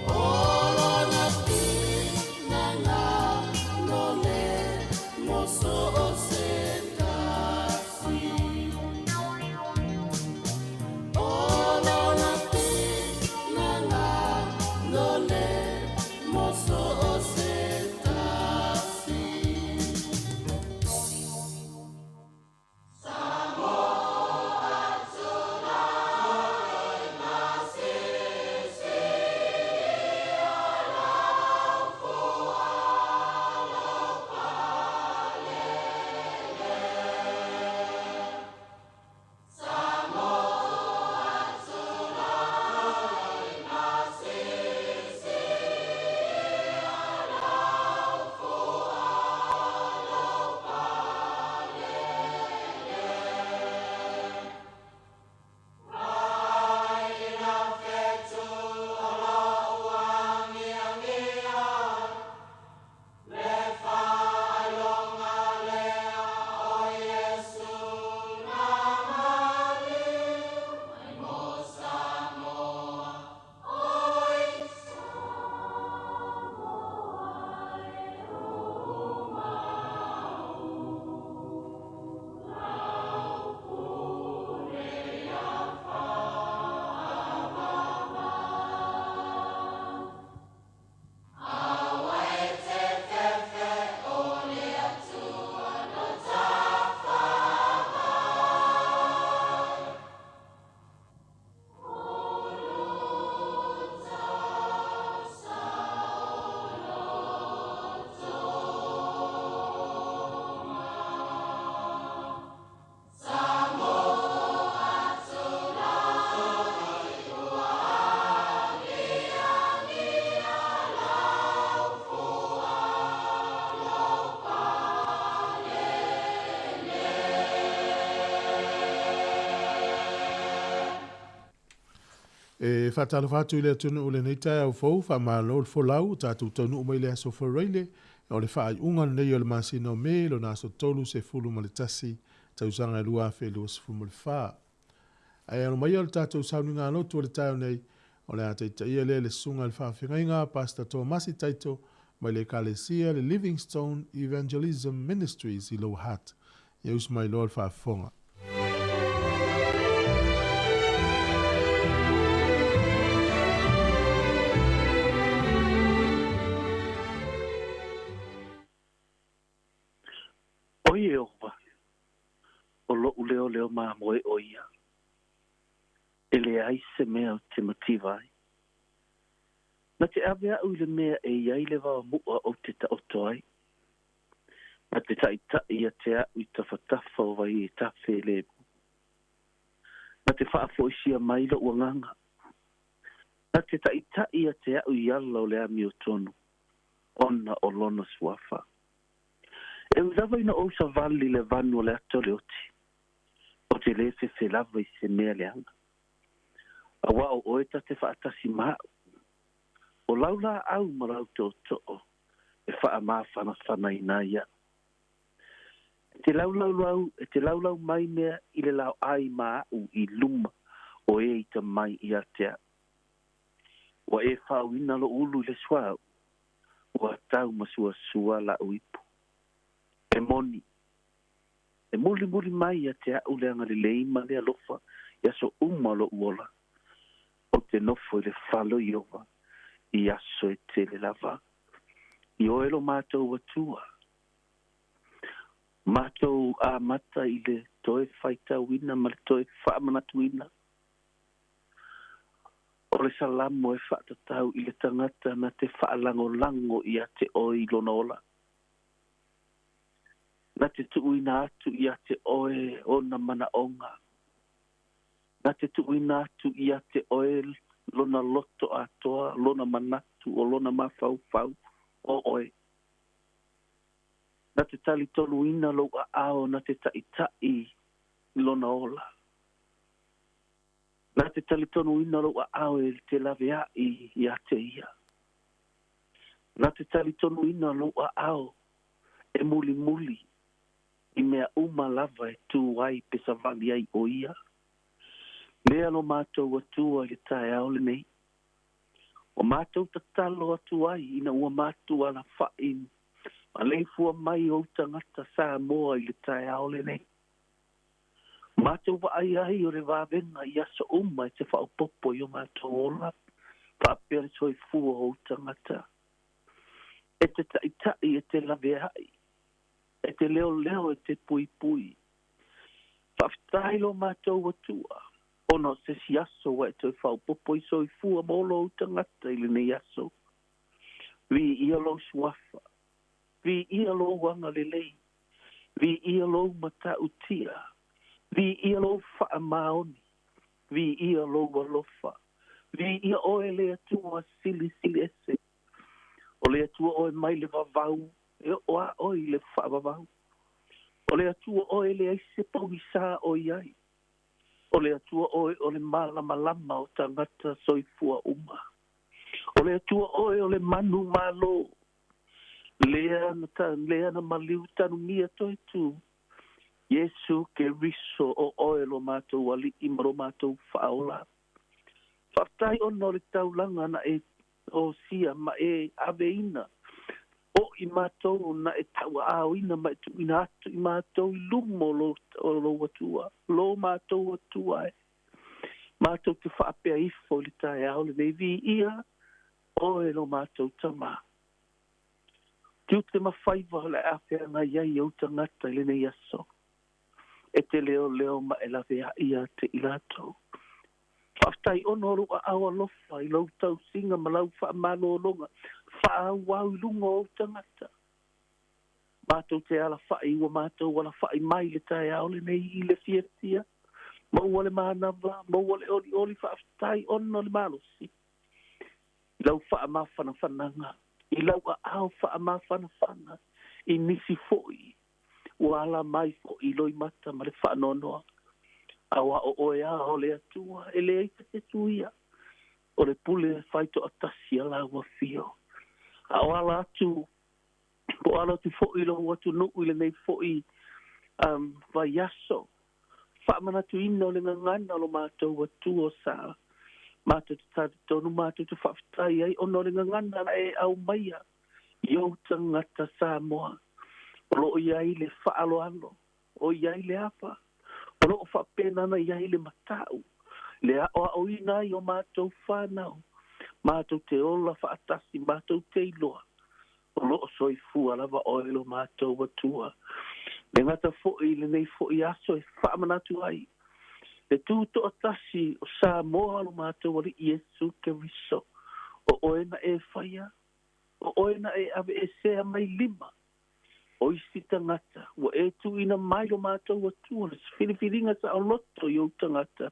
All on Whātalo whātu i lea tunu o le nei tai au fau, wha maa lo fo lau, tātou tonu o mai lea so for reile, o le wha ai unga nei o le masino me, lo nā so tolu se fulu ma le tasi, tau sanga e lua fe lua se fumu le wha. Ai anu mai o le tātou sauni ngā lotu o le tai o nei, o le ata i taia le sunga le wha whingainga, Pastor Tomasi Taito, mai le Kalesia, le Livingstone Evangelism Ministries i lo hat, e us mai lo le wha fonga. Oye owa, o lo uleo leo maa moe oia. Ele ai se mea o te mativai. Na te awea ui le mea e iai le wā mua o te ta otoai. Na te tai tai a te au i tawhatafa o vai e tawhe lebu. Na te whaafoisia mai lo uanganga. Na te tai tai a te au i ala o le ami o tonu. Ona o lona suafa. E lava ina o sa vali le vanu le ato le oti. O te lefe se lava i se mea le anga. A wa o oeta te whaatasi maa. O laula au marau te o to'o. E wha maa whana i nā ia. E te laulau mai mea i le lau ai maa u i luma. O e i ta mai i atea. Wa e whauina lo ulu le swau. Wa tau masua sua la uipu. E moni. E muli mai a te au leanga le leima le alofa, ia so lo uola. O te nofo i le whalo i owa, i aso e te le lava. I oelo mātou atua. Mātou a mata i le toe whaita wina, ma le toe whaamanatu wina. O le salamo e whaatatau i le tangata na te whaalango i a te oi lona ola. Na te tuuina atu i a te oe o na mana onga. Na te tuuina atu i a te oe lona loto atoa, lona manatu o lona mafau o oe. Na te tali toluina lo a ao na te tai lona ola. Na te tali toluina lo a ao e te lavea i a te ia. Na te tali toluina lo a ao e muli. I mea uma lava e tū ai pe savali ai o ia. Lea lo mātou atua i tae ao le nei. O mātou tatalo atu ai ina ua mātou ala whain. Ma leifua mai o tangata Sāmoa i le tae ao le nei. Mātou wa ai o le wāwenga i aso uma e te whaopopo i o mātou ola. Whaapere soi fua o tangata. E te tai e te lawe hai. E te leo e te pui. Whaftai lo mātou atua. Ono se si aso wa e te whaupopo i soi fua molo o tangata i le nei aso. Vi ia lo suafa. Vi ia lo wanga lelei. Vi ia lo mata utia. Vi ia lo wha maoni. Vi ia lo walofa. Vi ia oe le atua sili ese. O le atua oe mai le vavau. E oa oi le whaavavau. O le atua oe le aise pauisa o iai. O le atua oe o le malama o tangata soifua uma. O le atua oe o le manu malo. Lea na maliu tanu mia toi tu. Yesu ke riso o oe lo mātou ali imaro mātou whaola. Whaftai ono le taulanga na e o sia ma e aveina. O i mātou na e taua āoina ma e tuina atu i mātou i lumo lo watua. Lo mātou watua e. Mātou te whaapea ifo li tae ao le nei vi ia o e lo mātou tama. Tiu te mawhaiva le awhea ngā iai au tangata i le nei aso. E te leo ma e lawea ia te ilatou. Whaftai onoru a awa lofa i lau tau singa ma lau wha malo longa. Whaau lunga o tangata. Mātou te ala whai ua mātou wala whai mai le tae ao le nei i le fiatia. Maua le mānawa, maua le oli whaaftai ono le malosi. I lau wha mawhana whananga. I lau a ao wha mawhana. I nisi foi. Ua ala mai fo i loi mata ma le wha nonoa. Awa o oea o le atua, e le eita te tuia. o le pule fai to atasi ala ua fio. A o ala atu, po ala tu fo'i lo watu no ile nei fo'i vai aso. Fa mana tu ino le ngana lo mātou watu o sa. Mātou te tātou tonu mātou te whawhitai ai ono le ngana e au maia. Iau tangata Sāmoa. O lo iai le whaalo ano. O iai le apa. O lo whapena na iai le matau. Le o ina i o mātou whanau. Mātou te ola whaatasi, mātou te iloa. O lo soifua lava oilo mātou watua. Le ngata fo'i le nei fo'i aso e whaamanatu ai. Le tūto atasi o Sāmoa lo mātou wali Iesu Keriso. O oena e whaia. O oena e ave e sea mai lima. O isi tangata. Wa e tu ina mai lo mātou watua. Le whiriwhiringa sa o loto i o tangata.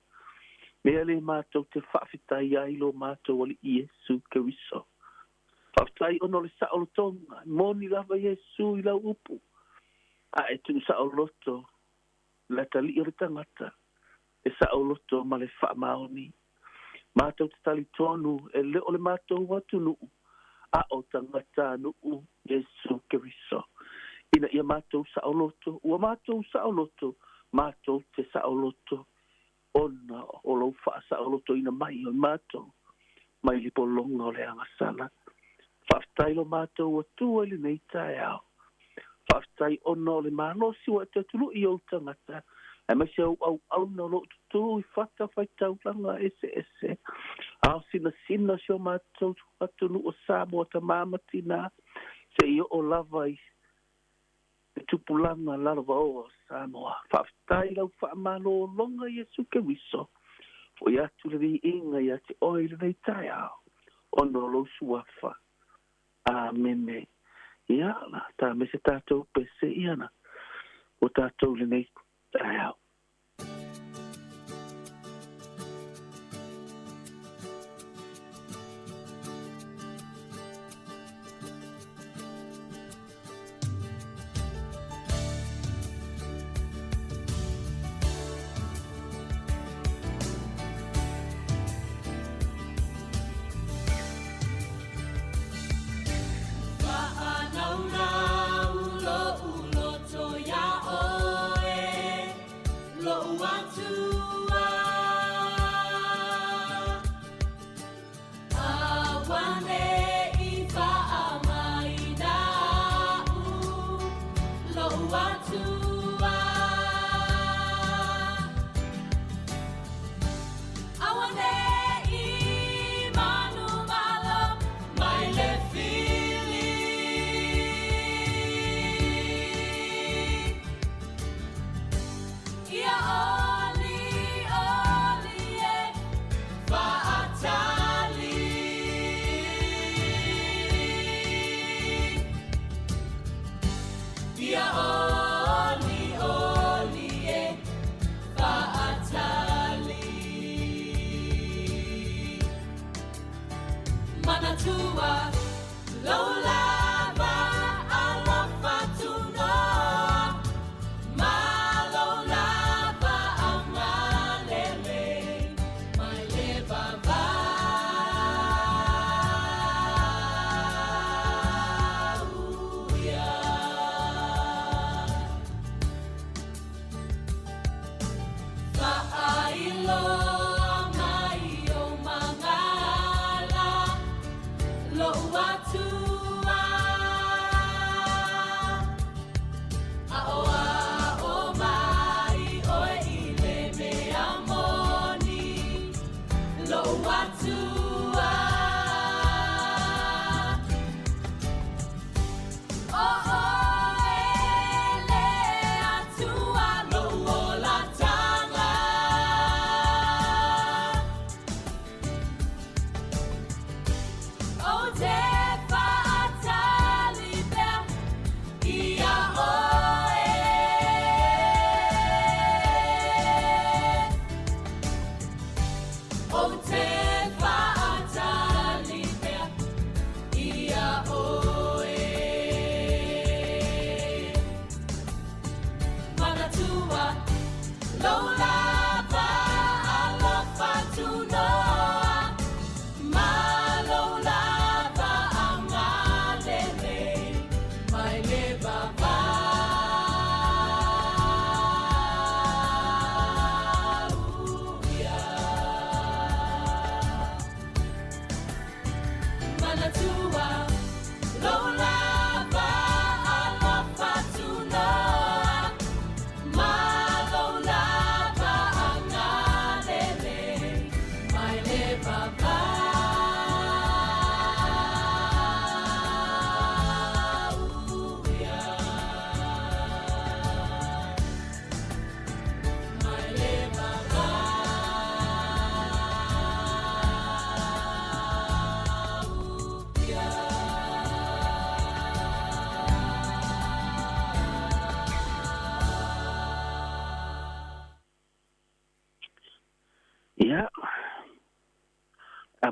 Mea le mātou te whawhitai ai lo mātou wali Iesu Keriso. Whawhitai ono le sa o lotonga. Moni lava Iesu i lau upu. A e tu sa o loto. La tali o le tangata. E sa o loto ma le whaamaoni. Mātou te tali tonu. E le o le mātou watu nuu. A o tangata nuu. Iesu Keriso. Ina ia mātou sa o loto. Ua mātou sa o loto. Mātou te sa o loto. Ona o lo fa sa o loto ina mai o mātou. Mai li polonga o le angasala. Whaftai lo mātou o tua li nei tae au. Whaftai ona o le mānosi wa te tulu i o tangata. E mai se au na lo tutu i whata whai taulanga ese. Ao sina se o mātou atunu o Sāmoa ta māmatina. Se i o lavai. E tupulanga lalawa o Sāmoa. Whaftai lau whaamano o longa Iesu Keriso. O i atu le inga i ati oile nei tae au. Ono lo suafa. Amene. Ia la, tā me se tātou pese iana. O tātou le nei tae au.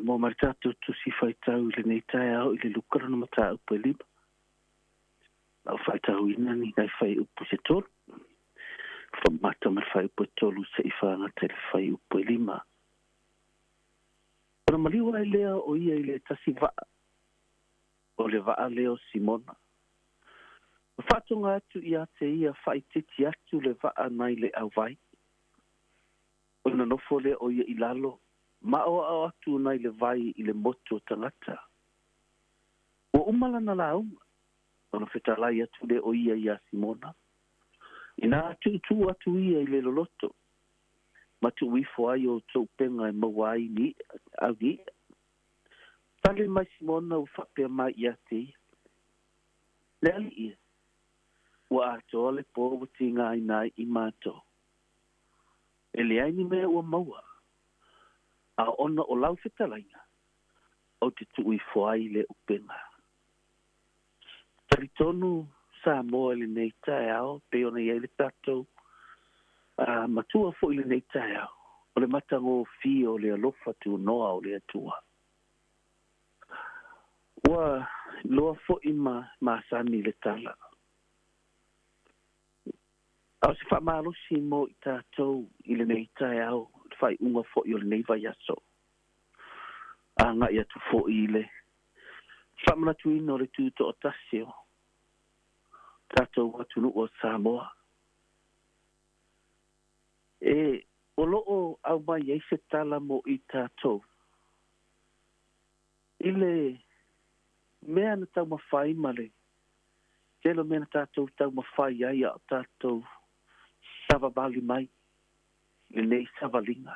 Mo martatu tu si faitau le nei tai au i le lukara na mata upu e lima. Au faitau ina ni ngai fai upu se tolu. Whamata mar fai upu e tolu se i whaangata le fai upu e lima. Ona maliwa i lea o ia i le tasi vaa. O le vaa leo Simona. Whatonga atu i ate ia fai titi atu le vaa nai le au vai. Ona nofo le o ia i lalo. Ma o atu nai le vai i le moto tangata. O umala na launga. Ona whetalai atu le o ia i a Simona. Ina atu tu atu ia i le loloto. Matu wifo ai o tau penga e mawai ni au ni. Tale mai Simona u whapea mai i ate ia. Le ali ia. Ua atoa le pōwa tinga i nai i mātou. E le aini mea ua maua. A ona o lau whetalaina, au te tui foai le upenga. Taritonu Sāmoa le nei tae ao, pe ona iei le tātou, matua fo i le nei tae ao, o le matango fi o le alofa tu noa o le atua. Ua loa fo i maasani le tala. Au se wha maalosi mo i tātou i le nei tae ao, fai unga fo i o le nei vai aso. Anga i atu fo i le. Whamana tu ino le tūto o tasio. Tātou watu nu o Sāmoa. E o loo au mai ei se tala mo i tātou. I le mea na tau mawhai male. Telo mea na tātou tau mawhai ai a tātou savabali mai. Le nei savalinga.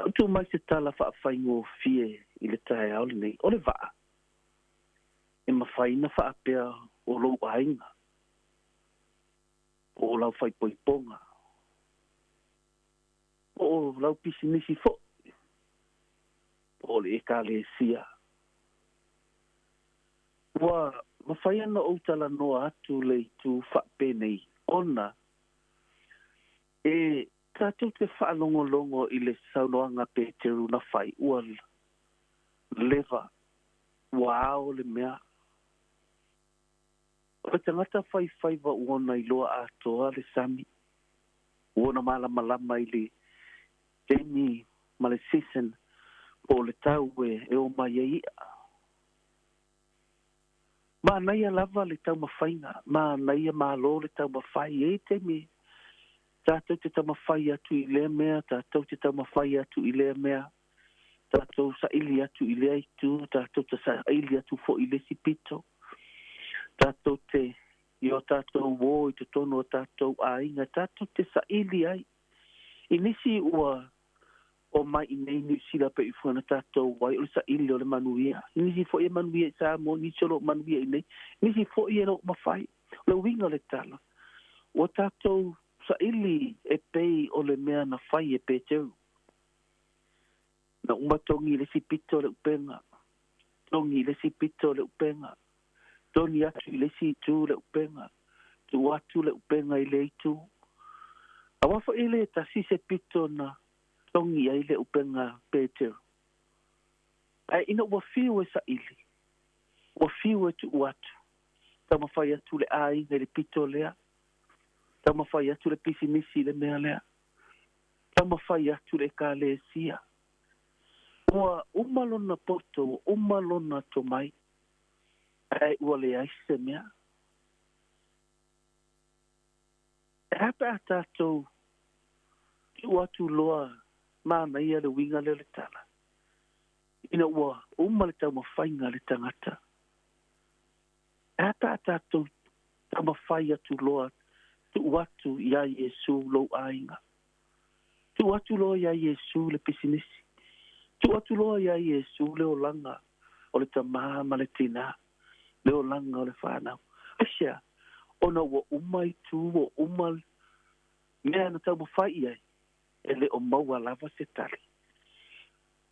Au tu mai se tala whaafai fie i le tae au le nei. O le waa. E mawhaina whaapea o lou ainga. O lau whai poiponga. O lau pisi nisi fo. O le eka le sia. Wa mawhaina o tala noa atu le tu whaape nei. Ona. E tātou te whaalongolongo i le saunoanga Peteru na whai ua lewa wao le mea. O te ngata whai wa uona i loa atoa le sami. Uona malama i le Jamie ma le season o le tau e o mai e ia. Ma naia lava le tau mawhainga. Ma naia malo le tau mawhai e te me. Tātou te tamawhai atu i lea mea, tātou te tamawhai atu i lea mea, tātou sa ili atu i lea itu, tātou te sa ili atu fo i le sipito, tātou te, i o tātou wō i te tono o tātou ainga, tātou te sa ili ai. I nisi ua o mai i nei ni sila pe i fuana tātou wai, o le sa ili o le manuia. I nisi fo i manuia i Sāmoa, nisi o lo manuia i nei, nisi fo i e lo mawhai, le winga le tala. O tātou sa ili e pei o le mea na whai e Peteru. Na umatongi le sipito le upenga. Tongi le sipito le upenga. Toni atu le situ le upenga. Tu atu le upenga i le itu. Awafo ile tasi se pito na tongi ai le upenga Peteru. Ai ina wafiu e sa ili. Wafiu e tu atu. Tama whai atu le ai le pito lea. Tama whai atu le pisi nisi le mea lea. Tama whai atu le ka le sia. Ua umalona poto, umalona to mai. Ai ua le aise mea. E hape a tātou tu atu loa mana ia le winga le tala. ina ua uma le tau mawhainga le tangata. Ata tātou tau mawhai atu loa, tu watu ia Yesu lo ainga. Tu watu loa ia Yesu le pisinisi. Tu watu loa ia Yesu le olanga o le tamaha ma le tina, le olanga o le whanau. Asia, ona ua uma i tu, ua uma mea na tau mawhai ai, e le o maua lava se tali.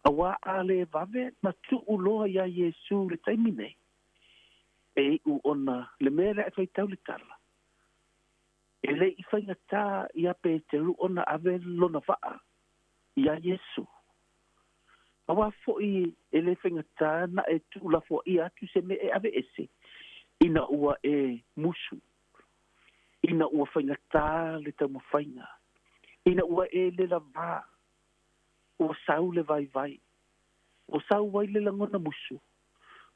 Awa ale vave na tu loa ia Yesu le taimine. E u ona le mea le e tau le tala. E le i whainga tā ia Peteru ona ave lona waa ia Yesu. Awa foi e le whainga tā na e tu la fo ia atu se me e ave ese. Ina ua e musu. Ina ua whainga tā le tau mawhainga. Ina ua e le la vā. Ua sau le vai vai. O sau vai le langona musu.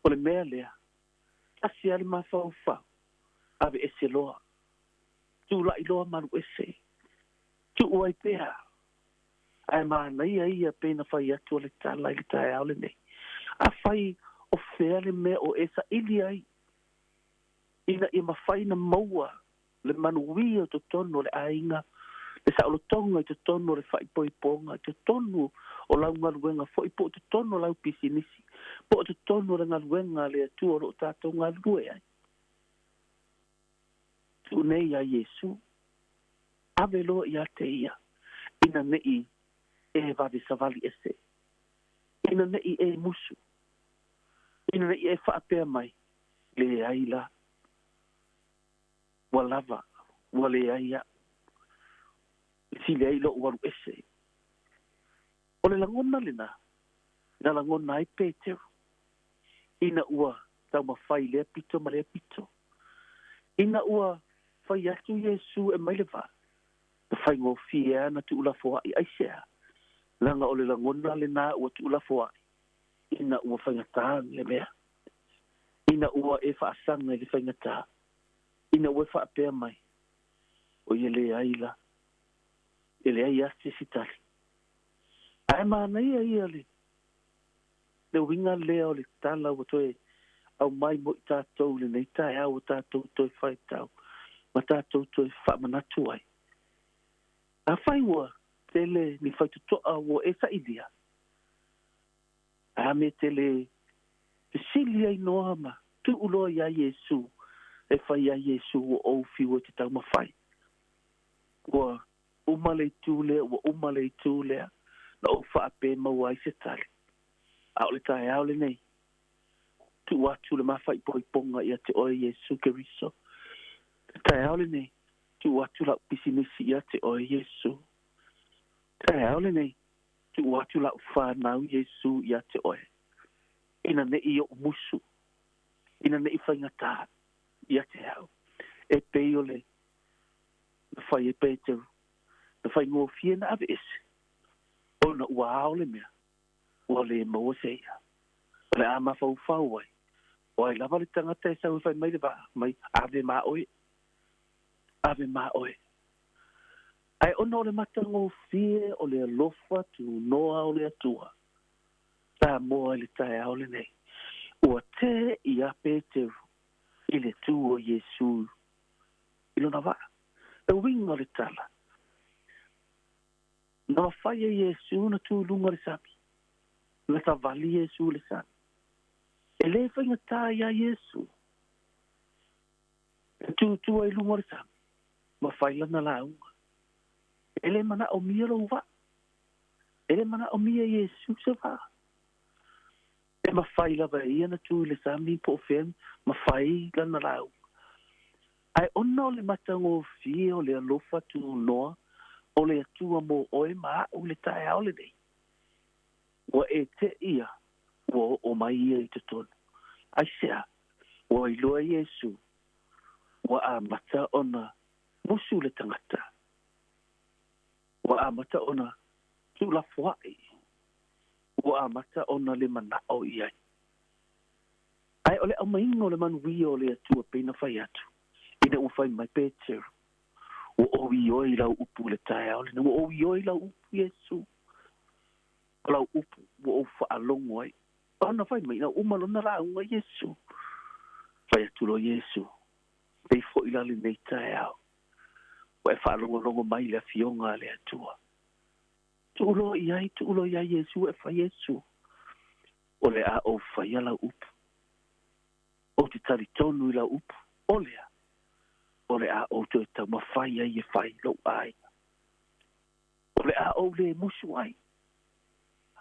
O le mea lea. Asi ale mawhau whau. Ave ese loa. Tu la iloa manu ese. Tu uai pēha. Ai mana ia pēna whai atu le tala i le tae au le nei. A whai o whea le mea o esa ili ai. Ina i mawhai na maua le manuwi o to tono le ainga. Le sa o tonga i to tono le whai poiponga. To tono o lau ngaluenga. Fo i po to tono lau pisinisi. Po to tono le ngaluenga le atu o lo tātou ngalue ai. Tu nei a Yesu. Ave loa ia te ia. Ina nei e vave savali ese. Ina nei e musu. Ina nei e whaapea mai. Le aila. Wa lava. Wa le aia. Si le aila uaru ese. O le langona lena. Na langona ai Peteru. Ina ua tau mawhai lea pito ma lea pito. Ina ua whai atu Yesu e maile wā. Na whai ngō fia na tu ula foa i aisea. Langa o le langona le nā ua tu ula foa. Ina ua whaingatān le mea. Ina ua e whaasanga le whaingatā. Ina ua e whaapea mai. O ye le aila. E le ai asti sitari. Ai mana ia le. Le winga lea o le tala o toe. Au mai mo i tātou le nei tae au o tātou toi whai tau. Ma tātou toi whaamanatu ai. A whai ua, tele ni whai tutoa o e sa idia. A me tele, te sili ai noa ma, tu uloa ia Yesu, e whai ia Yesu o oufi o te tau mawhai. Ua umale i tūlea, na o whaape mau ai se tali. A ole tae au le nei. Tu atu le mawhai poiponga ia te oe Yesu Keriso. Tae au le nei. Tu atu la pisinisi ia te oe Yesu. Tae au le nei. Tu atu la whanau Yesu ia te oe. Ina ne i o musu. Ina ne i whaingatā ia te au. E peo le. Na whai e Peteru. Na whai ngō fie na ave ese. O na ua au le mea. Ua le maua seia. O le ama fau ai. O ai lava le tangata e sau whai mai le wā. Mai ave mā oe. Ave mā oe. Ai ono o le matango fie o le alofa tu noa o le atua. Sāmoa le tae au le nei. Ua te i a Peteru. I le tu o Yesu. I lona wā. E winga le tala. Na whai e Yesu na tu lunga le sami. Na ta vali Yesu le sami. E le whainga tā ia Yesu. E tu ai lunga le sami. Ma whaila na launga. E le mana o mia lo wa. E le mana o mia Yesu se wa. E ma whaila wa ia na tu le sami po fen. Ma whaila na launga. Ai ona o le matango fie o le alofa tu noa. O le atua mo oe maa o le tae au le nei. Wa e te ia. Wa o mai ia i te tonu. Ai sea. Wa i loa Yesu. Wa a mata ona musu le tangata. Wa a mata ona tu la fuai. Wa a mata ona le mana o iai. Ai ole au maingo le manuia o le atua peina whai atu. Ina ufai mai Peteru. O owi oi lau upu le tae au le. O owi oi lau upu Yesu. O lau upu. O ufa alongo ai. Ona fai mai na uma lona la unga Yesu. Fai atu lo Yesu. Pei fo ila le nei tae au. Wa e whaalongo mai le fionga le atua. Tu ulo iai Yesu e fai Yesu. O le a o fai ala upu. O te tari tonu ila upu. O lea. O le a o te tau mawhai ai e fai lo ai. O le a o le musu ai.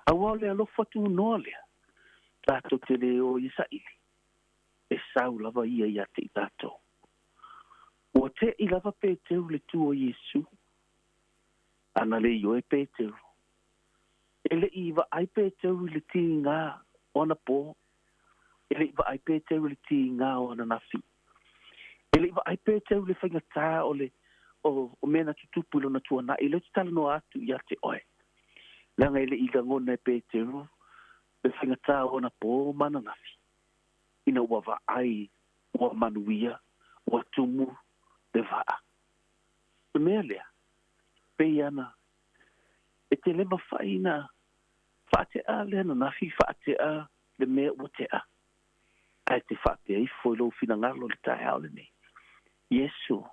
Awa le alofa tu noa lea. Tato te le o isa ili. E sau lava ia ia te tato. Ua te i lava pēteu le tu o Yesu. Ana le io e pēteu. Ele i va ai pēteu le ti ngā ona pō. Ele i va ai pēteu le ti ngā ona nafi. Ele i va ai pēteu le whaingatā o mena tutupu ilo na tuana. Ele te tala no atu ia te oe. Langa ele i gangona e pēteu. Le whaingatā ona pō mana nafi. Ina ua va ai, ua manuia, ua tumu, le vaa. Le mea lea, pei ana, e te lema whaina, whaatea lea na nafi, whaatea le mea ua tea. Ai te whaatea i fwoi fina ngalo le tae au le nei. Yesu,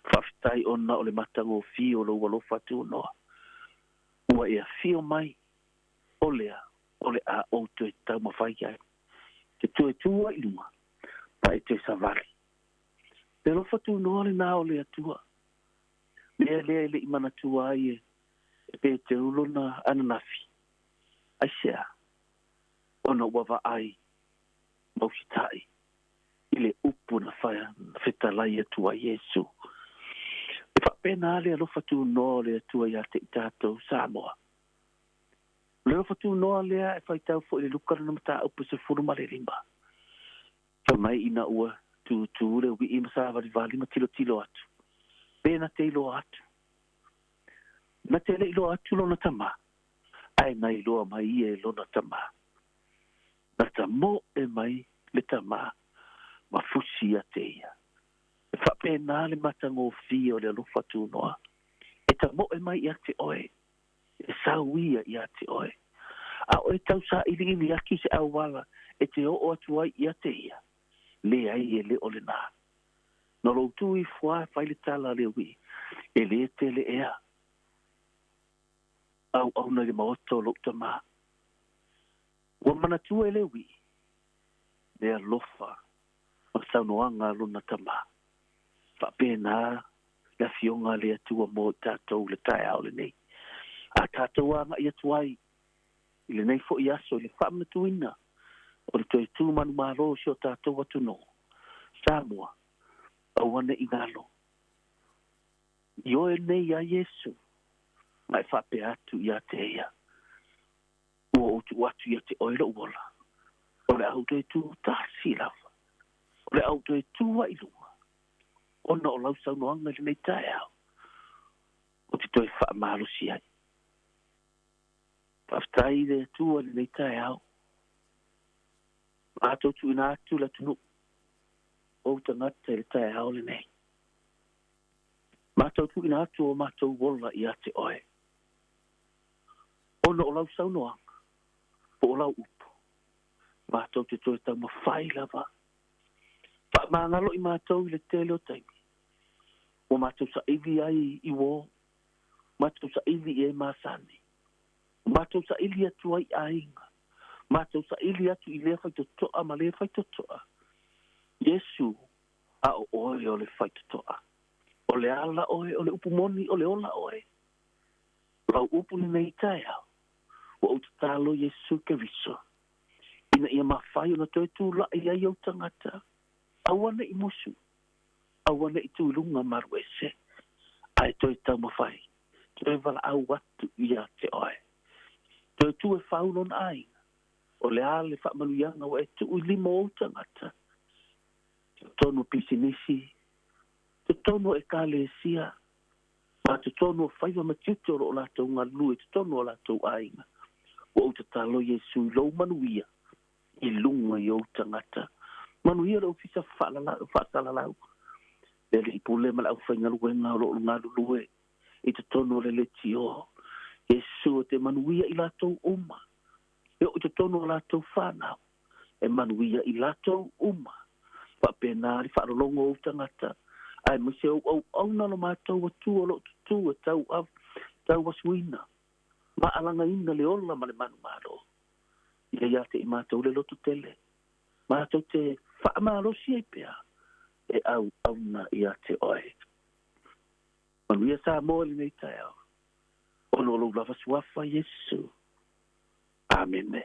whaafitai ona o le matango fi o lo walo fatu noa. Ua ea fio mai, o lea, o le a o te tau mawhai ai. Te tue tua i luma, pa e te savali. Te lofa tu noa le nao le atua. Lea le i mana tua ai e pe te ulo na ananafi. Ai sea, ona wawa ai, mausitai, i le upu na whaia, na whetalai atua Yesu. E whapena le lofa tu noa le atua ia te itato Sāmoa. Le lofa tu noa lea e whaitau fo i le lukara na mata upu se furuma le rimba. Ka mai ina ua tu le ui ima sa vali ma tilo atu. Pena te ilo atu. Na te le ilo atu lo na tama. Ai na iloa mai e lo na tama. Na tamo e mai le tama ma fusi a te ia. E whapena le matango fi o le lofa tu noa. E tamo e mai i a te oe. E sauia i a te oe. A oe tau sa ili aki se au wala e te o atu ai i a te ia. Le ai e le o le nā. No lo tu i fua fai le tala le ui. E le te le ea. Au na le maoto lo ta mā. Ua mana tu e le ui. Le alofa. Ma saunoanga luna ta mā. Fa pēnā la fionga le atua mo tātou le tae au le nei. A tātou anga i atuai. I le nei fo i aso, le whaamna tuina. O le toi tū manu maro si o tātou atu no. Sāmoa, au ane i ngalo. I oe nei a Yesu. Mai whape atu i a te ea. Ua o tu atu i a te oira uola. O le au toi tū tāsi lawa. O le au toi tū wa ilua. Ona o lau saunoanga le nei tae au. O te toi wha maro si ai. Paftai le tua le nei tae au. Mātou tu ina atu la tunu. O tangata le tae au le nei. Mātou tu ina atu o mātou wola i ate oe. Ono o lau saunoanga. Po o lau upu. Mātou te toi tau mawhai lava. Pa māngalo i mātou i le tele o taimi. O mātou sa ili ai i wō. Mātou sa ili e māsani. Mātou sa ili atu ai ainga. Mātou sa ili atu i lea whaitotoa ma lea whaitotoa. Yesu a o oe o le whaitotoa. O le ala oe, o le upumoni, o le ola oe. Lau upu ni nei tae au. O au tatalo Yesu ke viso. Ina ia mawhai o na toi tū la i ai au tangata. Awana i musu. Awana i tūlunga maru ese. Ai toi tau mawhai. Toi wala au watu i a te oe. Toi tu e whaunon ai. O le ale whaamanuianga o e tu i limo o tangata. Te tono pisinisi. Te tono e kālesia. Ma te tono whaiwa matiutoro o lātou ngā lue. Te tono o lātou ainga. O te talo Yesu i lou manuia. I lunga i o tangata. Manuia lo fisa whaasalalau. Le li pule ma lau whaingaluenga o lo ngā lue. I te tono le leti o. Yesu te manuia i lātou oma. E o te tono la tau whanau. E manuia I la tau uma. Pa penari whaarolongo o tangata. Ai mo se au nalo mātou wa tua lo tutu tau av. Tau wasuina. Ma alanga ina le ola ma le manu maro. Ia te I mātou le loto tele. Mātou te whaamaro si e pia. E au na ia te oe. Manuia Sāmoa li nei tai au. Ono lo lava suafa Yesu. Amen.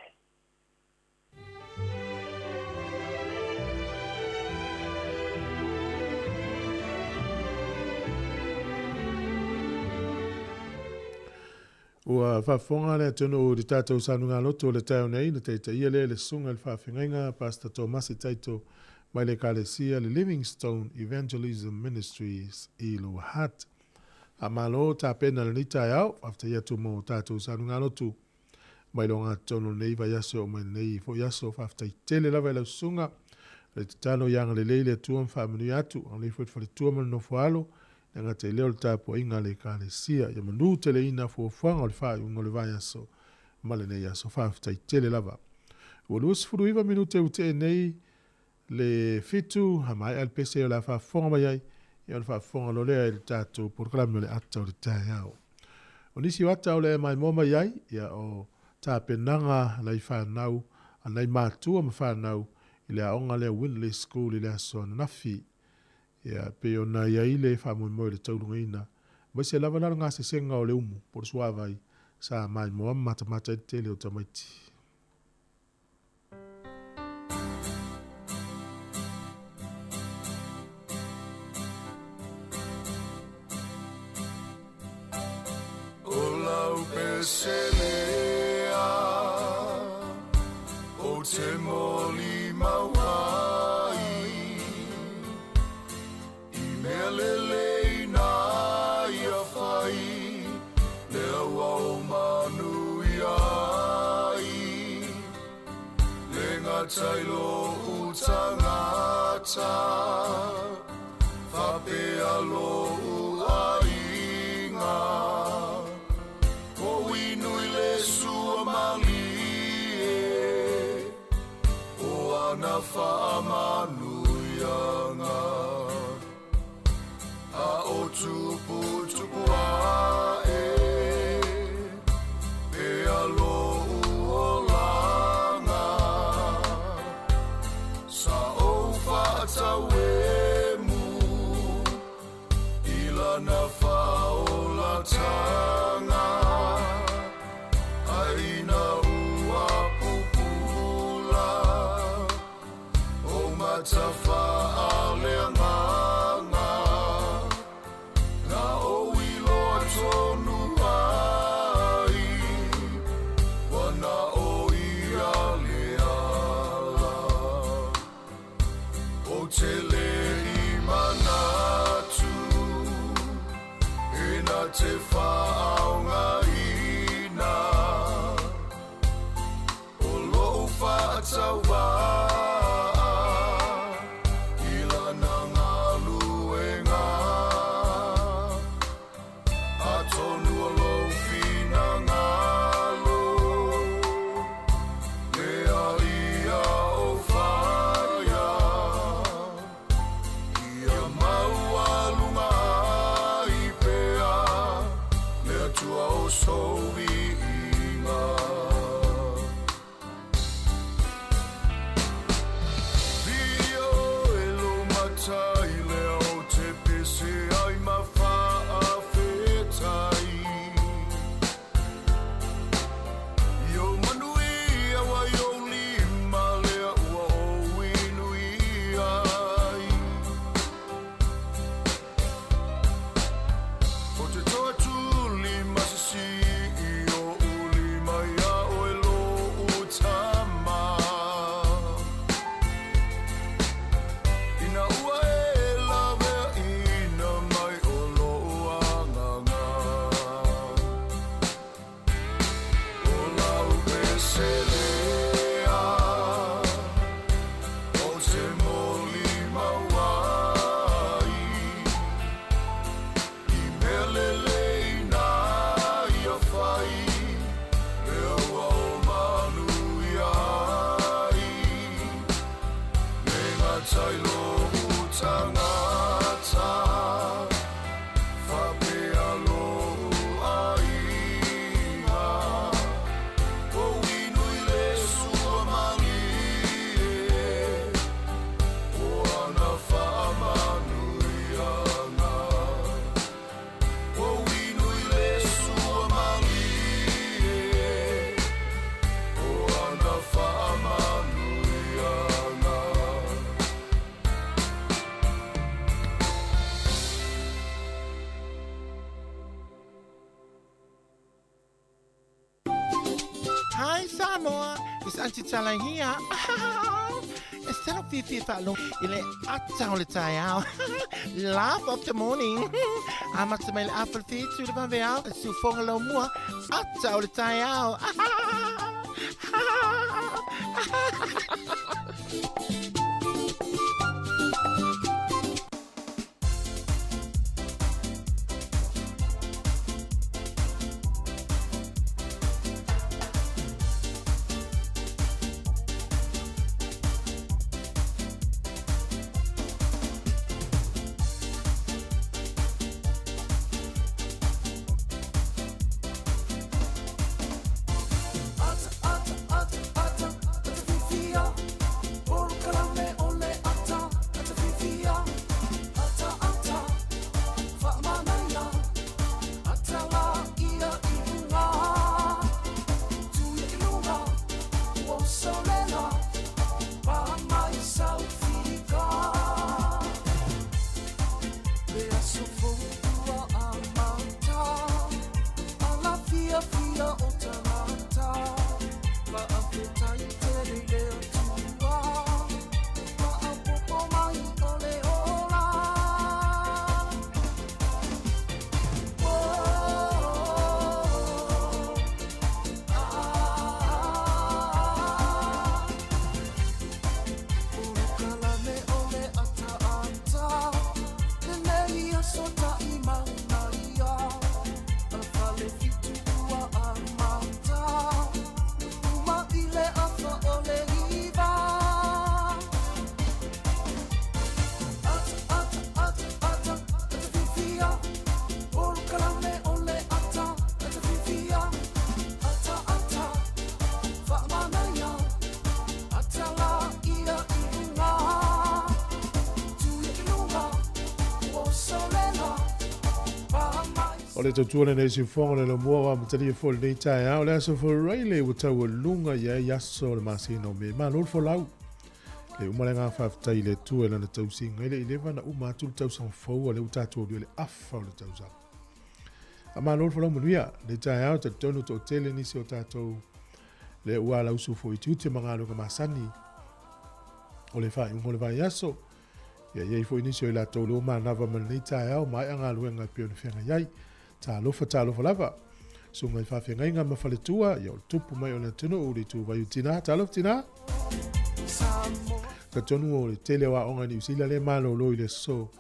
Ua whafonga le tono o di tātou sanunga loto le tau nei, na teita ia le sunga le whawhingainga, Pastor Tomasi Taito, mai le kalesia le Livingstone Evangelism Ministries I Luhat. A malo ta pena le nita au, after yatu mo tātou sanunga loto, mai longa tono nei va yaso o mai nei fo yaso after tele lava le sunga, le tano yang le leile tuam whamanu atu, ang le fuit fa le tuam no fualo, nga te leo le tapo inga le kalesia, ya manu te le ina fo fuanga o le whai unga le vai aso, male nei aso whaftai tele lava. Ua luas furu iwa minute ute nei le fitu, ha mai al pese o la whafonga mai ai, ia le whafonga lo lea le tato porklami o le ata o le tai au. O nisi wata o le mai moma iai, ia o ta penanga lai whanau, a nei mātua ma whanau, I le aonga le Winley School I le aso nafi, ia pe ona ia ile fa mo le taurunga ina ma se lava nga se senga o le umu por suavai sa mai mo mata tele o tamaiti Ola upeselea o te moli mawai Melele na ia fai lea wau manu iai le ngatailo utangata whapea lo uainga o inui le sua mali o ana whaamanu ianga a o tupu a e alo o langa sa o fata wemu ilana faola tanga aina ua pupula o matafa aleanga te whaonga ina o lo whaatawa ila na ngā luenga a tonu o lo whina ngalo lea ia o whaia ia maua lunga so we inga Hi, Sāmoa. It's Auntie Talang here. Instead of Fifi Falo, ile atau le tayao. Laugh of the morning. Amat semel apple feet to the bambao. Su fongalo mua. Atau le tayao. O le tautua nei si fonga le mua wa matari e fol nei tai au le aso for raile o tau lunga ia yaso le masino me ma lor for lau le umalenga whaftai le tu e lana tau singa ele ilewa na umatu le tau sang fau le utatu le afa o le tau sang a ma lor for lau manuia le tai au te tonu to tele nisi o tatou le ua lau su fo itiute mangalo ka masani o le whai ungo le whai yaso ia iei fo inisi o ila tau le uma nava man nei tai au mai anga luenga pio na whenga iai ta lofa lava so ngai fa fe ngai nga mafale tua ya tupu mai ona tino o le tu vai tina ta lofa tina ka tonu o le tele wa onga ni usila le malo lo ile so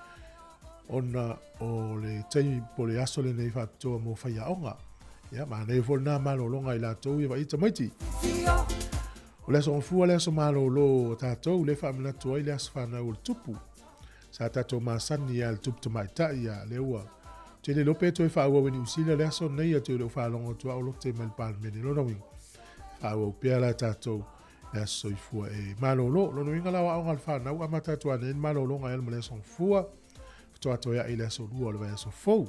ona o le tei po le aso le nei fa to mo fa ya onga ya ma nei fo na malo lo ngai la to ia vai tamaiti o le so fu le so malo lo ta to le fa mna to ile asfa na o tupu sa ta to ma sani al tupu mai ta ya le wa te le lope to e wha weni usila le aso nei a te ure wha longo tua o lo te mel pal mene lo na wing. Wha ua upea la tātou le aso i fua e malolo. Lo no inga lawa au ngal wha nau ama tātua nen malolo nga elma le aso fua. Fitoa to ya i le aso lua o le vai aso fau.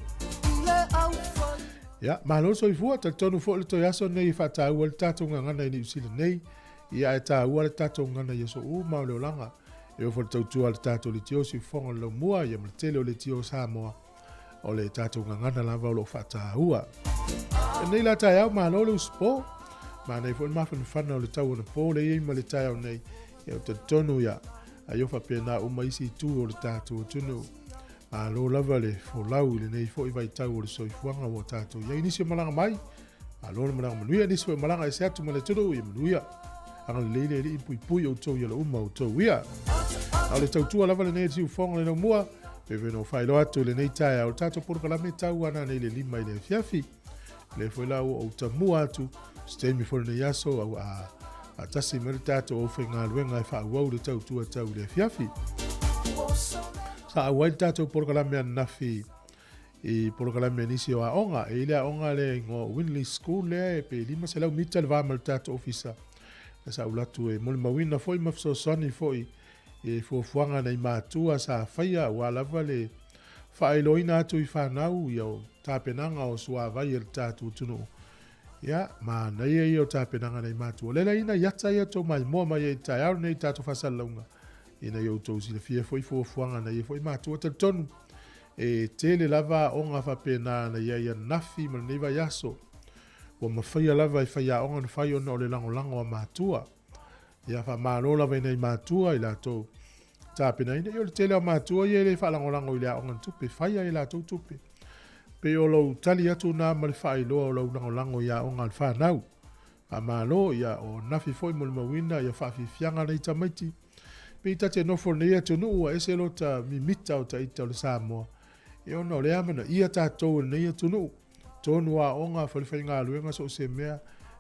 Ya, malolo so i fua ta tonu fo le to i aso nei wha tā ua le tātou nga ngana ni usila nei. Ia e tā ua le tātou ngana i aso u mao leo langa. E o fo le tautua le tātou le tio si fonga le mua ia ma le tele o le tio Sāmoa. O le tātou ngangana lava o lo whataahua. E nei la tai au malo le uspo. Ma nei fo mafan whana o le tau na po le ima le tai au nei. Ia o te tonu ia. A yofa pena uma isi tu o le tātou tunu. Ma lo lava le fo lau le nei fo i vai tau o le soifuanga o tātou. Ia inisi o malanga mai. Ma lo le malanga manuia. Nisi o malanga e se atu ma le tunu ia manuia. Anga le leile li pui o tau ia la uma o tau ia. A le tautua lava le nei tiu fonga le na mua. Pepe no whaelo atu le nei tae au tato porokalame tau ana nei le lima i le fiafi. Le whaelau o tamua atu, stemi fore nei aso au a tasi meri tato o whainga luenga e whaauau le tau tua tau le fiafi. Sa au wai tato porokalame anafi i porokalame nisi o a onga, e ile a onga le ngo Winley School le e pe lima se lau mita le vama le tato ofisa. Na sa ulatu e mole mawina foi mafso soni foi. E fuafuanga nei mātua sa whaia wa lava le whaeloina atu i whanau i au tāpenanga o sua vai el tātu tunu. Ia, ma nei e o tāpenanga nei mātua. Lela ina yata ia tō mai mua mai e tai au nei tātu whasalaunga. Ina i au tōsi le fia foi fuafuanga nei e foi mātua te tonu. E tele lava o ngā whapena nei ia nafi ma nei vai aso. ua mawhaia lava I whaia onga na whai ona o le lango a mātua. Ia wha mārola vai nei mātua I lātou. Tāpena ina, I o le tele o mātua I le whalango I le onga tupe, whaia I lātou tupe. Pe o lau tali atu nā ma le whai loa o lau lango ia onga le whanau. A mālo ia o nafi foi mo le mawina ia whawhiwhianga nei tamaiti. Pe I tate nofo nei atu nuu a ese lo ta mimita o ta ita o le Sāmoa. E ona o le amana ia tātou nei atu nuu. Tonu a onga whaliwhai ngā luenga so se mea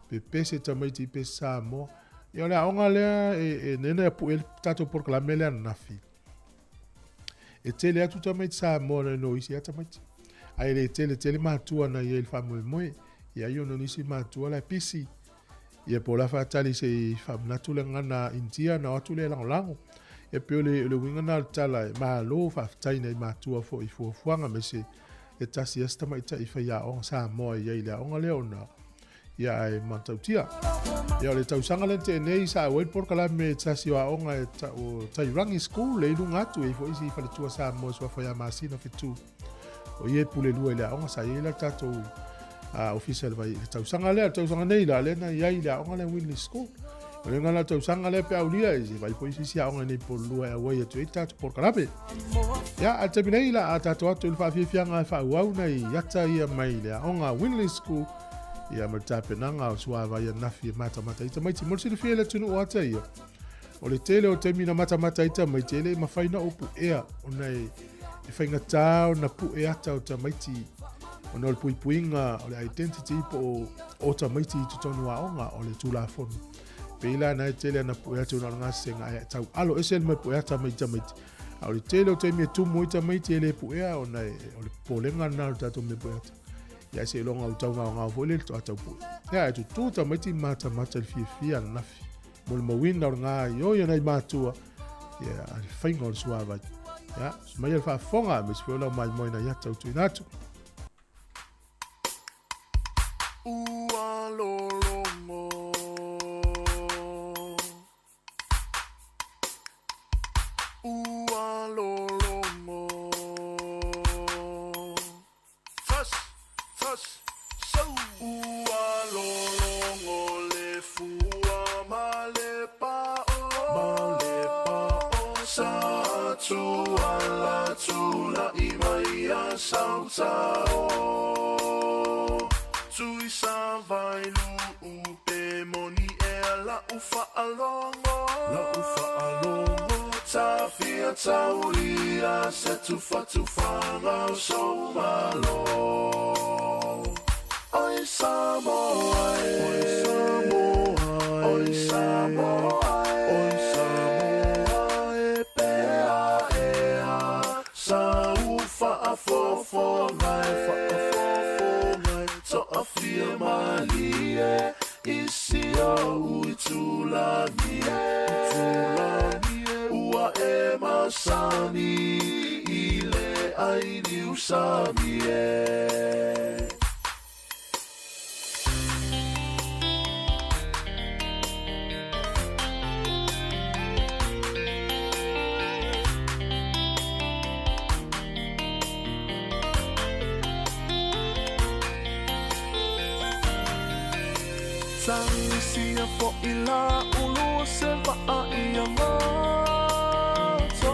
pe pese tamaiti pe Sāmoa. E o le onga lea e nena pu e tātou porklame lea nafi. E tele atu tamaiti Sāmoa na no isi a tamaiti. Ai le tele mātua na ia il whamoe moe. Ia iono nisi mātua la pisi. Ia po la whaatali se whamnatu le ngana intia na atu le lango. E peo le wingana tala maa lo whaftai nei mātua fo I fuafuanga me se e tasi estama ita I whaia onga Sāmoa ia I lea onga leona. Ia e matautia. Ia le tausanga lente e nei sa wei porkala me tasi wa onga e o Tairangi School le ilunga atu e fo isi whaletua Sāmoa swa whaia maasina fitu. O ie pule lua I lea onga sa ia la tatou official vai tausanga nei la le na ia I lea onga le Winley School. O le ngana tausanga le pe aulia e vai po isi sia onga nei po lua e wai atu e tatu porkalape. Ia a te minei la a tatu atu il whawhiwhianga e whauau nei yata ia mai lea onga Winley School. Ia martape nanga o sua vai a nafi e mata ita maiti morsi le fiele tunu o ata ia. O le tele o te mina mata ita maiti ele ma whaina opu ea o nei e whainga tau na pu e ata o ta maiti o no le puipuinga o le identity po o ta maiti I tutonu a onga o le tula fonu. Peila na e tele na pu e ata o nga senga e tau alo ese le me pu e ata maiti maiti. A o le tele o te mi e tumu ita maiti ele pu ea o nei o le polenga na o tato me pu e ata. Ia se longa o tau ngā vole le to atau pu. Ia e tu ta maiti mata le fia na nafi. Mo le mawina o ngā io ia nei mātua. Ia a le whainga o le suava. Ia, mai le whaafonga me se whiola mai moina ia tau tui nātu. Ua lolongo Ua lolongo Fuss So Ua lolongo le fua ma le pao Sa tua la imaia sautao Tui sa vai lu pe moni e la ufa alongo Ta fia taulia se tufa ngau so malo Oi Sāmoa Oi Sāmoa e pea ea Sa ufa a fofo ngai To a fia malie Isi au itulani Ua e masani Ile aini usami Sia fo ila ulu se va ia mato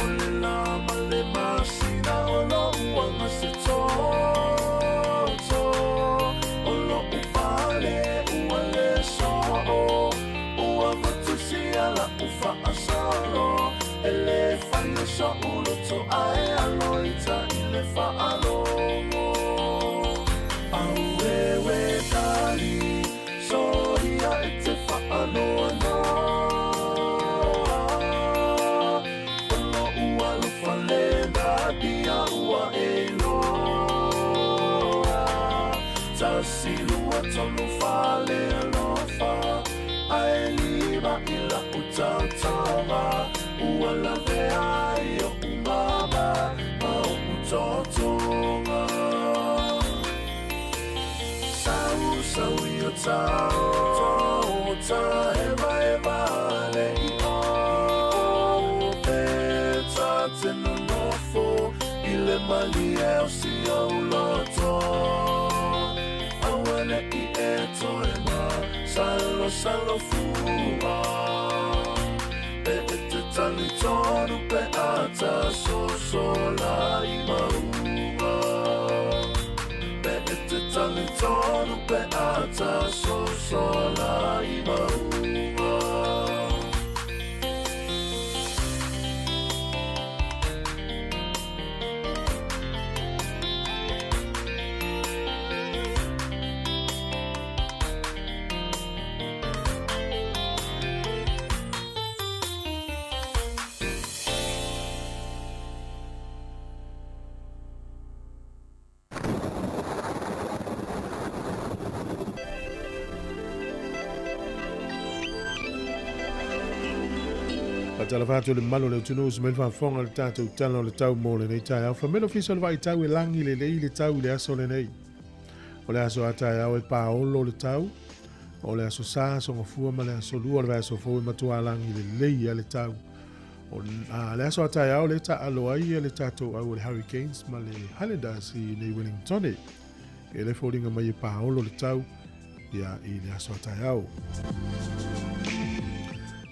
Ole la male masina olo uanga se toto Olo upale uale so Ua matu sia la ufa asolo Ele fai so ulo to ae aloita ile fa alongo Auewe tali Soria e te whaanoa Olo ua lufa lena Dia ua e loa Tasi lua tonu whale alofa Ai lima ila utautama Ua lave ai o umama Mau utotonga Sau yo tau eva le I o Peta tenu nofo Ile mali e o si o loto salofua e te tali tonu pe ata sosola I maua e te tali tonu pe ata sosola I maua Tala fatu le malo le tunu smel fa fonga le tatu tala le tau mo le nei tai au famelo fisol vai tau e langi le lei le tau le aso le nei o le aso atai au e paolo le tau o le aso sa so ngofua ma le aso lua le aso fo matua langi le lei le tau o le aso atai au le ta alo ai le tatu au le Hurricanes ma le Highlanders I nei Wellington e le folinga mai e paolo le tau ia I le aso atai au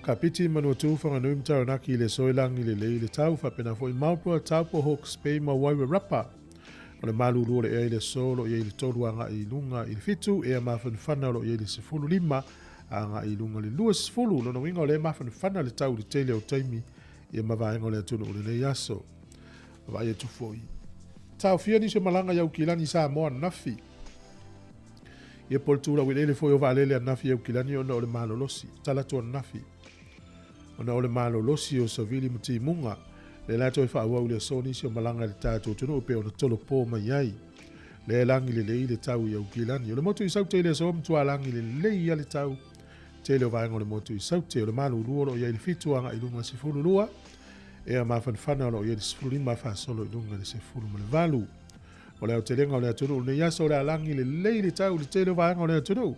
Kapiti manu tu whanga nuim tau naki le soilangi le lei le tau whapena fo I maupua taupo Hawke's Bay ma waiwe rapa. O le malu lua le ea I le solo I le tolu anga I lunga I le fitu ea mawhan whana lo I le sifulu lima anga I lunga le lua sifulu lono winga o le mawhan whana le tau le tele o taimi ea mawaenga le atunu o le nei aso. Mawai e tufo I. Tau fia ni se malanga yau kilani Sāmoa nafi. Ia poltula wilele fo I o valele nafi yau kilani ona o le malolosi. Talatua nafi. Ona ole malo losi o savili muti munga le lato fa wa le soni si o malanga le tato tunu pe ona tolo po mai ai le langi le le tau ia ukilani o le motu I saute le so mtu alangi le le ia le tau te le vaenga le motu I saute o le malo luo ia le fitu anga I lunga sifulu lua ea mafan fana lo ia le sifulu lima fa solo I lunga le sifulu ma le valu o le au te lenga o le atunu le yaso le alangi le tau le te le vaenga o le atunu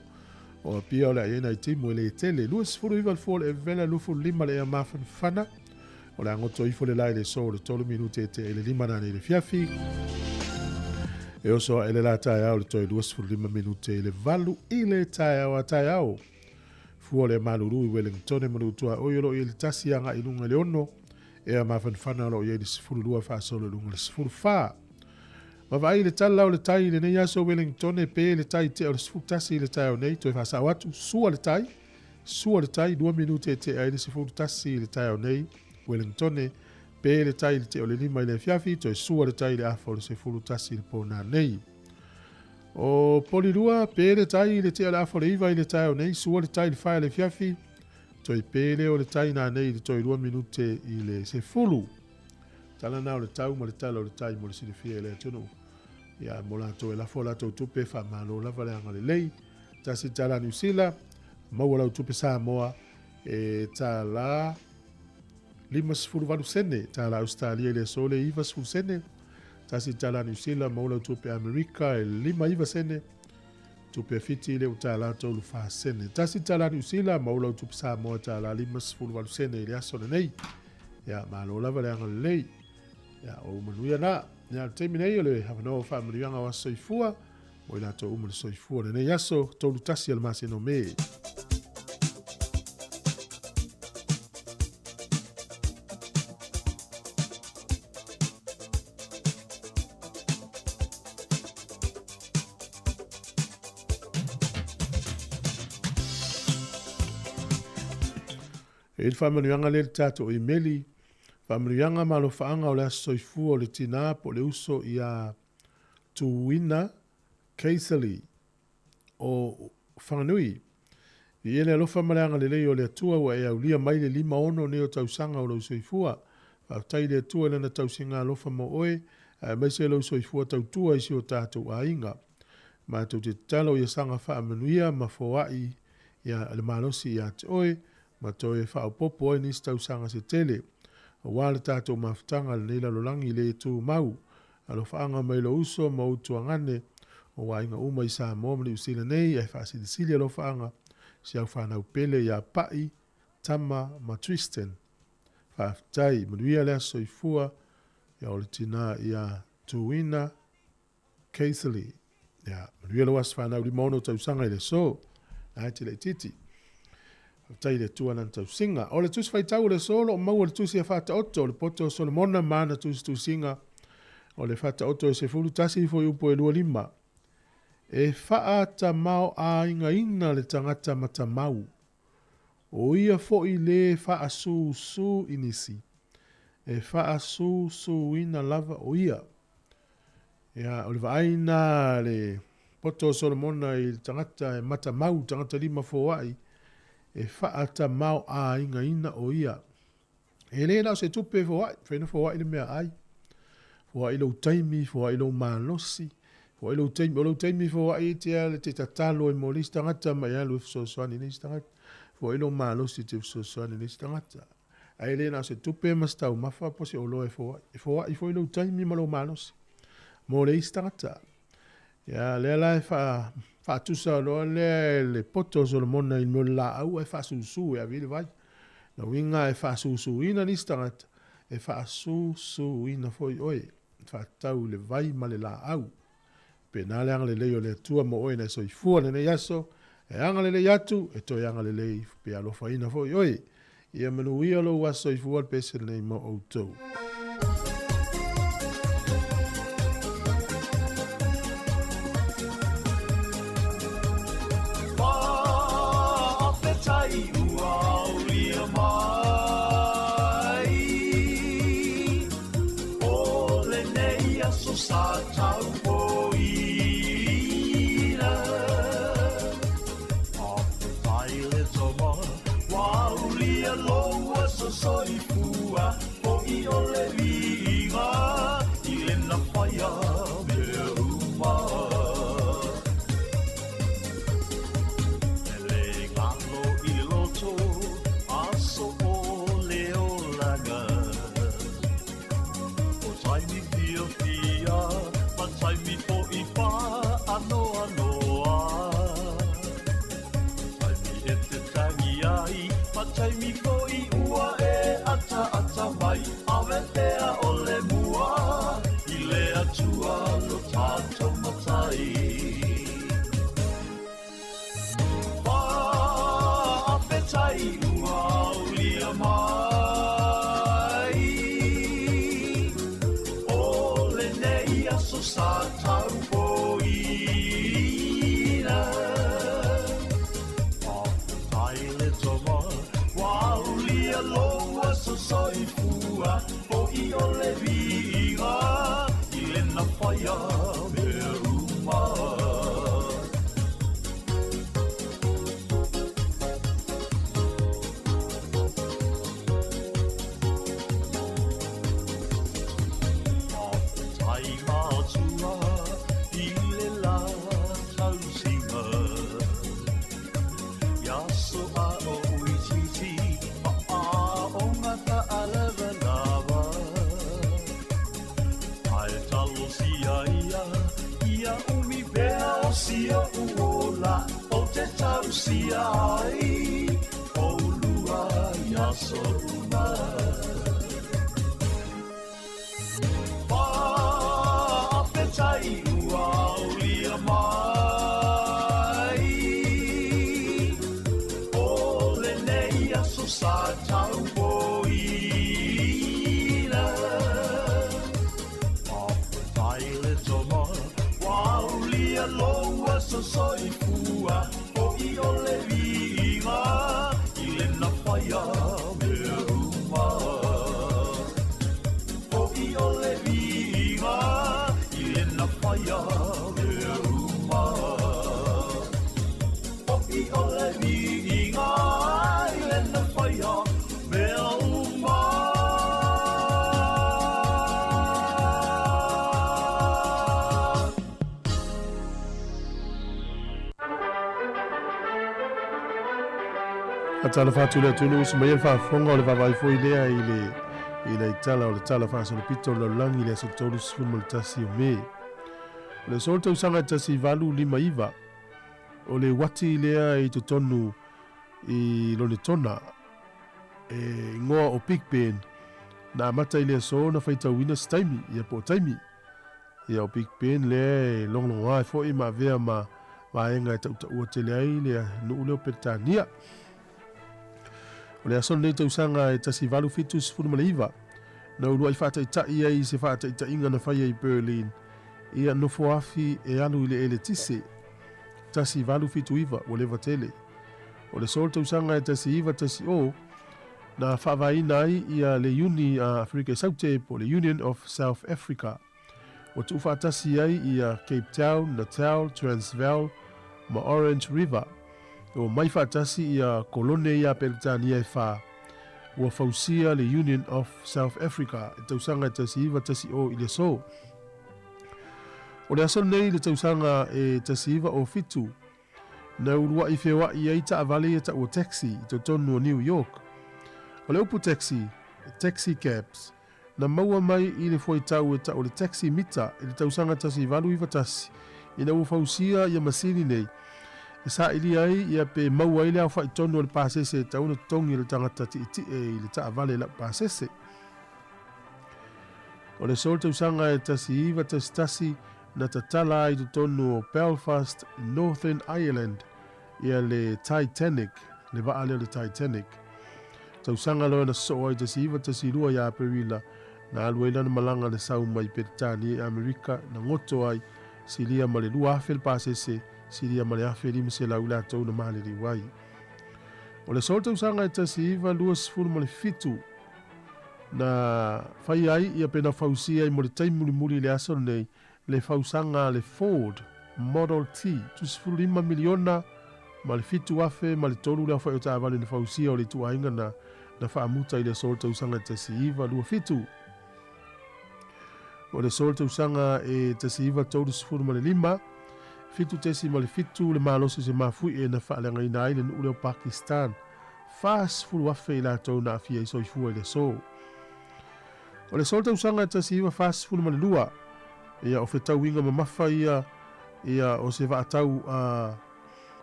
o pia o le aiena I timu e le tele lua sifuru iwa fol e vela lufu lima le ea mafan fana o le angoto ifo le lai le so le tolu minute te e le lima nane le fiafi e oso e le la tae au le toi lua sifuru lima minute e le valu I le tae au a tae au fua le maluru I Wellington e manutua o yolo I le tasi anga I lunga le ono ea mafan fana lo I le sifuru lua fa solo lunga le sifuru fa Mawai le tala o le tai le nei aso Wellington e pe le tai te o le sifutasi le tai o nei toi whasa watu sua le tai 2 minute te ai le sifutasi le tai o nei Wellington e pe le tai le te o le lima I le fiafi toi sua le tai le afo le sifutasi le pona nei o polirua pe le tai le te o le afo le iwa I le tai o nei sua le tai le whae le fiafi toi pe le o le tai na nei le toi 2 minute I le sifulu tala na o le tau ma le tala o le tai mo le sinifia le atunu ia mo latou e lafo latou tupe whamalo lava le anga le lei tasi tala New Zealand maua lau tupe Sāmoa e tala 5 sene tala Australia le sole 5 sene tasi tala New Zealand maua lau tupe Amerika e 5 sene tupe fiti le utala tolu fa sene tasi tala New Zealand maua lau tupe Sāmoa tala 5 sene le aso le nei ia malo lava le anga le lei ia o manuia na ia temi nei o le hawanoa whamarianga wa soifua mo I lato umu le soifua le nei aso tolu tasi al masino me e whamarianga le tato I meli Whamrianga malo whaanga o le soifua o le tina po le uso I a tuina keisali o whanganui. I ele alofa maleanga le lei o le atua wa e au lia mai le 5 ono neo tausanga o le soifua. Whautai le atua lana tausinga alofa mo oe, mai se lo soifua tautua isi o tātou a inga. Ma tau te talo I a sanga wha amanuia ma fawai ia le malosi I a te oe, ma toi wha popo oe nis tausanga se tele. O wale tātou mawhtanga le neila lolangi le tū mau, alo whaanga mai lo uso ma utua ngane, o wainga uma I Sāmoa mani usila nei, e whaasili sili alo whaanga, si au whanau pele ia pai, tama ma Tristan. Whaaftai, manuia lea soifua, ia ole tina ia tuina, keithali. Ia, manuia lo was whanau li mono tausanga I le so, na te le titi. tai le tuana tau singa. O le tusi fai tau le solo, o mau le tusi a fata oto, le poto Solomona mana tusi tu singa, o le fata oto e se fulu tasi fo upo e lua lima. E faa ta mau a inga ina le tangata mata mau. O ia fo i le faa su su inisi. E faa su su ina lava o ia. Ia, o le vaaina le poto Solomona i tangata e mata mau, tangata lima fo wai. E whaata mau a inga ina o ia. E le nao se tupe fo wai, whaina fo wai le mea ai. Fo wai lo taimi, fo wai lo manosi. Fo wai lo taimi fo wai te ale te tatalo e mo lis tangata mai alu so soani lis tangata. Fo wai lo manosi te so soani lis tangata. Ai le nao se tupe mastau mafa po se olo e fo wai. E fo wai fo lo taimi ma lo manosi. Mo lis tangata. Ya le la fa tusa lo le poto Solomona il mo la au e fa susu e vile vai na winga e fa susu ina ni start e fa susu ina foi oi fa tau le vai ma le la au penale ang le leo le tua mo oi na so i fu ne yaso e ang le yatu e to yang le pe alo fa ina foi oi ia manu ia lo waso i fu al pese le mo auto. Tala fatu le tulu si mai fa fonga le vai foi lea i le tala o le tala fa so le pito le langi le so tolu sfumo le tasi o me. Le solta usanga tasi valu lima iva o le wati lea i tonu i lo le tona e ngoa o Big Ben na mata i le so na faita wina staimi ia po taimi ia o Big Ben le long wa fo i ma vea ma enga tau ua tele ai le no ule o Petania. O le aso nei tausanga e tasi valu fitu sifuru ma le iwa. Na urua i whaataitai ai se whaataitai na whaia i Berlin. Ia nofo afi e alu i le ele tise. Tasi valu fitu iwa o le vatele. O le sol tausanga e tasi iwa tasi o. Na whaavaina ai ia le uni a Afrika Saute po le Union of South Africa. O tu whaatasi ai ia Cape Town, Natal, Transvaal, ma Orange River. O mai whaatasi ia kolone ia Peritania e wha. Ua fausia le Union of South Africa. E tausanga e tasi iwa tasi o i le so. O le aso nei le tausanga e tasi iwa o fitu. Na urua i whewa i eita a vale e ta o taxi i to tonu o New York. O le upu taxi cabs. Na maua mai i le foi tau e ta o le taxi mita i le tausanga tasi valu iwa tasi. Ina ua fausia ia masini nei. E sa ili ai ia pe maua i le au fai tonu o le pasese ta una tongi le tangata ti i le ta a vale la pasese. O le sol tausanga e tasi iwa tasi na tatala i tu tonu o Belfast, Northern Ireland, ia le Titanic, le vaale le Titanic. Tausanga loa na soa i tasi iwa tasi rua ia perila, na alua ilana malanga le sau mai Peritani e Amerika na ngoto ai, silia ma le lua afe le pasese, silia ma le afe lima se laula tau na mahale riwai. O le sol tausanga e tasi iwa lua sifuru ma le fitu, na fai ai ia pena fausia i mo le taimuli le aso nei, le fausanga le Ford Model T, tu sifuru 5 miliona, ma le fitu afe, ma le tolu le awhai o ta avale le fausia o le tuainga na whaamuta i le sol tausanga tasi iwa lua fitu. O le sol tausanga e tasi iwa tolu sifuru ma le 5, fitu tesi ma le fitu le malosi se mafui e na whaalenga ina ai le nuule o Pakistan. Fas fulu afe i la tau na afia i soifua i le sol. O le sol tausanga tasi iwa fas fulu ma le lua, ia o whetau inga mamafa ia o se vaatau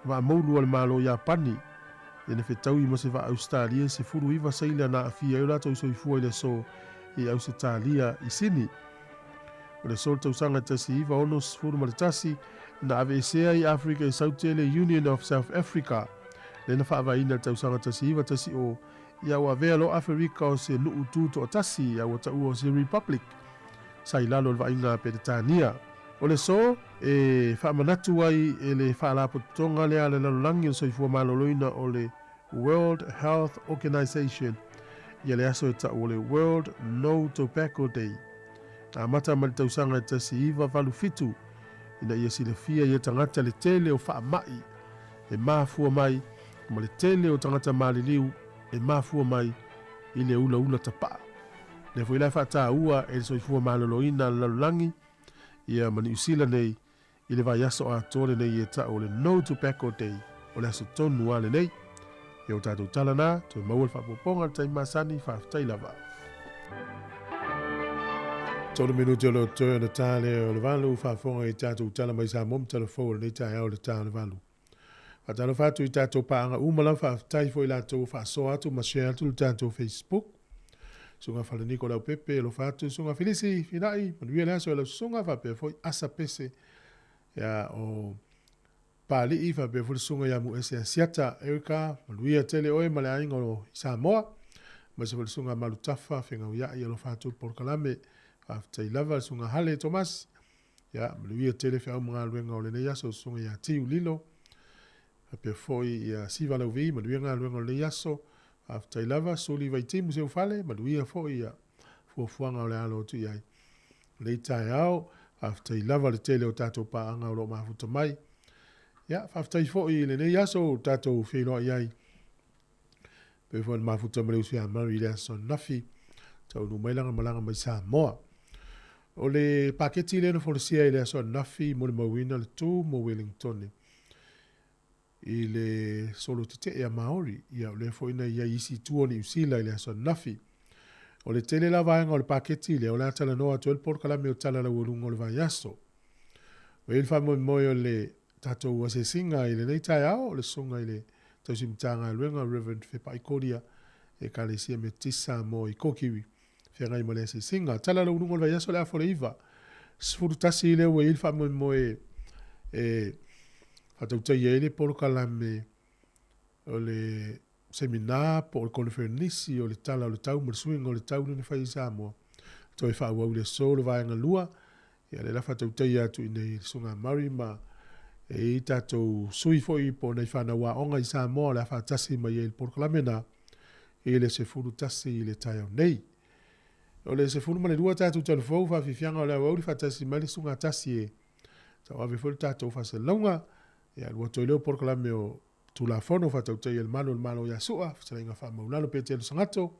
va maulu o le malo ia pani. Ia ne whetau i ma se va Australia se furu iwa saila na afia i lato i soifua i le so i Australia i sini. O le sol tausanga tasi iwa ono sifuru ma le tasi na avesea i Afrika i Saute le Union of South Africa. Le na whaavaina tausanga tasi iwa tasi o ia ua vea lo Afrika o se nuu tuto o tasi ia ua tau o se Republic. Sai lalo le vainga Peritania. O le so, e whaamanatu ai e le whaalapotonga lea le lalolangi o soifua maloloina o le World Health Organization. Ia le aso e ta o le World No Tobacco Day. A mata mali tausanga e tasi iwa valu fitu. Ina ia silafia ia tangata le tele o whaamai. E mafua mai, ma le tele o tangata maliliu, e mafua mai, i le ula tapa. Le fo ilai whata ua e soifua maloloina lalolangi, ia mani usila nei, i le vai aso a tole nei e ta o le No Tobacco Day, o le aso tonu ale nei. E o tātou tala nā, to maua le whapoponga tai masani whaftai lava. Tolu minuti o le toe na tāle o le valu, whafonga i tātou tala mai sa mom telefone nei tai au le tāle valu. Whatalo whatu i tātou paanga umala whaftai fo i lātou whaso atu ma share atu le tātou Facebook. Sunga whalaniko lau pepe, lo whatu, sunga filisi, finai, manuia le aso e lau sunga whape fo i asa pese. Ya o pali i whape fo le sunga ya mu ese asiata, Erika, manuia tele oe male ainga o Sāmoa. Mase fo le sunga malutafa, whenga uia i alo whatu porkalame, whaftai lava le sunga hale Thomas. Ya manuia tele whau mga luenga o le nei aso sunga ya tiu lilo. Pe foi ia siva lau vi, manuia ngā luenga o le aso. After lava soli vai timu se ufale, maduia foi ia fuafuanga o le alo tu iai. Le tai au, after lava le tele o tatou paanga o lo mafuta mai. Ia, after foi le nei aso o tatou whinoa iai. Pe foi mafuta mai usia mari le aso nafi, tau nu mailanga malanga mai Sāmoa. O le paketi le no forsia i le aso nafi, mo le mawina le tu mo Wellington. I le solo te e a Maori, ia le foina ia isi tuoni usila i le aso nafi. O le tele la vaenga o le paketi le o le atala noa tuel porkalame o tala la urunga o le vai aso. O il famo moi o le tatou ase singa i le nei tai ao, o le songa i le tausimtanga luenga Reverend Fepaikoria e kalesia me tisa mo i kokiwi. Whenga i mo le ase singa, tala la urunga o le vai aso le afore iwa. Sfurutasi i le ua il famo moi e Atau tai ele porkalame o le semina po o le konferenisi o le tala o le tau mo le swing o le tau ni fai Sāmoa. Toi wha ua ule solo vaenga lua, ia le lafa tau tei atu i nei sunga mari ma e i tātou sui foi po nei whana wā onga i Sāmoa le wha tasi mai e il porkalamena e le se furu tasi i le tai au nei. O le se furu mane lua tātou tanu fau wha whiwhianga o le au li wha tasi mai le sunga tasi e tau awe fulu tātou wha se launga ia lua toi leo porkalame o tula fono wha tau tei il malo ia sua wha inga wha maulalo pe te sangato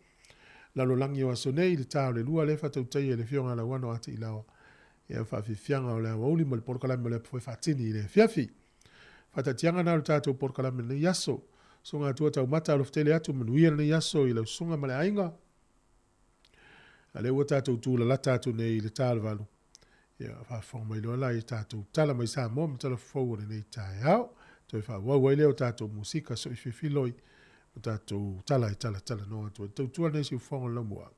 lalo langi o aso nei le tāo le lua le wha tau tei le fionga la wano ati i lawa ia wha whiwhianga o le auli mo le porkalame o le pwoi whatini i le fiafi wha tatianga na o tātou porkalame nei yaso sunga atua tau mata alo ftele atu manuia nei yaso i lau sunga male ainga a le ua tātou tūla la tātou nei le tālo valu ia wha whonga mai loa lai tātou tala mai Sāmoa ma tala whau nei tāe au toi wha wawai leo tātou musika so i whiwhiloi ma tātou tala i tala noa tua tau tua nei si whonga lau mua.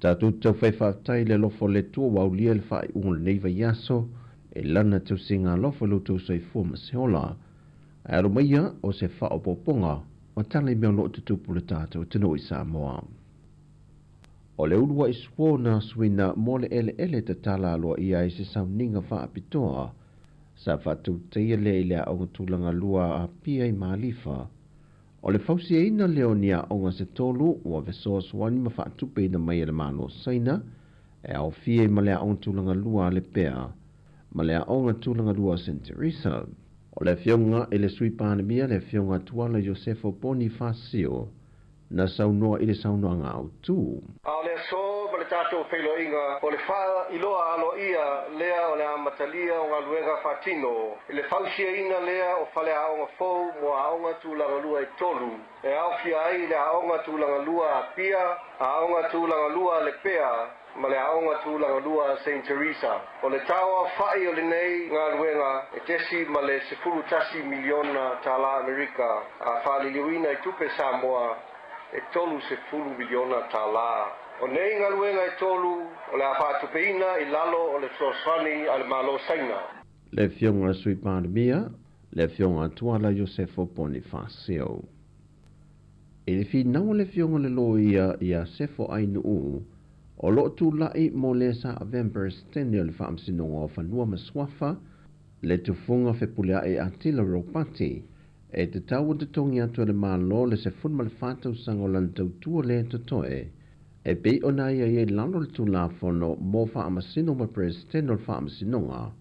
Tātou tau whaiwhātai le lofo le tua waulia le whai unga le neiva yaso e lana tau singa lofo lo tau sai fua ma se hola. Aro maia o se wha o poponga ma tala i mea lo tutupu le tātou tino i Sāmoa. O le urua i suona suina mo le ele te tala aloa ia i se sauninga wha apitoa sa whatu teia le i lea onga tūlanga lua a pia i Malifa. O le fausi e ina leonia onga se tolu ua vesoa suani ma whaatupe ina mai le malo saina e au fie ma lea onga tūlanga lua le pea ma lea onga tūlanga lua St. Teresa. O le fionga e le sui pānemia le fionga tuala Josefo Bonifacio na saunoa i le saunoa ngā au tū. A le so ma le tātou whailo inga o le wha iloa alo ia lea o le amatalia o ngā luenga whatino. I le whausia ina lea o whale aonga fau mo aonga tūlanga lua i tolu. E au fia ai le aonga tūlanga lua a pia, aonga tūlanga lua le pea, ma le aonga tūlanga lua St. Teresa. O le tawa whai o le nei ngā luenga e tesi ma le sefuru tasi miliona tala Amerika a whaliliuina i tupe Sāmoa e tolu sefuru miliona tala. O nei ngā luenga e tolu o le awhātupeina i lalo o le troswani a le malo saina. Le fionga sui pandemia, le fionga tuala Josefo Bonifacio. E le finau le fionga le loia ia sefo ainu o lo tu lai mo le sa Avember Stenia le whaamsinonga o whanua maswafa, le tufunga whepulea e atila ropati, e te tau te tongi atu le malo le se funma le whātau sangolan tau tua le totoe, e pei o na ia e lalo le tu la fono mo whaamasino ma presidente o whaamasinonga,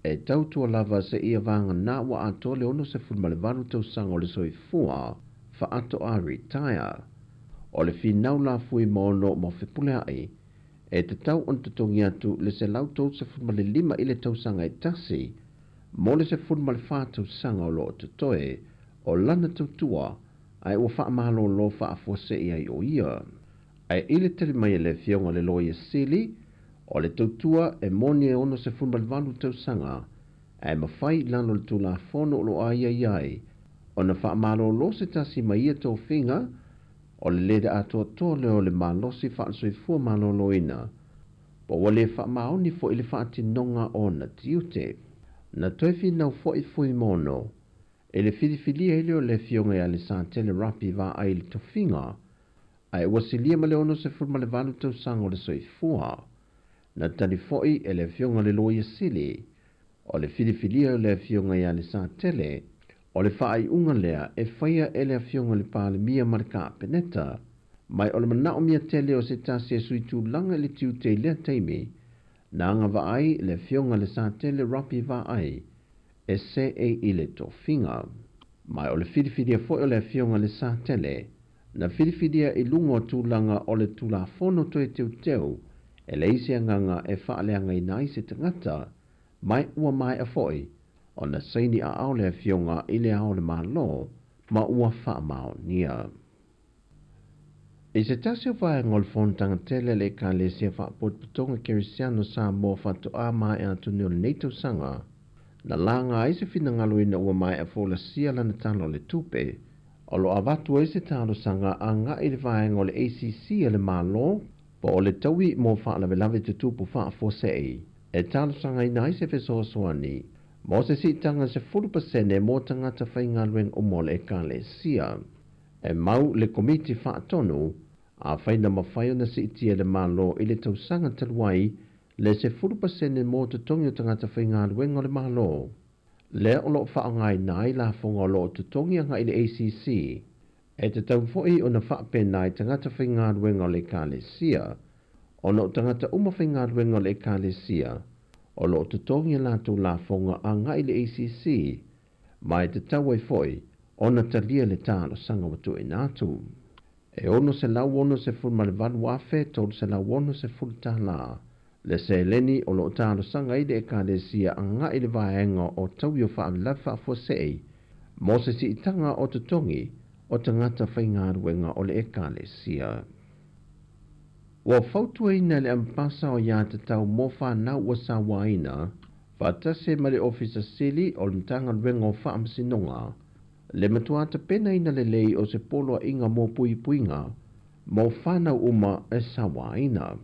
e tau tua lava se ia vanga na wa ato le ono se funma le varu tau sango le soi fua, whaato a retire. O le finau la fui mono mo whepulea e te tau on te tongi atu le se lau tau se funma le lima i le tau sanga e tasi, mo le se funma le whātau sanga o lo te toe, o lana tau tua, ai ua whaamalo lo whaafose i ai o ia. Ai ile teri mai le fionga le loia sili, o le tau tua e moni e ono se funma le valu tau sanga, ai mawhai lano le tula fono lo ai ai ai, o na whaamalo lo se tasi mai ia tau whinga, o le lede ato to leo le malosi whaasoi fua malolo ina, po wale whaamaoni fo ili whaati nonga o na tiute. Na toefi nau fo fui mono, e le whiriwhiria ili o le fionga ya le sātele rapi wa ai le tofinga, ai wasilia ma le ono se furma le valu tau sango le soi fua. Na tani foi e le fionga le loia sili, o le whiriwhiria o le fionga ya le sātele, o le whaai unga lea e whaia e le fionga le pāle mia marika peneta, mai o le manao mia tele o se tasi e sui tū langa le tiu te lea teimi, na anga vaai le fionga le sa tele rapi vaai, e se e ile to finga. Mai o le whiriwhiria foi o le fionga le sa tele, na whiriwhiria i lungo tū langa o le tūla fono toe teu, e le isi anganga e whaaleanga i nai se tangata, mai ua mai a foi, o na saini a au le fionga i le au le malo, ma ua wha mao nia. I se tasi o whae ngol fontanga tele le ka le sia wha potputonga kerisiano Sāmoa whatu a mai a tuni o le neito sanga, na langa ai se fina ngalo ina ua mai a fola sia lana talo le tupe, o lo avatu ai se talo sanga a nga i le whae ngol ACC a le malo, po o le taui mo wha lave lave te tupu wha fosei, E talo sanga ina i se feso soani, mo se si tanga se 40% e mo tangata whainga lueng o le ekalesia. E mau le komiti whaatonu, a whaina mawhaio na si itia le malo i le tausanga taluai, le se 40% e mo te tongi o tangata whainga lueng o le malo. Le o lo whaangai nai la whonga o lo te tongi anga i le ACC, e te tau fwoi o na whaapena i tangata whainga lueng o le ekalesia, o no tangata uma whainga lueng o le ekalesia, o lo te tongi la tu la whonga anga i le ACC, mai te tau ai fwoi, o na talia le tālo sanga watu e nātu. E ono se lau ono se ful ma le valu afe, tolu se lau ono se ful tā la. Le se leni o lo tālo sanga i le ekalesia anga i le vaenga o tau yo wha lafa fosei, mo se si itanga o te tongi, o tangata whainga ruenga o le ekalesia. Wa fautua ina le ampasa o ia te tau mo whanau o Sāmoa, whatase ma le ofisa sili o le mtanga ruenga o wha amsinonga, le matuata pena ina le lei o se polo inga mo pui puinga, mo whanau uma e Sāmoa.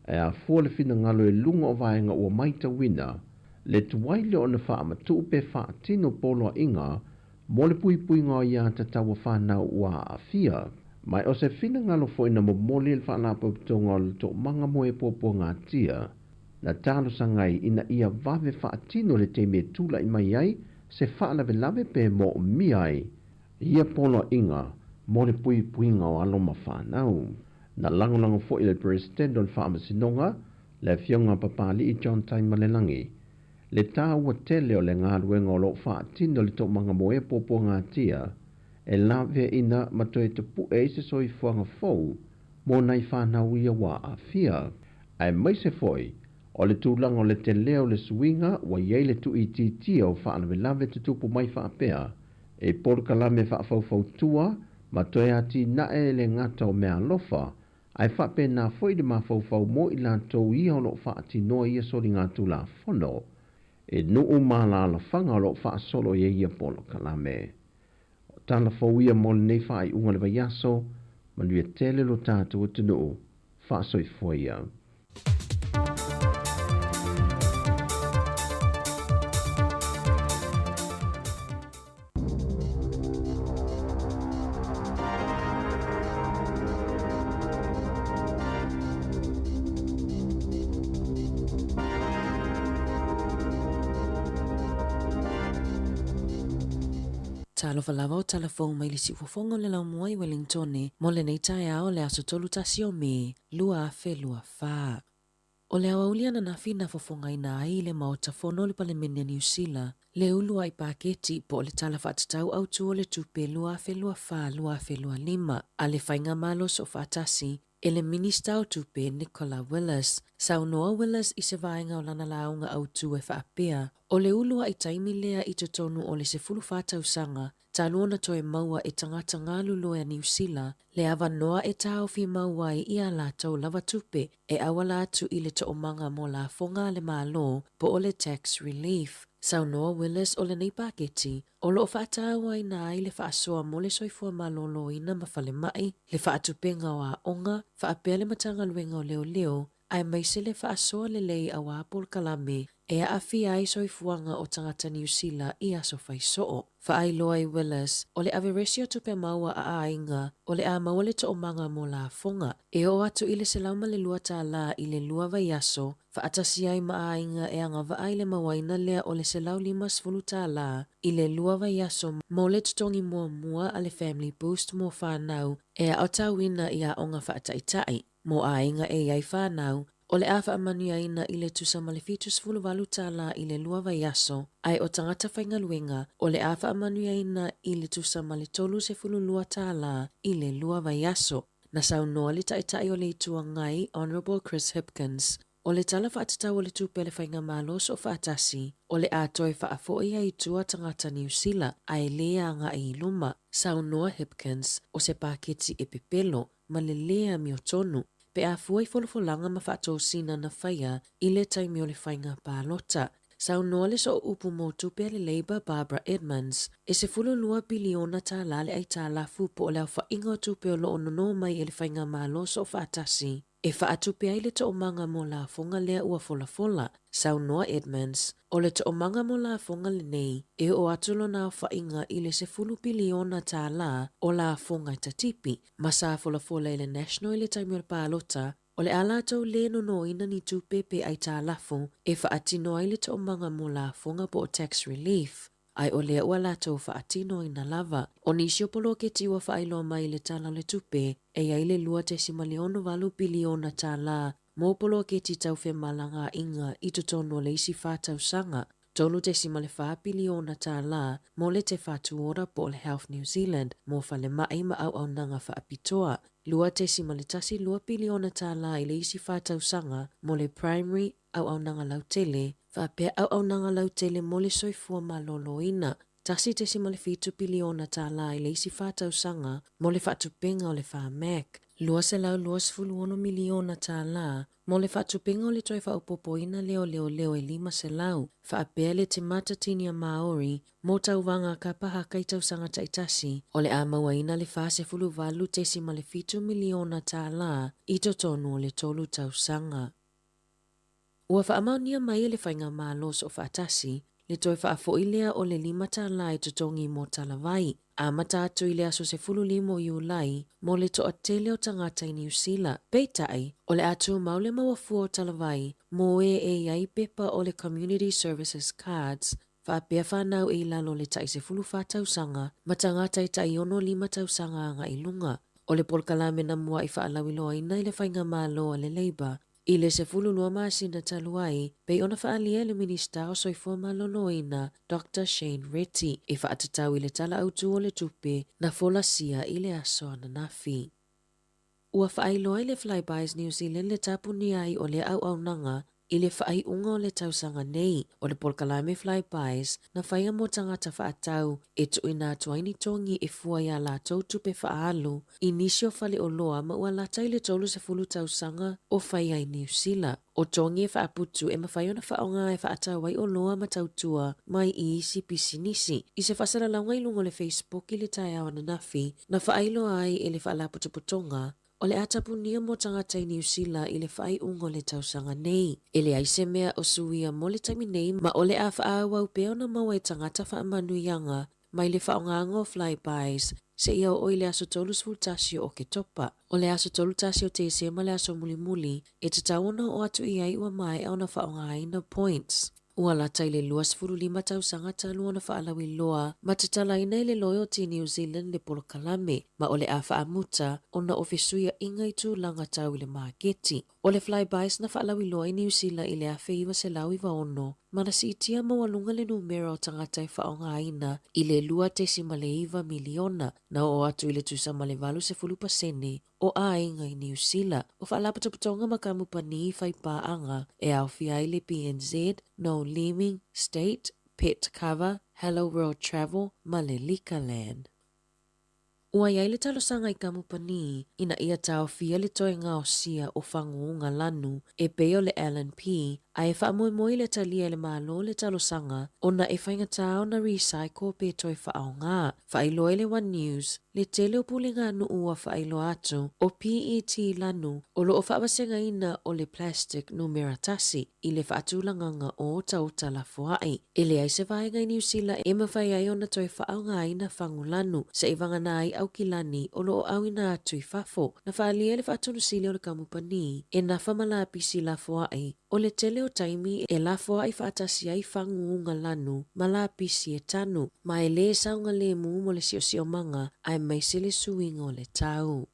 E a fua le fina ngalo e lunga o vaenga ua maita wina, le tuwaile o na wha amatu pe wha tino polo inga, mo le pui puinga o ia te tawa whanau ua a fia. Mai o se fina ngalo fo ina mo moli le wha lapa putonga o le to manga mo e popo ngā tia, na talo sangai ina ia vave wha tino le te me tula i mai ai, se wha lave pe mo mi ai, ia polo inga, mo le pui puinga o aloma whanau. Na lango fo i le president o le wha amasinonga, le fionga papali i John Time Malelangi, le tā ua tele o le ngā ruenga o lo wha tino le to manga mo e popo ngā tia, e lawe ina matoe te pu e se soi fuanga fau, mo nai whanau ia wa a fia. Ai mai se foi, o le tūlanga o le te leo le suinga, wa iei le tu i titia o whaalawe te tupu mai whaapea, e porkalame whaafau tua, matoe ati nae le ngata o mea lofa, ai whape nā foi de mawhau mo i la tau i o lo whaati noa ia sori ngā tū la whono, e nuu mā la la whanga o lo wha solo ia polo kalame. Tala fau ia mo le nei wha i unga le vaiaso, manuia tele lo tātou atu nuu, wha soi foi ia. Talo falava o telefon mai le si fofonga le lau mua i Wellington mo le nei tae ao le aso tolu tasi o me, lua afe lua fa. O le awa uliana na fina fofonga ina ai le maota fono le palemene New Zealand, le ulua i paketi po le tala whatatau au tu o le tupe lua afe lua fa, lua afe lua lima, a le whainga malos o whatasi, e le minista o tupe Nicola Willis, Saunoa Willis i se vaenga o lana launga au tu e whaapea, o le ulua i taimi lea i te tonu o le se fulu whatau sanga, taluona toe maua e tangata ngā lulua New Zealand, le awa noa e tau fi maua i ia la tau lava tupe, e awala atu i le to omanga mo la fonga le malo, po o le tax relief. Saunoa Willis o le nei paketi, o lo whaatawa i nā i le whaasoa mo le soifua malolo ina mawhale mai, le whaatupenga o a onga, whaapea le matanga luenga o leo leo, ai maise le whaasoa le lei a wapol kalame, e a awhi ai soifuanga o tangata New Zealand i aso whaisoo. Whaai loa i Willis, o le averesio tupe maua a ainga, o le a maua le to omanga mo la fonga, e o atu i le selauma le lua tā la i le lua vai aso, whaatasi ai ma ainga e anga vaai le mawaina lea o le selau limas fulu tā la, i le lua vai aso mo le tutongi mua a le family boost mo whanau, e a otawina i a onga whaataitai, mo ainga e ai whanau, o le awha amanuia ina i le tusa malefitus fulu walu tala i le lua vai aso, ai o tangata whainga luenga, o le awha amanuia ina i le tusa maletolu se fulu lua tala i le lua vai aso. Na saunoa le taitai o le itua ngai Honourable Chris Hipkins, o le tala whaatatau o le tupe le whainga malos o whaatasi, o le atoe whaafo ia itua tangata New Zealand, ai lea nga i luma, saunoa Hipkins, o se paketi e pepelo, ma le lea mi o tonu, pe a fuai folofolanga ma whaatou sina na whaia i le taimi o le whainga pālota. Saunoa le so upu mo tupe le Labour Barbara Edmonds, e se fulu lua biliona tāla le ai tālafu po o le au whainga tupe o lo ono mai e le whainga malo so whaatasi. E whaatupe ai le to omanga mo la fonga lea ua fola. Saunoa Edmonds, o le to omanga mo la fonga le nei, e o atulo na whainga i le se fulu biliona tāla o la fonga tatipi. Masa fola i le National i le taimio le pālota, o le ala tau le no ina ni tupe pe ai tālafu, e whaatino ai le to omanga mo la fonga po o tax relief. Ai o lea ua lātou whaatino ina lava. O nisio polo ke tiwa whaailoa mai le tala le tupe, e ai le 2.8 biliona tāla, mō polo ke ti tau whe malanga inga i to tono le isi whātau sanga. 2.4 biliona tāla, mō le te whātu ora po le Health New Zealand, mō whale mai ma au nanga whaapitoa. 2.2 biliona tāla i le isi whātau sanga, mō le primary au nanga lautele, whapea au nanga lautele mo le soifua malolo ina. Tasi 2.5 biliona tāla i le isi whātau sanga, mo le whaatupenga o le whaamek. 2.2 miliona tāla, mo le whaatupenga o le toi whaupopoina leo e 5 selau. Whaapea le te matatinia Maori, mo tauwanga ka paha kai tausanga taitasi, o le amawaina le whaase fulu valu 2.5 miliona tāla, i to tonu o le tolu tausanga. Ua whaamaunia mai le whainga malo so whaatasi, le toi whaafoilea o le 5 tāla i tutongi mo talawai. A mata atu i le aso se fulu 5 Iulai, mo le to atele o tangata i New Zealand. Peitai, o le atu maule mawafua o talawai, mo e iai pepa o le Community Services Cards, whaapea whanau e lalo le tai se fulu whātausanga, ma tangata i tai ono 5 tausanga anga i lunga. O le polkalame na mua i whaalawiloa ina i le whainga malo o le Labour. I le se fulu lua masina taluai, pei ona whaalia le minista o soifua maloloina, Dr. Shane Retty, e whaatatau i le tala autu o le tupe na folasia i le aso ananafi. Ua whaailoa i le Flybys New Zealand le tapuni ai o le au nanga, i le whaai unga o le tausanga nei, o le polkalame Flybys, na whaia mo tangata whaatau, e tuina tuaini tongi e fua ia la tau tupe whaalu, i nisio whale o loa ma ua lata i le tolu se fulu tausanga o whaia i New Zealand. O tongi e whaaputu e mawhaiona whaonga e whaatau wai o loa ma tautua mai i isi pisinisi. I se whasara launga i lungo le Facebook i le tai au ananafi, na whaailoa ai e le whaalaputuputonga, o le atapunia mo tangata i New Zealand i le whai ungo le tausanga nei. E le aise mea o suia mo le taimi nei ma o le a whaawau peo na maua e tangata whaamanuianga mai le whaongango Flybys se ia o le aso tolu sfultasio o ke topa. O le aso tolu tasio te se ma le aso mulimuli e te tauna o atu i ai ua mai au na whaongaina points. Ua lata i le 2.5 tausanga talu ona whaalawi loa ma te talaina i le loyalty New Zealand le polokalame ma o le a whaamuta ona ofisuia inga i tūlanga tau i le maaketi. O le Flybys na whaalawi loa i New Zealand i le a wheiwa se lau i waono ma na si itia mawalunga le numero o tangata i whaonga aina i le 2.9 miliona na o atu i le tusama le 8% o a inga i New Zealand. O whaalaputuputonga makamupani i whaipaanga e au fia i le PNZ, No Living, State, Pet Cover, Hello World Travel, ma le Likaland. Ua iai le talosanga i kamupani, ina ia tau fia le toi ngā o sia o whanguunga lanu e peo le LNP, a e whaamoemoi le talia le malo le talosanga, ona e whaingatao na recycle pe toi whaao ngā. Whaailoa le One News, le tele o pulinga anu ua whaailoa atu o PET lanu o lo o whaawasenga ina o le plastic numeratasi i le whaatulanganga o tau talafuai. E le aise vaenga i New Zealand e mawhai ai ona toi whaao ngā ina whangu lanu sa i wangana ai au kilani o lo o au ina atu i whafo. Na whaalia le whaatunu sili o le kamupani e na whamalapisi lafuai o le tele o taimi e lafuai whaatasi ai whanguunga lanu malapisi e tanu ma e le saunga le mo le sio manga ai mai se le suinga o le tau.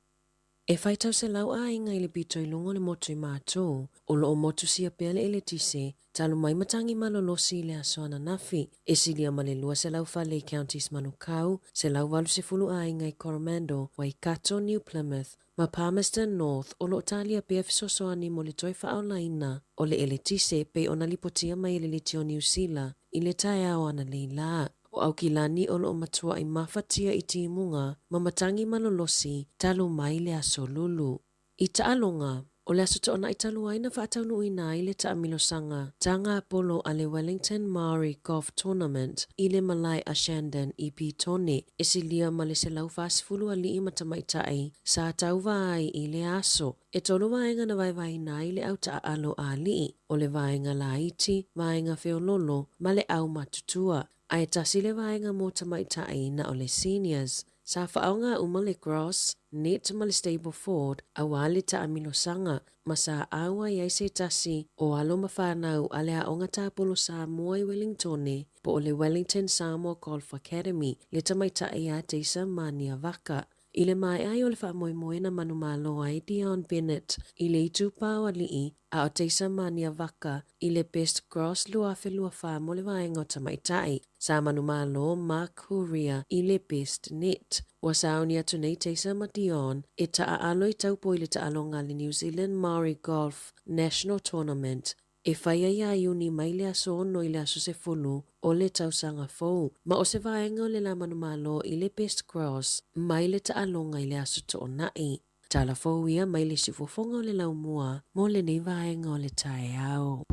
E whaitau se lau a inga i le pito i lungo le motu i mātou, o lo o motu sia pele e le tise, talu mai matangi malolosi i le aso ananafi, e silia ma le lua se lau whale i counties Manukau, se lau walu se fulu a inga i Coromandel, Waikato, New Plymouth, ma Palmerston North, o lo talia pe fisosoani mo le toi whaolaina, o le ele tise pe ona lipotia mai le litio New Zealand, i le tai au ana leila. O au kilani o loo matua i mawhatia i timunga, ma matangi malolosi, talu mai le aso lulu. I taalonga, O le aso to'ona i talu ai na whaataunu ina i le taamilosanga tanga polo a le Wellington Maori Golf Tournament i le malai a Shandon i Pitone e silia ma le selau whaasifulu a li i matamaitai sa tauwa ai i le aso. E tolu vaenga na vai na i le au taa alo a li o le vaenga la iti, vaenga feololo ma le au matutua. A e tasi le vaenga mo tamaitai na o le seniors. Sa whaonga umale Gross, net ma le Stable Ford, a wale ta amilosanga, ma sa awa iai se tasi o alo mawhanau a le aonga tāpolo Sāmoa i Wellingtone, po o le Wellington Sāmoa Golf Academy, le tamaitai a teisa mania waka. I le mai ai o le whaamoemoe na manu malo ai Dion Bennett, i le itu pāua lii, a o teisa mania waka, i le Best Gross lua whelua wha mo le vaenga o tamaitai. Sa manu malo Mark Huria i le Best Net. Wa sauni atu nei teisa ma Dion, e taa alo i taupo i le taalonga le New Zealand Maori Golf National Tournament. E whaia ia iuni mai le aso ono i le aso se fulu o le tausanga fou. Ma o se vaenga o le la manu malo i le Best Gross, mai le taalonga i le aso to onai. Tala fou ia mai le sifofonga o le laumua, mo le nei vaenga o le tae au.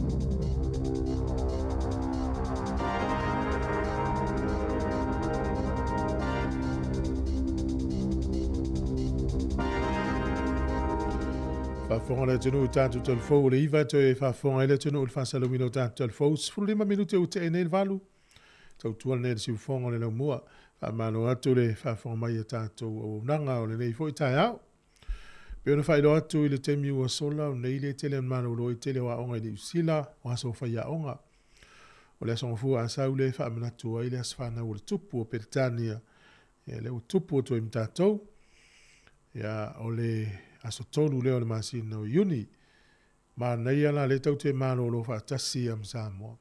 Whafonga le tunu tātu telefou le iwa te whafonga le tunu le whasalumino tātu telefou. 15 minute o te ene valu. Tau tuan ne le sifonga le lau mua. Whamano atu le whafonga mai e tātu o nanga o le nei fo i tai au. Peo na whairo atu i le temi ua sola o nei le tele mano lo i tele wa onga i le usila o aso whaia onga. O le asonga fua asau le whaamanatu ai le aswhana o le tupu o Peritania. Le o tupu o tu im tātou. Ia o le aso tolu leo le masina o iuni. Ma nei ala le tau te malolo whaatasi am Sāmoa.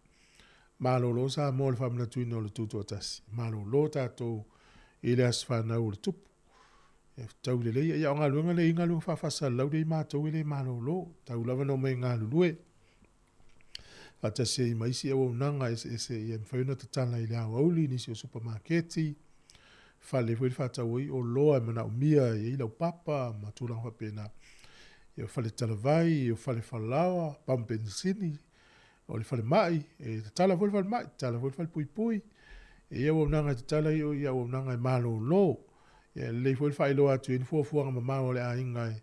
Malolo Sāmoa le whamanatu ino le tutu atasi. Malolo tātou i le aswhana o le tupu. E tau le leia. Ia o ngā luenga le inga luenga whawhasa lau le mātou i le malolo. Tau lava no mei ngā lulue. Whaatasi i maisi au nanga ese i mwhauna tatana i le au auli nisi o supermarketi. Fale foi fatawai o loa mana o mia e ila o papa matura ho pena e fale talavai e fale falawa pampensini o le fale mai e tala foi fale mai tala foi fale pui pui e o nanga tala o ia o nanga malo lo e le foi fale lo atu in fo fo ma o le ainga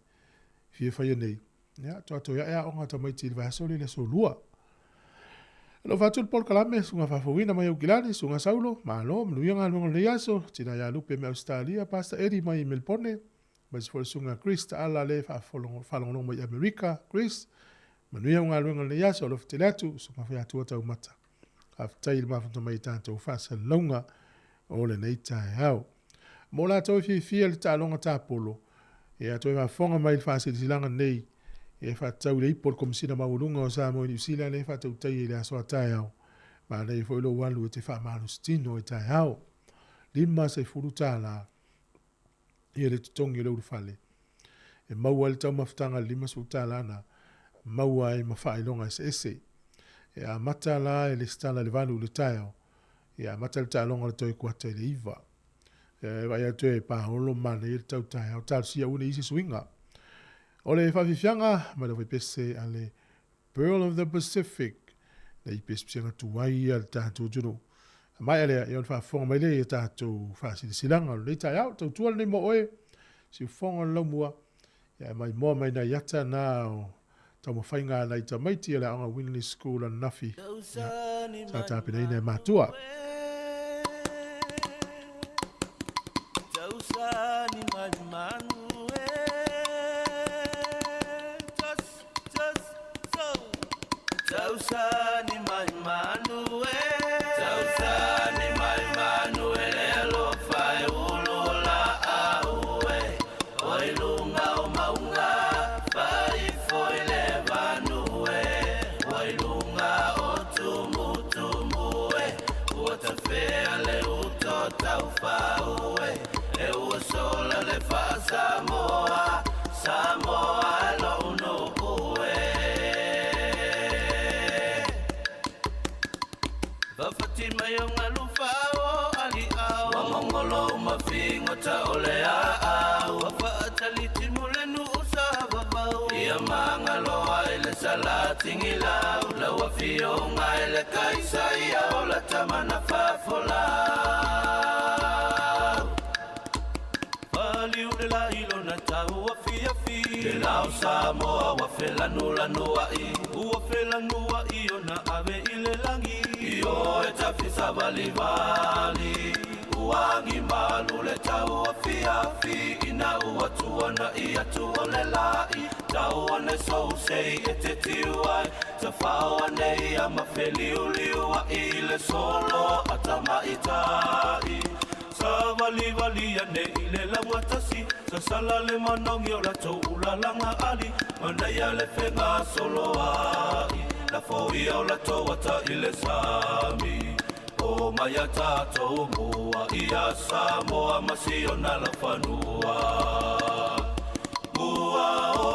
fi fa nei ya to ya o ngata mai tilva so le so lua. Lo faccio il polcalame su una favorina mai ukilani su una saulo ma no mnuia ngalo le yaso tina ya lupe me Australia pasta eri mai Melbourne ma si forse una Chris alla le fa falon mai America Chris mnuia ngalo le yaso lo ftelatu su ma fa tu ta umata afta il ma fa mai tanto fa longa o le nei tai hau mo la to fi il ta longa ta polo e a to ma fonga mai fa si silanga nei e fa tau le ipol kom sina maulunga o Sāmoa New Zealand e fa tau tai le aso tai au ma nei foi lo walu te fa malustino e tai au lima se furutala e le tongi le urfale e maua le tau maftanga lima sutala na maua e mawhailonga ese e a matala e le stala le walu le tai au e a matala talonga le toi kuata le iwa e vai atu e paholo mane e le tau tai au tal sia une isi swinga. Ole whawhiwhianga, ma le pese ale Pearl of the Pacific, na i pese pese tuai al tātou tunu. Mai alea, e on whawhonga mai le e tātou whasisilanga, le tai au, tau tuala nei mo oe, si whonga laumua, ia mai moa mai na yata nā o tau mawhainga nei ta maiti ala anga Winley School and Nafi. Sa tāpina ina mātua. Tausani manu. Tausani mai manue Tausani mai manue Lelo fai ulula aue Oi lunga o maunga Fai foi le vanue Oi lunga o tumu tumue Ua ta fea le uto tau faue E ua sola le fa Sāmoa Sāmoa lo uno ue Fatima yung alufao ali au Wamongolo mafingo ta ole au Wafa ataliti mule nu usaba bau ia mangaloa ele salatingi lau Laua fionga ele kaisa ia ola tamana fafola Valiu de la ilo na tau a fia fi De lau Sāmoa wa whelanula nua i Ua whelanua i o na ave ile langi I o e tawhisa vali vali Uangi malu le tau a fia fi Ina ua tuana i atu o le lai Tau ane sou sei e te tiuai Ta whao ane i ama wheliu liua i le solo atama i tai Sa vali vali ane i le lauatasi Sa sala le manongi o la tau ulalanga ali Mana ia le whenga solo ai La fōi o la tau ata i le sami O mai a tātou mua i a Sāmoa masi o na la whanua Mua o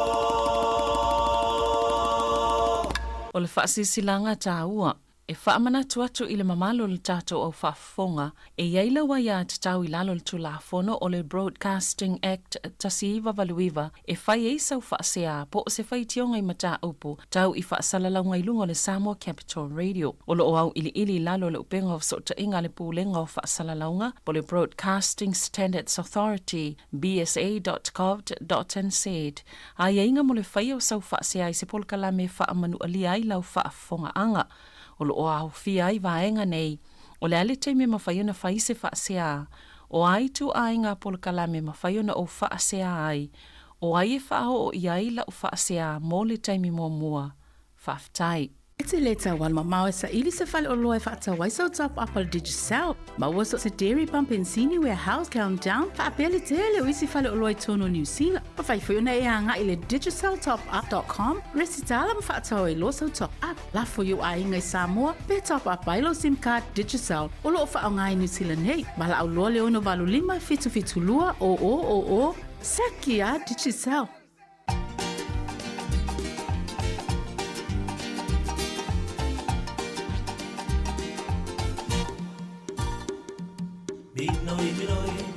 O le whaasisilanga tāua, e whaamana atu i le mamalo le tātou au whaafonga, e iaila wa ia te tau i lalo le tulafono o le Broadcasting Act tasiiwa valuiva, e whai e sau whaasea po o se whai tionga i mata upu, tau i whaasalalaunga i lunga le Sāmoa Capital Radio. O lo o au ili lalo le upenga o sota inga le pūlenga o whaasalalaunga, po le Broadcasting Standards Authority, bsa.gov.nz. A inga mo le whai o sau whaasea i se polkala me whaamanu alia i lau whaafonga anga, o lo o au fia i vaenga nei, o le ale teime mawhaiona whai se whaasea, o ai tu ainga polkalame mawhaiona o whaasea ai, o ai e whao o iai la o whaasea mō le teime mō mua, whaftai. It's a letter one mama sa ili se fale o loe whaata waisa o top up al Digicel. Ma waso se dairy pump in senior warehouse countdown fa apele tele o isi fale o loe tono New Zealand. Pa fai fuyona e hanga ile digiceltopup.com. Resitala ma whaata o e loso top up. La fuyu a inga i Sāmoa, pe top up bailo SIM card Digicel. O loo wha o ngai New Zealand hei. Mala au loa leo no valu lima fitu lua o. Saki a Digicel.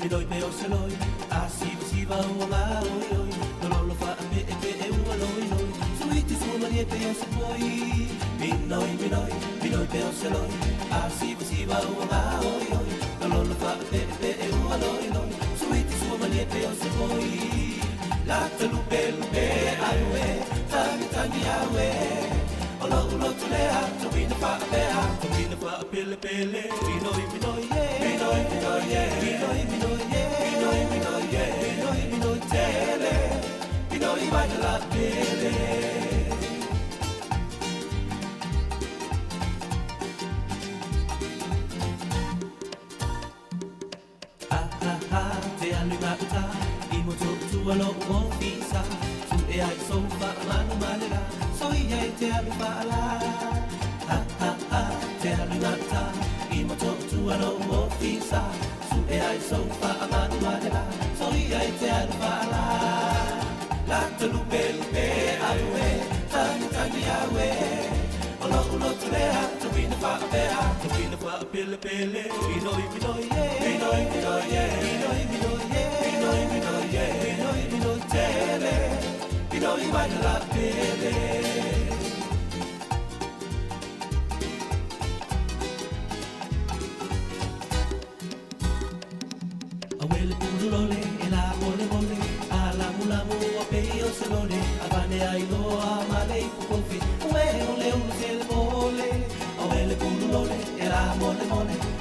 Minoi pe o se loi, a siva o ngā oi oi, no lolo wha a e ua loi loi, suiti sua mani pe o se poi. Minoi pe o se loi, a siva o ngā oi oi, no lolo wha a e ua loi loi, suiti sua mani pe o se poi. Lata lupe aue, tangi aue, o lo tulea, tawina wha a pea, tawina wha a pele, minoi tele, minoi vai la tele. Te anu ngata, I moto alo o fisa, su e ai so fa manu malera, so I te anu pala. Te anu ngata, I moto alo o fisa, su e ai so fa manu malera, so I te anu pala. La te lupe aue, tangi aue, ulo tulea, tawina fa pele, minoi tele, minoi vai la pele. Awele purulole, ela mole, ala mula a peo se lore, avane ai loa male kukofi, ue ole le mole. Awele purulole, ela mole,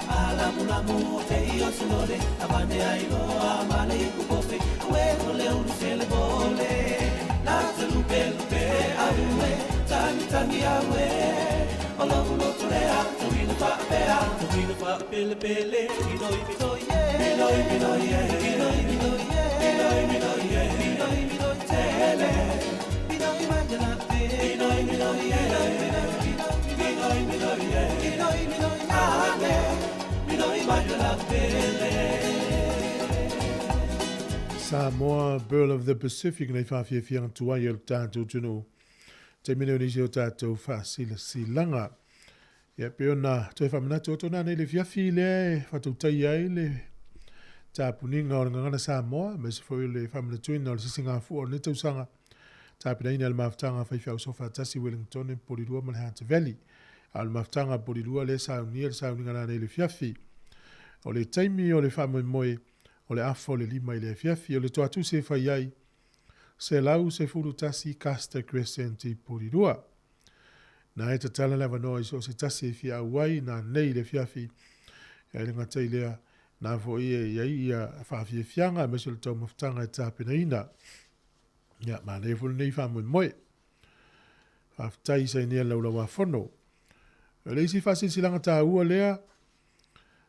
ala mula a peo se lore, avane ai loa male kukofi, ue ole le mole. La te lupe aue, tangi aue, ulo tulea, tawina fa pele, minoi tele, minoi magana minoi magana pele. Sāmoa, Pearl of the Pacific, nei whawhiawhianga tua i o tātou tunu. Te mene o nisi o tātou whaasila silanga. Ia peona, toi whamanatu o tona nei le whiawhi le, whatautai ai le tāpuninga o ngangana Sāmoa, me se whoi le whamanatu ina o le sisinga fu o ne tausanga. Tāpina ina le maftanga whaiwhau sofa tasi Wellington e Porirua ma le Hunter Valley. Al maftanga Porirua le saunia le sauninga nā le fiafi. O le taimi o le whamoe o le afo le lima i le fiafi. O le toatu se whaiai se lau se furu tasi Caster Crescent i Porirua. Na e tatala lewa noa iso se tasi e fia uai na nei le fiafi. E le ngatai lea na fo ia ia whaafia fianga me se le tau maftanga e tāpina ina. Ia, ma ne fulu nei whamoe. Whaaftai sa inia laula wa whono. E le isi whasi silanga tā ua lea,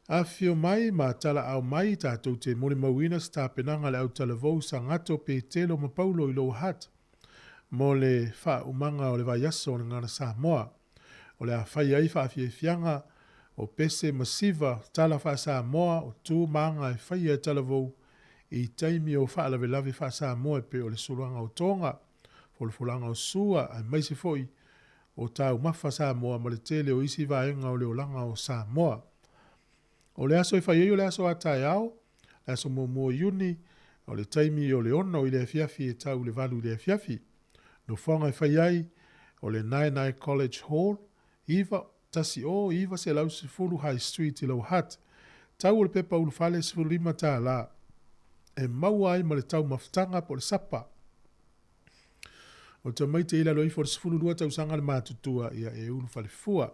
a fio mai ma tala au mai tātou te mole mawina sta penanga le au talavou sa ngato pe telo ma paulo i lo hat. Mo le wha umanga o le vai aso o le ngana Sāmoa. O le a whai ai whaafia fianga o pese masiva tala wha Sāmoa o tū maanga e whai ai talavou i taimi o wha lawe lawe wha Sāmoa pe o le suranga o tonga. Folfolanga o sua ai maise foi o tau mawha Sāmoa ma le tele o isi vaenga o le olanga o Sāmoa. O le aso i whai o le aso atai au, le aso mo iuni, o le taimi o le ono i le fiafi e tau le valu le fiafi. No whanga i whai ai, o le Nai College Hall, iwa se lau se fulu High Street i lau hat. Tau o le pepa ulu fale se fulu lima tā la. E maua ai ma le tau maftanga po le sapa. O te maite ila loi for se fulu lua tau sanga le mātutua ia e ulu fale fua.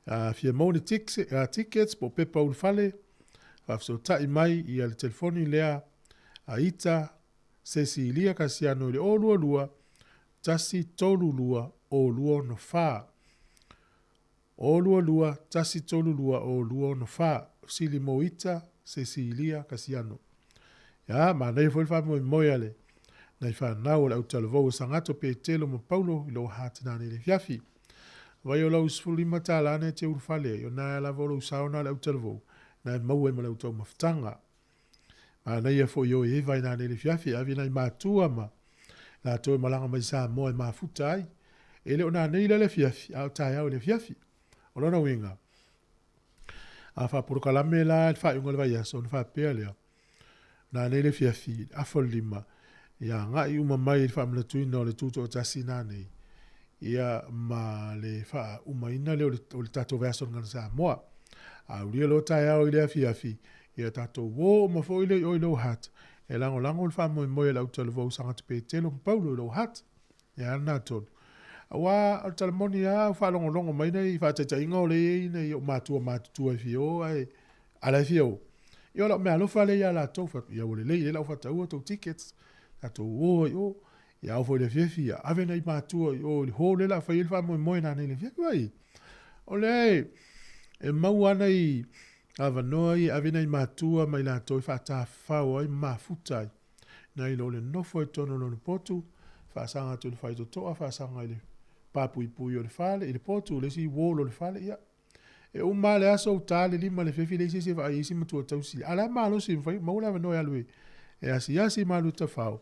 Fia mauni tickets po pepa ulu fale, whafso tai mai i le telefoni lea a ita sesi ilia kasiano le o lua tasi tolu lua o lua no wha. O lua tasi tolu lua o lua no wha. Sili mo ita sesi ilia kasiano. Ya, ma nei foi fa moi ale. Nei fa nau le au talavou sangato pe telo mo paulo i lo hatina le fiafi. Vai o lau sfuli matala ne te urfale, yo na la volo sauna le au talavou. Na mau e ma le au maftanga. Ma nei e fo yo e vai na le fiafi, avi nei matua ma. La toi malanga mai Sāmoa e mafutai. E le ona nei le fiafi, au tai au le fiafi. O lona winga. A fa porokalame la, fa yunga le vai aso, fa pea lea. Na nei le fiafi, a fo lima. Ia nga i uma mai fa mla tuina o le tuto o tasi na nei. Ia ma le fa uma ina le o le tato verso ngana Sāmoa. A ulia lo tai au i le fiafi. Ia tato wo ma fo ile o ilo hat. E lango le fa moe la utala vau sanga te pe telo paulo ilo hat. Ia ana tonu. Awa al talamoni a fa longo mai nei fa tata inga o le nei o matua i fio ai ala fio. Ia la me alo fa le ia la tofa. Ia o le la fa tau to tickets. Tato wo yo. Ia o fo le fiafi. Ave nei matua o le ho le la fa il fa moe na nei le fiafi vai. O le e mau ana i ava noi ave nei matua mai la toi fa ta fa o ai mafutai. Nei lo le nofo e tono lo le potu. Fa sanga tu le fa to fa sanga ile. Papu i pui o le fale, i le potu le si wolo le fale, ia. E uma le aso utale lima le fefi le se va isi matua tausi. Ala malo si mfai, maula ava noi alui. E asi malu tafau.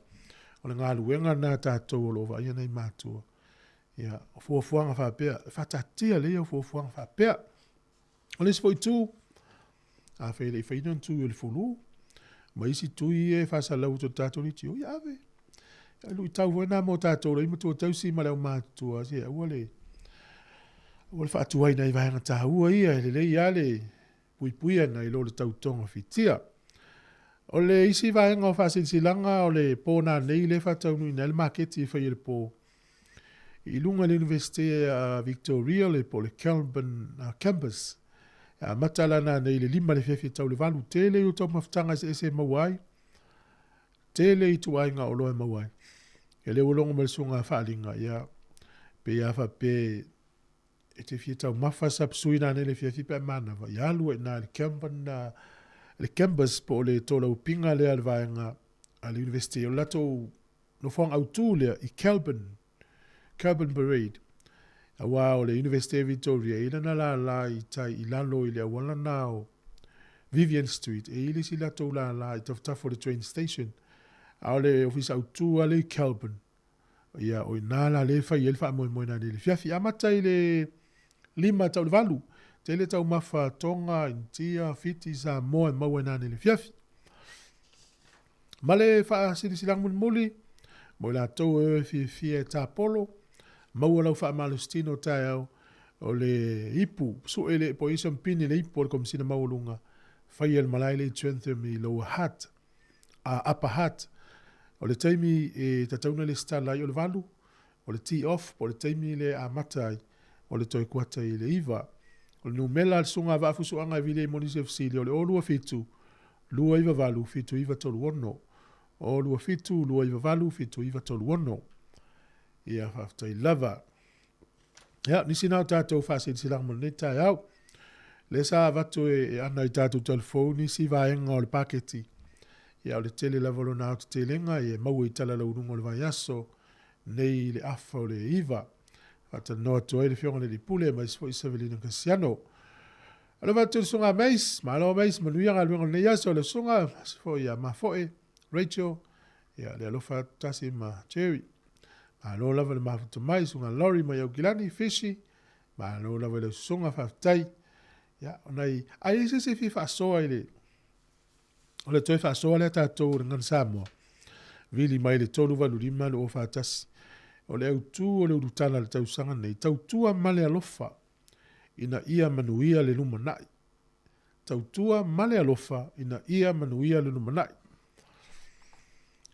O le ngā luenga nā tātou o lova, ia nei matua. Ia, o fuafuanga fa pea, fa tatia le o fuafuanga fa pea. O le sifoi tu, a fei le feinon tu o le fulu, ma isi tu i e fa salau to tātou ni tio, ia ave. Lui tau wena mo tātou rei matua tausi ma leo mātua, si e ua le fa atuai nei vahenga tāua ia, le ia le pui ana i lo le tautonga fitia. O le isi vahenga o fa silanga o le pōna nei le fa taunu ina le maketi fa i le pō. I lunga le Universite Victoria le po le Kelburn campus. Matala na nei le lima le fefi tau le valu tele o tau maftanga se mawai. Tele i tuainga o loe mawai. E le ulongo me sunga whaalinga, ia, pe ia wha pe, e te fia tau mawha sapsuina ne le fia fipa manawa, ia lua na le campus po le tola upinga le alvaenga a le universite, o lato no whang au tū lea i Kelburn Parade, a wā o le Universite Victoria, ina na la i tai i lalo i le awala nao Vivian Street, e ili si lato la i tafutafo le train station, a le office au tu ale Kelburn. Ia o nala le fa yel fa mo na le fiafi amata ile lima tau valu. Tele tau mafa tonga intia fiti sa mo na le fiafi. Male fa silang mun muli mo la tau e fia ta polo, maua lau wha malustino tai au, o le ipu, su ele po isam pini le ipu o le komisina maulunga, whai el malai le strengthen mi lower heart, upper heart, o le taimi e tatauna le stala i o le valu, o le tee off, o le taimi le a matai, o le toi kuata i le iwa, o le numela le sunga wa afusu anga vile i monise fsili, o le olua fitu, lua iwa valu, fitu iwa tolu ono, o lua fitu, lua iwa valu, fitu iwa tolu ono, ia whaftai lava. Ia, nisi nao tātou whāsiri silang mone tai au. Le sā watu e ana i tātou telefoni, si vaenga o le paketi. Ia o le tele lavolo na au te telenga, e maua i tala laurunga o le vai aso, nei le afa o le iwa. Wata noa toa le fionga le pule, ma isfo isa velina kasiano. Alo watu le sunga meis, ma alo meis, manuia ngā luenga le aso, le sunga, isfo ia mafoe, Rachel, ia le alofa tasi ma Jerry. Alo lava le mafuta mai, sunga lori mai au kilani, fishi, ma alo lava le sunga whaftai. Ya, onai, ai ese se fi whasoa i le, o le toi whasoa le tātou ringan Sāmoa. Vili mai le tolu walu rima le o whatasi. O le autu o le urutala le tausanga nei, tautua male alofa, ina ia manuia le lumanai. Tautua male alofa, ina ia manuia le lumanai.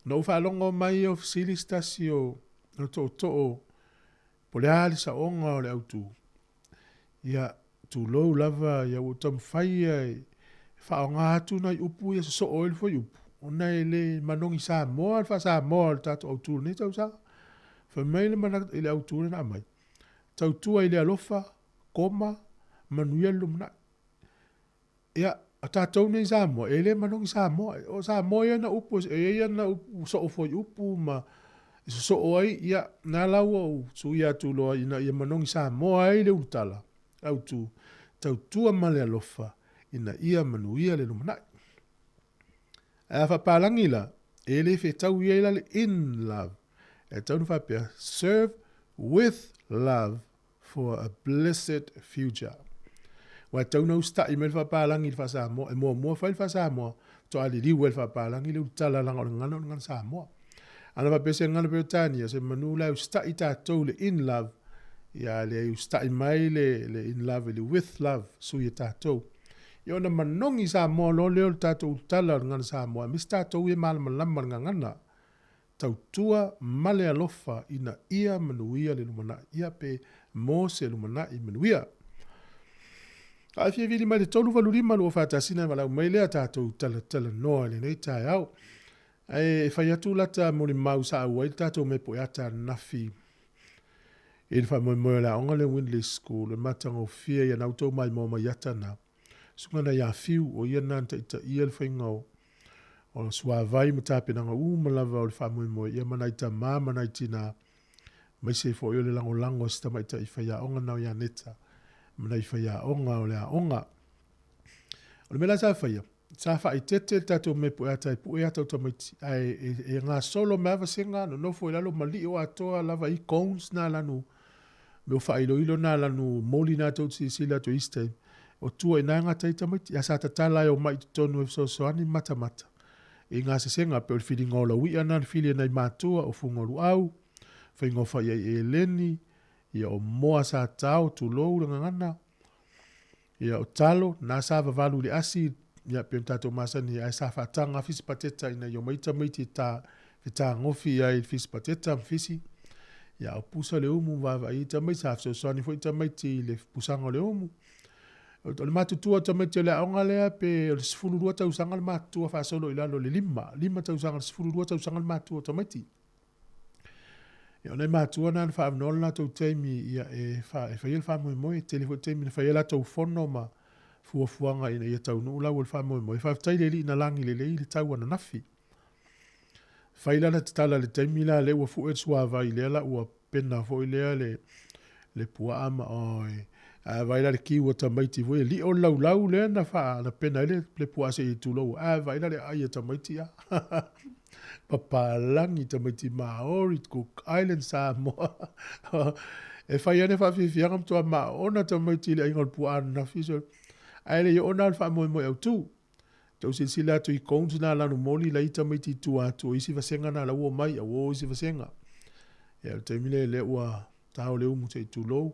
Na ufa alongo mai o fisili stasi o to'o po le ali sa onga o le autu. Ia tu lou lava ia o tam whaia whaonga atu nai upu ia so oil fo upu. O nei le manongi Sāmoa, fa Sāmoa le tato autu nei tau sa. Fa mai le manak ile autu na mai. Tau tua ile alofa, koma, manuia lumna. Ia a tatou nei Sāmoa, ele manongi Sāmoa. O Sāmoa ia na upu, ia na upu so fo upu ma so oi ia na lawa su ia tu lo ina ia manongi Sāmoa ile utala. Autu tau tua male alofa ina ia manuia le lumna. A whapalangi la, ele fe tau ia le in love. E tau nu whapea, serve with love for a blessed future. Wa tau na usta i mel whapalangi le whasamoa, e mua whai whasamoa, to ali liu el whapalangi le utala langa o ngana o ngana Sāmoa. Ana whapea se ngana Britania, se manu la usta i tātou le in love, ia le usta i mai le in love, le with love, sui e tātou. Ia ona manongi Sāmoa lo leo le tātou utala o ngana Sāmoa, mis tātou e malama lama ngana, tautua male alofa ina ia manuia le lumana, ia pe mo se lumana i manuia. A fia vili mai le tolu valurima lo whatasina walau mai lea tātou tala noa le nei tai au. E whai atu lata mo le mau sa au, tātou me po ata nafi. E wha moe la onga le Windley School, le matanga o fia ia nautou mai mo mai ata na. Sungana ia fiu o ia nanta ita ia le whaingau. O sua vai mo tāpenanga malava o le whamoe moe, ia manaita mā manaitina. Mai se fo i le lango sta maita i whaia onga nao ia neta. Mana i whaia onga o lea onga. O le mela sa whaia. Sa wha i tete tato me pu ata i pu e ata o tamaiti. E ngā solo mewa senga no nofo i lalo mali o atoa lava i cones na lanu. Me o wha ilo na lanu moli na tau sila to East o tua i nanga tai tamaiti. Ia sa tatala o mai tonu e so ani mata. E ngā sesenga pe o le whiri ngola ui ana le whiri nei mātua o fungoru au. Whai ngofa ia e leni. Ia o moa sa tau tu lou ranga ngana. Ia o talo na sa valu le asi. Ia pe tato masani ai sa whatanga fisi pateta ina i o maiti ta ngofi ai fisi pateta fisi. Ia o pusa le umu vava i ta mai sa fsosani fo i ta maiti le pusanga le umu. O le matutua ta mete le aonga lea pe o le sifururua tau sanga le matua whasolo i lalo le lima tau sanga le sifururua tau sanga le matua ta meti. Ia nei matua na whaamnola na tau teimi ia e whaiel whaamoi moe, telefo teimi na whaiela tau whono ma fuafuanga ina ia tau nuu lau le whaamoi moe. Whaaftai le li ina langi le tau ana nafi. Whaila na tala le teimi la le ua fuet suava i lea la ua pena fo i lea le pua ama oi. Vaila le kiwa tamaiti voi li o lau le na fa na pena le puase i tulo vaila le ai tamaiti ya papalangi tamaiti Maori Cook Island Samoa e fa ia ne fa fi fiangam to ma ona tamaiti le ingol puan na fiso ai le ona fa mo au tu Tau sila tu I kountu na lanu moli la ita mai ti tu atu o isi vasenga na la ua mai a o isi vasenga. Ia te mile le ua tau le umu te tu lou.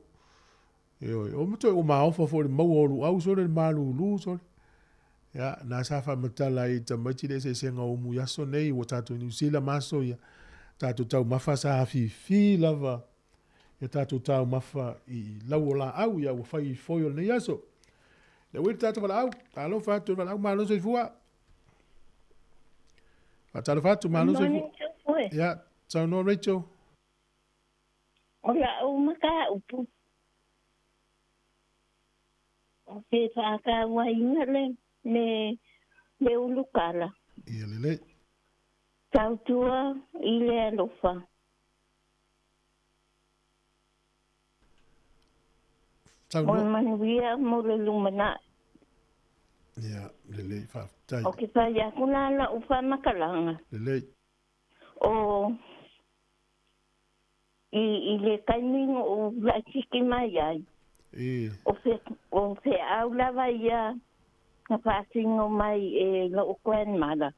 O mato o maofa fo le mau olu au sore le malu lu sore. Ia na safa matala I ta maiti le se senga umu yaso nei o tatu New Zealand maso ia. Tatu tau mafa sa fi lava. Ia tatu tau mafa I lau o la au ia o fai foio nei yaso. Le wei tatu wala au, talo fatu wala au malo se fua. Talo fatu malo se fua. Ya, tau no Rachel. Ola o maka upu. O te whaka wainga le ulukala. Ia lele. Tau tua I le alofa. Mo manuia mo le lumana. Ia, lele fa tai. O ke pa ya kuna la ufa makalanga. Lele. O I le kaimingo o la chiki mai ai. O fe au lava ia na pasingo mai e lo kwen mala.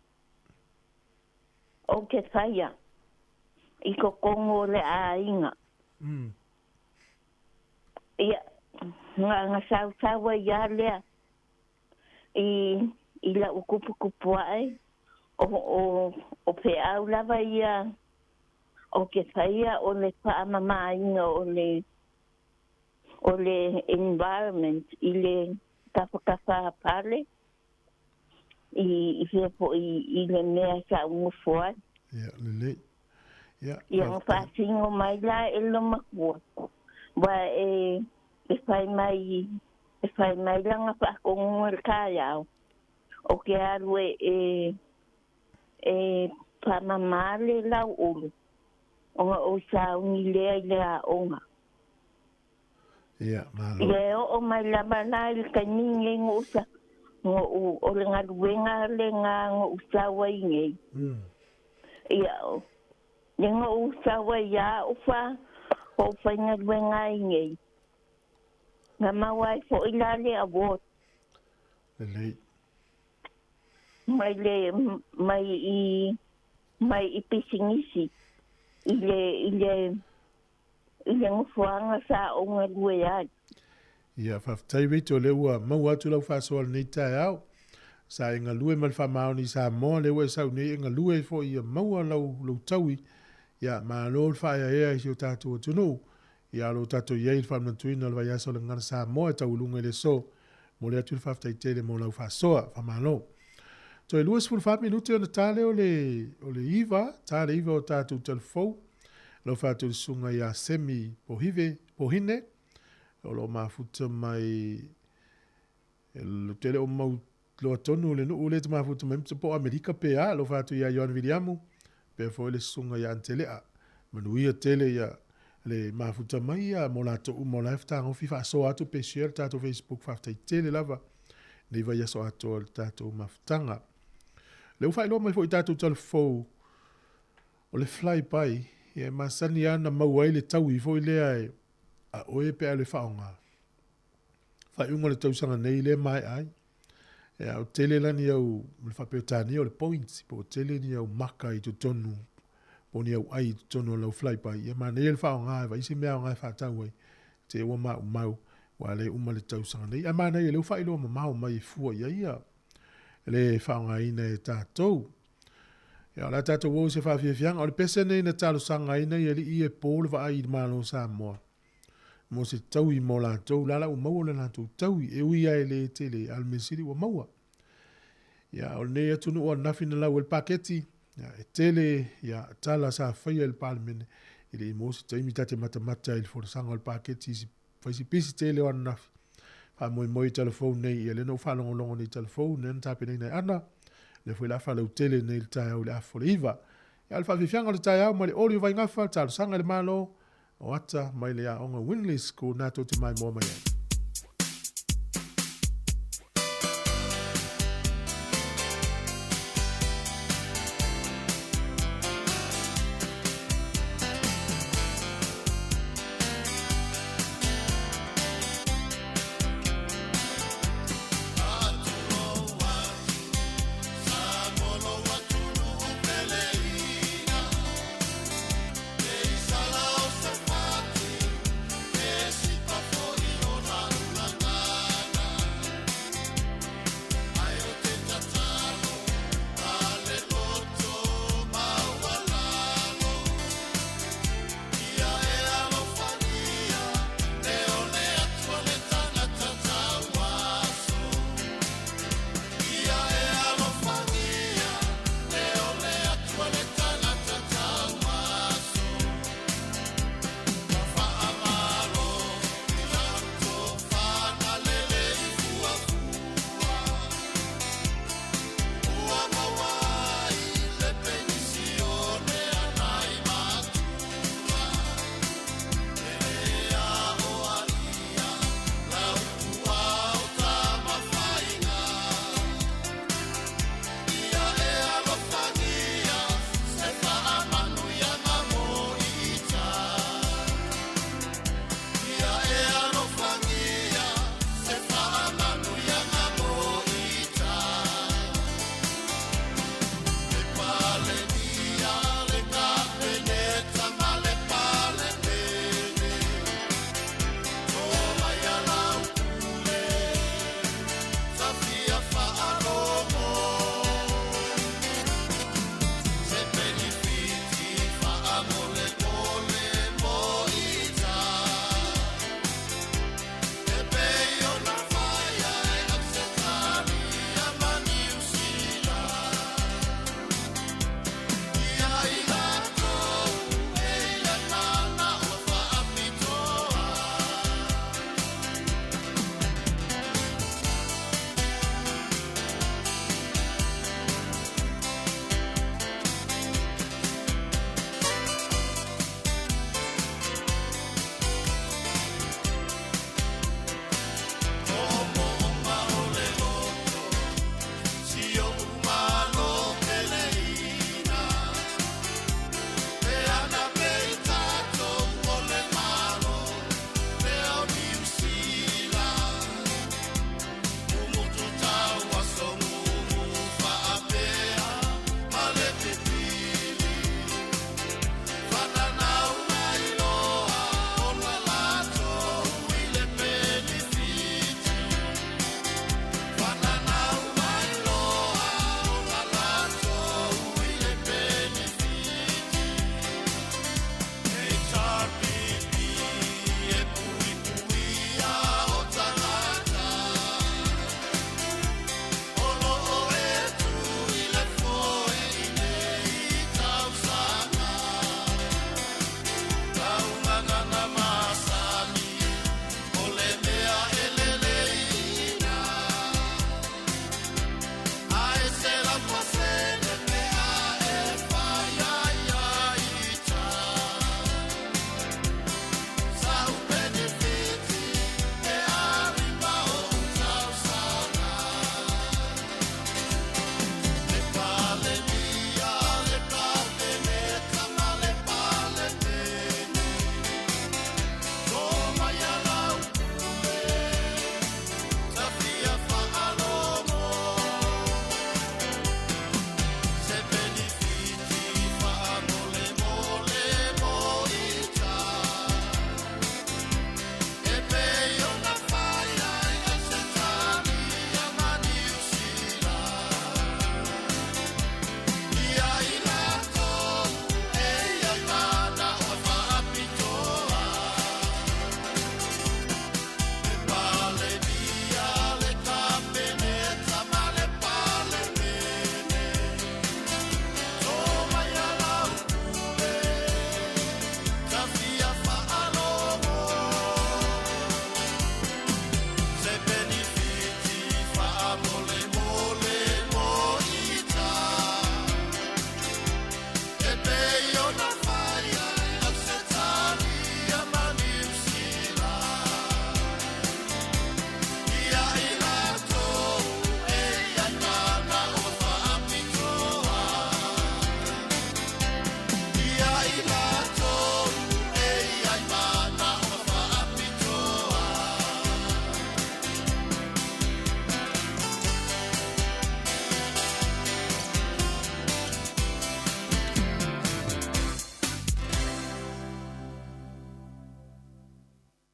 O ke faya. I ko kongo le ainga. Ia nga sawa ia lea. I la ukupu ai. O fe au lava ia. O ke faya o le whaamama inga o le environment I le kafa pale I fepo I le mea sa umufuat. Ia, lele. Ia ngawhasingo mai la e lo makua. Wa e whai mai langa whakongo le kāiao. O ke arue e pamamale lau ulu. Onga o saungi lea onga. Ia, malo. Ia o mai lama nai le kaninge ngosa. O le ngaruenga le nga usawa ingei. Ia o. Ia usawa ia ufa. O fa ngaruenga ingei. Nga mawai fo ilale awot. Lele. Mai I pisingisi. Ile ngufuanga sa o ngalue ai. Ia, whaftai rito le ua mau atu lau whasoal nei tai au. Sa inga lue mal whamao ni Sāmoa le ua sau nei inga lue fo ia maua lau taui. Ia, maa lor whaia ea I o tātou atunu. Ia lo tātou iei whamatuina le vai aso le ngana Sāmoa tau lunga le so. Mo le atu le whaftai tele mo lau whasoa whamalo. So e luas fulu whami nuti ona tāle o le iwa. Tāle iwa o tātou telefou. Lo whātou sunga ia semi pohine. O lo mafuta mai lo tele o mau lo tonu le no le mafuta mai po Amerika PA lo fatu ya Joan Williamu pe fo le sunga ya antelea manuia tele ya le mafuta mai ya molato mo live tango fifa so atu pe share tato Facebook fafta tele lava ne vai so atu tato maftanga le fa lo mai fo tato telefo o le fly by e masani ana mawai le tawi fo le ai a oe pe ale faonga. Fai unga le tausanga nei le mai ai. E au tele lani au le whapeotani o le points. Po tele ni au maka I tu tonu. Po ni au ai tu tonu lau fly pai. E ma nei le faonga ai. Vai se mea o ngai whatau ai. Te ua mau. Wa le uma le tausanga nei. E ma nei le ufai lo mau mai fua ia ia. Le faonga ina e tātou. E ala tātou wau se whawhiawhianga. O le pese nei na tālo sanga ina i ali I e pōle wa ai malo Sāmoa. Mo se taui mo la tau lala o maua le la tau taui e ui ai le tele al mesiri o maua. Ya o ne atunu o nafina lau el paketi ya e tele ya tala sa fai el palmene ile mo se taimi tate matamata il forsanga el paketi si fai si pisi tele o nafi. Fa moi telefone nei ele no fa longo nei telefone nen tape nei ana le foi la fa le tele nei il tai o le afoliva. Ya al fa fianga le tai o mo le oli vai ngafa tal sanga le malo o ata mai le a onga winless ko nato te mai mo mai.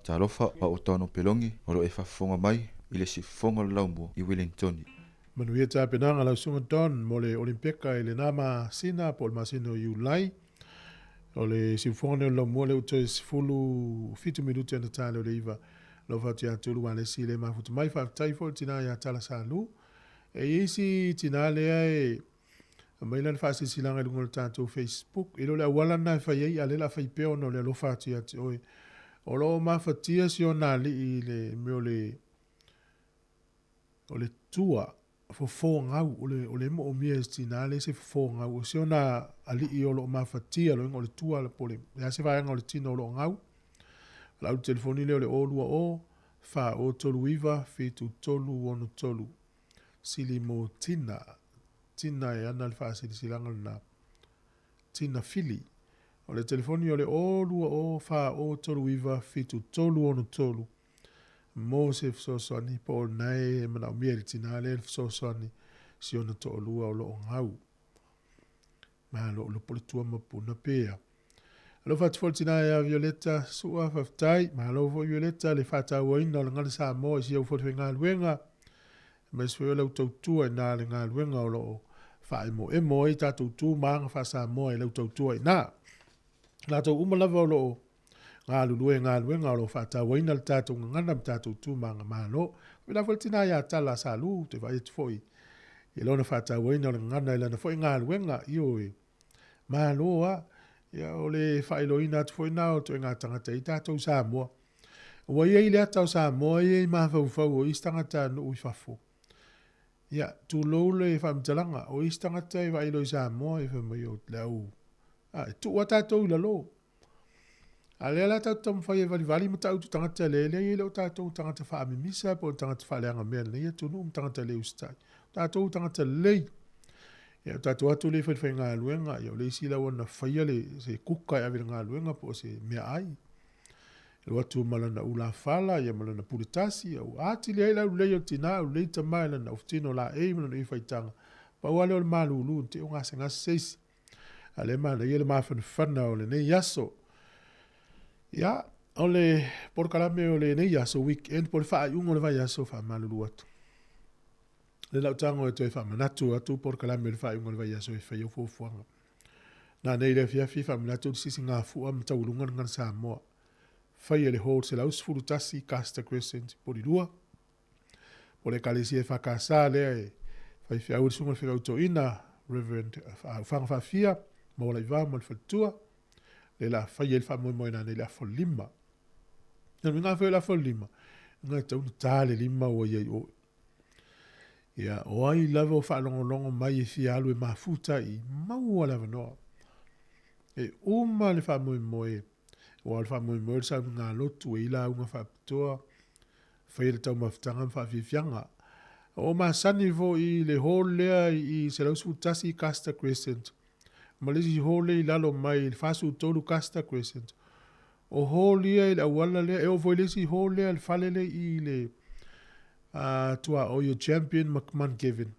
Talofa pa o tono pelongi o lo e whafonga mai i le sifonga laumua i Wellington. Manuia tā penanga lau sunga ton mo le Olimpeka i le nama sina po le masino Iulai. O le sifonga lau mua le uto e sifulu fitu minuti ana tāle o le iwa. Lo fatu ya tulu wane si le mafutu mai whaftaifo tina ya tala salu. E isi tina lea e mailan whasi silanga lungo le tātou Facebook. Ilo le awala na whaiei a le la whaipeo no le lo fatu ya te oe. O lo mafatia si o nali i le me o le tua fo ngau o le mo mia tina le se fo ngau se ona ali i o lo mafatia lo le tua le pole ya se vai ngau le tino lo ngau la u telefoni le o lua o fa o tolu iva fitu tolu ono tolu sili mo tina e ana le fa sili silanga na tina fili o le telefoni o le o lua o fa o tolu iva fitu tolu ono tolu Mosef sosoni po nai mana miel tina le sosoni si ona to lua o lo ngau ma lo politua ma puna pea lo fat foltina ya Violeta sua faftai ma lo Violeta le fata woina le ngal Sāmoa si o fot ngal wenga ma so lo tautua na le ngal wenga o lo fa mo i tatu tu ma fa Sāmoa le tautua na la to umalava lo ngā lue lo whata waina le tātou ngana tātou tūmanga mālo. Wina whaltina ia tala sa lu te vai te foi. I lona whata waina le ngana i lana foi ngā luenga i oe. Mālo a, ia o le whailoina te foi nao to ngā tangata i tātou Sāmoa. Ua ia i le atau Sāmoa i ei mawhauwhau o istangata no ui whafo. Ia, tu lou le whamtalanga o istangata i wailo i Sāmoa i whamai o te lau. Tu wa tātou la lo. Ale la tau tam fai vali mata tu tangata le le le tau tangata fa mi misa po tangata fa le nga mel le tu no tangata le ustai tau tangata le ya tau atu le fa nga luenga yo le sila wona fa le se kuka ya nga luenga po se me ai le watu malana ula fala ya malana puritasi o ati le le yo tina le tamala na ufitino la e mo no fa tanga pa wale o malulu te nga senga ses ale ma le ma fa na o le ne yaso Ya, ole por kalame ole ne ya so weekend por fa un ole va ya so fa malulu atu. Le la tango e fa manatu atu por kalame le fa un ole va ya so fa yo fo fo. Na ne le fia fa manatu si singa fu am taulunga ngan Sāmoa. Fa ye le hol se la us furu tasi casta crescent por ilua. Por le kalisi fa casa le fa fia ur sunga fa auto ina reverend fa fia mo la va mo fa tua. Le la fai el fa mo na le la folima. Na nga fa la folima. Nga tau tale lima o ye o. Ya o ai lava fa longo mai fi alu e mafuta i mau la no. E uma le fa mo e. O al fa mo sa nga lotu e la unha fa toa. Fa el tau maftanga fa fi fianga. O ma sanivo i le hol lea i se la usutasi casta crescent. Malisi hole lalo mai fasu tolu casta crescent. O hole il awala le e o voilesi hole al falele i le tua o your champion McMahon Kevin.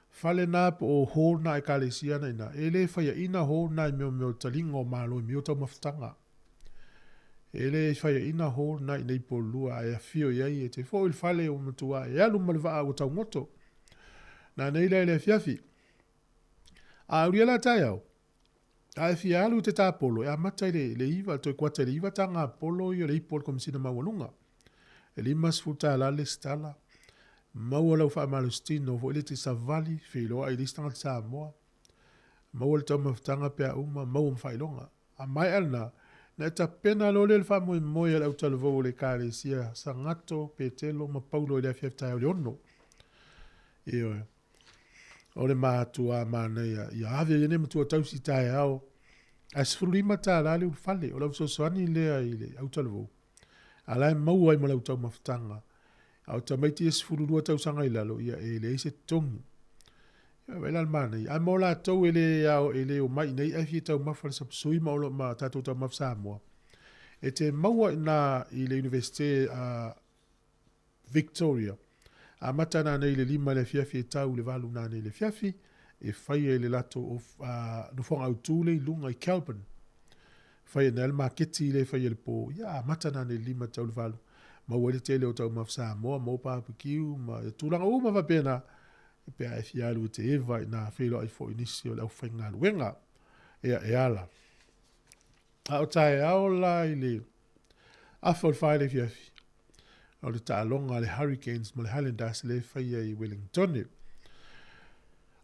Fale na o hole na ekalesia na ina. Ele faya ina hole na meo talingo malo meo tau maftanga. Ele faya ina hole na ina ipolua e fio yai e te fo il fale o matua e alu malva o tau moto. Na neila ele fiafi. A uriela tayau. A fi alu te tāpolo, e a matai le iwa, toi kuata le iwa tanga polo i o le ipol komisina mawalunga. E limas futa la le stala. Maua lau wha malustino, vo ele te savali, whiloa i listanga te Sāmoa. Maua le tau maftanga pia uma, maua mwhailonga. A mai alna, na ta pena lo le wha moi moi au talvo le kare sia, sangato, petelo, ma paulo i le fieftai o le ono. Eo o le mātua mana ia ave ia ne matua tausi tae au. A sifurima tā la le ufale, o lau sosoani lea i le au talvo. A lai maua i ma lau tau maftanga. Au ta maiti e sifururua tau sanga i lalo, ia e le eise tongi. Ia wela al mana ia. A mo la tau e le o mai nei e fi tau mafala sa sui ma olo ma tatou tau maf Sāmoa. E te maua na i le Universite Victoria. A matana nei le lima le fiafi e tau le valu na nei le fiafi e fai e le lato o nufonga au tūle i lunga i Kelburn. fai nel marketi le fai le po ya matana ne 5 tau valu ma wele tele o tau ma Sāmoa ma pa pikiu ma tulanga uma va pena pe ai fialu te eva na felo ai fo inisio la fenga wenga e ala a tai aula ile a fo fai le fiafi o le talonga le hurricanes ma le Highlanders le fai ai Wellington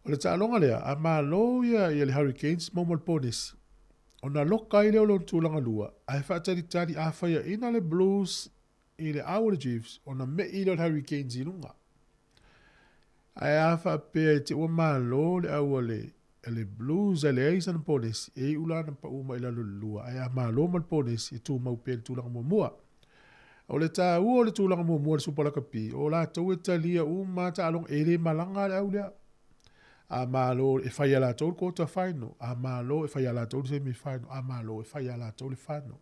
o le talonga le a malo ia le hurricanes mo ponis ona loka ile o lon tulanga lua ai fa tari a fai ina le blues i le Our Chiefs ona me i le hurricanes i lunga ai a fa pe te o malo le au le blues le aisan ponis e ula na pa uma ila lua ai a malo mal ponis i tu mau pe tulanga mo mua o le ta o le tulanga mo mua le supala kapi o la tau e talia uma ta along ele malanga le au le a malo e fai ala tau quarter final a malo e fai ala tau semi final a malo e fai ala tau le final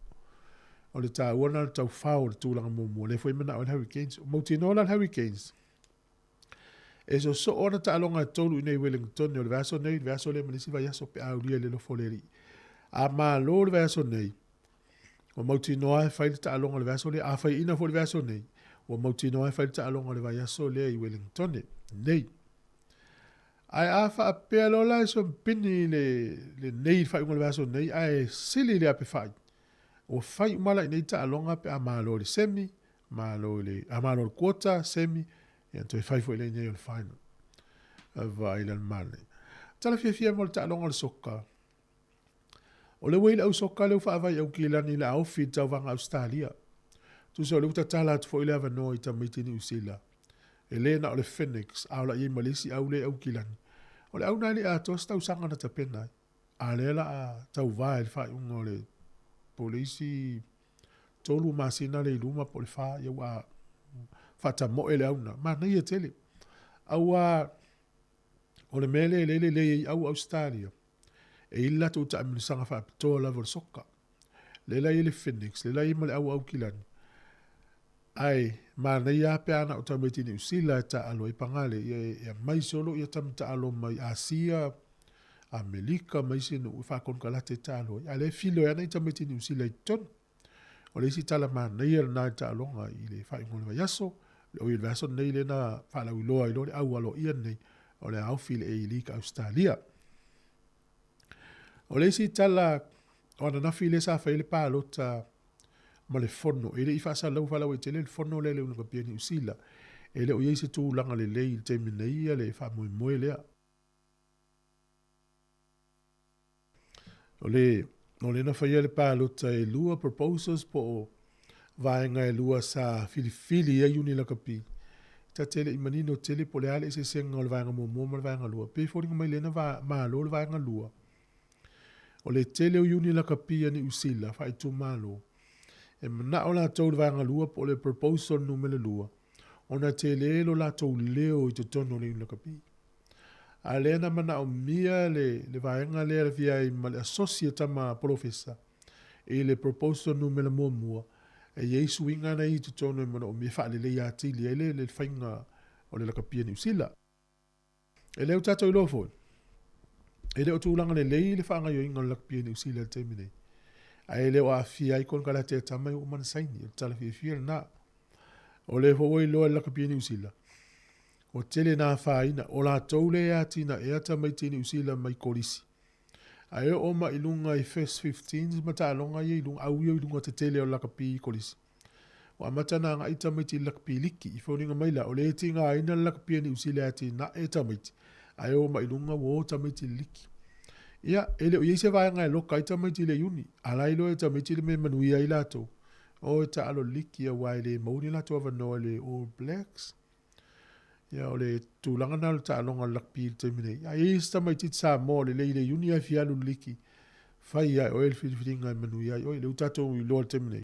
o le ta wana tau fao le tulanga mo mua le foi mana o le Hurricanes o mautinola le Hurricanes e so ona ta alonga tolu i nei Wellington o le vaso le manisi vai aso pe aulia le lo foleri a malo le vaso nei o mautinoa e fai ta alonga le vaso le a fai ina fo le vaso nei o mautinoa e fai ta alonga le vai aso le i Wellington nei ai a fa pe lola so pini le nei fai un le vaso nei ai sili le ape fai o fai mala nei ta alonga pe a malo le semi malo le a malo le quarter semi e to fai fo le nei o le final vai le male tala fia mo ta alonga le soka o le wei au soka le fa vai au kilani la au fit au vanga Australia tu so le uta tala fo ile ava no i ta mitini usila Elena o le Phoenix au la i malisi au le au kilani o le au nani a to sta usanga na tapena a le la a tau vai fa un o le polisi tolu masina le luma po le fa ia wa fata mo ele au na ma nei e tele au a o le mele le au Australia e illa tu ta mi sanga fa to la vol sokka le la i le Phoenix le la i male au kilani ai ma nei a pe ana o tamiti ni usila ta alo i pangale ia mai solo ia tamita alo mai Asia Amerika mai sino fa kon kala te talo ale filo ia nei tamiti ni usila i ton o le si tala ma nei ia na ta longa i le fa ngol va yaso o il vaso nei le na fa la uloa i le au alo ia nei o le au fil e li ka Australia o le si tala ona na file sa fa ile pa lota ma le fono ele i fasa lau fala wete le fono le una kapia ni usila ele o yeise tu langa le lei te minei le fa moi moi le o le na fa le pa lota e lua proposals po vaenga e lua sa filifili e uni la kapi ta tele imanino tele po le ale se senga o le vaenga mo mo le vaenga lua pe fo mai le na va ma lo le vaenga lua o le tele o uni la kapi ni usila fa itu malo e mana o la tau vanga lua po le proposal numele lua. Ona te lelo la tau leo i te tono le ina kapi. A lena mana o mia le vaenga le via i ma le associate ma professor. E le proposal numele mua. E yesu inga na i te tono i mana o mia whaale le ati li ele le whainga o le lakapia ni usila. E leo tato i lofo. E leo tūlanga le lei le whaanga yo inga o le lakapia ni usila te minei. Ai leo a fia i kon kala te tamai o man saini, o tala fia na. O le fo loa la kapia ni usila. O tele na faina, o la toule e atina e ata mai tini usila mai korisi. Ai o ma ilunga i first 15, mata alonga i ilunga, au i ilunga te tele o la kapia i korisi. O amata na nga ita mai tini la kapia liki, i fauninga maila, o le eti nga aina la kapia ni usila atina e tamaiti. Ai o ma ilunga wo tamaiti liki. Ia, ele o yeise vai ngai loka i tamaiti le uni. Alai lo e tamaiti le me manuia i lato. O e ta alo liki a wai le mauni lato ava noa le All Blacks. Ia, o le tūlanga na le ta alonga lakpi i temine. Ia, yeise tamaiti Sāmoa le le uni a fialu liki. Fai ia, o e le whiringa manuia i. O le utato i loa temine.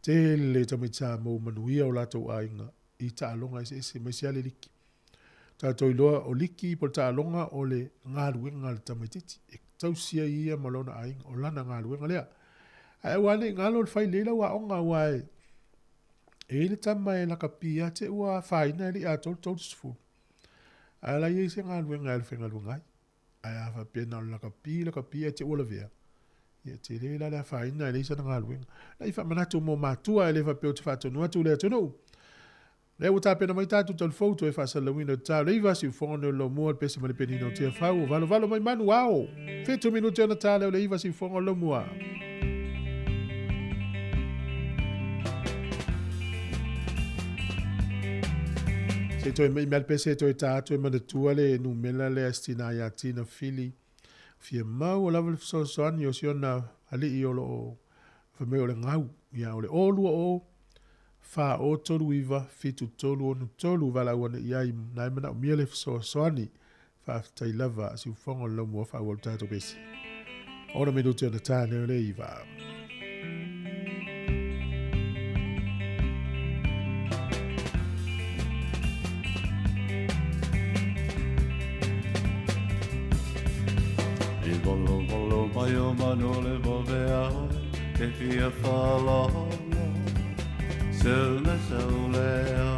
Te le tamaiti Sāmoa manuia o lato a inga. I ta alonga i se maisiale liki. Tato i loa o liki po ta alonga o le ngaruenga le tamaititi. E tausia ia malona aing o lana ngaruenga lea. Ai wane ngalo le fai leila wa onga wae. E le tamae la kapia te ua faina li a tol sifu. Ai la yeise ngaruenga le whenga lungai. Ai awa pena la kapia te ua la vea. Ia te le la le faina le isa nga luenga. La ifa manatu mo matua le fa pe te fa tonu atu le tonu. Le uta pena mai tatu tal foto e fa sa lawina ta le va si fono lo mo pe se male penino te fa o valo mai manu wow. Fetu minuto na ta le va si fono lo mo. Se toi mai mal pese toi tatu e mana tua le nu mela le astina ya tina fili. Fia mau o lava so soani o siona ali i olo fa me o le ngau ia o le olu o fa o tolu iwa fitu tolu onu tolu vala wana iai nai mana o miele so soani fa tai lava si ufongo lo mo fa o tato besi ora me do te na tane le iwa Volo mai o manole vovea e fia fala Suna saulea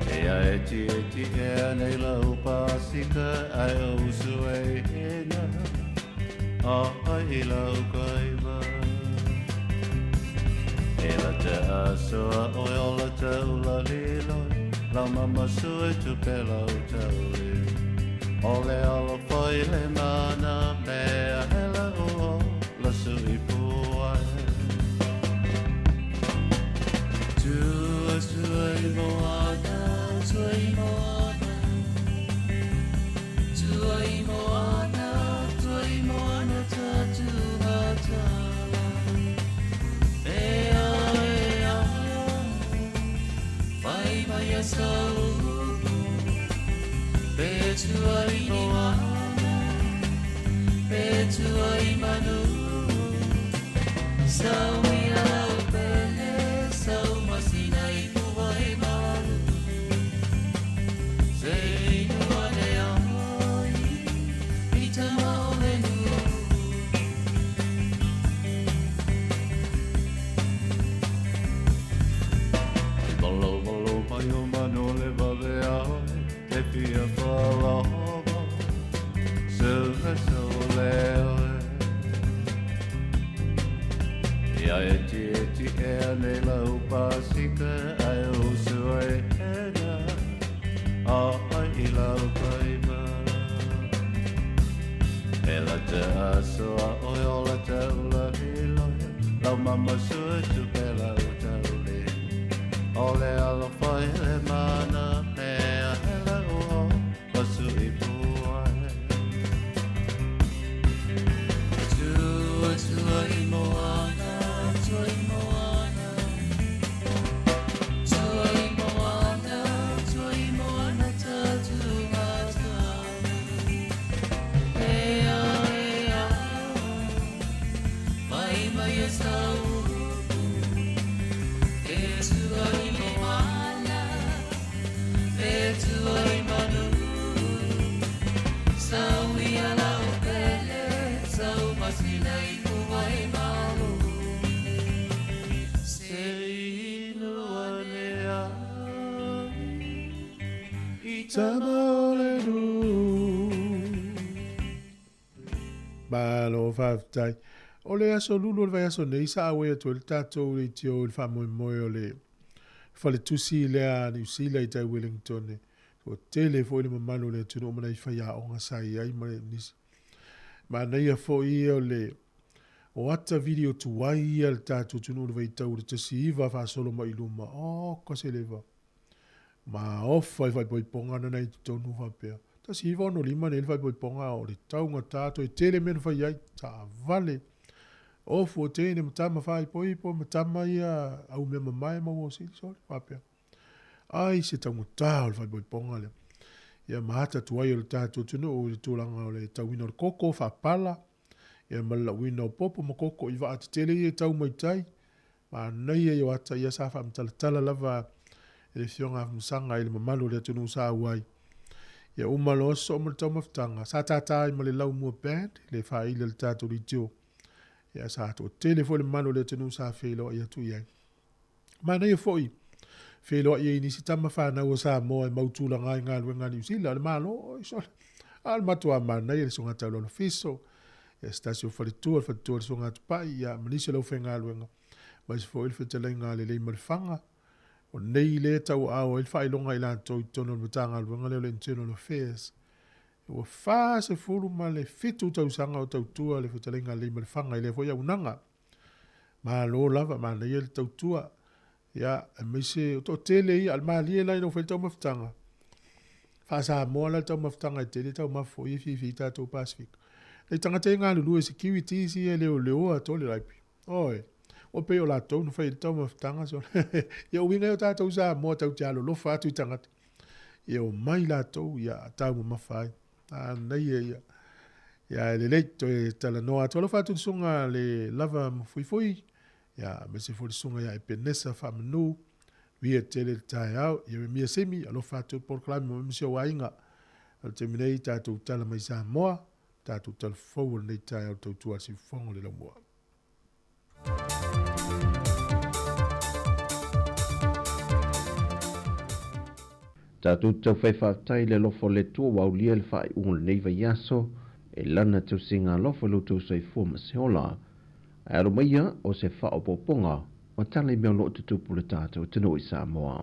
E a eti e nei lau pasika ai o sue hena A ai lau kaiva E la te asoa o ola taula lilo La mama sue tu pelau tauli Ole ala foi le mana mea hela o la sui pua Tua sui moana, sui moana Sui moana, sui moana tatu hatala Ea, ea, vai mai a sau Betua i moana, betua i manu Sau i alau pele, sau masina i mua i manu Se i nua le amoi, i te mao le nu Bolo, bolo, mai o mano le vave aoi Te pia whalahova, suna soleo Ia eti ea nei lau pasika ai o sue hena A ai I lau kaima E la te asoa oi o la taula hiloia Lau mama sua tu pe lau taule O le alo whai le mana mea hela o Pasu I pua Tua I moana, tua I moana Tua I moana, tua I moana tatu matana Ea, ea, vai mai a sau E tua I moana, e tua I manu Sau I alau pele, sau masina I mua I malu Se I lua le ai I Tama le du Balo faftai o le aso lulu o le vai aso nei sa awe atu le tatou le tio le wha moe moe o le whale tusi lea New Zealand I tai Wellington o tele fo le mamalo le tunu o mana I whai a onga sai ai ma le nisi ma nei a fo I o le o ata video tu wai ia le tatou tunu o le vai tau le tasi iwa wha solo ma iluma o kose lewa ma ofa I whai boi ponga na nei tonu whapea tasi iwa ono lima nei whai boi ponga o le taunga tatou e tele mena whai ai ta vale Ofu o tēne matama whai poi po matama ia au mea mamai ma o sili soli whapea. Ai se tangu tāo le whai poi ponga le. Ia mahata tuai o le tātou tunu o le tūlanga o le tauina o le koko whapala. Ia mala wina o popo ma koko I waata tele ia tau mai tai. Ma nei e o ata ia sa whamtalatala lava e le fionga msanga I le mamalu le tunu sa uai. Ia umalo oso o male tau maftanga. Sa tātai ma le lau mua band le whai le tātou li tio. Ia sa to telefone mano le tenu sa felo ia tu ia. Mana ia foi. Felo ia ini si tama fa na o Sāmoa mautula ngai ngā luenga New Zealand malo so. Al matua mana ia songa tau lo fiso. Stasio whalitua le songa tupai ia manise lau whenga luenga. Mai se fo ilfe te lenga le malifanga. O nei le tau au il whai longa ila tau i tono mutanga luenga leo le internal affairs. Ua wha se fulu ma le fitu tau sanga o tau tua le te lenga le malifanga i le foia unanga. Ma lo lava ma nei le tau tua. Ia, mai se o to tele i alma lie lai no whai tau maftanga. Wha Sāmoa la tau maftanga i tele tau mafo i fi tau Pacific. E tanga te ngā lulu e securities i e leo a tole raipi. Oi, o pe o la tau no whai tau maftanga so. Ia uinga o tātou Sāmoa tau te alo lofa atu i tangata. Ia o mai la tau ia tau mawhai. Nei e ia. Ia le leito e tala noa atu lofa atu sunga le lava mfuifui. Ia me se fo sunga ia e penesa whamanu. Via tele tai au. Ia me mia semi alofa atu porklami mo msio wainga. Al te minei tātou tala mai Sāmoa. Tātou tala fau nei tai au tau tua si whango le laumua. Tātou tau whaiwhātai le lofo le tua wau lia le whai unga le neiva yaso e lana tau singa lofo lo tau sai fua maseola. Aro maia o se whao poponga o tala i mea lo tutupu le tātou tino i Sāmoa.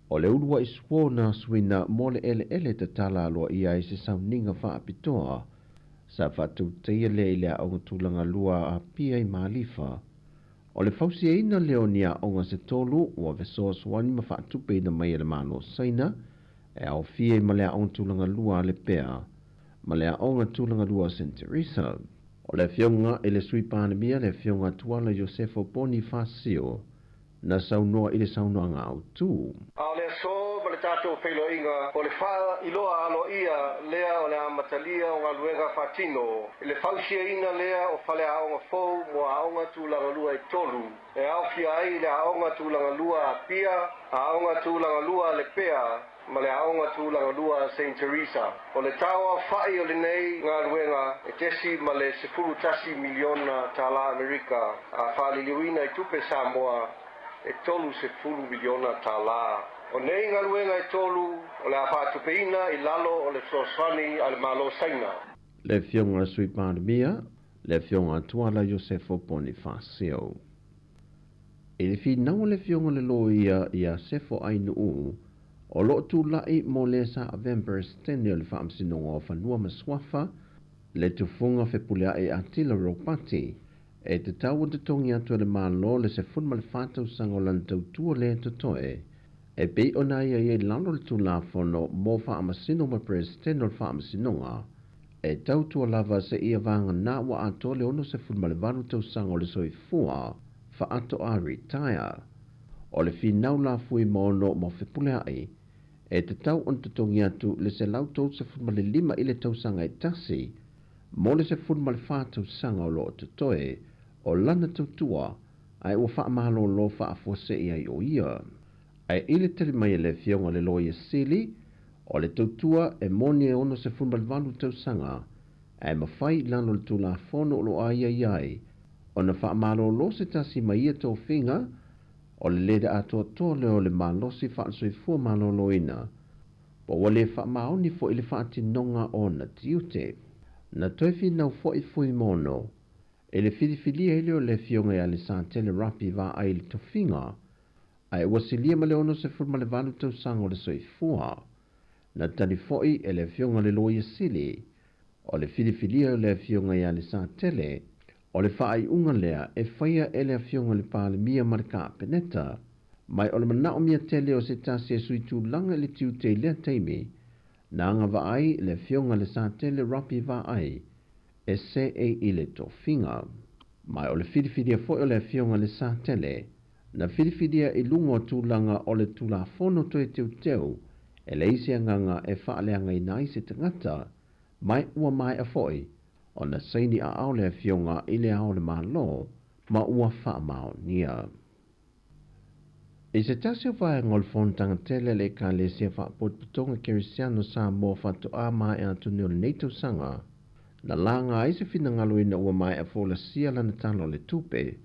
O le urua i suo na suina mo le ele te tala aloa ia i se sauninga whaapitoa sa whatu teia le i lea onga tūlanga lua a pia i Malifa. O le fausia ina leonia onga se tolu ua vesoa suani ma whaatupe ina mai le mano saina e au fia i ma lea onga tūlanga lua le pea ma lea onga tūlanga lua St. Teresa. O le fionga i le sui pānemia le fionga tuala Josefo Bonifacio na saunoa i le saunoa ngā autu. Le so ma le tātou whailoinga o le wha iloa alo ia lea o le amatalia o ngā luenga whatino. I le whausia ina lea o whale aonga fau mo aonga tūlanga lua i tolu. E au fia ai le aonga tūlanga lua a pia, aonga tūlanga lua le pea, ma le aonga tūlanga lua St. Teresa. O le tawa whai o le nei ngā luenga e tesi ma le 10 miliona tala Amerika a whaliliuina i tupe Sāmoa e tolu 10 miliona tala. O nei ngā luenga e tolu o le awhātupeina i lalo o le sosani al malo saina. Le fionga sui pandemia, le fionga tuala Josefo Bonifacio. E le finau le fionga le loia ia sefo ainu o lo tu lai mo le sa Avembers tenio le whaamsinonga o whanua maswafa, le tufunga whepulea e atila ropati, e te tau te tongi atu le malo le se funma le whātau sango lantau tua le tutoe, e pei o na ia e lalo le tu la fono mo whaamasino ma presidente o whaamasinonga, e tau tua lava se ia vanga na wa ato le ono se funma le varu tau sango le soi fua, wha ato a retire. O le finau la fui mono mo whepulea e te tau on te tongi atu le se lau tau se funma le 5 i le tau sanga e tasi, mo le se funma le whātau sanga o lo tutoe, o lana tautua, ai ua whaamalo lo whaafose i ai o ia. Ai ile tele mai le fionga le loia sili, o le tautua e moni e ono se funma le valu tau sanga, ai mawhai lano le tula fono lo ai ai ai, o na whaamalo lo se tasi mai e tau whinga, o le leda ato ato leo le malosi whaasoi fua malo loina, po wale whaamaoni fo ile whaatinonga o na tiute. Na toefi nau fo i fui mono, e le whiriwhiria ileo le fionga ia le sātele rapi wā ai le tofinga, ai wasilia ma le ono se furma le valu tau sango le soi fua. Na tani foi e le fionga le loia sili, o le whiriwhiria le fionga ia le sātele, o le whaai unga lea e whaia e le fionga le pāle mia marika peneta, mai o le manao mia tele o se tasi e sui tū langa le tiu te lea teimi, na anga wa ai le fionga le sātele rapi wā ai, e se e ile tofinga. Mai o le whiriwhiria foi o le fionga le sātele, na whiriwhiria i lungo tūlanga o le tūla fono toe teu teu, e le isi anganga e whaaleanga i nai se tangata, mai ua mai a foi, o na saini a au le fionga i le au le malo, ma ua wha mao nia. I se tasi o whae ngol fontanga tele le ka le sia wha potputonga kerisiano Sāmoa whatu a mai a tuni o le neitau sanga, na langa ai se fina ngaloina ua mai a fola sia lana talo le tupe,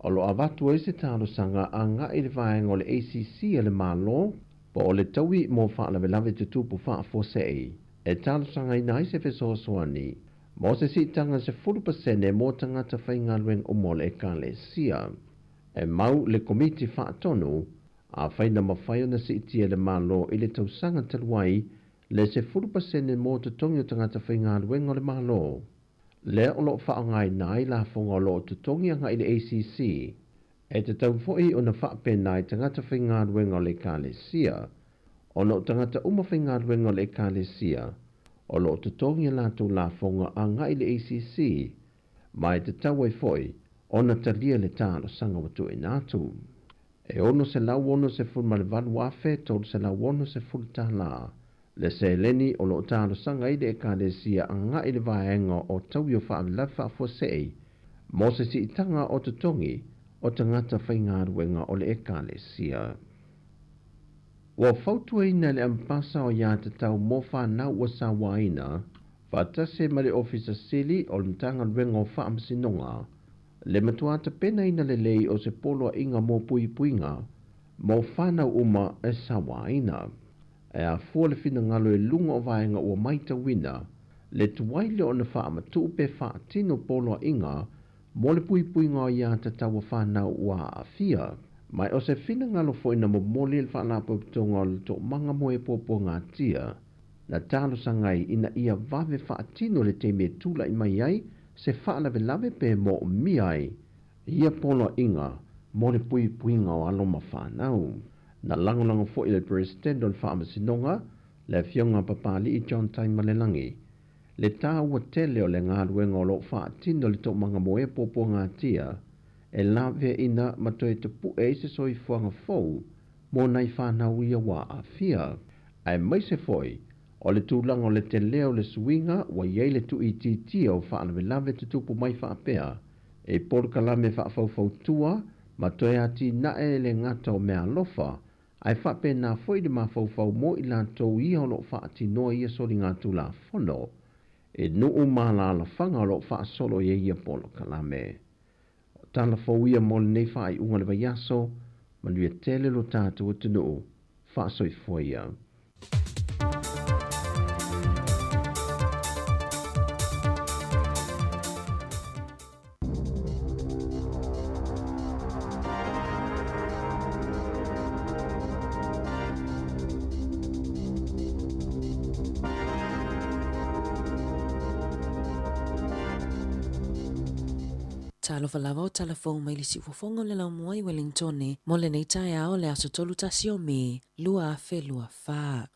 o lo avatu ai se talo sanga a nga i le whae ngol ACC e le malo, po o le taui mo wha la velave te tupu wha fosei, e talo sanga i nai se fesoa soani, Mo se si tanga se 40% mo tangata whainga lueng o mo le ekalesia. E mau le komiti whaatonu, a whaina mawhai ona si itia le malo i le tausanga taluai le se 40% mo te tongi o tangata whainga lueng o le malo. Le o lo whaangai nai la whonga o lo te tongi anga i le ACC. E te tau fwoi o na whaapena i tangata whainga lueng o le ekalesia. O no tangata uma whainga lueng o le ekalesia. O lo te tongi la tu la whonga anga i le ACC. Mai te tau ai fwoi. Ona talia le tālo sanga watu e nātu. E ono se lau ono se ful malevalu wafe, tolu se lau ono se ful tāla. Le se leni o lo tālo sanga i le ekalesia anga i le vaenga o tau yo wha amlafa fosei. Mo se si itanga o te tongi o tangata whaingaruenga o le ekalesia. Wa fautua ina le ampasa o ia te tau mo whanau wa Sāmoa, whatase ma le ofisa sili o le tanga ruenga o wha amsinonga. Le matuata pena ina le lei o se polo inga mo pui puinga, mo whanau uma e Sāmoa. E a fua le fina ngalo e lunga o vaenga ua maita wina, le tuwaile o na wha matu pe wha tino polo inga, mo le pui puinga o ia te tawa whanau ua a fia. Mai o se fina ngalo fo ina mo moli le wha lapo pitonga o le to manga mo e popo ngā tia, na talo sangai ina ia vave wha tino le te me tula i mai ai, se whaalave lave pe mo miai, ia polo inga, mo le pui puinga o aloma whanau. Na langolango fo i le president o le whaamasinonga, le fionga papali i John Time Malelangi. Le tā ua tele o le ngā ruenga o lo whaatino le to manga mo e popo ngā tia, e lave ina matoe te pu e se soi fuanga fau, mo nai whanau ia wa a fia. Ai mai se foi, o le tūlanga o le te leo le suinga wa iei le tu i titia o whaanawe lave te tupu mai whaapea. E porkalame whaafau tua, ma toe ati na e le ngata o mea lofa, ai whaape nā foi de mawhau mo i la tau ia o lo whaati noa ia sori ngā tu la fono. E nuu maa la la whanga o lo whaasolo ia ia porkalame. Tala fau ia mo le nei whaai unga le vaiaso, manuia tele lo tātou atu nuu, whaasoi foia. Talofa lava o talafou mai lisi ufofonga le lau mua i Wellington mo le nei tae ao le aso tolu tasi o me lua afe lua fa.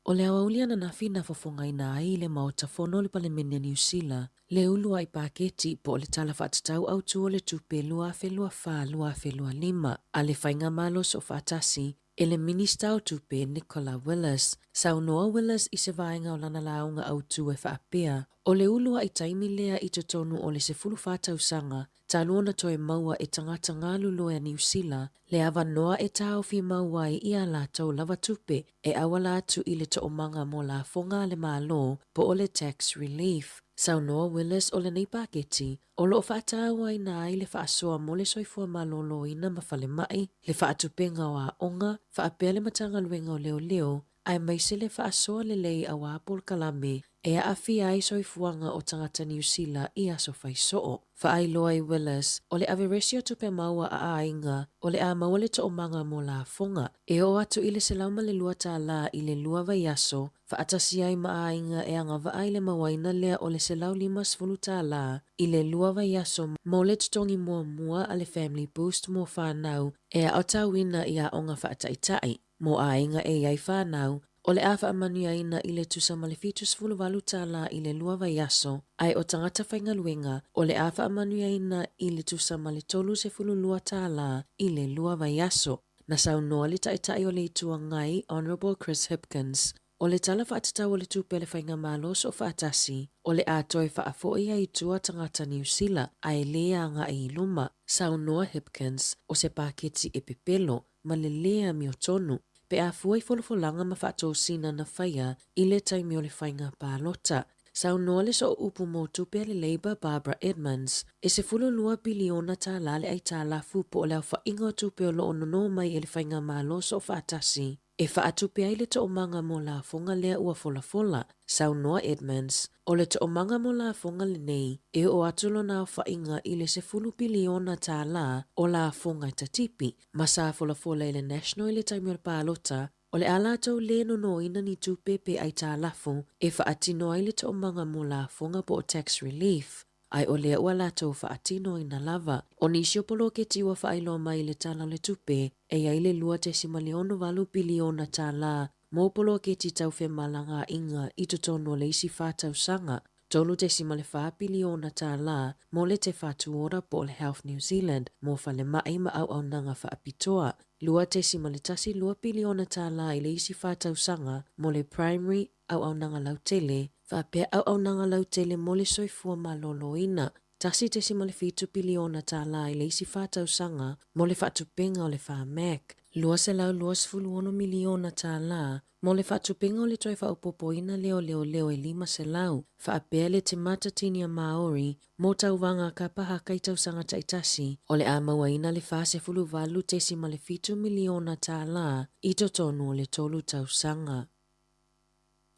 O le awaulia na nafina fofonga ina ai le maotafono le palemenia New Zealand le ulua i paketi po le talafa atatau au tu o le tupe lua afe lua fa lua afe lua lima a le whainga malos o fatasi e le minista o tupe Nicola Willis. Saunoa Willis i se vaenga o lana launga au tu e whaapea. O le ulua i taimi lea i te tonu o le se fulu whātau sanga, tāluona toe maua e tangata ngā luloa New Zealand, le awa noa e tāo fi maua i ia la tau lava tupe e awala atu i le to omanga mo la fonga le malo po o le tax relief. Saunoa Willis o le nei paketi, o lo whaataua i nā i le whaasoa mo le soifua malolo ina mawhale mai, le whaatupenga o a onga, whaapea le matanga luenga o leo leo, ai maise le whaasoa le lei a wapol kalame, e a awhi ai soifuanga o tangata New Zealand i aso whaisoo. Whaailoa i Willis, o le averesio tupe maua a ainga, o le a maua le to omanga mo la fonga, e o atu i le selauma le lua tā la i le lua vai aso, whaatasi ai ma ainga e anga vai le mawaina lea o le selau limas fulu tā la, i le lua vai aso mo le tutongi mua a le family boost mo whanau, e a otawina i a onga whaataitai, mo ainga e ai whanau, o le awha amanuia ina i le tusa malefitus fulu walu tala i le lua vai aso, ai o tangata whaingaluenga, o le awha amanuia ina i le tusa maletolu se fulu lua tala i le lua vai aso. Na saunoa le taitai o le itua ngai Honourable Chris Hipkins, o le tala whaatatau o le tupe le whainga malos o whaatasi, o le atoi whaafoi a itua tangata New Zealand, ai lea nga i luma. Saunoa Hipkins, o se paketi e pepelo, ma le lea mi o tonu, pe a fuai folofolanga ma whaatou sina na whaia i le taimi o le whainga pālota. Saunoa le so upu mo tupe le Labour Barbara Edmonds, e se fulu lua biliona tā lale ai tā lafu po o leo whainga o tupe o loo nono mai e le whainga malos o whaatasi. E whaatupe ai le to o manga mo la fonga lea ua fola Sāmoa Edmonds, o le to o manga mo la fonga le nei, e o atulo na whainga i le 10 piliona tā la o la fonga ta tipi, ma sa fola i le national i le taimio pālota, o le ala tau le no ina ni tupe pe ai tā lafo, e whaatino ai le to o manga mo la fonga po o tax relief. Ai o lea ua lātou whaatino ina lava. O nisio polo ke tiwa whaailoa mai le tala le tupe, e ai le 2.8 piliona tā la, mō polo ke ti tau whe malanga inga i to tono le isi whātau sanga, 3.4 piliona tā la, mō le te whātu ora po le Health New Zealand, mō whale mai ma au nanga whaapitoa, 2.2 piliona tā la i le isi whātau sanga, mō le primary au nanga lautele, whapea au nanga lautele mō le soifua maloloina, tasi 1.5 piliona tā la i le isi whātau sanga, mō le whaatupenga o le whaamek, 2.2 miliona tā la, mō le whaatupenga o le toi whaupopoina leo e 5 whaapea le te matatinia Māori, mō tauwanga ka paha kaitau sanga taitasi, o le amawaina le 4.7 miliona tā la, i to tonu o le tolu tau sanga.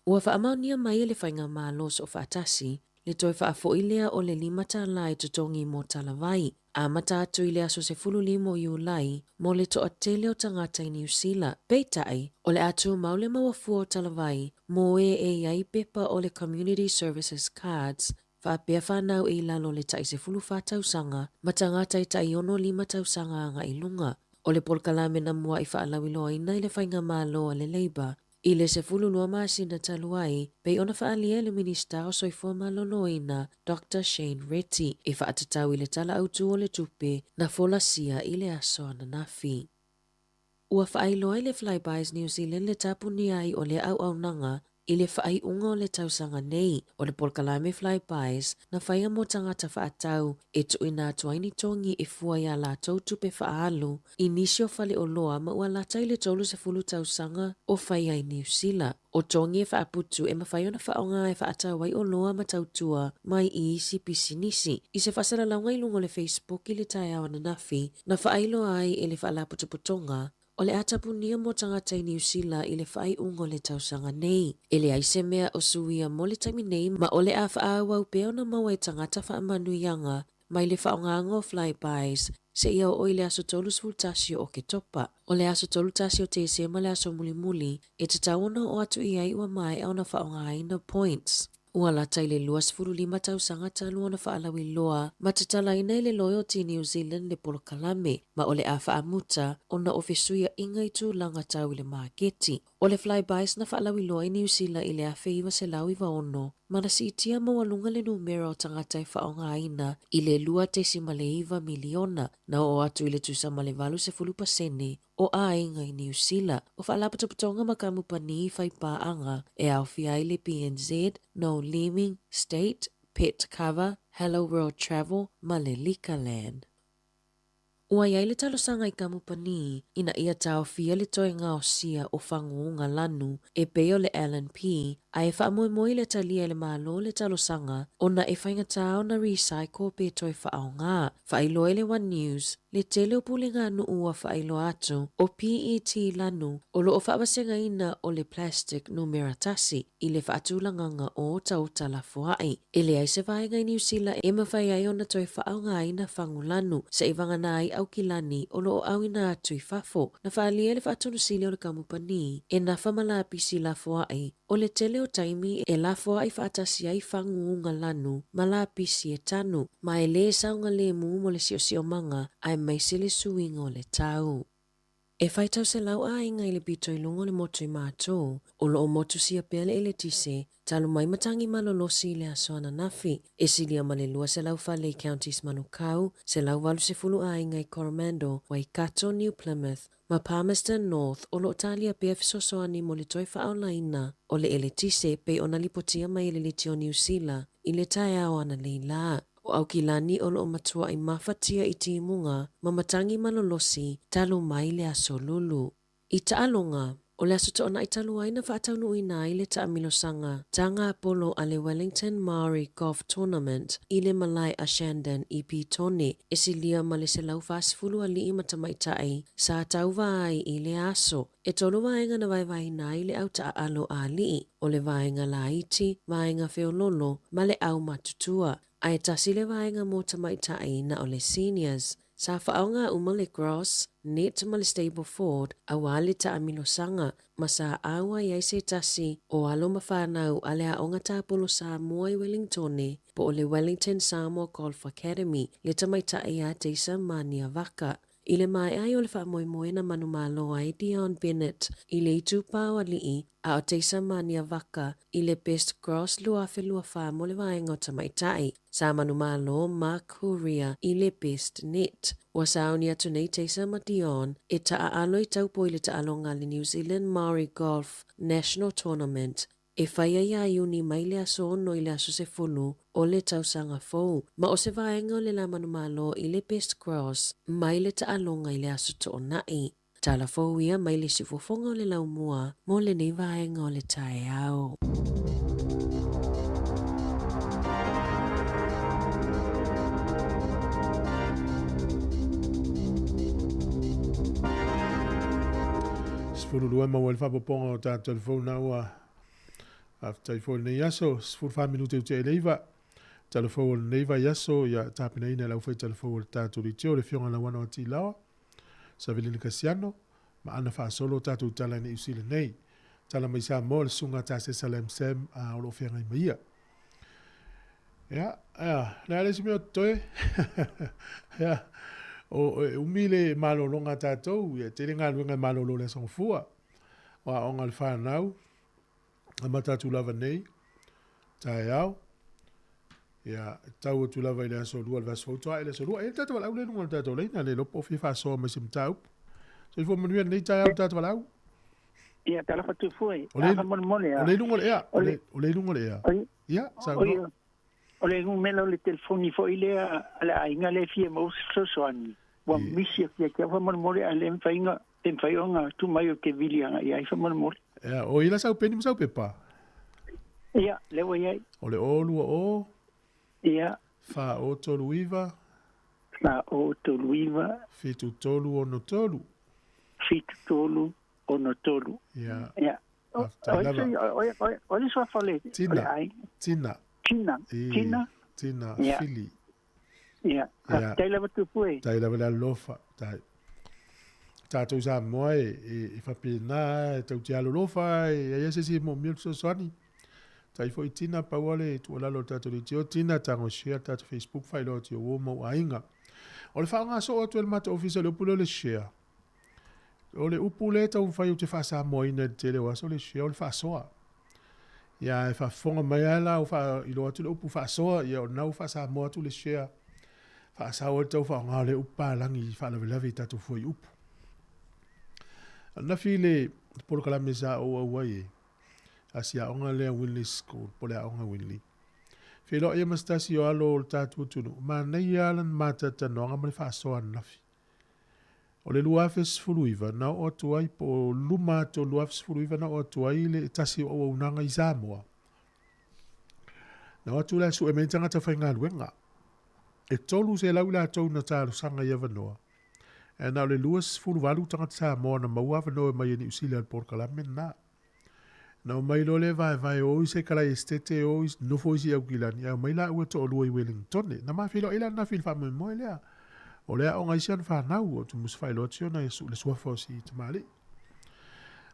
Ua whaamaunia mai le whainga mālos o whaatasi, le toi whaafoilea o le 5 tā la i tutongi mō talawai, a mata atu i le aso 15 Iulai, mō le toa tele o tangata i New Zealand. Peitai, o le atu maule mawafua o talawai, mō e ai pepa o le Community Services Cards, whaapea whanau i lalo le tai 10 tausanga, ma tangata i tai 5 tausanga anga i lunga. O le polkalame na mua i whaalawiloa ina i le whainga māloa le Labour, I le 10 masina taluai, pei ona whaalia le minista o soifua maloloina, Dr. Shane Retty, e whaatatau I le tala autu o le tupe na folasia I le aso ana nafi. Ua whaailoa I le Flybys New Zealand le tapuni ai o le au nanga, I le whaai unga o le tausanga nei, o le polkalame Flybys, na whaia mo tangata whaatau, e tuina atuaini tongi e fua ia la tau tupe whaalu, I nisio whale o loa ma ua lata I le tolu 10 tausanga o whaia I New Zealand. O tongi e whaaputu e mawhaiona whaonga e whaatau ai o loa ma tautua mai I isi pisinisi. I se whasara launga I lungo le Facebook I le tai awana nafi, na whaailoa ai e le whaalaputuputonga, o le atapunia mo tangata I New Zealand I le whai ungo le tausanga nei. E le aise mea o suia mo le taimi nei ma o le a whaawau peo na maua I tangata whaamanu ianga mai le whaonga o Flybys se ia o le aso tolu sfultasio o ke topa. O le aso tolu tasio te se ma le aso muli e te tauna o atu I ai ua mai au na whaonga aina points. Ua lata I le 25 tausanga talua na whaalawi loa ma te talaina I le Loyalty New Zealand le polokalame ma o le a whaamuta o na ofisuia inga I tūlanga tau I le maketi. O le Flybys na whaalawi loa I New Zealand I le a wheiwa se lau I waono ma na si itia mawalunga le numero o tangata I whaonga aina I le 2.9 miliona na o atu I le tusama le 10% o a inga I New Zealand. O whaalaputuputonga makamupani I whaipaanga e au whiai le PNZ, No Living, State, Pet Cover, Hello World Travel, ma le Likaland. Ua iai le talosanga I kamupani, ina ia tau fia le toi ngao sia o whangunga lanu e peo le LNP, a e whaamoe le talia le malo le talosanga o na e whainga tau na recycle pe toi whaonga. Whailoe le One News, le tele o pulinga nu ua whailo atu o PET lanu o lo o whaabasenga ina o le plastic numeratasi I le whaatulanganga o tau talafuai. E le aise vaenga I New Zealand e mawhai ai o na toi whaonga ina whangulanu sa e vangana ai au kilani o lo o au ina atu I whafo. Na whaalia le whaatunusili o le kamupani e na whamalapisi lafuai o le tele o taimi e lafuai whaatasi ai whanguunga lanu malapisi e tanu ma e le saunga le mu mo le sio manga ai mai se le suinga o le tau. E whaitau se lau a inga I le bito I lungo le motu I mātou, o lo o motu sia pele I le tise, talu mai matangi malolosi I le asoana nafi, e silia ma le lua se lau Valley Counties Manukau, se lau 80 a inga I Coromandel, Waikato, New Plymouth, ma Palmerston North, o lo talia pe fisosoani mo le toi whaolaina, o le ele tise pe ona lipotia mai le litio New Zealand, I le tai ao ana leila. O au kilani o lo matua I mafatia I timunga, ma matangi malolosi, talo mai le aso lulu. I taalonga, O le aso to'ona i talu ai na whaataunu ina i le taamilosanga tanga Apollo a le Wellington Maori Golf Tournament i le malai a Shandon i Pitone e silia ma le se lau fasfulu a li i matamaitai sa tauwa ai i le aso e tolu vaenga na vai na i le au alo a li o le vaenga la iti, vaenga feololo ma le au matutua a e tasi le vaenga mo tamaitai na o le seniors. Sa whaonga umale Gross, net ma le Stableford, a wale ta amilosanga, ma sa awa i aise tasi o alo mawhanau a le aonga tāpolo Sāmoa i Wellingtone, po o le Wellington Sāmoa Golf Academy, le tamaitai a teisa mania vaka. I le mai ai o le whaamoemoe na manu malo ai Dion Bennett, i le itupau a lii, a o teisa mania vaka, i le Best Gross lua whelua wha mo le vaenga o tamaitai. Sa manu malo Mark Huria i le Best Net. Wa sauni atu nei teisa ma Dion, e taa alo i taupo i le taalonga le New Zealand Maori Golf National Tournament. E whaia ia iuni mai le aso ono i le aso se fulu o le tausanga fou. Ma o se vaenga o le la manu malo i le Best Cross mai le taalonga i le aso to o nai. Tala fou ia mai le sifofonga o le laumua mo le nei vaenga o le tae au. Sfurulua ma wale whapaponga o tā telefona ua telefona nei aso, 45 minute u te eleiva. Telefona nei vai aso, ia tāpina ina lau whai telefona tātou li teo, le fionga la wana o ti lawa. Sa vilini kasiano, ma ana wha solo tātou tala ni usile nei. Tala mai sa mo le sunga tā se salem sem a olo whianga i maia. Ia, nea lesi meo toe. Ia, o umile malolonga tātou, ia te ringa luenga malolo le song fua. Wa onga le whanau, ama tātou lava nei, tae au. Ia, tau atu lava i le aso lua le vaso fautoa, ele aso lua, e tātou walau le nunga le tātou leina, le lopo fi whasoa mai sim tau. So i fua manuia nei tae au tātou walau. Ia, tala whatu fui. O le nunga le ea, o le nunga le ea. Ia, sa ua. O le ngu mela o le telefoni fo i lea, ala inga le fia maus sosoani. Wa misi a kia kia wha mole a le mwhainga, te mwhaionga tu mai o ke vilianga i ai wha mole. Ia, o ila sau peni masau pepa. Ia, lewa iai. O le olua o. Ia. Wha o tolu iwa. Wha o tolu iwa. Fitu tolu o no tolu. Fitu tolu o no tolu. Ia. Ia. O le soa whale. Tina. Tina, fili. Ia, tai lava tupue. Tai lava la lofa. Tātou sa moa e whapena, e tau te alo lofa, e ia se si mo mil soani. Tai fo i tina pauale, tu alalo tātou li teo tina, tango share tātou Facebook, whailo te o mo ainga. O le whaanga so o tu el mata ofisa le upulo le share. O le upule tau whai o te whasa moa ina te le waso le share, o le whasoa. Ia e whafonga mai ala, o ilo atu le upu whasoa, ia o nau whasa moa tu le share. Whasa o tau whaonga le upa langi, whalawelawi tātou fwoi upu. Na file polo kala mesa o awai asia onga le Winley School pole onga Winley. Filo ia mastasi o alo tatu tunu. Ma nei alan mata tanonga ma le fasoa nafi. O le luafes fuluiva na o tuai po luma to luafes fuluiva na o tuai le tasi o unanga i Sāmoa. Na o tu le su e mentanga ta whainga luenga. E tolu se lau la tau na tālu sanga ia vanoa. E na le luas fulu walu tangata Sāmoa na maua vanoa mai ni usili al porkalame na. Na o mai lo le vai o se kala estete o nufo isi au kilani. Au mai la ua to o lua i Wellington. Na mafilo ila na fil famu moe lea. O lea o ngaisian whanau o tu musfai lotio na yesu le suafo si tamale.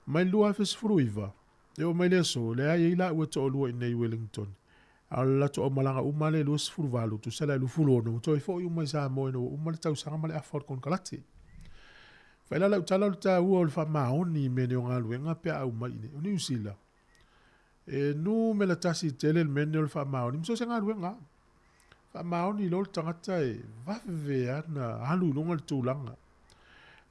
Mai lua fes fruiva. E o mai lea so lea ye ila ua to o lua i nei Wellington. Ala to o malanga umale luas furuvalu tu sela lu fulono. To e fo i umai Sāmoa no umale tau sanga male afort kon kalati. Faila la utala le ta ua o le whamaoni mene o ngā luenga pia au mai ne. O ni usila. E nu me la tasi tele le mene o le whamaoni. Miso se ngā luenga. Whamaoni lo le tangata e wawewea na halu lunga le tūlanga.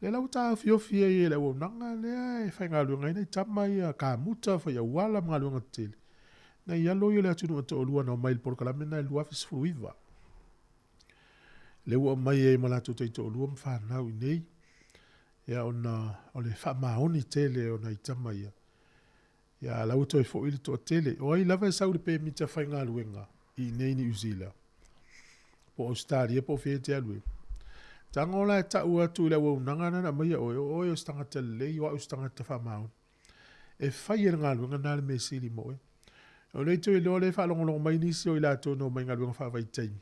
Le lau ta fiofia e le wonanga lea e whai ngā luenga ina i tamai a ka muta whai a wala mga luenga tele. Na i alo i le atunu ata o lua na o mai le porkalame na e lua fes fruiva. Le ua mai e malato teito o lua mwhanau i nei. Ia o le whamaoni tele o na i tama ia. Ia lau toi fo ili to tele. O ai lava e sau le pe mita whai ngā luenga i nei ni uzila. Po Australia po fie te alue. Tangola e ta ua tu le wau nangana na mai o o stanga te lei o stanga te whamaoni. E whai e ngā luenga nā le me siri mo e. O nei tu e leo le whalongolong mai nisi o i lato no mai ngā luenga whawai taimi.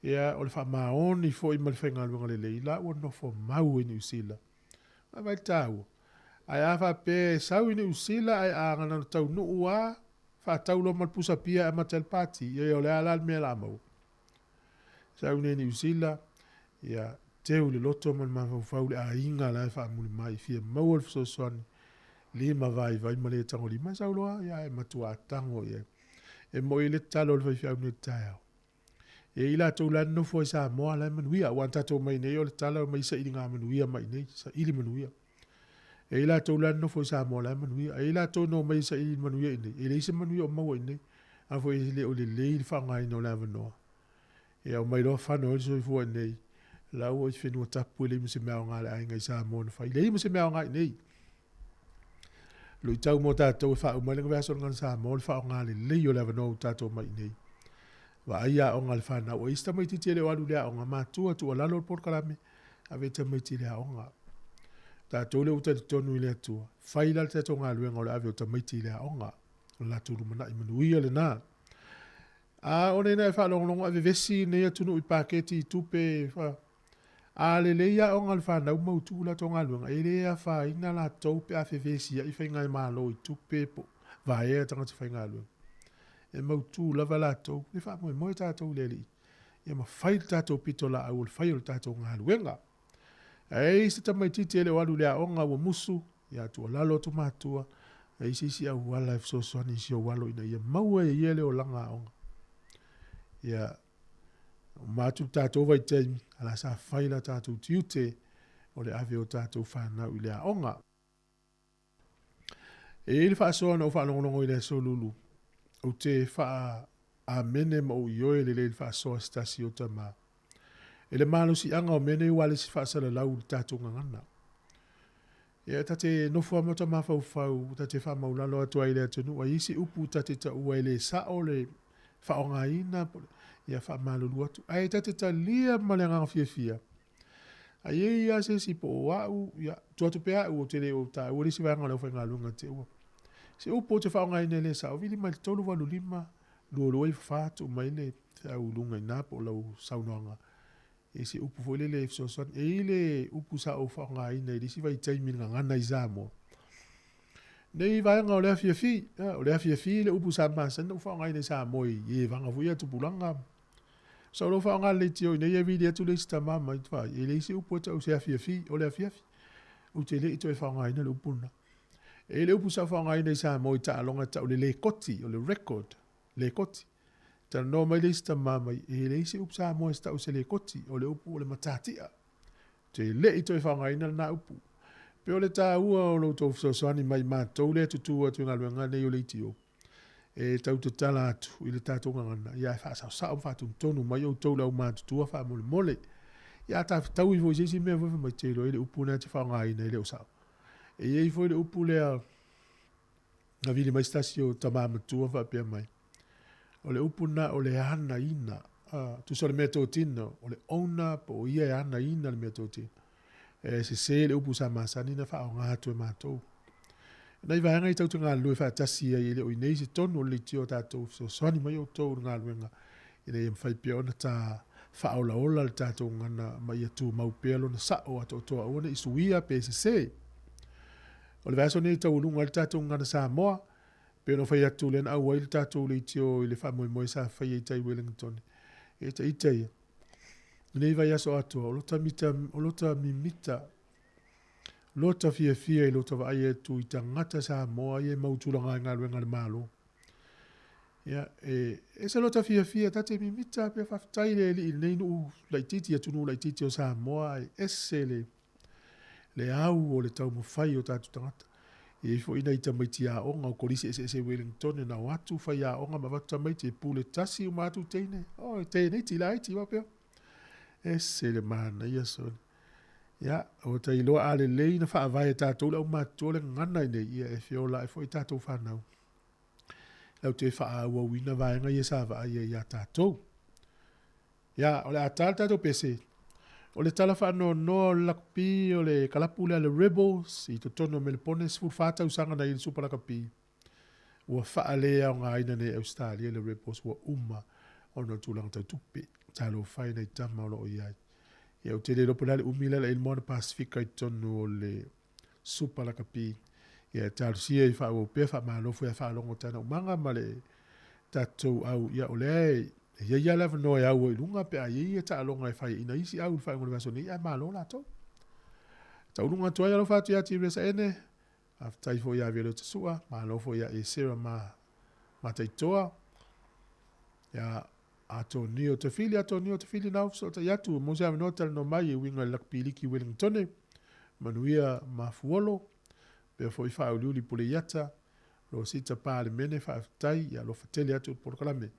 Ia o le whamaoni fo i malwhai ngā luenga le lei. La ua no fo mau i ni uzila. Ma vai tau. Ai afa pe sau ni usila ai angana tau no ua fa tau lo mal pusa pia ma tel party ye o le ala me la mo. Sau ni usila ya teu le loto man ma fa le a inga la fa mu mai fi mo so son lima vai ma le tango lima sau lo ya e matua tango ye. E mo ile talo le fa ni tao. E ila to la no fo sa mo la manuia wanta to mai ne o le talo mai sa ilinga manuia mai ne sa ili manuia. E ila tau lan no fo sa mo la manuia. E ila tau no mai sa ili manuia ine. E leise manuia o maua ine. A fo e le o le leil whangai no la vanoa. E au mai loa whano e soi fua nei. Lau o i whenua tapu e le ima se mea o ngā le ainga i sa mo na whai. Le ima se mea o ngā nei. Lo i tau mo tātou e wha umai lenga vea son ngā sa mo le wha o ngā le lei o la vanoa tātou mai nei. Wa aia o ngā le whana. O ista mai titi ele o alu lea o ngā mātua tu o lalo por kalame. A veta mai titi lea o ngā. Ta tole uta tonu ile atua. Faila te tonga luenga o le ave o tamaiti ile aonga. La tulu mana i manuia le nā. A one na e whalongongo ave vesi nei atunu i paketi i tupe. A le leia aonga le whanau mautu la tonga luenga. E lea wha ina la taupe a fe vesi a i whaingai malo i tupe po. Vaea tangata whaingai luenga. E mautu lava la tau. Le wha moe moe tātou leli. Ia ma whail tātou pito la au le whail tātou ngā luenga. Ei se tamai titi ele walu lea onga wa musu ya tu lalo tu matua ei sisi au wala e so so ni si o walo ina ia maua e ele o langa onga ya matu tato vai taimi ala sa faila tato tiute o le ave o tato whanau i lea onga e ele wha soa na o whanongonongo i lea so lulu o te wha a mene ma o ioe le le wha soa stasi o tamaa. Ele malo si anga o mene wale si whaasala lau tātou ngangana. Ia tate nofua mata mawhau whau, tate wha maulalo atua i lea tunu, wa isi upu tate ta ua ele sa o le whaonga ina, ia wha malulu atu. Ai tate ta lia malenganga fia fia. Ai e ia se si po o au, ia tuatu pea u o te leo ta, ua lisi vanga lau whainga lunga te ua. Se upu o te whaonga ina ele sa, o vili mai tolu walu lima, luo i whaatu mai le au lunga ina po lau saunoanga. E se upu foi le so son e ile upu sa o fa nga ina i si vai taimi nga ngana i Sāmoa. Nei vai nga o le fi le upu sa ma sen o fa nga ina Sāmoa i vanga fuia tu pulanga. So lo fa nga le tio nei e video tu le sta mama i fa e le si upu ta o se fi o le fi. O te le to e fa nga ina le upu na. E le upu sa fa nga ina i Sāmoa i ta longa ta o le koti o le record le koti. Ta no mai lista mama e le isi upsa mo sta o se le koti o le upu o le matatia. Te le i toi whanga ina na upu. Pe o le tā ua o lo tau fsosani mai mātou le tutu atu ngā luenga nei o le itio. E tau te tala atu i le tātou ngangana. Ia e whaasau sao whātu tonu mai o tau lau mātutua wha mole mole. Ia tā tau i fo isi mea fo mai te lo i le upu nea te whanga ina i le o sao. E i fo i le upu lea na vili mai stasi o tamamatua wha pia mai. O le upuna o le ana ina. Tu so le mea tōtina. O le ona po o ia e ana ina le mea tōtina. E se le upu sa masani na wha o ngā atu e mātou. Nei vahanga i tautu ngā lue wha tasi ai le o inei se tonu o le tio tātou. So soani mai o tōu ngā luenga. I nei mwhai pia ona tā wha o la ola le tātou ngana mai atu mau pēlo na sao ato toa ona i suia pe se. O le vaso nei tau lunga le tātou ngana Sāmoa. Pero fai atu len au wail tātou le tio i le wha moe moe sa fai e tai Wellington. E ta itai. Nei vai aso atua, o lota mimita, lota fia i lota wa ai atu i ta ngata Sāmoa i e mautulanga ngā luenga le malo. Ia, e sa lota fia, tate mimita pe whaftai le li nei nu laititi atu nu laititi o Sāmoa e ese le au o le tau mo fai o tātou tangata. E fo ina i tamaiti a onga o kolisi ese Wellington e na watu fai a onga ma watu tamaiti e pule tasi o matu teine. O teine ti lai ti wapea. E se le mana ia son. Ya, o te iloa ale lei na wha vai e tātou lau mātua le ngana i nei ia e whiola e fo i tātou whanau. Lau te wha aua wina vaenga i e sa vai e ia tātou. Ya, o le atal tātou pese. O le tala wha no lakpi o le kalapu le rebels i to tono me le pone sifu whata usanga na i le supalakapi. Ua wha lea o ngā ina ne Australia le rebels ua o no tūlanga tau tupi. Talo whai nei tama o lo o iai. Ia o te le ropo lale umila le ilmoana Pasifika i tonu o le supalakapi. Ia talo sia i wha o pia wha malofu ia wha longo tana umanga ma le tatou au ia o le ia lava no ia o ilunga pe a ia ta longa e whai ina isi au whai ngone vaso ni ia malo la tau. Ta ulunga tua ia lo whatu ia ti resa ene. Aftai fo ia velo tasua malofo ia e sera ma taitoa. Ia Atonio te fili nau so ta yatu mo se avenotel no mai winga lakpiliki Wellington manuia mafuolo pe foi fa uliuli pole yata lo sita pale mene fa tai ya lo fateli atu por kalame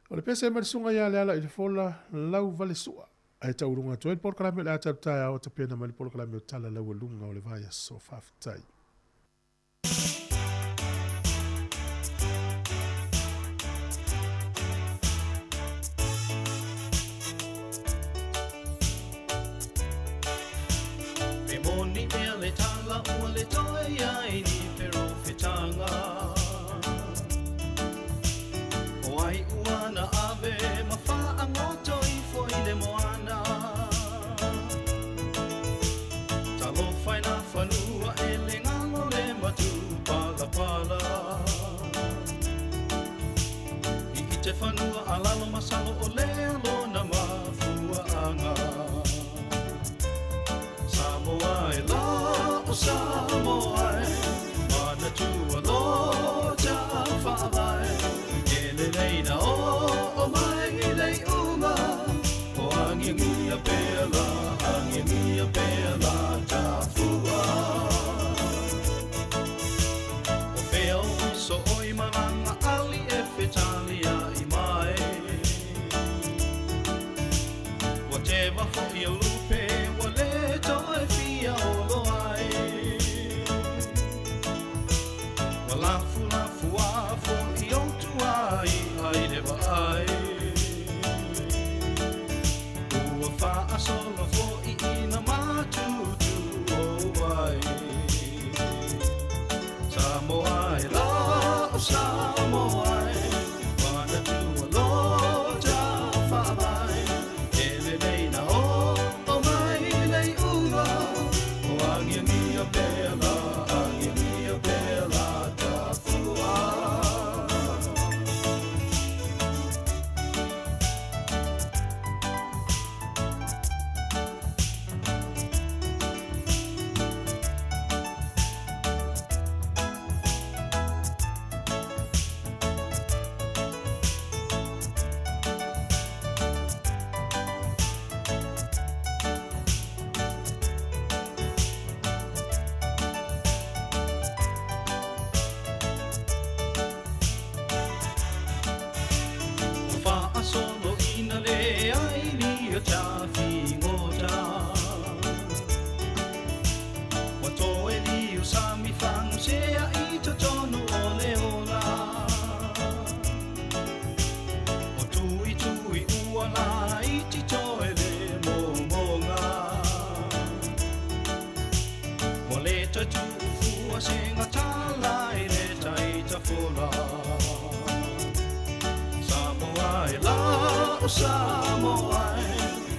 o le pese mer sunga ya le ala i fola lau vale sua ai ta urunga to por kalame la ta ta o ta pena mal por kalame tala lau lunga o le vai so fa tai. Sāmoa, mana tua loja whawai, ele leina o mai lei uma, o angingia pela ta fua. O feo so oi maranga ali e fetalia i mai, whatever for your lupe, wale toi fia o loai. Solo for ina matutu owai Sāmoa la Sāmoa mana tu loja whawai ele leina o mai lei unga o angia pela ta fua. Solo ina le ai ni o ta fingota o to e li o sami fan se a i to tonu o le ola o tui uala i ti to e le monga o le ta tu fua se ngatala i le tai ta fola la Sāmoa,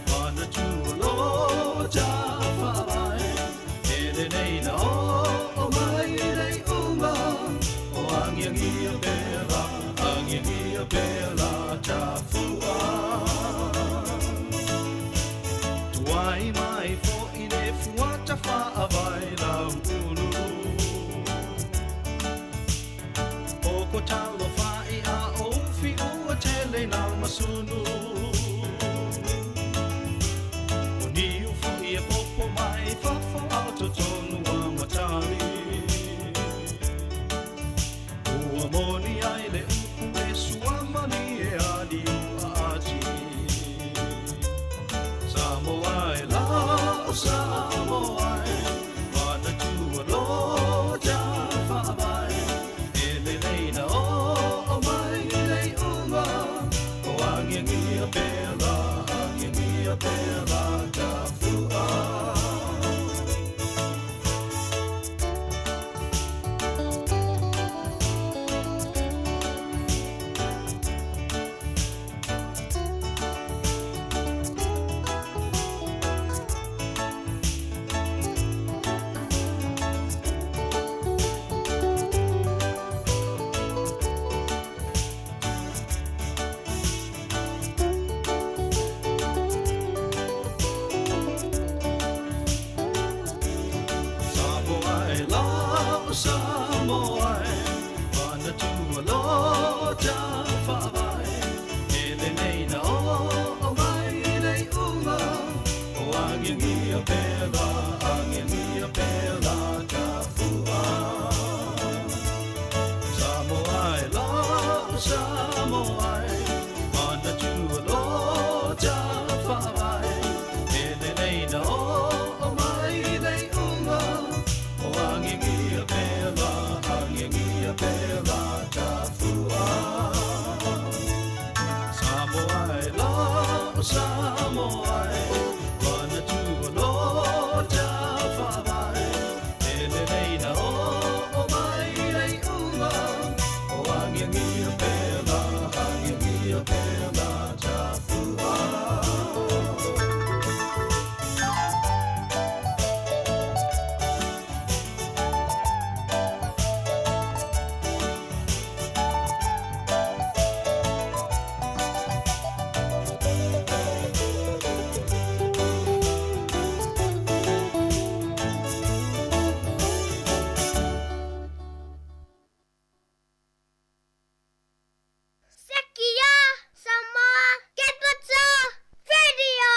mana tua loja whawai, ele neina o mai rei unga, o angiangia pela ta fua. Tuai mai fo i le fuata whaawai lau ulu, oko talo whai a ofi ua tele na masunu. O niu fui e popo mai whawha auto tonu a matari. Ua moni ai le upu e suamani e adi ua ati. Sāmoa la Sāmoa Mana tua lo ja whawai Ele nei na o mai nei unga O angengia pela ka fua Sāmoa la Sāmoa Mana tua lo ja whawai Ele nei na o mai nei unga O angengia pela ka fua Sāmoa la Sāmoa Mana tua lo ja whawai Ele nei na o mai nei unga O angengia pela ka fua Sekia Sāmoa Advocacy Radio.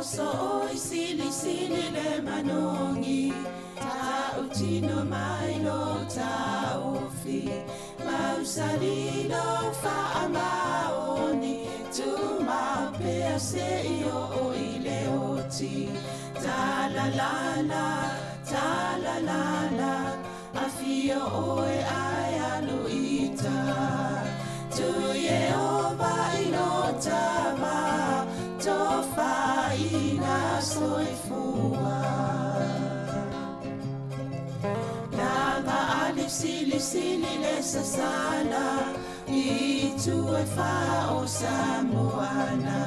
so oi sili sili le manongi ta utino mai lo ta ofi mausali lo fa amaoni tu ma pe se io o ile oti ta la la afio oe ai aluita tu Yehova inotama tofa ina soifua Lava alif sili le sasana itu e fa o Sāmoana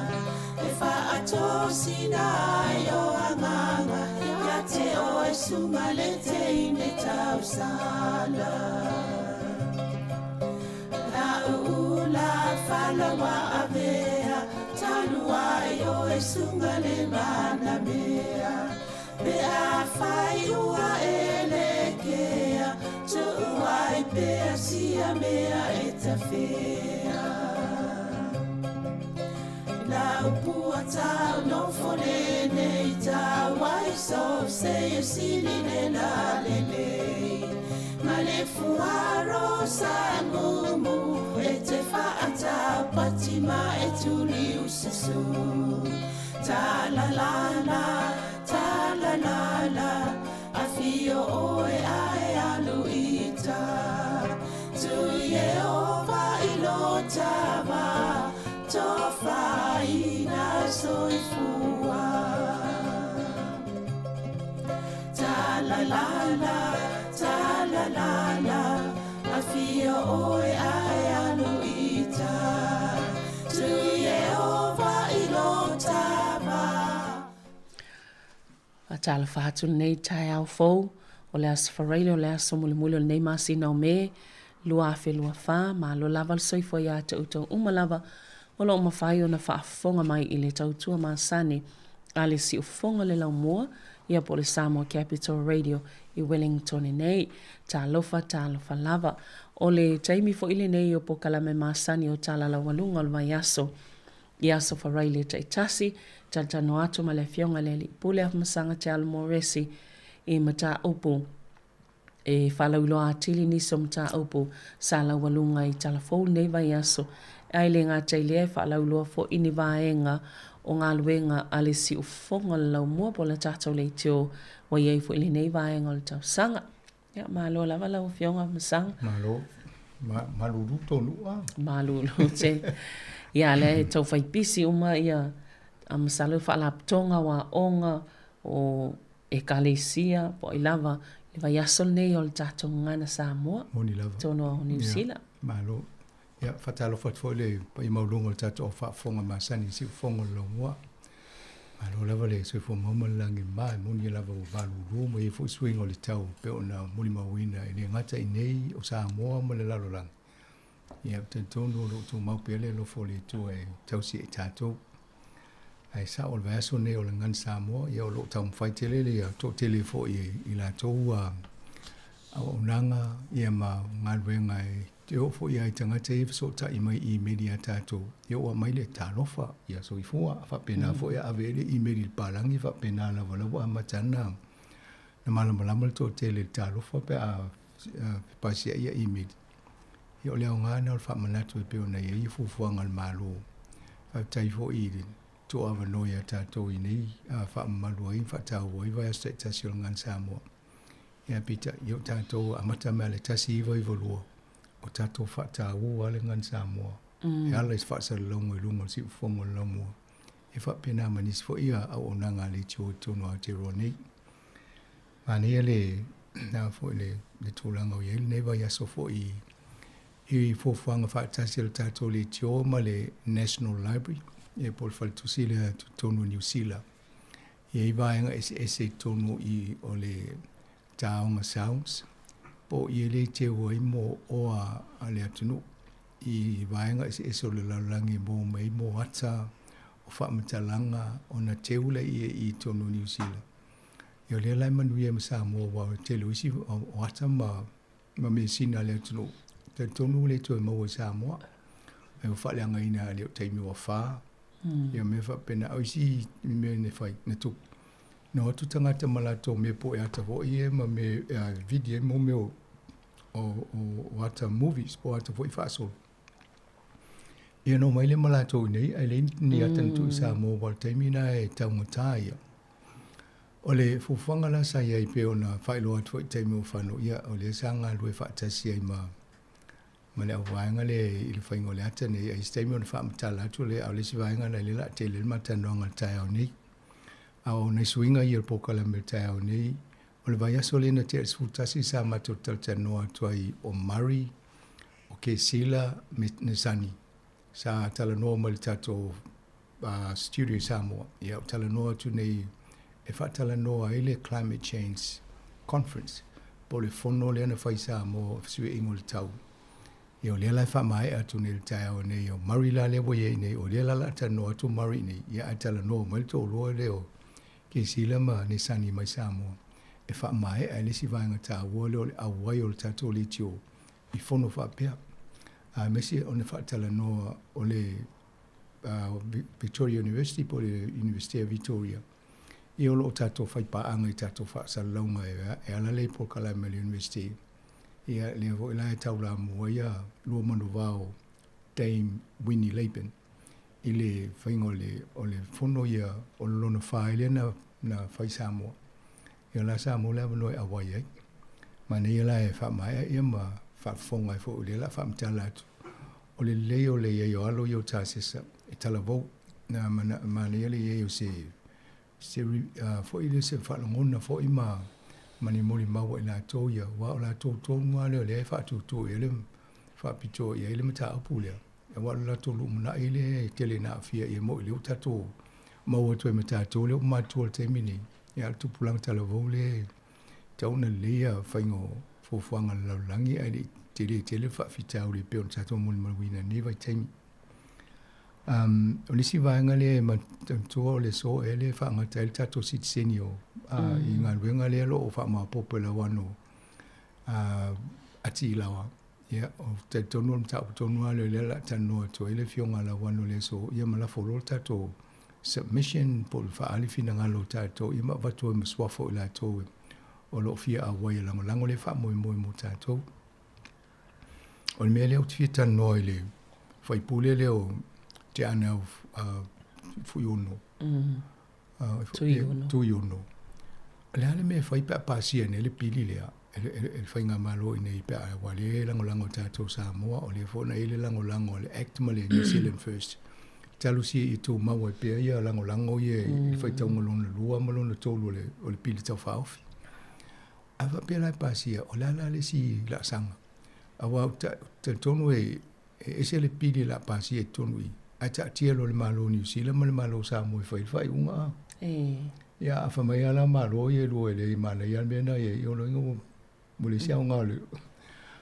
e fa atosina yo amanga ya te o e sumalete ine tausala la ula fala wa avea talua yo e sungale mana mea pe a fai ua elekea tu ai pe sia mea etafea la upua tau no fonene ita wai so se sili le la lele male fuaro sangumu ete faata patima etuli ususu ta la la afio oe ai aluita tu Yehova ilotava tofa ina soifua ta la la afio oe ai aluita tu Yehova ilotava Atala whahatu nei tai au fou, o le asfareile o le asomule o nei masina o me, lua afe lua wha, ma lo lava le soifo ia te utau umalava, o lo mawhai o na whaafonga mai i le tautua masani, a le si ufonga le lau mua, ia po le Sāmoa Capital Radio i Wellington nei, ta lofa lava, o le taimi fo ile nei o po kalame masani o tala la walunga o le vai aso, i aso whareile te itasi, tano atu ma le fionga le li pule af masanga te almoresi i mata upu e whalau loa atili niso mata upu sa la walunga i talafou nei vai aso ai le ngā teile e whalau loa fo ini vaenga o ngā luenga ale si ufonga lau mua po la tatou le teo wa iei fo ili nei vaenga o le tau sanga ia malo lava lau fionga af masanga malulu tonu a malulu te ia le tau whaipisi uma ia amasalu whaalaptonga wa onga o ekalesia po i lava i vai asol nei o le tatou ngana Sāmoa moni lava tono o New Zealand malo ia fatalo fatfo le pa i maulungo le tatou whaafonga masani si ufonga lo mua malo lava le soi fo mama langi mai moni lava o valulu mo i fo swing o le tau pe ona moni mawina i le ngata i nei o Sāmoa mo le lalo lang ia tentono lo tu mau pele lo fo le tu e tau si e tatou ai sa o le aso nei o le ngan Sāmoa ia o lo tau mwhai tele le a to tele fo i la tou a unanga ia ma ngalwenga e te o fo ia i tangata e so ta i mai i media tatou ia o mai le talofa ia so i fua fa pena fo ia avele i media palangi fa pena la wala wa matana na malama to tele talofa pe a pasia ia i media ia o le ngana o fa manatu pe ona ia i fufua ngal malo fa tai fo i to ava noia tatou i nei a wha malua i wha tau i vai asta i tasi o ngan Sāmoa. Ia pita, iau tatou amata mea le tasi i vai volua. O tatou wha tau ale ngan Sāmoa. E ala i wha sa longo i lungo si ufongo longo. E wha pena manis fo ia au o nanga le tio tono a te roa nei. Mane ia le, na fo le tūlanga o iei, nei vai aso fo i fofuanga wha tasi le tatou le tio ma le National Library. E pol fal tusile tonu New Zealand. E vaenga ese tonu i o le taonga sounds. Po i le te wai mo o a le atunu. I vaenga ese o le lalangi mo mai mo hata o whamatalanga o na teula i tonu New Zealand. I o le lai manu ia masa mo wa te luisi o hata ma mesina le atunu. Te tonu le tue mo Sāmoa. E o whaleanga ina le o teimi wa whaa. Ia me fa pena au si me ne fai ne tu. No tu tangata malato me po e ata ho ie ma me video mo me o ata movies po ata ho i faso. Ia no mai le malato nei ai le ni ata tu sa mo wal taimina e taumata ia. O le fufanga la sa ia i pe ona whailo atu i taimi o whano ia o le sanga lue whaatasi ai ma le au vaenga le i le whaingo le ata nei ai taimi o na whaamatala atu le au le si vaenga na le la te le matanoanga tai au nei. Au nei suinga i le pokala me tai au nei. O le vai aso le na te sfutasi sa mato taltanoa atu ai o Murray, o Kesila me Nesani. Sa talanoa ma le tato studio Sāmoa. Ia talanoa atu nei e whaatalanoa i le Climate Change Conference. Po le fono le ana whaisa mo sui ingo le tau. Ia o le lai whaamai atu nei le tai au nei o Murray la le waye nei o le la tanoa atu Murray nei. Ia talanoa ma le tō loa le o Kesila ma Nesani mai Sāmoa. E whaamai ai le si vaenga tā ua le o le awai o le tato le tio i fono whaapea. Mesi o ne whaatalanoa o le Victoria University po le University of Victoria. I o lo tato whaipaanga i tato whaasalaunga e ala le po kalama le University. Ia le ho ila e tau la mua ia lua manu vao Dame Winnie Laban. I le whaingo o le fono ia o le lona whaile na whai Sāmoa. Ia la Sāmoa le awanoi awai ai. Mane ia la e whaamai ia ma whaafonga e fo le la whaamtala atu. O le leo le ia o alo ia o tāsesa e tala vau. Na mane ia le ia o se fo ile se whalangona fo ima mani mori maua i la tō ia. Wa o la tō tōnua leo le e whaatūtō ia le whaapito ia ile mata apu lea. E wa la tō lumuna ile tele na fia ia mo ile o tato maua tō e mata tō leo matua le temini. Ia tupulang tala vau le tauna lea whaingo fofuanga laulangi ai le tele whaafitau le peo tato muli maluina ni vai taimi. O nisi vaenga le ma tua le so e le whaangata ele tato sitseni o i ngā ruenga le alo o whaama popela wano ati ilawa. Ia o te tonu mta o tonu ale le la tanoa to ele fionga la wano le so ia mala folo tato submission po le whaali fina ngalo tato ia ma watu e maswafo ila to o lo fia a wai lango le wha moi mo tato. O le mea leo tia tanoa le whaipule leo te ana fuiono. Tuiono. Le ale me whaipa pasia ne le pili lea. El whainga malo i nei pia wale lango tātou Sāmoa o le whona ele lango le act ma le New Zealand First. Talusi i tō maua pia ia lango ia i whaitau malona lua malona tōlu o le pili tau whaofi. Awa pia lai pasia o la le si la sanga. Awa te tonu e se le pili la pasia e tonu i. A ta tia lo le malo New Zealand ma le malo Sāmoa i whai unga. Ia a whamai ala malo i e lua le i mana i almena i ono ingo mule sia unga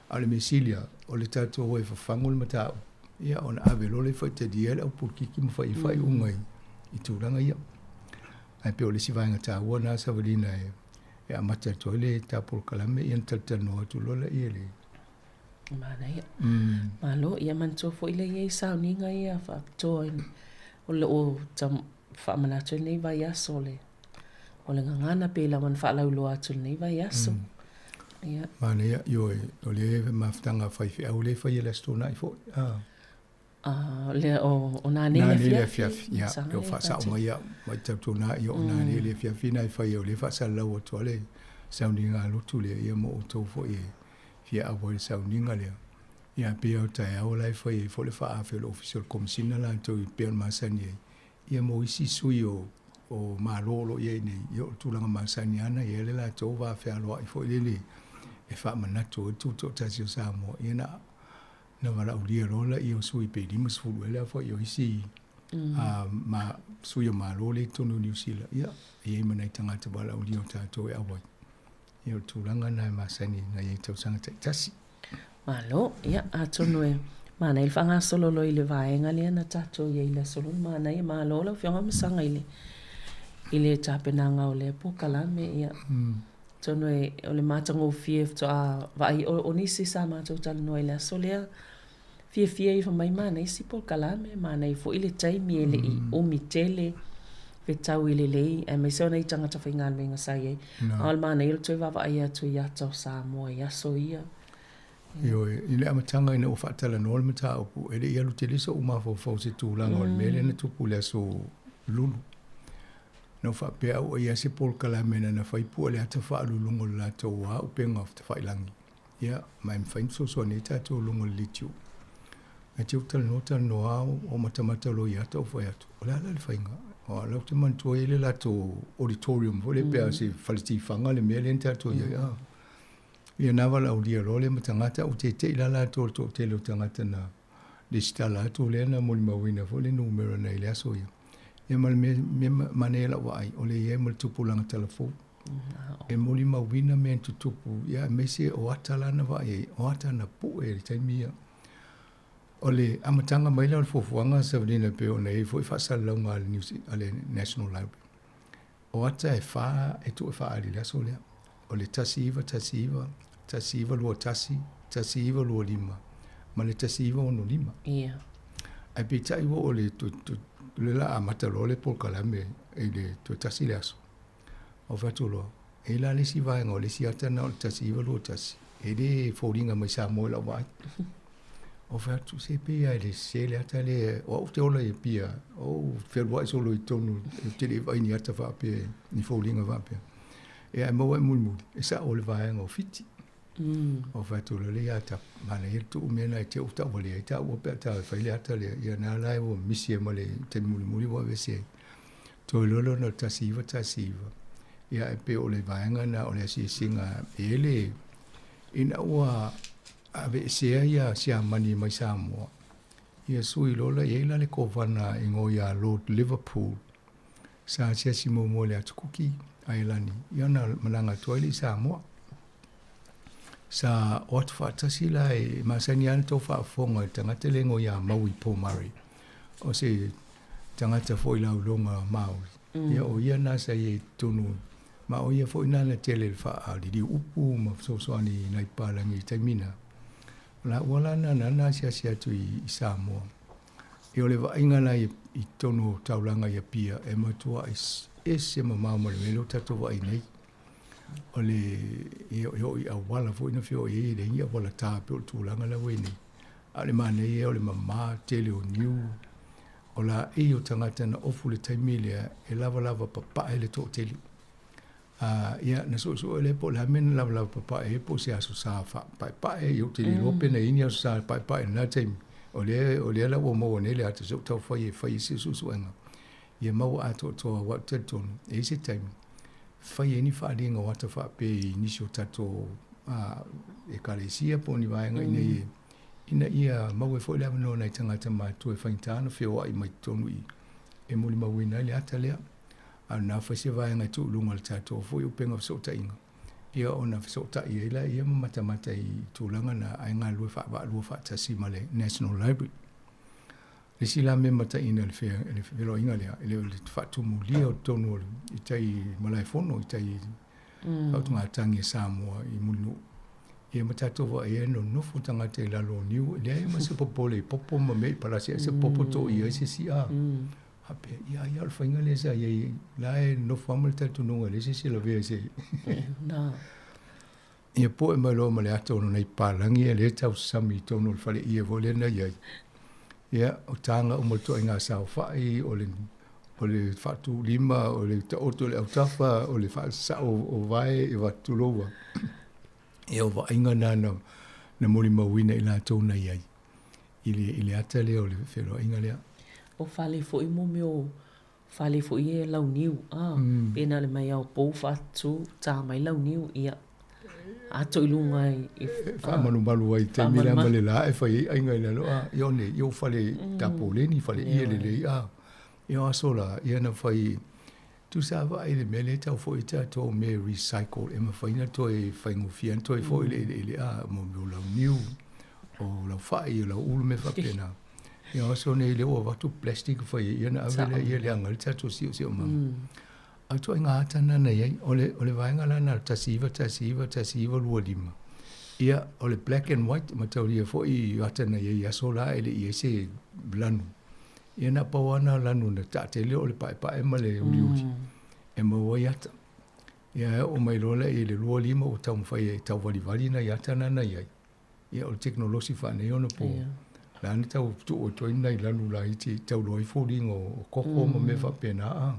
ale mesilia o le tato o e whawhango le matau. Ia ona ave lo le whai te diele au purkiki ma whai unga i tūranga ia. Ai pe o le si vaenga tā ua nā sawarina e a mata toile tā pulkalame i antaltanoa tu lola i ele. Mana ia. Malo ia manto fo ile ia sauninga ia fa toin o le o tam fa manato nei vai aso le. O le ngana pe la man fa la lo atu nei vai aso. Ia. Mana ia yo o le maftanga fai fi au le fai le stona i fo. Le o na nei le fia. Ia yo fa sa o ia mai tatu na yo na nei le fia fina i fai o le fa sa la o to le sauninga lo tu le ia mo to fo ia. Fia awoi sauninga lea. Ia pia o tae au lai whai fo le wha awhelo official komisina la tau i pia masani ei. Ia mo isi sui o marolo i nei. Ia o tūlanga masani ana i ele la tau wa awhelo i fo ilele e wha manatu e tūto tasi o Sāmoa. Ia na wala ulia rola i o sui pe limas fulu ele a fo i o isi ma sui o marolo i tonu New Zealand. Ia i manai tangata wala ulia o tātou e awai. Ia tūranga nai masani na i tau sanga tasi. Malo, ia atono e. Mana il whanga solo lo i le vaenga lea na tato ia i le solo. Mana ia malo la whionga masanga i le tapenanga o le pokalame ia. Tono e o le matango fief to a vai o nisi sa mato tala no i le solea. fia I mai mana I sipol kalame mana I fo ile taimi ele I o mitele fe tau ile lei e mai sona I tangata whaingan wenga sai e al mana I toi wawa ai atu I atau Sāmoa I aso ia Yo ile amatanga ina o fatala no le mata opu ele ia lutele so uma fo fo se tulanga o mele na tupu le so lulu no fa pe o ia se pol kalame na fa ipu le ata fa lulungo la to wa o penga of fa ilangi ia mai mfain so ne ta to lungo litiu a tiu tal no o mata lo ia to fo ia to la le fainga o la te man to ile la to auditorium vo le pe se falti fanga le mele ta to ia ia nawa la ulia role matangata o te la to te lo tangata na distala to le na mo mawina fo le numero na ile aso ia e mal me manela wai o le e mal tupulanga telefon e mo mawina me tupu ia me se o atala na wai o atana pu e taimia o le amatanga mai la fofuanga Sabrina pe o nei foi fa salonga ale National Library o ata e fa e tu fa ali la solia o le tasiva luo tasiva luo lima ma le tasiva ono lima ia ai pita I o le le la amata lo le pol kalame e le tu tasi le aso o fatu lo e la le si vai ngo le si ata na o tasiva luo tasi e le foringa mai Sāmoa la vai o fatu se pe ai le se le ata le o te ola e pia o ferwa solo I tonu te le vai ni ata fa pe ni foringa va pe e ai mo mulmu e sa o le vai ngo fiti o fatu le ia ta mana I tu mena I te uta o le ta o pe ta fa le ata le ia na lai o misi e male te mulmuli wa vese to lolo no tasiva ia e pe o le vai na o le si singa ele ina wa ave se ia sia mani mai Sāmoa ia sui lola ia la le kovana ingo ia Lord Liverpool sa sia simo mo le atukuki ailani ia na malanga toili Sāmoa sa ot fata sila e masani an to fa fonga tangata lengo ya maui po mari o se tangata foi la longa maui ia o ia na sa e tonu ma o ia foi na le tele fa ali di upu ma so ani nai palangi taimina la wala na sia tu I Sāmoa e o le va inga na I tonu taulanga ia pia e matua e se mama mo le lo tatu va nei o le yo I wala fo ina fio e le ia wala ta pe o tulanga la weni ale mane e o le mama tele o new o la e o tangata na ofu le taimilia e lava papa e le to tele ia na so le po la men lava papa e po se aso sa fa pa e yo tele lo pe na inia sa pa na taim o le la o mo ne le ata so to fa se su anga ia mau ato to wa te ton e se taim fai ni fa dinga wata fa pe ni so tato e kalesia po ni vai ngai ina ia mau e foi la no na tanga ma tu e faintana fe o ai mai tonu I e muli mau ina le ata le ana fa se vai ngai tu lunga tato foi o penga so tainga ia ona so ta ia mata I tu langa na ai nga lu fa tasi male National Library le sila me mata ina le fe lo inga le fa tu muli o tonu I tai malai fono I tai au tunga tangi Sāmoa I mulu e mata to va e no futanga te la lo new le ma se popole popo ma me para se popo to I se si a hape ia al fainga le sa ia la e no famal ta tu no le se la ve se na ia po e malo ma le ato no nei palangi le tau sami to no fale ia vole na ia o tanga o mo to inga sa fa I o le fatu lima o le oto le autafa o le fa sa o vai e va tu loa e o va inga na moli mawina I la to na ia ile atale o le felo inga le o fale fo I mo meo fale fo I lau niu pena le mai au pou fatu ta mai lau niu ia ato I lunga I fa manu malu ai te mila male la e fai ai ngai lo io ne io fale tapo le ni fale I le io sola ia na fai tu sa va I le mele ta fo ita to me recycle e ma fai na to e fai ngo fian to e fo le mo lo new o lo fai lo ul me fa pena io so ne le o va tu plastic fai ia na avele ia le angal ta to si ma ato inga atana na ia ole vai ngala na tasiva luo lima Ia, o le black and white, ma tau lia fo I atana ia so la ele I se lanu. Ia na pawana lanu na ta te leo le pae ma le uliuri. E ma wai ata. Ia o mai lola I le lua lima o tau mwhai e tau wali na atana na iai. Ia o le teknolosi whane ona po. La ni tau tu o toi nei lanu la I te tau loi fōring o koko ma me whapena a.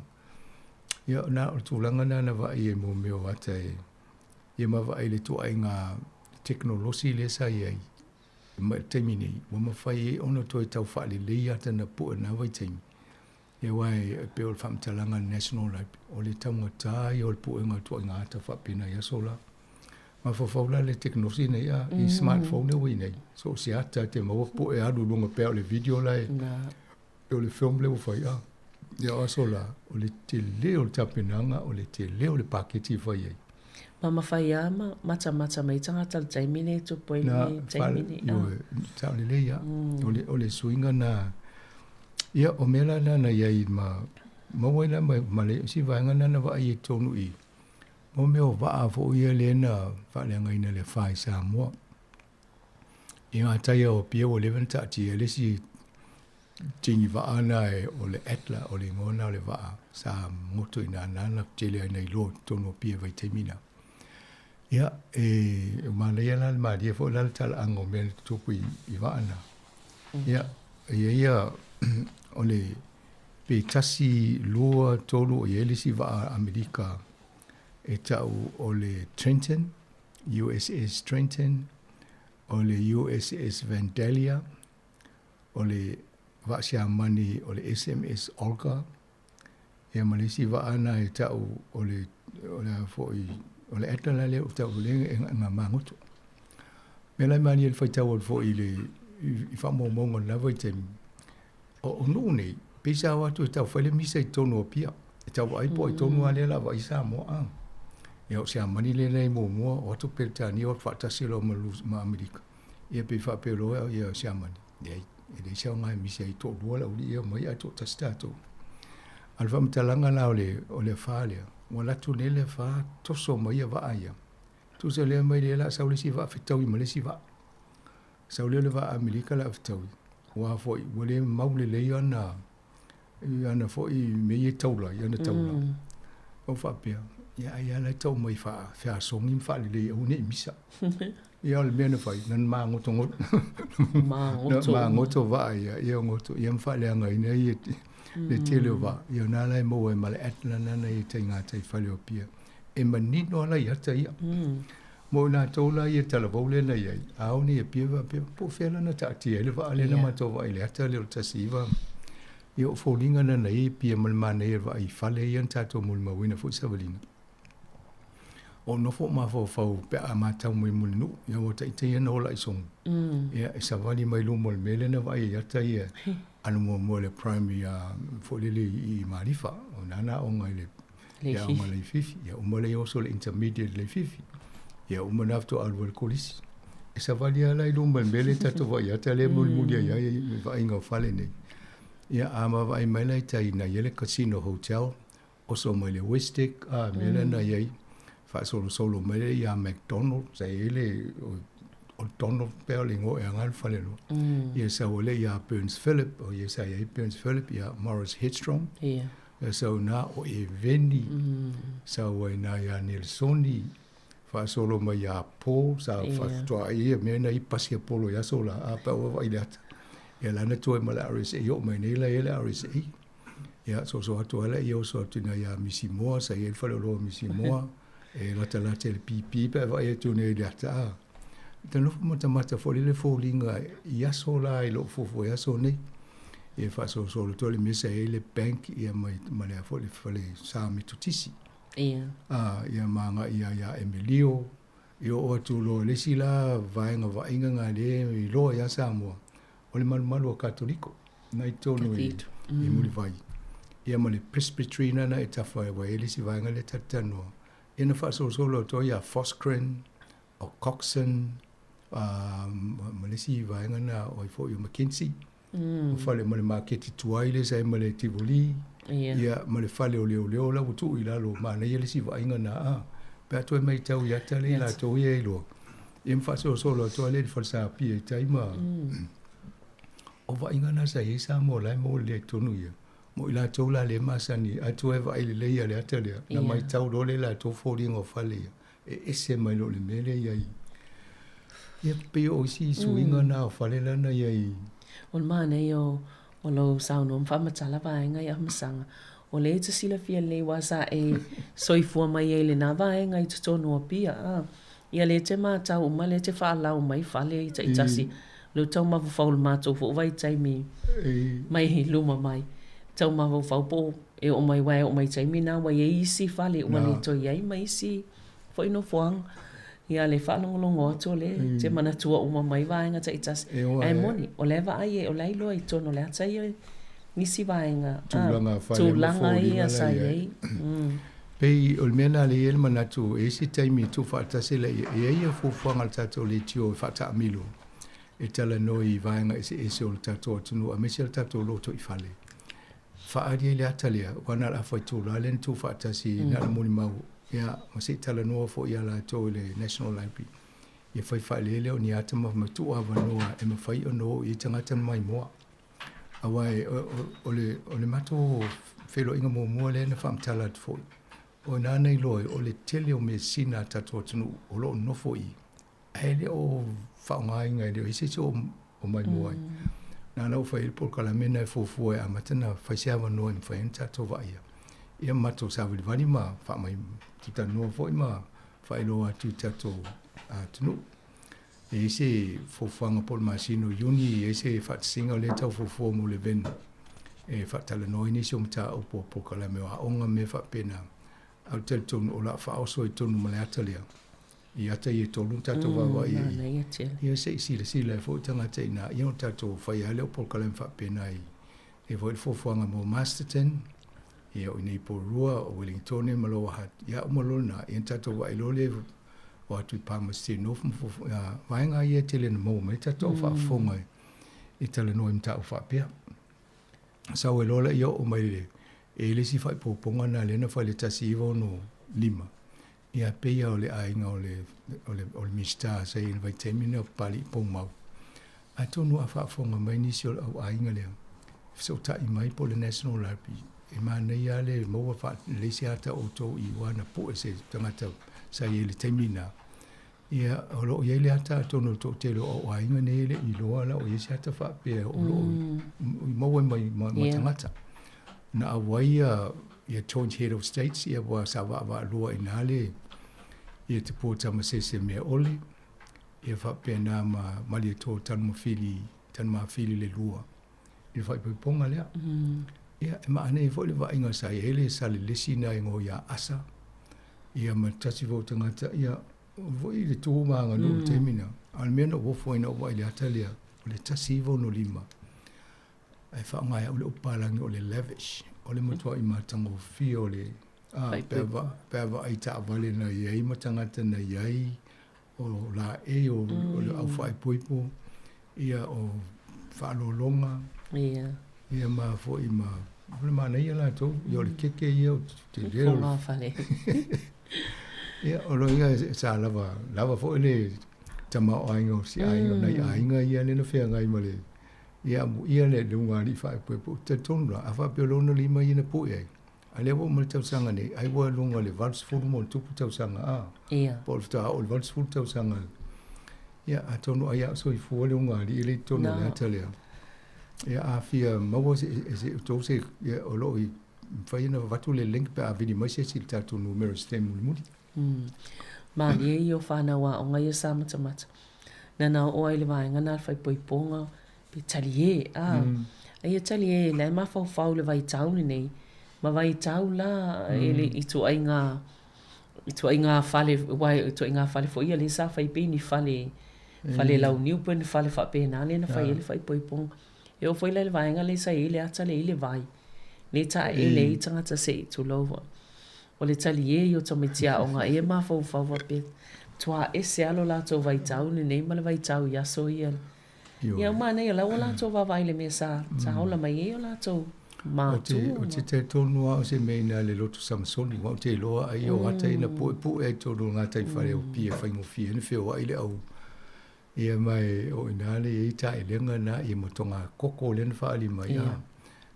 Ia na o tūlanga na vai e mo meo ata e. Ia ma vai le tu ai ngā teknolosi le sa iai. Ma teimi nei. Wa ma whai e ono toi tau whaale lei ata na po na vai teimi. Ia wai pe o le whamtalanga National Library. O le taunga tai o le po ngā tu ai ngā ata whapena ia sola. Ma whawhaula le teknolosi nei a I smartphone e wai nei. So si ata te maua po e alu lunga pe o le video lai. O le film le whai a. Ia o sola. O le te leo le tapenanga, o le te leo le paketi whai ai. Ma mawhai ama, mata mai tangata le taimine, tu poi le taimine. Tau le leia. O le suinga na, ia o mela na iai ma waina ma le si vaenga na wa ai tonu I. Mo meo waa fo ia le na whalenga ina le whai Sāmoa. I ngā taia o pia o leven tati e le si tingi waa na e o le etla o le ngona o le waa sa moto ina nana tele ai nei lo tonu o pia vai taimina. Ia, ma leia la ma dia fo la tala ango me tupu I waana. Ia, ia o le pe tasi lua tolu o ielisi waa Amerika e tau o le Trenton, USS Trenton, o le USS Vandalia, o le Vaksiamani o le SMS Olga, e malisi waana e tau o le o le etala le o tau le ngā mangoto. Me lai mani e whai tau o fo I le I whamomongo lawa I te o nuu nei, pesa watu e tau whaile misa I tonu o pia. E tau aipo I tonu a le lawa I Sāmoa a. E o sea mani le nei mua o atu peritani o whaatasi lo ma Amerika. Ia pe whaperoa ia o sea mani. Nei, e le isa o ngai misa I tō lua la uli ia mai ai tō tasitato. Alfa mtalanga la o le whaalea. Wa latu ne le wha toso mai a waa ia. Tu se lea mai le la saule si waa whitau I malesi waa. Saule le waa Amerika la whitau. Wa foi, wale maule le ana foi me taula, ana taula. O whapea. Ia la tau mai wha songi mwha le au ne misa. Ia le mea na whai, nan maa ngoto ngoto. Maa ngoto waa ia ngoto. Ia mwha le anga ina ia le tele o waa. Ia nālai mo e male atla nana I te ngātai whale o pia. E manino ala I ata ia. Mo nā taula ia tala vaule na iai. Ao ni e pia po whela na taati e le waa le na mato waa le ata le o tasi iwa. Ia o fōlinga na nei pia malmana ia waa I whale ia tato mulma wina fu savalina. O nofo ma fau pe a matau mai mulinu ia o tai na ola I song. Ia e savali mai lu mol mele na vai ia tai anu mo le primary fo le I marifa o nana o ngai le ia o le fifi ia o mo le oso le intermediate le fifi ia o mo nafto alwel kolis e savali ala I lu mol mele tato vai ia tale mul mulia ia vai nga fale nei ia ama vai mai lai tai na ile casino hotel oso mai le Westek mele na ia fa solo mai ia McDonald's sai ele o Donald Berlingo e ngal fale lo. Ia sa ole ia Burns Philip o ia sa ia Burns Philip ia Morris Headstrong. Ia sa na o Eveni. Sa o na ia Nelsoni fa solo mai ia Paul sa fa toa ia me na I pasi Apollo ia sola a pa o vai lat. Ia lana toi malaris e yo mai nei la ela aris e. Ia so atu ala ia so atu na ia Misimoa sa ia fale lo Misimoa e lata le pipi pa vai tu nei data. Te nofo mata fo le fōlinga ia so la I lo fofo ia so nei. E fa so tole mesa e le bank ia mai le fo le sa mitutisi. Ia. Ia manga ia Emilio. Io o tu lo le sila vaenga ngā le I lo ia Sāmoa. O le malu o katoliko. Nai tonu I muli vai. Ia ma le presbytery nana e tafa e wa e le si vaenga le tatanoa. Ia na fa so to ia Foskren o Coxon. Malesi vaenga na o I fo I McKinsey. O fale male marketi tuaile sa male Tivoli. Ia male fale o leo la utu I lalo ma na ia lesi vaenga na pe to mai tau ia tale la to ia lo. Ia mfa solo to le falsa pia taima. O va ingana sa e Sāmoa lai mo le tonu ia. Mo ila tau la le masani atu e vai le ia le ata lea. Na mai tau role la to fōringa o whale ia. E ese mai lo le mele iai. Ia pe o si suinga na o whale lana iai. O mana o lo sauno whamatala vaenga i amasanga. O le te sila fia le wasa e soifua mai e le na vaenga i tutono o pia. Ia le te mātau uma le te whaalau mai whale i taitasi. Lo tau mafu whaul mātou fo vai taimi mai he luma mai. Tau mafu whau po e o mai wai o mai taimi nā wai e isi whale ua le toi ai mai isi fo ino fuang. Ia le whalongolongo ato le te manatua uma mai vaenga taitasi. E moni, o le va ai e o leilo i tono le atai e nisi vaenga. Tūlanga ia sa iei. Pei o le mea nā le ele manatu e si taimi tu whaatase le e ia fufuanga le tato le tio e whaata amilu. E tala noi vaenga ese o le tato atunu a mesi le tato loto i whale. Whaari e le atalea, wana la whai tū la len tu whaatasi na la moni mau. Ia, ma se tala noa fo ia la to le National Library. Ia whai whaelele o ni ata ma tu awa noa e ma whai o no i tangata mai moa. Awai, o le mato whelo inga mua le na whamtala atu fo. O nānei loe, o le tele o me sina tato atunu o lo nofo i. Aele o whaonga inga e se o mai moa i. Nāna o whai por kalamena e fofua e amatana whai seawa noa i whai tato wa ia. Ia mato sa vani ma wha mai tuta noa fo i ma whai loa tu tato atunu. E se fofuanga pol masino yuni e se whaatsinga o le tau fofua mo le venu. E whaatala noa ini se o mta upo por kalamea a onga me whaapena. Au tel tonu o la whaoso i tonu male atalea. I ata i e tonu tato wawa i. Ia se i sila e fo tangata i nā. Ia o tato whai ale o por kalame whaapena i. E fo il fofuanga mo Masterton. Ia o nei porua o Wellington e maloa hat. Ia o malona. Ia tato wa ilole o atu i Palmerston. Nofu vaenga i e tele na mou. Me tato o whaafonga i tala no i mta o whaapea. Sau e lola ia o mai le. E le si fai poponga na lena fai le tasi iwa no 5. Ia peia o le ainga o le mista sa i vai temina pali pong mau. A tonu a whaafonga mai nisi o au ainga lea. So ta i mai po le National Library. E mana ia le maua wha le si ata o tō i wana po e se tangata sa i le temina. Ia o lo i le ata tonu tō te lo au ainga ne le i loa la o i si ata whaapea o lo i maua mai tangata. Na awaia ia Joint Head of States ia wa sa wa lua inale ia te pōta ma se mea ole ia whapena ma mali tō tan ma fili le lua ia whaiponga lea ia ma ane i fōle wa inga sa ele sa le lesi na ingo ia asa ia ma tasi fō tangata ia voi le tō maanga no temina al mena wofo ina wa ile atalea le tasi fō no 5 ai whaongai o le upalangi o le lavish, o le matua i matango fi o le pewa ai ta avale na iei matangata na iei, o la e o le au whai puipo, ia o whaalolonga, ia ma fo i ma, le mana ia la tō, ia o le keke ia o te reo. Whonga whale. Ia o lo ia sa lava fo i le tama o ainga o si ainga, nei ainga ia le na whea ngai ma le, ia ia le lunga ni fa po te tonga afa pe lona 5 ina po e ale wo mo tau sanga ni ai wo lunga le vals fu mo tu tau sanga ia po sta o vals fu tau sanga ia atono ai so i fu lunga li le tono le tale ia a fia mo wo se to se ia o lo i fa ina va tu le link pe a vini mai se si tatu numero stem mu ma ye yo fa na wa o ngai sa mata na o ai le vai ngana fa poiponga Talie, ai talie la ma fau le vai tau nei, ma vai tau la ele i tu ainga fale wai tu ainga fale fo ia le sa fai pini fale lau niu pen fale fa pena le na fai ele fai poipong e o foi le vai nga le sa ele ata le ele vai le ta ele i tanga ta se tu lova o le talie yo tomitia o nga e ma fau va pe tua ese alo la to vai tau nei ma le vai tau ya so ia ia mana ia la ola to va vai le mesa sa ola mai ia la to ma tu o te tonu o se meina le loto Samsoni wa te loa ai o ata ina pu e to do ngata i fare o pie fa ngo fie ne fe o ai le au Ia mai o ina le i tai lenga na i mo tonga koko len whaali mai a.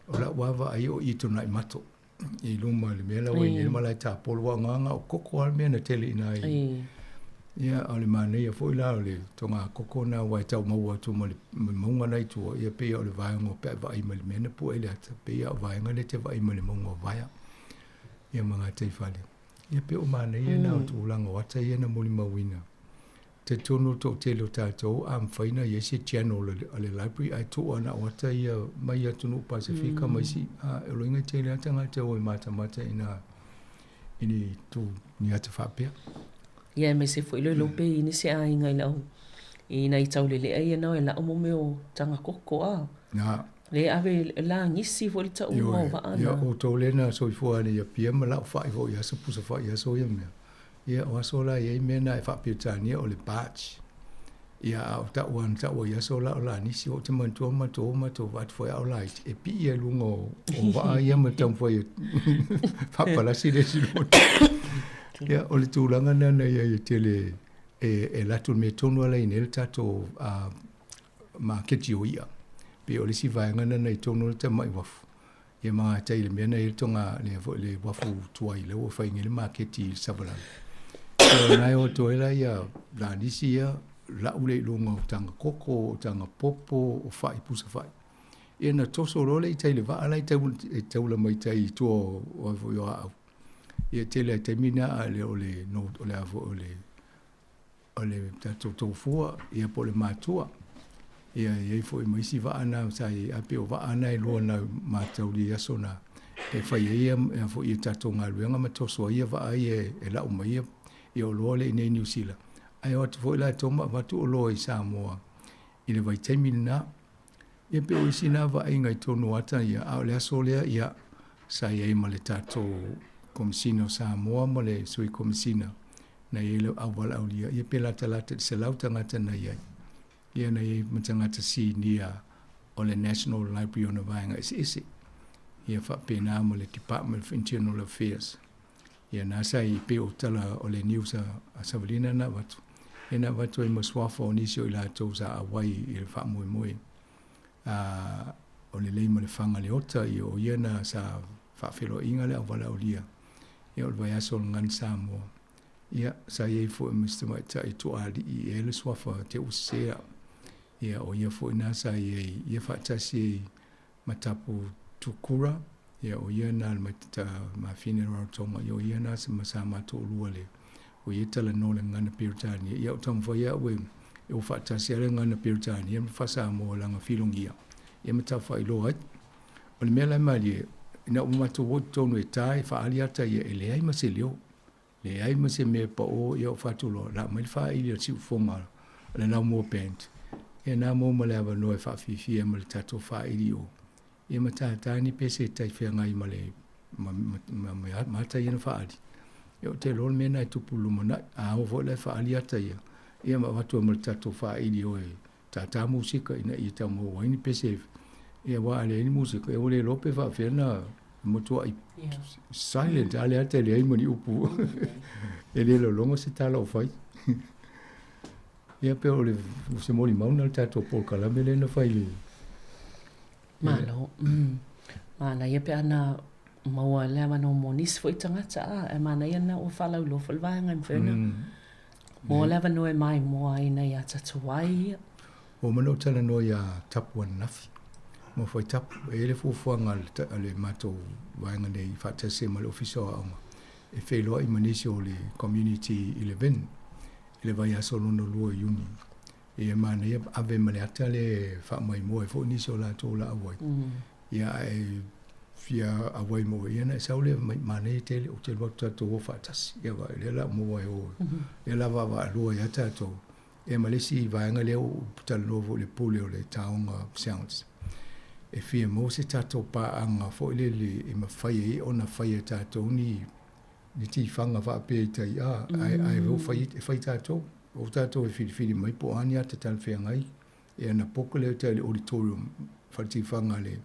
O la wawa ai o i tona i mato. I luma le mea la wai nere malai tā polo wa nganga o koko al mea na tele ina i. Ia o le manei a fo ila o le tonga koko na wai tau maua tu mo le maunga nai tua. Ia pia o le vaenga o pia vai ma le mea na pua ile ata. Pia o vaenga le te vai ma le maunga o vaia. Ia mga tei whale. Ia pia o manei e na o tu ulanga wata ia na muli mawina. Te tono to telo tātou am whaina i ese channel ale library ai to ana wata ia mai atu no Pasifika mai si e loinga te le atanga te o mata ina ini tu ni ata whapea. Ia me se fo ilo pe ini se ai ngai lau. Ina i tau lele ai na e la o mo meo tanga koko a. Na. Le ave la ngisi fo le tau mo va ana. Ia o to le na so i fo ani ia pia ma la whai fo ia se pusa whai ia so ia mea. Ia o asola ia i mena e whapitania o le batch. Ia au ta ua ia sola o la nisi o te mantua mato vat foi au lai. E pi ia lunga o waa ia matang foi whapalasi le silo. Ia o le tūlanga nana ia i tele e latu me tonu ala inel tato ma keti o ia. Pe o le si vaenga nana i tonu le ta mai wafu. Ia mga tai le mena i tonga le wafu tuai le o whaingi le ma keti sabalanga. Nai o toela ia la nisi ia la ule lunga o tanga koko, o tanga popo, o whai pusa whai. Ia na toso role i teile wa ala i taula mai tai i tua o avu i o au. Ia teile te mina a le ole avu ole tato tofua, ia po le mātua. Ia i fo i maisi wa ana, sai ape o wa ana i lua na mātau li aso na. E whai ia fo i tato ngā luenga ma toso ia wa ai e la umai ia. I o loa le i nei New Zealand. Ai o te fo ila e toma watu o loa i Sāmoa. I le vai taimini na. Ia pe o isi na wa inga i tonu ata ia au le aso lea ia sa ia i ma le tato komisina o Sāmoa ma le sui komisina na ia le au wala au lia. Ia pe la talata se lau tangata na ia. Ia na ia matangata si nia o le National Library o na vaenga isi. Ia wha pena mo le Department of Internal Affairs. Ia nasa i pe o tala o le news a Savalina na watu. E na watu e maswafa o nisi o ila tau sa awai i le wha moe moe. O le leima le whanga le ota i o ia na sa whawhelo inga le awala o lia. Ia o le vai aso ngan Sāmoa. Ia sa iei fo e Mr. Maita i tu ali i e le swafa te usea. Ia o ia fo i nasa iei ia whaatasi matapu tukura. Ia o ia na le matita ma funeral tonga. Ia o ia na se masamato o lua le. O ia tala no le ngana Piritania. Ia o tamfa ia ue e o whaatasi ale ngana Piritania. Ia mwhasa mo langa filongia. Ia matafa i loa. O le mea lai mali ina umato wotu tonu e tai whaali ata ia e leai ma se leo. Leai ma se mea pa o ia o whatulo. La mai wha ili a siu fonga. Le nau mua band. Ia na mo ma le awa noe whaafifi e ma le tato wha ili o. Ia matatani pese tai whea ngai ma le mata ia na whaali. Ia o te lol mena e tupu lumana. A o vo le whaali ata ia. Ia ma watu ma le tato wha ili o e. Tata musika ina i tau mo waini pese. Ia wa ale ni musika. E o le lope wha whea na motua i silent. Ale ata le aimani upu. E le lo longo se tala o whai. Ia pe o le se mori mauna le tato po kalame le na whai le. Malo. Mana ia pe ana maua le mano monis foi tangata e mana ia na o falau lo falvanga mfena. Mo le no e mai mo ai na ia tatuai. O mano tala no ia tapu nafi. Mo foi tapu e le fufuanga le mato vanga nei fatase mal officer anga. E felo i manisi o le community 11. Ele vai a solo no lua uni. E mana ia ave male ata le fa mai mo e fo ni so la to la awai. Ia e fia awai mo ia na saule mana e tele o te wata to fatas. Ia va le la mo e o. E la va lua ia tato. E malesi vaenga le o tal novo le pule o le taonga sounds. E fia mo se tato pa anga fo le e mawhai e ona whai tato ni ti whanga wha pe tai ai vo whai tato. O tato e whiri mai po ania te tal whea ngai. E ana poko leo te le auditorium whati whanga le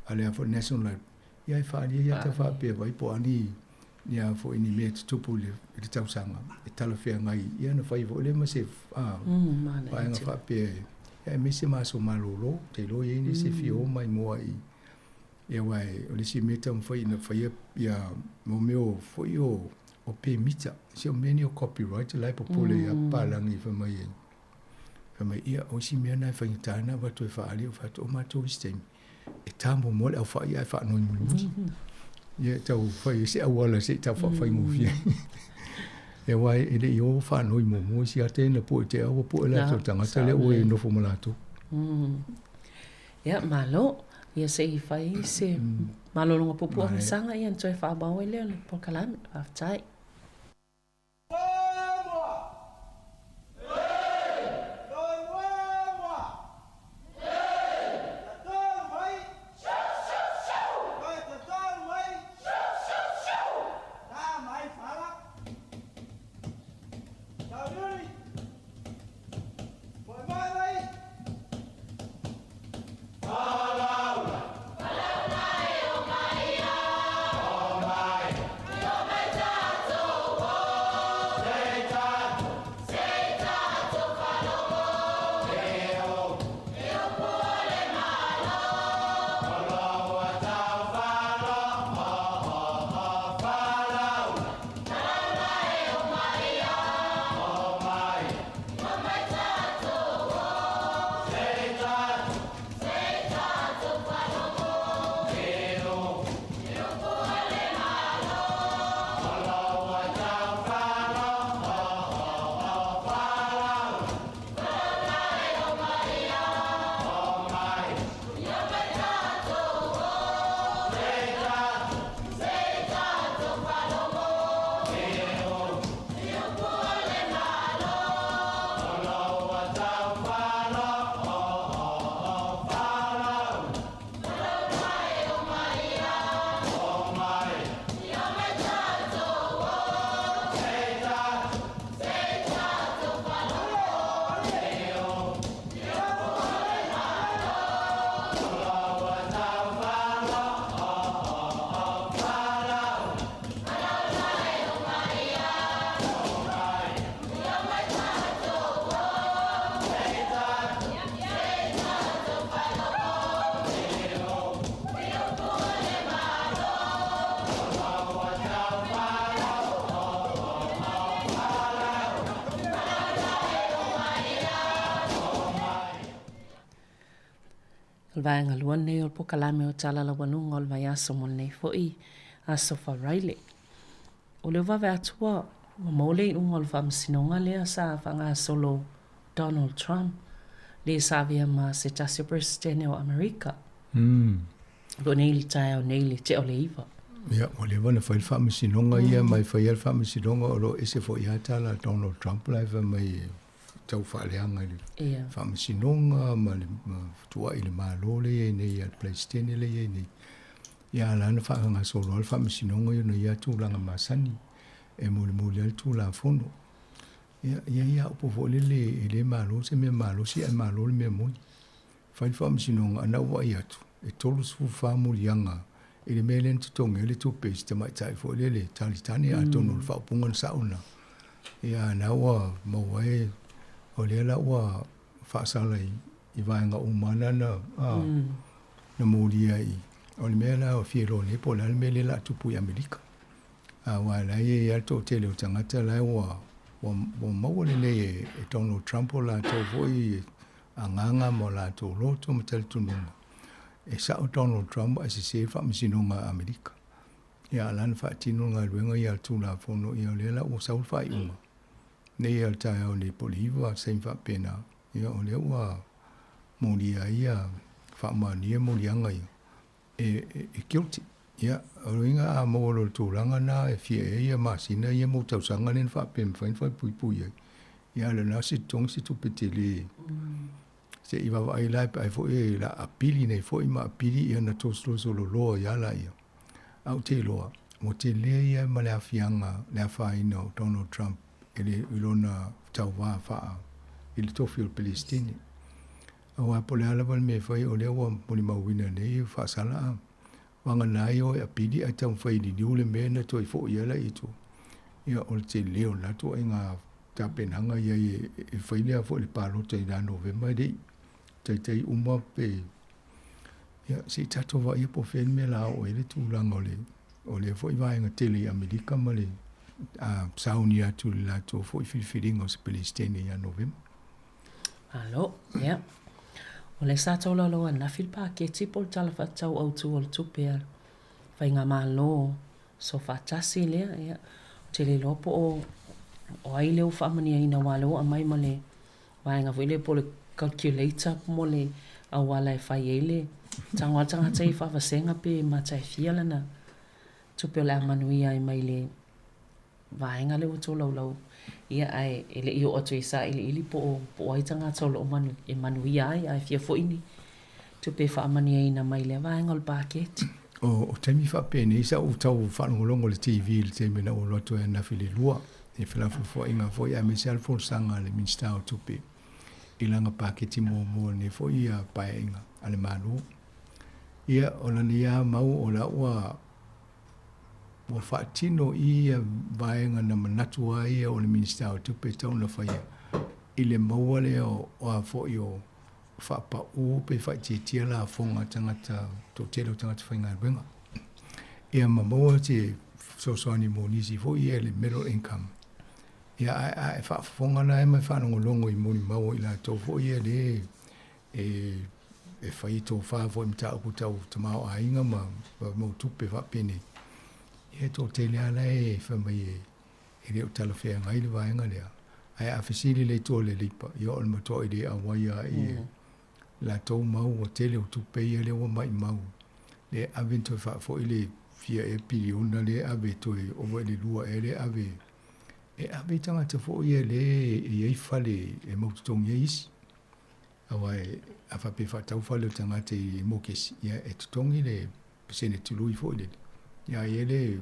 ale a National Library. Ia e whaani ia te wha pe vai po ani ia fo ini me tupu le tau sanga e tala fea ngai ia na fai vo le ma se pa nga fa pe e me se ma so malolo te lo ye ni se fio mai mo ai e wai o le si meta mo fai na fai ia mo meo fo io o pe mita se o meni o copyright lai po pole ia palangi fa mai ia o si mea na fai tana va to fa ali o fa to ma to stem e tambo mo le fa ia fa no mu ia tau fai se awala se tau fai mo fia e wai ele yo fa no mo si ate na po te o po la to tanga tele o no fo malato ia malo ia se fai se malo longa popo sanga ia toi fa ba o le po kalam aftai Vaenga luan nei o poka lame o tala la wanunga o le vai aso mo nei fo I a sofa raile. O le vave atua o maule I unga o le whamsinonga lea sa whanga solo Donald Trump le sa via ma se tasio presidente o Amerika. Ko nei li tae o nei li te o le iwa. Ia, o le wana whai whamsinonga ia mai whai al whamsinonga o lo ese fo ia tala Donald Trump lai mai tau whaaleanga le whamasinonga ma tua I le malo le e nei al Palestine le e nei ia lana whaanga solo al whamasinonga i no ia tūlanga masani e muli al tūla fono ia upo fo le le malo se me malo si al malo le me moni whai whamasinonga ana ua I atu e tolu su whamurianga i le melen tutonga le tupes te mai tai fo le talitani a tono le whaupungan sauna ia na ua mawae o le la ua whaasala I vaenga umana na mōria I o le mea la o whiero le po la le mele la tupu I Amerika a wā la e alto tele o tangata la ua maua le e Donald Trump o la tau voi a nganga mo la tau loto ma tali tununga e sa o Donald Trump a se whaamisinonga Amerika ia alana whaatinunga luenga I altu la fono I o le la o saul whai unga nei al tae o le poliwa sein fa pena ia o le ua moria ia fa mania morianga ia e guilty ia o inga a mo lo tūranga na e fie ia masina ia mo tausanga nen fa pen fa pui ia le na si tong si tu petele se iwa vai lai pa fo e la apili nei fo ma apili ia na toslo solo lo ia la ia au te loa mo te le ia ma le afianga le fa ino Donald Trump ele ilona tauwa fa il tofio Palestine o apole ala val me fai o le wa moni mawina nei fa sala wanga nai o a pidi a tau whai ni niule mena to i fo i ala i to. Ia o te leo la to e ngā tapenanga ia e whai lea fo le palo te i nā November dei. Tai uma pe. Ia si tato wa ia po when me la o ele tūlanga o le fo i vaenga tele i Amerika ma le sauni atu le la to fo i whiwhiringa o se Palestine i November. Alo, ia. O le sa tau lalo na filpa ke tipo tala fa tau au tu ol tu pe fa nga malo so fa tasi le ia te le lopo o ai le fa mani ina walo a mai male wa nga vile po le calculator mo le a wala fa yele tanga tai fa senga pe ma tai fiala na tu pe la manuia ai mai le va nga le to lo ia ai ele io o tu isa ili po ai tanga tolo manu e manuia ai fia fo ini tu pe fa mani ina mai le va nga le paket o te mi fa pe ni sa o tau fa ngolongo le TV le te mena o loto e na fili lua e fila fo inga fo ia me sel fo sanga le minsta o tu pe ilanga paketi mo ne fo ia pa inga ale malu ia ona nia mau o la wa wa fatino ia vaenga na manatu ai o le minsta o tu pe tau na fa ia ile mau le o fo io fa pa u pe fa tia la fonga tangata to telo tangata fa inga benga ia mamo te so ni monisi fo ia le middle income ia ai fa fonga na e fa no longo I moni mau ila to fo ia le e fa ito fa fo mta ku tau tama ainga ma mo tupe fa pene e to tele ala e fa mai e le tala fe ngai le vaenga le ai a fasili le to le lipa yo al moto ide a waia e la to mau o tele o tupe ia le o mai mau le avento fa fo ile fia e piliona le ave to o le lua ele ave e ave tanga te fo ia le e fale e mo tong yeis awai a fa pe fa tau fale tanga te mo kes ia e tongi le pesene tului fo ile ia ele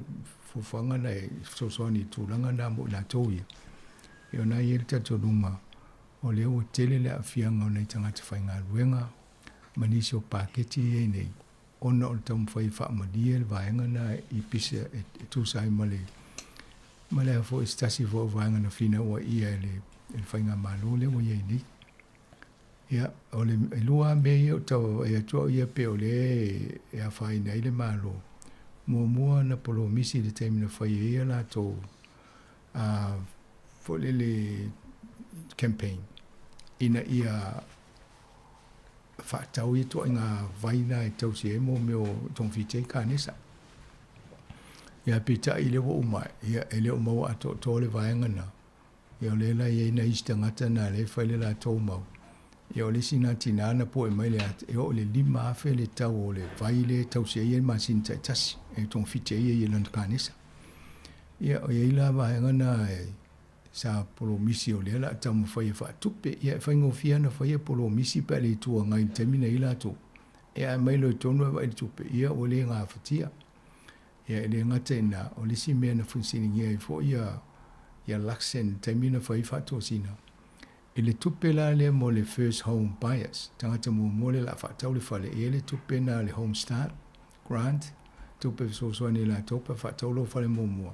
fo fanga na so ni tulanga na mo la to ia yo na ia te to numa o le o tele le afianga nei tanga te whainga ruenga manisi o paketi e nei ona o tamu whai wha amadia le vaenga na I pisa e tūsai male a fo stasi fo vaenga na fina ua ia le whainga malo le o iei nei ia o le lua me ia o tau e atua ia pe o le e a whai nei le malo mua na polo misi le taimina whai ia la tō fo le campaign ina ia whaatau I toa ngā vaina e tau si e mo meo tong whitei ka nesa. Ia pita I lewa umai, ia e leo mau ato tō le vaenga na. Ia o lela ia ina ista ngata na le whaile la tō mau. Ia o le sina tina ana po e mai le ata. Ia o le lima afe le tau o le vaile tau si e masin tai tasi. E tong whitei e lan ka nesa. Ia o ia ila vaenga na sa polo misi o lela tamu whaia whaatupe ia whaingo whiana whaia polo misi pa le tua ngai temina ila tu ia mailo I tonu e wai tupe ia o le ngā whatia ia le ngata ina o le si mea na funsining ia I fo ia laksen temina whai whatua sina le tupe la le mo le first home buyers tangata mo le la whaatau le whale ia le tupe na le home start grant tupe so ni la topa whaatau lo whale mua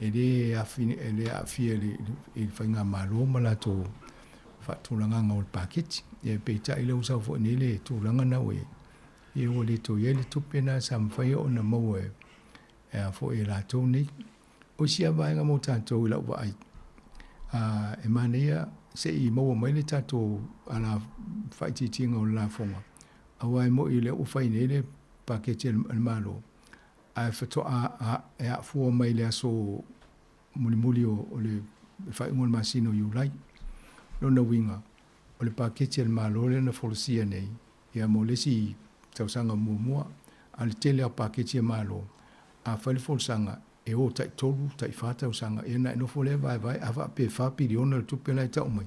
ele a fia le whainga malo ma la tō whaatulanga ngā o le paketi. E peita I le usau fo ni le tūlanga na we. E o le tō ia le tupena sa mwhaia o na mau e a fo e la tō nei. O sia vaenga mo tātou I lau wa ai. E manea se I mau mai le tātou a la whaititinga o la fonga. A wai mo I le ufai nei le paketi al malo. Ai fato a fua mai le aso muli o le fai ngol masino yulai lona winga o le paketi al malo le na folosia nei ia mo le si tausanga mua al tele a paketi al malo a fai folsanga e o tai tolu tai fata usanga e na no fole vai ava pe fa piriona le tupela ta umai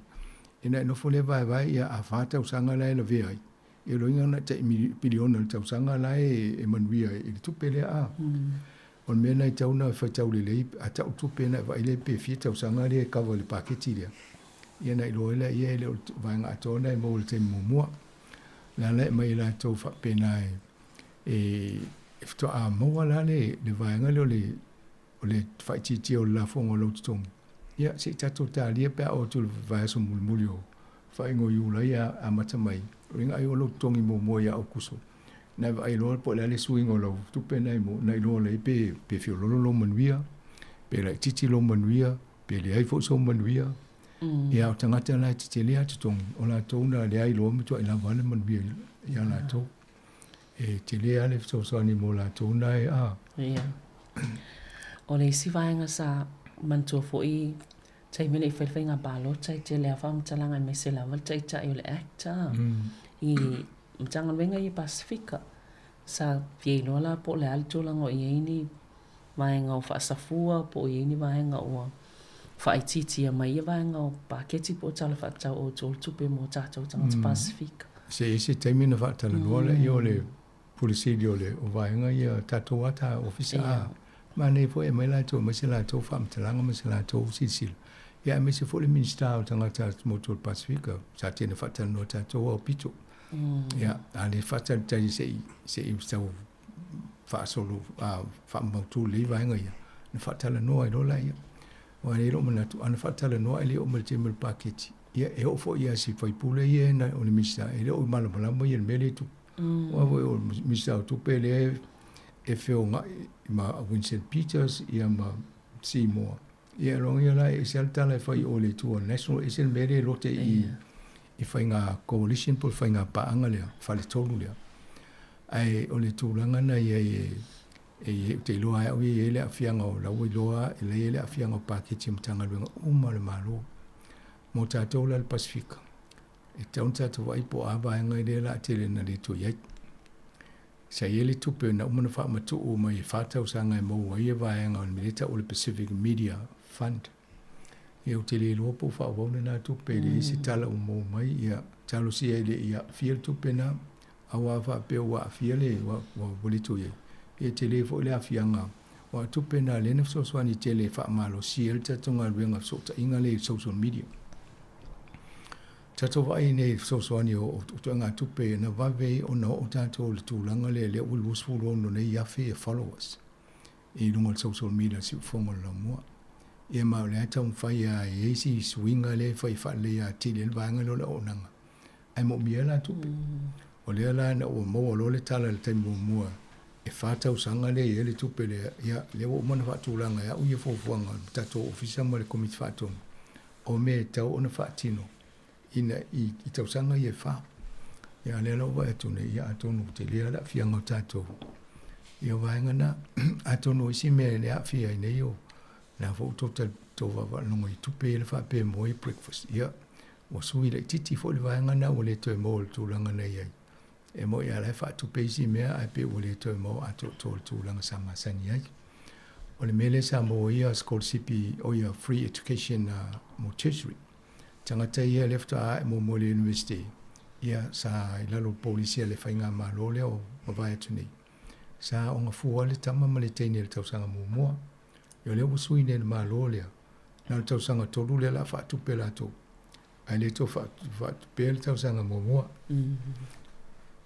e na no fole vai ia a fata usanga la no vei e lo inga na te piliona le tausanga la e manuia e tupele a on mena I tau na whaitau le a tau tupena va ile pe fia tausanga le kawa le paketi le ia na ilo ele ia ele vanga atona e mo le te mumua la le mai la tau whapena e if to a mo la le vai nga le fai ti o la fonga lo tong ia se tato ta lia pe o tu vai so mulio fai ngo yu la ia a mata mai ringa ai o lo tongi mo ia o kuso na vai lo po le swing o lo tu pe nai mo nai lo le pe fio lo manuia pe la titi lo manuia pe le ai fo so manuia ia o tangata la titi le atu tong o la tona le ai lo mo tu ila vale manuia ia la to e te le ale so ni mo la tona e a ia o le si vaenga sa mantua foi tai mele i whaiwhainga balo tai te lea whamtalanga me se lawa tai tai o le acta i mtanga wenga i Pasifika sa pieino la po le alitolango i eini vaenga o whaasafua po i eini vaenga o whaititia mai i vaenga o paketi po tala whaatau o tōl tupe mo tātou tangata Pasifika se taimina whaatala noa i o le pulisiri o le o vaenga i a tātou ata ofisa a ma nei fo e mai la to ma se la to fam talanga ma se la to sisil ya me se fo le minsta o tanga ta motor Pasifika sa tene fatal no ta to o pito ya ale fatal ta se i sta fa solo fa ma tu le va nga ya na fatal no ai lo la ya wa le lo ma tu an fatal no ai le o mal temel package ya e o fo ya si fai pule ye na o le minsta e le o mal mal mo ye mele tu wa o minsta tu pele e feo nga ma Vincent Peters ia ma Sāmoa. Ia rongia la e saltala e whai o le tua national e sen mere lote i whai ngā coalition po whai ngā paanga lea, whale tolu lea. Ai o le tūranga na ia e te loa au e le awhianga o lau i loa e le awhianga o paketi mtanga luenga uma le malo. Mo tātou la le Pasifika. E taun tātou wai po āwaenga i le la tele na le tu iai. Sa ele tupe na umana wha matu o mai e whātau sanga e mau ai e vaenga o milita o le Pacific Media Fund. E o te le lopo wha wauna nā tupe le isi tala o mau mai ia talo si ele ia fiel tupe na awa wha peo wa fiele wa bolito ye. E te le fo le afianga wa tupe na lene fsoswani te le wha malo si el tatunga ruenga sota inga le social media. Tato vai nei fsoswani o ngā tupe na wave o na o tātou le tūlanga le ulwusfuru no nei yafe e followers. I lunga social media si ufonga la mua. E mao le ata mwhai a eisi swinga le whai whale a tili le vanga lo la onanga. Ai mo mia la tupe. O le ala na o mo lo le tala le taimu mua. E whātau sanga le e le tupe le ia le o mana whaatūlanga ia uia fofuanga tātou ofisa ma le komiti whātonga. O me tau ona whaatino. Ina i tausanga i e wha. Ia le lau wa atone ia atonu te lea la fianga o tātou. Ia waenga na atonu isi mea le a fia i nei o. Na fo tota tova whanonga i tupe le wha pe moi breakfast. Ia o sui le titi fo le waenga na o le toi mo le tūlanga nei ai. E mo ia le wha tupe isi mea ai pe o le toi mo ato to le tūlanga sama sani ai. O le mele Sāmoa ia scholarship o ia free education mo tertiary. Tangata ia lefta a mo Mole University. Ia sa ilalo polisia le whainga malo lea o mawai atu nei. Sa o ngā fua le tama ma le teine le tausanga mua. Ia leo wasui ne le malo lea. Na le tausanga tolu lea la whaatupe la tō. Ai le tō whaatupe le tausanga mua.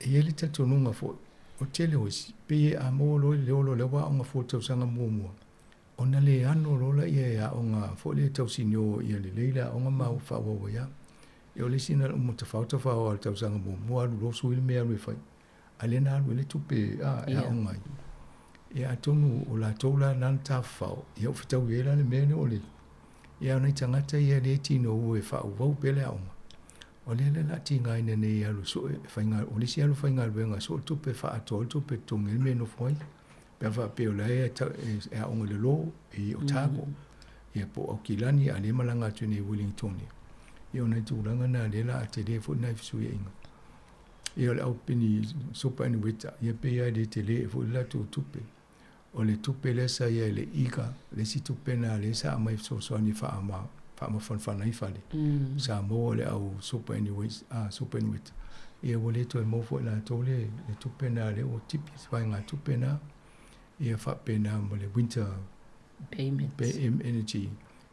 Ia le tatonunga fo. O tele oisi. Pe e a mo lo leo lo lewa o ngā fua tausanga mua. Ona le ano rola ia ia o ngā fo le tausinio ia le leila o ngā mau whawawa ia. E o le sina o muta whauta whawa al tausanga mua alu rosu ili mea rui whai. A le nā rui le tupe ia o ngai. E a tonu o la toula nan ta whao. Ia o whitau ia le mea ne o le. Ia o nei tangata ia le tino ue whao wau pele a onga. O le le la ti ngai nene ia alu so e whainga o le si alu whainga luenga so tupe wha ato tupe tonga ili mea no whai. Pea wha peo lai e a onga le lo i o tāko. Ia po au kilani a le malanga atu nei Wellington. Ia o nei tūranga nā le la a te le fo nai fisu ia inga. Ia le au pini sopa ni weta. Ia pe ia le te le fo la tu tupe. O le tupe le sa ia le ika. Le si tupe na le sa amai so ni wha ama whanwhana i whale. Sāmoa le au sopa ni weta. Ia wale to e mofo la tole le tupe na le o tipi. Wai ngā tupe na. Ia whapena mo le winter PM energy.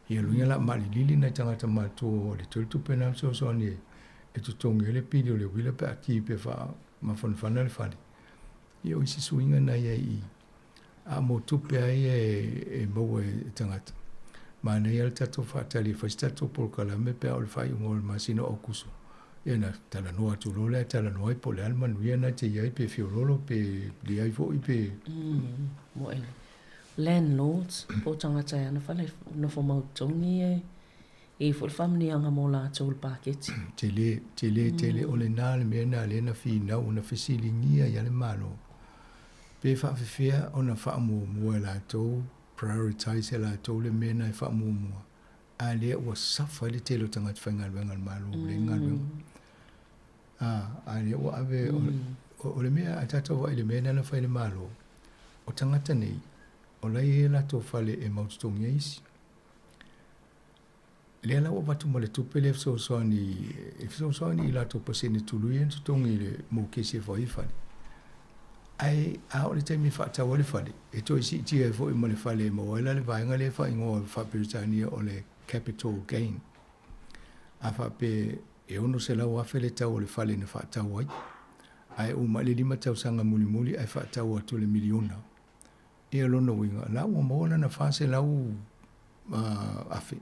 Ia lunga la mali lili na tangata mato o le tupe na so ni e tutongi le pidi o le wila pe aki pe wha mawhanwhana le whale. Ia o isi suinga na ia I. A mo tupe ai e mau e tangata. Ma nei al tato whaatali, whais tato polkala me pea o le whai ungo le masino o kusu. Ia na tala noa tu lole, tala noa I po le almanu ia na te iai pe fiololo pe li ai fo I pe. Mo ele. Landlords, po tangata ia na whale no fo mautongi e fo le whamnianga mo la tōl paketi. Tele o le nā le mea nā le na whi nau na whisili ngia ia le malo. Pe whaafewhea o na whaamua mua la tō, prioritize la tō le mea na whaamua mua. A lea ua safa le telo tangata whaingaluenga le malo, le ngaluenga. A lea ua ave o le mea a tata wa le mea na whai le malo. O tangata nei, o lai e la tō whale e maututongi eisi. Lea la ua watu mo le tupe le fsosoani I la tō pasene tului en tutongi le mō kesi e whai whale. Ai a o le taimi whaatawa le whale. E toi si tia e fwoi mo le whale mo waila le vaenga le whai ngoa whaperitania o le capital gain. A whape e ono se lau afe le tau o le whale na whaatawa ai. Ai o ma le 5 tau sanga muli ai whaatawa to le miliona. E alona winga. La ua maona na whase lau afe.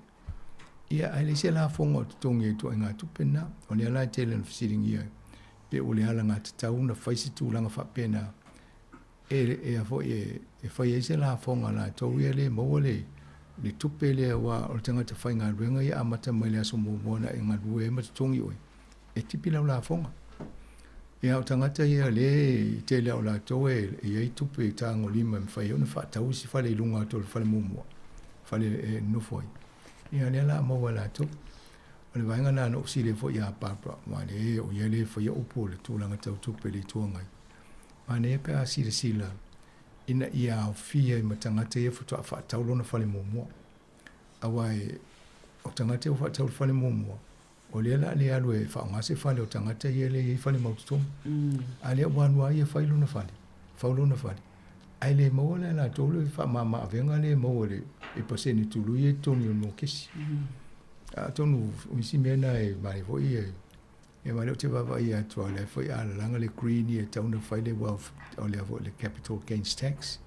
Ia ai le se la fonga o tutongi e tua ngā tupe na. O le ala tele na fisiringi ai. Pe o le ala ngā tatau na whaisi tūlanga whapena. E a fo e whai e se la fonga la tau ia le maua le tupe le wa o tangata whai ngā ruenga ia amata mai le aso mōmona e ngā rue e matutongi oi. E tipi lau la fonga. Ia o tangata ia le te leo la tau e iei tupe i tāngo 5 me whai o na whaatau si whale ilunga ato le whale mōmua. Whale e nufoi. Ia le la maua la tau. O le vaenga nā no si le fo ia papa. Ma le o ia le fo ia upo le tūlanga tau tupe le tuangai. Ma ne pe a sila ina ia o fia I matangata ia futua a whaatau lona whale mōmua. Awai o tangata o whaatau le whale mōmua. O lea la le alu e whaongase whale o tangata ia le i whale maututonga. A lea wanua ia whai lona whale. Whau lona whale. Ai le maua le la tōlu e wha mama avenga le maua le e paseni tulu i e toni o no kesi. A tonu umisi mena e mare fo i e mare o te wawa I atua le fo I ala langa le green I e tauna whai le wealth o le avo le capital gains tax.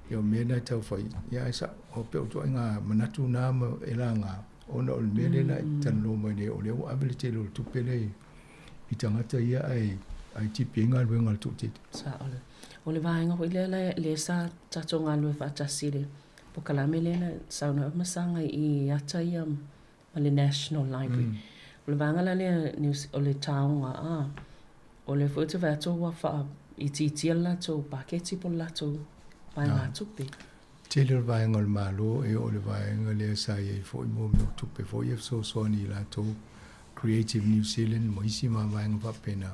I o mena tau whai. Ia e sa o pe o tua ngā manatu nāma e la ngā. Ona o le mele na I tano mai ne o le o abele te lo tupele I tangata ia ai tipi ngā luenga le tūtete. Sa ole. O le vaenga hoi le sa tato ngā lue whaatasi le. Po kalame le na sauna masanga I ata ia ma le National Library. O le vaenga la le o le taonga o le futu vato wa wha I titia lato paketi po lato vaenga tupe. Te le vaenga le malo e o le vaenga le sa I fo I mo me tupe fo I so ni lato Creative New Zealand mo isi ma vaenga whapena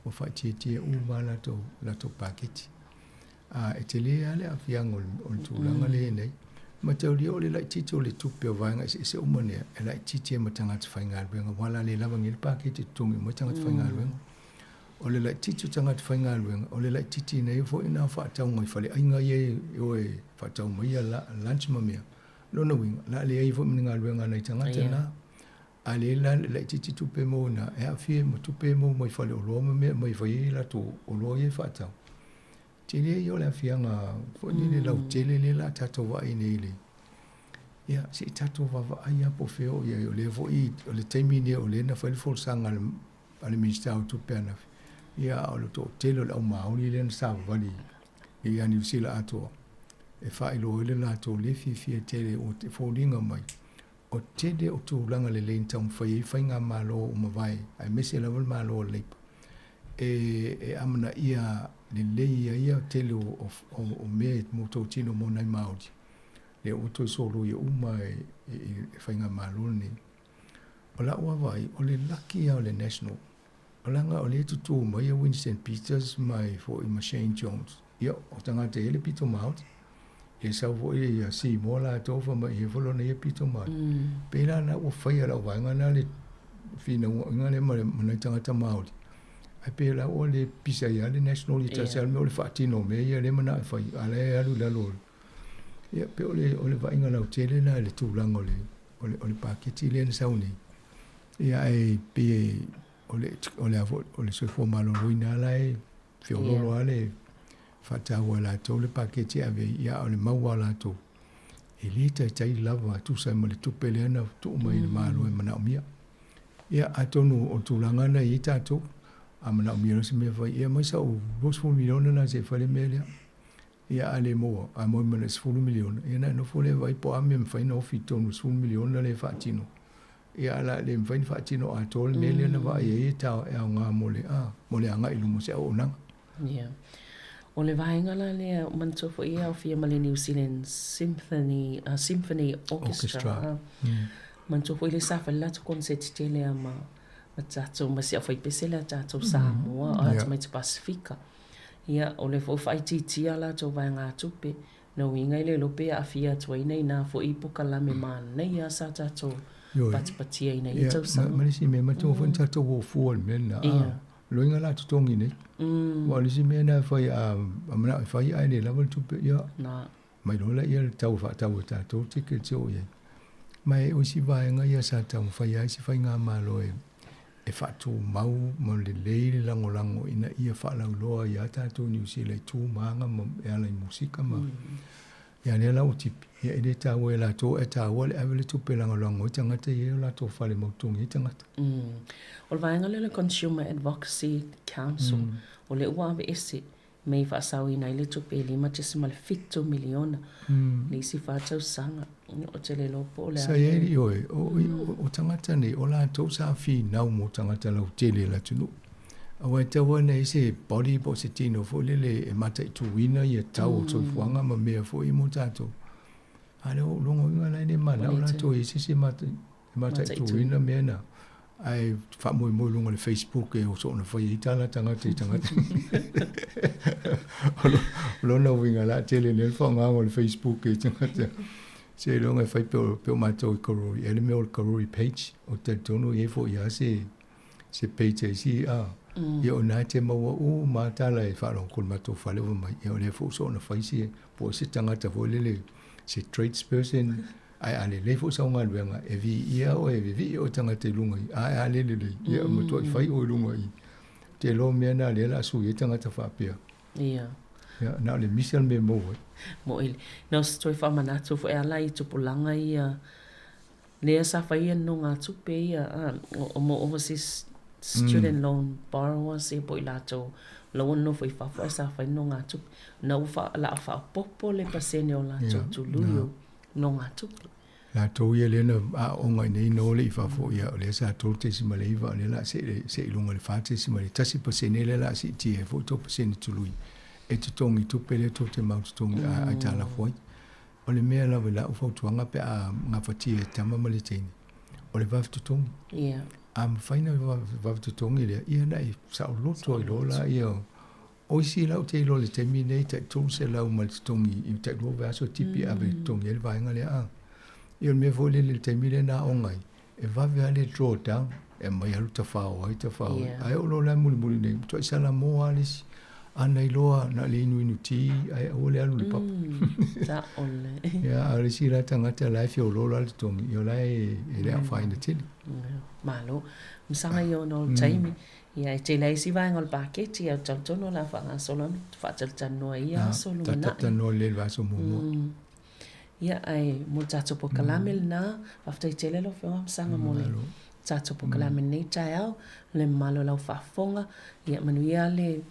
o whaititia ma lato paketi. E te le ale a fianga o le tūlanga le nei. Ma tau lia o le lai titi o le tupe o vaenga e se umanea e lai titi e matangata whainga luenga wala le lawangi le paketi tungi matangata whainga luenga. O le lai titi o tangata whainga luenga o le lai titi nei fo ina whaatau ngai whale ainga ie o e whaatau mai a lunch mamea. Lona winga la le ai fo minga luenga nei tangata na. A le lai titi tupe mo na e a fie mo tupe mo mai whale o loa mamea mai whai la to o loa ie whaatau. Tele yo la fianga fo ni le lau tele le la tato wa I nei le. Ia si tato wa ai a po feo ia o le fo I o le taimi ni o le na fo fo sanga ale minsta o tu pena. Ia o le to tele o mauli le sa vali. Ia ni sila ato. E fa I lo le la to le fi tele o te fo linga mai. O tele o tu langa le le tau fai nga malo o mavai. Ai mese la malo le. E amana ia le ia tele o me mo to tino mo nai maudi. Le o to solo ia uma e whainga malo ni. O la ua vai, o le laki o le national. O langa o le tutu mai a Winston Peters mai fo I Shane Jones. Ia o tangata ele pito maut. E sau fo ia si mo la tofa mai e folo na ia pito maut. Pela na ua whaia la wanga na le fina ua le manai tangata maudi. Ai pe la o le pisa ia le national i tasal me o le whaatino me ia le mana whai ale alu la lolo. Ia pe o le vainga lau tele na le tūlanga o le paketi le na sauni. Ia ai pe o le soi fo malo ruina la e whiololo ale whataua lātou le paketi ave ia o le maua lātou. E le tai lava tu sai ma le tupe le ana tu mai le malo e mana omia. Ia atonu o tūlangana i tātou. A mana omia se mea whai. Ia mai sa o 2 miliona na se whale mea lea. Ia ale moa. A moi mana 10 miliona. Ia na no fole vai po ame mwhai na ofi tonu 10 miliona le whaatino. Ia ala le mwhai whaatino a tole mea lea na vai e tau e au ngā mole anga ilu mo se au onanga. Yeah. O le vaenga la lea mantofo ia o fia male New Zealand Symphony Orchestra. Mantofo ile sa fala to concert te lea ma tato ma se fai pese la tato Sāmoa o atu mai te Pasifika. Ia o le fo fai titi ala to vaenga tupe no winga ile lope a fia to ina na fo ipoka la me man nei a sa tato patpatia ina i tau sa. Ma si me matofo tato wo fuol mena. Loinga la tutongi nei. Wale si mena fai amana fai ai nei level tupe ia. Na. Mai lola ia tau tato tike tio ia. Mai o si vaenga ia sa tau fai ai si fai ngā malo e whatu mau mo le leile lango ina ia whalau loa ia tato New Zealand tū maanga mo e alai musika ma. Ia ne la o tipi. Ia ere tau e la tō e tau ale awele tupe lango i tangata ia la tō whale mautungi i tangata. O le vaenga le Consumer Advocacy Council o le ua ave ese mei whaasau ina i le tupe lima tese ma le 5 miliona le isi whaatau sanga o te le lopo o le sa ieri oe o tangata nei o la tō sa fi nau mo tangata lau tele la tunu awa e taua nei se body po se tino fo lele e mata i tuwina i a tau o tō fuanga ma mea fo i mo tato ale o longo inga lai ne mana o la tō i se mata i tuwina mea na ai fa moi lunga le Facebook e o so na fai itala tangata lo na winga la tele le fa nga o le Facebook e tangata se longa fai pe mato i koroi ele me o koroi page o te tono e fo ia se page si e o na te maua o matala e fa lo kol mato fa le mai e o le fo so na fai si po se tangata fo le se tradesperson ai ale le fo saunga luenga e vi ia o e vi o tanga te lunga ai ale le ia mo to fai o lunga i te lo me na le la su i tanga ta fa pia ia na le Michel me mo il no stoi fa manato fo ala i tupulanga ia le sa fai no nga tupe ia o mo overseas student loan borrowers e poi lato lo no foi fa sa fai no nga tupe no fa la fa popo le pasene o lato tuluyo no nga tupe la tau ia lena a onga nei no le fa fo ia le sa tau te si male va le la se ilunga le fa te si male tasi pasene le la si ti e fo to pasene tului e te tongi tupe le to te mau tongi a tala foi o le mea la vela fo tuanga pe a nga fati e tama male teni o le va tu tongi ia am faina va tu tongi le ia nei sa lo to lo la ia o si la te lo le terminate to se la mal tongi i te lo va so tipi ave tongi el va ngale a io me vole le termine na ongai e va ve ale draw down e mai alu ta fa o ai o lo la muli nei to sa la mo alis ana iloa na le inu ti ai o le alu le pap ta ole ya ale si la tanga te life o lo la tongi io la e le fa in the malo msanga io no taimi ia te lai si vai ngol paketi au tantono la fa solo fa tantono ia solo na tantono le va so mo ia ai mo tato po kalamel na after tele lo fa msanga mo le tato po kalamel nei taiao le malo la fa fonga ia manuia le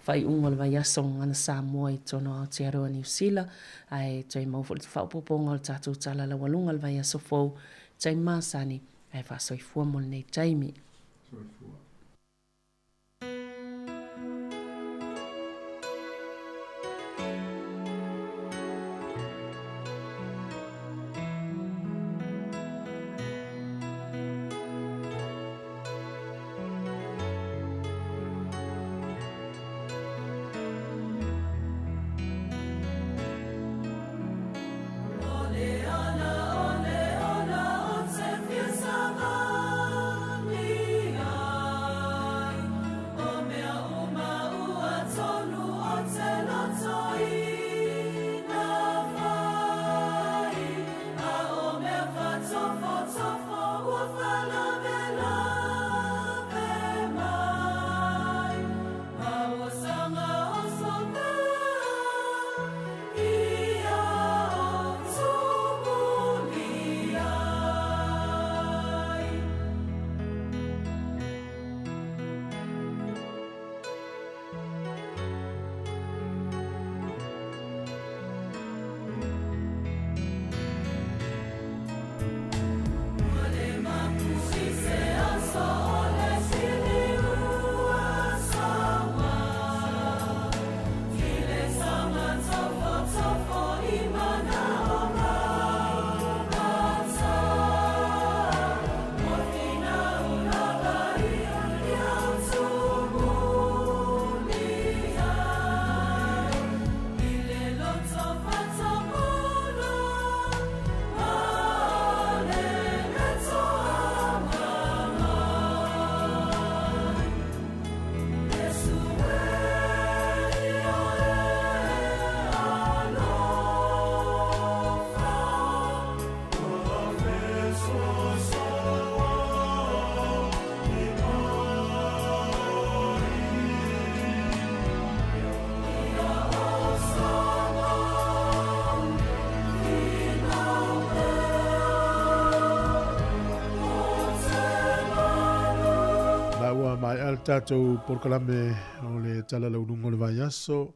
fai ungol vai asong ana Sāmoa i tono Aotearoa New Zealand ai toi mo fo fa popo ngol tato tala la walungal vai asofo tai masani ai fa soifua mo nei taimi Ona, o te fia savania. Tātou porkalame o le tala laununga o le vai aso.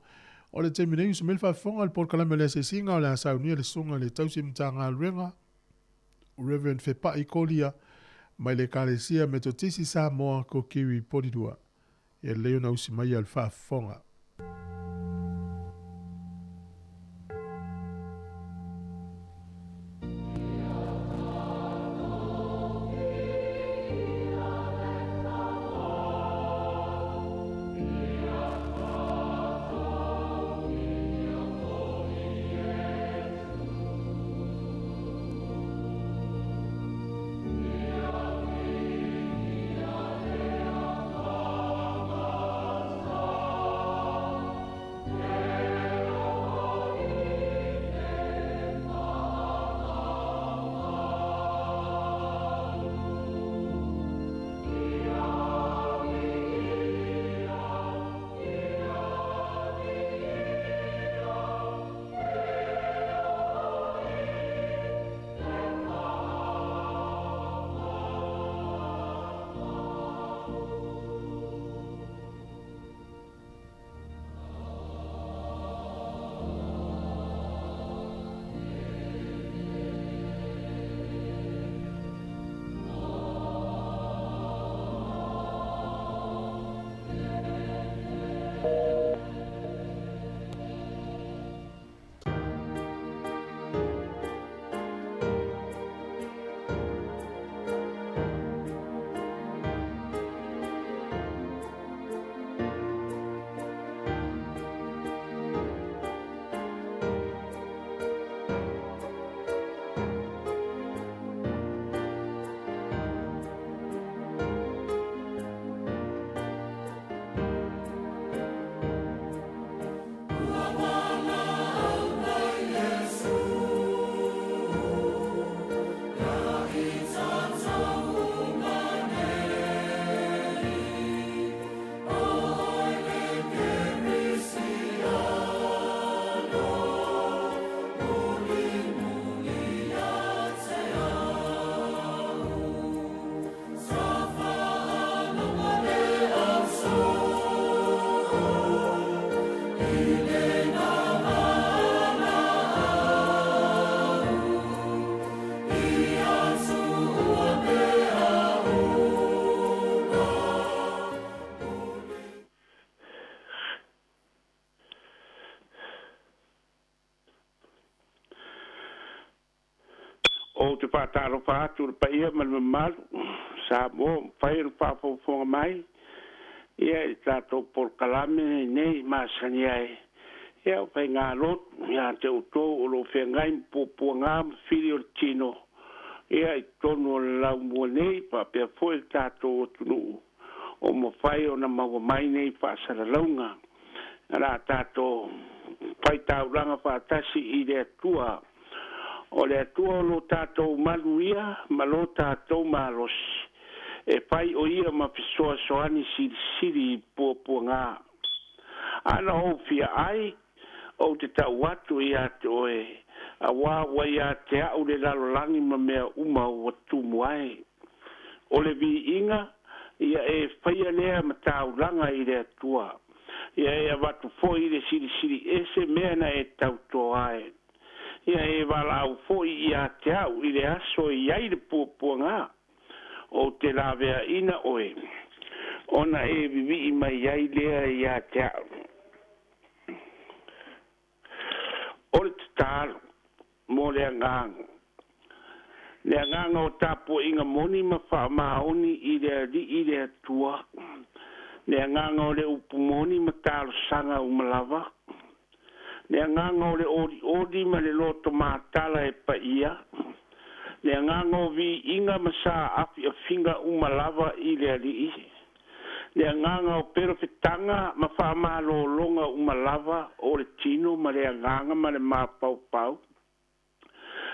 O le temi nei usumel whafonga le porkalame le se singa o le asaunia le sunga le tausim tanga renga. Reverend Fepa Ikolia mai le kalesia me to tisi Sāmoa ko kiwi poridua. E leo na usimai al whafonga. O te whātaro whātu le paia malu Sāmoa whai le whāwhawhonga mai ia i tātou porkalame nei māsani ai ia o whai ngā lot ia te uto o lo whengai mpopua ngā whiri o le tino ia i tonu o le lau mua nei pa pia fwoi tātou o tunu o mo whai o na maua mai nei whaasara launga rā tātou whai tauranga whaatasi i le atua o le atua o lo tātou malu ia, ma lo tātou malosi. E pai o ia ma pisoa soani siri pua ngā. Ana o fia ai, o te tau atu ia te oe, a wā ia te au le lalolangi ma mea uma o watu muai. O le vi inga, ia e whaia lea ma tau langa i le atua. Ia e watu fo i le siri ese mea na e tau toa ai. Ia e wala au foi i a te au i le aso i ai le pua ngā o te lawea ina oe. Ona e vivi i mai ai lea i a te au. O le tatalo, mo le angang. Le angang o tapo inga moni ma wha maoni i le atua. Le angang o le upumoni ma talo sanga umalawa. Le nganga o le odi ma le loto mātala e pa ia. Le nganga o vi inga masa afi a finga umalawa i le alii. Le nganga o perofetanga ma wha malo longa umalawa o le tino ma le nganga ma le mapau pau.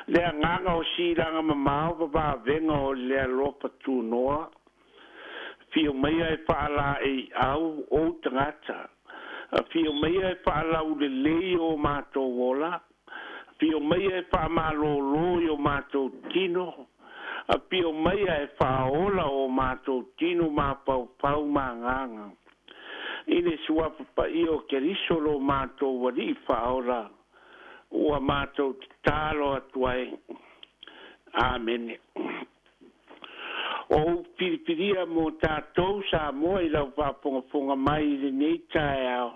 Le nganga o siranga ma mao pa venga o le alopa tu noa. Fio mea e whaala e au o tangata. Fio mea e whaalau le lei o mātou wola. Fio mea e whaamalo loi o mātou tino. A pio mai e whaola o mātou tino māpau pau mānganga. Ine suapa pa io ke risolo mātou wari whaola. Ua mātou talo atuai. Amen. O piripiria mo tātou Sāmoa I lau whaponga mai le nei tae au.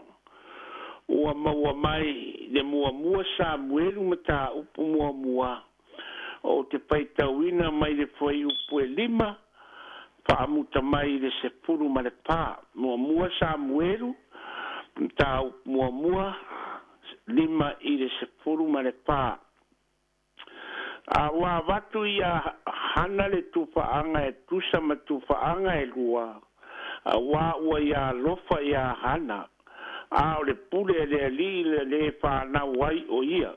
Ua maua mai le mua Samuelu ma tā upu mua. O te paitauina mai le foi upu e 5. Whaamuta mai le sepuru ma le pā. Mua Samuelu ma tā upu mua 5 I le sepuru ma le pā. A wā watu ia hana le tuwhaanga e tusa ma tuwhaanga e lua. A wā ua ia lofa ia hana. A o le pule le li le whana wai o ia.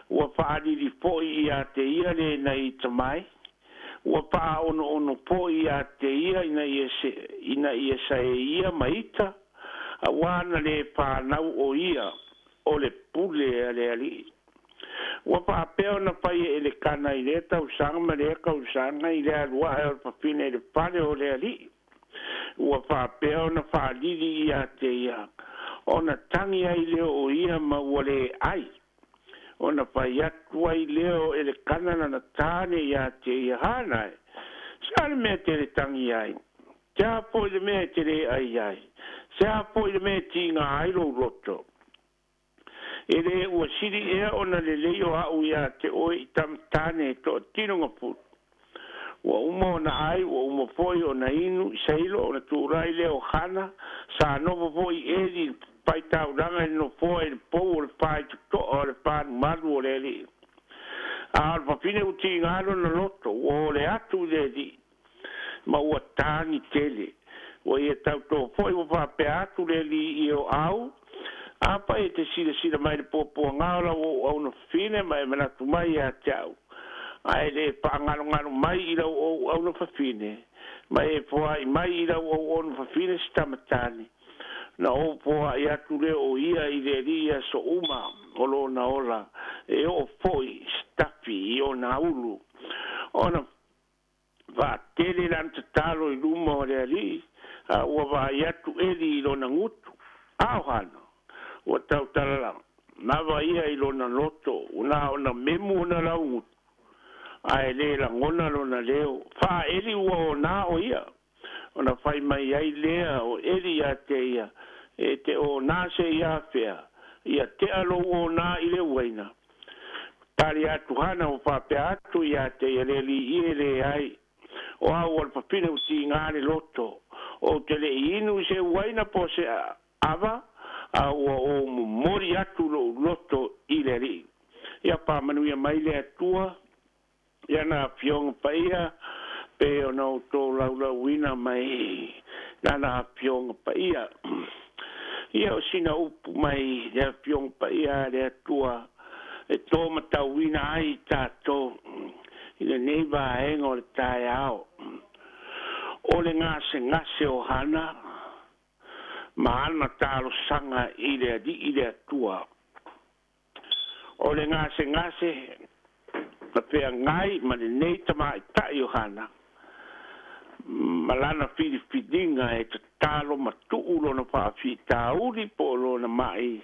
Ua whaani li poi ia te ia le na I tamai. Ua paa ono po ia te ia ina ia sa e ia maita. A wana le whanau o ia o le pule le ali. Ua paa peo na pai e le kana I le tau sanga ma le kau sanga I le alua e o papine le pale o le ali. Ua paa peo na whaalili ia te ia. Ona tangi ai leo o ia ma ua le ai. Ona pai atu ai leo e le kana na tāne ia te ia hana e. Sāle mea te le tangi ai. Tea po le mea te le ai ai. Sea po le mea ti ngā ailo roto. E le ua siri ea ona le leo au ia te oi I tam tāne to tinonga put. Ua uma ona ai, ua uma foi ona inu, sailo ona tūrai leo hana, sa novo foi eri pai tau ranga no foi le pou le pai to o le pan malu o le li. A le papine uti ngalo na loto, o le atu le li. Ma ua tāni tele. Ua ia tau tō foi ua whape atu le li I o au. A pa e te sida mai le popo ngaula o au na fine mai manatu mai a tau. Ai le pa ngalo mai I lau o au na fafine. Mai e poa I mai I lau o na fafine stamatani. Na o poa I atu le o ia I le ria so uma o lo na ola. E o foi stafi I o na ulu. Ona va tele lan te talo I luma o le ali. Ua va I atu eli I lo na ngutu. Au hano. Ua tau talala. Nava ia I lo na loto. Una ona memu na lau ngutu. Ai le la ngona lo na leo. Fa eli ua o na o ia. Ona fai mai ai lea o eli a te ia. E te o na se ia fea. Ia te alo o na I le waina. Tari atu hana o whape atu ia te ia le li I le ai. O au al papine uti ngāre loto. O te le inu se waina po se ava. A o mori atu lo loto I le li. Ia pa manuia mai le atua. Ia na pionga pa ia. Pe o nau tō laula wina mai. Ia na pionga pa ia. Ia o sina upu mai. Ia pionga pa ia le atua. E tō matau wina ai tātō. I le neiva aenga o le tae ao. O le ngase o hana. Ma ana tālo sanga I le atua. O le ngase. Na pea ngai ma le nei tamai tai o hana. Malana whidinga e te talo ma tuulo na whaafi tauri po lo na mai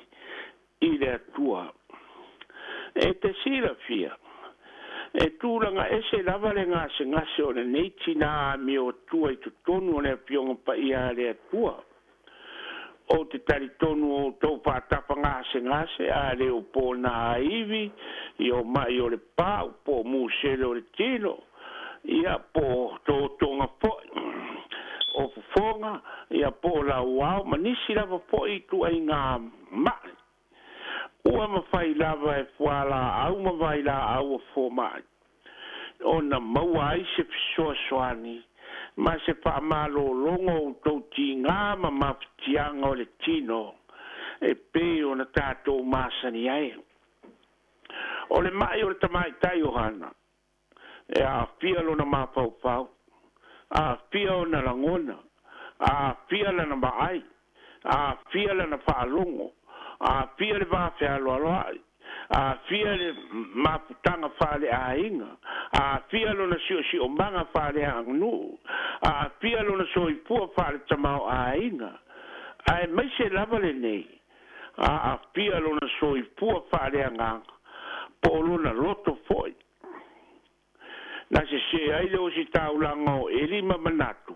I le atua. E te sira fia. E tūranga ese lava le ngase o le nei tina mi o tua I tu tonu o le pionga pa ia le atua. O te tari tonu o tō pātapa ngase a le o pō na iwi I o mai o le pā o pō mūsele o le tino ia pō tō tonga pōi o fufonga ia pō la wau ma nisi lava pōi tu ai ngā mai ua ma whai lava e whala au ma vai la au o fō mai o na maua ai se fisoa soani ma se pa malo longo to ti nga ma maftianga o le tino e pe o na tato masani ai o le mai o le tamai tai o hana e a fia lo na mafau a fia o na langona a fia la na maai a fia la na whaalongo a fia le wawhea aloa a fia le maputanga whale a inga a fia lona si o manga whare angnu, a fia lona soi pua whare tamau a inga, ai mai se lava le nei, a fia lona soi pua whare angang, po lona loto foi. Na se ai leo si taulanga o elima manatu,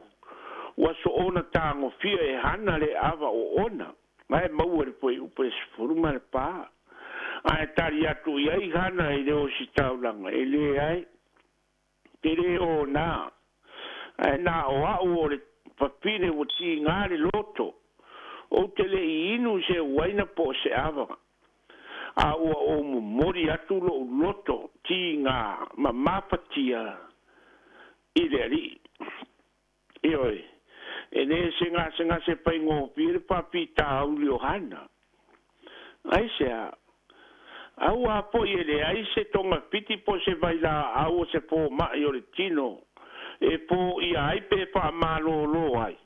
wa so ona tango fia e hana le ava o ona, mai maua le poi upe sfuruma le paa. Ai tari atu iai hana e leo si taulanga, e le ai, te re o nā, ai nā o au o le papine o ti ngāre loto, o te le inu se waina po se ava, a ua o mori atu lo loto, ti ngā, ma mapatia, i le ari, ioi, e ne se ngā se pai ngō pire papi tā auli o hana, ai se a, au a po i le ai se tonga piti po se vai la au se po mai o le tino e po i ai pe pa malo lo ai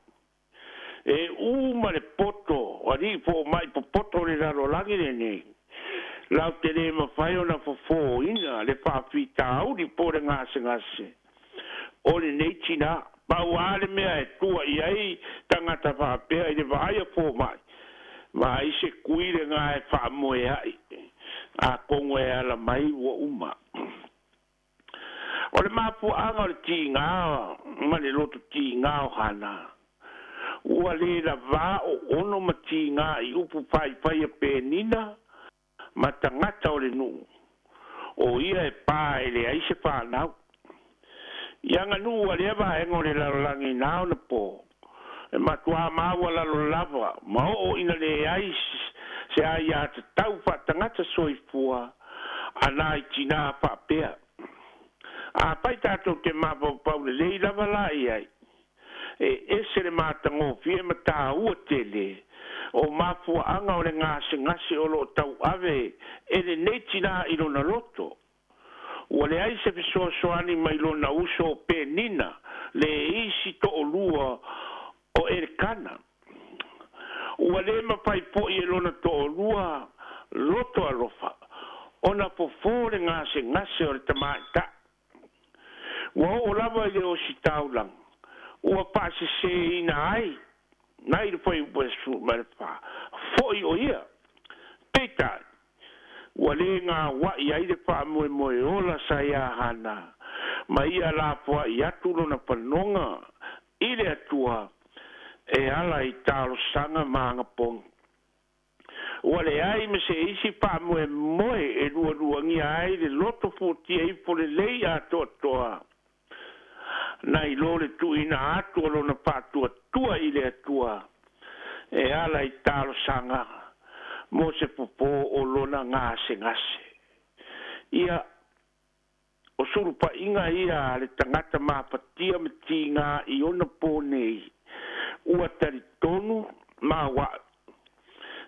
e ma le poto o ri po mai po poto le la lo langi le nei la te le ma fai ona fo ina le pa fita au di po le ngase o le nei tina pa wale mea e tua i ai tangata pa pea i le vai a po mai ma i se kuire ngā e wha moe ai a kongo e ala mai ua uma. O le mapu anga o le ti ngāo, ma le loto ti ngāo hana. Ua le la vā o ono ma ti ngā i upu pai pai a pēnina, ma tangata o le nu. O ia e pā e le aise whānau. Ianga nu ua le ava engo le lalangi nāo na pō. E matua maua lalo lava, ma o ina le aise, se ai a te tau whatangata soifua, ana i tina whapea. A pai tātou te mapau le lei lava lai ai. E se le mātango fie ma tā ua tele, o mafua anga o le ngase o lo tau ave, e le nei tina i lona loto. Ua le ai se fisoa soani mai lona uso penina, le isi to o lua o erkana. Ua le mawhai po i lona to o lua loto alofa. Ona po fōre ngase o le tamai ta. Ua o lava i le o si taulang. Ua pāse se ina ai. Nai le whai ua su mai wha. Fōi o ia. Peitai. Ua le ngā wai ai le wha moe ola sa ia hana. Ma ia la pua i atu lona panonga. I le atua. E ala i talo sanga maanga pong. Ua le ai me se isi pa moe e lua ngi ai le loto futi e po le lei a toa. Na i lo le tu ina atu alo na patua tua i le atua. E ala i talo sanga. Mo se popo o lona ngase. Ia o suru pa inga ia le tangata mapatia me tinga i ona po nei. Ua tari tonu ma wa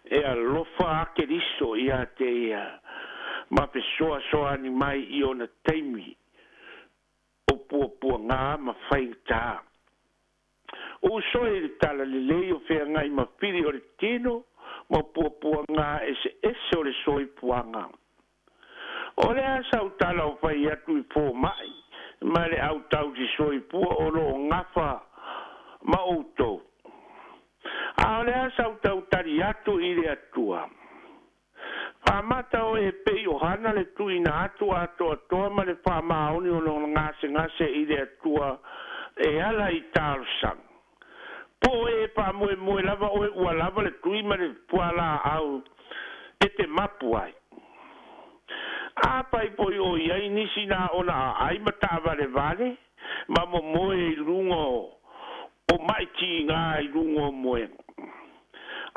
e alofa ake riso ia te ia ma pe soa ni mai i ona teimi o pua ngā ma whaita o soe le tala le leo whea ngai ma piri o le tino ma pua ngā ese o le soi puanga o le asa u tala o whai atu i pō mai ma le au tau si soi pua o lo ngafa ma outou. A le asa u tau tari atu i le atua. Whamata o e pei o hana le tu ina atua ma le whamaoni o lo ngase i le atua e ala i tālo sang. Po e pa moe lava o e ua lava le tui ma le puala au e te mapu ai. A pai poi o iai nisi na ona ai mata vale ma mo moe i lungo o mai ti ngā i lungo moe.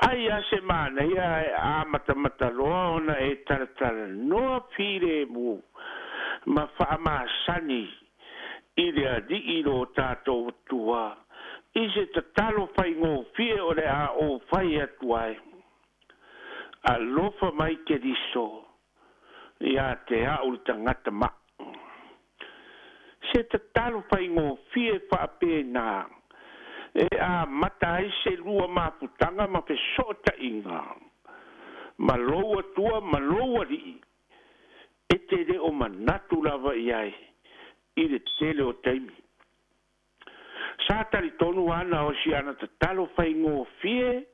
Ai a se mana ia a mata loa ona e taratara noa pire mu ma wha sani i rea di i lo tātou tua. I se tatalo whai ngō fie o le a o whai atuai. A lofa mai ke riso i a te au tangata ma. Se tatalo whai ngō fie wha pēnā. E a mata ai se lua maputanga ma pe sota inga. Ma loa tua, ma loa ri. E te re o manatu lava i ai. i le tele o taimi. Sa tali tonu ana o si ana ta talo fai ngō fie,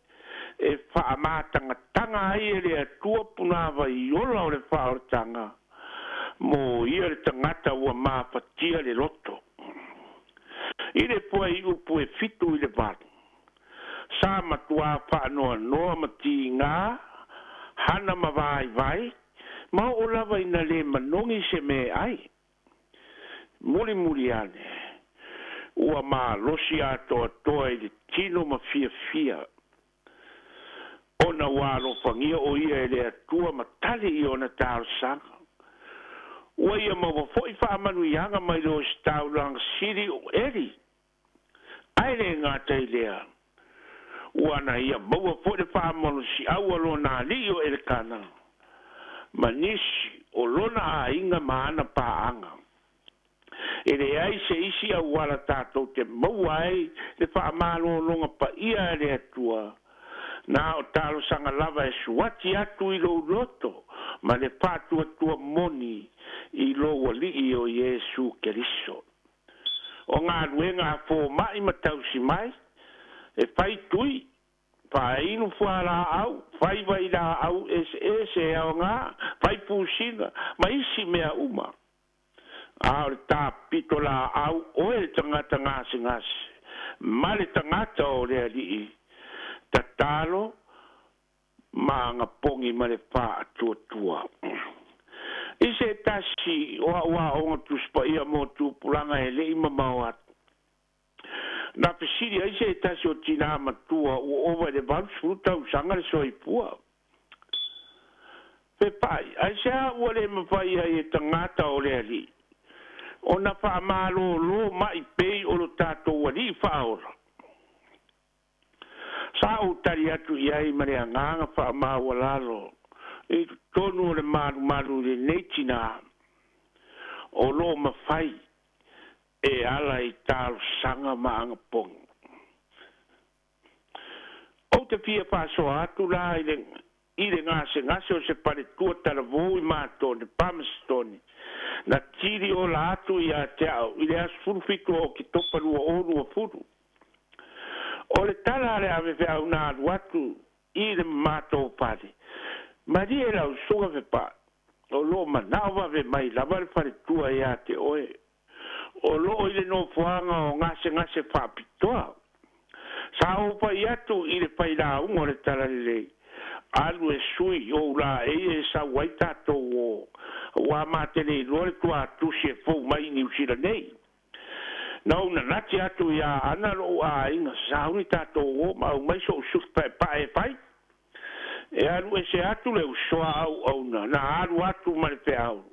e wha mātanga tanga ai e le atua punawa i ola o le wha o tanga, mo ia le tangata ua māpatia le loto. I le pua i upu e fitu i le vātu. Sa matua wha noa noa mati ngā, hana ma vai vai, ma o lava ina le manongi se me ai. Muri muri ane. Ua ma losi ato atoa i le tino ma fia fia. Ona walo fangia o ia e le atua ma tali i ona tau sanga. Ua ia ma wafoi wha amanu i anga mai lo stau lang siri o eri. Ai le ngata i lea. Ua na ia maua fo le wha amanu si au alo na li o ele kana. Manisi o lona a inga maana pa anga. E le ai se isi au wala tātou te maua ai le wha amalo longa pa ia le atua. Na o talo sanga lava e suati atu i lo loto, ma le pātua tua moni i lo wali i o Yesu Keriso. O ngā ruenga a fō mai ma tausi mai, e whai tui, whai inu whala au, whai vai la au e au ngā, whai pūsina, ma isi mea uma. A o le tā pito la au, o e tangata ngāsi ngāsi, ma le tangata o le alii, tatalo ma nga pongi ma le wha atua tua. Ise tasi wa o ngā tuspa ia mo tu pulanga e le ima mawat. Na pesiri ise tasi o tina matua o ova le balu fruta usanga le soipua. Pe pai, aise a ua le mawai ai e tangata o le ali. O na wha amalo lo mai pei o lo tato wali wha ora. Sa o tari atu iai mare anganga wha maua lalo. E tonu o le maru le neitina. O lo mawhai. E ala i talo sanga maanga pong. O te pia paso atu la i le ngase o se pare tua tala vou i mātone, pamastone. Na tiri o la atu i a te au. I le asfurufito o ki toparu o oru o furu. O le tala le ave fe au nā watu i le mātou pare. Mari e lau sunga fe pa. O lo manawa ve mai lava le pare tua e a te oe. O lo i le no fuanga o ngase whapitoa. Sa opa i atu i le pai la ungo le tala le lei. Alu e sui o la e sa waitato o. Wa matele i lore tua tusi e fau mai ni usira nei. Nau na nati atu ia ana lo a inga sauni tato o ma mai so sus pa e pai. E alu e se atu le usoa au na alu atu ma le pe au.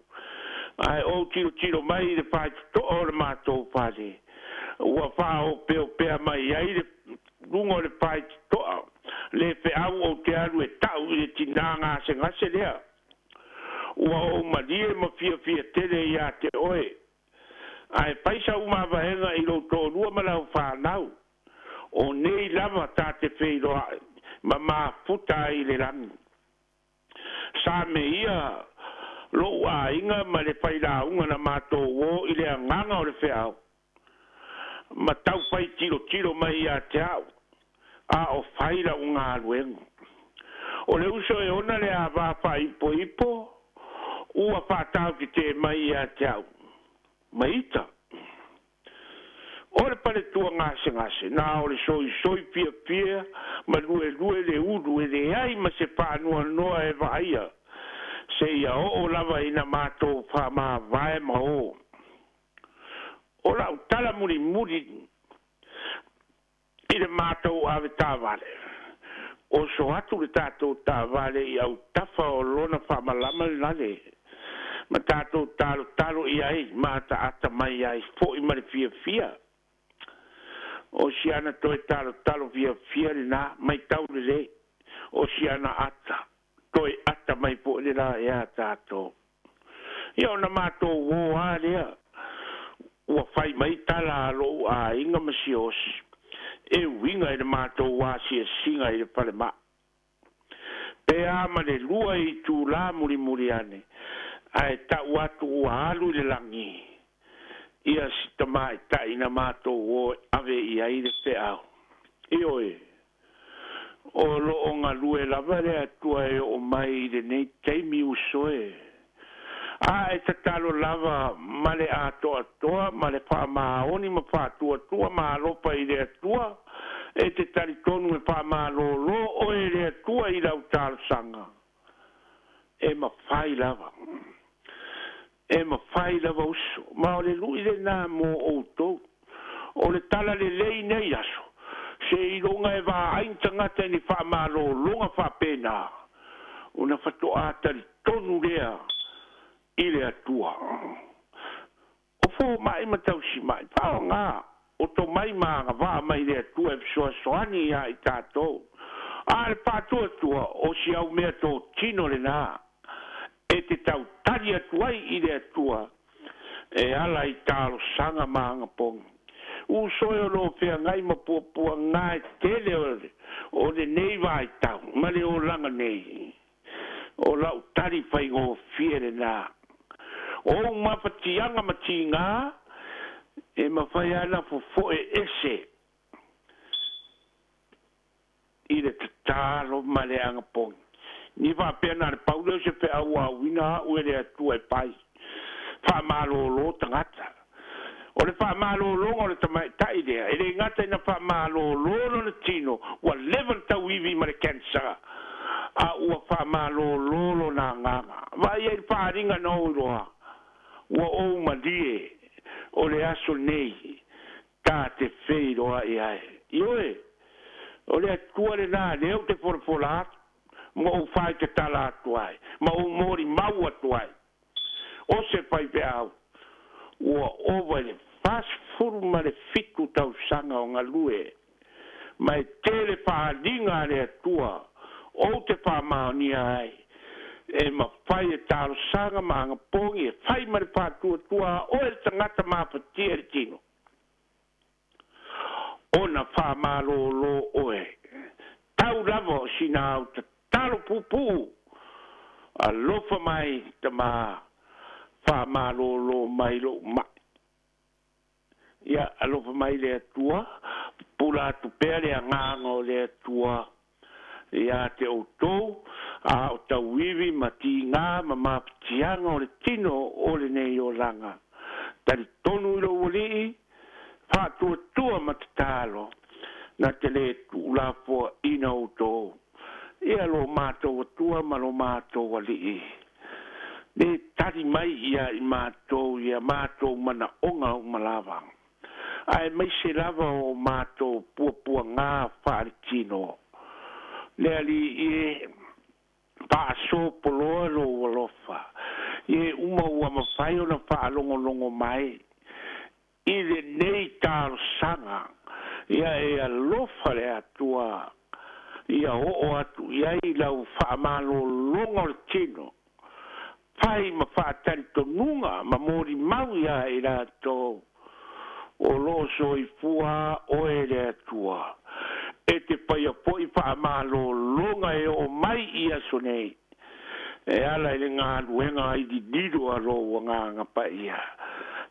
Ai o tiro mai le pai to o le mato pare. Ua wha o pea mai ai le lungo le pai to le pe au o te alu e tau i le tinanga se ngase lea. Ua o malie ma fia tele ia te oe. Ai paisa uma vaenga i lo tōrua ma lau whanau. O nei lava tā te wheiroa ma futa i le rangi. Sa me ia lo a inga ma le whaira unga na mātō o i le anganga o le wheau. Ma tau whai tiro mai a te au. A o whaira unga aluenga. O le uso e ona le a wāwha ipo. Ua whātau ki te mai a te au. Maita. Ore pare tua ngase. Na ore soi pia. Ma lue le uru e le ai ma se pānua noa e vaia. Se ia o lava ina mātou wha maa vae ma o. Ora u tala muri. I le mātou ave tā vale. O so atu le tātou tā vale i au tafa o lona wha malama le nale. Ma tātou talo i ai, māta ata mai ai, fo i mare fia. O siana toi talo fia le nā, mai tau le re. O siana ata, toi ata mai fo le la e a tātou. Ia ona mātou wō a lea, ua whai mai tala alo a inga masiosi. E winga i le mātou wā si e singa i le pale ma. Pe ama le lua i tū la muri ane. Ai ta watu ua alu le langi. ia si tamai tai na mato o ave ia i le te au. Ioe, o lo o ngā lue lava rea tua e o mai le nei teimi usoe. A e tatalo lava ma le atoa toa, ma le wha maoni ma wha tua tua, ma alopa i le atua, e te taritonu e wha malolo o e le atua i lau tārsanga. E ma whai lava. E ma whai lava uso. Ma o le lui le nā mō outou. O le tala le lei nei aso. Se i longa e wā aintangata ni wha malo longa wha pēnā. Una whato ātari tonu rea i le atua. O fō mai matausi mai. Pao ngā. O to mai maanga wā mai le atua e psoa soani ia i tātou. A le pātua tua o si au mea tō tino le nā. E te tau tari atuai i le atua. E ala i tālo sanga maanga pongi. U soe o lo whea ngai ma pua ngai tele o le nei vai tau, ma le o langa nei. O lau tari whai ngō whiere nā. O mawhatianga mati ngā, e ma whai ana fo e ese. I le tatalo ma le anga pongi. Ni wha pēna le paule se whea ua wina ue le atua e pai. Wha malo lo tangata. O le wha malolo o le tamai tai lea. E le ngata ina wha malolo le tino. Ua levan tau iwi ma le cancer. A ua wha malolo na nganga. Vai e wharinga na uroa. Ua o malie. O le aso nei. Tā te wheiroa e ai. Ioe. O le atua le nā leo te whorfola. Ma o whai te tala atuai. Ma o mori mau atuai. O se whai pe au. Ua ova le fast food ma le fitu tau sanga o ngā lue. Mai tele whaalinga le atua. O te whaamaonia ai. E ma whai e tāro sanga ma ngā pongi. E whai ma le whātua tua. O e tangata māpatia le tino. O na whaamalo oe. Tau lava o sina au ta talo pupu. A lofa mai ta maa. Whaamalo mai lo mai. Ia alofa mai le atua. Pula atu pēr le ngāngo le atua. Ia te outou. A o tau iwi ma ti ngā ma mapitianga o le tino o le nei o langa. Tari tonu ilo wali. Whātua tua ma te tālo. Na te le tu la fua ina outou. Ia lo mātou atua ma lo mātou wali. Ne tari mai ia i mātou, ia mātou mana onga o malawa. Ai mai se lava o mātou pua ngā whaaritino. Le ali e pāso poloa lo walofa. E uma ua mawhai o na whaalongo mai. I le nei tāro sanga. Ia e alofa le atua. Ia o atu, ia i lau whaamalo longa o tino. Pai ma whaatari tonunga, ma mori mau ia e rato. O loso i fua o e le atua. E te pai a poi whaamalo longa e o mai ia sonei. E ala i le ngā luenga i di dido a lo ngā pa ia.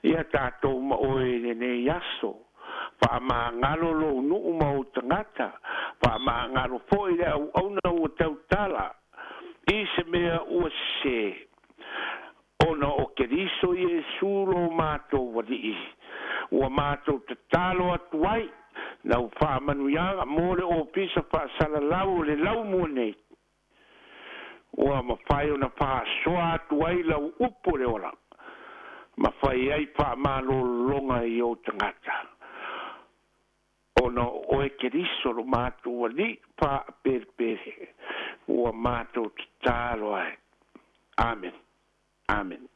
Ia tātou ma o e le ne yaso. Whaamangalo lo nuu ma o tangata. Whaamangalo fo i le au na ua tautala. I se mea ua se. Ona o keriso i e suro mātou wali. Ua mātou te talo atuai. Nau whaamanuianga mōre o pisa whaasala lau le lau mōnei. Ua mawhai o na whaasoa atuai lau upo le ora. Mawhai ai whaamalo longa i o tangata. Ona o e keriso lo mātou wali wha perpere. Ua mātou te talo ai. Amen. Amen.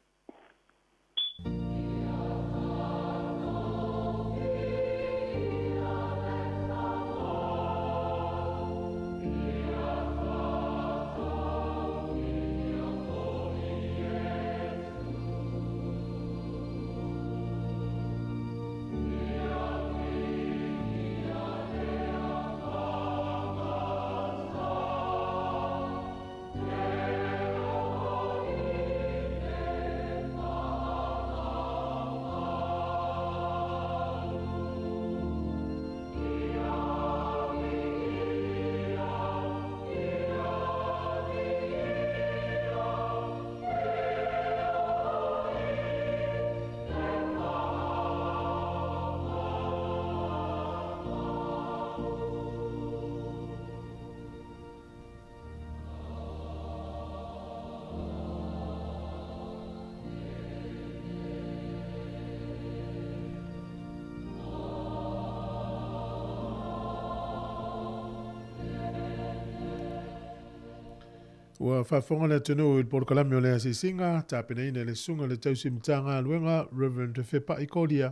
Ua whaafonga le tunu i Porokalami o lea si singa, tāpena ina le sunga le tausi mtanga luenga, Reverend Fepa Ikolia,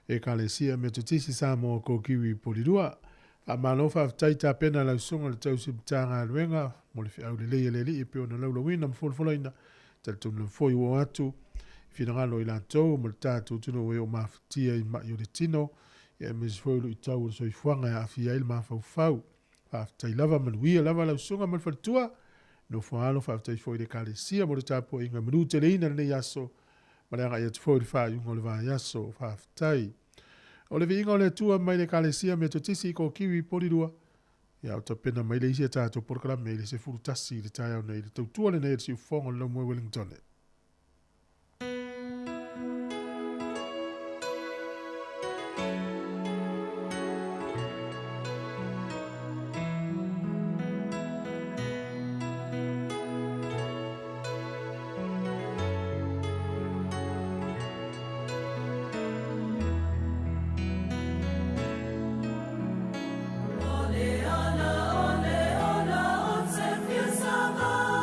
e ka le sia me tutisi Sāmoa ko kiwi polirua, a malofa aftai tāpena la sunga le tausi mtanga luenga, mo le whiau le leia le li e peo na laula wina mfolfolaina, tal tunu le foi ua atu, finangalo i lantou, mo le tātou tunu e o mafutia i mai o le tino, e me zfoilu i tau le soifuanga e afia il mafau, aftai lava manuia lava la sunga malfatua, no falo fa tai foi de kalesia mo tapo inga minute le ina le yaso malanga ia foi fa yung le va yaso fa tai o le vinga le tua mai le kalesia me totisi ko kiwi polirua ya to pena mai le isia tato por kala me le se furtasi le tai ona le tua le ne si fongo le mo Wellington Ole, ona, on se fiel savania.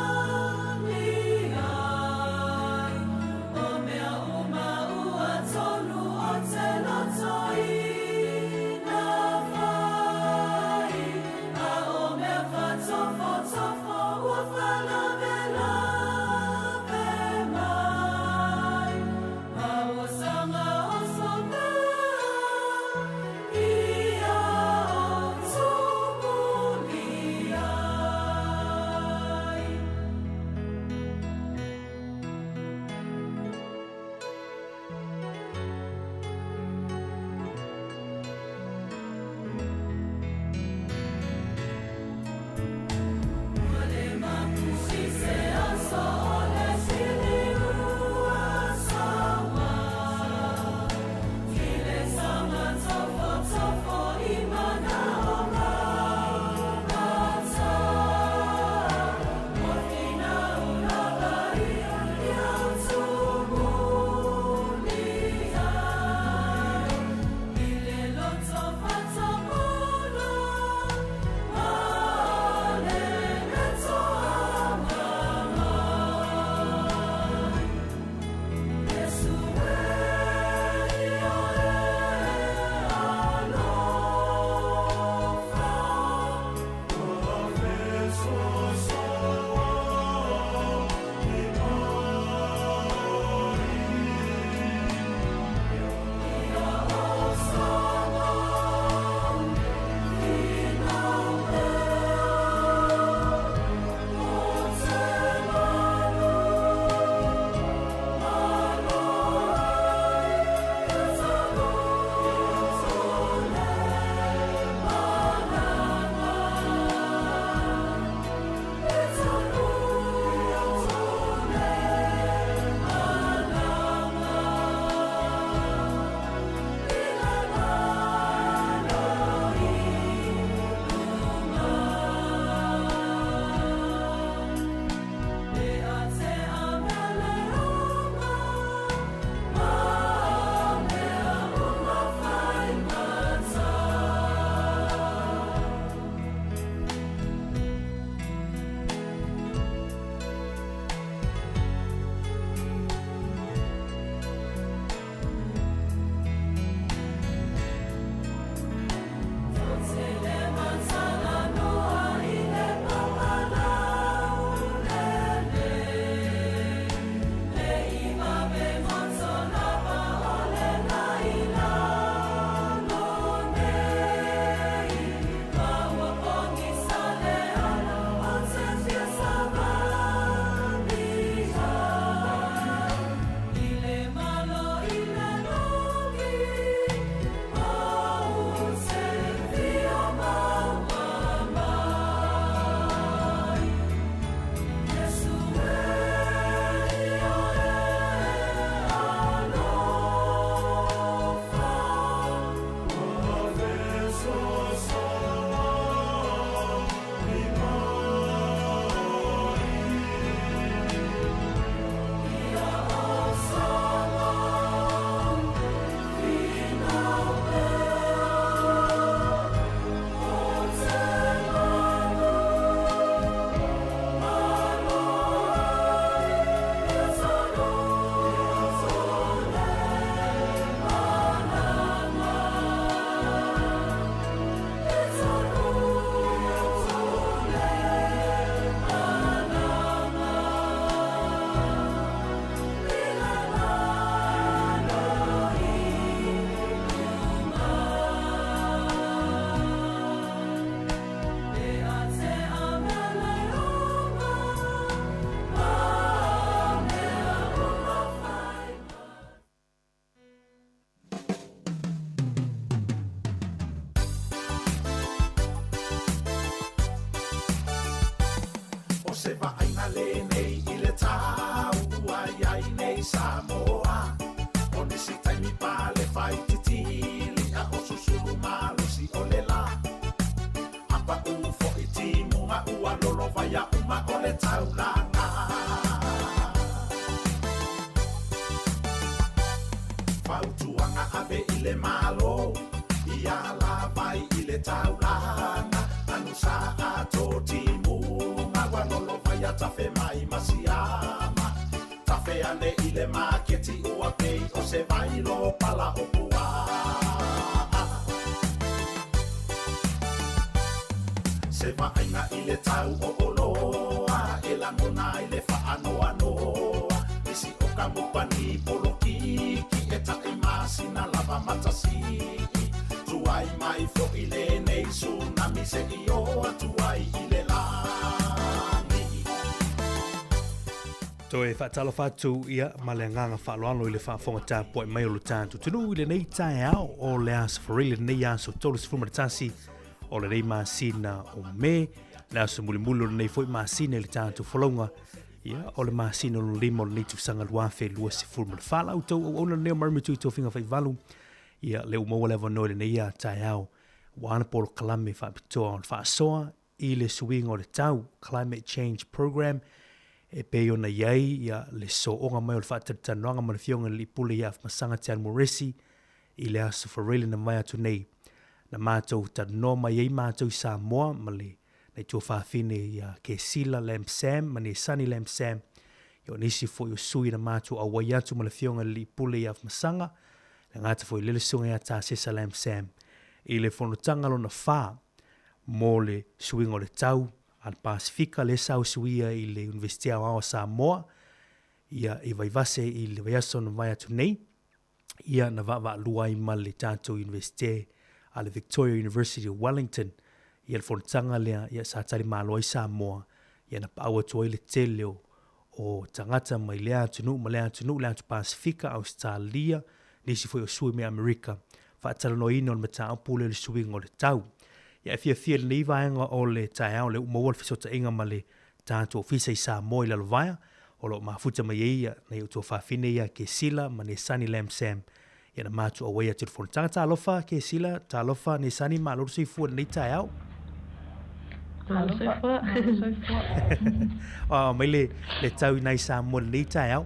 se va'aiga lenei I le tāua iai nei Sāmoa o nisi taimi pale faititili a o susulu malusi o le la apa u fo'i timunga ua lolo vai a uma o le taulanga fautuanga ave I le malo ia la vai I le taulanga anu sa ato timunga ua lolo vai a tafe mai masiama tafe ane I le maketi ua pei o se vai lo pala o pua se va'aiga I le tau o oloa e lagona I le fa'anoanoa isi o ka mupani polokiki e ta'i masina lava matasi'i tuai mai fo'i lenei tsunami se'i o atuai I le lani To e whaatalo whātu ia ma le nganga whaaloalo I le whaafonga tāpua I mai o le tātu. Tunu I le nei tae au o le asafarili le nei aso tolu se fumaratasi o le nei maasina o me le aso mulimulu le nei foi maasina I le tātu whalaunga ia o le maasina o le lima o le nei tufsanga luafe lua se fumaratasi. Whala au tau o ona neo maramitu I tau whinga whaivalu ia le umaua lewa no le nei a tae au wana polo kalame whaapitoa o le whaasoa I le suinga o le tau Climate Change Program e pe ona iai ia le so onga mai o le whaatatanoanga ma le fionga li pule ia masanga te anmoresi I le aso wharele na mai atu nei. Na mātou tanoa mai ei mātou I Sāmoa ma le nei tua whaafine ia ke sila Lam Sam ma ne Sunny Lam Sam. Ia nisi fo i sui na mātou a wai atu ma le fionga li pule ia masanga na ngata fo I lele sunga ia tā sesa Lam Sam. I le whanotanga lo na wha mo le suinga o le tau al Pasifika le sau suia I le Universitea o Sāmoa ia I vaivase I le vaiaso na vai atu nei ia na va lua I ma le tātou Universite a le Victoria University of Wellington ia le whanatanga lea ia sa tari māloa I Sāmoa ia na pāua tua I le tele o tangata mai lea atunu ma lea atunu lea atu Pasifika Australia nisi foi o sui me Amerika whaatala no ino le mata apule le suinga o le tau ia fia le nei vaenga o le tae au le umaua le fisota inga ma le tātu ofisa I Sāmoa I lalavaya o lo mafuta mai ia na i utua whawhine ia ke sila ma ne Sunny Lam Sam ia na mātu awai atu le whanatanga tā alofa ke sila tā alofa ne Sunny ma loro sui fua nei tae au mai le tau I nai Sāmoa nei tae au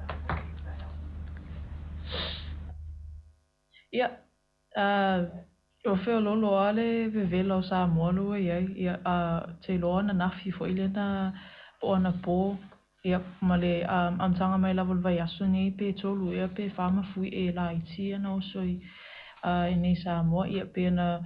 ia o feo lolo ale vevela o Sāmoa lua ia te loa na nafi fo ile na po ana po ia male amtanga mai lava vai aso nei pe tolu ia pe fama fui e la iti na so I nei Sāmoa ia pe na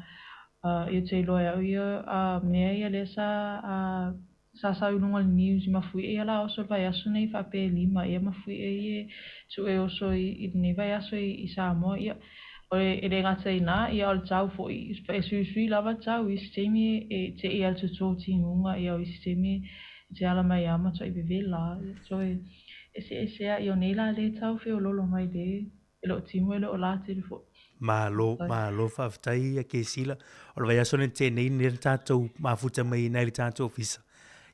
ia te loa ia mea ia le sa ununga news ma fui e la so vai aso nei fa pe lima ia ma fui e so e so I nei vai aso I Sāmoa ia o e ngata ina ia o le tau fo I sui lava tau I sistemi e te ia te tō tingunga ia o I sistemi te ala mai ama to I bevela so e se I o nei la le tau feo lolo mai de e lo timu e lo la te fo ma lo whaftai a ke sila o le vai aso ne te nei ni tātou mafuta mai nei le tātou ofisa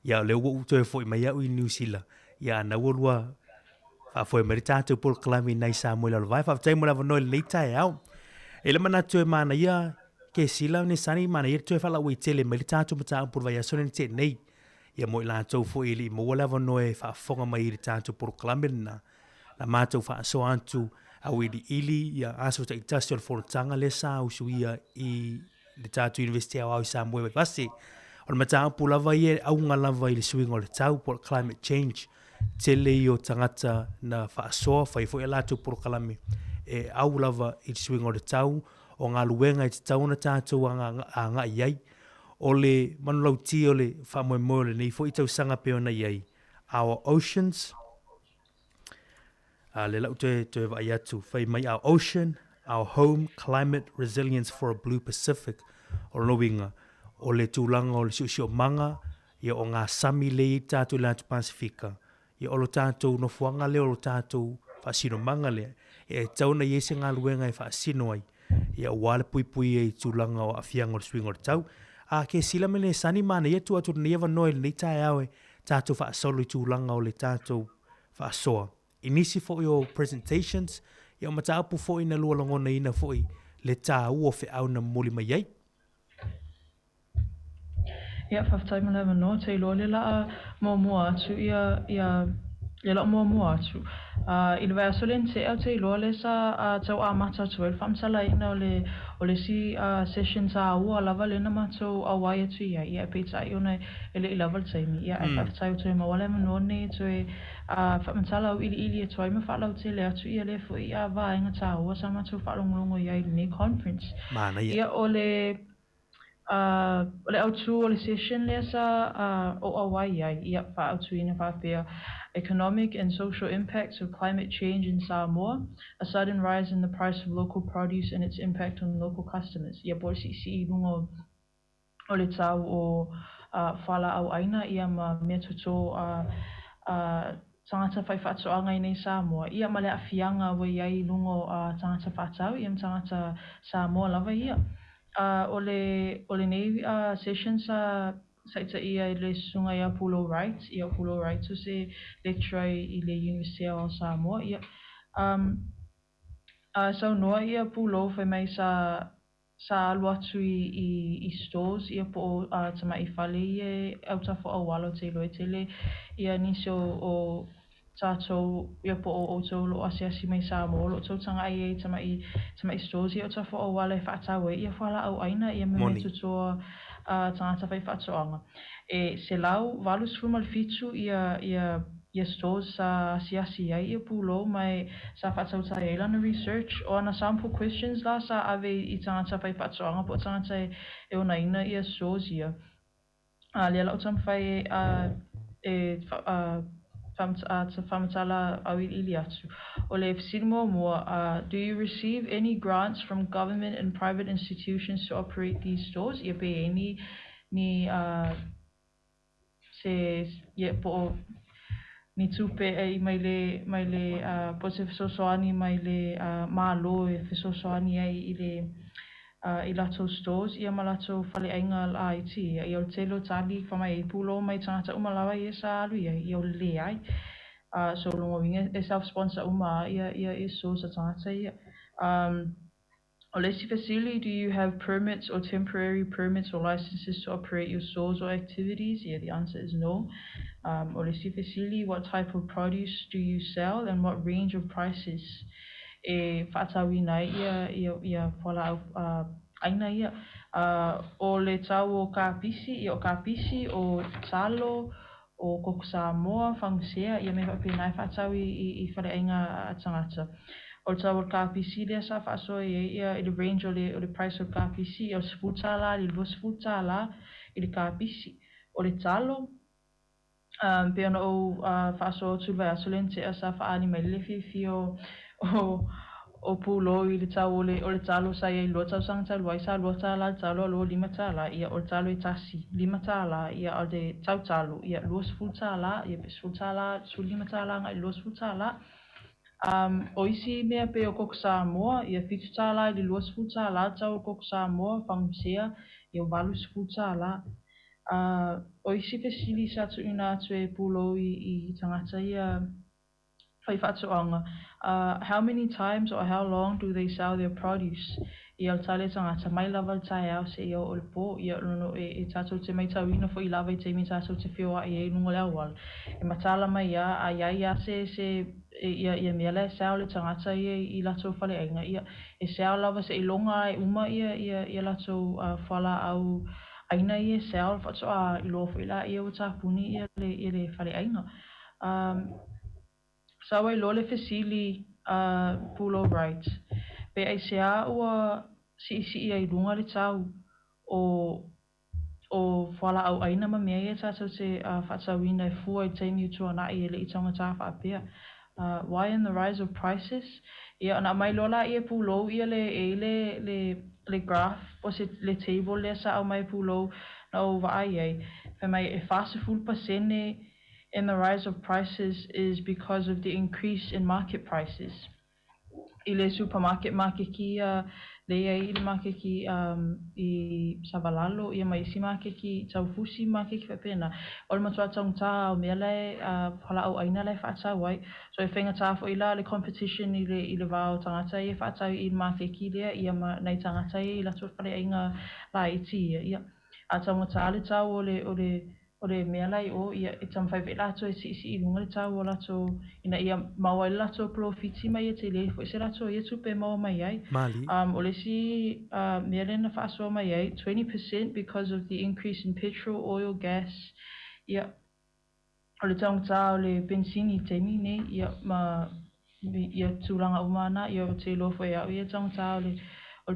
ia le ua uto e fo I mai au I New Zealand ia na ulua foi mai tātou por klami nei Sāmoa le vai whaftai mo lava no le nei tae au e le mana tu e mana ia ke sila ne Sunny mana ia tu e whala ui tele mai le tātou mata por vai aso ne te nei ia mo I lātou fo ili mo lava no e whaafonga mai le tātou por klami na mātou whaaso antu au ili ia aso ta itasi o le whanatanga le sa usuia I le tātou Universitea o Sāmoa mai vasi o le mata por lava ia au ngalava I le suinga o le tau por climate change tele I o tangata na whaasoa whai fo e lātou por kalame e au lava I te suinga o le tau o ngā luenga I te tau na tātou a ngā iai o le manulau ti o le whamoe moe le nei fo I tau sanga peo na iai our oceans le lau te vai atu whai mai our ocean our home climate resilience for a blue Pacific o loinga o le tūlanga o le siusio manga ia o ngā sami le I tātou le atu Pasifika ia o lo tātou no fuanga le o lo tātou whaasino manga le e tauna I ese ngā luenga I whaasino ai ia wale pui e tūlanga o awhianga o le swinga o le tau a ke sila me le Sunny mana ia tu atu nei ava noe le nei tae awe tātou whaasolo I tūlanga o le tātou whaasoa. Inisi fo I o presentations, ia o mataupu fo I na lua langona ina fo I le tā ua whi au na muli mai ai. Ia, whaftaima le mano, te ilo le la mua atu, ia la mua atu. I le vai aso le nte au te ilo le sa tau a mata atu, il whamsala ina o le si session sa ua lava le na matou a wai atu ia pita I ona ele I lava le taimi. Ia, whaftai o te mawale mano ne, te whamsala au ili e toi ma whalau te le atu ia le fo ia vaenga ta ua sa matou whalongongo ia I le conference. Mana ia. Ia o le le autu o le session le sa o awai ai ia fa autu ina fa pia economic and social impacts of climate change in Samoa, a sudden rise in the price of local produce and its impact on local customers. Ia por si lungo o le tau o fala au aina ia ma mea tuto tangata whai whaatoanga I nei Samoa. Ia ma le awhianga wa iai lungo tangata whaatau ia tangata Samoa lava ia. O le nei session sa ita ia le sunga ia Pulo Wright, ia Pulo Wright o se lecturer I le University of Samoa ia. Sau noa ia Pulo whai mai sa alu atu I stores ia po tama I whale ia au tafo awalo te loe tele ia nisi o tātou ia po o tau lo asiasi mai Samoa lo tau tanga ai tama I stores ia o tafo awalo I whaatawe ia whala au aina ia me tutoa tangata whai whaatoanga. E se lau valus fumal fitu ia stores sa asiasi ai ia pulo mai sa whaatau tai eila na research o ana sample questions la sa ave I tangata whai whaatoanga po tangata e ona ina ia stores ia. Lia lau tam whai whamatala awil ili atu. O le fsirmo mua, do you receive any grants from government and private institutions to operate these stores? Ia pe ni se ia po ni tupe ai mai le po se fesosoani mai le malo e fesosoani ai I le I lato stores ia malato fale ainga IT ia o telo tali whamai pulo mai tangata umalawa ia sa alu ia o le ai so longo winga e self-sponsor uma ia so sa tangata ia o lesi facility, do you have permits or temporary permits or licenses to operate your stores or activities? Yeah, the answer is no. O lesi facility, what type of produce do you sell and what range of prices? E whaatawi nai ia whala aina ia o le tau o kāpisi, o kāpisi o talo o koko Sāmoa whangusea ia me whapinai whaatawi I whare ainga tangata. O tau o kāpisi lea sa whaasoa ia I le range o le price o kāpisi o sefutala, I le sefutala I le kāpisi. O le talo, pe ona o whaasoa o tulwai aso lente a sa whaani mai le whiwhi o pulo I le tau o le talo sa ia I lua tau sang tau luai sa lua tala le talo a lua 5 tala ia o le talo I tasi 5 tala ia o le tau talo ia lua sefutala ia pe sefutala su 5 tala ngai lua sefutala. O isi mea pe o koko Sāmoa ia fitu tala I le lua sefutala tau o koko Sāmoa whangusea ia o valu sefutala. O isi pesili sa tu ina atu e pulo I tangata ia whai whaatoanga. How many times or how long do they sell their produce? Ia o tale tangata mai lava tai au se ia o le po ia lono e tātou te mai tauina fo I lava I te mi tātou te whioa I lungo le awal. E matala mai ia a ia se ia mea le sao le tangata I lato whale ainga ia e sao lava se I longa e uma ia lato whala au aina ia sao whato I lofo I la ia o tāpuni ia le whale ainga. Sawa I lole fesili pulo right. Pe ai sea ua si ai lunga le tau o whala au aina ma mea ia tātou te whatawina e fua I teimi utua na I le I tangata whaapea. Why in the rise of prices? Ia ana mai lola ia pulo ia le graph o se le table le sa au mai pulo na o vai ai. Fe mai e fase full pasene in the rise of prices is because of the increase in market prices. I le supermarket market kia Leia I le makeki I Savalalo ia mai isi makeki taufusi makeki whapena. O le matua taunta o mea lai hala au aina lai whaatau wai. So e whenga tāfo I la le competition I le vāo tangata I whaatau I le makeki lea ia nei tangata I la tō whare ainga la iti ia. A taungata le tau o le mea lai o ia e tamwhai ve lato e si I lunga le tau o lato ina ia maua le lato profiti mai e te le fo se lato ia tupe maua mai ai. Mali. O le si mea le na whaasoa mai ai 20% because of the increase in petrol, oil, gas. Ia o le taungata o le benzini te mine ia ia tūlanga umana ia o te lofo ia o ia taungata o le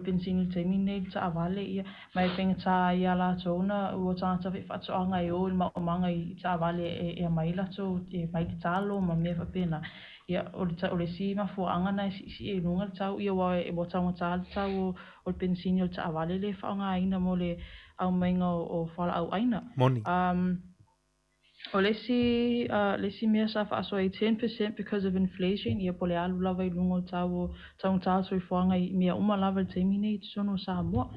benzini te mine ta avale ia mai whengata ia la tōna ua tangata whi whatoanga I o le maomanga I ta avale e mai lato e mai ki talo ma mea whapena ia o le si mafuanga na si e lunga le tau ia wa e wa tangata le tau o le benzini o ta avale le whaanga aina mo le au mainga o whala au aina. Moni. O lesi mea sa whaasoa I 10% because of inflation ia pole alu lava I lungo tau tau soi whaanga I mea uma lava le teimine I tusono Sāmoa.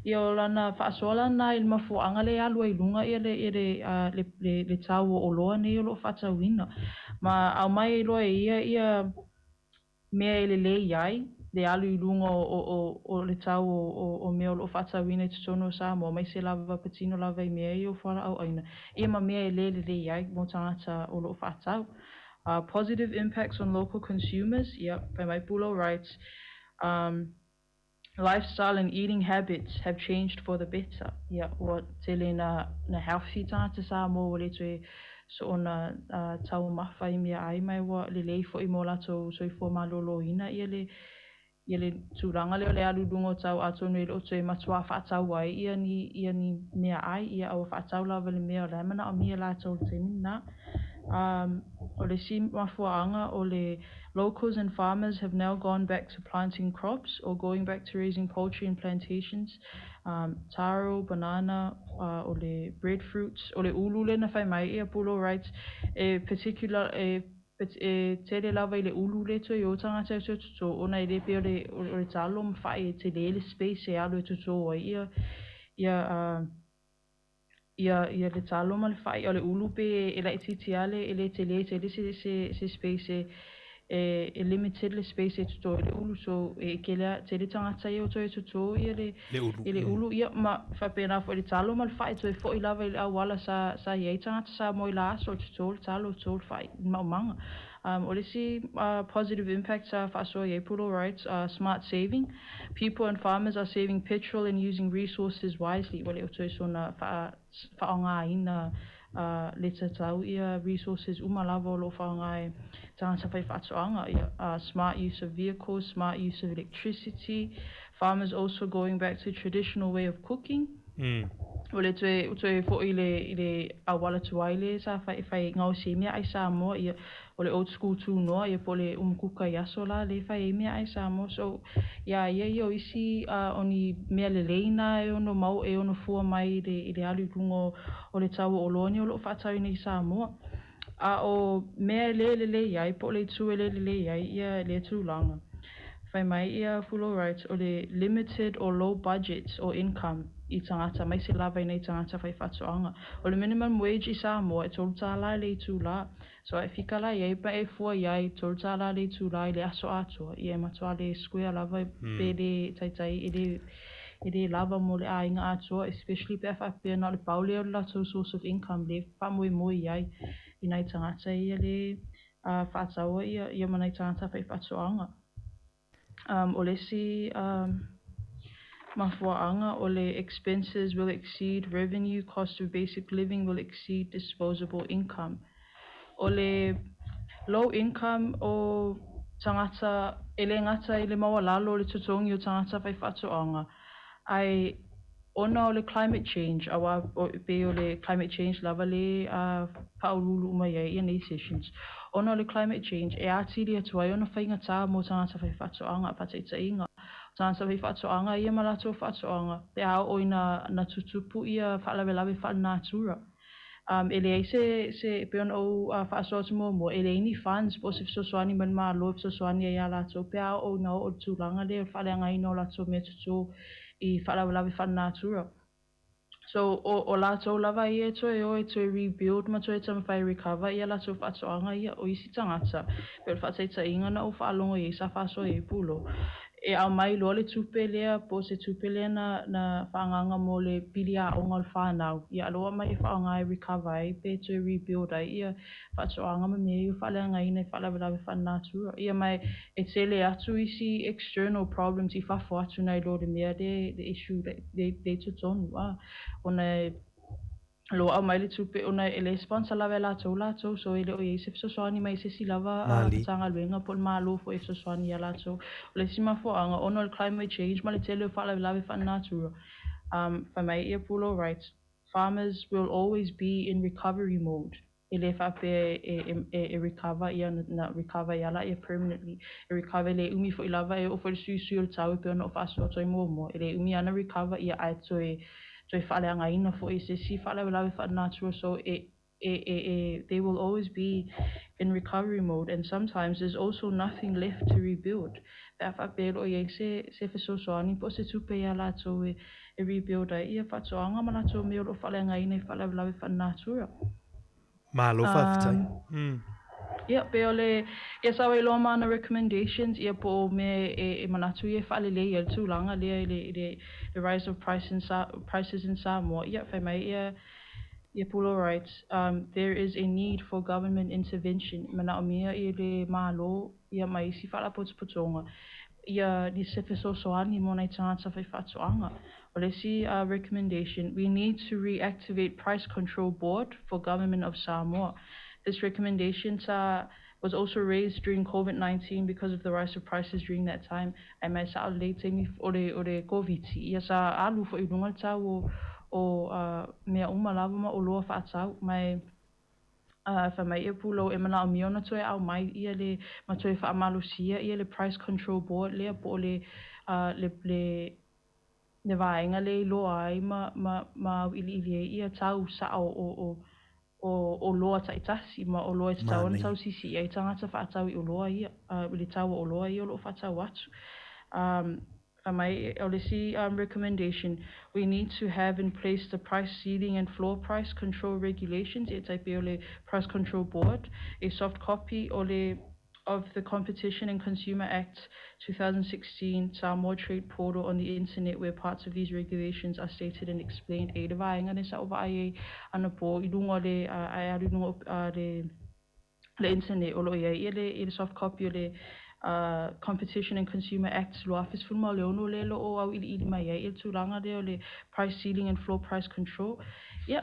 Ia o lana whaasoa lana I mafuanga le alu I lunga ia le tau o loa nei o lo whaatauina. Ma au mai loa ia mea le iai le alu I lunga o le tau o mea o lo whaatauina I tusono Sāmoa mai se lava patino lava I mea I o whala au aina. Ia ma mea le iai mo tangata o lo whaatau. Positive impacts on local consumers, by my Bulo writes, lifestyle and eating habits have changed for the better. What tele na healthy tangata Sāmoa o le tue so ona tau mawhai mea ai mai wa le leifo I mo lato soifo malolo ina ia le tūranga leo le aludungo tau atonu I loto e matua whaatau wai ia ni mea ai ia au whaatau lava le mea o lamana o mea la tau le temina. O le si mafuaanga o le locals and farmers have now gone back to planting crops or going back to raising poultry and plantations. Taro, banana, o le breadfruits, o le ulu le na whai mai ia Bulo writes, particular tele lava I le ulu le to I o tangata tuto ona I le pe o le talo mwhai te le space e alu tuto ia le talo ma le whai o le ulu pe e la ititi ale e le te le se space e limited le space e tuto le ulu so e ke lea te le tangata I o to e tuto ia le ulu ia ma whapena fo le talo ma le whai to e fo I lava I le awala sa iei tangata sa mo I la aso tuto le talo to le whai maumanga. O le si positive impacts whaasoa iei Bulo writes, smart saving. People and farmers are saving petrol and using resources wisely. Wale o to e so na whaonga ina le tatau ia resources umalava o lo whaonga e tangata whai whaatoanga ia smart use of vehicles, smart use of electricity. Farmers also going back to traditional way of cooking. O le toe fo I le awala tuaile sa whai ngau se mea ai Sāmoa ia o le old school tū noa ia po le umkuka I aso la le whai mea ai Sāmoa so ia o isi oni mea le leina e ono mau e ono fua mai le alu lungo o le tau o loni o lo whaatau nei Sāmoa. O mea le iai po le tū le iai ia le tūlanga. Whai mai ia Bulo writes o le limited or low budgets or income I tangata mai se lava I nei tangata whai whatoanga. O le minimum wage I Sāmoa e tolu tāla le tūla. So e whika la iei pa e fua iai tolu tāla le tūla I le aso atua. I e matua le square lava pe le taitai I le lava mo le ainga atua, especially pe a whapea na le paule o le lato source of income le whamui moi iai I nei tangata ia le whaataua ia ma nei tangata whai whatoanga. O le si mafuaanga o le expenses will exceed revenue, cost of basic living will exceed disposable income. O le low income o tangata ele ngata I le mawalalo o le tutongi o tangata whai whatoanga. Ai ona o le climate change awa pe o le climate change lava le paululu mai ia nei sessions. Ona o le climate change e atiri atua ona whainga tā mo tangata whai whatoanga pataitainga. Tangata whai whatoanga ia malato whatoanga. Pe ao o ina na tutupu ia whalawelawe whalanatura. ele ai se pe ona o whaasoa te mo ele ini funds po se sosoani man ma lo sosoani ia lato pe o na o tūlanga le o whaleanga ino lato me tutu I whalawalawe whanātura. So o lato lava ia toe o toe rebuild ma toe tama whai recover ia lato whaatoanga ia o isi tangata pero whaataita inga na o whaalongo ia sa whaasoa ia pulo. E au mai lo le tupe lea po se tupe lea na whaanganga mo le pili a onga le whanau. Ia aloa mai e whaanga ai recover ai pe toe rebuild ai ia whaatoanga ma mea iu whaleanga ina I whalawalawe whanātura. Ia mai e tele atu isi external problems I whafo atu nei lo le mea the issue they tutonu. Ona lo au mai le tupe ona ele sponsor lava lato so ele o yese soani mai se silava tanga luenga pol malo fo e soani ya lato le sima fo anga ona le climate change ma le tele fa lava fa natura for my ear pulo rights farmers will always be in recovery mode ele fa pe e recover ia na recover ya la ia permanently e recover le umi fo lava e o fo su tau pe ona fa so to mo ele umi ana recover ia ai so whaleanga ina fo I se si whalewalawe whanātua so they will always be in recovery mode and sometimes there's also nothing left to rebuild. Pea whapelo I se whesosoani po se tupe ia lato e rebuild ai ia whatoanga ma lato me o whaleanga ina I whalewalawe whanātua. Malo whaftai. Yeah, peole yes awe lo mana recommendations ia po me e manatu ia whalele ia tūlanga lea the rise of prices in Samoa. Yeah, whai mai ia pulo rights. There is a need for government intervention. Mana o mea ia le malo ia mai si whala potonga. Ia ni se whesosoani mo nei tangata whai whatoanga. O le si recommendation, we need to reactivate price control board for government of Samoa. This recommendation was also raised during COVID-19 because of the rise of prices during that time. I may sa late me ore COVID. Ia sa alu fo I lunga tau o mea umalawa ma o loa whaatau. Mai whamai e pulo e mana o miona toe au mai ia le ma toe whaamalusia ia le price control board lea po le vaenga le loa ai ma ili ia tau sa o loa taitasi ma o loa tau na tau sisi ai tangata whaatau I o loa ia le tau o loa ia o lo whaatau atu. O le si recommendation, we need to have in place the price ceiling and floor price control regulations, e taipe o le price control board, a soft copy of the Competition and Consumer Act 2016 Sāmoa Trade Portal on the internet where parts of these regulations are stated and explained. E le vaenga ne sa ova ai ana po I lunga le ai aru lunga le internet o lo ia le soft copy o le Competition and Consumer Act lo afis fulma le ono le lo o au ili mai ai tūlanga le o le price ceiling and floor price control. Yeah.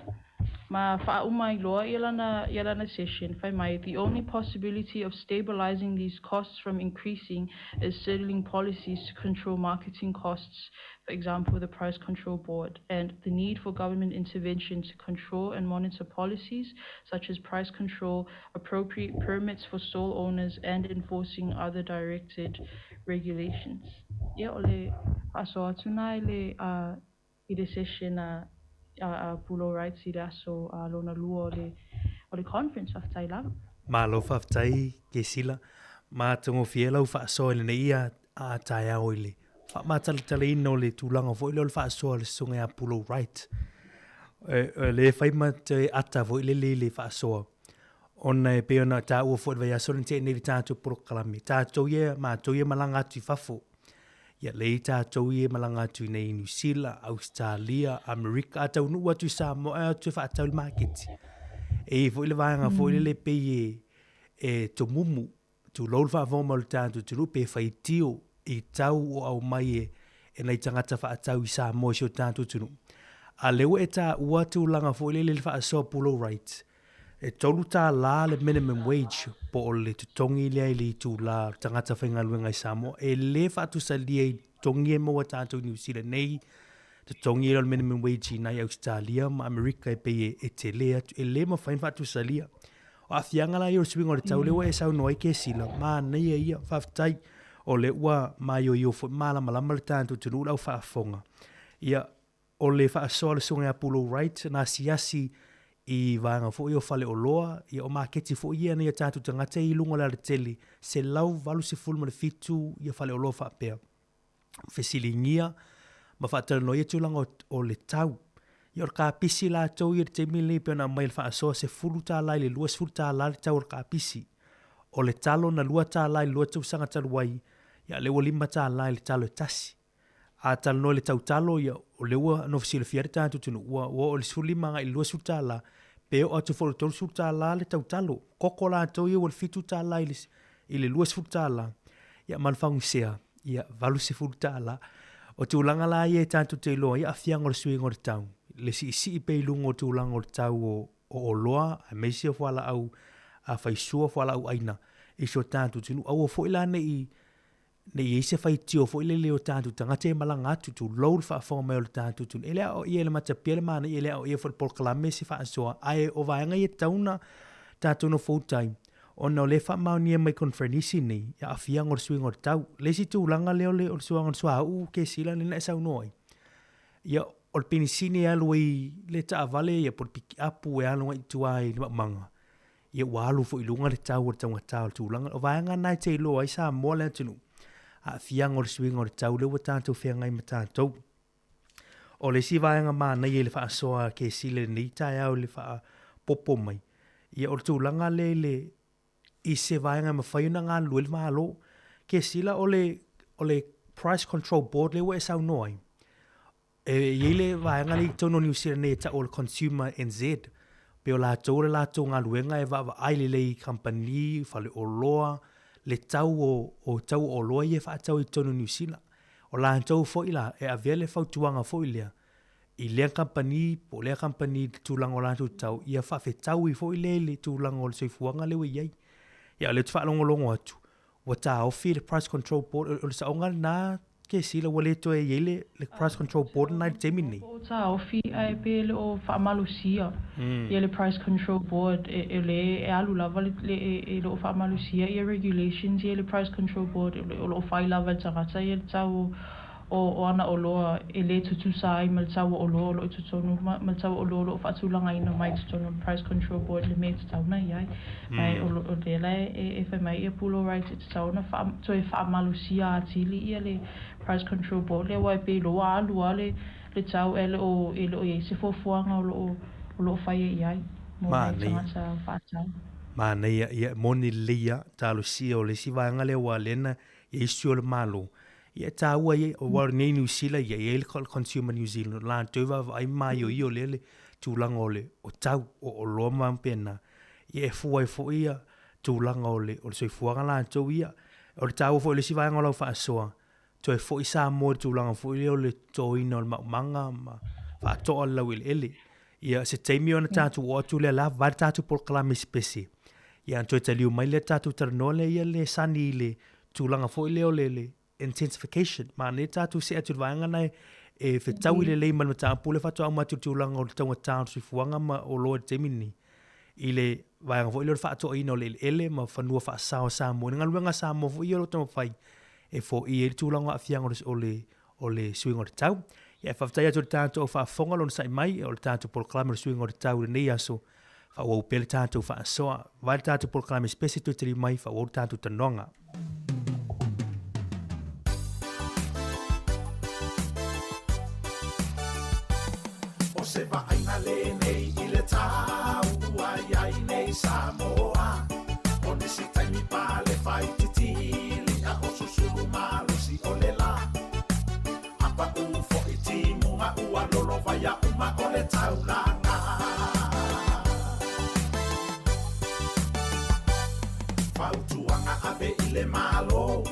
Ma wha umai loa ialana session whai mai the only possibility of stabilizing these costs from increasing is settling policies to control marketing costs, for example the price control board, and the need for government intervention to control and monitor policies such as price control, appropriate permits for stall owners, and enforcing other directed regulations. Yeah, ole aso atunai le I session pulo rights I aso lona lua o le conference of Tailava. Malo whaftai ke sila. Ma tango fiela u whaaso ele ne ia a tai a oile. Whamatalitale ino le tūlanga fo ile o le whaaso le sunga a pulo right. Le whaima te ata fo ile le whaaso. Ona e peona ta ua fo vai aso le te neri tātou proklami. Tātou ia ma tau ia malanga atu I whafo. Ia lei tātou ia malanga atu nei New Zealand, Australia, Amerika, atau nu atu Samoa, atu whaatau le market. E fo ile vaanga fo ile le pei e to mumu, tu lol whaavoma le tātou tunu pe whaitio I tau o au mai e nei tangata whaatau I Samoa sio tātou tunu. A leo e tā ua tu langa fo ile le whaasoa pulo rights. E tolu tā la le minimum wage po o le tutongi lea ili tu la tangata whaingaluenga I Samoa. E le whaatu sa lia I tongi e maua tātou New Zealand nei. Tutongi le minimum wage I nai Australia ma Amerika e pei e te lea. E le ma whain whaatu sa lia. O a fianga la I o swingo le tau lewa e sau noai ke sila. Ma nei e ia whaftai o le ua mai o fo malama lama le tātou tunu lau whaafonga. Ia o le whaasoa le sunga a pulo right na siasi I vanga fo i o fale o loa, i o maketi fo i ana i a tātu tangata i lunga la teli, se lau valu se fulma le fitu i a fale o loa whapea. Fesilingia, ma whaatara no i a tūlanga o le tau. I or ka pisi la tau i te mili pe ona mai le whaasoa se fulu tā lai le lua se fulu tā lai le tau or ka pisi. O le talo na lua tā lai lua tau sanga taruai, i a lewa lima tā lai le talo e tasi. A talo no le tau talo i o lewa no fisi le fiare tātu tunu ua o le sifuru lima ngai lua sifuru tā la, pe o atu folo tolu sifuru tā la le tau talo. Koko la tau i o le fitu tā la i le lua sifuru tā la. I a manfangu sea, i a valu sifuru tā la. O te ulanga la i e tātu te loa, i a fianga o le sui ngore tau. Le si pe lungo o te ulanga o le tau o loa, a meisi o whala au, a whaisua whala au aina. I so tātu tunu, au o fo ila nei i se fai tio fo ile leo tātu tangata e malanga atu tu lau le whaafonga mai o le tātu tunu. Ele o i ele matapia le mana i ele o i e whare polkalame si whaasoa. Ai o vaenga i e tauna tātu no full time. O na o le wha mau ni e mai konfrenisi nei, ia a fia ngor sui ngor tau. Le si tu ulanga leo le o le sua ngor sua au ke sila ni na e sau noi. Ia o le pinisini e alu le taa vale ia por piki apu e alu i tuai le manga. Ia walu fo ilunga le tau o le taunga tau le tūlanga. O vaenga nai te iloa i Sāmoa le tunu. A fianga o le swinga o le tau lewa tātou whianga i matātou. O le si vaenga mā nei e le wha asoa ke sile nei tai au le wha popo mai. Ia o le tūlanga le i se vaenga ma whaiuna ngā luel mā lo. Ke sila o le Price Control Board lewa e sau noi. I le vaenga le tono New Zealand nei ta o le Consumer NZ. Pe o la tau ngā luenga e wa aile lei company, whale o loa, le tau o tau o loa i e whaatau i tonu New Zealand. O la tau fo ila e a vea le whautuanga fo ilea. I lea company, po lea company tūlanga o la tau, i a whawhetau i fo ile le tūlanga o le soifuanga lewe iei. Ia le tu whaalongo atu. Wa ta ofi le Price Control Board, o le saonga na ke sila wale to e iei le Price Control Board na i temini. O ta ofi ai pe le o whaamalusia. Ia le Price Control Board e le e alu lava le o whaamalusia i regulations i le Price Control Board o lo whai lava tangata i le tau o ana o loa e le tutu sai ma le tau o loa lo i tutonu ma le tau o loa lo whaatulanga ina mai tutonu Price Control Board le me tutau na iai. Ai o le lai e whamai e pulo right e tutau na to e whaamalusia atili i le Price Control Board le wai pe loa alua le tau e le o i se fofuanga o lo whai e iai. Ma nei ia moni lia talo si o le si vaenga le wa lena e isu le malo. Ia tā ua ia o wari nei New Zealand ia ia le Consumer New Zealand. Lā tauwa ai mai o i o le tūlanga o le o tau o loa mampena. Ia e fua e fo ia tūlanga o le soifuanga lā tau ia. O le tau fo le si vaenga lau whaasoa. To e fo i Sāmoa tūlanga fo i o le toina o le maumanga ma whaatoa lau ele. Ia se teimi o na tātu o atu le la vare tātu polkalame spesi. Ia anto e taliu mai le tātu taranoa le ia le sani le tūlanga fo i leo le intensification. Ma ne tātu se atu vaenga nei e whetau i le lei manu tāpu le whatu au matu tūlanga o le taunga tāu sifuanga ma o loa temini. I le vaenga fo i le whatu o ina o le ele ma whanua whaasao Sāmoa. Nga luenga Sāmoa fo i o tama whai e fo i e tūlanga a whianga o le suinga o le tau. Ia e whaftai atu le tātu o whaafonga lona sai mai o le tātu polkalame o le suinga o le tau le nei aso. Whawau pe le tātu whaasoa. Vai le tātu polkalame spesi tu tiri mai whawau le tātu tanonga. Se va aina le nei i le tau ai nei Sāmoa. O nisi taimi pa le whai titili a o susuru malusi o le la. Apa u fo i timunga ua lolo vai a uma o le tau langa. Whautuanga ave i le malo,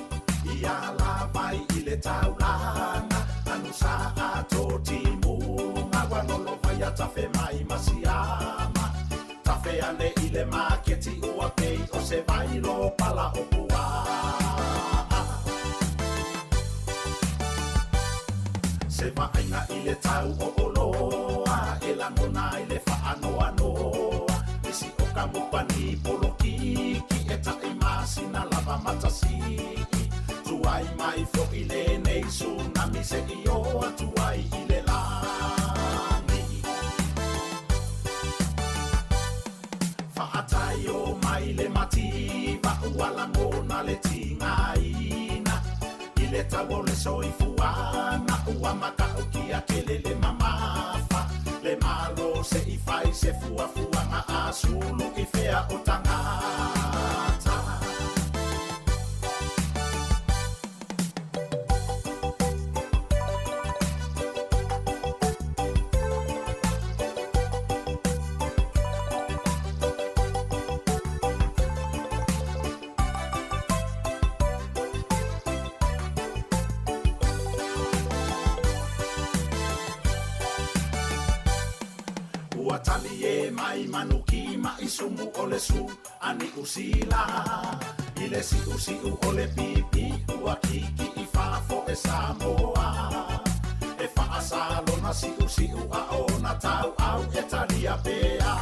i a la vai i le tau langa. Anu sa a tō timunga wanolo vai a tafe mai masiama. Tafe ane i le maketi ua pei o se vai lo pala o pua. Se va aina i le tau o oloa, e la mona i le whaanoa noa. Isi o ka mupani polo kiki e ta i masina lava matasi. Tuai mai fo i le nei tsunami se i o tuai i le lani. ua la mona le tinga ina. I le tau le soifuana ua makau kia kele le mamafa. Le malo se I fai se fuafuanga a sulu I fea o tangata. Mai manuki ma isumu ole su ani usila ile si usiu ole pipi ua kiki I fafo e Sāmoa e faasalo na si usiu a ona tau au e talia pea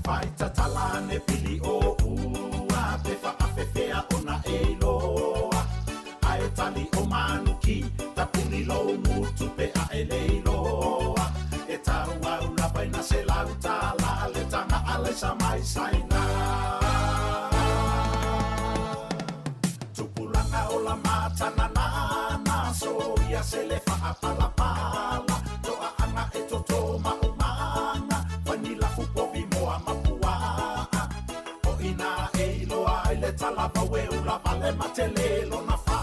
faita talane pili o ua pe faafefea ona e loa ae tali o manuki tapuni lo mutu pe a eleloa e tau au la paina se lauta la le tanga ale sa mai saina tupulanga o la mata na so ia se le fa apala pala to a anga e toto ma umanga vanila fupo moa mapua o ina e loa le tala pa we ula vale matelelo na fa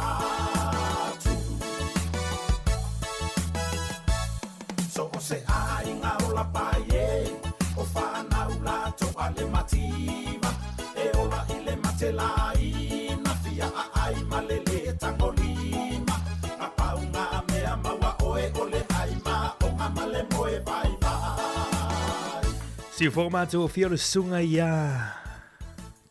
se ainga o la paie o whanau la to ale mativa e ola ile matelai na fia a ai malele tangolima a paunga mea maua oe ole ai ma o male moe vai vai si formato fiore sunga ia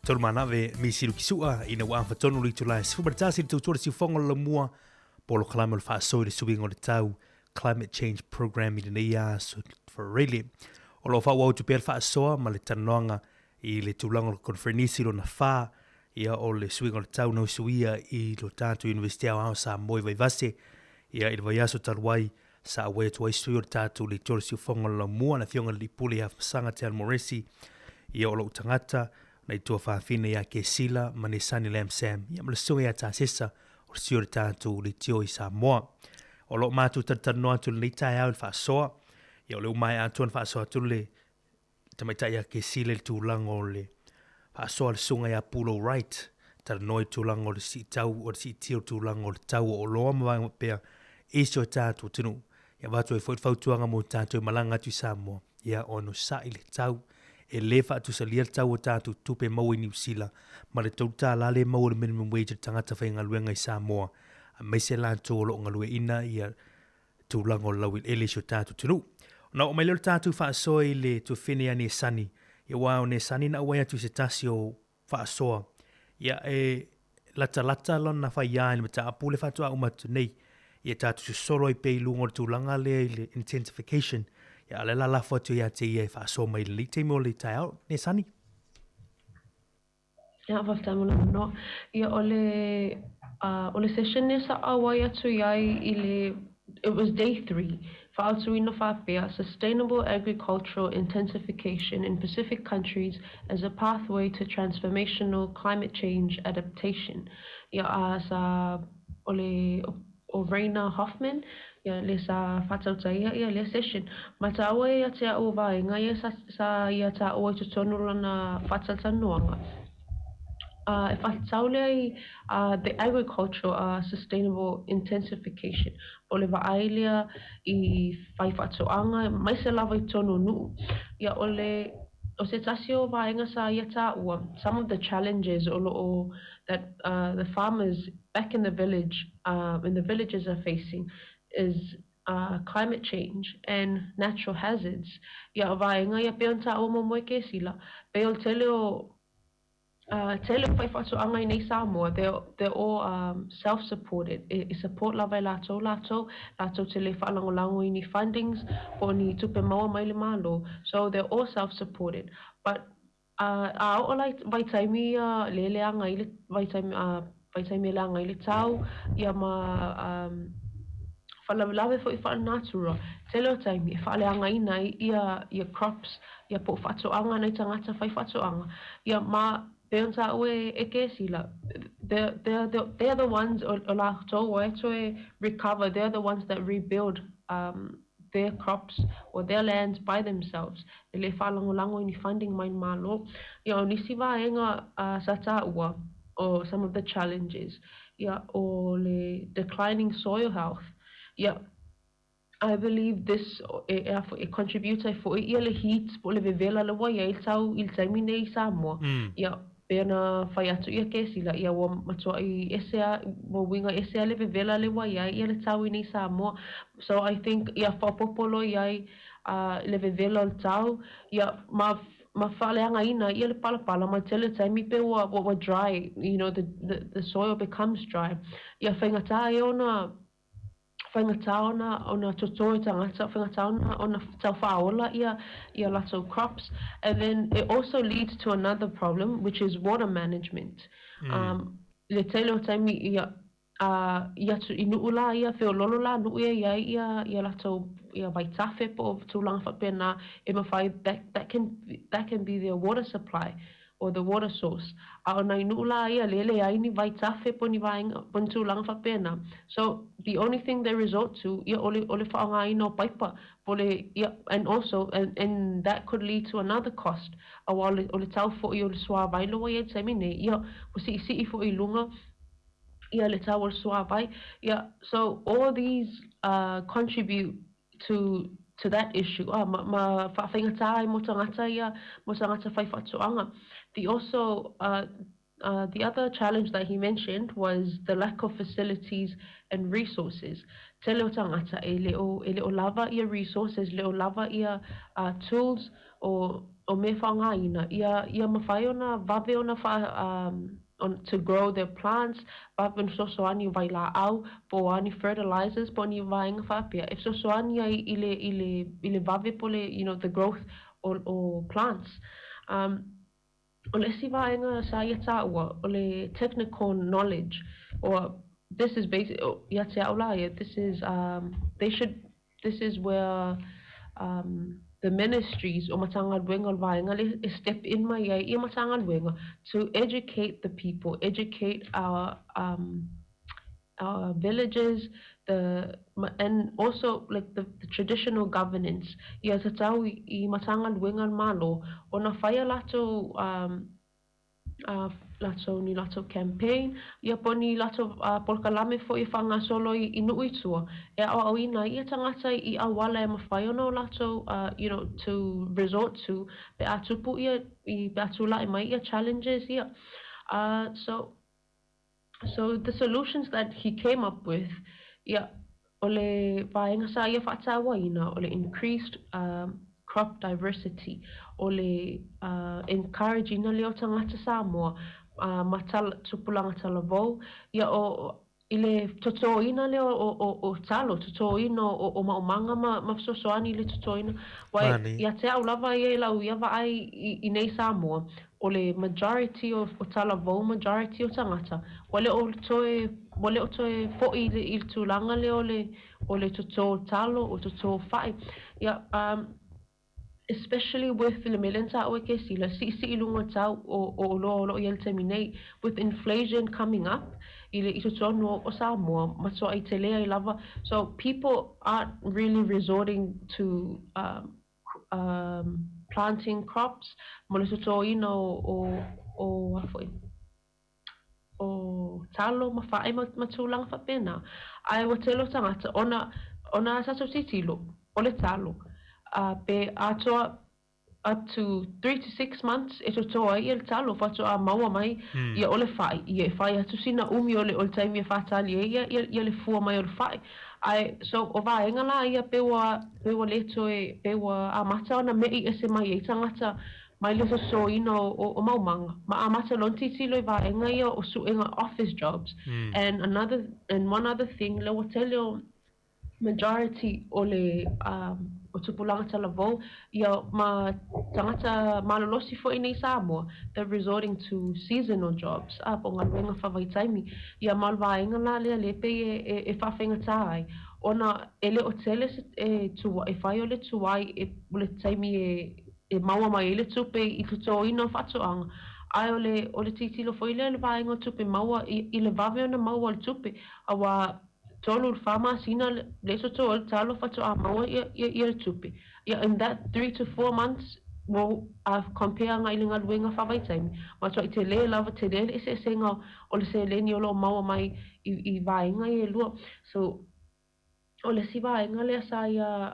tolmana ve misiru kisua ina wa fatonu li tulai fubertasi tu tu si fongo la mua polo klama fa so de subingo de tau climate change program I le ia for really o lo fa wa tu per fa so ma le tanoanga I le tulango konfernisi lo na fa ia o le swingo tau no suia I lo tatu university au sa moi vai vase ia I vai aso talwai sa we tu ai suio tatu le torsi fonga la mua na fionga li puli ha sanga te moresi ia o lo tangata na tu fa fine ia ke sila manisani lem sam ia ma le suia ta sesa o suio tatu le tio I Sāmoa o lo matu tatano atu le tai au fa soa ia o le mai atu fa soa tu le tamaita ia ke sile tu lango le fa soa le sunga ia pulo right tar noi tu lango le si tau o si tio tu lango le tau o lo ma pe iso tatu tunu ia watu e foi tuanga mo tatu malanga tu Sāmoa ia ono sa ile tau e lefa tu salia tau o tatu tupe mau I New Zealand ma le tauta la le mau le minimum wage tangata whainga luenga I Sāmoa mai se la to lo ngalue ina ia tu lango lawil ele so tatu tunu na o mai le tatu fa so ile tu fine ani sani ia wa ne sani na wa tu se tasio fa so ia e lata lon na fa ia le mata apule fa tu uma tu nei ia tatu solo I pe lungo tu langa le intensification ia le la fa tu ia te ia fa so mai le te mo le tai ne sani ia fa tamula no ia ole session nesa awai atu iai it was day 3 Fa'atuina Fa'apea, sustainable agricultural intensification in Pacific countries as a pathway to transformational climate change adaptation. Ia sa ole o Raina Hoffman, ia le sa whatautaia ia le session. Mata awa ia te au vaenga ia sa ia ta o tutonu lana whatatanuanga. If I tell you the agricultural sustainable intensification, ole va'ailia I whaifatoanga, mai se lava I tonu nuu. Ia ole o se tasio vaenga sa ia ta'ua, some of the challenges that the farmers back in the village, in the villages are facing is climate change and natural hazards. Ia vaenga ia peon ta'ua mo ke sila, peol teleo whaifatoanga I nei Sāmoa, they're all self-supported. I support lava I lato te le whaalangolango I ni fundings, o ni tupe maua mai le malo. So they're all self-supported. But a o lai vaitaimi leleanga I le vaitaimi leanga I le tau, ia ma whalawelawe fo I whaanatura, te leo taimi, e whaaleanga ina ia crops, ia po whatoanga nei tangata whai whatoanga, ia ma peonta ue e kesila, they're the ones, o la tau e to recover, they're the ones that rebuild their crops or their lands by themselves. E le whalangolango ini funding mai malo, ia o nisi vaenga sa tāua, or some of the challenges, or the declining soil health. I believe this it contributes for le heat po le vevela le wai il tau il taimi nei Samoa. Pena whai atu ia kesila ia wa matua I esea wa winga esea le vevela le wai ia le tau I nei Samoa. So I think ia whapopolo ia le vevela le tau ia ma whaleanga ina ia le palapala ma tele taimi pe wa dry, you know, the soil becomes dry. Ia whaingata e ona totoe tangata, whaingata ona tau whaola ia lato crops. And then it also leads to another problem, which is water management. Le tele o taimi ia tu inuula ia whiololo la nu ia lato ia vaitafe po tūlanga whapena e mawhai that can be their water supply or the water source. Ona inuula ia lele ai ni vaitafe po ni vainga pon tūlanga whapena. So the only thing they resort to ia ole whaanga ino paipa pole ia, and also and that could lead to another cost. Ole tau fo I ole swa vailo ia taimine ia po si fo I lunga ia le tau ole swa vai. So all these contribute to that issue. Ma whaingata mo tangata ia mo tangata whai whatoanga. The other challenge that he mentioned was the lack of facilities and resources. Te leo tangata e leo lava ia resources, leo lava ia tools o me whangaina. Ia mawhai ona vave ona to grow their plants, vave sosoani vai la au, po ani fertilizers, po ni vainga whapia. If sosoani ile vave pole, you know, the growth o plants. Ole si vaenga sa ia tāua, ole technical knowledge, or this is basic, ia te aulaya, this is where the ministries o matanga luenga vaenga le step in mai ia matanga luenga to educate the people, educate our villages, and also like the traditional governance. Ia tatau I matanga luenga malo ona whaia lato ni lato campaign ia poni lato polkalame fo I whanga solo I nui tua e au ina ia tangata I awala e mawhai ono lato you know, to resort to pe atupu ia I pe atula mai ia challenges ia. So the solutions that he came up with, ole vaenga sa ia whatawa ina, ole increased crop diversity, ole encourage ina leo tangata Samoa, matala tupulanga talavou, ia o ile toto ina leo o talo, toto ina o maumanga ma sosoani ile toto ina, wai ia te au lava ia lau ia vai I nei Samoa, ole majority o talavou, majority o tangata, wale o toe fo I tūlanga leo ole toto talo o toto whai. Especially with the milenta o ke sila si ilunga tau o lo ia terminate with inflation coming up ile I toto no o Samoa maso ai te lea I lava. So people aren't really resorting to planting crops mo le toto ino o talo mawhae matulanga whapena. Ai wa te lo tangata ona sato titilo o le talo. Pe atoa up to 3 to 6 months e totoa I le talo whatoa maua mai ia ole whai. Ia whai atu sina umi ole taimi e whatali ia le fua mai ole whai. So o vaenga la ia pewa leto pewa amata ona mei e se mai e tangata mai le so ino o maumanga. Ma amata lonti tilo I vaenga ia o suenga office jobs. And one other thing, le watelio majority ole o tupulanga talavou ia ma tangata malolosi fo I nei Samoa, they're resorting to seasonal jobs. Po ngā luenga whawai taimi ia malvaenga la lea lepe e whawhenga tai ona ele o tele tu e fai ole tu ai e le taimi e maua mai ele tupe I tuto ino whatoanga. Ai ole titilo fo ile le vaenga tupe maua I le vave ona maua le tupe. Awa tolu le whama sina le so to ole talo whatoa maua I le tupe. In that 3 to 4 months, mo a compare ngai le ngaluenga whawai taimi. Ma toa I te le lava te le se senga o le se le ni olo maua mai I vaenga I lua. So, o le si vaenga le sa ia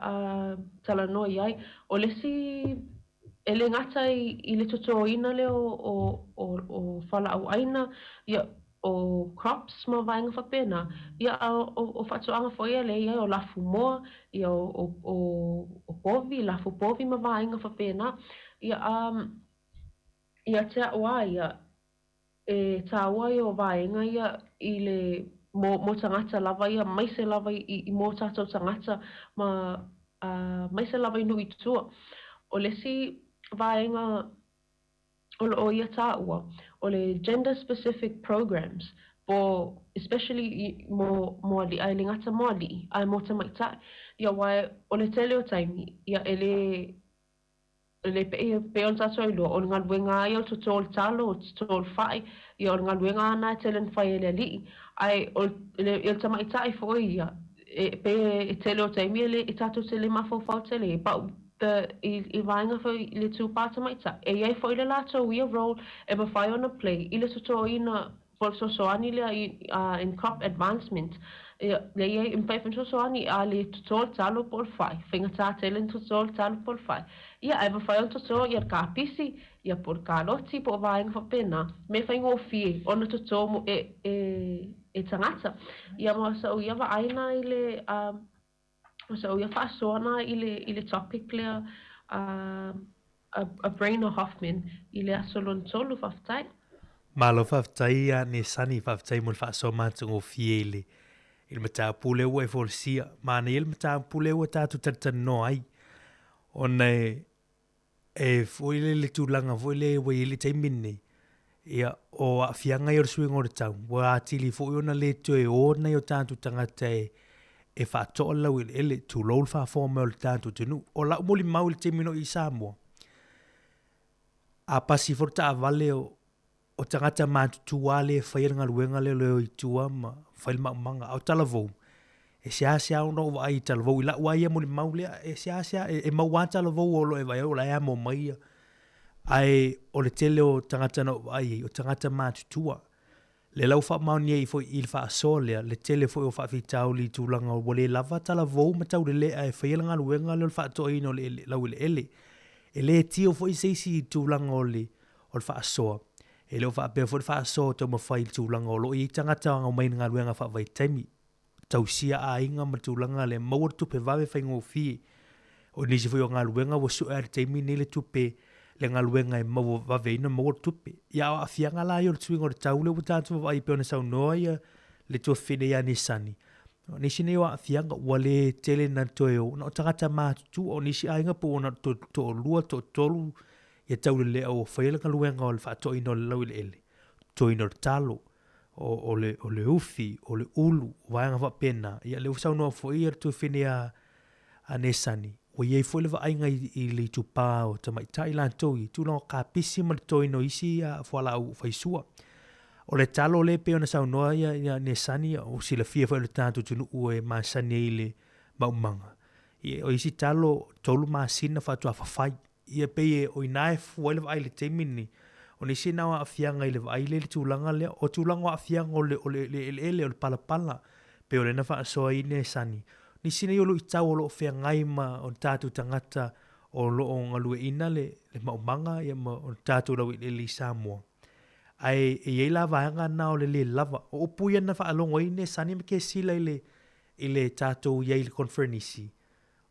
talanoa I ai. O le si ele ngata I le totoina le o whala au aina ia o crops ma vaenga whapena. Ia o whatoanga fo ia le ia o lafu moa ia o povi, lafu povi ma vaenga whapena. Ia te awa ia e tāua I o vaenga ia I le mo tangata lava ia maise lava I mo tātou tangata ma maise lava I nui tua. O le si vaenga o ia tāua o le gender specific programs po especially mo ali ai ngata mo ali ai mo tamaita ia wai o le tele o taimi ia ele pe on sa soilo o nga luenga ia to tol talo tol fai ia o nga luenga na telen fai ele ali ai o le tamaita I fo ia pe tele o taimi ele tato tele mafo fa tele pa I vaenga fo I le tūpata maita. E iai fo I le lato ia role e ma whai ona play. I le soto ina fo soani lea in crop advancement. Le iai impai fin soani a le tutol talo pol whai. Whinga tā telen tutol talo pol whai. Ia e ma whai ona tuto ia ka pisi ia pol ka loti po vaenga fo pena. Me whai ngō fie ona tuto mo e tangata. Ia ma sa o ia wa aina I le so ia whaasoana I le topic lea a brain o Hoffman I le asolon tolu whaftai. Malo whaftai a ne sani whaftai mo le whaasoa mātungo fiele. Il mata pule ua e forsia. Mana il mata pule ua tātu tatano ai. O nei e foile le tūlanga foile ua I le taimine. Ia o a fianga I o suingo le tau. Wa atili foile ona le tue o nei o tātu tangata e whaatoa lau ele tu lol whaafo me o le tātu tenu. O lau moli mau le temino I Sāmoa. A pasi forta a vale o tangata mātutu wale e whaira ngaluenga leo I tua ma whail maumanga au talavou. E sea ono wa ai talavou. I lau ai moli mau lea e sea e mau wā talavou o lo e vai o la ea mo mai. Ai o le tele o tangata no ai o tangata mātutua. Le lau wha mauni e fo I wha asolea, le tele fo I o wha whitau li tūlanga o wale lava tala vau matau le lea e whaielanga luenga le wha toa ino le lau le ele. E le tio fo I seisi tūlanga o le wha asoa. E leo wha apea fo le wha asoa tau ma whai tūlanga o lo I tangata o mai ngā luenga wha vai taimi. Tau sia a inga ma tūlanga le mawar tupe vawe whai ngō fie. O nisi fo I o ngā luenga wa su ar taimi ne le tupe le ngaluenga e mau waveina mau tupe. Ia o afianga la i o tuingo le taule o tātua wa I peona sau noa ia le tua whine ia nisani. Nisi ne o afianga ua le tele na toe o na o tangata mātutu o nisi ainga po o na to lua to tolu ia taule le o whaela ngaluenga o le whaatoa ino le lau le ele. To ino le talo o le ufi o le ulu waanga wa pena. Ia le usau noa fo ia tua whine a nisani. O iei foi le vainga I le tupā o tamaitai lantoi, tūlanga ka pisi ma le toi no isi a whala au whaisua. O le talo le pe ona saunoa ia ne sani o sila fia foi le tātu tunu ue ma sani e le maumanga. O isi talo tolu ma sina whatua whawhai. Ia pe o inae foi le vai le teimini. O nisi nawa a fianga I le vai le tūlanga le, o tūlanga a fianga o le palapala. Pe o le na wha asoa I ne sani. Ni sina I o lo I tau o lo whea ngai ma o tātu tangata o lo o ngalue ina le maumanga ia ma o tātu lau I le Sāmoa. Ai e iei la vaanga na o le lava. O upu ia na wha alongo I ne sani me ke sila I le tātu iei le konferenisi.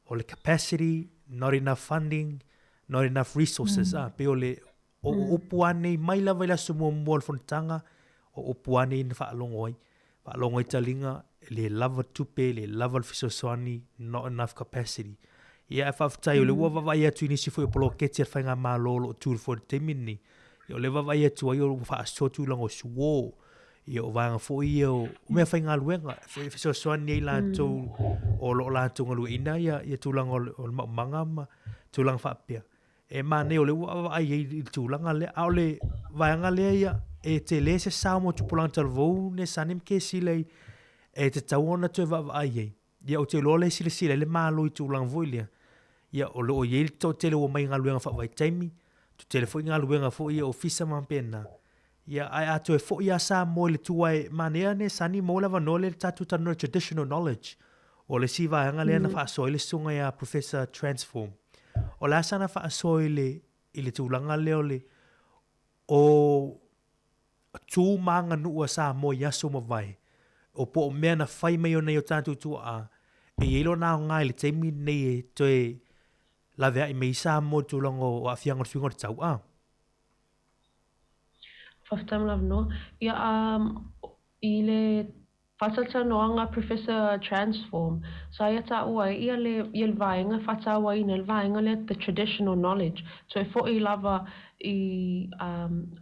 O le capacity, not enough funding, not enough resources. Pe o le o upu ane mai lava I la sumua mua le fontanga o upu ane I na wha alongo ai. Wha alongo I talinga le lava tupe, le lava le fisosoani, not enough capacity. Ia e whawhtai o le ua wawai atu inisi fo I polo keti ar whainga mā lolo o tūru fo te mini. Ia o le wawai atu ai o wha asotu lango suo. Ia o vanga fo ia o mea whai ngā luenga. So soan nei lātou o lo lātou ngalu ina ia tūlanga o manga ma tūlanga whapea. E māne o le ua ai i tūlanga le au le vaianga lea ia e te le se Sāmoa tupulanga talvou ne sanim ke silei e te tauona tue va ai ei. Ia o te loa le sile le mālo i tūlanga voi lea. Ia o lo o iei tau tele o mai ngā luenga whawai taimi. Tu tele fo i ngā luenga fo ia ofisa mampena. Ia ai atu e fo ia Sāmoa le tuai manea ne sani mo lava no le tatu tano traditional knowledge. O le si vaianga lea na whaasoi le sunga ia Professor Transform. O la sana whaasoi i le tūlanga leo le o tū manga nua Sāmoa yaso mawai. O po o mea na whai mai o nei o tātou tua a e ilo nao ngai le teimi nei e toe lawea i mei Sāmoa tūlanga o awhianga o tuinga o tau a. Whaftam lav no. Ia i le whatata noanga Professor Transform. Sa ia ta ua ia le vaenga whatawa ina le vaenga le the traditional knowledge. So e fo I lava I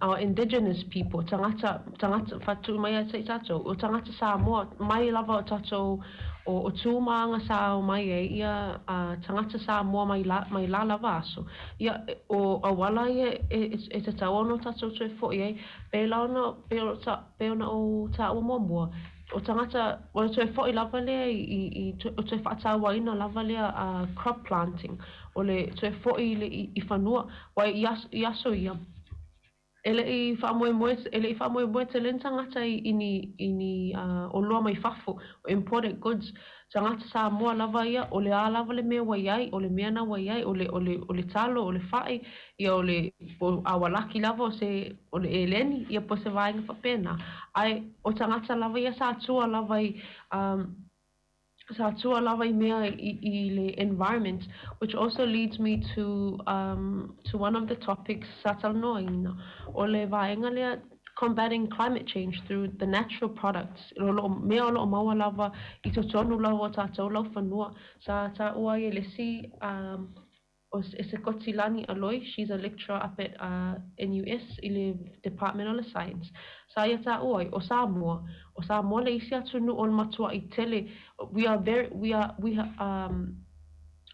our indigenous people. Tangata whatu mai a te tato. O tangata Sāmoa. Mai lava o tato o tūmaanga sā o mai e ia tangata Sāmoa mai la lava aso. Ia o awala e te tauano tato tue fo I pe ona o ta o mua. O tangata, o tue fo I lava lea o tue whaatawa ina lava lea crop planting. O le tue fo I whanua. Wai I aso ia. Ele I whamoe te len tangata ini o loa mai whafo, o imported goods. Tangata Sāmoa lava ia, o le a lava le mea waiai, o le mea na waiai, o le talo, o le whae, ia o le awalaki lava o le eleni, ia po se vaenga whapena. Ai, o tangata lava ia sa atua lava I mea I le environment, which also leads me to one of the topics satal noina, o le vaenga lea combating climate change through the natural products. Mea o lo maua lava I to tonu lava o tātou lau whanua. Sa ta ua I le si o se kotilani aloi, she's a lecturer up at NUS I le Department of Science. Sa ia ta ua o Sāmoa le isi atu nu o matua I tele.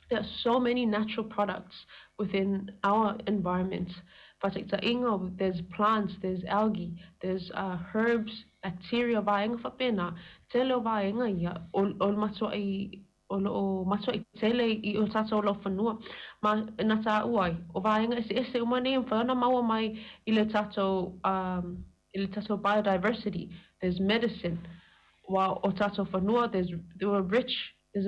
There are so many natural products within our environment. There's plants, there's algae, there's herbs, bacteria vaenga whapena. Tele o vaenga ia o matua I tele I o tātou lau whanua. Ma na tā uai, o vaenga ese umane I whaona maua mai I le tātou biodiversity. There's medicine. While o tātou whanua, there's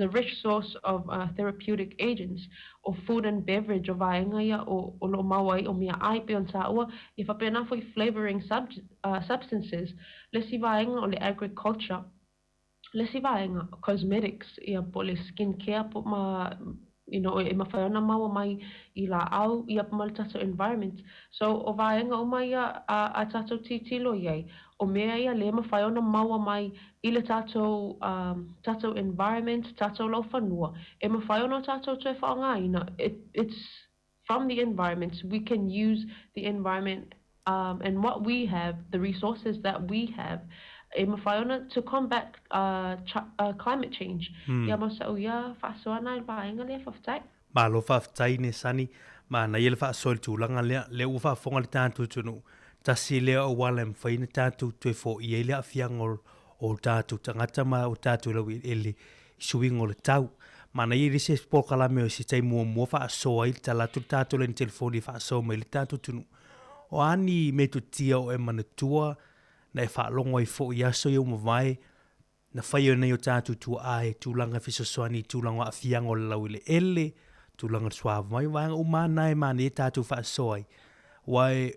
a rich source of therapeutic agents or food and beverage o vaenga ia o lo mawai o mea ai pe on tāua I whapena fo I flavoring substances lesi vaenga o le agriculture lesi vaenga cosmetics ia po le skincare po ma e mawhaiona maua mai I la au ia po ma le tātou environment. So o vaenga o mai a tātou titilo iai o mea ia le mawhaiona maua mai I le tātou environment, tātou lau whanua. E mawhaiona tātou tue whaongaina. It's from the environment. We can use the environment and what we have, the resources that we have, e mawhaiona to combat climate change. Ia masau ia whaasoana I vaenga lea whaftai. Ma lo whaftai ne sani, ma na ia le whaasoa le tūlanga lea ua whaafonga le tātou tunu. Tasi lea o wala mwhaina tātou tue fo I ele a whiangol o tātou tangata ma o tātou lau ele suingo le tau. Mana I rese pokalame o si tai mua whaasoa I tala tu tātou le telefoni whaasoa mai le tātou tunu. O ani me tu tia o e manatua na e whaalongo I fo I aso I umawai na whai o nei o tātou tu ae tūlanga whisoswani tūlanga a whiangol lau ele ele tūlanga suavu mai wanga umana e mani e tātou whaasoa I. Wai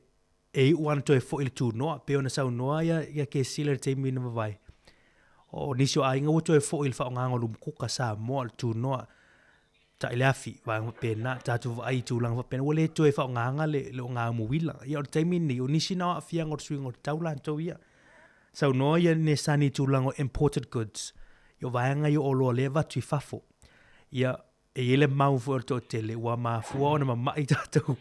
e uan to e fo I le tū noa pe ona sau noa ia ke sila le teimi na mawai. O nisi o ainga uto e fo I le whaongango lumkuka Sāmoa le tū noa ta ile afi wanga pena tātou ai tūlanga pena wale to e whaonganga le o ngā muwila. Ia o le teimi ni o nisi na o whiangol suingo le taulanto ia. Sau noa ia ne sani tūlanga imported goods. Ia vaenga I o loa le watu I whafo. Ia ele mau fu to tele wa ma fu ona ma mai tatu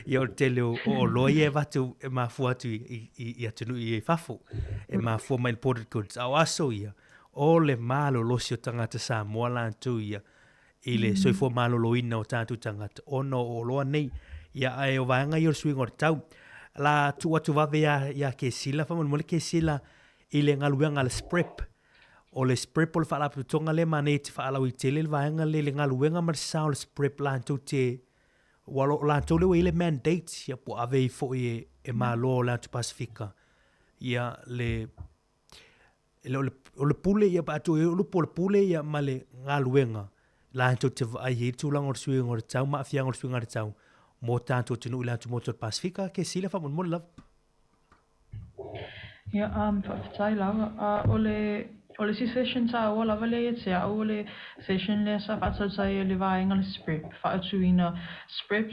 ia o tele o loie vatu e ma fu atu i atunu i fafu e ma fu mai imported goods au aso ia o le malo losio tangata Sāmoa lantu ia ile soifo malo loina o tatu tangata ono o loa nei ia ai o vanga i o swing o tau la tu atu vave ia ke sila fa mo le ke sila ile ngaluanga le sprep o le sprep o le whaalaputonga le mane te whaalau i tele le vaenga le ngaluenga marisa o le sprep lantou te walo lantou le wele mandate ia po ave i fo e malo o lantou Pasifika ia le o le pule ia pa atu o le pule ia ma le ngaluenga lantou te vai i tulang o le suinga o le tau maafianga o le suinga o le tau mo tantou tunu i lantou motor Pasifika ke sila wha mon lava. Ia, whawhitai lava. O le si session ta o lava le e tea o le session le sa whatautai le vaenga le SPRIP, whaatuina SPRIP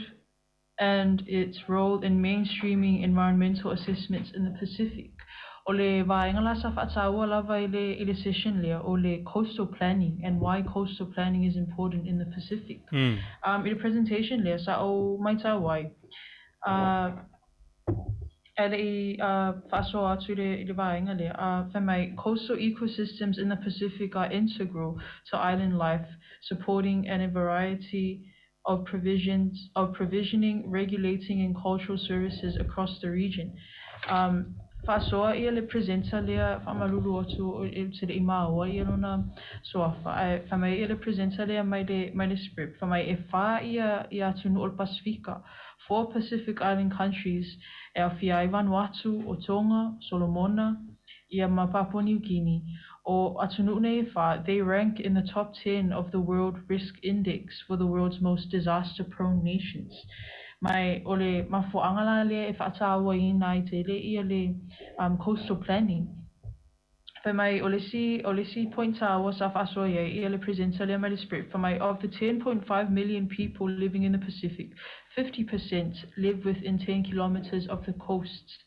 and its role in mainstreaming environmental assessments in the Pacific. O le vaenga la sa whatau o lava i le session le o le coastal planning and why coastal planning is important in the Pacific. I le presentation le sa o mai tawai. Faso atu le vaenga le coastal ecosystems in the Pacific are integral to island life, supporting a variety of provisioning, regulating, and cultural services across the region. Faso ia le presenta le famalulu atu te le imaua ia lona soafa. Ia le presenta le mai le script. E fa ia atu no Pasifika. 4 Pacific Island countries e awhia i Vanuatu, o Tonga, Solomona, ia ma Papua New Guinea. O atunu nei fa, they rank in the top 10 of the World Risk Index for the world's most disaster-prone nations. Mai ole mafuanga la le e whaatawa i nai te le ia le coastal planning. Mai ole si point tawa sa whaasoa ia le presenta le mai le script. Mai of the 10.5 million people living in the Pacific, 50% live within 10 kilometers of the coasts.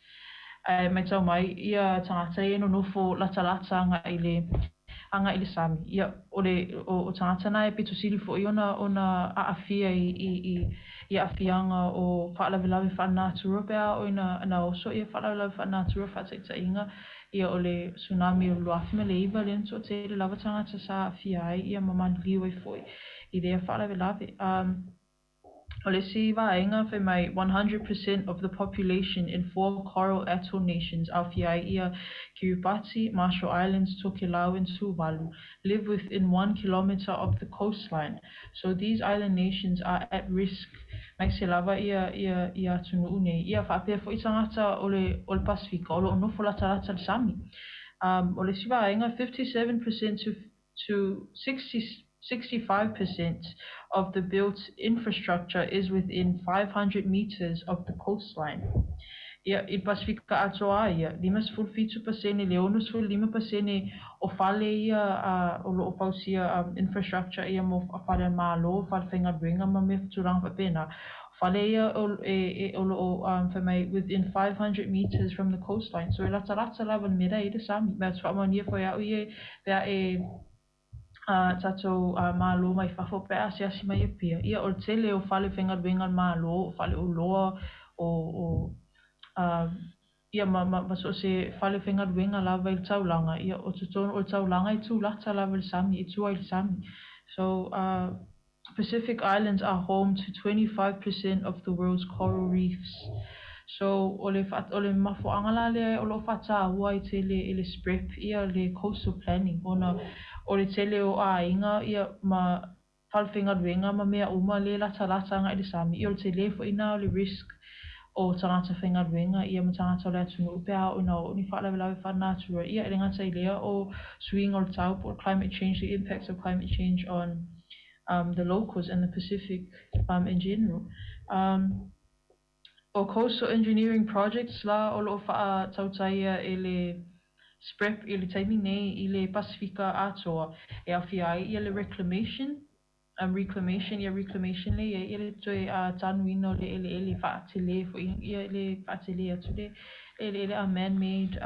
Mai tau mai ia tangata e no nofo lata anga i le Sami. Ia o tangata na e pitu sili fo i ona aafia i afianga o whaalawe whanātura pea o ina oso ia whaalawe whanātura whaataitainga ia o le tsunami o luafi ma le iwa le nto te le lava tangata sa afia ai ia mamani liu ai foi i rea whaalawe. Ole si vaenga fe mai 100% of the population in 4 coral atoll nations, Aotearoa, Kiribati, Marshall Islands, Tokelau, and Tuvalu, live within 1 kilometer of the coastline. So these island nations are at risk. Mai se lava ia tunu une. Ia whapea fo i tangata ole Pasifika, ole ono fo lata le Sami. Ole si vaenga 57% to 65% of the built infrastructure is within 500 meters of the coastline. Ia I Pasifika atoa ia 5% leonus 5% o fale ia o lo pausia infrastructure ia mo fale malo fale fenga bringa ma me turang pena fale ia o lo within 500 meters from the coastline. So lata lava mera ida Sami ma twa mania fo ia ia tato malo mai fafo pe asi mai pia ia o tele o fale fenga benga malo o fale o loa o ia ma so se fale fenga benga lava il taulanga ia o tutono o taulanga I tu lata lava il Sami I tu ai Sami. So Pacific Islands are home to 25% of the world's coral reefs. So ole mafo angala le o lo fata wai tele ele SPRIP ia le coastal planning ona ole tele o ainga ia ma falfinga wenga ma mea uma le lata nga ele Sami ia ole tele fo ina le risk o tangata whenga wenga ia ma tangata le atunu upea o ni whaalawe whanātura ia ele ngata ilea o swing o tau or climate change, the impacts of climate change on the locals and the Pacific in general. O coastal engineering projects la o lo faa tautaia ele SPRIP ele taimi nei ele Pasifika atoa e awhia ia le reclamation le ia ele toi tanuino le ele faa tele fo ia ele faa tele atu le a man-made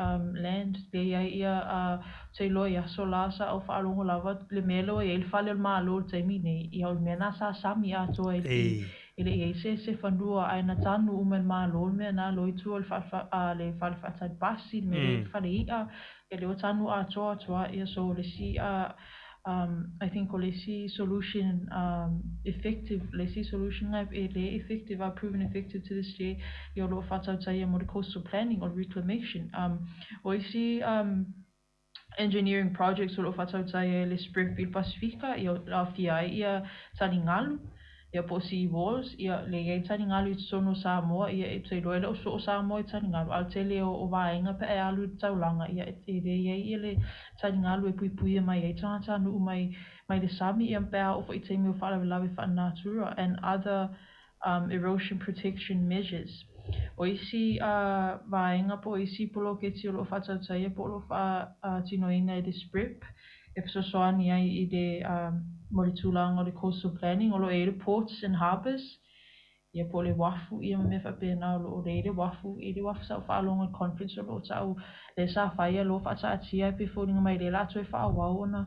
land le ia te loa ia solasa au whaalongo lava le melo e il whale malo te mine ia o mena sa sami ato ele ia se whanua ai na tanu umen malo mea na loitu le whale whatai basi me le whale ia ele o tanu atoa ia so le si I think Olesi solution effective. Olesi solution effective are proven effective to this day. Yolo fatau taia mo coastal planning or reclamation. Olesi engineering projects yolo fatau taia le Springfield Pacifica yo la FIA ia taningalu. Ia po sea walls ia le ia taningalu i sono Sāmoa ia e te loele o so Sāmoa i taningalu al tele o vaenga pe e alu taulanga ia e ia le taningalu e pui mai e tangata nu mai le sami ia pe o i te mi o fala lawe fa natura and other erosion protection measures. O isi vaenga po isi polo ke ti o fata taia po lo fa tinoina e sprip e soani ai i de mo le tūlanga o le coastal planning o lo e le ports and harbours ia po le wafu ia me fa pena o lo le wafu sa whaalonga conference o lo tau le sa whaia lo whata atia pe fōringa mai le lato e whaawau ona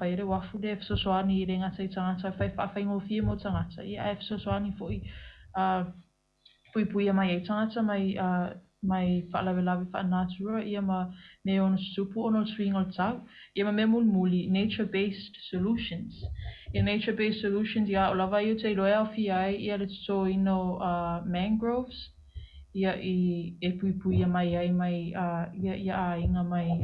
whaia le wafu le soani i le ngata i tangata whaingo fia mo tangata ia soani fo i pui mai e tangata mai whaalawe whaanatura ia me ono supu ono swing o tau ia me muli nature-based solutions. Ia nature-based solutions ia o lava i o te loea o fiai ia le so ino mangroves ia e pui ia mai ai mai ia a inga mai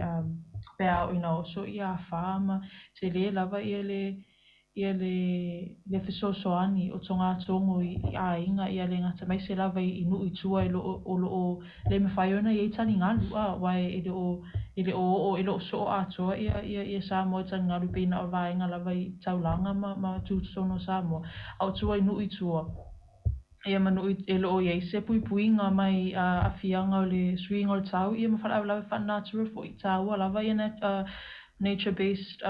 pea o ina so ia whaama te le lava ia le fesosoani o tonga tongo i a inga ia le ngata mai se lava i nu i tua i lo le me whaiona i tani ngalu wai i lo so atoa ia Sāmoa tani ngalu pina o vaenga lava i taulanga ma tūtono Sāmoa au tua i nu i tua ia manu e lo ia se puinga mai a fianga o le swing o tau ia ma whala lava wha natura fo i tau lava ia nature-based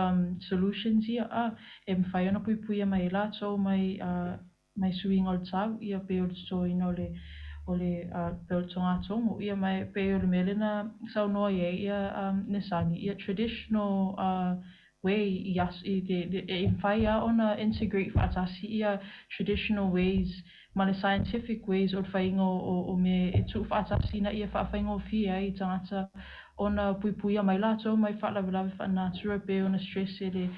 solutions ia e mwhaiona pui mai lato mai swing o tau ia pe o so ina o le pe o tonga tongo ia mai pe o le melena saunoa ia nesani ia traditional way i whaia ona integrate whaatasi ia traditional ways ma le scientific ways o whaingo o me e tu whaatasi na ia whaingo fia i tangata ona pui mai lato mai whaalawe whaanatura pe ona stress ele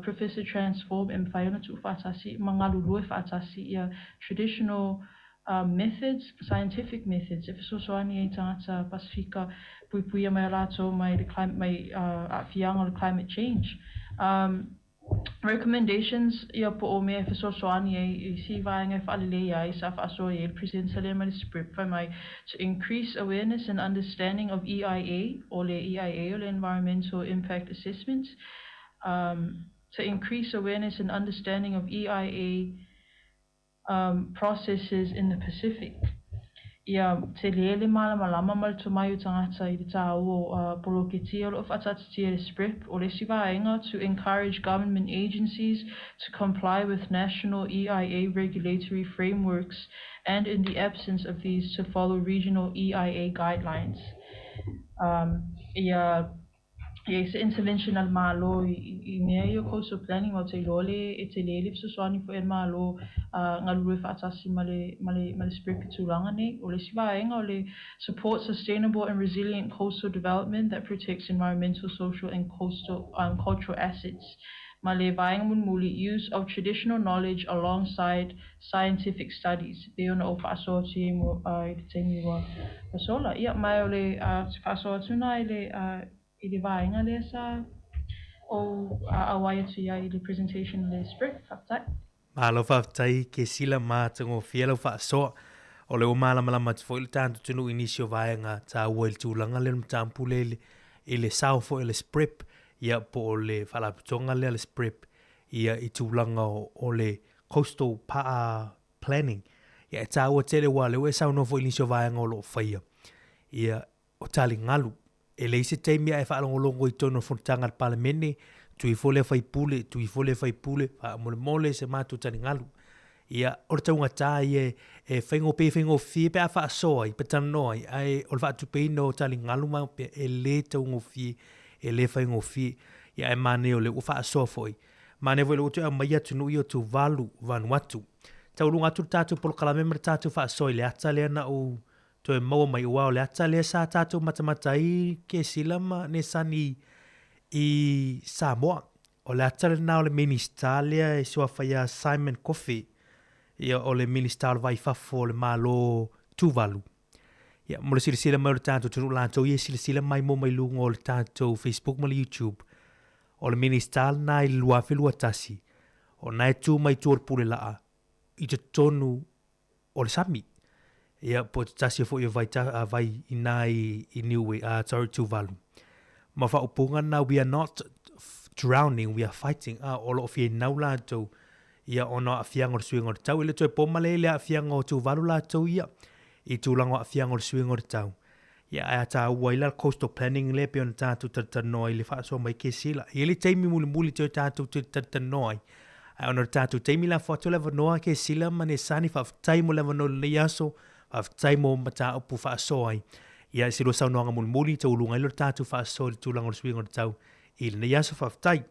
Professor Transform e mwhaiona tu whaatasi mangalu lue whaatasi ia traditional methods, scientific methods. If so soani e tangata Pacifica pui mai lato mai the climate mai fianga o climate change. Recommendations ia po o me so soani e si vaenga whaalele ai sa whaaso e presenta le mai sprip mai to increase awareness and understanding of EIA or le EIA or le environmental impact assessments. To increase awareness and understanding of EIA processes in the Pacific. Ia te lele malama mal to mai o tangata I te tau o poloketi o whatatatia le SPRIP o le sivaenga to encourage government agencies to comply with national EIA regulatory frameworks and in the absence of these to follow regional EIA guidelines. Ia se interventional malo I mea I o coastal planning o te lole e te lele fisosoani fo e malo ngalue whaatasi ma le SPRIP I tūlanga nei o le sivaenga o le support sustainable and resilient coastal development that protects environmental, social and coastal cultural assets. Ma le vaenga muli use of traditional knowledge alongside scientific studies. Pe ona o whaasoa te mo I te temi wa pasola. Ia mai o le whaasoa tuna I le vaenga le sa o awai atu ia I le presentation le SPRIP whaatai. Malo whaatai ke sila mātango whiela whaasoa o le o malama te fo I le tāntu tunu inisio vaenga tā ua il tūlanga le mtampule I le sao fo I le SPRIP ia po o le whalaputonga le SPRIP ia I tūlanga o le coastal planning ia tā ua tele wa le ue sao no fo inisio vaenga o lo whaia ia o tali ngalu e le ise teimia e whaalongolongo I tono fontanga palemene tui fole whai pule, wha mole se mātu tani ngalu. Ia, o le taunga tā e whaingo fie pe a wha soa i patanoi, ai o le wha tupe no tali ngaluma pe e le taungo fie, e le whaingo fie, ia e mane o le u wha soa foi. Mane voi le utu a mai atu nui o tu valu Vanuatu. Tau runga atu tātu polo kalamemra tātu wha soa le ata lea na o to e maua mai ua o le ata lea sa tātu matamata i ke silama ne sani i Sāmoa. O le ata lea na o le minister lea e sua whaia Simon Coffey. Ia o le minister o le vai fafo le malo tuvalu. Ia mo le sila mai o le tātou tunu lantou ia sila mai mo mai lunga o le tātou Facebook mo le YouTube. O le minister na i lua whilua tasi. O na e tū mai tūr pule laa. I te tonu o le sami. Ia po te tasi fo i vai ina i niue a tauri tuvalu. Ma wha upunga na we are not drowning, we are fighting. O lo fie nau lantou. Ia ona a fianga o suinga o te tau. Ile toi pomale le a fianga o tuvalu lantou ia. I tūlanga a fianga o suinga o te tau. Ia a ta waila coastal planning le pe on tātou tatanoi le wha so mai ke sila. I ele teimi muli te o tātou tatanoi. A ona tātou teimi la whatu lewa noa ke sila ma ne sani whaftai mo lewa no le aso, whaftai mo mata upu wha soai. Ia silo sau noanga muli te ulunga ilo tātou wha so le tūlanga o suinga o te tau. I le aso whaftai.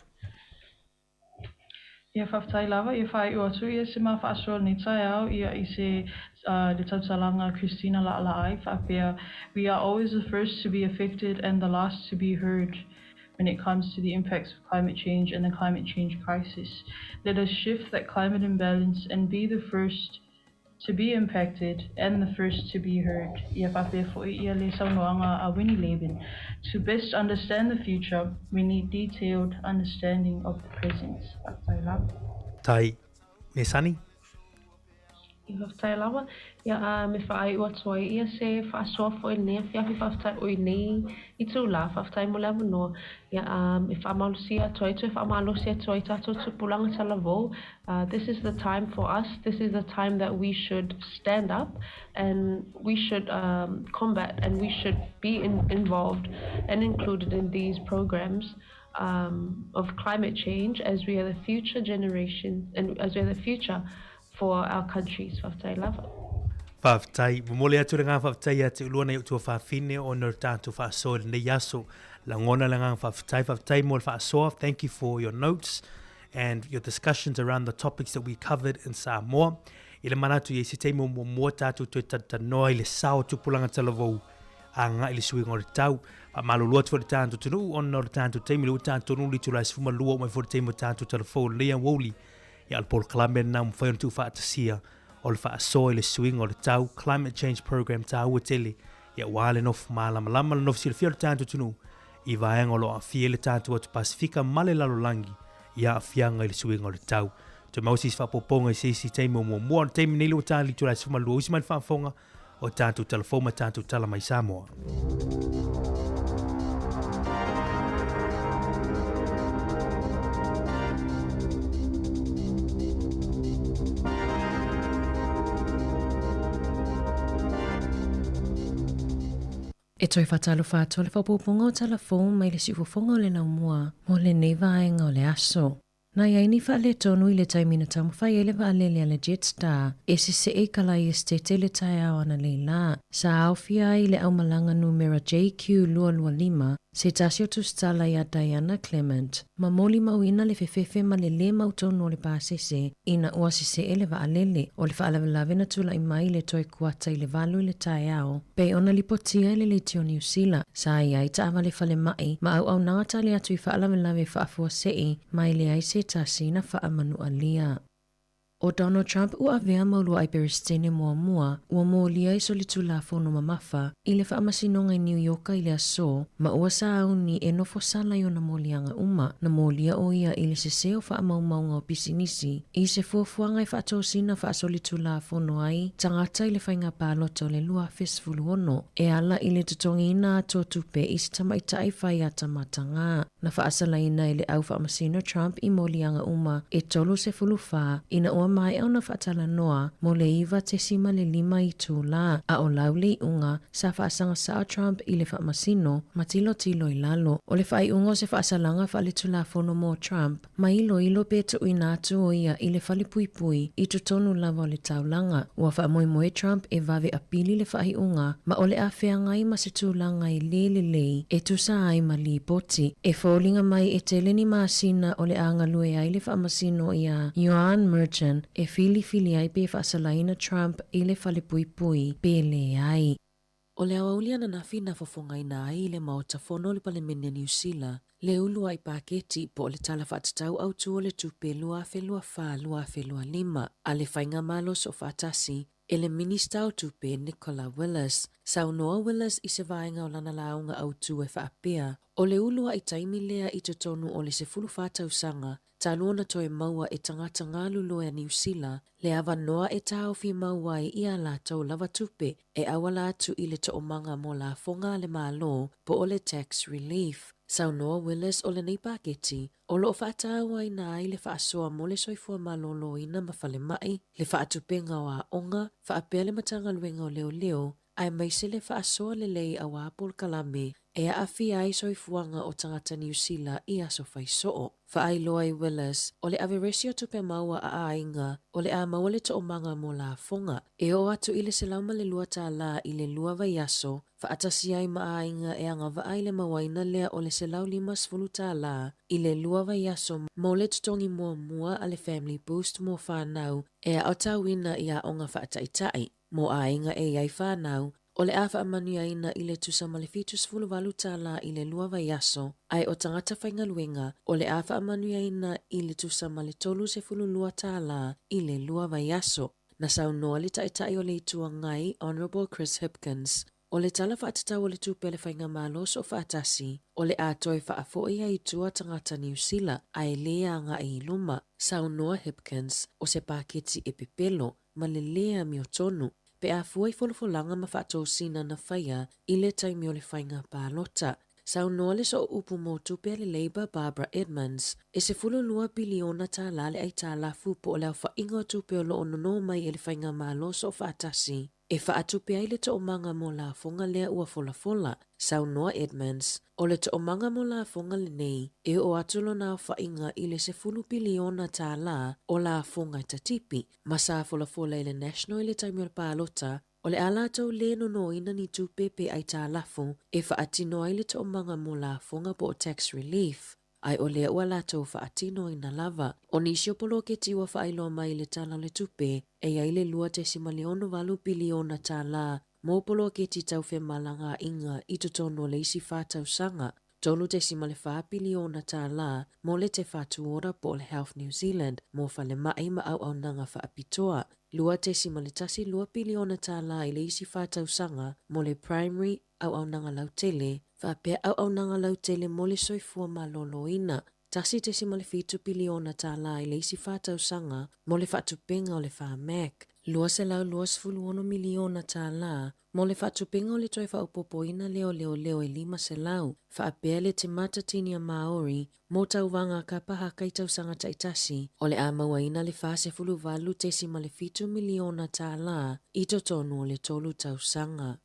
Ia whaftai lava, ia whai ua tu, ia se maa whaasua ni tai au, ia i se le tautalanga Christina la ala ai, whapea, we are always the first to be affected and the last to be heard when it comes to the impacts of climate change and the climate change crisis. Let us shift that climate imbalance and be the first to be impacted and the first to be heard. Ia whapea fo ia le saunoanga a Winnie Leben. To best understand the future, we need detailed understanding of the present. Whaftai lava. Tai, ne sani? I whaftai lawa, ia me whaai ua toi, ia se whaasoa fo i nea, whiawhi whaftai oi nei I tū la, whaftai mo lewa noa, ia me whaamalusia toi, whaamalusia toi tātou tupulanga talavo. This is the time for us, this is the time that we should stand up and we should combat and we should be involved and included in these programs of climate change as we are the future generation and as we are the future for our countries. Whaftai lava. Whaftai, mole atu ngā whaftai atu luana i utua whawhine o nor tātu whaasoa nei aso. La ngona la ngā whaftai mo whaasoa. Thank you for your notes and your discussions around the topics that we covered in Sāmoa. I le manatu i se teimo mua tātu tue tatanoa I le sao tupulanga talavou a ngā I le suinga o le tau. A malulua tu le tātu tunu o nor tātu teimi le tātu tunu li tu lai sifuma lua o mai fore teimo tātu talafou lea woli. I al pol kalame na mwhaion tu whaatasia o le whaasoa I le swing o le tau climate change program tā ua tele I a wale nof malama nof sila fia le tātu tunu I vaenga o lo a fia le tātu atu Pasifika male lalolangi I a fianga I le swing o le tau te mausis whapoponga I sisi teimo mua teimi nile o tāli tu lai suma lua usiman whaafonga o tātu telefoma tātu tala mai Sāmoa. E toi whatalo whato le whapoponga o talafong mai le siufofonga o le naumua mo le nevaenga o le aso. Na iai ni wha le tonu I le taimina tamu whai ele wa alele a le Jetstar e se e kalai estete le tai au ana le la. Sa au fia I le au malanga numera JQ lua 5 se tasio tu stala ia Diana Clement. Ma moli mauina le fefefe ma le mautonu o le pāsese ina ua se ele wa alele o le whaalawelawe na tula I mai le toi kuata I le valu I le tai au. Pei ona lipotia I le tio New Zealand. Sa iai ta awa le whale mai ma au nangata le atu I whaalawelawe whaafua sei mai le ai se tasi na whaamanu alia. O Donald Trump ua vea maulua I Berestene mua ua molia I solitu la fono mamafa I le whaamasinonga I New Yorka I le aso ma ua sa au ni e nofo sala I ona molianga uma na molia o ia I le seseo whaamaumaunga o pisinisi I se fuafuanga I whaatosina whaasolitu la fono ai tangata I le whainga pālota o le lua fesfulu ono e ala I le tutongi ina ato tupe I se tamaita I whai atamatanga na whaasala ina I le au whaamasino Trump I molianga uma e tolu se fulu wha ina ua loa mai au na whaatala noa mo le iwa te sima le 5 i tū la a o lauli unga sa whaasanga sa Trump i le whaamasino ma tilo i lalo. O le whai ungo se whaasalanga wha le tula fono mo Trump ma ilo pe tu i nātu o ia i le whali pui i tu tonu lava o le taulanga. Ua wha moe Trump e vave apili le whai unga ma o le awhea ngai ma se tūlanga i lei e tu sa ai ma li poti. E fōlinga mai e te leni maasina o le anga lue ai le whaamasino i a Joan Merchant e fili ai pe whaasalaina Trump i le whali pui pe le ai. O le awaulia na whina fofonga ina ai le maota fono le palemene New Zealand, le ulu ai paketi po le tala whatatau au tu o le tupe lua felua 5, a le whainga malos o whatasi, e le minista o tupe Nicola Willis. Saunoa Willis i se vaenga o lana launga au tu e whaapea, o le ulu ai taimi lea i tonu o le se fulu whatau sanga, taluona toe maua e tangata ngā lulua New Zealand, le awa noa e tau fi maua i a la tau lava tupe e awala atu i le toomanga mo la fonga le malo po o le tax relief. Saunoa Willis o le nei paketi, o lo whaatawa i nā i le whaasoa mo le soifua malolo ina mawhale mai, le whaatupenga o a onga, whaapea le matanga luenga o leo, ai mai se le whaasoa le lei a wapol kalame, e a awhi ai soifuanga o tangata New Zealand i aso whaisoo. Whaailoa i Willis, o le averesio tupe maua a ainga, o le a maua le toomanga mo la fonga, e o atu i le selauma le lua tā la i le lua vai aso, whaatasi ai ma ainga e anga vai le mawaina lea o le selau 5 tā la, i le lua vai aso mo le tutongi mua a le family boost mo whanau, e a otawina i a onga whaataitai, mo ainga e iai whanau, o le awha amanu aina i le tusa malefitus fuluwalu tala i le lua vai aso, ai o tangata whaingaluenga, o le awha amanu aina i le tusa maletolu se fulu lua tala i le lua vai aso. Na saunoa le taitai o le itua ngai, Honourable Chris Hipkins, o le tala whaatatau o le tupe le whainga malos o whaatasi, o le atoi whaafo ia i tua tangata New Zealand, ai lea nga i luma, saunoa Hipkins, o se paketi e pepelo, ma le lea mi o tonu, pe a fuai folofolanga ma whaatou sina na whaia i le taimi o le whainga pālota. Saunoa le so upu mo tupe le Labour Barbara Edmonds, e se $10 biliona tā lale ai tā lafu po o leo whainga o tupe o lo ono mai e le whainga malos o whaatasi. E whaatupe ai le toomanga mo la fonga lea ua fola. Saunoa Edmonds, o le toomanga mo la fonga le nei, e o atulo na whainga i le se $10 biliona tā la o la fonga tatipi. Masa fola i le national i le taimi o le pālota, o le ala tau le no ina ni tupe pe ai tā lafu, e whaatino ai le toomanga mo la fonga po o tax relief. Ai o lea ua lātou whaatino ina lava. O nisio polo ke tiwa whaailoa mai le tala le tupe, e ai le lua te $5 biliona tā la, mō polo ke ti tau whe malanga inga i tutono le isi whātau sanga. Tonu te $4 biliona tā la, mō le te whātu ora po le Health New Zealand, mō whale mai ma au nanga whaapitoa. Lua te $2 biliona tā la i le isi whātau sanga, mō le primary au nanga lautele, whapea au nanga lautele mo le soifua malolo ina. Tasi te $7 biliona tā la i le isi whātau sanga, mo le whatupenga o le whamek. Lua se lau $2 miliona tā la, mo le whatupenga o le toi whaupopoina leo e 5 se lau. Whapea le te matatini a Maori, mo tauwanga ka paha kaitau sanga taitasi, o le amawaina le $10 te $7 miliona tā la, i totonu o le tolu tau sanga.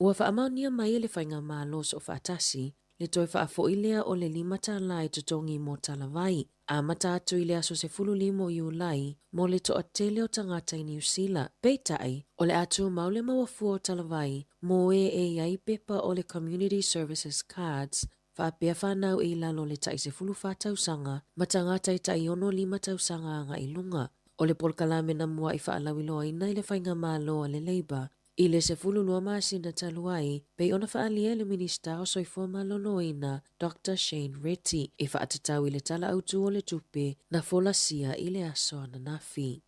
Ua whaamaunia mai le whainga malos o whaatasi, le toi whaafoilea o le 5 tā la i tutongi mo talawai, a mata atu i le aso se $15 Iulai, mo le toa tele o tangata i New Zealand. Peitai, o le atu maule mawafua o talawai, mo e iai pepa o le Community Services Cards, whaapea whanau i lalo le tai se $10 tausanga, ma tangata i tai 5 tausanga anga i lunga. O le polkalame na mua i whaalawilo ina i le whainga malo a le Labour, i le se $10 masina taluai, pei ona whaalia le minista o soifua maloloina, Dr. Shane Reti, e whaatatau i le tala autu o le tupe na folasia i le aso na nafi.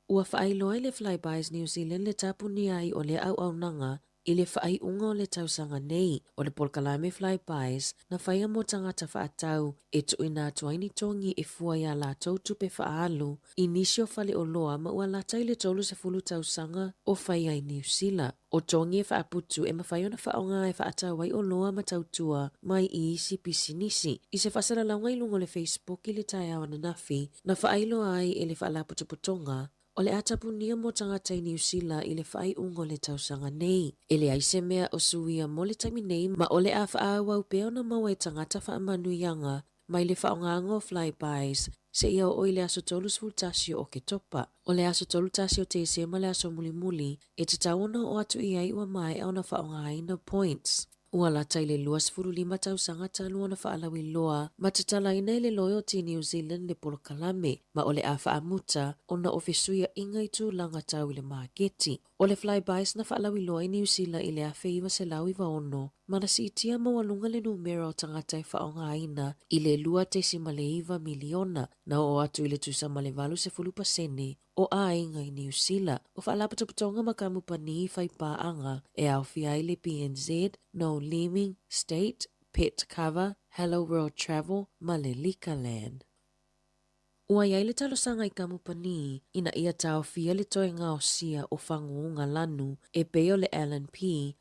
Ua whaailoa i le Flybys New Zealand le tapuni ai o le au nanga, i le whaaiunga o le tausanga nei o le polkalame flybys na whaia mo tangata whaatau e tuina tuaini tongi e fua ia la tautu pe whaalu i nisio whale o loa ma ua latai le tolu se fulu tausanga o whaia i New Zealand. O tongi e whaaputu e mawhaiona whaonga e whaatau wai o loa ma tautua mai i isi pisinisi. I se whasara launga i lungo le Facebook i le tai awa na nafi na whaailo ai e le whaalaputuputonga o le atapunia mo tangata i New Zealand i le whaaiunga le tausanga nei. E le aise mea o suia mo le taimi nei ma o le a whaawau peo na maua e tangata whaamanuianga mai le whaongango flybys se ia o le aso tolu sfultasio o ke topa. O le aso tolu tasio te se ma le aso muli e te tauna o atu i ai ua mai au na whaongaina points. Ua lata i le 25 tausanga talua na whaalawi loa ma te talaina i le loyalty New Zealand le polokalame ma o le a whaamuta o na ofisuia inga i tūlanga tau i le maketi. O le flybys na whaalawi loa i New Zealand i le a wheiwa se lau i waono ma na siitia mawalunga le numero o tangata i whaongaina i le 2.9 miliona na o atu i le tusama le 8% o ainga i New Zealand. O whaalaputuputonga makamupani i whaipaanga e au fia i le PNZ, No Liming, State, Pet Cover, Hello World Travel, ma le Likaland. Ua iai le talosanga i kamupani ina ia tau fia le toi ngao sia o whangunga lanu e peo le LNP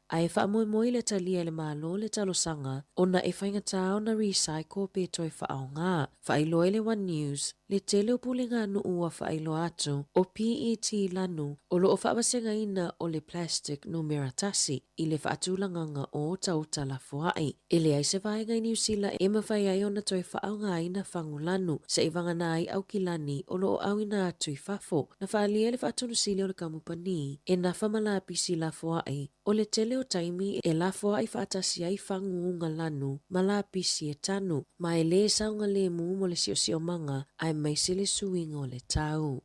a e whaamoemoi le talia le malo le talosanga o na e whainga tau na recycle pe toi whaonga. Whailoe le One News le tele o pulinga nu ua whailo atu o PET lanu o lo o whaabasenga ina o le plastic no meratasi i le whaatulanganga o tauta la fuai. E le aise vaenga i New Zealand e mawhai ai o na toi whaonga ina whangu lanu sa i vanganai au kilani o lo o au ina atu i whafo na whaalia le whaatunu sili o le kamupani e na whamala pisi la fuai o le tele o taimi e la fuai whaatasi ai whanguunga lanu ma la pisi e tanu ma e le saunga le mu mo le sio manga ai mai se le suinga o le tau.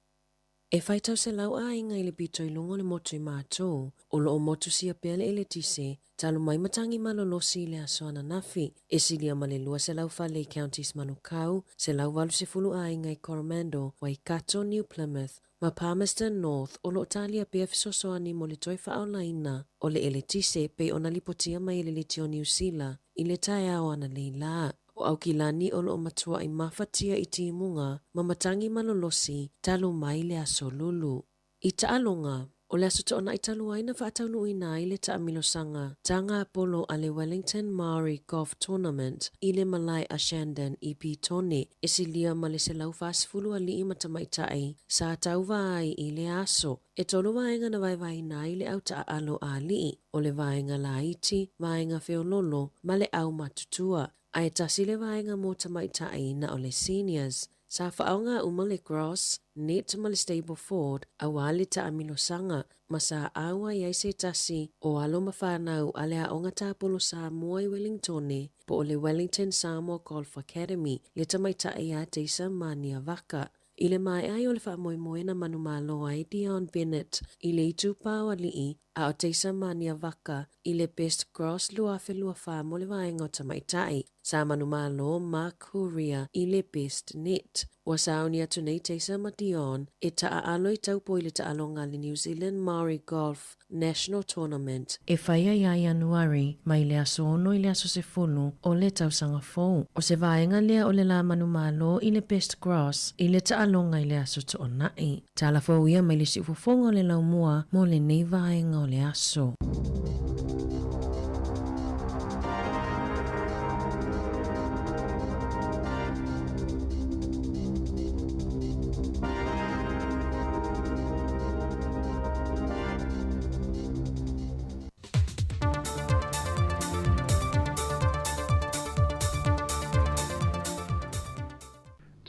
E whaitau se lau a inga i le bito i lungo le motu i mātou, o lo o motu sia pele e le tise, talu mai matangi malolosi le asoana nafi, e silia malelua se lau Falei Counties Manukau, se lau walu se fulu a inga i Coromandel, Waikato, New Plymouth, ma Palmerston North, o lo talia pe afisosoani mo le toi whaolaina, o le ele tise pe ona lipotia mai le litio New Zealand, i le tai au ana leila. O au kilani o lo matua i mafatia i timunga ma matangi malolosi talu mai le aso lulu. I taalonga, o le aso toona i talu aina whaataunu ina i le taamilosanga tanga Apollo a le Wellington Maori Golf Tournament i le Malai a Shandon i Pitone e silia ma le se lau fasfulu a li i matamaitai sa tauva ai i le aso. E tolu vaenga na vai na i le au taalo a li o le vaenga la iti, vaenga feololo ma le au matutua. Ai tasile vaenga mo tamaitai na o le seniors. Sa whaonga uma le Gross, net ma le Stableford, a wale ta amilosanga, ma sa awa iai se tasi o alo mawhanau a le aonga tāpolo Sāmoa i Wellingtone, po o le Wellington Sāmoa Golf Academy, le tamaitai a teisa mania vaka. I le mai ai o le whaamoemoe na manumalo ai Dion Bennett, i le itu pāua lii, a o teisa mania vaka, i le Best Gross lua whelua wha mo le vaenga o tamaitai. Sa manumalo Mark Huria i le Best Net. Wa sauni atu nei teisa ma Dion, e taa alo i taupo i le taalonga le New Zealand Maori Golf National Tournament. E whaia ia Januari, mai le aso ono i le aso se fulu o le tausanga fou. O se vaenga lea o le la manumalo i le Best Gross, i le taalonga i le aso to onai. Tala fau ia mai le si ufofonga le laumua mo le nei vaenga o le aso.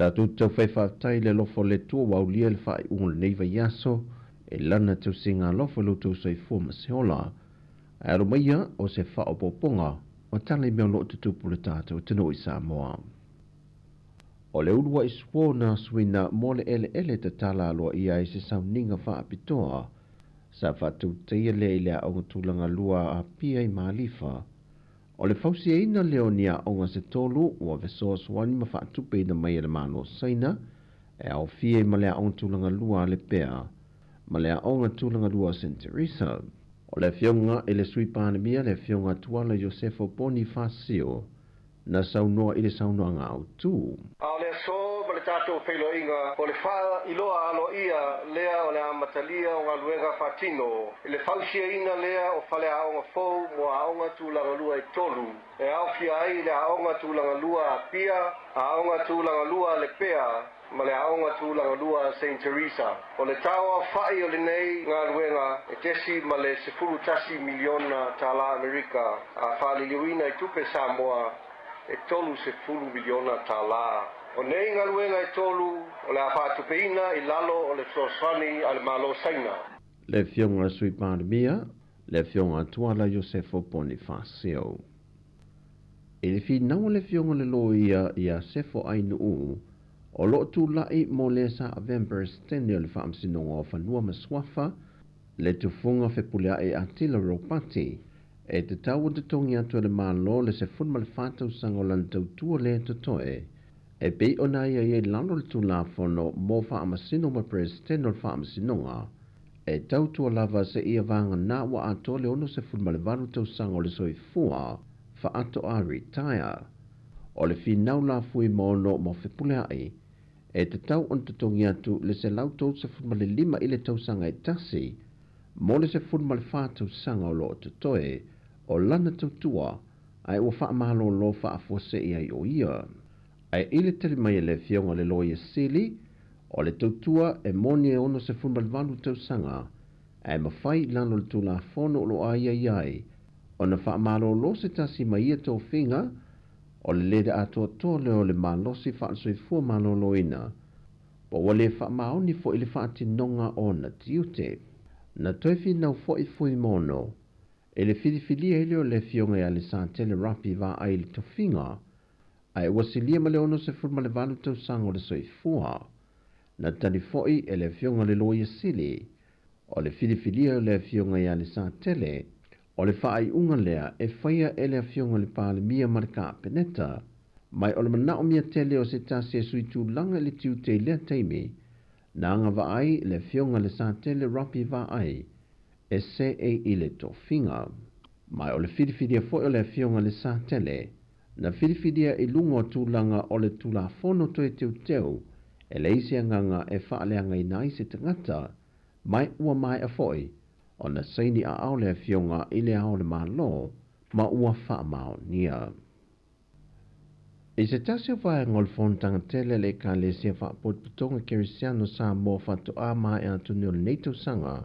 Tātou tau whaiwhātai le lofo le tua waulia le whai unga nei vai aso e lana tau singa lofo lo tau sai fuma se hola. Aero maia o se whao poponga o tala mea lo tutupu le tātou tino i Sāmoa. O le urua i suo na suina mo le ele te tala aloa ia i se sauninga whaapitoa sa whatu teia le i lea aunga tūlanga lua a pia i maalifa. O le fausia ina leonia onga se tolu ua vesos wani ma whaatupe ina mai e le mano saina e au fie ma lea onga tūlanga lua le pea ma lea onga tūlanga lua St. Teresa. O le fionga i le sui pānemia le fionga tuala Josefo Bonifacio na saunoa i le saunoa ngā autu. A le so ma le tātou whailo inga o le wha iloa alo ia lea o le amatalia o ngā luenga whatino. I le whausia ina lea o whale aonga fau mo aonga tūlanga lua i tolu. E au fia ai le aonga tūlanga lua a pia, aonga tūlanga lua le pea, ma le aonga tūlanga lua St. Teresa. O le tawa whai o le nei ngā luenga e tesi ma le 10 miliona tala Amerika a whaliliuina i tupe Sāmoa e tolu 10 miliona tala. O nei ngā luenga e tolu o le awhātupeina i lalo o le soswani a le malo saina. Le fionga sui pandemia, le fionga tuala Josefo Bonifacio. E le finau le fionga le loia ia sefo ainu o lo tu lai mo le sa November stende o le whaamsinonga o whanua maswafa, le tufunga whepulea e atila ropati, e te tau te tongi atu le malo le se funma le whātau sango lantau tua le totoe, e bei ona ia e lalo le tu la fono mo whaamasino ma presidente o le whaamasinonga, e tau tua lava se ia vanga na wa ato le ono se funma le varu tau sango le soi fua, fa ato a retire. O le finau la fui mono mo whepulea e te tau on te tongi atu le se lau tau se funma le 5 i le tau sanga e tasi, mo le se funma le whātau sanga o lo te toe, o lana tautua, ai ua wha mahalo lo wha afuase i ai o ia. Ai ile teri mai le fionga le loia sili, o le tautua e moni e ono se funma le valu tau sanga, ai mawhai lano le tula fono lo ai ai ai, o na wha mahalo lo se tasi mai ia tau whinga, o le leda ato tole o le malosi wha soi fua malo loina, po wale wha maoni fo ili wha tinonga o na tiute. Na toefi nau fo i fui mono, e le whiriwhiria ele o le fionga e ale sa tele rapi va ai le tofinga, ai wasilia ma le ono se furma le valu tau sango le soi fua. Na tani foi e le fionga le loia sili, o le whiriwhiria o le fionga e ale sa tele, o le whaai unga lea e whaia e le fionga le pāle mia marika peneta, mai o le manao mia tele o se tasi e sui tū langa le tiu te lea teimi, na anga va ai le fionga le sa tele rapi va ai, e se e ile tofinga. Mai o le whiriwhiria foi o le fionga le sa tele, na whiriwhiria i lungo tūlanga o le tūla fono toe teu teu, e le isi anganga e whaaleanga i nai se tangata, mai ua mai a foi, o na saini a au le fionga i le au le malo, ma ua wha mao nia. I se tasio vai ngol fontanga tele le ka le sia wha potputonga kerisiano Sāmoa whatu a mai a tuni o le neitau sanga,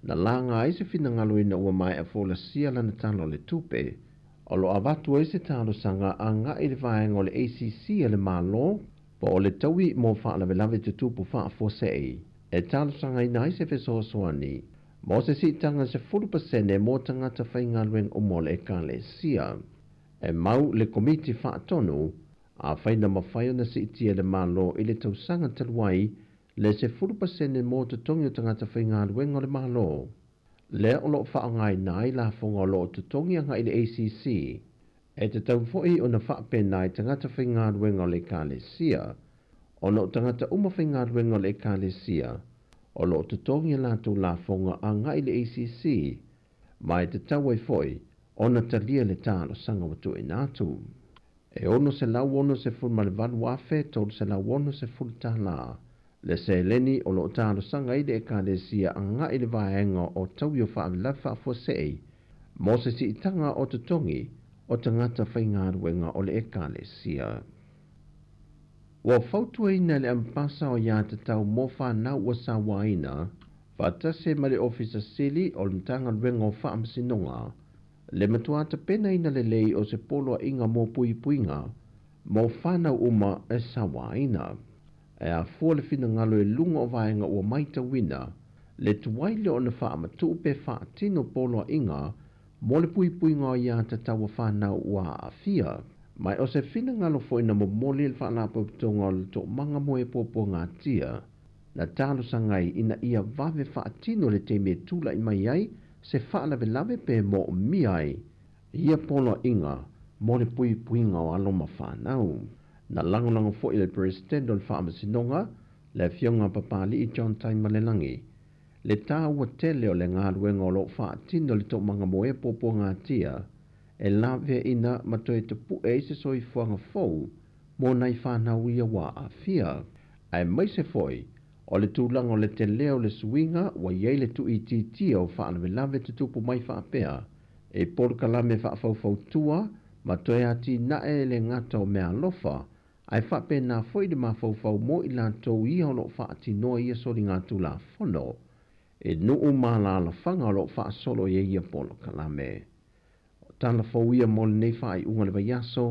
na langa ai se fina ngalo ina ua mai a fola sia lana talo le tupe, o lo avatu ai se talo sanga a nga i le vai ngol ACC a le malo, po o le taui mo wha la velave te tupu wha a fosei, e talo sanga ina ai se feso soani, mo se si tanga se 40% mo tangata whaingalweng o mo le ka le sia, e mau le komiti wha tonu, a whaina mawhai o na si itia le malo i le tausanga taluai, le se 40% mo te tongi o tangata whaingalweng o le malo. Le o lo wha ngai nai la whonga o lo te tongi anga i le ACC, e te tau foi o na wha penai tangata whaingalweng o le ka le sia, o no tangata uma whaingalweng o le ka le sia, o lo te tongi la tu la whonga anga i le ACC, mai te tau ai foi, o na talia le tālo sanga watu i nātu. E ono se lau ono se fulma le valu afe, tolu se lau ono se ful tāla. Le se leni o lo tālo sanga i le ka le sia anga i le vaenga o tau i o wha lafa a fosei, mo se si itanga o te tongi, o tangata whaingaruenga o le ka le sia. Wa fautua ina le ampasa o ia te tau mo whanau wa sawaina, whatase ma le ofisa sili o le mtanga ruenga o wha amsinonga, le matuata pena ina le lei o se polo inga mo pui puinga, mo whanau uma e sawaina. E a fua le fina ngalo e lunga o vaenga ua maita wina, le tuwaile o na wha matu pe wha tino polo inga, mo le pui puinga o ia te tawa whanau ua a fia. Mai o se fina ngalo fo ina mo moli le wha lapa putonga o le to manga mo e popo ngā tia, na talo sangai ina ia vave wha tino le te me tula i mai ai, se wha lave lave pe mo mi ai, ia polo inga, mo le pui puinga o aloma whanau. Na lango fo i le presidente o le wha amasinonga, le fionga papali i John Taima le langi, le tā ua tele o le ngā luenga o lo wha tino le tō manga moe popo ngā tia, e la vea ina matoe te pu e se soi fuanga fau, mo nai whanau ia wā a fia. Ai mai se foi, o le tūlanga o le te leo le suinga, wa iei le tu i tia o whaana me lave te tupu mai whaapea, e porkalame whaafau tua, matoe ati nae le ngata o mea lofa, ai whape nā foi de mawhau mo i la tau ia o lo whaati noa ia sori ngā tū la whono, e nuu mā la la whanga o lo wha solo ia ia porkalame. Tana fau ia mo le nei wha i unga le vaiaso,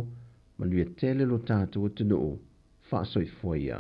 manuia tele lo tātou te nuu, wha soi foia.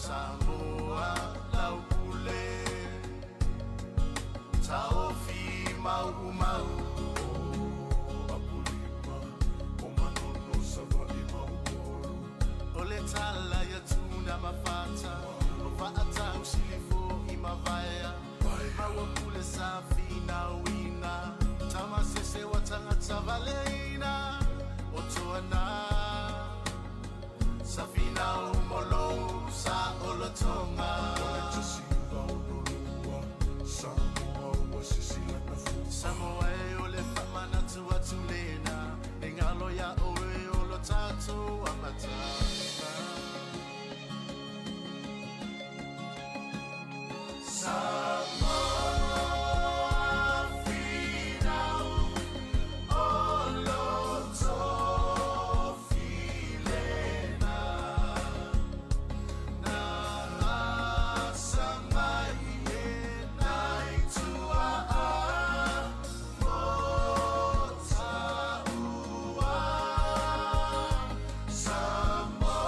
Sāmoa lau pule Tau fi mau mau O apulima O manono sawa I mau moru O le tala ya tuna mawhata O whaata usilifo I mawaya Maua pule sa fina wina Tama sese wa tangata valeina O toana Safina umolo sa olotonga Ole tasiva ololua Sāmoa ua sisila na fuka Sāmoa e ole whamana tua tulena E ngalo ya oe olo tato amatanga Sāmoa Sāmoa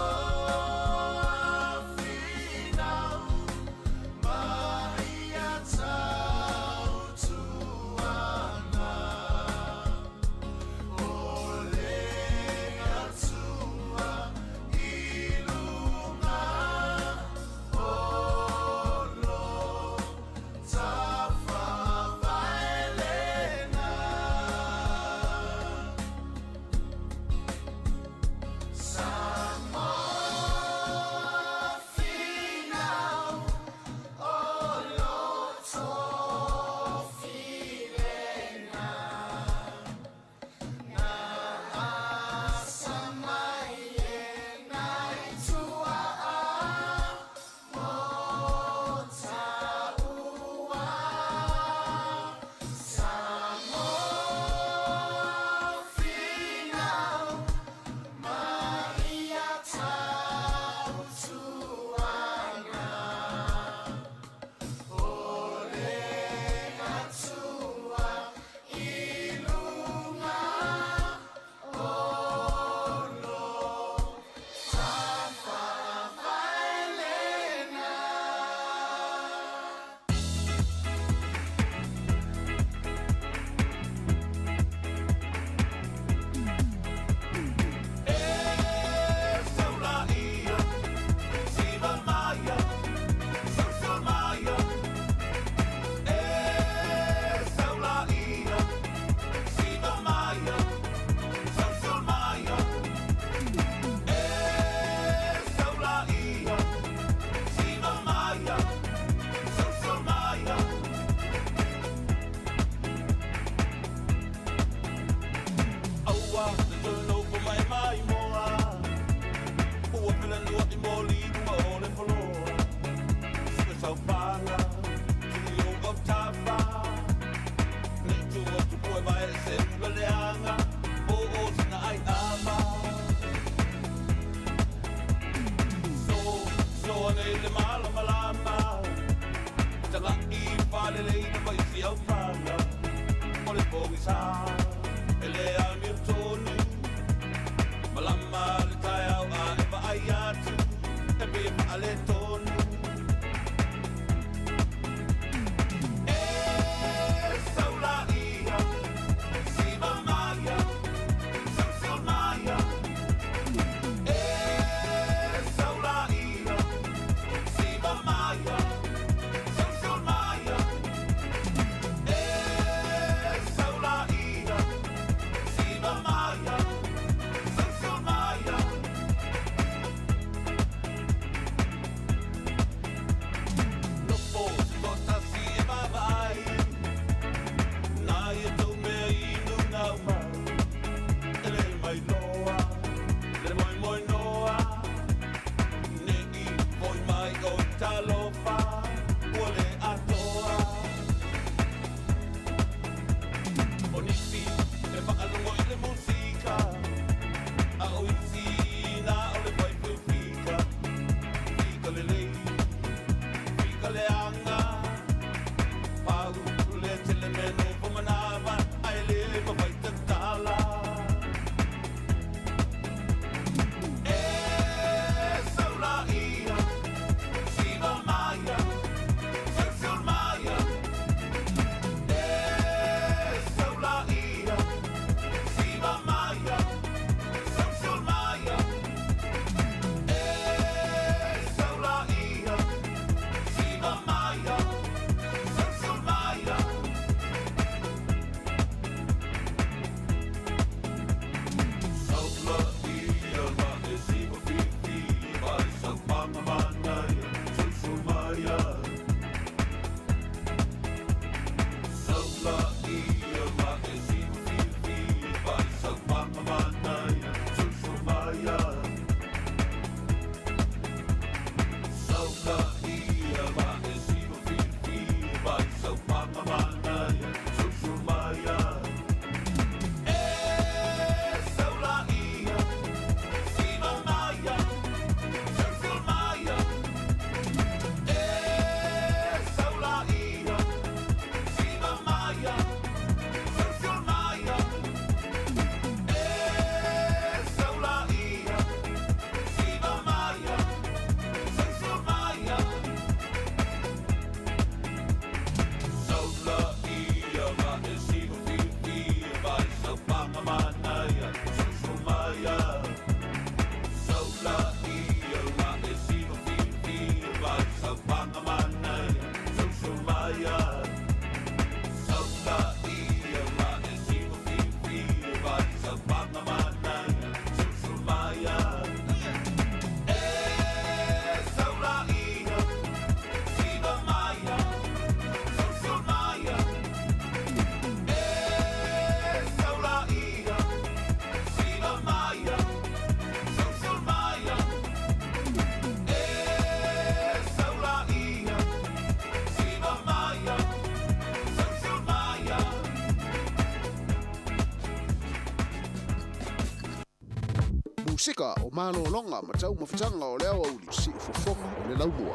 musika o malolonga ma tau mafutanga o leo au li si fofonga o le laumua.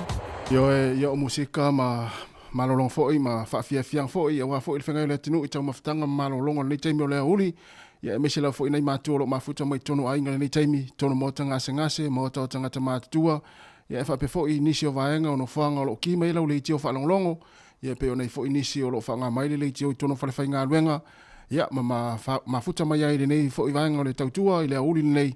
Yo musika ma malolong foi ma faafiafiang foi wa foi le fengai le tinu I tau mafutanga malolonga nei taimi o leo uli. Ya me sila foi nei mātua lo mafuta mai tonu ainga nei taimi tonu mo ngase mo tangata mātua. Ya fa pe foi nisi o vaenga o no fanga o lo kima ila o le tio whalonglongo. Ya pe o nei foi nisi o lo whanga mai le tio I tono whalewhainga luenga. Ya mafuta mai ai le nei foi vaenga o le tautua I le auli nei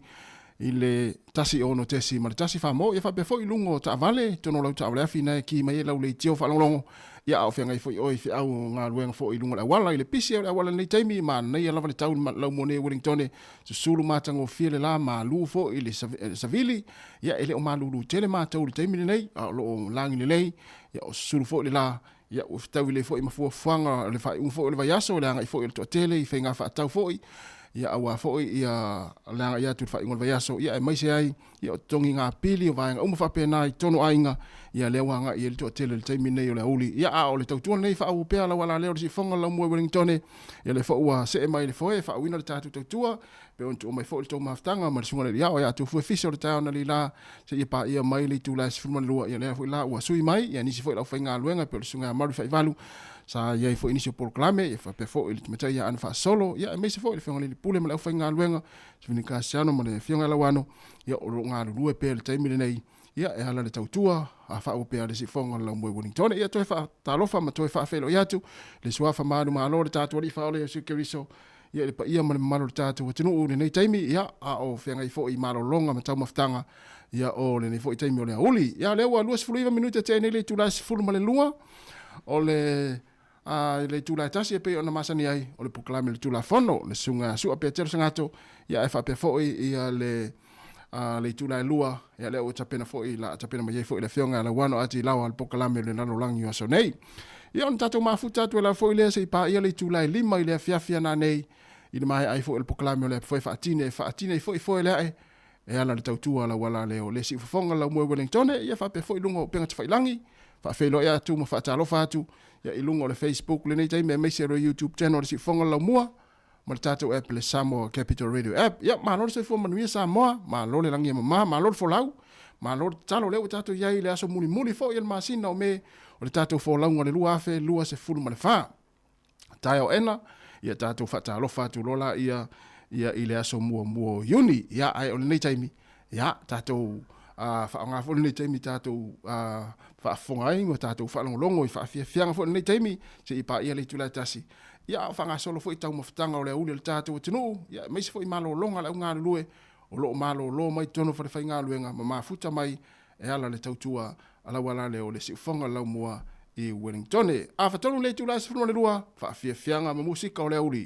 I le tasi o no tesi ma le tasi whamo. Ya fa pe foi lungo ta vale tono lau ta awleafi nei kima ila o le tio whalonglongo. Ya au whengai foi oi fi au ngā luenga foi lungo la wala I le pisi o le wala nei taimi ma nei alawa le tau lau mone Wellington su sulu matango fiele la ma lu fo I le savili ya ele o malulu tele matau le taimi nei a lo langi le lei ya o sulu fo le la ya o tau le fo I mafua fuanga le fai un fo le vayaso le anga I fo I le tele I whenga fa tau fo ya awa fo ia langa ya tu fai ngol vayaso ya mai se ai ya o tongi ngā pili o vaenga umu fa pena I tono ainga ia leo hanga I le tele le taimi nei o le uli ia a o le tautua nei fa au pea la wala leo si fonga la mua Wellington ia le ua se mai le foe fa wina le tatu tautua pe on tu mai fo le tau maftanga ma le sunga le ia o ia tu fu fiso le tau na li la se ia pa ia mai le tu la si fuma lua ia le fo la ua sui mai ia nisi fo la fainga luenga pe le sunga maru fa valu sa ia fo inisio proclame ia fa pe fo ile meta ia an fa solo ia me se fo le fonga le pule ma la fainga luenga se vini ka siano ma le fionga la wano ia o nga lue pe le taimi nei ia e hala le tautua a fa o pe ale si fonga la mo Wellington ia to fa talofa ma to fa felo ia tu le swafa manu ma lo le tatu li fa o le sikeriso ia le pa ia ma le malo le tatu tinu o le nei taimi ia a o fenga I fo I malo longa ma tau maftanga ia o le nei fo I taimi o le uli ia le wa luas fuluiva minuta te nei le tu la fulu ma le lunga o le le tu la tasi pe ona masani ai o le proclame le tu la fono le sunga su pe tero sangato ia e fa pe fo ia le le tu la lua ia le o tapena fo la tapena mai fo le fionga la wano ati lawa al proclame le nano langi o sonei ia on tatu mafuta tu la fo le se pa ia le tu la lima ile fiafia na nei I mai ai fo el proclame le fo fatine fo le e ala le tautua la wala le o le si fonga la mo Wellington ia fa pe fo lungo penga tfai langi fa felo ia tu mo fa talo fa tu ia I lungo le Facebook le nei tai me se YouTube channel si fonga la mua ma le tatu app le Sāmoa Capital Radio app ia ma lo se fo manuia Sāmoa ma lo le langi ma lo fo lau ma lo talo le tatu ia I le aso muli fo ia masina o me o le tatu fo lau le lua fe lua se fulu ma le fa tai o ena ia tatu fa talo fa tu lola ia I le aso mua yuni ia ai o le nei taimi ia tatu fa nga fo nei taimi tatu fa fongai mo tatu fa longo I fa fianga fo nei taimi se I pa ia le tula tasi ia fa nga solo fo I tau maftanga o le uli le tatu tinu ia mai se fo I malo longa la nga lue o lo malo lo mai tono fa fa nga luenga ma futa mai e ala le tautua ala wala le o le si fonga la mua I Wellington a fa tonu le tula se fo le lua fa fianga ma musika o le uli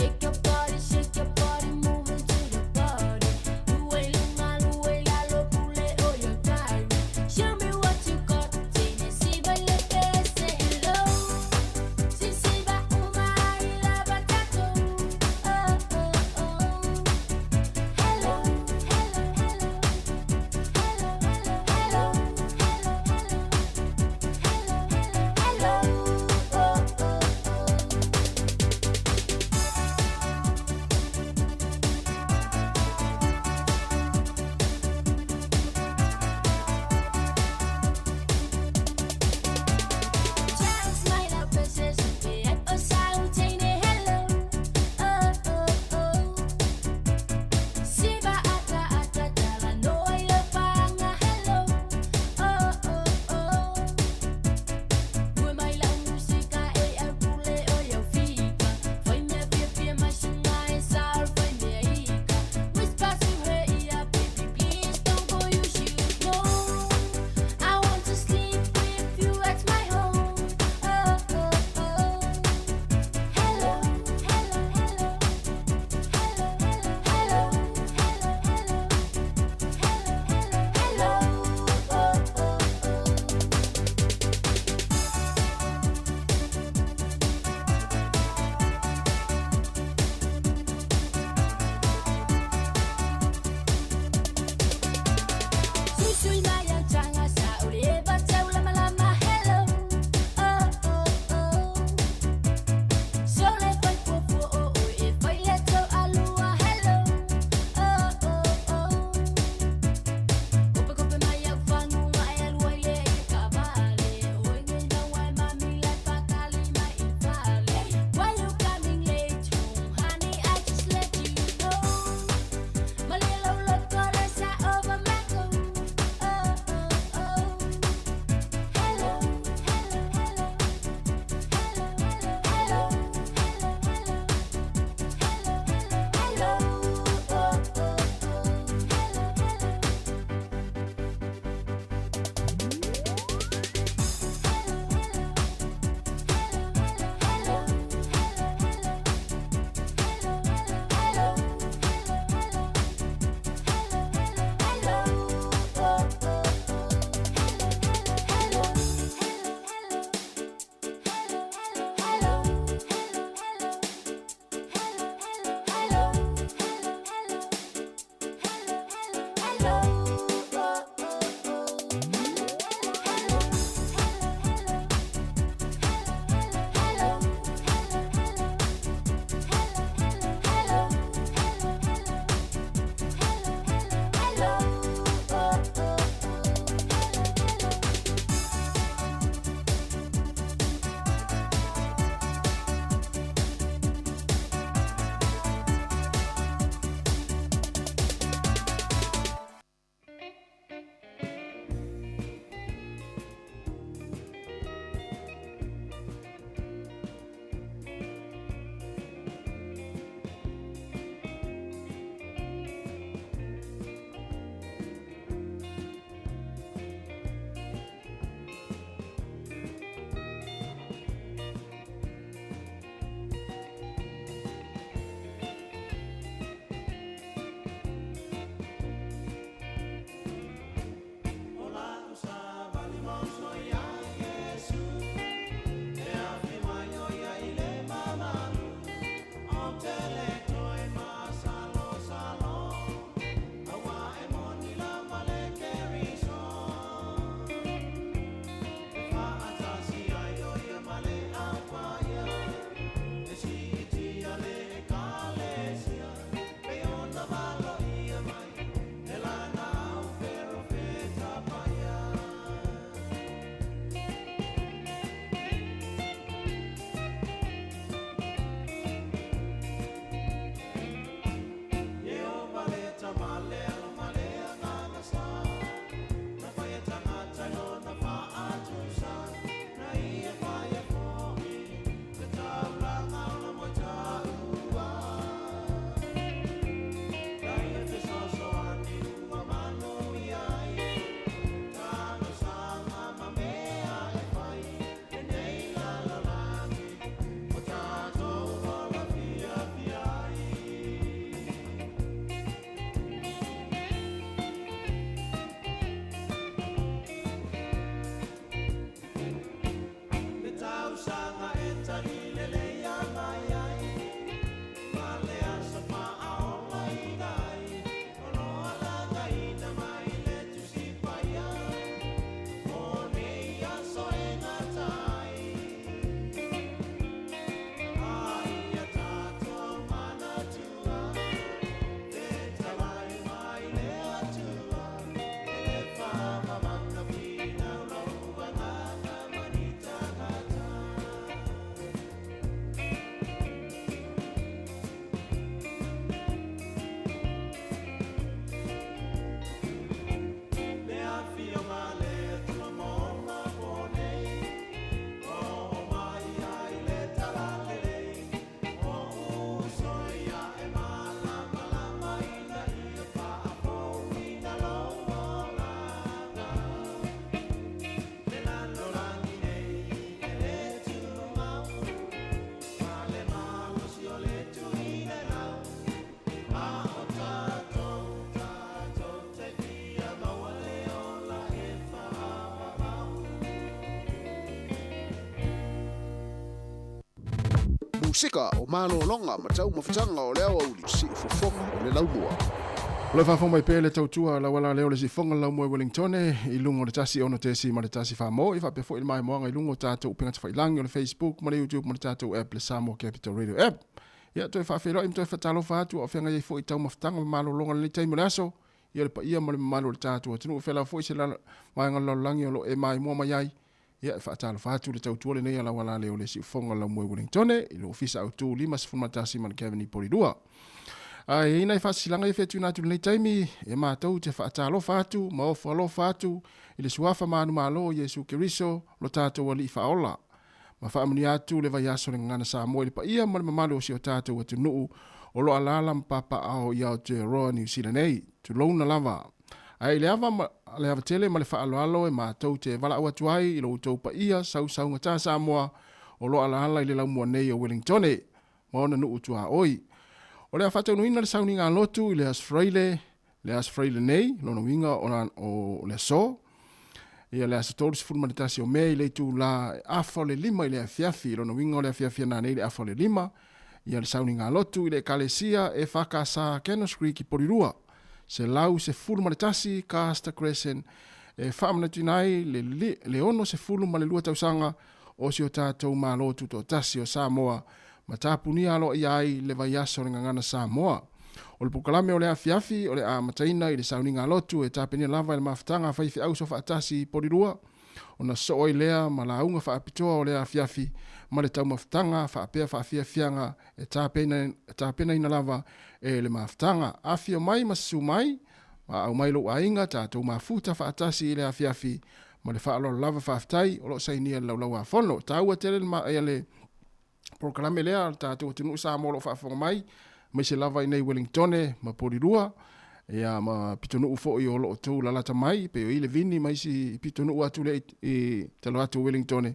Shake your body, move it. musika o malolonga ma tau mafutanga o lea auli si fofonga o le laumua. Le fa mai pele tautua la wala leo le si fonga la mo Wellington I lungo le tasi ono tesi ma le tasi fa mo I fa pe fo il mai mo nga I lungo tato upinga fa ilangi o le Facebook ma le YouTube ma le tato app le Sāmoa Capital Radio app ia to fa felo im to fa talo fa tu o fenga ye fo I tau maftanga malo longa le tai mo laso ia le pa ia ma le malo le tato tu fela fo se la mai nga lo langi o lo e mai mo mai ia fa talo fa tu le tautua le nei la wala leo le si fonga la mo Wellington I lo ofisa au tu lima se fuma tasi ma le Kevin Polidua ai nei fa silanga I fetu na tu nei taimi e matou te fa talo fatu ma o falo fatu I le suafa manu malo Yesu Keriso lo tatou wali fa ola ma fa amni atu le vai aso le ngana Sāmoa le pa ia ma le mamalo si o tatou atu nuu o lo alala mpapa ao ia o te roa New Zealand nei tu lona lava ai le ava tele ma le fa alo e matou te vala au atu ai I lo utou pa ia sau ngata Sāmoa o lo alala I le laumua nei o Wellington ma ona nuu tua oi o le afata unuina le sauni ngā lotu I le asfraile nei, lono winga o le so. Ia le asatolu si fulmanitasi o mea I le tu la afa le lima I le afiafi, lono winga o le afiafi na nei le afa le lima. Ia le sauni ngā lotu I le kalesia e whakasa Canos Creek I Porirua. Se lau se fulmanitasi Casta Crescent e whaamanatunai le ono se fulmanilua tausanga o si o tātou mā lotu to tasi o Sāmoa. Ma tāpuni alo iai le vai aso ringa ngana Sāmoa. O le pukalame o le afiafi, o le amataina I le sauninga lotu e tāpeni lava I le maftanga whaifi au so whaatasi Porirua. O na so oi lea ma la unga whaapitoa o le afiafi, ma le tau maftanga whaapea whaafiafianga e tāpena ina lava e le maftanga. Afio mai ma su mai, ma au mai lo ainga tātou mafuta whaatasi I le afiafi, ma le whaalo lava whaaftai o lo sainia lau a whono. Tāua tele ma e le proklame lea tātou tunu Sāmoa lo whaafonga mai se lava I nei Wellington ma Porirua ia ma pitonu ufo I o lo tau lalata mai pe o I le vini mai si pitonu atu le I talo atu Wellington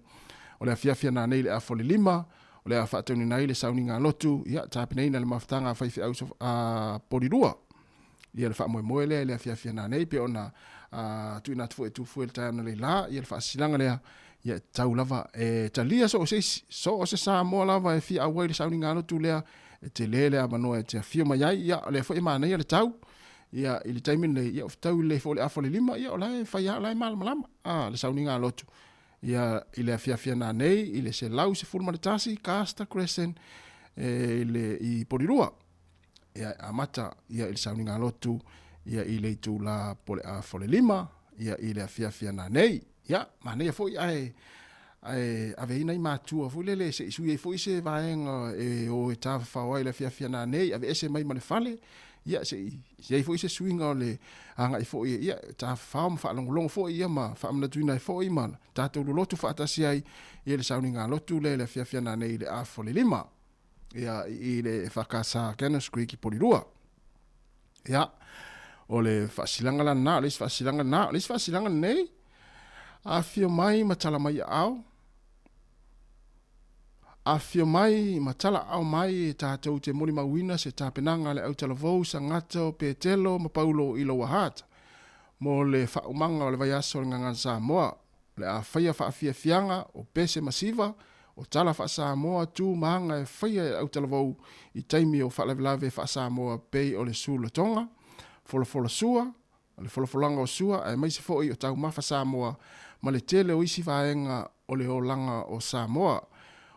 o le afiafia na nei le afo le lima o le awhaatau ni nei le sauni ngā lotu ia tāpina ina le maftanga whaifi au a Porirua ia le whaamoe lea le afiafia na nei pe ona tuina tufu e tufu e tāna le la ia le whaasilanga lea ia tau lava e talia so o se Sāmoa lava e fia awai le sauni ngā lotu lea e te lele a manoa e te fio mai ai ia le fo e mana ia le tau ia I le taimin le ia of tau le fo le afo le lima ia o lai whaia lai malama le sauni ngā lotu ia I le afia na nei I le se lau se fulmanitasi Casta Crescent I Porirua ia amata ia I le sauni ngā lotu ia I le tu la pole afo le lima ia I le afia na nei ia mana fo ai ave ina I matua fo lele se isu e fo se vaenga o ta fa wa le fia na nei ave ese mai male fale ia se fo se swinga le anga fo ia ta fa ma fa long fo ia ma fa ma tuina fo I man ta to lotu fa ta si ai ia le sauninga lotu le fia na nei le afo le lima ia I le fakasa Canos Creek I Porirua ia o le fasilanga na le fasilanga nei afio mai matala mai au afio mai matala au mai tātou te mori mawina se tāpenanga le au talavou sa ngata o Petelo ma Paulo I lo wahat mo le whaumanga o le vai aso nganga Sāmoa le a whaia whaafia fianga o pese masiva o tala wha Sāmoa tū mahanga e whaia au talavou I taimi o whaalawelawe wha Sāmoa pei o le sula tonga folofolo sua o le folofolanga o sua e mai se foi o tau mafa Sāmoa ma le tele o isi vaenga o le olanga o Sāmoa.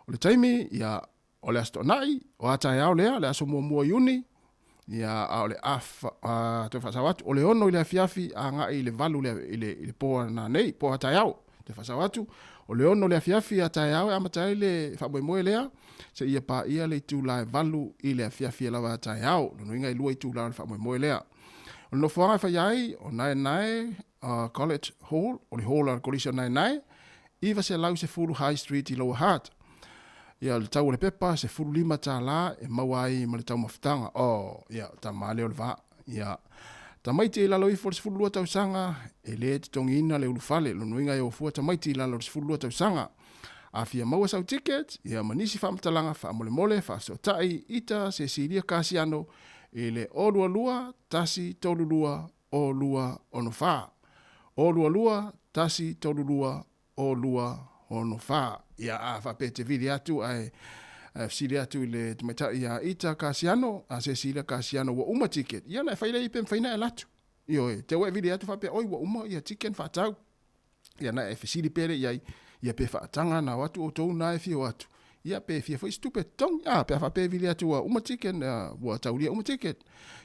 O le taimi, ia o le astonai, o atai au lea, le aso mua iuni, ia o le afa, te whasawatu, o le ono I le afiafi, a nga I le valu I le poa na nei, poa atai au, te whasawatu, o le ono le afiafi, atai au, amatai le whamoe lea, se ia pa ia le tu la valu I le afiafi e lawa atai au, no inga I lua I tu la whamoe lea. O no whaanga whaiai, o nae, College Hall, o le hall al kolisi o nae, iwa se lau se fulu High Street I Lower Hutt. Ia le tau le pepa, se fulu lima tā la, e mawai ma le tau mawhitanga. Ia, ta maale o le vaa. Ia, ta maiti I lalo I fo le se fulu lua tau sanga, e le te tongi ina le ulufale, lo nuinga e o fua ta maiti I lalo le se fulu lua tau sanga. A fia maua sau ticket, ia manisi whaamatalanga, whaamole whaaso tai, ita, se siria kasiano, e le olua lua, tasi, tolulua, o lua, ono whaa. O lua lua, tasi, tolulua, o lua, ono whaa. Ia a whapete vidi atu ai Sili atu le tumeta ia ita kasiano, a se sila kasiano wa uma ticket. Ia na faile ipe mfaina e latu. Io te wa vidi atu fape oi wa uma ia ticket fatau. Ia na e sili pere ia pe fatanga na watu o tou na e fio atu. Ia pe fia foi stupid tong. Pe fape vidi atu wa uma ticket wa taulia uma ticket.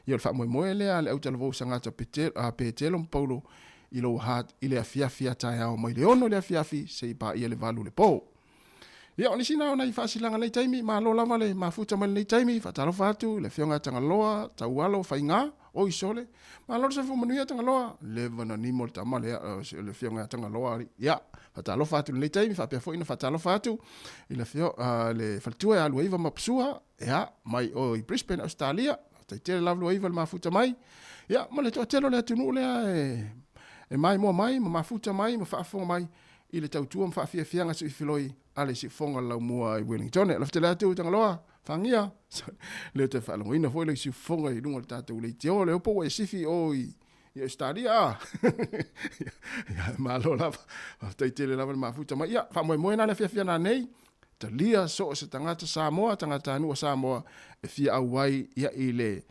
Ia fa moe le ale au talo sangata petelo Paulo ilo hat ile afia tai au mai le ono le afia se pa ia le valu le po. Ia oni sina ona i fasilanga le taimi ma lo lava le mafuta mai le taimi fa talo fatu le fionga tanga loa taualo fainga o isole ma lo se fu manuia tanga loa le vana ni molta male le fionga tanga loa ia fa talo fatu le taimi fa pe foi no fa talo fatu ile fio le faltua alu iva mapsua ia mai o i Brisbane Australia tai tele lavlo iva le mafuta mai ia ma le to telo le tunu le e mai mo mai ma mafuta mai ma fa fo mai ile tautua ma fa fianga se filoi ale si fonga la mua i Wellington la ftela tu tanga loa fangia le te fa longa foi le si fonga i lunga tatu le te o le po e sifi o i stadia ya malo la fa tele la ma futa ma ya fa mo na le fia na nei te lia so se tangata Sāmoa tangata nu Sāmoa e fia awai ya ile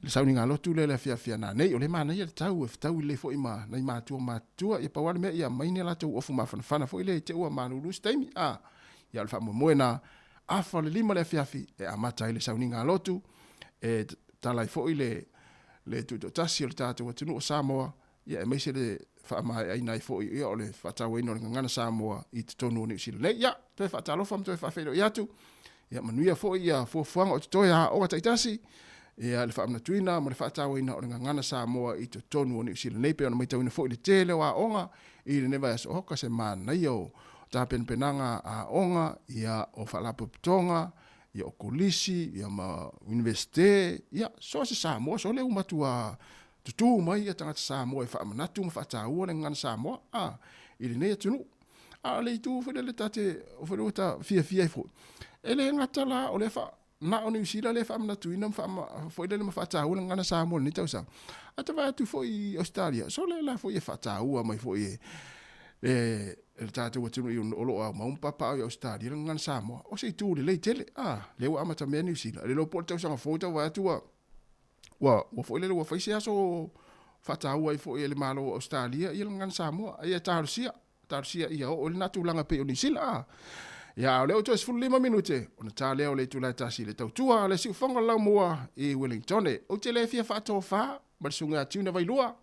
le sauninga lotu le fia na nei o le mana ia tau e tau le foi ma nei matua e pawale me ia mai ne la tu ofu ma fana foi le te ua manu lu stemi ia le fa moena afa le lima le fia e amata ile sauninga lotu e tala foi le tu tasi le tatu tunu Sāmoa ia e meise le fa mai ai nai foi ia o le fa tau ino ngana Sāmoa i te tonu ni sile le ia te fa talo fam te fa felo ia tu ia manuia foi ia fo fuanga o te toia o taitasi ia le whaamna tuina, ma le whaatawa ina o le ngana Sāmoa i te tonu o ni usila neipe, ona maitau ina fo i le tele o a onga, i le newa yaso hoka se mana i o tā penpenanga a onga, ia o whalapu pitonga, ia o kolisi, ia ma universite, ia so se Sāmoa, so le umatu a tutu mai ia tangata Sāmoa e whaamanatu, ma whaataua le ngana Sāmoa, i le nea tunu, le i tu whele le tate, o whele o ta fia i fo. E le ngatala o le wha, na o New Zealand le famna tuina foi le mafata u ngana Sāmoa ni tausa ata va tu foi Australia so le la foi fata u mai foi el tatu o tunu o lo ma un papa o Australia ngana Sāmoa o se tu le tele le wa amata me New Zealand le lo porta sa foto va tu wa foi le wa foi sia so fata u ai foi le malo Australia i ngana Sāmoa ia tarsia ia o le natu langa pe o New Zealand ia leo tu 5 minute ona ta leo le tu la tasi le tautua le si fonga la mua i Wellington o te le fia fa to fa ma sunga tuna vai lua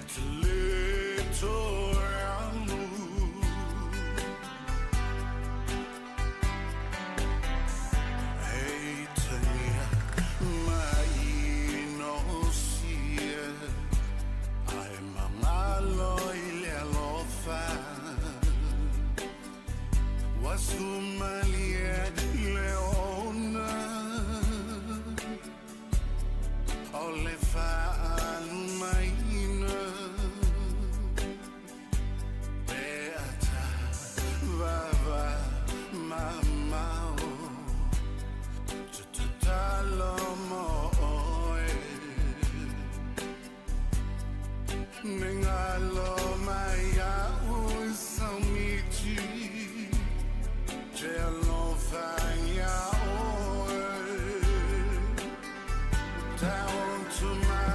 to Nengalo maya usamiti Jelo fanya down to my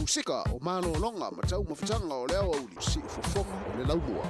Musika o malo longa ma tau mafutanga o leo au li si fofonga o le laumua.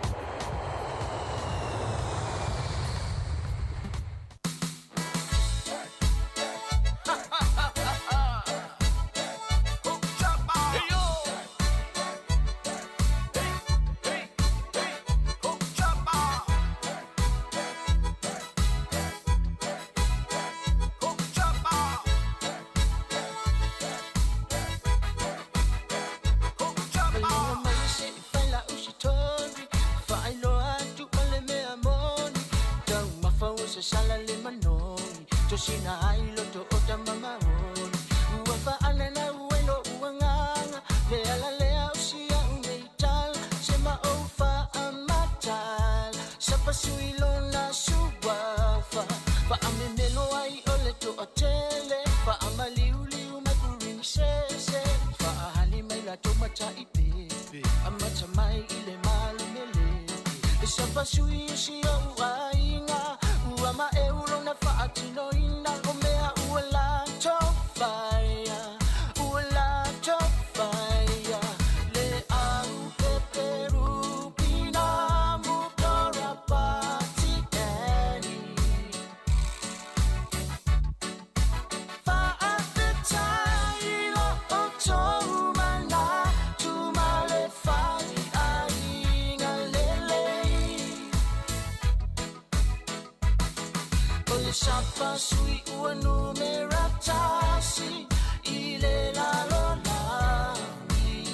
sui ua numera tasi I le lalo lami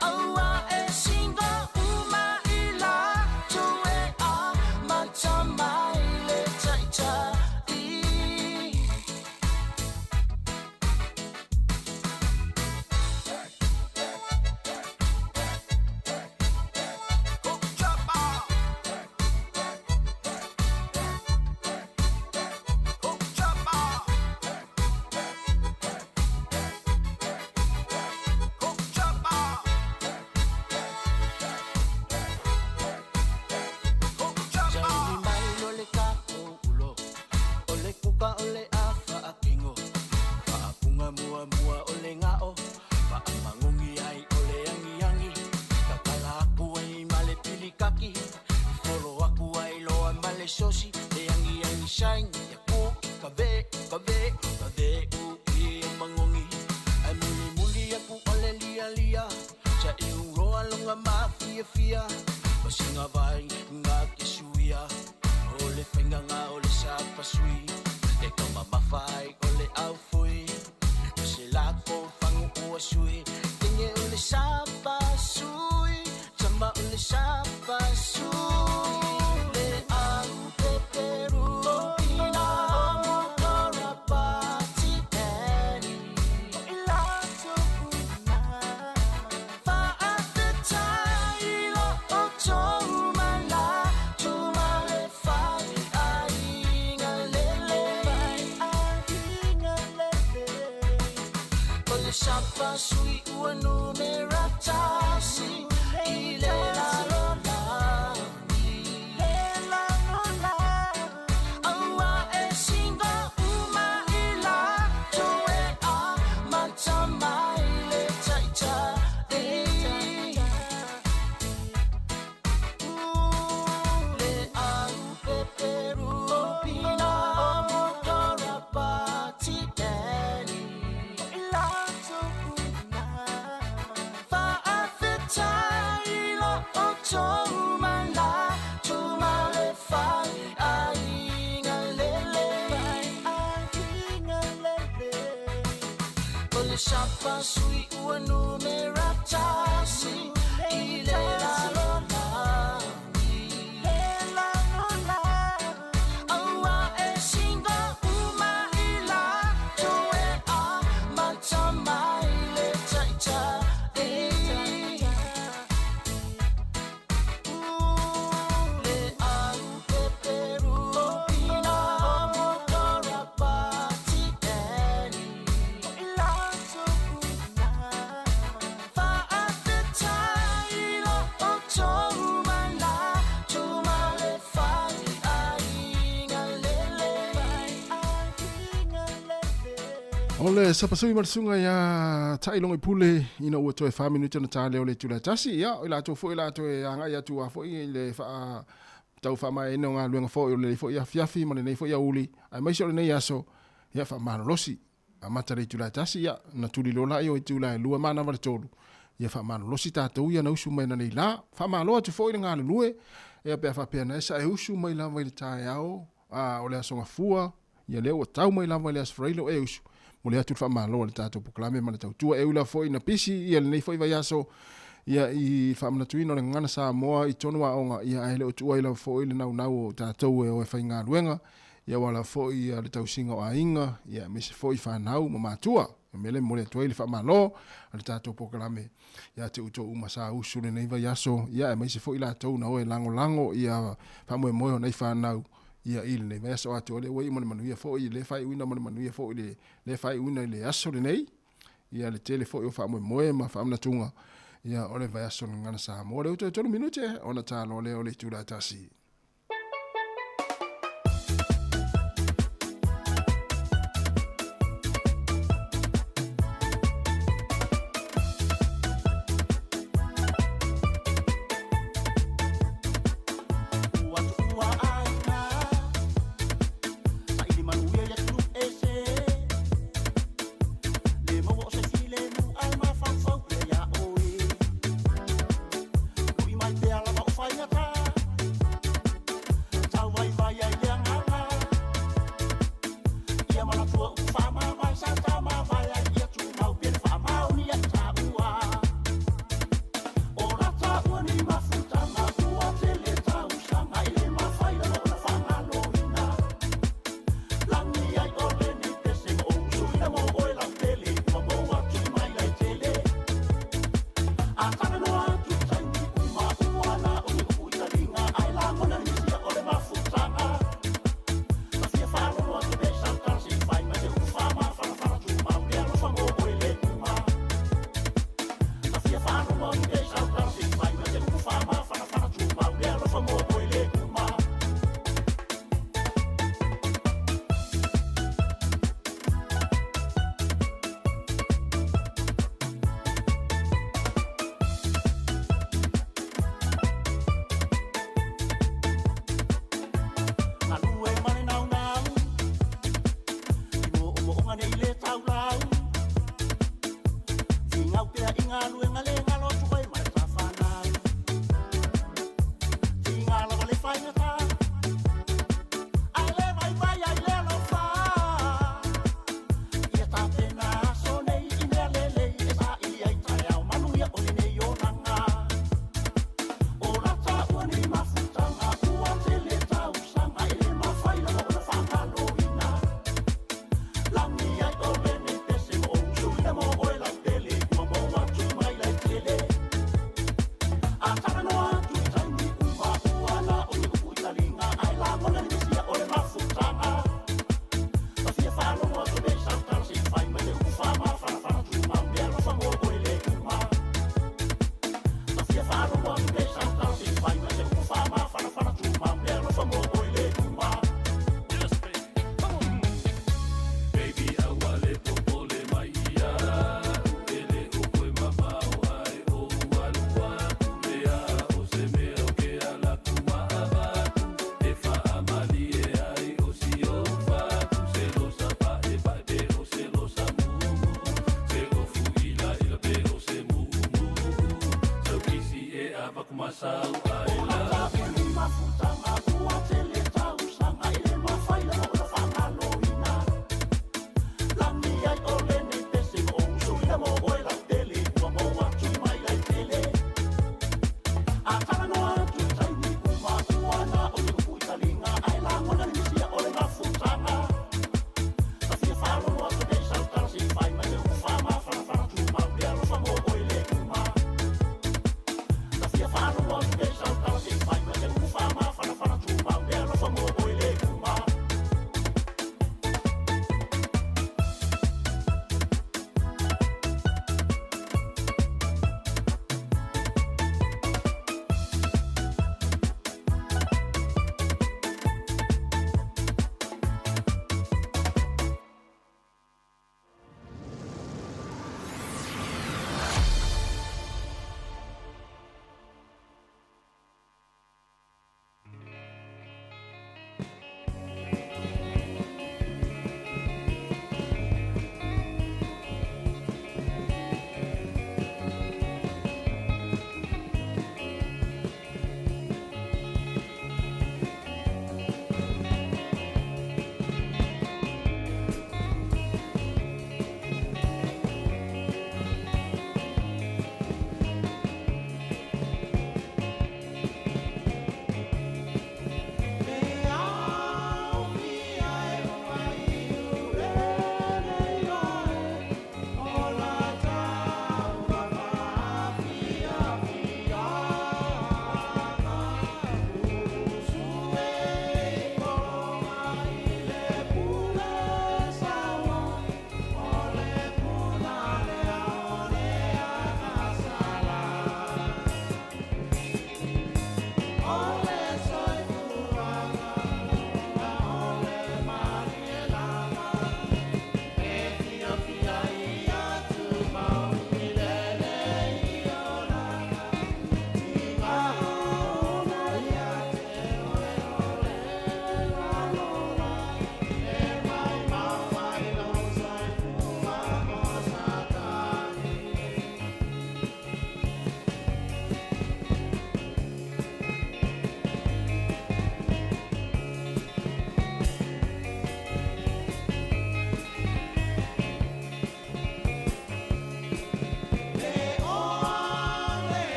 Aua e singa uma I la tue a matamai le taitai ole afa akingo Paapunga mua mua ole ngao Paamangungi ai ole yangi yangi Kakala aku ai male pili kaki Folo aku ai loa male sosi E yangi yangi shine Yaku kave kave kave u I mangungi Ai muli muli aku ole lia lia Cha iu roa longa ma fia fia Masinga vai nga kisuia Ole whainga ngā ole sapa sui E kama mawhai ole au fui O se lako whangu ua sui Tinge ole sapa sui Tama ole sapa sui Le au te peru Ina motora pati peri I lato una Whaatetai lo o tau mala Tumale whai ainga lele Ole sapa sui ua numera tasi I le lalo lami Aua e singa uma I la tue a matamai le taitai Le au peperu pina motora pati peri I lato una Whaatetai lo o tau mana Tumale whai ainga lele Ole sapa sui ua numera tasi I le lalo lami Aua e singa uma I la tue a matamai le taitai Le au peperu pina motora pati peri I lato una Whaatetai lo o tau mana Tumale whai ainga lele Ole sapasui marsunga ya tailong pule ina ua toe 5 minuta na tale ole tula tasi ya ila to fo ila to anga ya tu fo ile fa tau fa mai no nga luenga fo ile fo ya fiafi ma nei fo ya uli ai mai so nei aso ya fa manolosi amata le tula tasi ya na tuli lola yo tula lua mana va tolu ya fa manolosi ta to ya na usu mai na nei la fa malo tu fo ile nga lue ya pe fa pe na sa usu mai la vai ta yao ole aso nga fua ya leo tau mai la vai as freilo e usu Mole atu fa malo le tato proklame ma le tau tua e ula foi na pisi ia le nei foi vai aso ia I fa mana tuino le ngana Sāmoa I tonu a onga ia ele o tua ila foi le nau nau o tatou e o e whai ngā luenga ia wala foi le tau singa o a inga ia mese foi fa nau ma matua mele mole atu le fa malo le tato proklame ia te uto uma sa usu le nei vai aso ia mese foi la tau na o e lango lango ia fa moe moe nei fa nau ia il ne vai so atu le wei mona manuia fo I le fai uina mona manuia fo le fai uina le aso le nei ia le tele fo fa moe ma fa amna tunga ia ole vai aso ngana Sāmoa le uto 2 minute ona talo le ole tula tasi Fire car. Falo,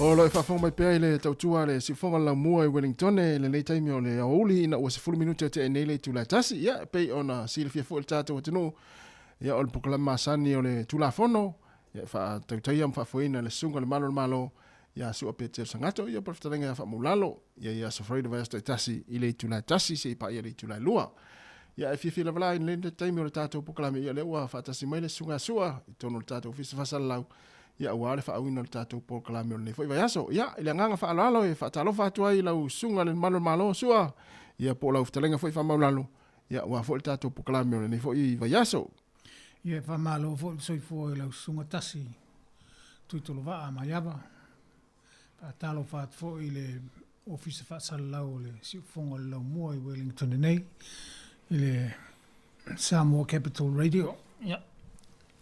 O lo fa fonga pe ile tautua le si fonga la mua i Wellington le le taimi o le auli ina o se 10 minuto te nele tu la tasi ya pe ona Silvia fo tato tenu ya o proclama sani o le tula fono ya fa tautai am fa foina le sunga le malo ya su pe te sangato ya por tanga fa mulalo ya so afraid of us tasi ile tu la tasi se pa ile tu la lua ya if you feel la in le taimi o le tato proclama ya le wa fa tasi mai le sunga sua tono tato fi fa salau ya wale fa awino tato por kalame le foi vai aso ya ile nganga fa alalo e fa talo fa tuai la sunga le malo sua ya po la uftalenga foi fa malalo ya wa fo tato por kalame le foi vai aso ya fa malo fo soi fo la sunga tasi tu to va ma yaba fa talo fa fo ile office fa salao le si fongo la mo i Wellington nei ile Sāmoa Capital Radio ya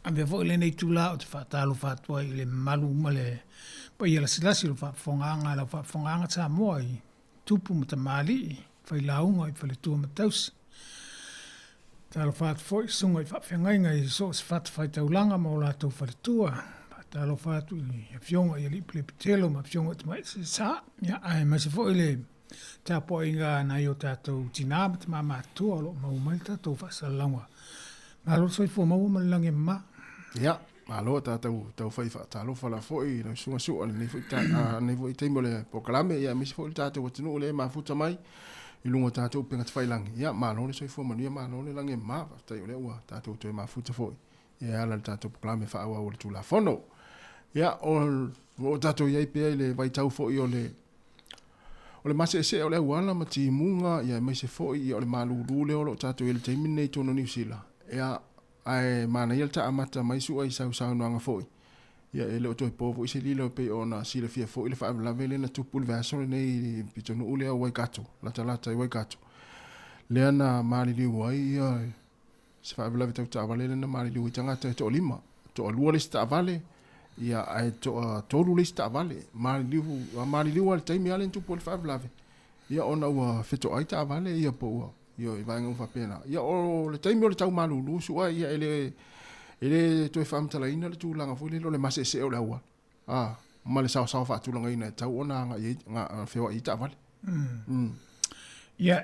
ave vo le nei tula o te whātalo whātua i le malu male pa i la silasi o whāwhonganga la whāwhonganga Sāmoa i tupu mata mali whai launga i whale tua matausi. Talo whātua i sunga i whawhengainga i so se whātua taulanga ma o lātou whale tua. Talo whātua i whionga i liple petelo ma whionga te mai se sā. Ia ai ma se fo i le tāpua inga nai o tātou tina mata ma mātua lo ma umai tātou whasalanga. Malo soi fo mau malange ma. Ya, malo tau fai fa talo fa la foi no sunga su ne foi ta ne foi tembo le proclame ya mi foi tatu o tinu le ma futa mai i lungo tatu penga te fai lang. Ya, malo le soi fo manu malo le lange ma ta yo le wa tatu to ma futa foi. Ya la tatu proclame fa wa o tu la fono. Ya o tatu ya pe le vai tau foi o le mase se o le wala ma ti munga ya me se foi o le malu le o tatu el terminate no New Zealand. Ya ai mana yelta amata mai su ai sau no anga foi ya ele to povo ise lilo pe ona sile fia foi le fa la vele na tu pulverso nei pitonu ule o waikato lata waikato le ana mali li wai ya se fa la vita ta vale na mali li tanga to lima to lua lista vale ya ai to lu lista vale mali li wal taimi alen tu pul fa la ya ona wa fito ai ta vale ya po yo i vai ngau pena ya o le taimi o le tau malulu sua ia ele to fam tala ina le tulanga fo le mase se o la wa ma le sa fa tulanga ina tau ona nga feo i ta vale ya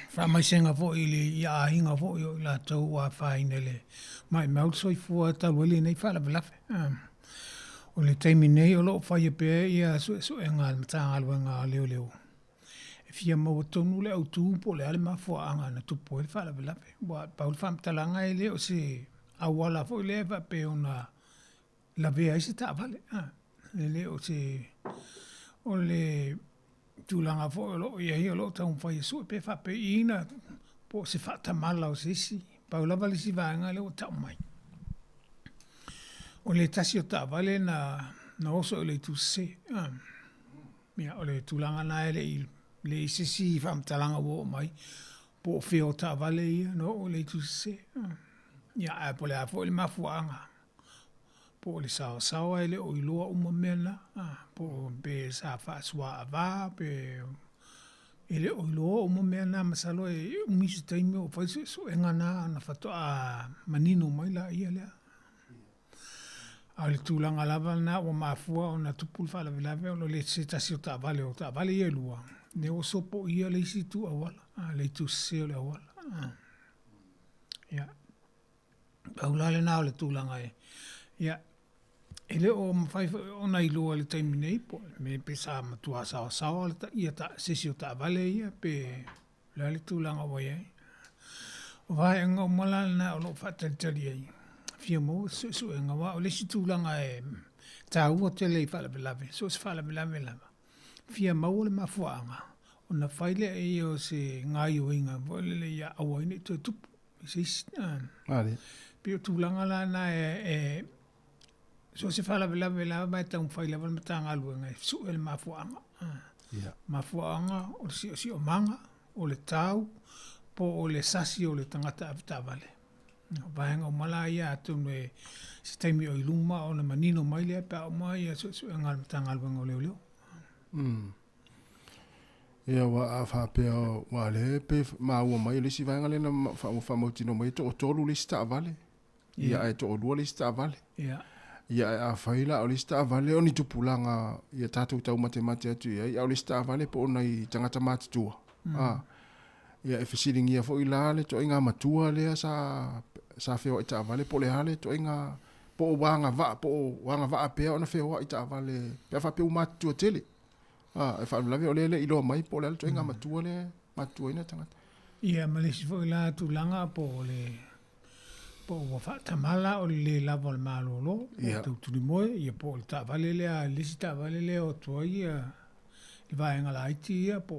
fa mai senga fo ile ya hinga fo yo la tau wa fa ina le mai mau soi fo ta wele nei fa la blafe o le taimi nei o lo fa ye pe ia su engal mata alwenga leo fia mo tonu le autu po le ale mafo anga na tupo le fala vela pe wa paul fam talanga ele o se awala fo le va pe ona la vea isi ta vale le o se o le tulanga fo lo ia lo ta un fa yesu pe fa pe ina po se fa ta mala o se si paul vale si va anga le o ta mai o le tasio ta vale na oso le tu se mia o le tulanga na ele le sisi fam talanga wo mai po feo ta vale ia no le tu se ya po le afo le mafuanga po le sa ele o iloa uma mena po be sa fa swa va pe ele o iloa uma mena masalo e umisi taimi o fa so engana na fato a manino mai la ia le al tulanga lava na o mafua ona tupul fa la vela o le se tasio ta vale ia lua ne o sopo ia le isi tu awala le tu se le awala ya paulale na le tulanga ya ele o mafai ona ilua le taimi nei po me pesa matua sa le ta ia ta sesio ta vale ia pe le tulanga wa ia o vai nga o mala na o lo fatatali ai fia mo su nga wa o le si tulanga ta u te le fa la belave so se fa la belave la fia mau le mafuanga ona faile e o se ngai o inga vole le ia awa ini to tup se ale pio tulanga la na so se fa la ba ta un faile va matanga lu ngai su el mafuanga mafuanga o si o manga o le tau po o le sasi o le tangata avta vale vaenga o mala ia atu me se taimi o iluma o na manino mai le pa o mai so ngal matanga lu ngoleo leo ia wa fa pe wa le pe ma wa mai le si vanga le na fa mo tino mai to tolu le sta vale ia ai to lu le sta vale ia Ia a faila o lista vale oni tupulanga ia tatu tau mate atu ia o lista vale po nai tangata matatua. Ia e fesiling ia fo ila le to inga matua le sa feo ita vale po le hale to inga po wanga va pe ona feo ita vale pe fa pe matua tele. E fa lave o le ilo mai po le to inga matua ina tangata. Ia malisi fo ila tu langa po le po wa fa tamala o le lava le malolo tu ni mo ia po ta vale le lista vale le o to ia le vai nga la ia po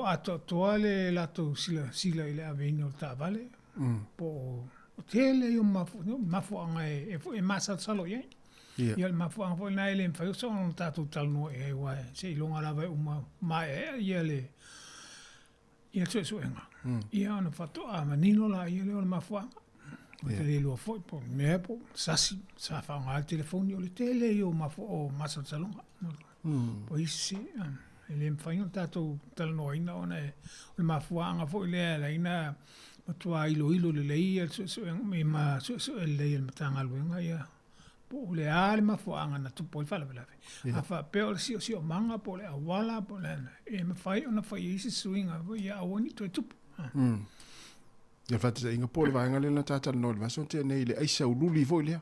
ato toale la to sila ile aveno ta vale po tele yo mafu anga e masa salo ye ia mafu anga po na ile fa so on ta tu tal no e wa se longa la vai uma mai ia le ia so enga ia ona fato a manino la ia le ona mafua o te le lo foi po me po sasi sa fa nga telefoni o le tele yo mafu o masa salonga po isi ele mfaino tato tal no ina ona o mafua nga fo le la ina matua ilo le le ia so me ma so le ia matanga luenga ia po le ale mafua nga na tu po fa la a fa pe o si o manga po le awala po le e me fai ona fai isi swinga ia awoni to tu ia fata inga po le vaenga le na tata no le vaso te nei le aisa ululi vo le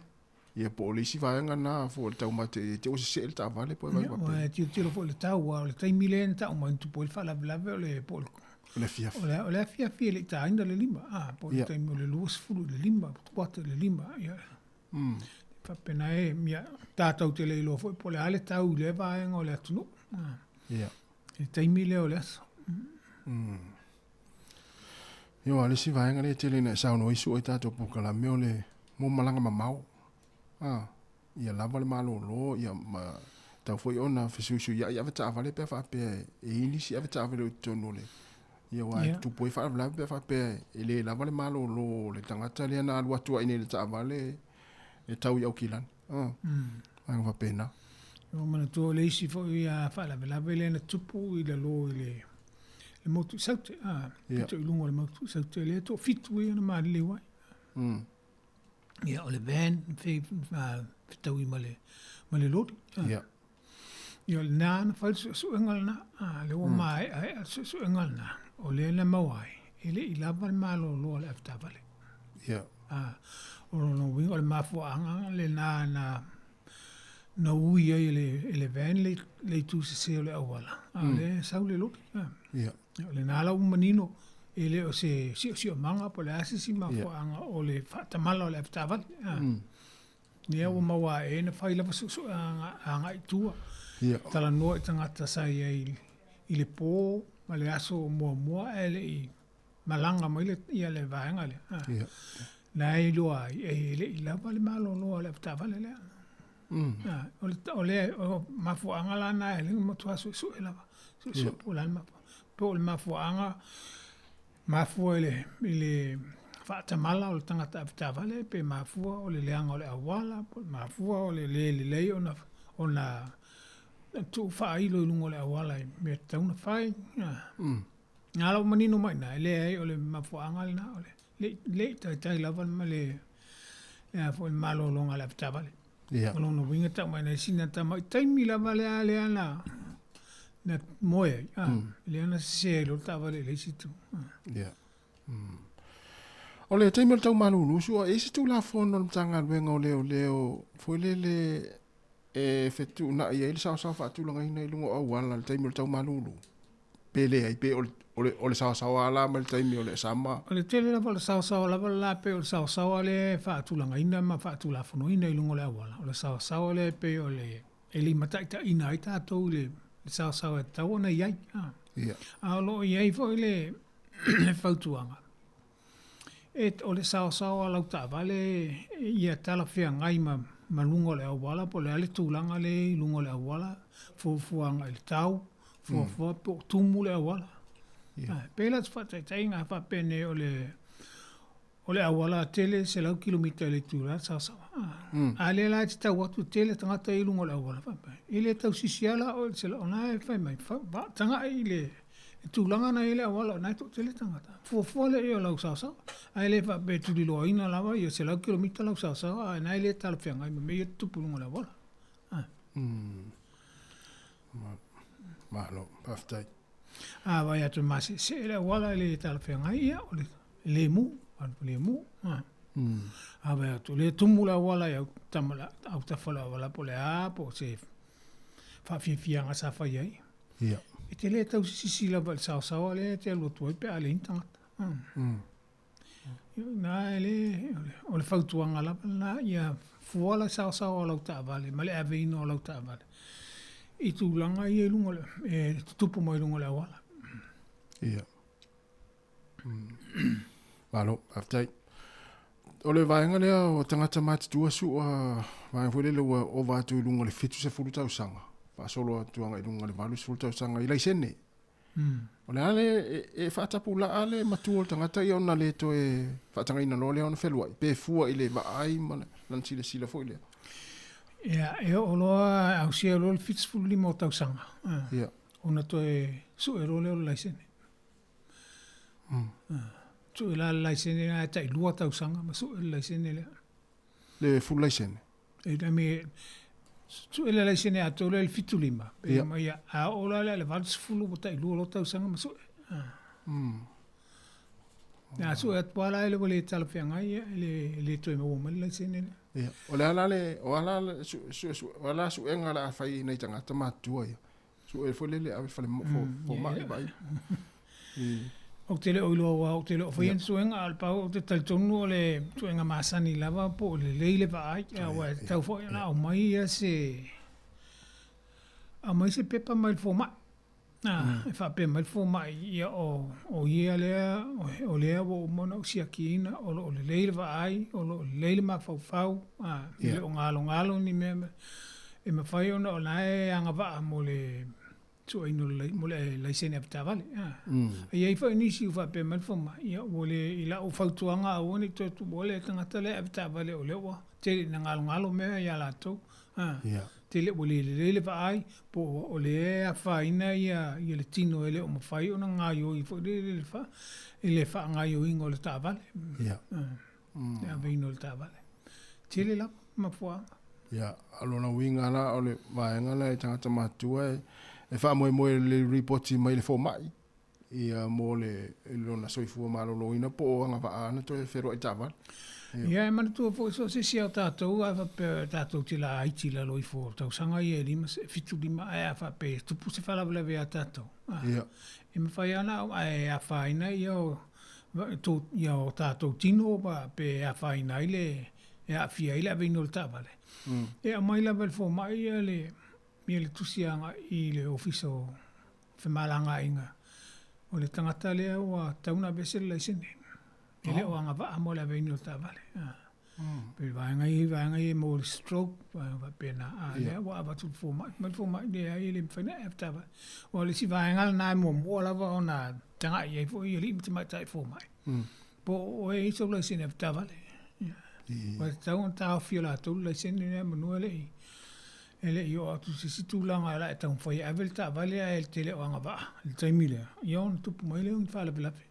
ia po le si vaenga na fo le tau mate te o se el ta vale po vai va ti lo fo le tau wa le tai milen ta o man tu po fa la le po le fia o le fia le ta inda le limba po le tai mo le lus fulu le limba quattro le limba ia fa pena e mia tata o te le lo fo po le ale tau le vaenga o le tunu ia e tai mile o le aso Yo ale si vaenga le tele na sa no isu o tato po kala me ole mo malanga mamau. Ia lava le malo lo ia ma tau foi ona fesusu ia vata vale pe fa pe e ini si vata vale tono le. Ia wa tu poi fa vale pe fa pe ele lava le malo lo le tangata le na alwa tua ine le ta vale e tau ia kilan. Anga va pena. Yo mana to le si fo ia fa la vele na tupu ile lo ile le motu saute to ilungo le motu saute le to fitu e na mali le wai ia o le van fe fitau i male lori ia le nana fal su engal na le o mai su engal na o le na mawai ele i lava le malo lo le afta vale o no wingo le mafu anga le na na uia ele van le tu se le awala le sau le lori le nala manino ele o se si manga po le asisi mafuanga o le fatamala o le aftavali nia o maua e na fai lava su anga itua tala noa i tangata sai i le pō ma le aso mua ele i malanga ma ia le vaenga le na e loa ele i lava le malo loa le aftavali le o le mafuanga lana ele matua su e lava su po lana po le mafuanga mafua ile fatamala o le tangata aftavale pe mafua o le leanga o le awala po mafua o le ona tu fai lo lungo le awala me tauna fai ngalo manino mai na le ai o le mafuanga na o le tai lava ma le fo le malo longa le aftavale o no winga ta mai na sina ta mai tai mila vale ale ana na moe le ana se lo tava le situ o le taimel tau malulu su e se tu la fono tanga wenga leo foi le e fetu na ia il sa fa tu longa ina lungo o wala le taimel tau malulu pele ai pe o le sa ala mal taimel o le sama o le tele la sa la pe o sa le fa tu longa ina ma fa tu la fono ina lungo le wala o le sa le pe o le eli mata ina ita to le sa ta ona ia lo ia fo le fautuanga o le sa la ta vale ia tala fia ngai ma lungo le wala po le ale tulanga le lungo le wala fuanga il tau fo tumu le wala pela fa tainga fa pene o le awala tele se lau kilomita le tura sa ale la ta watu tele tanga ta ilungo le awala fa ile tau sisiala o se ona fa mai fa tanga ile Tūlanga na ele wala nai tō tele tangata. Fua le eo lau sāsau. Ai le wha be tuli loa ina lawa ia se lau kilomita lau sāsau. Ai nai le tala whianga ima me ia tupulunga la wala. Mahalo, paftai. Vai atu masi se ele wala le tala whianga ia o le mu. Le mu. Vai atu le tumula wala iau tamala au tawhala wala po le apo se whawhianga sa whai ai. Ia. E te le tau sisi la wale sao le te alo tuai pe ale intangata. Nā ele, o le whautuanga la na ia fuala sao o lau ta vale, ma le aveino o lau ta vale. I tūlanga i e lunga le, e tupu mai lunga le awala. Ia. Malo, aftai. O le vaenga lea o tangata mati tua sua, vaenga fwele le o vātu i lunga le fitu se furu tau sanga. Pasolo tuanga i lunga le valu se furu tau sanga i laisene. O le ale e whaatapu la ale matua o tangata i ona le to e whaatanga ina lo le ona whelua. Pe fua i le vaai ma lan sila fo i lea. Ia, e o loa au sia lo le fitu furu lima o tau sanga. Ia. Ona to e su e role o laisene. Su e la laisene na tai lua tau sanga, ma su e laisene le. Le furu laisene? E da me... Su ele lai sene ato le fitu lima. Ia. Ma ia, a ola le valu fulu o tai lua lo tau sanga ma su e. Ia, su e atuala ele wale tala whianga ia, ele toi ma wama lai sene le. Ia. O le ala le, o ala su enga la whai nei tangata mātua ia. Su e fwele le awe whale fo mai bai. O te le oiloa wa, o te le whaian suenga alpau o te talitonu o le suenga masani lava po o le leile wa ai. Wa tau fwoi na au mai ia se... Au mai se pepa mai fo mai. E wha pe mai fo mai ia o ia lea, o lea o mona o siakina, o le leile wa ai, o le leile ma fau. Le o ngalo ni mea. E ma whai ona o nae anga waa mo le... So ino mo le laisene apta vale. Ia i whai nisi uwha pe malfoma. Ia o le ila o whautuanga a oni to tu bole tangata le apta vale o le oa. Te na ngalo mea ia lato. Te le o le vai po o le a whaina ia le tino ele o mawhai o na ngaio i whai le wha. Ele wha ngaio ingo le ta vale. Ia veino le ta vale. Te le la mawhua. Ia alona winga la o le vaenga la e tangata matua e e wha moe le reporti mai le fo mai. Ia mo le lona soifua malolo ina po o anga wa ana to e whero i tawa. Ia e mana tua po so se sia tātou a wha tātou tila aiti la loi fo. Tau sanga i e lima fitu lima e a wha pe tupu se whalawalewe a tātou. Ia. E ma whai ana e a whaina ia o tātou tino pa pe a whaina i le e a fia i le a veino le tāwale. E a mai la vel fo mai ia le... Mia le tusianga i le ofiso whemalanga inga. O le tangata lea ua tauna besele lai sene. E le o anga waa mo le aveini o ta vale. Pe vaenga i mo le stroke, va pena. Lea ua abatu fomai. Mai fomai lea i le mwhena e ta vale. O le si vaenga na e mo lava o na tanga i e fo i li mti mai tai fomai. Po o e iso lai sene e ta vale. Wa tauna tau fio la tau lai sene nea manua le i. Ele yo atu sisi tūlanga ala e tau whai avel ta vale a el tele o anga waa, el taimile. Ia on tupu mai leo ni whaala bilapi.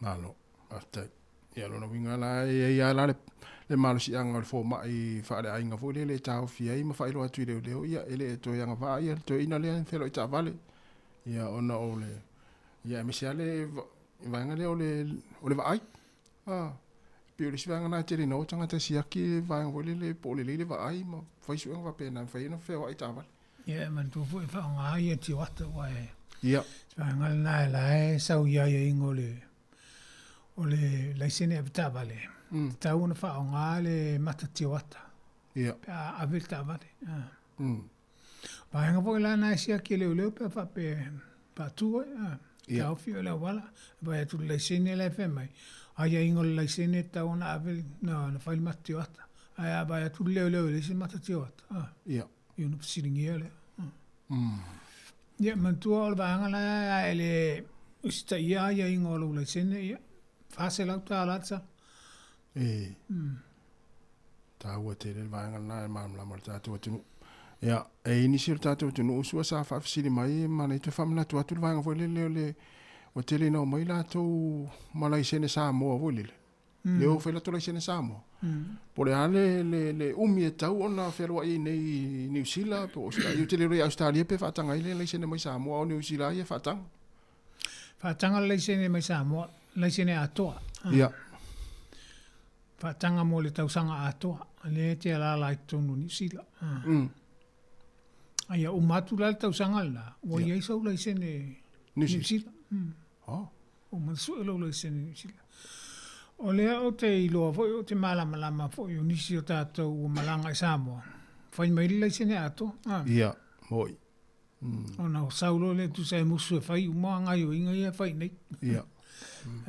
Nalo, aftai. Ia lona winga la e ia la le malusi anga le fo mai whaale ainga fo le tau fia i ma whaelo atu i leo. Ia ele e toi anga waa ia toi ina lea ni whelo i ta vale. Ia ona o le, ia mesi ale vanga le o le vaai. Pio le siwanga na te rino tangata siaki vai ngole le pole le vai ma fai suanga va pena fai no feo ai taval. Ia man tu fu fa nga ia ti wata wa e. Ia. Siwanga na la e sau ia ingole. O le laisene avta vale. Ta una fa nga le mata ti wata. Ia. Pa avta vale. Vai nga vo la na siaki le pe fa pe pa tu ia. Ka fio la wala. Vai tu laisene la fe mai. Aia ingol lai sene tau na avel na whaili mati o ata. Aia bai atu leo le si mata ti o ata. Ia. Iu na pasiringi ele. Ia, mantua o le vaanga la ele usita ia ingol lai sene ia. Fase lau ta alatsa. Tau a te le vaanga la e maam la marta atu atunu. Ia, e inisi o tātou tunu usua sa whaafisiri mai, mana i te whamana tu atu vanga voi leo le o te le nao mai lātou malai sene Sāmoa voi lele. Leo whaila tola sene Sāmoa. Pore ale le umi e tau ona wherua i nei New Zealand, po i te le rei Australia pe whaatanga ile le sene mai Sāmoa o New Zealand e whaatanga. Whaatanga le sene mai Sāmoa, le sene atoa. Ia. Whaatanga mo le tausanga atoa, le te alala i tonu New Zealand. Aia, o matu la tausanga la, o iei sau le sene New Zealand. O mansu e lau le sene New Zealand. O lea o te iloa foi o te malama foi o nisi o tātou o malanga i Sāmoa. Whai mai le sene ato. Ia, moi. O na o saulo le tu sai musu e whai umoa ngai o inga ia whai nei. Ia.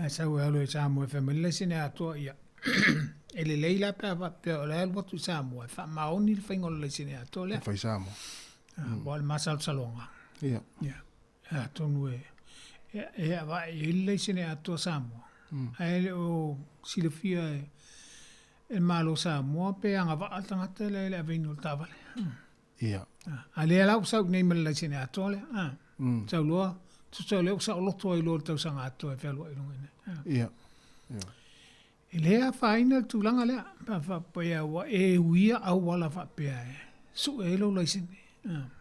Sau e alo e Sāmoa e whai mai le sene ato ia. E le leila pia o le alu watu Sāmoa. Wha maoni le whai ngolo le sene ato lea. Whai Sāmoa. Wa le masal salonga. Ia. Ia. Tonu e. E awa e le sene ato Sāmoa. Aele o silafia e malo Sāmoa pe anga wa altangata le aveino o tāwale. Ia. A lea lau sau nei mele lai sene ato le. Sau loa, tu sau leo sau loto ai loa tau sanga ato e whelua i lunga ne. Ia. E lea whaina tūlanga lea. Pa pia wa e uia au wala wha pia e. Su e lo lai sene.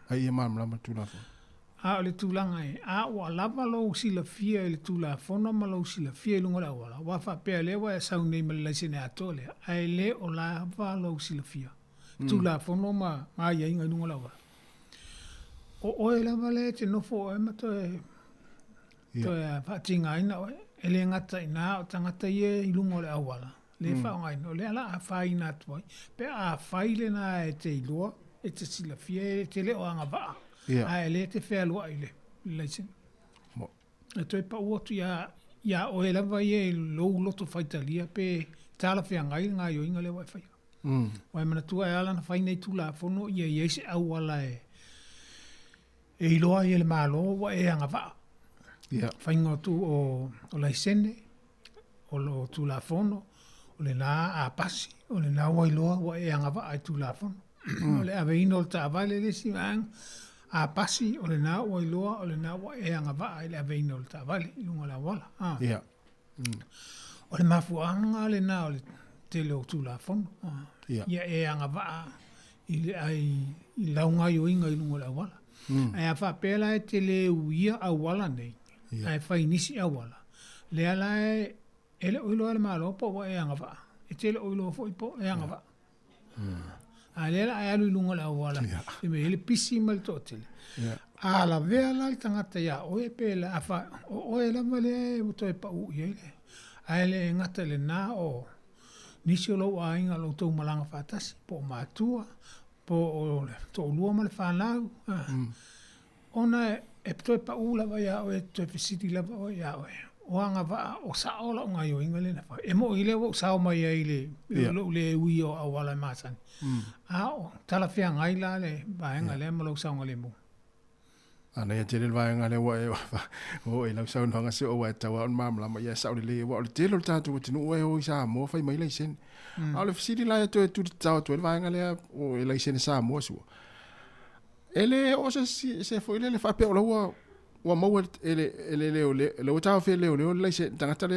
Ai e mamlama tūlanga. A le tūlanga e, a wa lava lo sila fia le tūla whona ma lo sila fia lunga la wala. Wa wha pia lewa e sau nei ma le sene ato le. A e le o lava lo sila fia. Tūla whona ma ia inga lunga la wala. O oe lava le te nofo e mato e to e whatinga ina oe. E le ngata ina o tangata ie i lunga le awala. Le whaonga ina o le ala a whaina atu ai. Pe a whaile na e te iloa, e te sila fia e te leo anga waa. Ai le te whelua i le leisen. E toi pa uotu ia o e lava i e lou loto whaitalia pe tala whiangai ngā i o inga le wai whai. Wai mana tua e ala na whai nei tūla whono ia i eise au ala e iloa i le mālo wa e anga wha. Whai ngā tu o leisene, o lo tūla whono, o le nā a pasi, o le nā wailoa wa e anga wha ai tūla whono. O le ave ino le ta avale le si maang, a pasi o le nā ua iloa o le nā ua e anga waa i le aveina o le tāwale i lunga la wala. O le mafuanga le nā o le te leo tūla whono. Ia e anga waa i le ai i launga i o inga i lunga la wala. Ai a whapela e te le uia a wala nei. Ai whai nisi a wala. Le ala e le oiloa le malo po wa e anga waa. E te le oiloa fo i po e anga waa. A lera ai alu lunga la wala. E me ele pisi mal totele. A la vea la tangata ya oe pe la afa oe la male o to e pa u yele. Ai le ngata le na o nisi o lo a inga lo tau malanga fatasi po matua po o to lua male whanau. Ona e to e pa u la ya oe to e fisiti la o ya oe. O anga wa o sao la unga yo inga le na fa. E mo ile o sao mai ai le ui o awala masani. O tala fia ngai la le vaenga le mo lo sao ngale mo. Ana ia tele vaenga le wa o e lau sao nanga se o wa tawa on mamla ma ia sao le wa le tele tatu tinu o isa mo fai mai leisen. A le fisiti la to tu tau to vaenga le o e leisen sa mo su. Ele o se foi le fa pe o wa mau ele le o tau fe le leisen tangata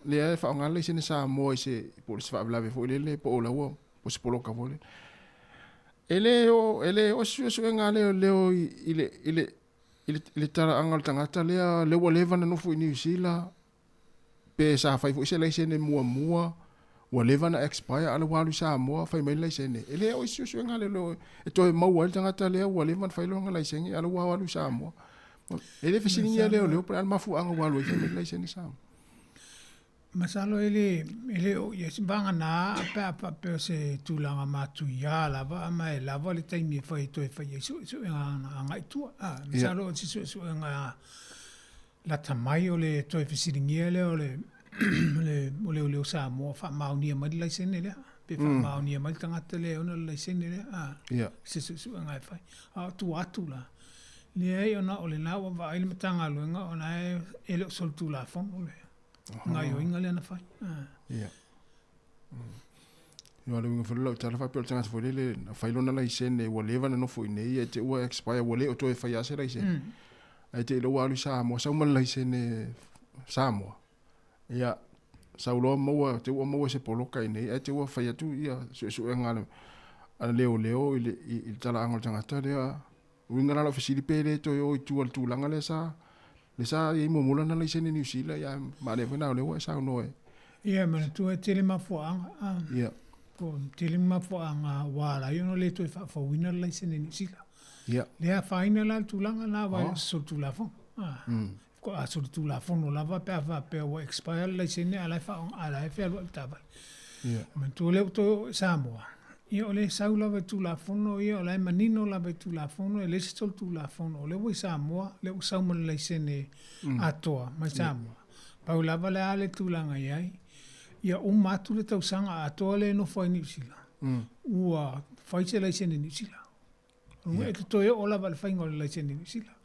le fa nga leisen sa mo se por se fa blave foi le po la wo po se polo ka vole. Ele o su nga le ile tara angal tangata le wo leva na no fu New Zealand pe sa fa fu se leisen mua wa leva na expire ala walu sa mo fa mai leisen ele o su nga le e to mau al tangata le wo leva fa lo nga leisen ala walu sa mo. Ele fisini leo para mafu anga walu e mai leisen sa. Masalo ele o yes banga na pa se tulanga matu ya lava mai lava le taimi foi to foi su nga tu masalo su nga la tamai ole to fisini le le sa mo fa mauni mai le sene le pe fa mauni mai tanga tele ona le sene le su nga fai tu atula le ai ona ole na wa ile matanga luenga ona ele sol tula fon ole nga yo inga le na fai. Yo le winga fulu tala fa pel tanga fo le failo na laisene wa leva na no fo nei te wa expire wa le o to e fa ya se laisene ai te lo walu Sāmoa sa mal laisene Sāmoa ia saulo mo te mo se polo kai nei ai te wa fa ya tu ia su ngala ala leo il tala angol tanga ta le winga na la fasili pele to yo tu al tu langa le sa i mo mula na laisene New Zealand ya ma le na le wa sa no ia ma tu e tele ma fo ia ko tele ma fo anga wala yo no le to fa fo winner laisene New Zealand ia le final tu langa na va so tu la fo ko a so tu la fo no la va pe wa expire laisene ala fa ala fe al ta va ia ma tu le to Sāmoa io le saula ve tu la fono io le manino la ve tu la fono e le stol tu la fono le voi Sāmoa le usau le sene atoa ma Sāmoa paula vale ale tu la ngai ia matu le tau sanga atoa le no foi New Zealand ua fai se le sene New Zealand e to e ola vale fai ngol le sene New Zealand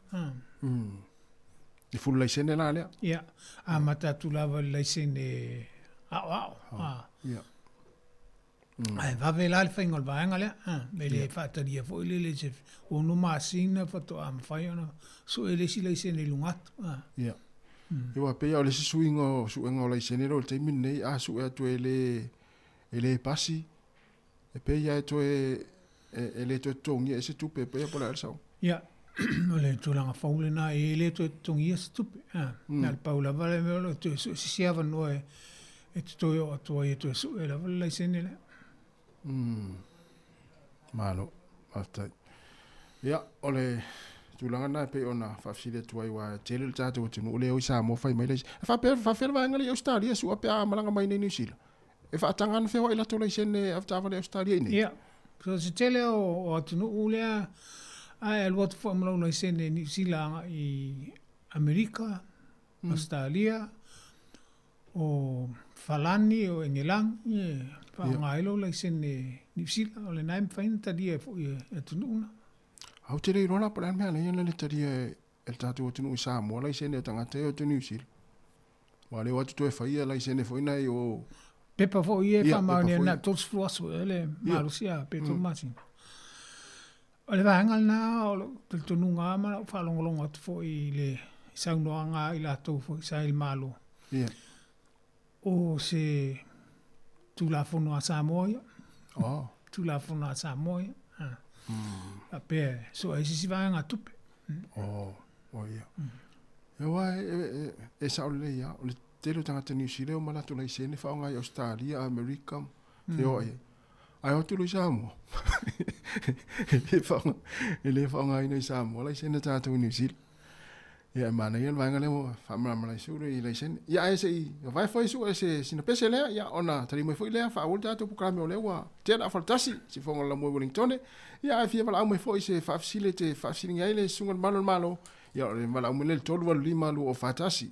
i fu le sene la le ia a mata tu la vale le sene ia ai va ve la fai ngol va ngale me le fataria fo le se o no masina foto am fai ona so ele si le sene lungat ia eu pe o le suingo le sene ro te min nei a su e to ele pasi e pe ia to ele to tongi e se tu pe po la so ia o le to langa faule na ele to tongi e se tu na paula vale me lo to si ava no e to yo to e to su e la le sene le malo basta ia ole tulanga na pe ona fa file tuai wa tele tata o tunu le o Sāmoa fai mai le fa fer va ngali Australia su pe malanga mai nei New Zealand e fa tangan fe wa ila to le sene after va le Australia ni ia so se tele o tunu ule a lot from lo sene New Zealand i Amerika Australia o falani o engelang fa ngai lo le sene New Zealand o le naim fain ta dia fo e tunu au te rei rona para mea nei le tari e tatu o tunu Sāmoa lai sene tangata e o te New Zealand. Wa le watu to e whaia lai sene fo inai o... Pepa fo i e whamaone na tos fuaso e le marusia pe to masi. O le vahangal na o te tonu ngā ma o whalongolonga tu fo i le saunoa ngā i la tau fo i sa il malo. O se tulafono a Sāmoa ia. Tulafono a Sāmoa ia. A pe so e si va nga tupe ia e wa e sa ole ia o le telo tanga New Zealand ma la to lai sene fa nga Australia America te o ai o tu lo Sāmoa ele fa nga i Sāmoa lai sene tata New Zealand ia mana ia va nga le fa ma lai sure i lai sene ia e se vai foi su e se sina pese le ia ona tari mo foi le fa o tata po krame o le wa te na faltasi si fo la mo Wellington ia e fia vala au mai foi se fa facility le sungal malo ia le vala au le tolu walu lima lu o fatasi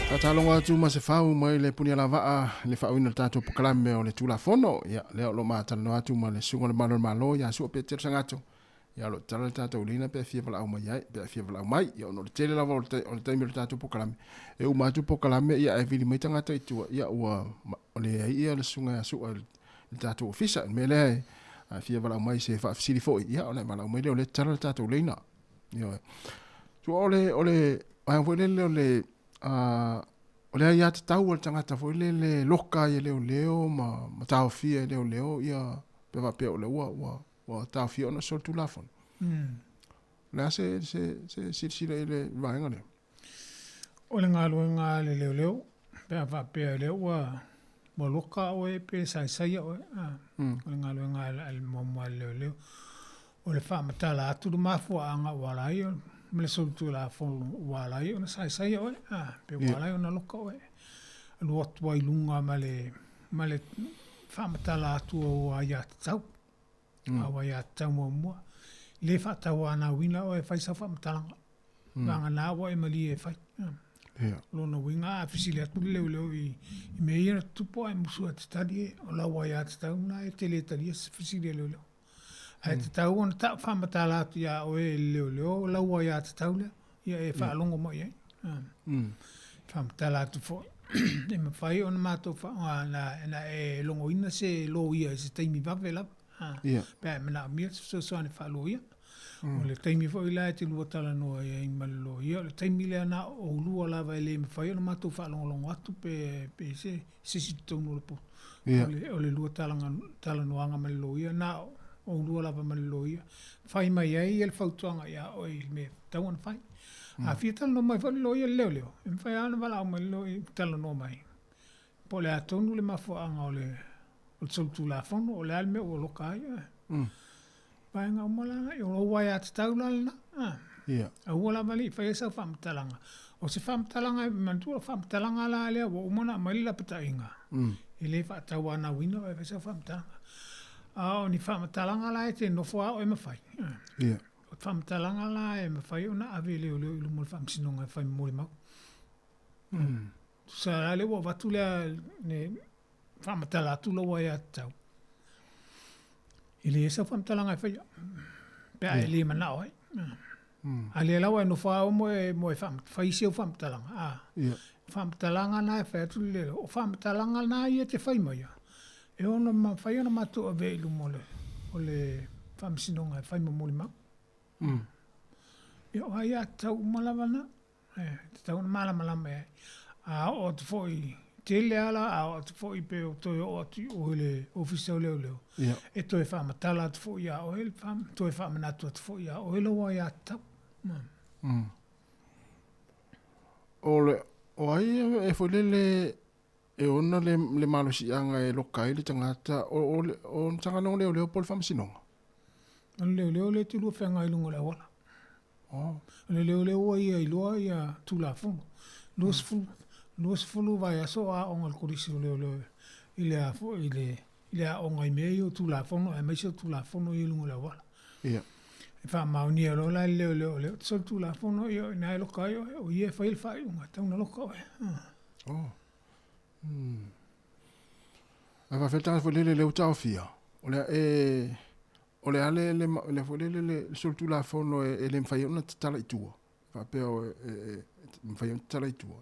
Tatalonga atu ma se fau mai le punia lava le fau ina tato pokalame o le tula fono ya le lo mata no atu ma le sunga le malo ya su pe ter sangato ya lo tala tato lina pe fia vala mai ya pe fia vala mai ya no le tele lava o le taimi le tato pokalame e u matu pokalame ya e vili mai tanga tu ya o le ia le sunga ya su le tato ofisa me le a fia vala mai se fa sili fo ya o le vala mai le tala tato lina ya so ole ai vo le o lea ia te tau al tangata fo le loka i leo ma tau fia leo ia pewa peo le ua tau fia ona sol tu lafon. Lea se le vaenga leo. O le ngā luenga le leo, pea wha pea leo ua mo loka oe pe sai oe. O le ngā luenga al mamua leo. O le wha matala atu du mafua anga walai o me le solutu la fonu walai ona sai oe pe walai ona loka oe lu atu ai lunga ma le whamatala atu o a ia tau a ia tau mua le whatau ana wina oe whaisa whamatalanga vanga nā oe mali e whai lona winga a fisile atu leo i me ira tupo ai musua te tari e o lau a ia tau na e tele tari e fisile leo ai te tau ona ta whamatala atu ia oe leo laua ia te tau lea ia e whaalongo mo iai whamatala atu fo e ma whai ona mātou na e longo ina se lo ia se taimi wawe lapa pēr mena mia so ane whaalo ia o le taimi fo ila e te lua tala noa ia i malolo ia o le taimi lea na o lua lava e le ma whai ona mātou whaalongo atu pe se si tonu le po o le lua tala noanga malolo ia na o lua lava malolo ia. Whai mai ai el whautuanga ia o i me tau ana whai. A fia tala no mai whalilo ia leo. E mwhai ana wala o malolo i tala no mai. Po le atonu le mafuanga o le tautu la fono o le alme o loka ia. Paenga o malanga i o wai ati tau lalana. A ua lava li whai esa whamtalanga. O se whamtalanga mantua whamtalanga la lea o umana mai la pata inga. I le whaatau ana wina o e whai whamtalanga. O ni whamatalanga la e te nofua o e mawhai. O whamatalanga la e mawhai o na awe leo ilu mo le whamsinonga e whai mori mau. Sa la leo o watu lea ne whamatala atu lawa e atau. I le esa whamatalanga e whai. Pea e le mana oi. A le lawa e nofua o mo e whai seo whamatalanga. Whamatalanga na e whai atu leo. O whamatalanga na i e te whai mai. E ona whai ona matu a veilu mole o le whamsinonga e whai mamoli mau. E o hai a tau malawana, te tau na malamalama e. A o te fhoi tele ala, a o te fhoi pe o toi o atu o le ofisa o leo. E toi whamatala atu fhoi a o ele, toi whamanatu atu fhoi a o ele o ai a tau. O ai e fhoi le e ona le malo si anga e lokai le tangata o tangana leo pol whamsinonga. O leo le te lua whenga i lunga le wala. Le leo ia i loa ia tula fono. Luas fulu vai aso a onga korisi o leo i le a onga i mei o tula fono e meisa tula fono i lunga le wala. E wha mauni a lola i leo. Tso tula fono i o nai lokai o ia whail whai unga tauna loka oe. A va fetanga fo le utau fia. O le ale le fo le soltu la fono e le mfai ona tala itua. Fa pe o mfai ona tala itua.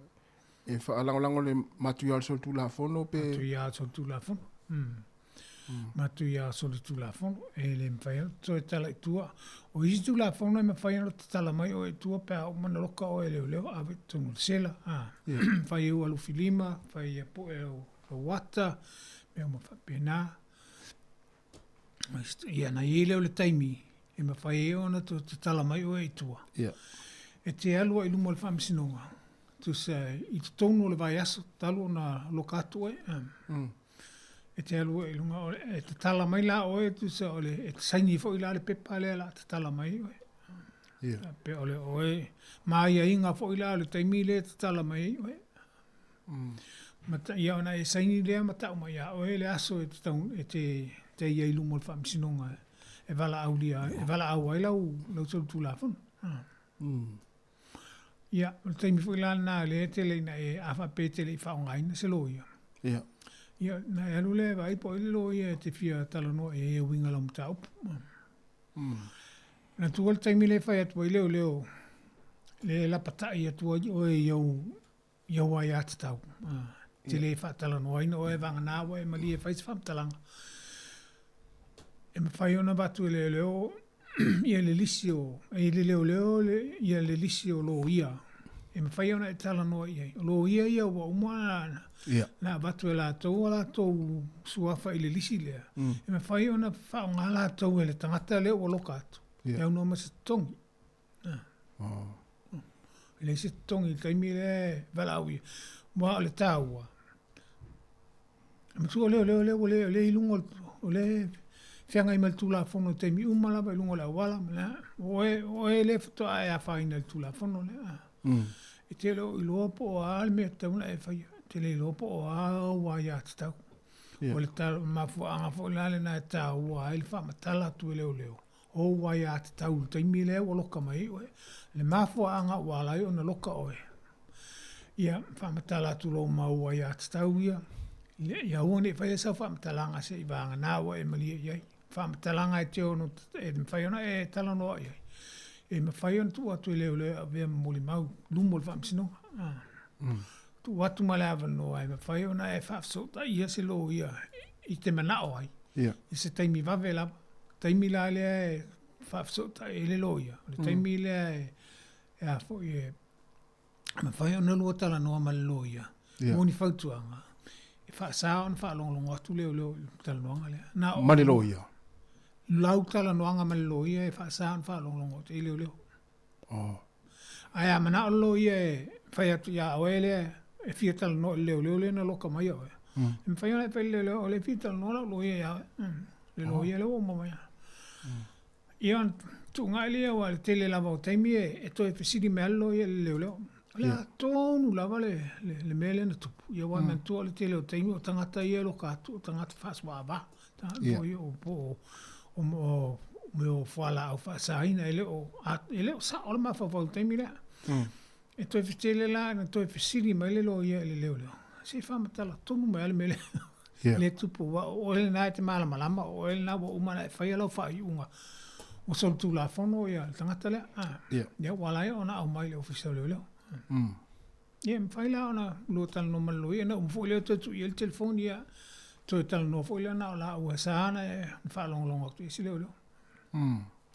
E fa lango le material soltu la fono pe material soltu la fono. Material soltu la fono e le mfai ona tala itua. O isi tu la fono e mfai ona tala mai o itua pe o manaloka o e leo ave tonu sela. Fai o alu filima, fai po o wata, me o mawhapena. Ia na i leo le taimi, e mawhai e ona te tala mai o e tua. E te alua i lumo le whamsinonga. Tu se, i te tonu le vai aso, talo na lokatu e. E te alua i lunga, e te tala mai la o e, tu se, e te saini fo i la le pepa lea la te tala mai o e. Pe ole o e, maa ia inga fo i la le taimi le te tala mai o e. Ia ona e saini lea matau mai a o e le aso e te ia i lumo le whamsinonga e wala au lia, e wala au ai lau tolu tu la fono. Ia, o taimi fo ila na le te le na e afa pete le fa ngai se lo ia. Ia. Ia na e lule vai po le lo ia te fia tala no e winga la mta op. Na tu ol taimi le fa ya tu le leo. Le la pata ia tu o e yo wa ya tau. Te le fa tala no ai no e vanga na wa e mali e fa is fam talanga. E me fai ona batu le leo ia le lisio e le leo ia le lisio lo ia e me fai ona e tala no ia lo ia wa umana na batu la to suafa i le lisi le e me fai ona fa ngala to le tangata le o lokato e no ma se tongi le se tongi kai mi le valawi mo le taua me tu le ilungo le fianga i maltula fono te mi umala ba lungo la wala na o le foto a faina tula fono le e te lo po al me te una e fai te le lo po a wa ya sta o le tal ma fo anga fo la le na ta wa il fa matala tu le o wa ya sta u te mi le o loka mai le ma fo anga wa la o na loka o ia fa matala tu lo ma wa ya sta u ia one fai sa fa matala nga se i ba na wa e mali ia fa talanga e te ono e me fai ona e tala no ai e me fai ona tu atu le ave moli mau lumol fa msino tu atu malava no ai me fai ona e fa so ta ia se lo ia i te mana o ai i se taimi va vela taimi la le fa so ta e le lo ia le taimi le e a fo e me fai ona lo tala no mal lo ia moni fa tuanga e fa sa on fa long atu le tala no ngale na mani lo ia lau tala noanga ma lo ia e fa saan fa long te leo ai mana lo ia fa ya tu ya oele e fia tala no leo na loka mai o e fa ia fa leo le fia tala no lo ia ya le lo ia lo mo mai ia tu ngai le wa te le lava o taimi e to e fisiri me allo ia leo la tonu lava le mele na tu ia wa man tu le te le o taimi o tangata ia lo ka tu tangata fa swa ba ta o po o meu fala au fa saina ele o sa o ma fa volta mi la e to fitele la na to fisili ma le lo ia le se fa mata la to mo ele mele le tu po o le na te mala malama o ele na o mana fa ia lo fa iunga o sol tu la fono ia tangata le ya wala ia ona au mai le official le ia me fa la ona lo tal no mal lo ia na o fo le tu il telefone ia to tal no fo le na la o sana e fa long tu si le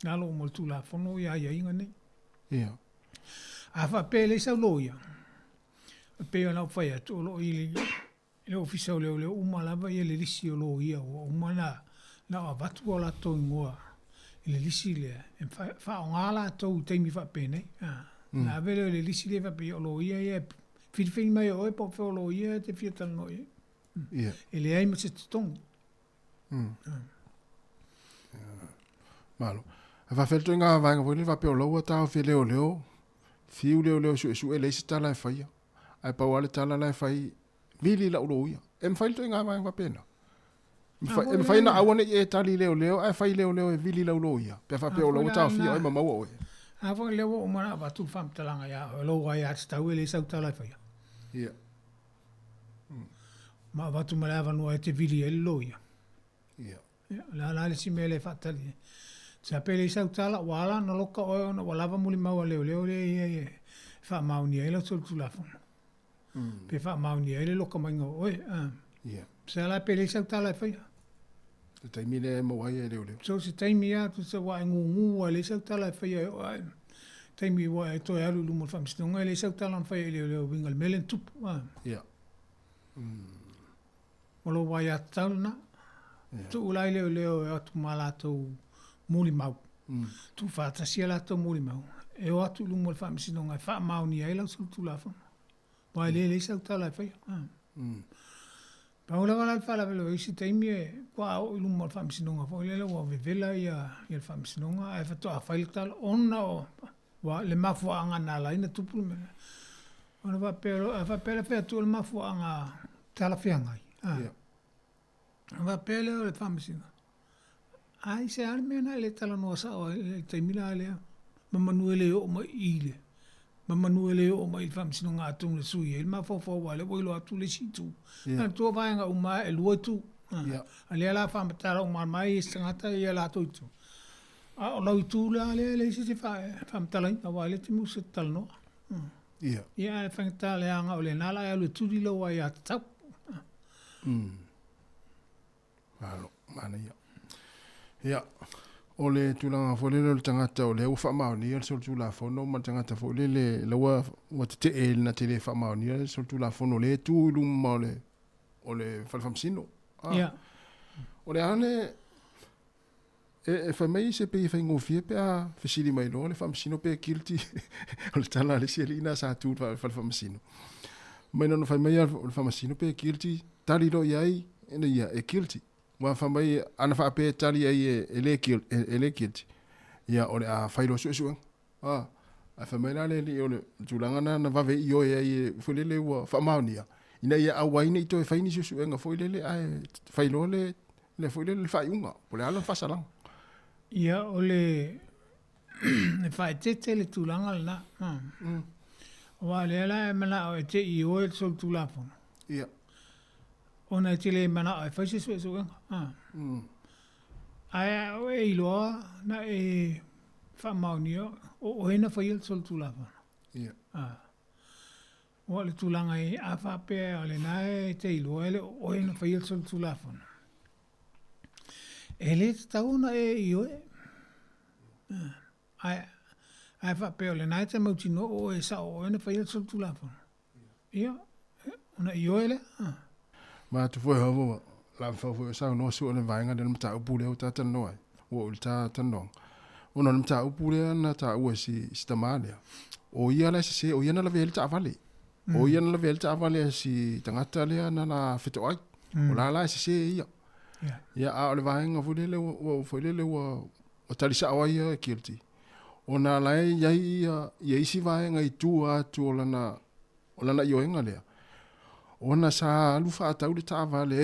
na lo mo tu la fono ia inga ni a fa pele sa lo ia pe na fa ia to lo ili le official le umala va ia le lisi lo ia o umala na va tu la to ngoa le lisi le fa ngala to te mi fa pene na vele le lisi le va pe lo ia fi mai o e po fo lo ia te fi tal no ia ele ai ma se tong malo va fel to nga va nga vole va pe lo ta fe leo fiu leo su ele se tala fa ia ai pa wale tala la fa vili la lo ia em fa to nga va pena em fa na awone e tali leo ai fa leo e vili la lo ia pe fa pe lo ta fi ai ma o a fo leo o ma va tu fam talanga ya lo wa ya sta ele sa tala fa ia ma va tu malava no e te vili e lo ia la le si mele fa tali sa pele sa tala wala no loka o no wala va muli mau leo le fa mau ni ele sul tu la fo pe fa mau ni ele loka mango oi sa la pele sa tala fa ia te taimi le mo ai leo so se taimi ya tu se wa ngu le sa tala fa ia taimi wa e to alu lu mo fam stonga le sa tala fa ia leo wingal melen tup Olo wai a tauna. Tu ulai leo e atu malato muli mau. Tu whata sia lato muli mau. E o atu lumo le wha misinonga. Wha mau ni ai lau sul tu la wha. Wai le sau tala e whai. Paula wala le whala velo isi teimi e kua o lumo le wha misinonga. Wai le wa vevela ia le wha misinonga. E whato a whai tala ona o. Wa le mafua anga na laina tupulu me. Ona wa pele whea tu le mafua anga tala whiangai. Va pele o le whamesina. Ai se ar mena le tala noa sa o le taimila alea. Ma manuele o ma ile. Mamanu le o mai fam sino nga tung le sui e ma fo wale o lo atu le situ. Na to vai nga uma e lo tu. Ale la fam tara o mai sangata ia la tu tu. A o lo tu le si fam tala na wale ti mu se tal no. Ia fam tala nga o le nala e lo tu di lo ia tap. Alo, mana ia. Ia. O le tulanga fo le tangata o le u whamaoni al sol tula fono ma tangata fo le lawa wa te e na te le whamaoni al sol tula fono le tu lum ma o le falfamsino. O le ane e whamei se pe i whaingo fie pe a whisiri mai lo le whamsino pe kilti o le tala le sielina sa tu falfamsino. Mai no whamei al whamsino pe kilti tali lo iai ena ia e kilti. Wa famai ana fa pe tali ai elekit ya ole a failo su a famai la le ole tulanga na va ve yo ai fulele wa famaunia ina ia a waini to faini su nga fulele ai failo le fulele fa yunga pole ala fa sala ya ole ne fa tete le tulanga la wa le la mala o te yo el sol tulafon ya ona tele mana ai fa su ai o e loa na e fa maunio o ena fa il sol tulava o le tulanga e a fa pe ale na e te loa ele o ena fa il sol tulava ele sta una e io ai fa pe ale na te mautino o e sa o ena fa il sol tulava ia ona io ele ma tu foi hawo la foi sa no su le vainga del mata upule o tata no ai o ulta tanong ono mata upule na ta o si stamalia o ia la se o ia na la velta vale o ia na la velta vale si tangata le na la fito ai o la se ia ia a le vainga fulele o fulele o tali sa o ia kilti ona la ia isi vainga i tu a tu o lana yo enga le ona sa lufa atau le tavale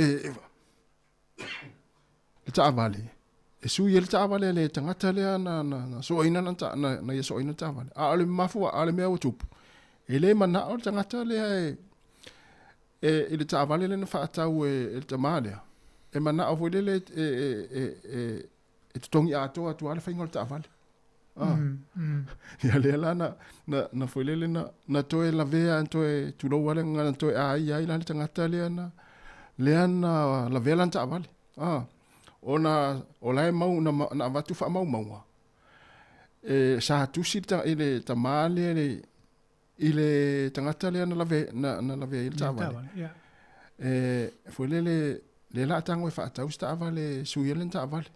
le tavale e su ye le tavale le tangata le na so ina na ye so ina tavale a le mafu a le mea tupu e le mana o tangata le e le tavale le na fa atau e tamale e mana o vole le e tongi ato atu ale fa ingol tavale ya le la na folele na toe la vea toe tu lo wale nga toe ai la tangata le na la vela ta vale ona ola mau na vatu fa mau e sa tu sita ile tamale ile tangata le na la ve ile ta vale e folele le la tango fa ta usta vale su yele ta vale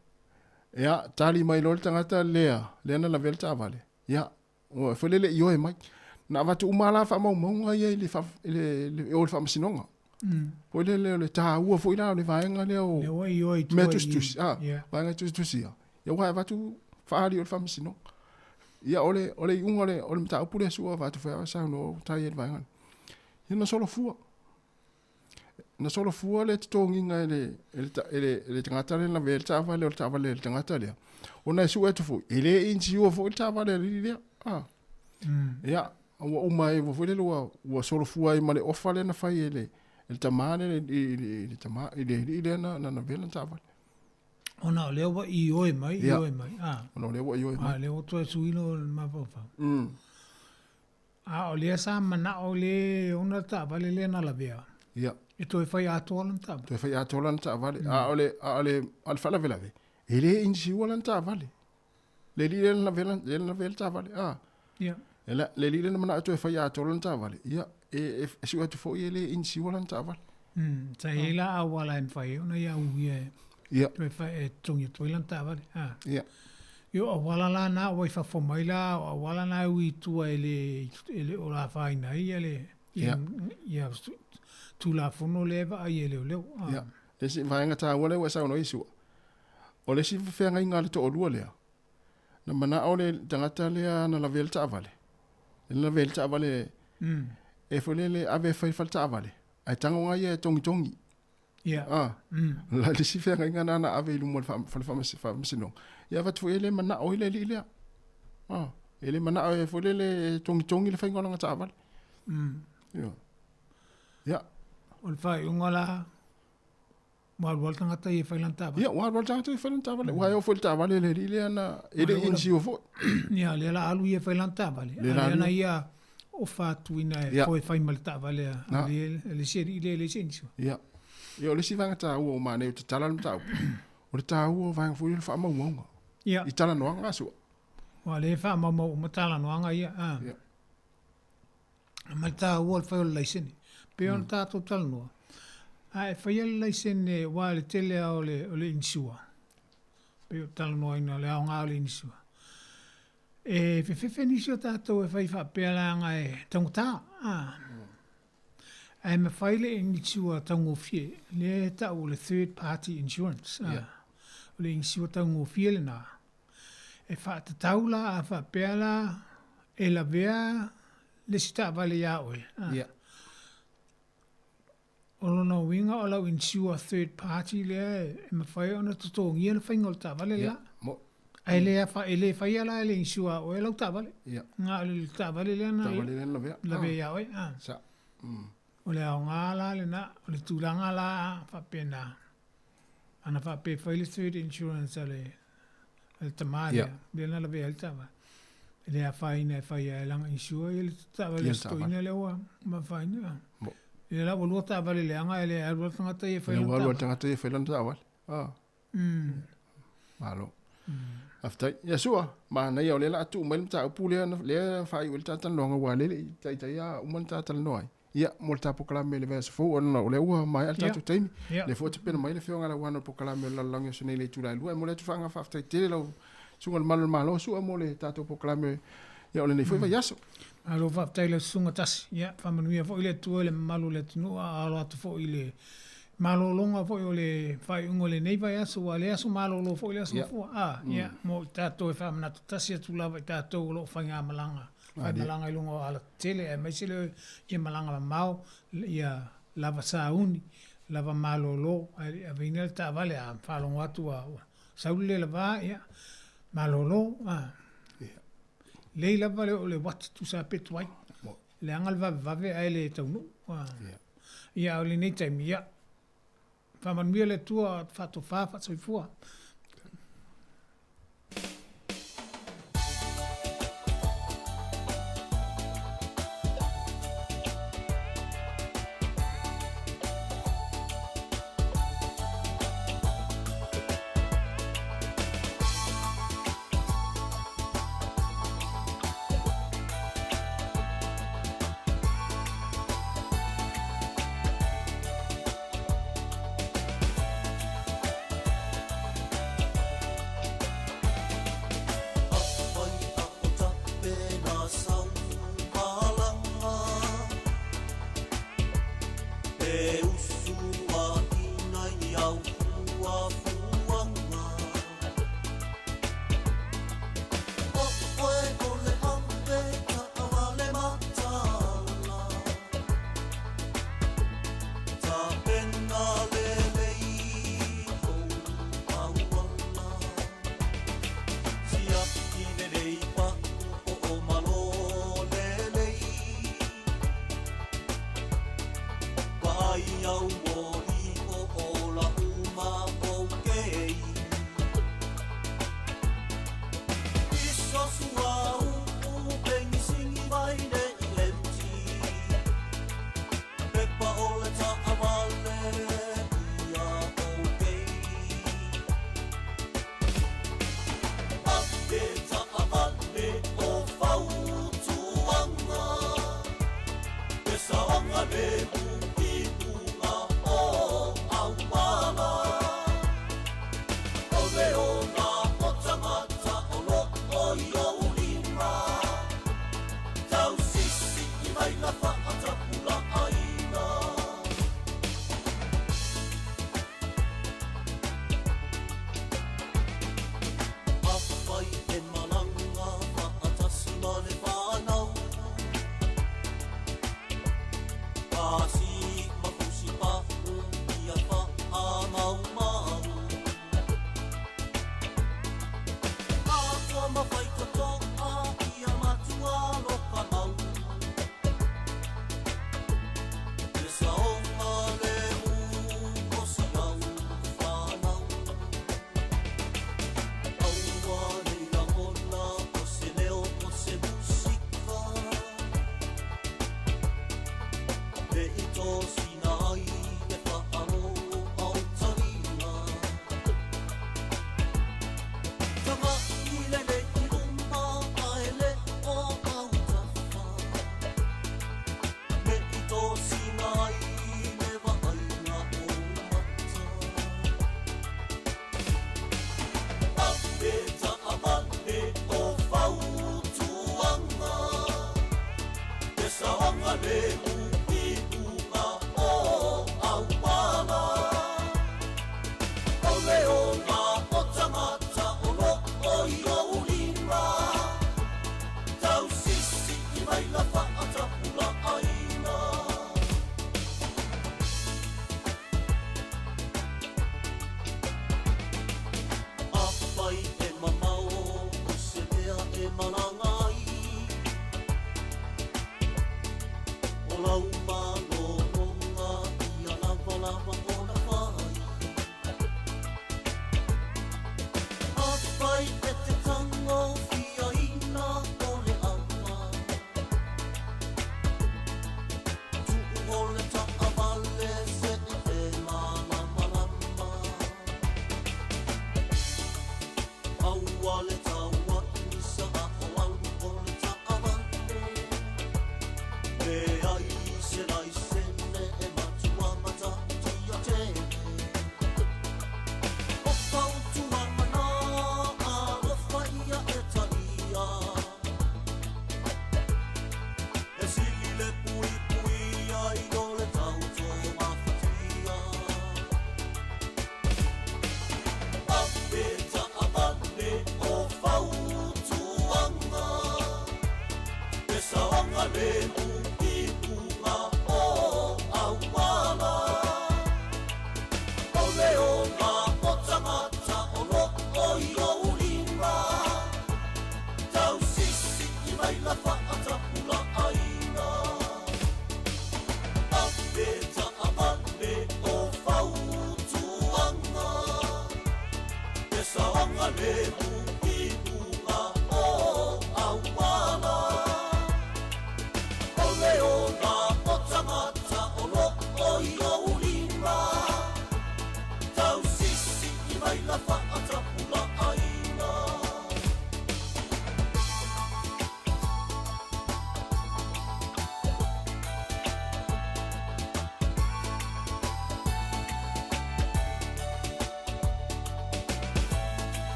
ya tali mai lol tangata lea na la velta vale ya o folele yo e mai na vatu umala fa mau nga ye le fa le o fa masinonga folele le ta u fo ila le vaenga le o metus vaenga tus ya ya wa vatu fa ali o fa masino ya ole ungole ole mta upule su vatu fa sa no ta ye vaenga ina solo fu na solo fua le tongi nga ele tangata le na velta vale o tavale le tangata le ona su etu fu ele inchi o fu tavale le ya o mai vo fu le o solo fua i male ofale na fai ele tamane le tamane ile na vela tavale ona le o i oi mai ona le o i oi mai le o to suino ma fa o le sa mana o le ona tavale le na la vea ya e toi fai atolan ta toi fai atolan ta vale ale al fala vela ve ele insi wala ta vale le li na vela ta vale ya ela le li na mana toi fai atolan ta vale ya e si wa tu fo ele insi wala ta vale ta ela awala en fai ona ya u ya toi fai tongi toi lan ta vale ya yo awala la na o fa fo mai la awala na u tu ele o la fai na ele ya tu la fono leva ai le ya le si vainga ta wale wa sa no isu o le si fe nga inga le to lu le na mana o le tangata le na la velta vale la velta vale e folele ave fai falta vale ai tango nga ye tongi ya la le si fe nga inga na ave lu mo fa sino ya va tu ele mana o ile Ele mana e fole le tongi le whainga nga tāwale. Ia. O le whai unga la, wārual tangata i whailan tāwale. Ia, wārual tangata i whailan tāwale. Wai o fole tāwale le rile ana, ele insi o fo. Ia, le la alu i whailan tāwale. Le ana ia o whātuina e fo e whaimale tāwale. Le seri le senso. Ia. Ia, o le si vanga tā ua o mane o te tala na tāu. O le tā ua o vanga fui le wha maunga. Ia. I tala noa ngā sua. Wa le wha mau matala noanga ia. Ia. Ma tā ua le whai o le laisene. Pea on tātou tala noa. Ai whai o le laisene wa le tele o le insua. Pea tala noa ina le ao ngā o le insua. E whewhewe nisi o tātou e whai wha pea langa e tangutā. Ai me whai le insua tango fie. Le tau le third party insurance. O le insua tango fie le nā. E wha te taula a wha pea la e la vea le sita vale ia oe. O lona winga o lau insua third party lea e me whai ona tutongia le whaingol ta vale la. Ai lea whai ala e le insua oe lau ta vale. Ngā le ta vale lea na la vea ia oe. O le au ngā la le na, o le tūranga la wha pea na. Ana wha pea whai le third insurance ale el tamaria bien la vea el tava le a faina faia lang insua el tava le stoina le wa ma faina le la volua tava le anga le a volua tanga e faina le volua tanga e faina tava malo after ya sua ma na yo le la tu mel ta pu le fai wel ta tan longa wa le tai tai ya un ta tan noi ia molta pokalame le vesa fo ona le ua mai alta tu taimi le fo te pena mai le fionga la wana pokalame la langi so nei le tu la lua mo le tu fanga fa te tele lo sunga malo su mo le tato pokalame ia ole nei fo va yaso alo fa tele sunga tas ia fa manuia fo ile tu le malo le tu alo atu fo ile malo longa fo ile fai ungo le nei va yaso wa le yaso malo lo fo ile yaso fo ia mo tato e fa na tas ia tu la tato lo fanga malanga Ai malanga i lungo ala tele e mai sile i malanga mau ia lava sauni lava malolo a vinel ta vale a falong watu a saule lava ia malolo le lava le wat tu sa petwai le angal va ai le tau ia o le nei taimi ia fa man mia le tua fatu fa soifua Saanga le uki tunga o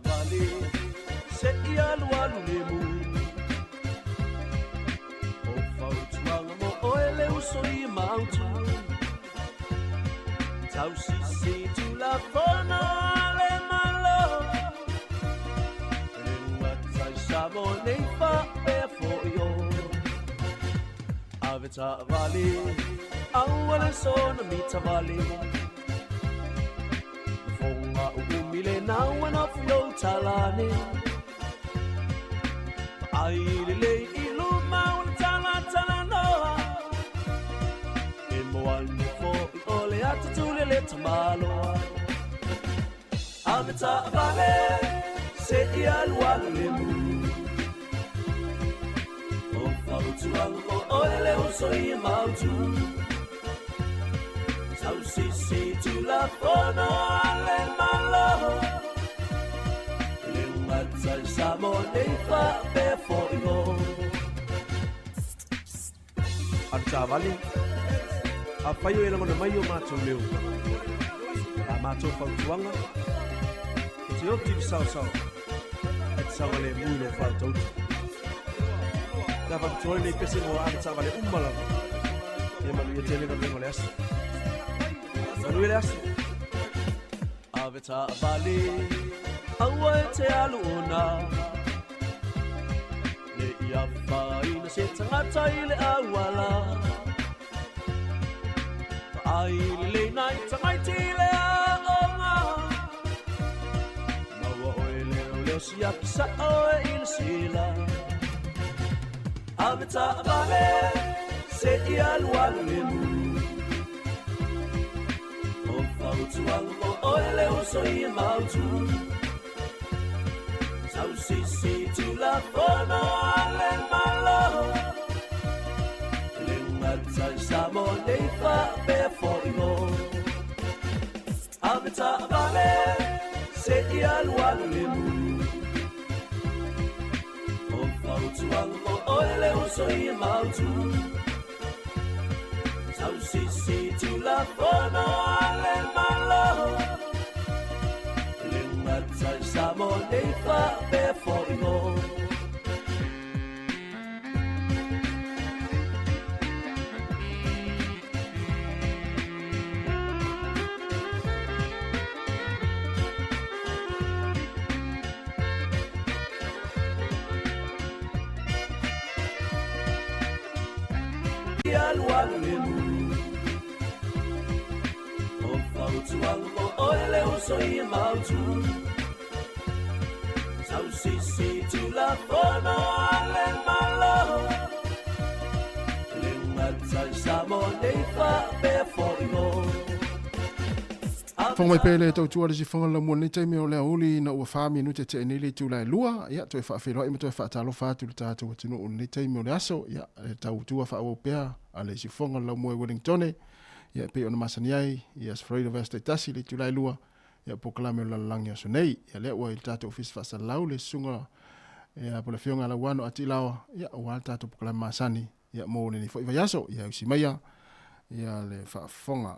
Vale, se ia lualu le mu. O fautuanga mo o ele uso I mautu. Tau si tu la fona le malo. Renua tai sabo nei fa pe fo yo. Aveta vale, awale sona mita vale. Umile na wana fio talane ai le ilu maun tala no e moal ni fo ole atule le tamalo aveta vale se ia lual le mu o fautu o ole uso I mautu sau si tu la fono ale malo le matai Sāmoa nei fa pe foino Ata vale. A pai o ela mai o mato leu. A mato fautuanga. E te oti di sao. E te sao le mui no fautou. Ka fautua nei pese mo ata vale umala. E malu e tele no le aso. Malu le aso. Aveta vale awa te aluna le ia faina se tangata I le awala ai le nai tangaiti le aonga maua oe leo siaki sa oe il sila aveta vale se ia lualu le mu o fautuanga mo oe leo so I mautu sau si tu la fono ale malo le matai Sāmoa nei fa pe foino aveta vale se ia lualu le mu o fautuanga mo oe le uso I mautu sau si tu la fono ale malo le matai Sāmoa nei fa pe foino ia lualu le mu o fautuanga mo oe le uso I mautu sau si tu la fono ale malo le matai Sāmoa nei fa pe foino Fonga pele tau tua si fonga la mo nei taimi o le uli na ua fa minute te nei le tu la lua ia to fa felo i mo to fa talo fa tu ta tu tino o nei taimi o le aso ia tau tua fa o pea ale si fonga la mo Wellington ia pe ona masani ai ia Freida Vesta tasi le tu la lua ia poklame la langia so nei ia le ua il tatu office fa salau le sunga ia po le fionga la wano atilawa ia o tatu poklame masani ia mo ni fo i yaso ia usimaya ia le fa fonga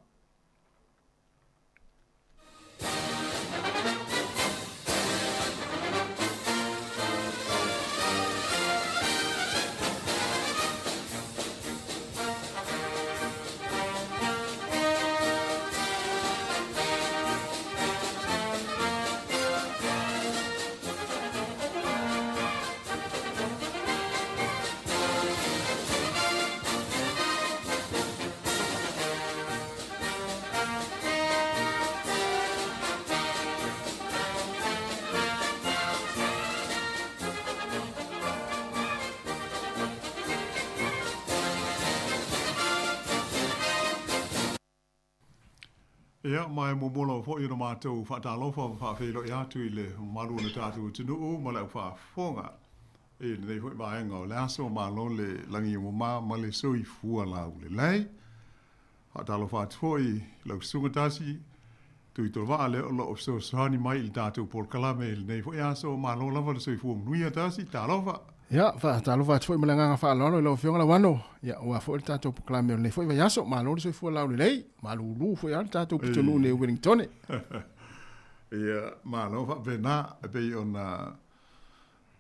Ia, mai mumolo fo i no mātou whaatalofa whaafeilo i atu i le maru na tātou tunu ma lau whaafonga. E nei hoi vaenga o le aso malo le langi mo ma le soi fua lau le lei. Whaatalofa atu fo i lau sungatasi. Tui tol waa le o lo o so sani mai il tātou por kalame il nei fo i aso malo lava le soi fua mnuia tasi tālofa. Ia, whaatalofa atu fo i malanga whaalolo i lau fionga la wano. Ia, ua fo i tātou por kalame nei fo i vai aso malo le soi fua lau le lei. Malu lu fo i al tātou pitonu ne Wellington. Ia, malo fa vena e pei ona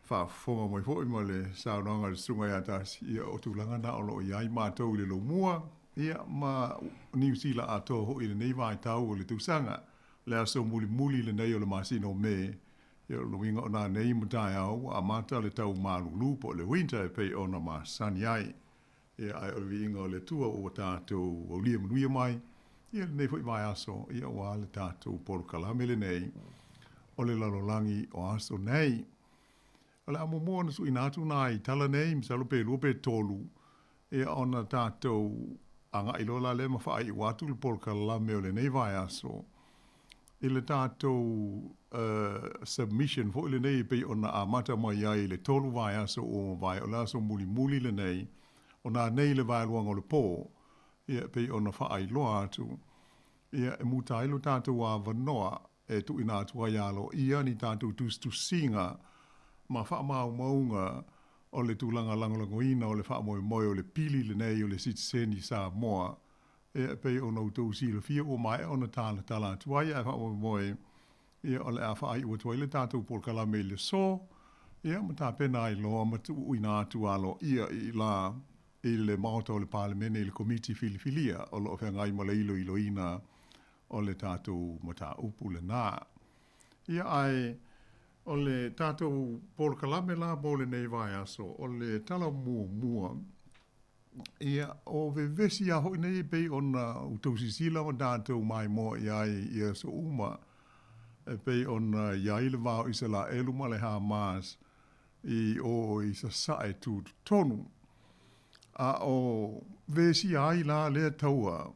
whaafonga mai fo i mo le saunanga le sunga ia tasi. Ia, o tūlanga na o lo iai mātou le lo mua. Ia, ma New Zealand ato ho i le nei vai tau o le tūsanga. Le aso muli le nei o le masino me. Ia, lo winga o nā nei mutai au, a mata le tau malu lupo le winter e pei ona ma sani ai. Ia, ai o le winga o le tua o tātou o lia manuia mai. Ia, le nei fo i vai aso, ia o le tātou polo kalame le nei. O le lalolangi o aso nei. Ala amo mo na su inatu na i tala nei, misalo pe lupe tolu. Ia ona tātou anga ilola le mawhai watu le polo kalame o le nei vai aso. Ile tātou submission fo ile nei pe ona amata mai ai le tolu vai aso o vai o laso muli le nei. Ona nei le vai luanga o le po. Ia pe ona whaai loa atu. Ia e muta ilo tātou a vanoa e tu ina atu ai alo. Ia ni tātou tu singa ma wha maunga o le tūlanga langolangoina o le wha moi o le pili le nei o le citizeni Sāmoa. Ia pe ona utou si le fia o mai ona tala atu ai a wha moi. Ia o le a whaai ua tuai le tātou por kalame le so. Ia ma tā pena i loa ma tu uina atu alo. Ia i la i le maota o le parlemene i le komiti filifilia o lo whengai ma le ilo ina o le tātou mata upu le nā. Ia ai o le tātou por kalame la mo le nei vai aso o le tala mua. Ia o vevesi a hoi nei pei ona utousisila o tātou mai mo iai ia so uma. E pei ona iai le vau isa la eluma le Hamas i o isa sae tu tonu. A o vesi ai la lea taua.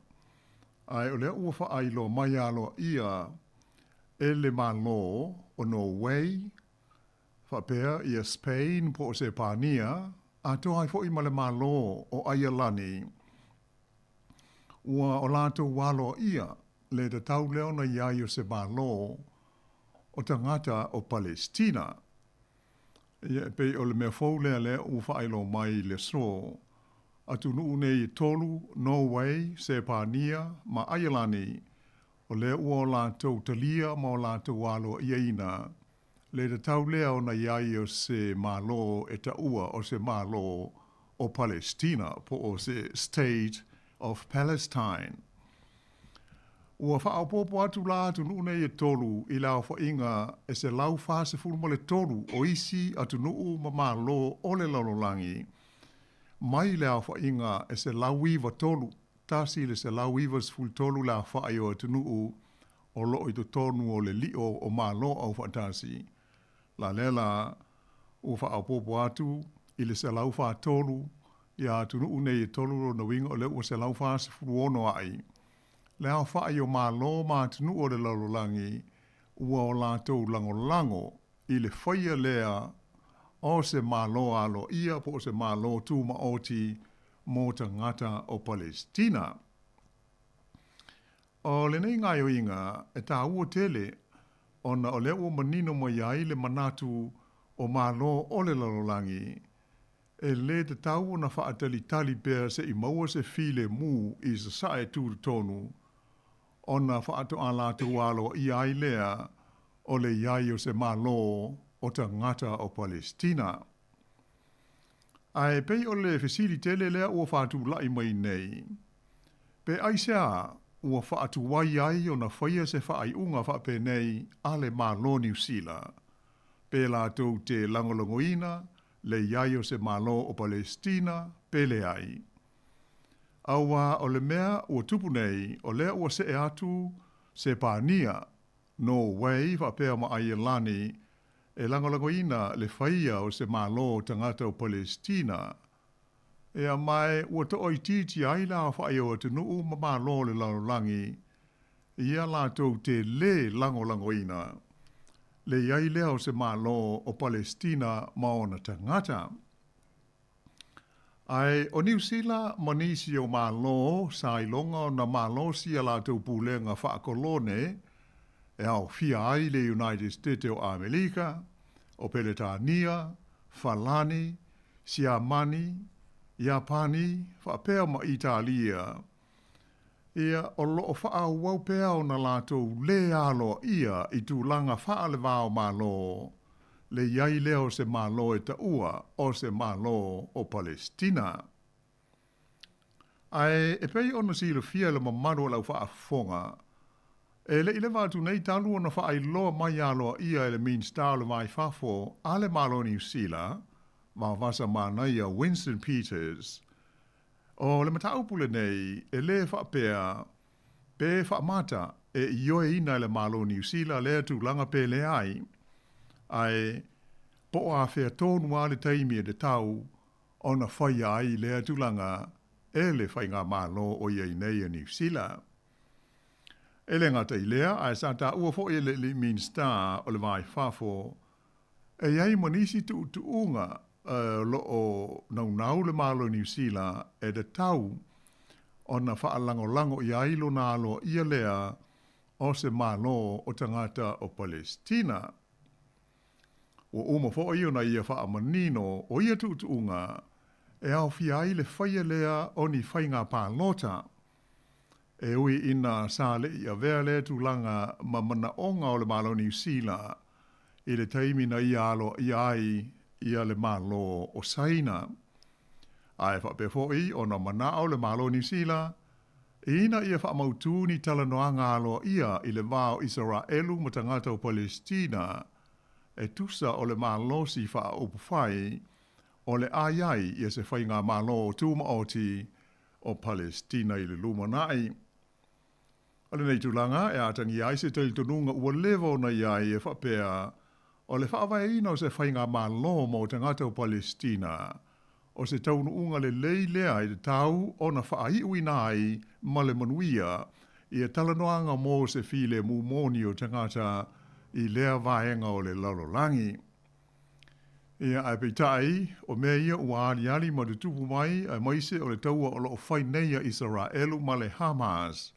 Ai o lea ua wha ailo mai alo ia e le malo o Norway, wha pēr ia Spain po o se pānia, a to ai fo i ma le malo o Aialani. Ua o lato walo ia le te tau leo na iai o se malo o tangata o Palestina. Ia pe o le mea fau lea lea ua wha ailo mai le so. Atu nuu nei tolu, Norway, se pānia, ma Aialani, o le ua o lātou talia ma o lātou walo iaina, le te tau lea o na iai o se malo e ta ua o se malo o Palestina, po o se State of Palestine. Ua whaapopo atu la atu nuu nei e tolu i lau whainga e se lau whase fulma le tolu o isi atu nuu ma malo o le lalolangi, mai le a whainga e se lauiva tolu, tasi le se lauiva sful tolu la whaio atu nuu o loo i to tonu o le lio o malo au whaatasi. La lela u whaapopo atu i le se lau wha tolu i atu nuu nei e tolu na winga o le ua se lau wha sfulu ono ai. Le a whaio malo ma atu nuu o le lalolangi ua o lātou lango i le whaia lea o se malo alo ia po se malo tu ma oti mo tangata o Palestina. O le nei ngai o inga e tā ua tele ona o le ua manino mo iai le manatu o malo o le lalolangi e le te tau na whaatali tali pēr se i maua se file mu i sa sae tūru tonu ona whaato a lātou alo iai lea o le iai o se malo o tangata o Palestina. Ai pei o le fesili tele lea ua whaatu lai mai nei. Pe aisea ua whaatu wai ai o na whaia se whaai unga whape nei a le malo New Zealand. Pe la tau te langolongoina le iai o se malo o Palestina pe le ai. Aua o le mea ua tupu nei o lea ua se e atu se pānia Norway whapea ma Aialani e langolangoina le whaia o se malo tangata o Palestina. E a mai ua to oi titi aila a whaia o te nuu ma malo le lalolangi ia lātou te le lango ina, le iai leo se mālo o Palestina maona tangata. Ai, o New Zealand manisi o mālo, sa ilonga na mālo sia lātou pūlenga whaakolone, e au fia ai le United States o Amerika, o Peletania, Falani, Siamani, Japani, whaapea ma Italia. Ia o loo wha wau pea o na lātou le alo ia i tūlanga wha le vāo mālo, le iai leo se mālo e ta ua o se mālo o Palestina. Ai, e pei ono si le fia le mamaru lau wha fonga, e le ile wātu nei talu ona wha ai loa mai aloa ia e le mean star le mai whafo a le mālo New Zealand, ma vasa mānai a Winston Peters. O le mataupule nei, e le whaapea, pe whaamata, e ioe ina le mālo New Zealand lea tūlanga pe le ai po a whea tōnu a le taimi e le tau, ona whai ai lea tūlanga, e le whai ngā mālo o iei nei a New Zealand. E le ngata i lea, ai sa ta ua fo e le mean star o le vai whafo, e iei manisi tu unga, lo o nau le mālo New Zealand e de tau o na whaalango i ailo na alo ia lea o se mālo o tangata o Palestina. O uma fo i ona ia whaamanino o ia tuutunga e au fiai le whaia lea o ni whainga pālota. E ui ina sāle i a vea lea tūlanga ma mana onga o le mālo New Zealand i le taimi na ia alo i ai ia le mālo o Saina. Ai whapefo i o na manao le mālo New Zealand, ina ia whaamautu ni talanoanga alo ia i le vāo Israelu ma tangata o Palestina, e tusa o le mālo si wha upu whai, o le aiai ia se whai ngā mālo o tūma oti o Palestina i le lumanai. Ale nei tūlanga e atangi ai se tali tonunga ua levo na iai e whapea, o le whaawai ina o se whainga mālo mo tangata o Palestina, o se taunu unga le leilea i te tau o na whaai uinai ma le manuia i e talanoanga mo se file mumoni o tangata i lea vaenga o le lalolangi. Ia ai peitai o mea ia ua ali ma te tupu mai ai maise o le taua o loo whaineia Israelu ma le Hamas.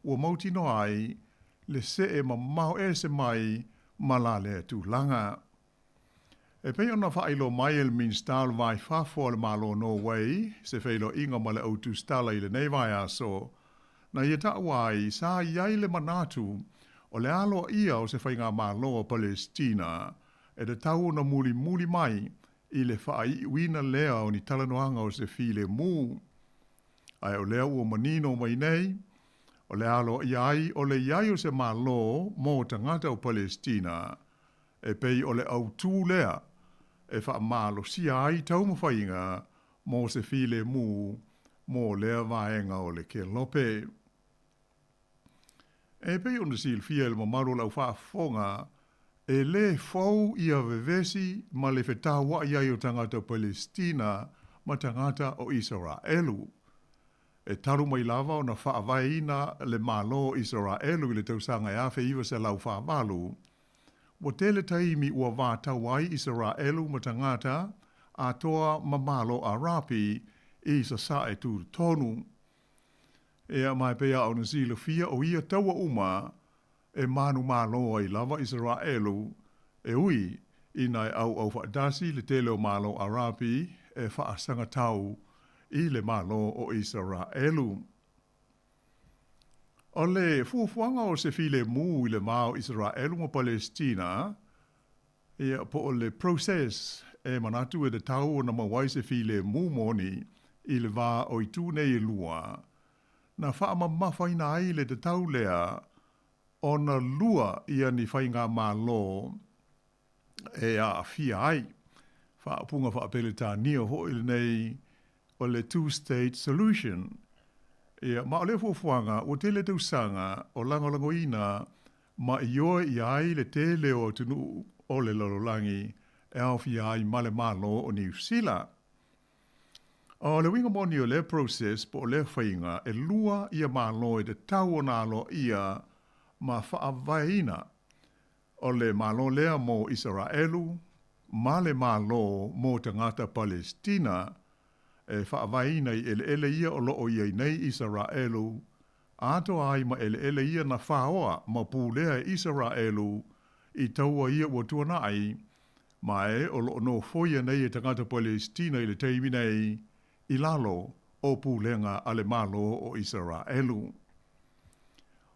Ua mautino ai le se e mamau e se mai malale tu langa. E pei ona whailo mai el min stal vai whafo le malo Norway, se whailo inga ma le autu stala i le nei vai aso, na ia ta wai sa iai le manatu o le alo ia o se whainga malo o Palestina, e de tau na muli mai i le whai wina lea o ni talanoanga o se file mu. Ai o lea ua manino mai nei, o le alo iai o le iai o se malo mo tangata o Palestina, e pei o le autu lea, e wha malo si ai tau mawhainga mo se file mu mo lea vaenga o le ke lope. E pei ona sil fia le mamaru lau whaafonga, e le fau ia vevesi ma le whetawa iai o tangata o Palestina ma tangata o Israelu. E taru mai lava o na whaavaina le malo Israelu i le tausanga e awhi iwa se lau whaavalu. Wa tele taimi ua vātawai Israelu ma tangata a toa ma malo a rapi i sa sae tu tonu. Ea mai pea o na zila fia o ia taua uma e manu malo ai lava Israelu e ui ina e au whaadasi le tele o malo a rapi e whaasanga tau i le malo o Israelu. O le fuafuanga o se file mu i le mao Israelu mo Palestina, ia po o le process e manatu e de tau o na mawai se file mu moni i le va o i tūne i lua, na whaama mawhaina ai le de tau lea o na lua ia ni whainga malo e a fia ai. Whaapunga whaapeleta nia ho il nei o le two-state solution. Ia, ma o le fuafuanga, o te le tausanga o langolangoina ma ioe i ai le tele o tunu o le lalolangi e au fi ai ma le malo o New Zealand. O le winga moni o le process po o le whainga e lua ia malo e te tau o nalo ia ma whaavaina o le malo lea mo Israelu, ma le malo mo tangata Palestina, e whaavaina i ele ia o loo iei nei Israelu, ato ai ma ele ia na whaoa ma pūlea Israelu i taua ia ua tuanai, ma e o loo no foia nei e tangata Palestina i le teimi nei i lalo o pūlenga ale malo o Israelu.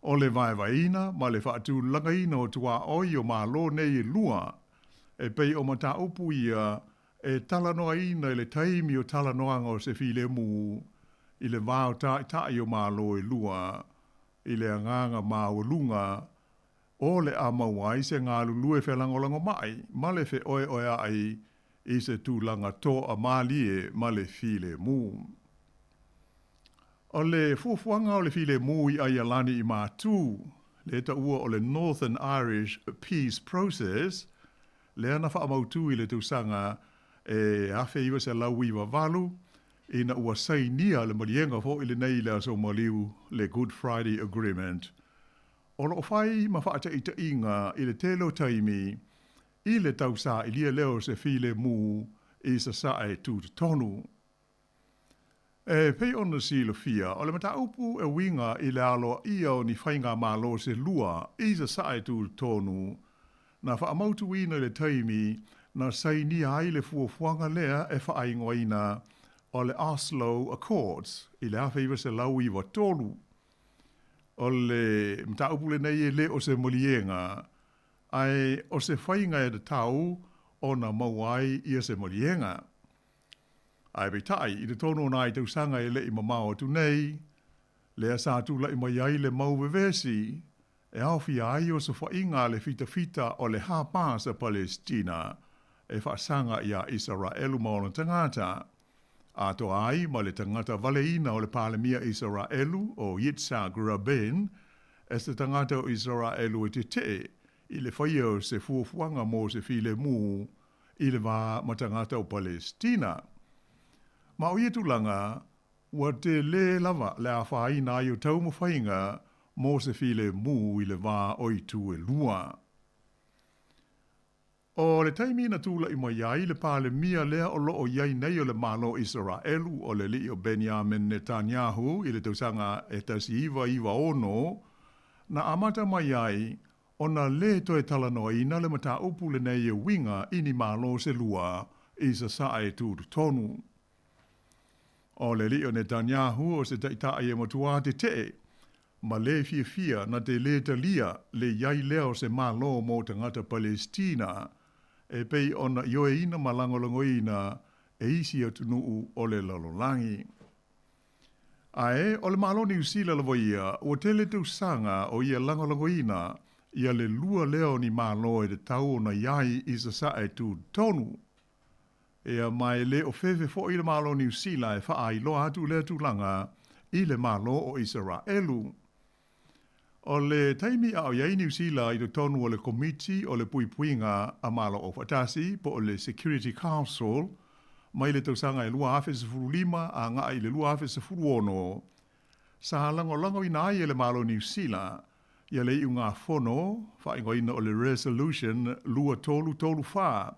O le vaevaina ma le whaatu langaina o tua oi o malo nei e lua, e pei o mata upu ia e talanoa ina i le taimi o talanoanga o se file mu, i le vāo tai o malo e lua, i le anganga maulunga, o le amawai se ngā lulue whelangolango mai, ma le whe oe ai i se tūlanga tō a malie ma le file mu. O le fuafuanga o le file mu i ai alani i mātū, le ta ua o le Northern Irish Peace Process, le ana whaamautu i le tūsanga e awhi iwa se lau iwa walu, ina ua sainia le marienga fo i le nei le aso maliu le Good Friday Agreement. O lo whai ma whaata i ta inga i le telo taimi, i le tausa i lia leo se file mu i sa sae tūtu tonu. E pei ona silo fia, o le mata upu e winga i le aloa ia o ni whainga malo se lua i sa sae tūtu tonu, na whaamautu ina le taimi na saini ai le fuafuanga lea e whaingoina o le Oslo Accords i le awhiwa se lau iwa tolu. O le mtaupu le nei e le o se molienga, ai o se whainga e te tau o na mauai i se molienga. Ai betai, i te tono na i tausanga e le i mamao tu nei, le a sātu la i mai ai le mau vevesi, e awhi ai o se whainga le fita o le hapa sa Palestina, e whaasanga i a Israelu maona tangata. A to ai ma le tangata valeina o le palemia Israelu o Yitzhak Rabin, e se tangata o Israelu e te i le whaia o se fuafuanga mo se file mu i le wā matangata o Palestina. Ma o ietulanga, ua te le lava le a whaina i o tau mo whainga mo se file mu i le wā oitu e lua. O le taimi na tūla i mai ai le pāle mia lea o loo iai nei o le malo Israelu o le li o Benjamin Netanyahu i le tausanga e tasi iwa ono, na amata mai ai o na le toe talanoa ina le mata upu le nei e winga ini malo se lua i sa sae tūru tonu. O le li o Netanyahu o se taitai e motua te ma le fia na te le talia le iai leo se malo mo tangata Palestina, e pei ona ioe ina malangolongo ina e isi atu nuu o le lalolangi. Ae, o le malo ni usila lavo ia, o tele tu sanga o ia langolongo ina, ia le lua leo ni malo e te tau na iai i sa sae tu tonu. Ea mai le o fefe fo i le malo ni usila e faa i loa atu le tu langa i le malo o Israelu. O le taimi a o iai New Zealand i to tonu o le komiti o le puipuinga a malo o fatasi po o le Security Council, mai le tausanga e lua afe se furu lima a nga i le lua afe se furu ono. Sa lango i nai e le malo New Zealand, ia le iunga fono, fa ingoina o le resolution lua tolu fa.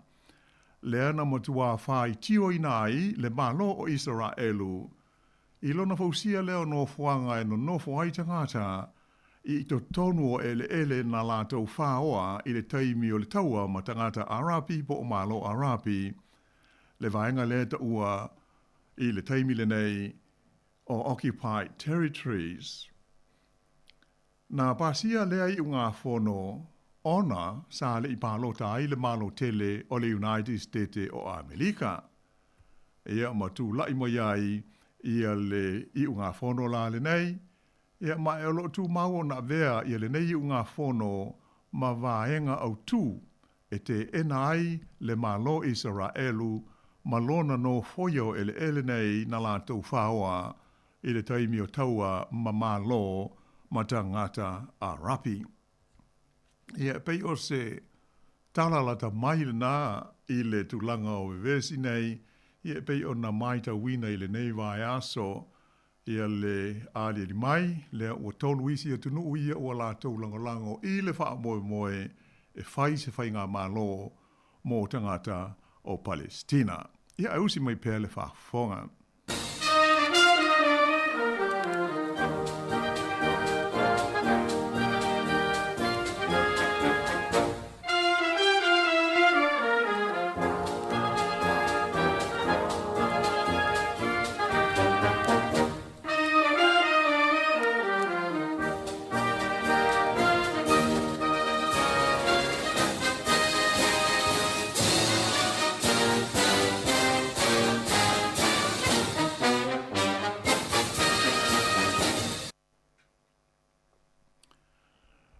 Le ana matua fa i tio i nai le malo o Israelu. I lona fausia leo no fuanga e no nofo ai tangata, i to tonu o ele na lātou whaoa i le taimi o le taua ma tangata Arapi po o malo Arapi, le vaenga le ta ua i le taimi le nei o Occupied Territories. Nā pasia lea i unga whono, ona sa le i pālota i le malo tele o le United States o Amerika. Ia matu lai mo iai ia le i unga whono la le nei, ia mai o lo tu mau na vea ia le nei unga whono ma vaenga au tu e te enai le malo Israelu ma lona no foio ele nei na lātou whaoa i le taimi o taua ma malo ma tangata Arapi. Ia pei o se talalata mai na i le tulanga o vevesi nei, ia pei o na maita wina i le nei vai aso, ia le ali li mai, le ua tolu isi a tunu ia ua la tau langolango i le wha moe moe e whai se whai ngā mālo mō tangata o Palestina. Ia ausi mai pēr le wha fonga.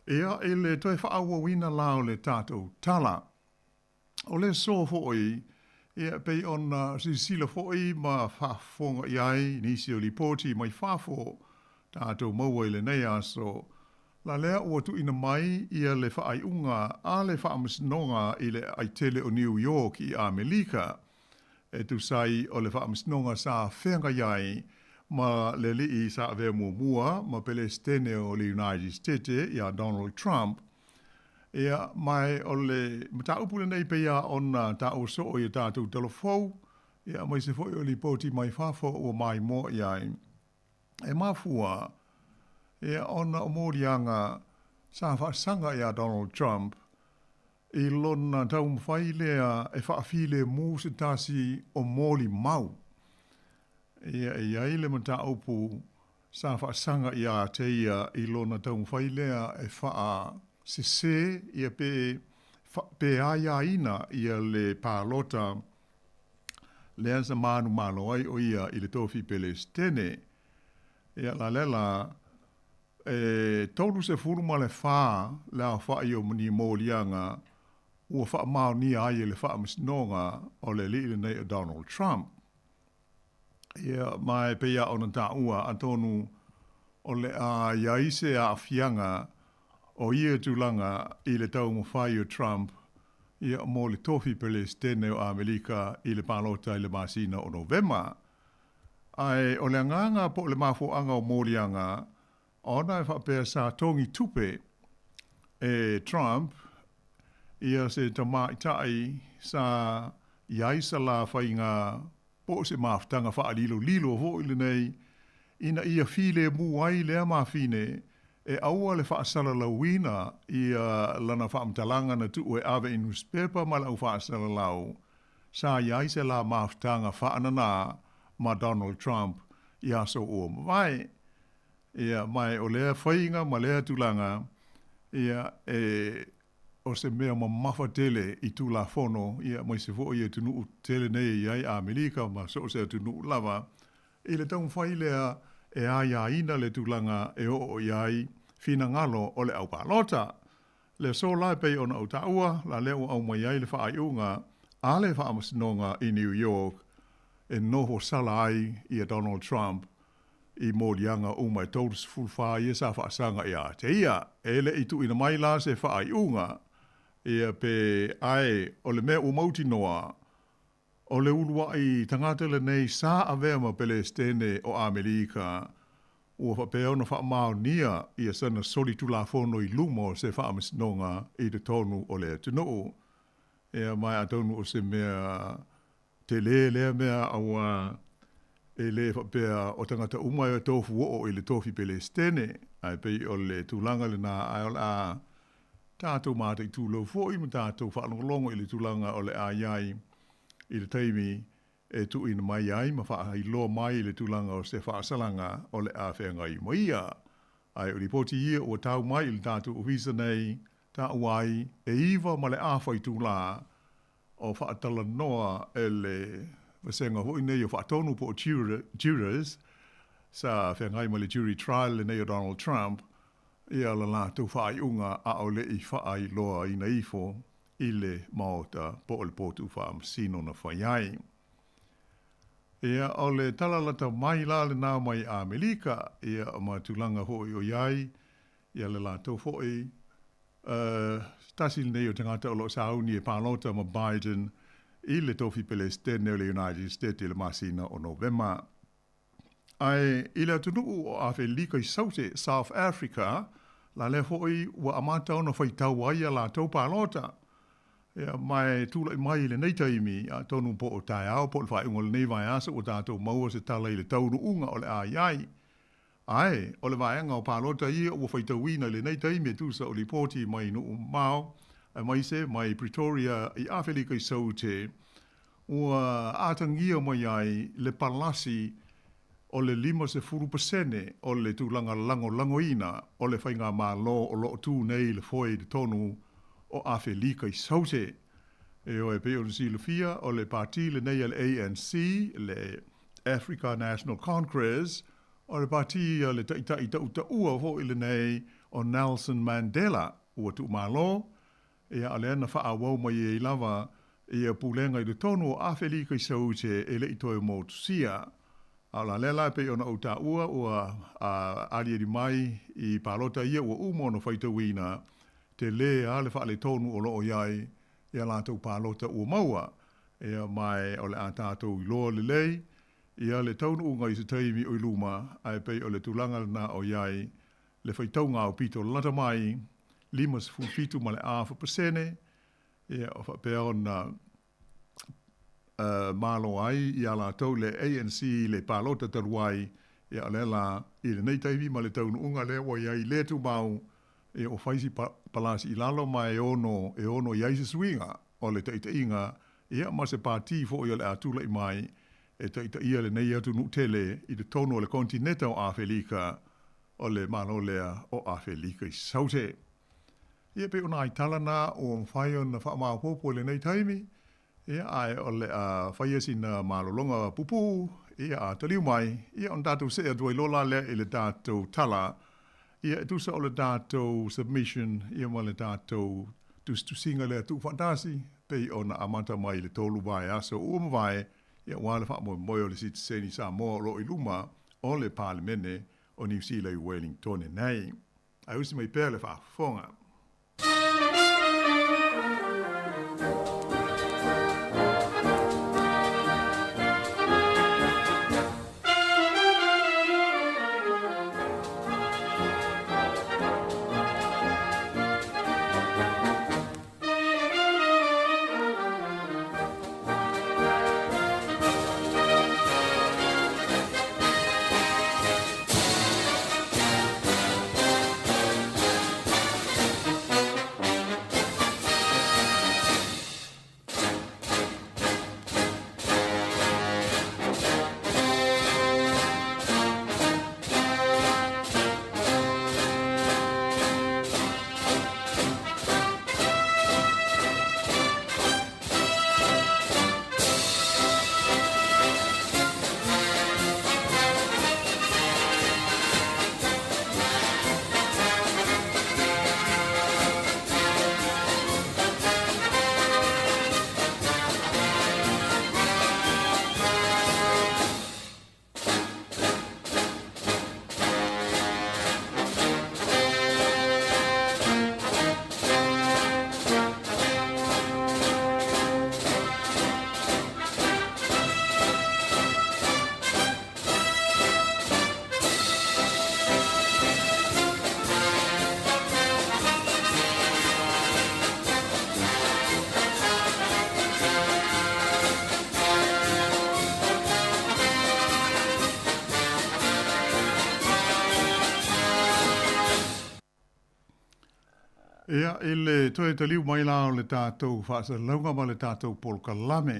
Ea e le toi whaaua wina lao le tātou tala. O le so fo'i, ea pei ona sisila fo'i ma whafonga iai, nisi o lipoti mai whafo, tātou maua i le nei aso. La lea ua tu ina mai ia le whaaiunga a le whaamasnonga i le aitele o New York i Amerika. E tu sai o le whaamasnonga sa whenga iai, ma le li sa ave mua ma Palestine o le United States ia Donald Trump ia mai o le mata upule nei pe ia ona ta o so ia ta tu telefon ia mai se foi o li poti mai fafo o mai mo ia e mafua ia ona o morianga sa fa sanga ia Donald Trump i lona tau mwhailea e whaafile mu se tasi o moli mau. Ia e aile mata opu sa whaasanga ia te ia i lona tau mwhailea e whaa se ia pe aia ina ia le pālota lea sa manu malo ai o ia i le tofi Palestine. Ia la lela tolu se furuma le whaa lea whaa i o mani mōlianga ua whaa mao ni ai le whaa masnonga o le li le nei o Donald Trump. Ia mai peia ona taua atonu o le a iaise a fianga o ia tulanga i le tau mwhai o Trump ia mo le tofi Palestine o Amerika i le palota i le masina o Novema. Ai o le nganga po le mafuanga o morianga ona e whapea sa tongi tupe e Trump ia se tamaitai sa iaisa la whainga po se maftanga whaalilo lilo ho ile nei ina ia file muai lea mafine e aua le whaasala lawina ia lana whaamtalanga na tu e ave in newspaper ma lau whaasala lau sa iaise la maftanga whaanana ma Donald Trump ia so o mawai ia mai o lea whainga ma lea tulanga ia o se mea ma mafa tele i tu la fono ia mai se fo ia tunu tele nei ia Amerika ma so se tunu lava i le tau whailea e aia ina le tulanga e o iai fina ngalo o le au palota le so lai pei ona au taua la leo au mai ai le whaaiunga a le whaamasnonga i New York e noho sala ai i Donald Trump i mōrianga o mai tautus fulwha i sa whaasanga ia te ia e le i tu ina mai la se whaaiunga ia pe ai o le mea umauti noa o le ulua i tangata le nei sa avea ma Palestine o Amerika ua whapea ona whaamao nia ia sana soli tu la fono i lumo se whaamasnonga i te tonu o le tunuu ia mai a tonu o se mea te lea mea awa e le whapea o tangata umai o tofu o i le tofi Palestine ai pei o le tūlanga le nā ai o le a tātou mātai tūlo fōi ma tātou whaalongolongo i le tūlanga o le a iai i le taimi e tu ina mai ai ma wha i loa mai i le tūlanga o se whaasalanga o le a whenga i moia. Ai o ripoti ia o tau mai i le tātou ofisa nei tā uai e iwa ma le a whai tūla o whaatala noa e le wasenga hoi nei o whaatonu po jurors sa whengai ma le jury trial le nei o Donald Trump ia la lātou whaaiunga a o le i whaai loa i naifo i le maota po o le potu whaamasino na whaiai. Ia o le talalata mai la le nā mai a Amerika ia o matulanga hoi o iai ia le lātou hoi tasil nei o tangata o lo sauni e pālota ma Biden i le tofi Palestine o le United States i le masina o Novema. Ai, ila tunu o Awhelika I saute South Africa, la le hoi wa amata ona whaitau ai la tau pālota. Ia mai tūla I mai le nei taimi a tonu po o tai au po le whai unga le nei vai asa o tātou maua se tala I le taunu unga o le ai. Ai, o le vaenga o pālota ia o whaitau ina le nei taimi e tūsa o li pōti mai no mau, mai se, mai Pretoria I Awhelika I saute, ua atangia mai ai le palasi o le 5% o le tūlanga lango ina o le whainga mālo o lo tū nei le foi le tonu o Awhelika I saute. E o e pe o si le fia o le parti le nei le ANC, le Africa National Congress, o le parti le taitai tauta ua ho I le nei o Nelson Mandela ua tu mālo, e a le ana wha awau mai e lava e a pulenga I le tonu o Awhelika I saute e le itoe mo tusia. A la lela pe ona o ta ua a ali di mai I palota ia ua umo no whaitawina te le a le wha le tonu o loo iai e a lātou palota ua maua e a mai o le a tātou I loa le lei I a le tonu unga I se taimi o iluma ai pe o le tulanga na o iai le whaitaunga o pito lata mai 5 ma le afa pasene e a o pe ona malo ai I a lātou le ANC le palota taruai e a lela I le nei taimi ma le taunu unga le wa iai le tu mau e o whaisi palasi I lalo ma e ono iai se swinga o le taitainga e a ma se pāti fo I le atula I mai e taitai le nei atu nutele I le tono o le kontineta o Awhelika o le malo lea o Awhelika I saute. Ia pe ona I talana o mwhai o na wha popo le nei taimi ia ai o le whaia sina malolonga pupu, ia a taliu mai, ia on tātou se a duai lola lea I le tātou tala, ia e tusa o le tātou submission, ia ma le tātou tusinga lea tu fantasi, pei ona amata mai le tolu vai aso uama vai, ia wale wha moi o le citizeni Sāmoa lo I luma o le parlemene o New Zealand I Wellington e nei. Ai usi mai pēr le whaafonga. Ia, ele toe te liu mai lao le tātou whaasa launga ma le tātou polka lame.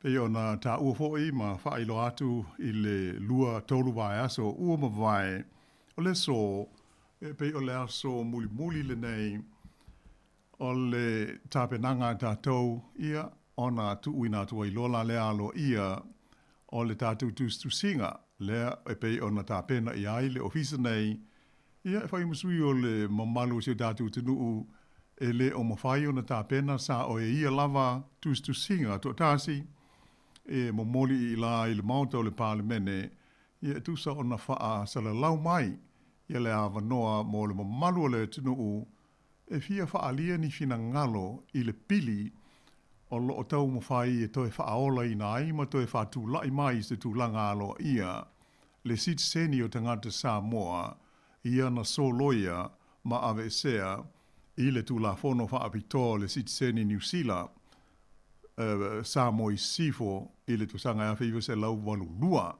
Pe ona tā ua fōi ma whailo atu I le lua tolu vai aso ua ma vai. O le so, pe o le aso muli muli le nei, o le tāpenanga tātou ia, ona tu uina tu ai lola le alo ia, o le tātou tu singa, lea e pe ona tāpena I ai le ofisa nei, ia e whai musui o le mamalu se tātou tinu e le o mawhai o na tāpena sa o e ia lava tu singa to tāsi e momoli I la I le mauta o le parlemene ia e tusa o na whaa sala lau mai ia le awanoa mo le mamalu o le tinu e fia whaa lia ni fina ngalo I le pili o lo o tau mawhai e toe whaa ola I na ai ma toe whaa tū lai mai se tū langa alo ia le sit seni o tangata Sāmoa ia na soloia ma ave sea i le tu la fono fa apito le sit seni New Zealand Sāmoa i sifo i le tu sanga a whiwa se lau walu lua.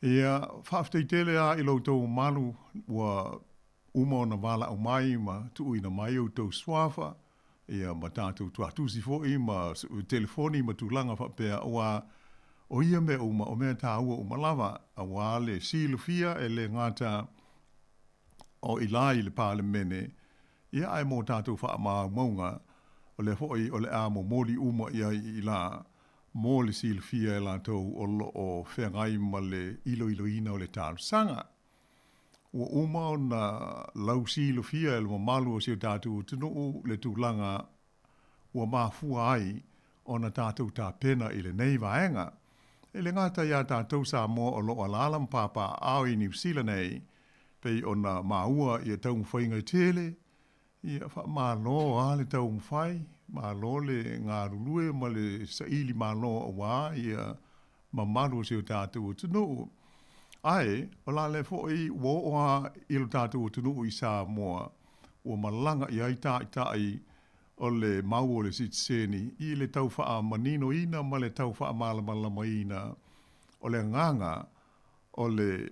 Ia whafteitele a i lau tau malu wa uma o na wala au mai ma tu ina mai o tau swafa ia ma tātou tuatusi fo i ma telefoni ma tūlanga whapea o ia me uma o mea tā ua umalawa a wale silufia e le ngata o ilai le pāle mene ia ai mō tātou wha maa maunga o le hoi o le a mo mōli uma ia i la mō le silufia e la tau o lo o whengai ma le ilo ina o le tālu sanga. Ua uma o na lau silufia e le mamalu o sio tātou tunu le tūlanga ua mafua ai o na tātou tā pena i le nei vaenga. E le ngata ia tātou Sāmoa o lo alala mpapa au i New Zealand nei, pei o na maua i a tau mwhainga i tele, i a wha mālo a le tau mwhai, mālo le ngā rulue ma le saili mālo a wā i a mamalu o sio tātou tunu. Ai, o la le fo i woa i lo tātou tunu i Sāmoa, o malanga i aita o le mau o le sitseni, i le tau wha manino ina ma le tau wha malama ina, o le nganga, o le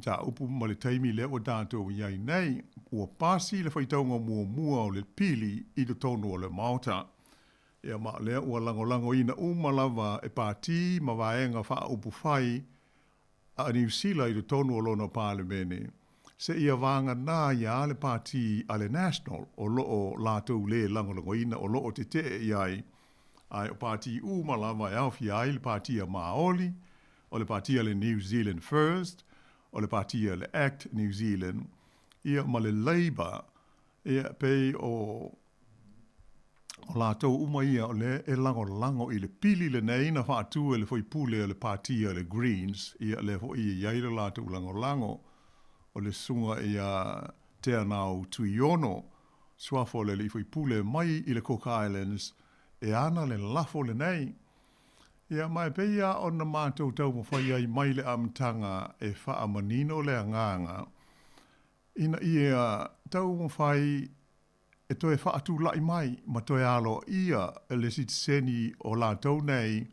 ta upu ma le taimi le o tātou iai nei, ua pasi le whaitaunga mua o le pili i le tono o le mauta. Ia ma lea ua lango ina umalawa e pāti ma vaenga wha upu whai, a New Zealand i le tonu o lona pālemene, se ia vanga nā ia le pāti a le national o loo lātou le langolangoina o loo te te iai, ai o pāti umalawa e awhi ai le pāti a Māori, o le pāti a le New Zealand First, o le pāti a le Act New Zealand, ia ma le Labour, ia pei o lātou uma ia o le e lango i le pili le neina whātua le whaipule o le pāti a le Greens, ia le ho i iaira lātou lango o le sunga ia te anau tuiono, swafo le li whaipule mai i le Cook Islands, e ana le lafo le nei. Ia mai peia o na mātou tau mawhai ai mai le amtanga e wha manino le anganga. Ina ia tau mawhai e toe whaatu lai mai, ma toe alo ia e le sitseni o lātou nei,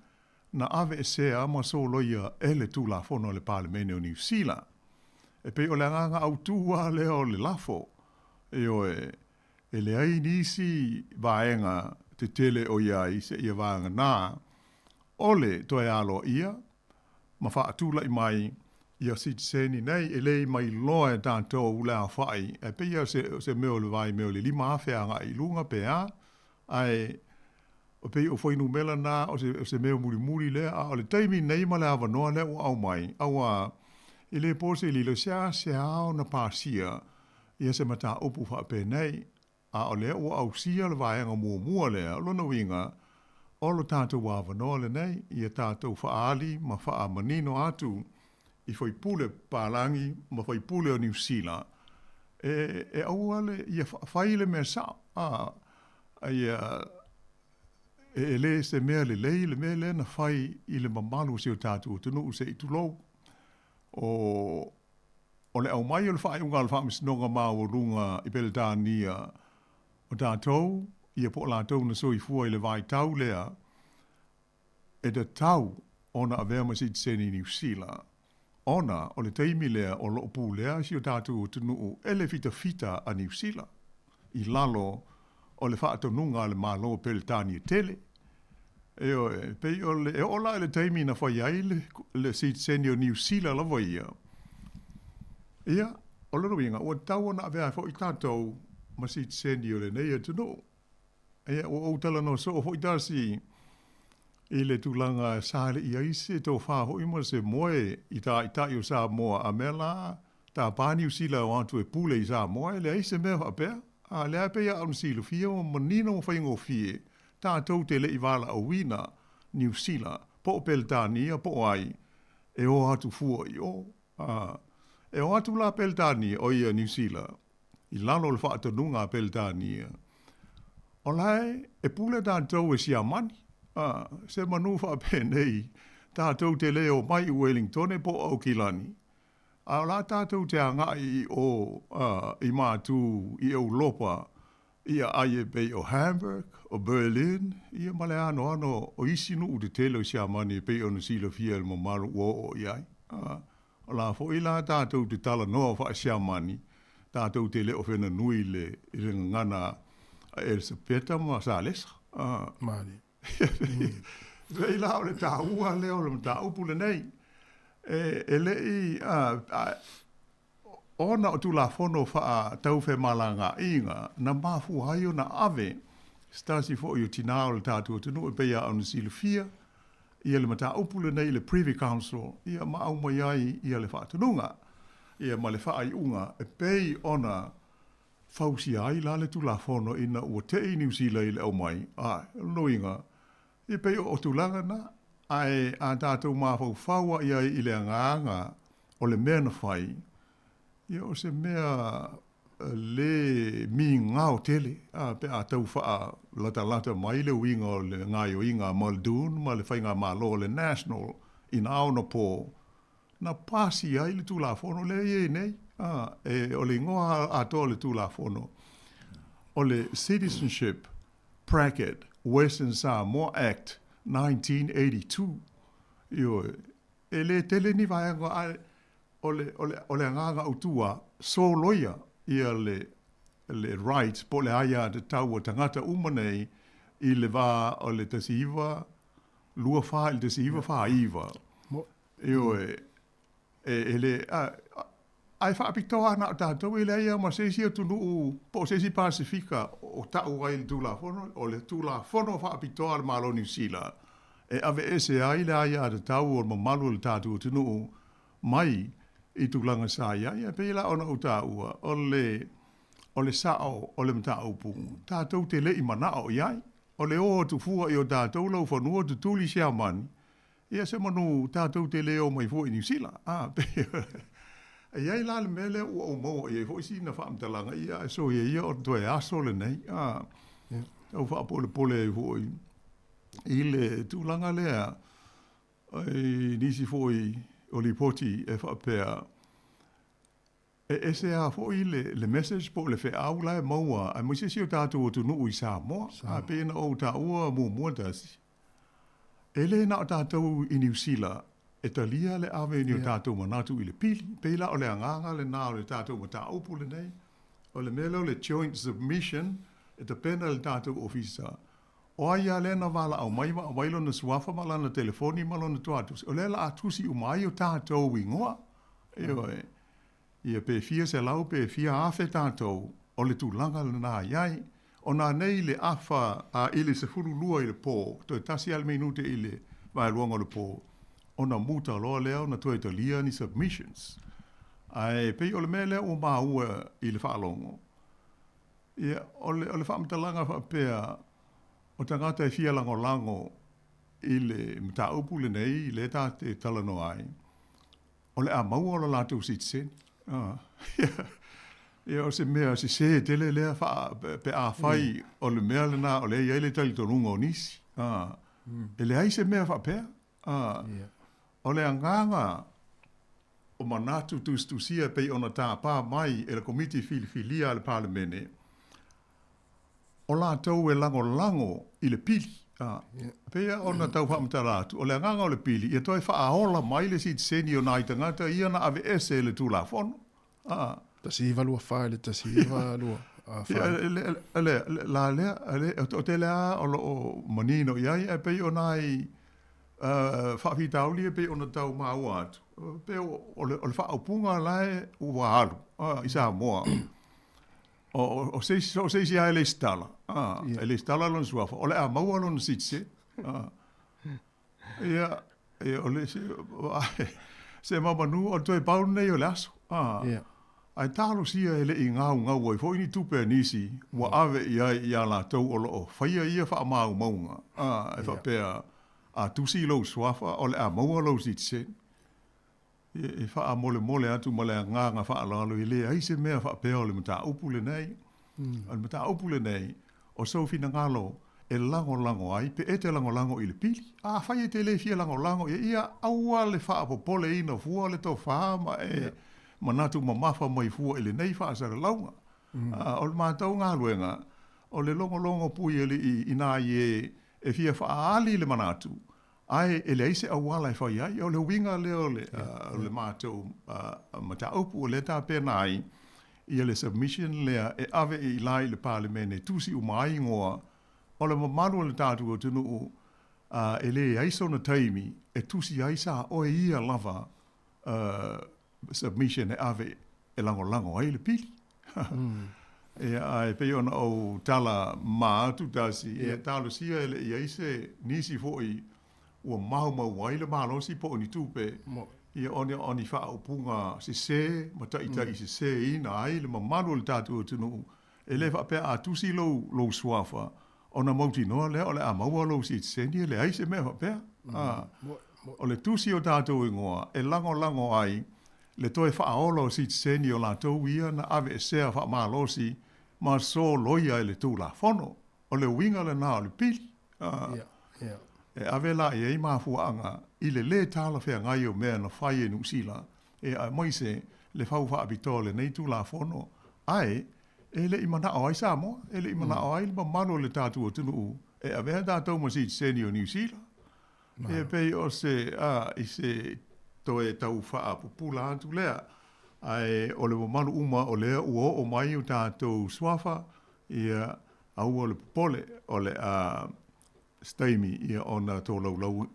na ave e sea ma soloia e le tū la fono le Parlemene o New Zealand. E pei o le anganga au tūua le o le lafo, e le ai nisi vaenga te tele o iai se ia vaenga nā, ole toe alo ia, ma whaatu lai mai, ia sitseni nei, e lei mai loa e tātou ulea whai, e pia se meo le vai meo le lima awhianga i lunga pea, ai, o pei o whainu mela nā, o se meo muri lea, o le taimi nei ma le awanoa lea o au mai, aua, i le pose li lo sea ao na pāsia, ia se mata upu whape nei, a o lea o au sia le vaianga mua lea, lona winga, o lo tātou awanoa le nei, ia tātou whaali, ma wha manino atu, i whai pule pālangi, ma whai pule o New Zealand. E au ale, ia whaile mea sa, e le se mea le mea le na whai i le mamalu se o tātou tunu se i tulou. O le au mai o le whae unga le wha misinonga maa o runga i pele tānia o tātou, ia po lātou na soi fua i le vai tau lea, e da tau ona a vea masit seni New Zealand. Ona o le teimi lea o lo pū lea si o tātou o tunu ele fita a New Zealand. I lalo o le whaatonunga le malo pele tānia tele. Pei o le ola le teimi na whai ai le sit seni o New Zealand la vai ia. Ia, o le ruinga, o tau na avea fo i tātou ma sit seni o le nei tunu. Ia, o tala no so o itasi i le tūlanga sāle i aise tō whāho i mo se moe i tā i o Sāmoa a mela, tā pāni usila o antu e pule i Sāmoa, le aise mea whapea, a le apea au silu fia o manina o whaingo fie, tā tau te le i wala o wina, New Zealand, po o Peltania, po ai, e o atu fua i o, e o atu la Peltania o ia New Zealand, i lalo le whaatanunga Peltania. O lai, e pule tā tau e siamani, se manu whape nei, tātou te leo mai i Wellington e po au kilani. A la tātou te angai i mātū i Europa, ia aie pei o Hamburg, o Berlin, ia male ano o isinu u te telo i siamani pei o nusila fia il mamaru o iai. O la fo i la tātou te tala noa wha siamani, tātou te leo whena nui le ngana Elisabeta ma sa lesa. Mani. Vei la o le tā ua leo le tā upule nei. E lei ona o tula fono wha tau whe malanga inga na mafu haio na ave stasi fo i o tinao le tātua tunu e peia au nisi le fia ia le mata upule nei le Privy Council ia maau mai ai ia le whaatununga ia ma le whaaiunga e pei ona fausi ai la le tula fono ina ua te i New Zealand le au mai noinga ia pei o tulanga na ai a tātou mawhau whaua ia i le anganga o le mea na whai. Ia o se mea le mi ngāo tele, pe a tau wha lata mai le winga o le ngai o inga Muldoon, ma le whainga malo le National in aona po. Na pasi ai le tūla whono le ie nei, o le ngoa ato le tūla whono. O le Citizenship Bracket Western Sāmoa Act 1982. Io e le tele ni vai o le nganga utua so loia ia le right po le aia de tau tangata umanei i le va o le tasiva lua fa il tasiva fa iva. Io e le ai fa pitoa na tātou i le ia ma se si tunu po se si Pasifika o tau ai le tula fono o le tula fono fa pitoa le malo New Zealand e ave ese ai le aia de tau o mamalu le tātou tunu mai i tulanga sa ia pe la ona utaua o le sao o le mta upu tātou te le i mana o iai o le o tu fua i o tātou lau whanua tu tuli sia mani ia se manu tātou te le o mai fo i New Zealand e iai la le mele ua o mo i fo i si na whaamtalanga ia so ia o toe aso le nei au wha pole fo i le tūlanga lea nisi fo i o li poti e whapea e se a fo i le message po le whe au lai maua a mo se si o tātou o tunu i Sāmoa a pēna o tā ua mua tasi e le na o tātou i New Zealand e talia le ave ni o tātou manatu i le pili peila o le anganga le nā o le tātou ma tā upu le nei o le melo le joint submission e ta pena le tātou ofisa o aia le na wala au mai o mailo na suafa ma lana telefoni ma lana tuatusi o le la atusi o mai o tātou i ngoa ia pe fia se lau pe fia afe tātou o le tūlanga le nā iai o nā nei le afa a ili se furu lua i le pō to e tasi al minute i le vai luanga le pō o na muta loa leo na toi talia ni submissions ai pe o le mele o maua i le whaalongo ia o le whaamtalanga whapea o tangata e fia lango i le mtaupu le nei i le tā te talano ai o le a maua o la lātou sitsen ia o se mea se tele lea pe a whai o le mea le nā o le iai le tali tonunga o nisi e le ai se mea whapea o le anganga o manatu tusia pei ona tā pā mai e le komiti filia le parlemene o la tau e lango i le pili. Pea ona tau whaamtaratu. O le anganga o le pili, ia toi whaaola mai le sit seni o nai tangata, ia na ave ese le tūla whono. Tasi iwa lua whae le tasi iwa lua. La lea, o te lea o manino iai, e pei o nai whaafitauli e pei ona tau maua atu. Pea o le whaapunga lai ua haru, i Sāmoa. O seisi ai le stala. E le stala lon suafa. O le a maua lon sitse. Ia, o le se mamanu o toi pau nei o le aso. Ai talo sia e le i ngau ai fo ini tupe nisi wa ave ia la tau o lo faia ia fa mau maunga. E fa pea a tusi lo suafa o le a maua lo sitse. E wha mole atu ma le nganga wha alalo i le ai se mea wha peo le mata upule nei. O le mata upule nei, o so fina ngalo, e lango ai, pe e te lango i le pili. Whai e te le fia lango e ia aua le wha apopole ina fua le tau wha ma e manatu ma mawha mai fua i le nei wha asara launga. O le mātau ngā luenga, o le longo pui e le i nā i e fia wha ali le manatu. Ai e le aise awala e whai ai, o le winga leo le mātou mata upu o le tā pēnā ai, i le submission lea e ave i lai le parlemene tusi umai ngoa, o le mamaru le tātu o tunu o e le aiso na taimi e tusi aisa o e ia lava submission e ave e lango ai le pili. E ai pe ona o tala mātu tasi e talo sia e le i aise nisi foi ua mahu wai le malosi po ni tupe ia oni wha upunga se matai se ina ai le mamaru le tātu o tunu e le wha pea a tusi lo suafa ona mauti noa le o le a maua lo si tsendi le aise me wha pea o le tusi o tātu ingoa e lango ai le toe whaolo si tsendi o la tau ia na ave e sea wha malosi ma so loia e le tū la fono o le winga le nā o le pili e ave la e mafuanga i le tala whea ngai o mea na whai e nusila e a moise le whau wha abito le nei tū la fono ai e le imana o ai Sāmoa e le imana o ai le mamano le tātu o tunu u e a vea tātou ma si tseni o New Zealand e pei o se i se toe tau wha pupula antu lea ai o le mamano uma o lea uo o mai o tātou swafa ia au o le pole o le staimi ia ona tō lau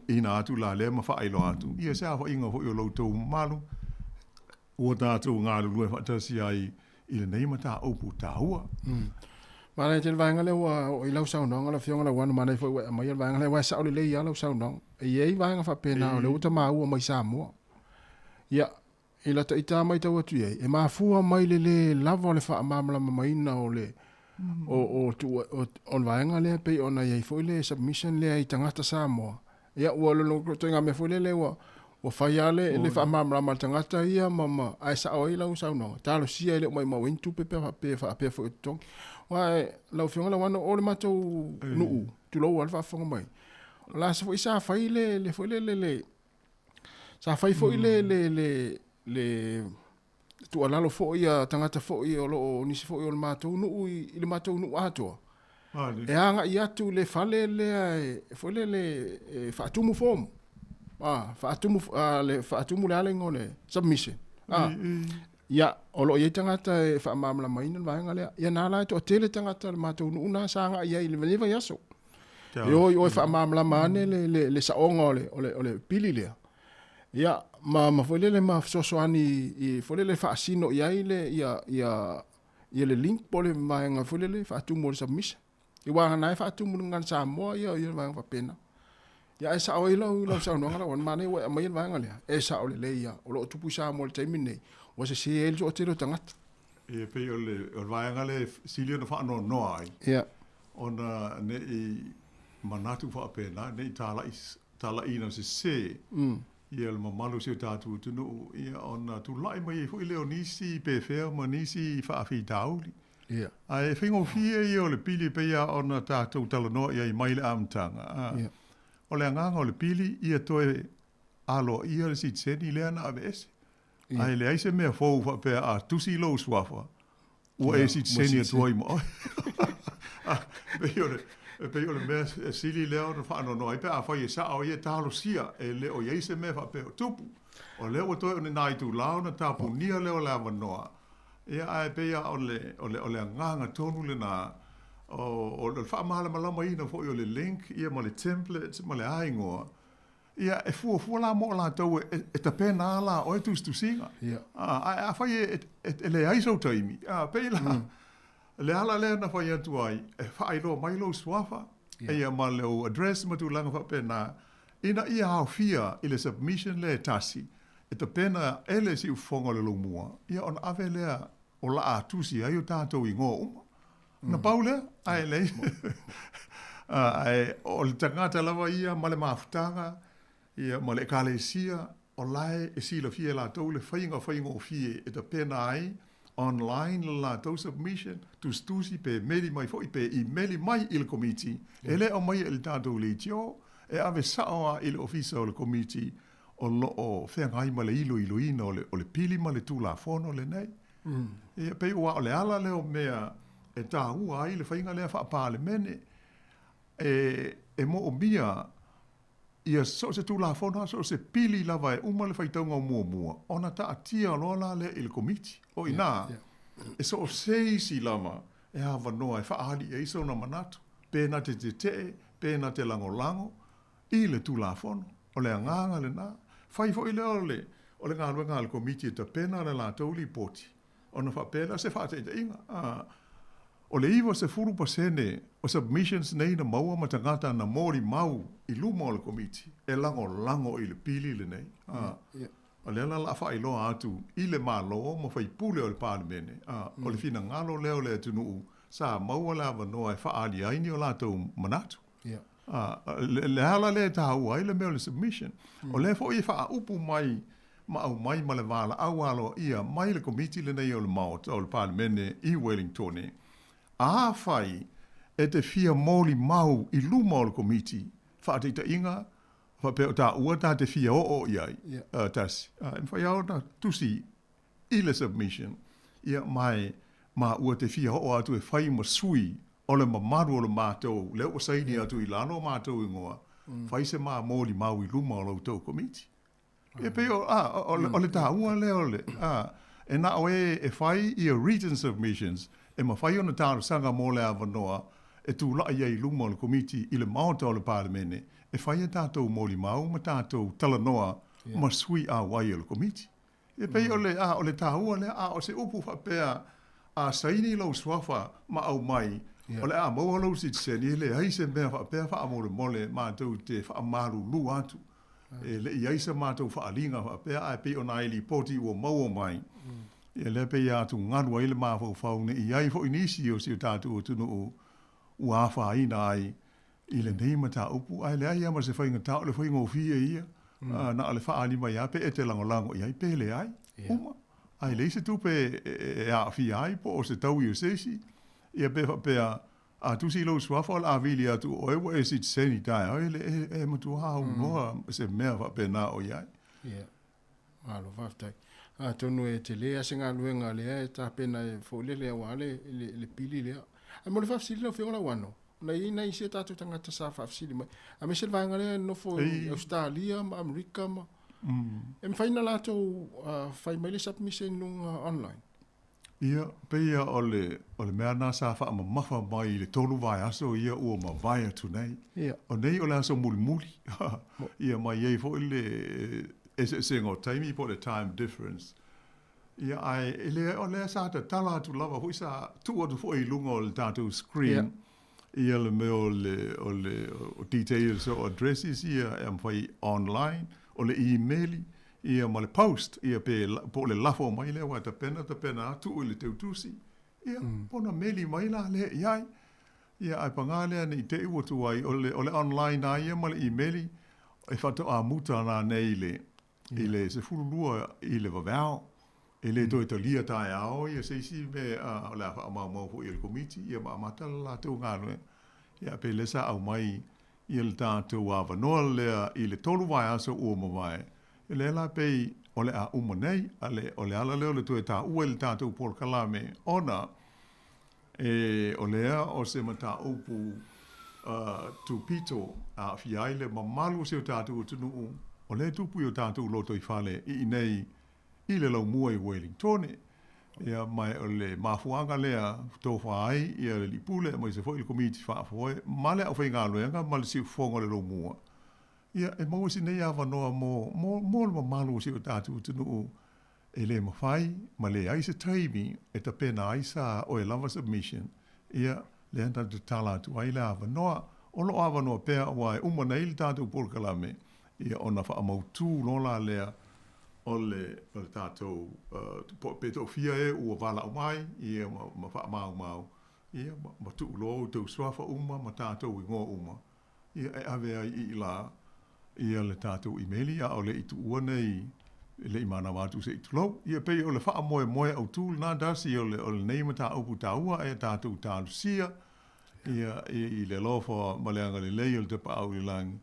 ina atu la lea ma whaelo atu ia se awa inga hoi o lau tau malu ua tātou ngā lulue whatasi ai i le neima tā opu tā hua. Mana te vaenga le o i lau saunonga la fionga la wana mana i fwoi mai le vaenga le wa sa o le ia lau saunonga. E iei vaenga wha pēnā o le uta maa ua mai Sāmoa. Ia, i la ta ita mai tau atu iei. E maa fua mai le lava o le wha amamala mamaina o le o vaenga le pei ona iei fwoi le submission le i tangata Sāmoa. Ia, ua lolo to inga me fwoi le ua o whaiale le wha amamala ma tangata ia mama ai sa o i lau saunonga. Tālo sia ele o mai mawin tupe pe fwoi tongi. Wai lau fionga la wana o le matou nuu tu lo wal fa fonga mai la sa foi sa fai le foi le sa fai foi le tu ala lo foi a tangata foi o lo ni se foi o le matou nuu i le matou nuu ato e anga ia tu le fale le foi le fa tumu fom fa tumu le ale ngone submission ia o lo ia tangata e wha mamala maina le vaenga lea. Ia nā lai to tele tangata le mātou una sanga ia i le venewa yaso. E oi wha mamala maane le saonga o le pili lea. Ia ma fwele ma sosoani i fwele le wha asino ia i le ia le link po le vaenga fwele le wha atumu le submission. I wanga nai wha atumu ngan Sāmoa ia i le vaenga wha pena. Ia e sa o ilau saunoanga la wan mane wa mai le vaenga lea. E sa o le ia o lo tupu Sāmoa le taimi nei. O se el so te tangata. E pe o le vaenga le silio na wha no ai. Ia. Ona ne i manatu wha pena, ne i tala ina se ia le mamalu se tātu tunu, ia ona tu lai mai e hui leo nisi pe whea ma nisi wha awhi tauli. Ia. Ai whingo fia i o le pili pe ia ona tātou tala noa ia i maile amtanga. Ia. O le anganga o le pili ia toe alo ia le si tseni lea na ave ese. Ai le aise mea fōu wha pēr a tusi lo swafa. Ua e si tseni a tuai mo. Pei o le mea sili leo na whaano no. Ai pēr a whai e sa o ia tālo sia e leo i aise mea wha pēr tupu. O leo toi o ne nai tu lao na tāpu nia leo la wanoa. Ia ai pēr o le anganga tonu le nā. O le wha mahala malama ina fo i o le link, ia ma le template, ma le aingoa. Ia e fua la mo la tau e ta pena la o e tu singa. A fai e le aiso taimi. Pei la. Le ala le na fai atu ai. E fai lo mai lo swafa. E ia ma leo address ma tu langa fa pena. Ina ia hao fia i le submission le tasi. E ta pena ele si ufonga le lo mua. Ia on ave lea o la a tusi ai o tātou i ngō uma. Na paule, ai le. Ai o le tangata lava ia ma le mafutanga. Ia ma le kalesia o lai e sila fie la tau le whainga o fie e ta pena ai online la tau submission, tu stusi pe meli mai fo pe email mai il committee, ele o mai il tato le tio, e ave sao il office o le committee, o lo o whengai ma le ilo ino o le pili ma le tula fono le nei. E pe ua o le ala leo mea, e tā ua ai le whainga lea wha le mene, e mo o mia, ia so se tula fono, so se pili lava e uma le whaitaunga o mua. Ona ta atia lola le il committee. O ina, e so o seisi lama, e hawa noa e whaali e iso na manatu, pēna te pēna te lango, i le tula fono, o le anganga le nā. Whai fo i le o le ngā ruenga le committee ta pēna le la tauli poti. Ona wha pēna se wha te inga. O le iwa se furu pasene o submissions nei na maua ma tangata na mori mau i luma o le committee. E lango i le pili le nei. O le ala la wha iloa atu i le malo ma whai pule o le pārmene. O le fina ngalo leo le atunuu sa maua la wanoa e wha ali aini o la tau manatu. Le ala le tāua i le meo le submission. O le fo i wha upu mai ma au mai ma le wala au alo ia mai le committee le nei o le maot o le pārmene i Wellington e. A fai e te fia moli mau i luma o le committee. Wha te ita inga, wha peo tā ua tā te fia o iai. Tasi. En whai au na tusi i le submission. Ia mai ma ua te fia o atu e whai ma sui o le mamaru o le mātou. Leo o saini atu i lano o mātou ingoa. Whai se maa moli mau i luma o lau tau committee. E peo, o le tā ua leo le. E na oe e whai i a written submissions. E ma whai ona tāru sanga mō le awanoa, e tū la ia i luma o le komiti i le maota o le pārmene, e whai a tātou mōli mau, ma tātou talanoa, ma sui a wai o le komiti. E pei o le tāua le o se upu whapea a saini lau swafa ma au mai, o le maua lau si tseni, le haise mea whapea wha amore mole mātou te wha amaru lu atu. E le i aisa mātou wha alinga whapea, a pei o na ili poti ua maua mai. E le pe ia tu ngaru ai le mafau faune i ai fo inisi o si o tātu o tunu o uafa ina ai i le neima tā upu ai le ai ama se whainga tā o le whainga o fia ia na ale wha ali mai a pe e te lango i ai pe le ai uma ai le se tu pe e a fia ai po o se tau i o sesi ia pe a tu si lo swafa la avili atu o ewa e si tseni tai ai le e matu hau noa se mea wa pe na o iai alo vaftai tonu e te lea se ngā luenga lea e tā pena e fōle lea wale le pili lea. A mo le whafsili lau whionga wano. Nei se tātou tangata sa whafsili mai. A me se le vaenga lea nofo Australia ma Amerika ma. E mwhaina lātou whai mai le submission nunga online. Ia, peia o le mea nā sa wha ama mafa mai le tonu vai aso ia ua ma vai atu nei. O nei o le aso muli. Ia mai ei fo le... se ngo taimi po the time difference. Ia ai ele o le sa ta tala tu lava hui sa tu o fo i lunga o le tatu screen. Ia le me o details o addresses ia am fai online o le email ia ma le post ia pe po le lafo mai le wa ta pena tu o le teutusi. Ia pona meli mai la le ia ia ai pangale ni te u tu ai o le online ai ma le email e fato a muta na nei le ile se fululua ile vavao ile to italia ta ao ia se si me la ma fu il committee ia ma mata la tu ngalo ia pe le sa au mai il ta tu ava no le ile tolu vai aso o mo vai ile la pe ole a umonei ale ole ala le tu ta u il ta tu por kalame ona ole o se mata upu tu pito a fiaile mamalu se ta tu nu o le tupu o tātou loto i whale i nei i le lau mua i Wellington. Ia mai o le mafuanga lea tō whaai i le lipule mai se fo i komiti whaafoe. Ma le au whainga aloenga ma le siu whonga le lau mua. Ia e mau si nei awa noa mo le mamalu si o tātou tunu e le mawhai ma le aisa taimi e ta pena aisa o e lava submission. Ia le anta te tala tu ai le awa noa o lo awa noa pēr wai umana i le tātou porkalame. Ia ona wha amautu lola lea o le tātou peto fia e ua wala umai, ia ma wha mau. Ia ma tu lo tau swafa uma ma tātou i ngō uma. Ia e awea i la, ia le tātou emaili a o le itu ua nei le imana watu se tulo ia pe o le fa moe au tu na dasi o le nei mata upu taua e tatu talusia ia i le lofo maleanga le leil te pa au lang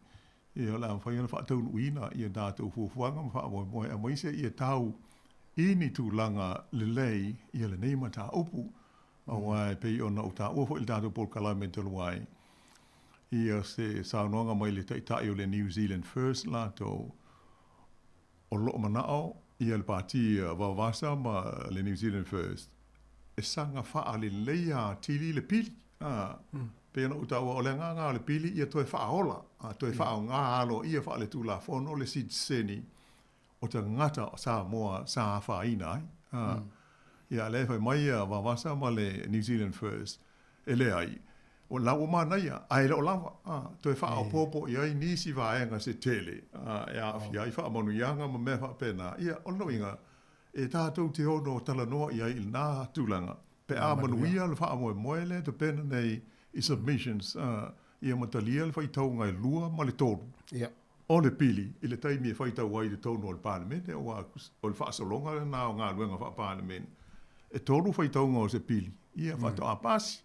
ia la fa ia fa tau uina ia tatu fufuanga fa moe a moise ia tau ini tu langa le lei ia le nei mata upu au pe ona uta o fo il tatu por calamento luai ia se saunonga mai le tai o le New Zealand First la to o lo manao ia le parti vavasa ma le New Zealand First e sanga fa ale leia tili le pili pe no uta o le nga le pili ia to e fa ola to e fa nga alo ia fa le tu la fono le sit seni o te ngata Sāmoa sa fa ina ia le fa mai vavasa ma le New Zealand First ele ai o la o mana ia ai lo lava to e fa o popo ia ni si va nga se tele ia fia i fa monu yanga ma me fa pena ia o no inga e ta to te ono tala no ia il na tulanga pe a manu ia le fa mo moele to pena nei i submissions ia matalia le fa i taunga e lua ma le tolu ia o le pili i le taimi e fa i tau wai le tonu o le parliament o le fa solonga le na o ngā luenga fa parliament e tolu fa i taunga o se pili ia fa to a pasi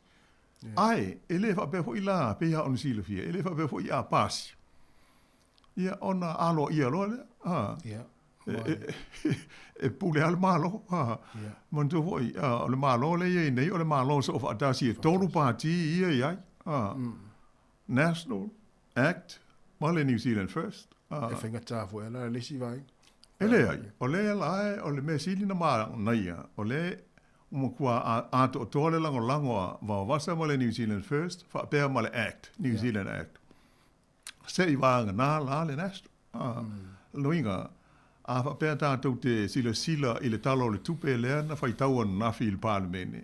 ai ele fa pe foi la pe ya on sile fie ele fa pe foi a pas ia ona alo ia lo le ia e pule al malo mon tu foi le malo le ye nei o le malo so fa da si tolu parti ia ia National Act male New Zealand First e finga ta foi la le si vai ele ai o le la o le mesili na ma na ia o le mo kua a to tole lango va vasa mo le New Zealand First fa pe mo le Act New Zealand Act se i va na la le nest loinga a fa pe ta to te sila i le talo le tupe le na fa tau na fi il parliament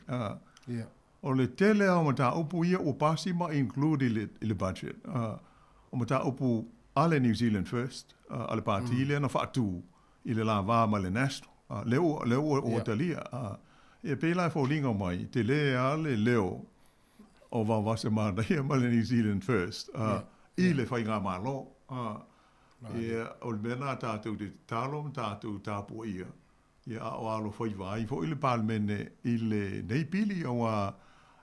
o le tele o mata upu ia o pasi ma include le budget o mata upu ale New Zealand First ale parti le na fa tu i le la va ma le nest leo o talia e pe la fo linga mai te le ale leo o va va se ma le New Zealand First i le fai ngā malo e o le mena tātou te talom tātou tāpua ia o alo fai vai fo i le palmene i le nei pili o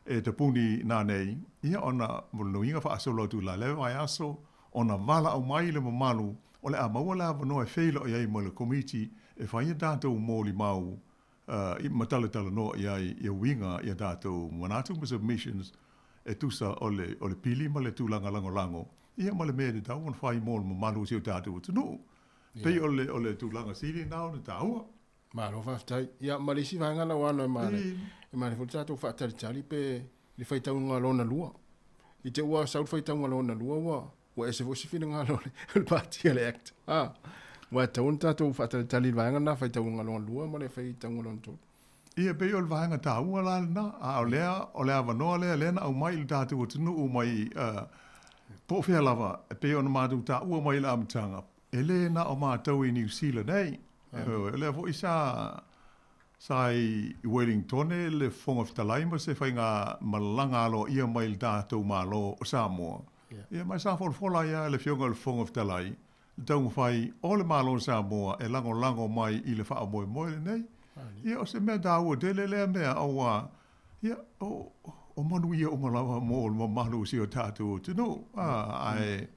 e te puni nā nei ia ona muluinga fa asolo tu la lewa ai aso ona vala au mai le mamalu o le a maua la vano e feilo i ai mo le komiti e fai tātou mōli mau i matala no ia winga ia tātou manatu submissions e tusa o le pili ma le tūlanga lango ia ma le mea de tau on fai mōl ma malu siu tātou tunu pei o le tūlanga siri nao ne tāua malo whaftai ia ma le si vanga na wana e ma le fo tātou whaatari tali pe le fai tau ngā lona lua i te ua saul fai tau ngā lona lua wa e se fo si fina ngā lona le party le act wa tau tātou whaatari tali vanga na fai tau ngā lona lua ma le fai tau ngā lona tō ia pei o le vanga tāua la na o lea wanoa lea na au mai le tātou tunu o mai po fea lava e pei o na mātou tāua mai la amtanga e le na o mātou i New Zealand ei le fo isa sai Wellington le fonga fitalaima se fai ngā malanga alo ia mai le tātou malo o Sāmoa ia mai sa fola ia le fionga le fonga fitalai le taunga fai o le malo o Sāmoa e lango mai i le wha moe le nei ia o se mea tāua tele lea mea aua ia o manu ia o malawa mo o malu si o tātou tino ai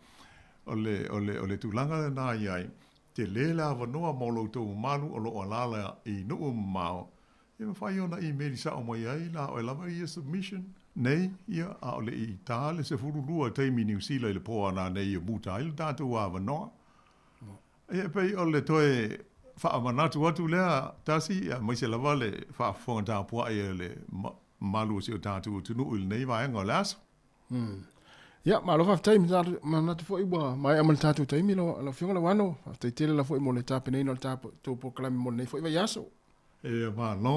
o le tūlanga le nā iai te lela wanoa molo tō malu o lo alala i nuu mao ia mawhai ona i meri sa o mai ai la o e lava ia submission nei ia a o le i tāle se furulua teimi New Zealand le poa nā nei i muta i le tātou a wanoa ia pei o le toe whaamanatu atu lea tasi mai se lava le whaafonga tāpua i le malu si o tātou tunu il nei vaenga o le aso ia ma lo faftai ma te foi wa mai amal tatu taimi lo fionga la wano faftai tele la foi mo le tape nei no tape to por kalame mo nei foi va yaso ma no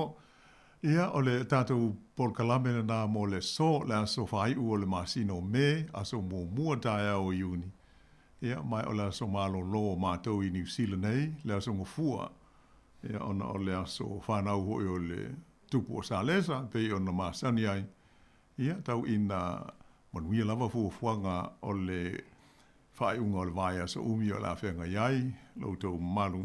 ia o le tatu por kalame na mo le so la so fai u o le masino me aso mo mua taia o iuni ia mai o le aso malo lo ma to i New Zealand nei le aso mo fua ia ona o le aso whanau hoi o le tupu o Salesa pe ona masani ai ia tau ina manuia lava fuafuanga o le whaeunga o le vai asa umi o la whenga iai, loutou malu.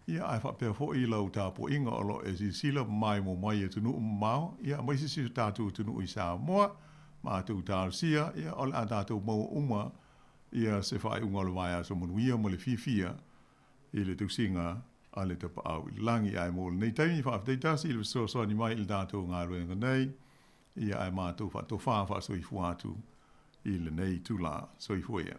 Ia ai whapea fo I lau tāpo inga o lo e si sila mai mo mai e tunu mau. Ia mai si tātou tunu I Sāmoa. Ma tū tārusia. Ia ole a tātou mau uma. Ia se whai unga le vai a so manuia mo le fifia. I le tusinga a le tapa au. I langi ai mo le nei taimi whaafteitasi. I le so ni mai il tātou ngā ruenga nei. Ia ai mātou wha so I fuatu. I le nei tūla so I fuia.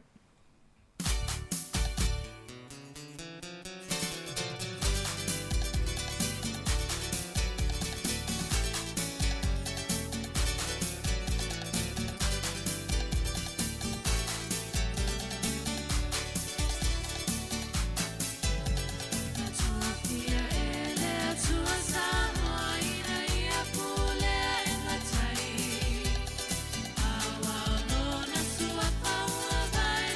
Bye.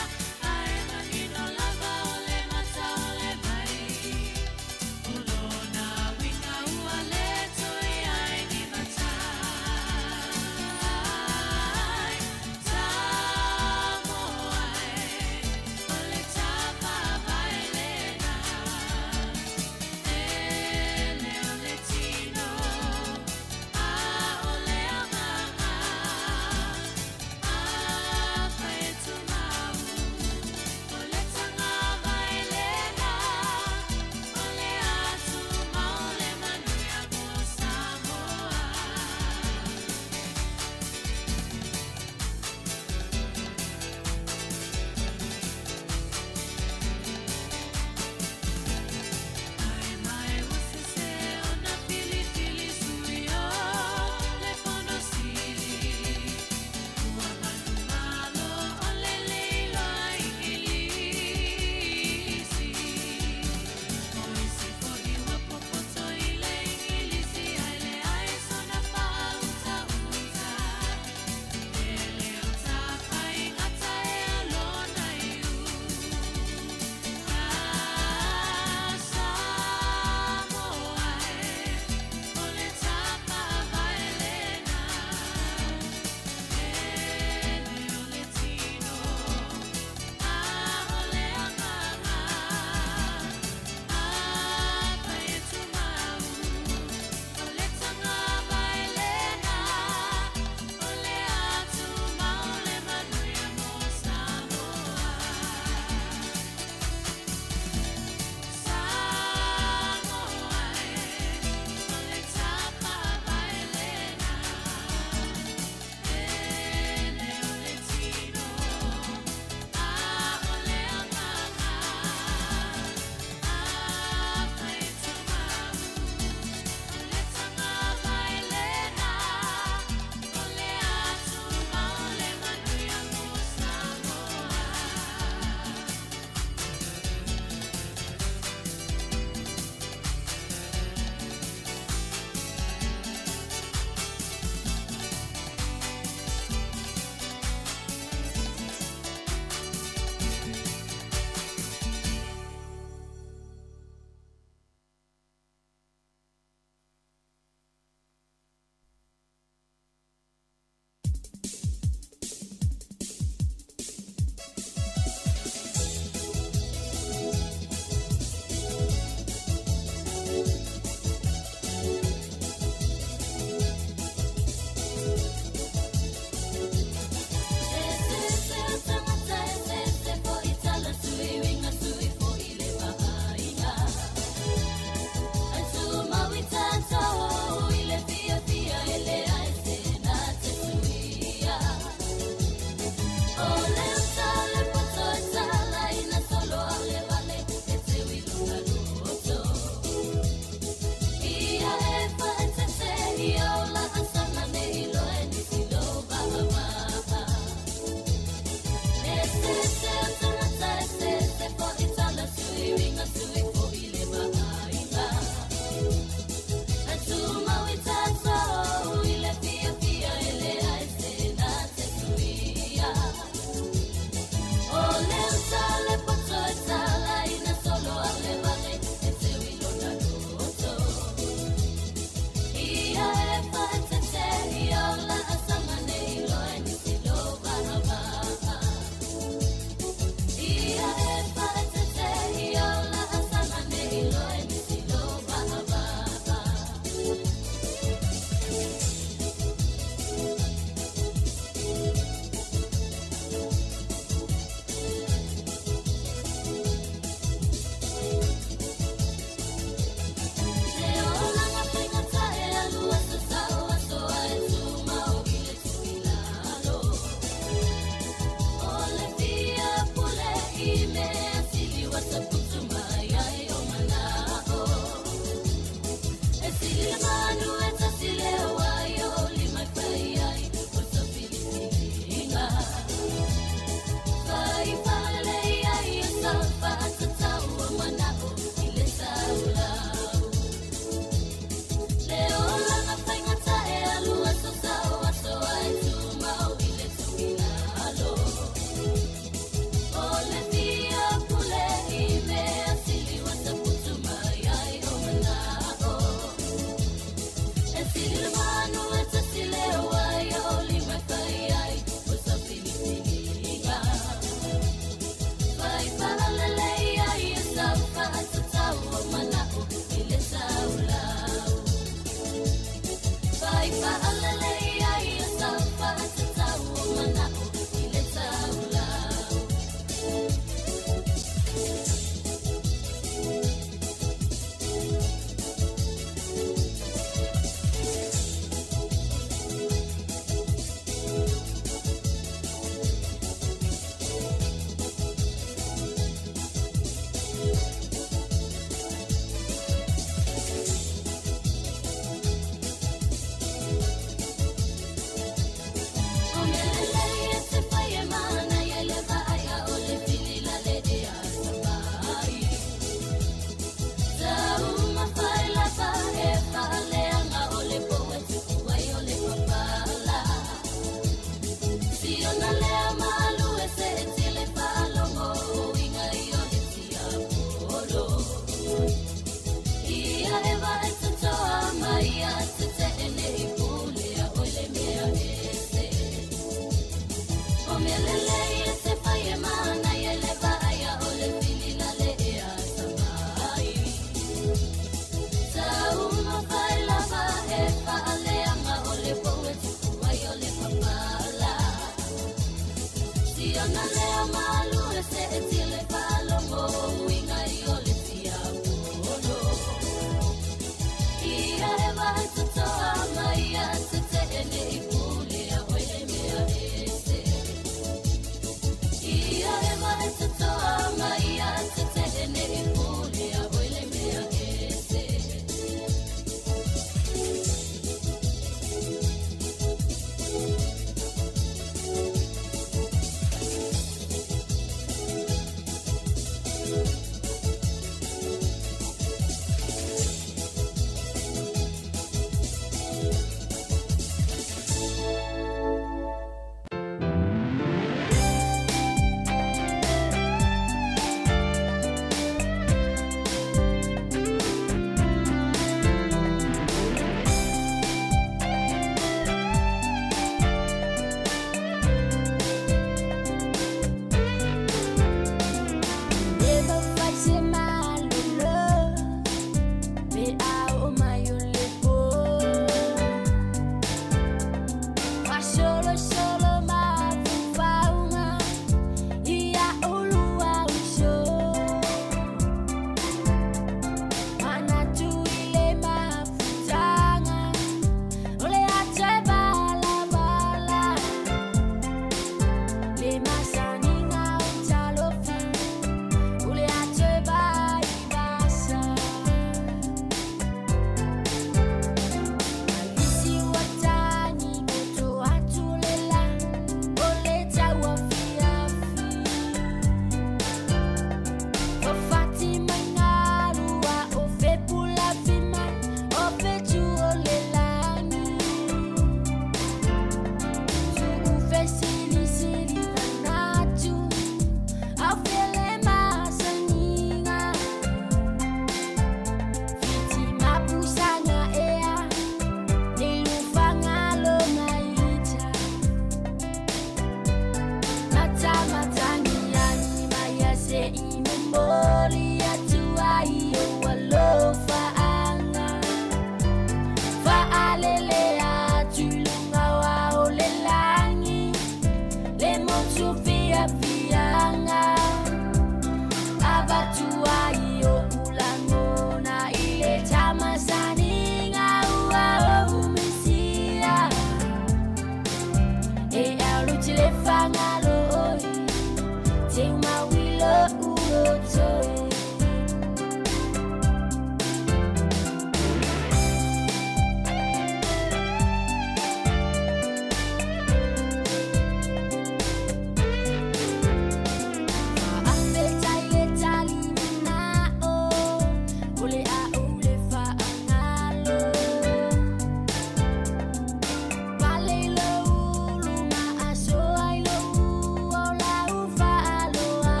aloha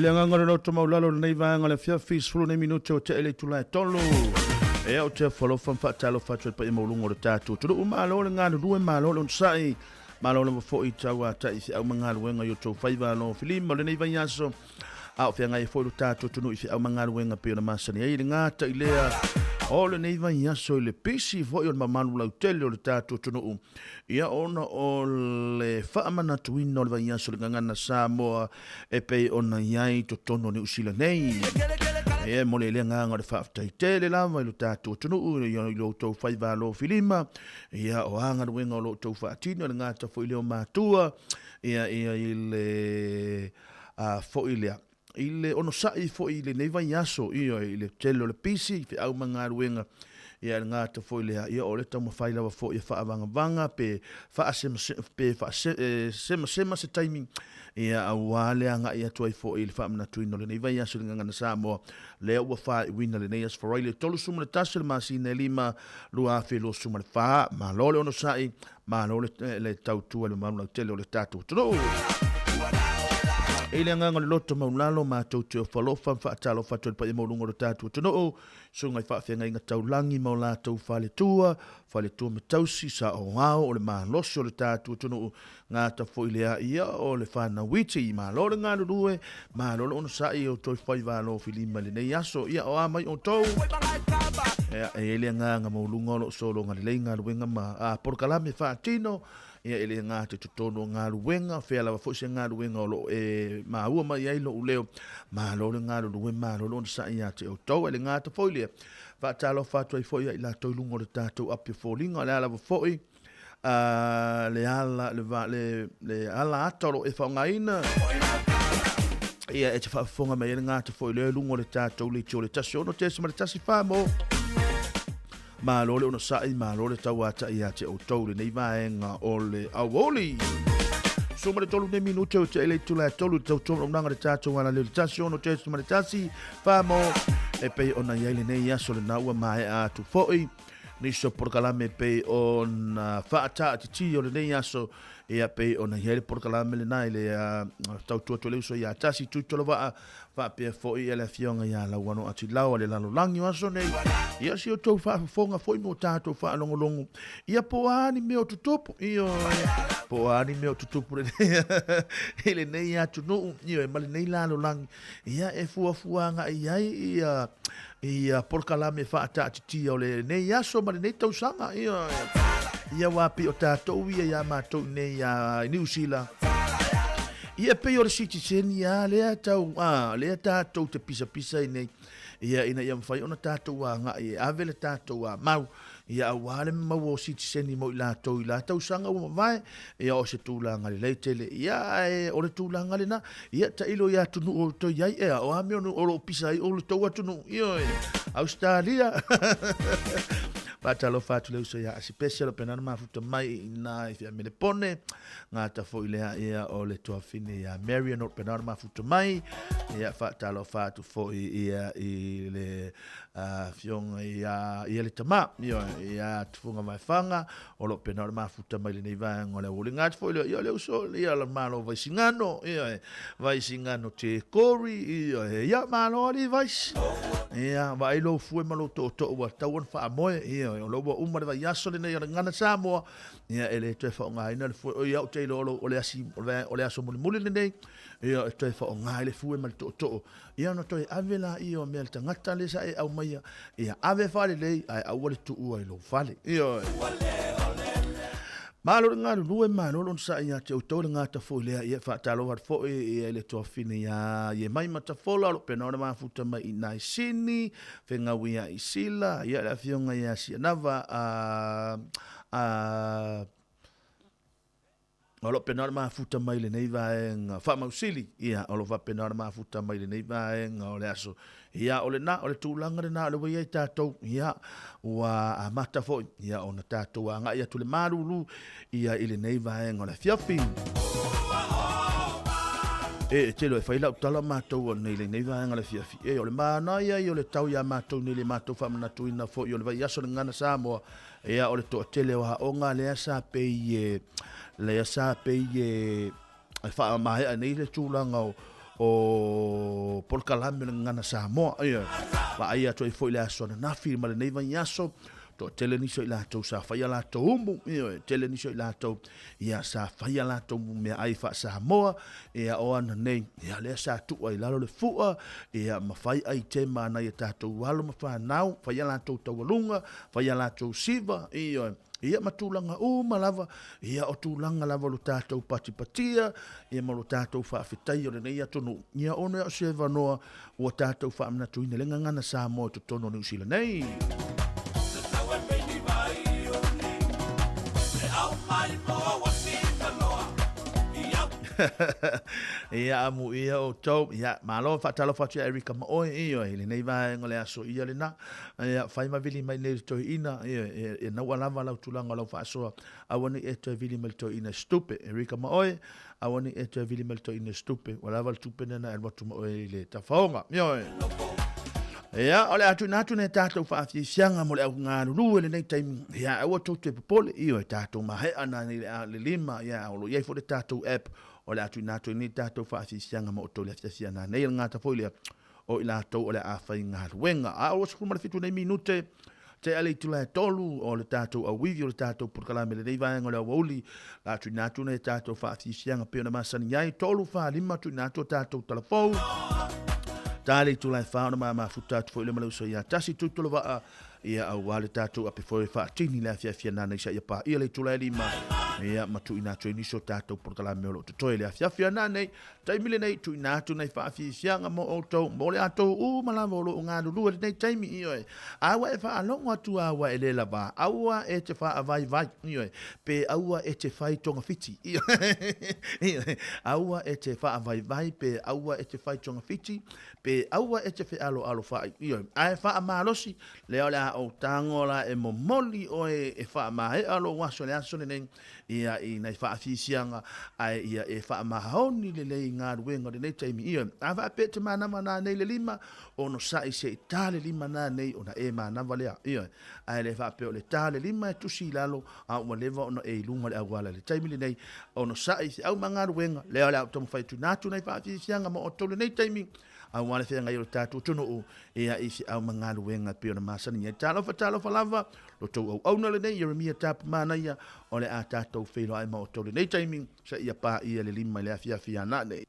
Ele nganga no to maulalo nei vanga le fia fis fulu nei minuto o te ele tula tolu. E o te follow from fatalo fatwa pa imolungo le tatu. Tu o malo le ngana duwe malo le sai. Malo le fo i tawa ta i au manga wenga yo to faiva no filimo le nei vanyaso. Au fia ngai fo le tatu tu no i au manga wenga pe na masani e le ngata i lea. O le nei vanyaso le pisi fo i mamanu la hotel le tatu tu no. Ia ona o le whaamana tuino le vanyaso le ngana Sāmoa e pei ona iai to tono ni usila nei. E mole le nganga le whaafitai te le lama i lo tātua tunu i lo tau whaiva lo filima. Ia o anga le wenga o lo tau whaatino le ngata fo i leo mātua. Ia i le fo i lea. I le ono sai fo i le neiva iaso i le telo le pisi i au manga le wenga. Ia le ngata fo i lea. Ia o le tau mawhaila wa fo i whaavanga vanga pe whaasema se taiming. Ia au wale anga ia tuai fo i le whaamana tuino le neiva iaso le ngana Sāmoa. Lea ua wha i wina le neias for le tolu suma le tasa le masina lima lua afe lo suma le wha. Ma lo le ono sai, ma lo le tautua le mauna tele o le tatu. Turo! Ele nganga le loto maulalo ma tau te o whalofa whaatalo whatua pa i maulungo le tatu. Turo! So ngai whaafenga inga taulangi maula tau whale tua me tausi sa o ngao o le maa loso le tatu. Turo! Ngā ta fo i lea ia o le whana witi i maa lore ngā rurue, maa lore ono sai o toi whaiva lo filima le nei aso ia o amai o tau. E ele ngā maulunga lo solo ngā lei ngā ruenga ma a porkalame whaatino, ia ele ngā te tutono ngā ruenga, whea fo se ngā ruenga o lo e maa ua mai ailo u leo, maa lore ngā rurue, maa lore ono sai ia te o tau, ele ngā ta fo i lea. Whaatalo whātua i fo ia i la toi lungo le tātou api fōlinga, le ala fo i. Le ala atoro e whaungaina ia e te whaafonga mai e ngā te fo i leo lungo le tātou le tio le tasi ono te se ma le tasi whamo ma lole ono sai ma lole tau ata ia te o tau le nei vaenga o le auoli so ma le tolu ne minute o te ele tula tolu tau tonu nanga le tātou ala le tasi ono te se ma le tasi whamo e pei ona iai le nei aso le naua mai a tu fo i niso porkalame pe on whaata atiti o le nei aso ia pe ona hele porkalame le nai le tau tua leuso ia tasi tutolo waa pe fo ia le fionga ia la wano ati lau le lalo langi aso nei ia si o tau fonga foi mo tato fa longo ia po ani me o tutupu io po ani me o tutupu le ele nei atu no io e male nei lalo langi ia e fuanga ia porkalame whaata atiti o le nei aso male nei tau sanga ia wapi o tātou ia mātou nei New Zealand. Ia pe o le citizen ia lea tātou te pisa i nei. Ia ina ia mwhai ona tātou ngā ave le tātou mau. Ia awale mau o citizen i mo i lātou sanga o mawai. Ia o se tūlanga le leitele. Ia o le tūlanga le na. Ia ta ilo ia tunu o to iai. Ia o ame onu o lo pisa i o le tau atunu. Ia Australia. Patalo fatu leu ya special penana mafuta mai na ifia mele pone ngata fo ilea ia o le toa fine ya Marion o penana mafuta mai ia fatalo fatu fo ia i le fiong ia le tama ia tufunga mai fanga o lo penana mafuta mai le neiva ngole uli ngat fo ia le uso ia la malo vai singano te kori ia malo li vai ia vai lo fu malo to wa tawan fa moe ia o lo umar va yaso le nei ngana Sāmoa ia ele te fa nga ina fu ia o te lo o le asi o le aso muli nei ia te fa nga le fu mal to ia no to avela ia mel tangata le sa au mai ia ave fale le ai au le tu ai lo fale ia malo ngalu lue malo on sa ia te auto ngata fo le ia fa talo war fo ia le to fine ia ia mai mata fola lo penona ma futa mai nai sini fenga wia isila ia la fionga ia si nava Olo penor ma futa mai le nei vaenga fa mausili ia olo va penor ma futa mai le nei vaenga ole aso ia ole na ole tulanga na ole ia tatou ia wa amata fo ia ona tatou anga ia tule marulu ia ile nei vaenga ole fiafi te lo fai la tala matou nei le nei vaenga le fiafi ole mana ia ole tau ia matou nei le matou fa na tuina fo ole va ia so ngana Sāmoa ia ole to tele wa onga le sa pe le sa pe fa mai nei le tulanga o porkalame ngana Sāmoa ia va ia to foi le so na firma le nei va yaso to tele ni so la to sa fa la to umbu ia tele ni so la to ia sa fa la to me ai fa Sāmoa ia o ana nei ia le sa tu ai la le fua ia ma fai ai te mana ia ta to walo ma fa nau fa la to walunga fa la to siva ia matulanga malava ia o tulanga lava lo tātou patipatia ia ma lo tātou whaafitai o le nei atonu ia ono o se vanoa o tātou whaamnatu ina lenga ngana Sāmoa to tono New Zealand nei ia amu ia o tau ia malo fatalo fatu Erika ma oi ia ile nei vai ngole aso ia le na ia fai ma vili mai nei to ina ia na wala wala tulanga lo fa so awani e to vili mai to ina stupe Erika ma oi awani e to vili mai to ina stupe wala wala tupe na el watu ma oi le tafonga ia ole atu natu ne tatou fa fi sianga mo le ngalu lu le nei time ia o to te pole ia tatou ma he ana le lima ia o ia fo le tatou app ole atu natu ni tatou fa fi sianga mo to le fia na nei ngata fo le o ila to ole a fa ngalu wenga a o sku ma fitu nei minute te ale tu la tolu o le tatou a wivi o le tatou porkalame le nei vai ngole woli la atu natu ne tatou fa fi sianga pe na masani ai tolu fa lima tu natu tatou telefon Tali tu lai whaona ma futa tu fo ile malau so ia tasi tu tolo wa ia au wale tatu ape fo fa tini la fia nana isa ia pa ia le tu lai lima ia matu ina tu iniso tatu porkalame o to toile fia nana taimile nei tu ina tu nei fa fi sianga mo auto mo le ato u malamo lo nga lu nei taimi io awa e fa longa tu awa ele la ba awa e te fa vai io pe awa e te fai tonga fiti io awa e te fa vai pe awa e te fai tonga fiti pe awa e te fe alo fa io ai fa malosi le ola o tangola e momoli o e fa mai alo waso le aso nei ia I nei whaafisianga ai ia e whaamahoni le lei ngā ruenga le nei taimi ia. A whaape te manama nā nei le lima, ono sa I se tā le lima nā nei ona e manama lea. Ia, ai le whaape o le tā le lima e tusi lalo, a ua lewa ono e lunga le awala le taimi le nei, ono sa I se au manga ruenga, lea lea tomu whaitu nātu nei whaafisianga ma o tolu nei taimi, a wale whea ngai o tātou tono o ea isi au mga luenga pe o na masani. E talofa lava, lo tau au auna le nei, Jeremia tāpu mana ia, o le a tātou whelo ai ma o tole nei taiming, sa ia pā ia le lima le afia fia nā nei.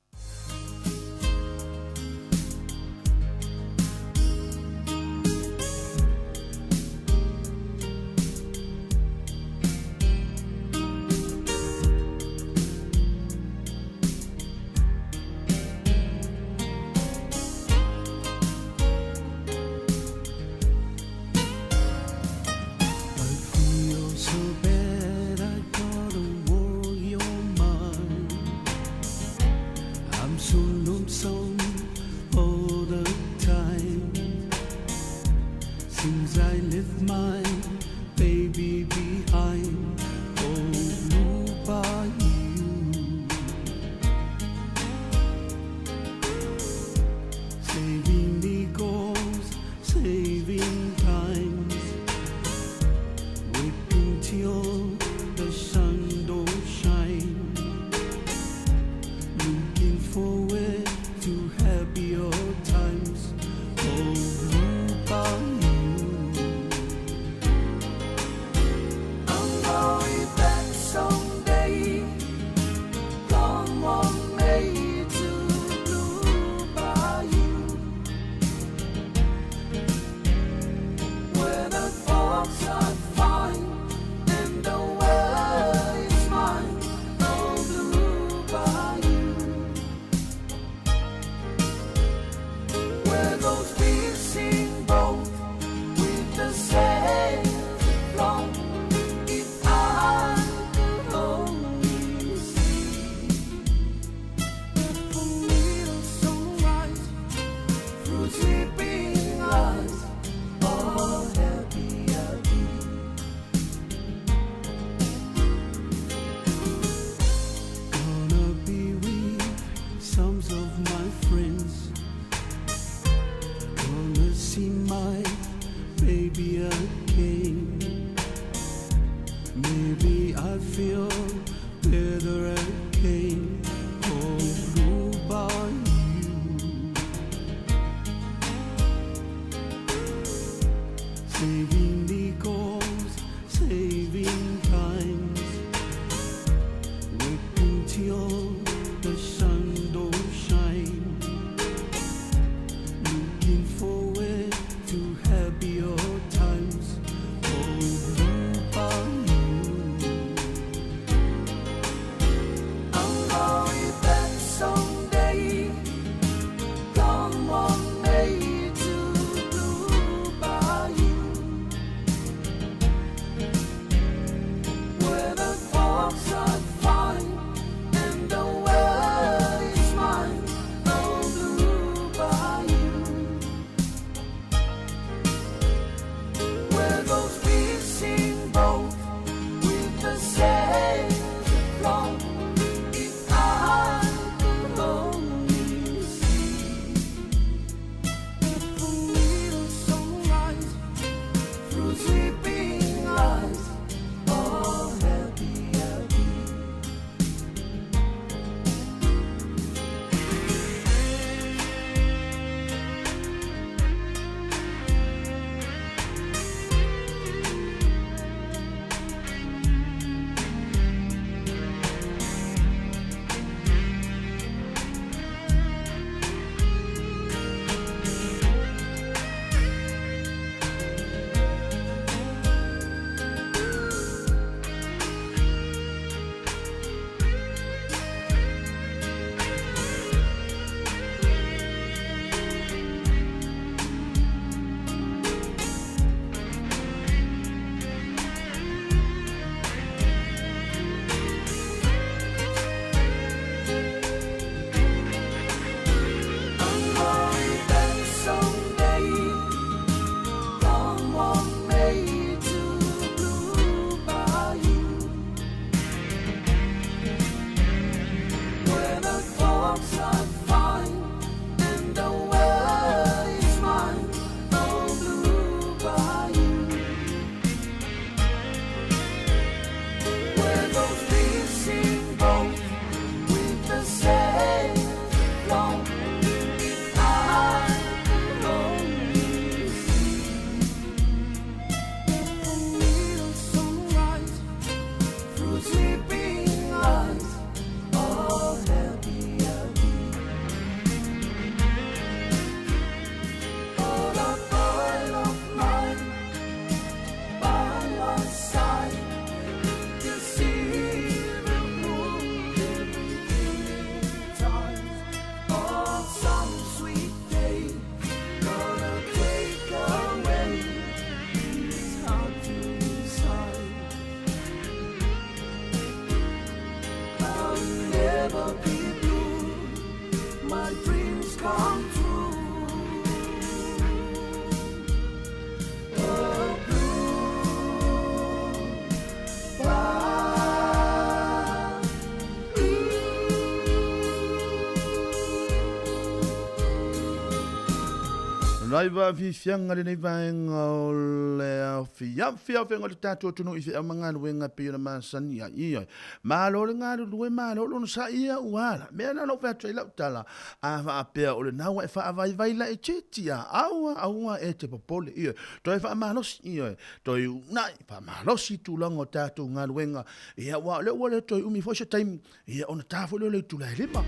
Vai va fi fianga le nei vaenga o le fia fianga le tatu tunu i fia manga wenga pia masani ia ma lo le ngalo lue ma lo sa ia wala me na no fa trela tala a va pia o le nawa fa vai la e chitia aua e te popole ia to fa ma no ia to nai fa ma lo si tu longo tatu ngalo wenga ia wa le to umi fo time ia ona tafo le tu la lima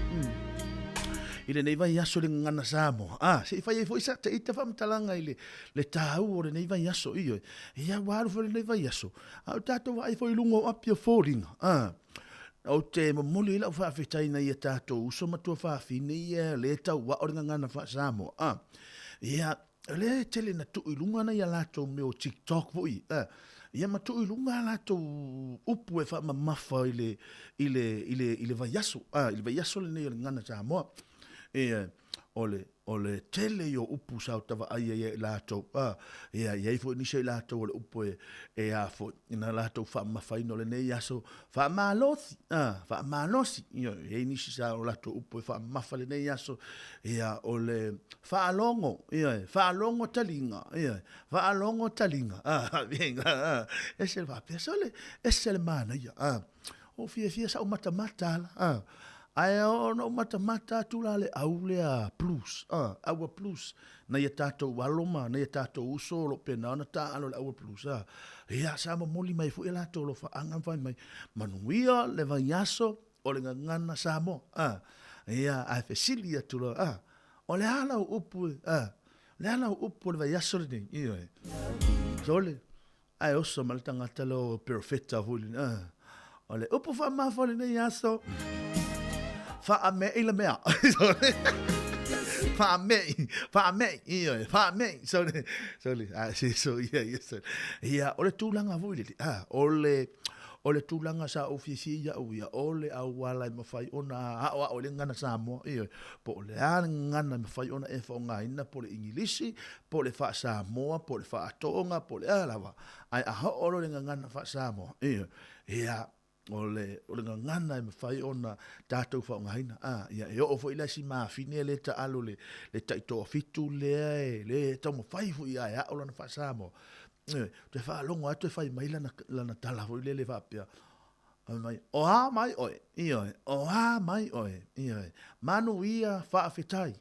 ile nei vai aso le ngana Sāmoa. Se fai foi sa te ita fam talanga ile le tau o le nei vai aso io. Ia waru fo le nei vai aso. Au tato vai foi lungo apia foringa. O te moli la fa fetai na ia tato uso matua fa fine ia le tau wa o ngana fa Sāmoa. Ia le tele na tu ilunga na ia lato me o TikTok foi. Ia matu ilunga lato upu e fa mafa ile vai aso. Ile vai aso le nei ngana Sāmoa. Ole tele yo upu sa tava ai lato ia fo ni se lato ole upu a fo ina lato fa ma fa no le nei aso fa malosi io ni sa lato upu fa ma fa le nei aso ia ole fa longo talinga venga ese va pesole ese mana ia o fia sa o mata ai no mata tu la le aulea plus aua plus na ia tatou waloma na ia tatou uso lo pena ona ta alo le aua plus ia sa mo moli mai fu ela to lo fa anga fa mai manuia le vaiaso o le ngana Sāmoa ia a fesilia tu lo o le ala upu le vaiaso le ia sole ai oso mal tanga lo perfetta vuli o le upu fa ma fa le iaso fa a me ile mea fa me so ia ole tulanga vui ole tulanga sa ofisia uia ole awala ma fai ona ole ngana Sāmoa ia po le ngana ma fai ona e fa ngaina po le ingilisi po le fa Sāmoa po le fa tonga po le alawa ai a ole ngana fa Sāmoa ia ole ngana me fai ona tatou fa ngaina ia e o fo ila si ma fine le ta alo le ta to fitu le ta mo fai fu ia o lana fa Sāmoa te fa longo atu fai mai lana tala fu le va pia mai mai oi manu ia fa fetai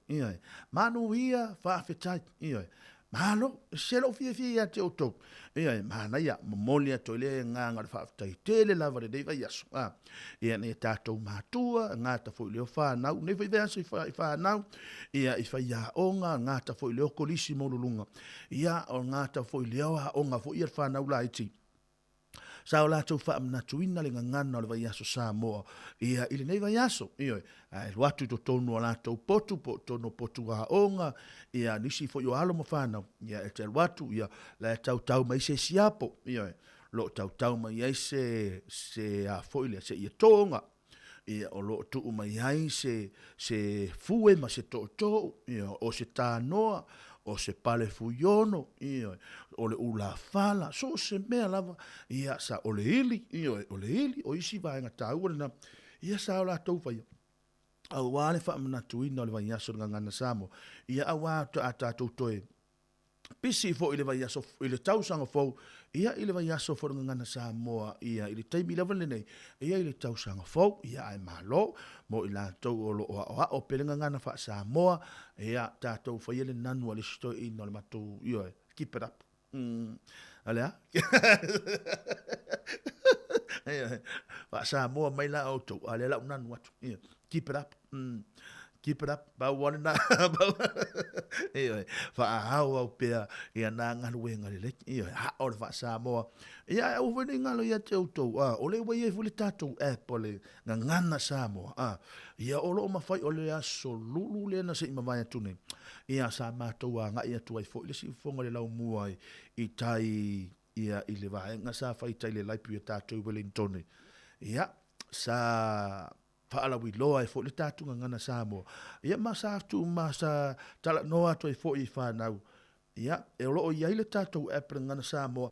ia malo selo fia te oto ia mana ia molia toile nganga fa tai tele lava de vai yaso ia ne tato matua ngata foi leo fa na ne vai verso fa na ia i fa ia onga ngata foi leo kolisi molulunga ia o ngata foi leo onga foi ia fa na ulaiti sa ola tu fa na tuina le ngana le vai yaso Sāmoa ia ile nei vai yaso ia ai watu to tonu ala to potu a onga ia nisi fo yo alo mo fana ia te watu ia la tau mai se siapo ia lo tau mai se a foile se ia tonga ia o lo tu mai ai se fue ma se to ia o se tanoa o se pale fuyono ia o le ula fala so se mea lava ia sa o le ili o isi va nga tau na ia sa ola tau fa au wale fa mna tuina le vaiaso ngana Sāmoa ia awa ata toe pisi fo ile vaiaso ile tau sanga fo ia ile vaiaso fo ngana Sāmoa ia ile taimi level nei ia ile tau sanga fo ia ai malo mo ila tau o pelenga ngana fa Sāmoa ia tatou fa ile nanu ale sto ino le matu ia keep it up alea fa Sāmoa mai la auto ale la nanu watu ia keep it up ba wana fa au pea ia na ngalu ngale ia o fa Sāmoa ia o veni ngalo ia te auto o le wai fu le tatou apple ngana Sāmoa ia o lo mafai o le aso lulu le na se imavai tune ia sa matou nga ia tu ai fo le si fonga le lau muai i tai ia i le vai nga sa fai tai le laipu ia tatou Wellington ia sa fa ala wi loa e fo le tatu ngana Sāmoa ia masa tu masa tala noa to e fo i fa nau ia e lo ia le tatu e pre ngana Sāmoa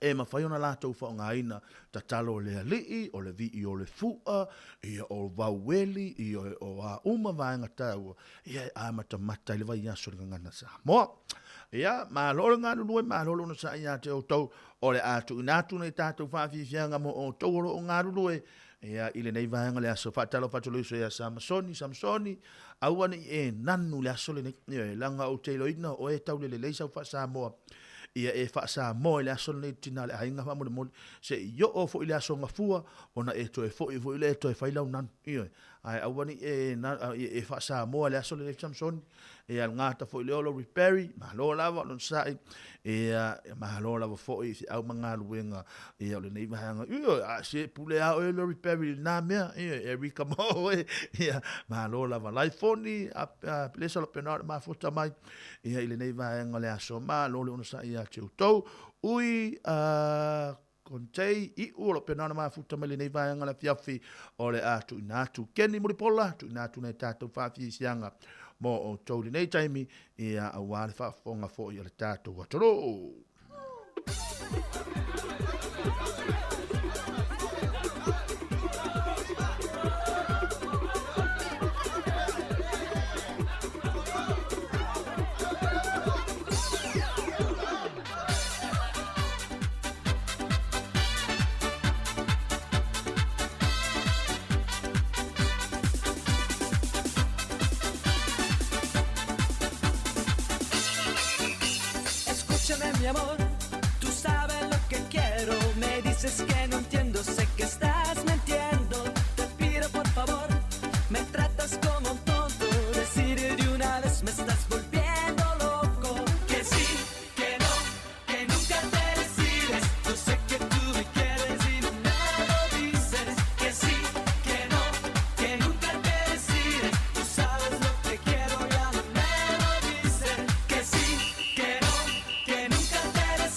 e mawhai ona lātou whaongaina ta talo o le alii, o le vi o le fua, ia o vaueli, ia o a uma vaenga tau, ia e amata mata i le vai aso le ngana Sāmoa. Ia, ma lolo ngānu lue, ma lolo na sa ia te o tau, o le atu inatu nei tātou whawhiwhianga mo o tau o ngānu lue, ia ile nei vaenga le aso whatalo whatalo iso ia Samsoni, auani e nanu le aso le nei, langa o te loina o e tau le leisa wha Sāmoa, ia e wha Sāmoa le aso nei tina le hainga wha mole mole, se i o fo ile aso ngafua, ona e to e fo ile to e whailau nanu, ia, ai auani e wha Sāmoa le aso le Samsoni, e al ngata fo ile olo repairing, mahalo lava non sai, e mahalo lava fo i au manga luenga, e o le nei mahanga, a se pule au e lo repairing na mea, e rika mo e, mahalo lava laifoni, a lesa la penara ma fota mai, e ile nei mahanga le aso mahalo le ono sai a te utou, ui kontei i uolo penana ma futa mele nei vaenga la fiafi o le atu inatu keni muripola tu inatu nei tātou whawhi sianga mo o tauri nei taimi i a awale whafonga fo i le tātou atoro. Mi amor, tú sabes lo que quiero, me dices que no entiendo, sé que estás mintiendo, te pido por favor, me tratas como un tonto, decir de una vez me estás volviendo loco, que sí, que no, que nunca te decides, yo sé que tú me quieres y no me lo dices, que sí, que no, que nunca te decides, tú sabes lo que quiero, ya no me lo dices, que sí, que no, que nunca te decides.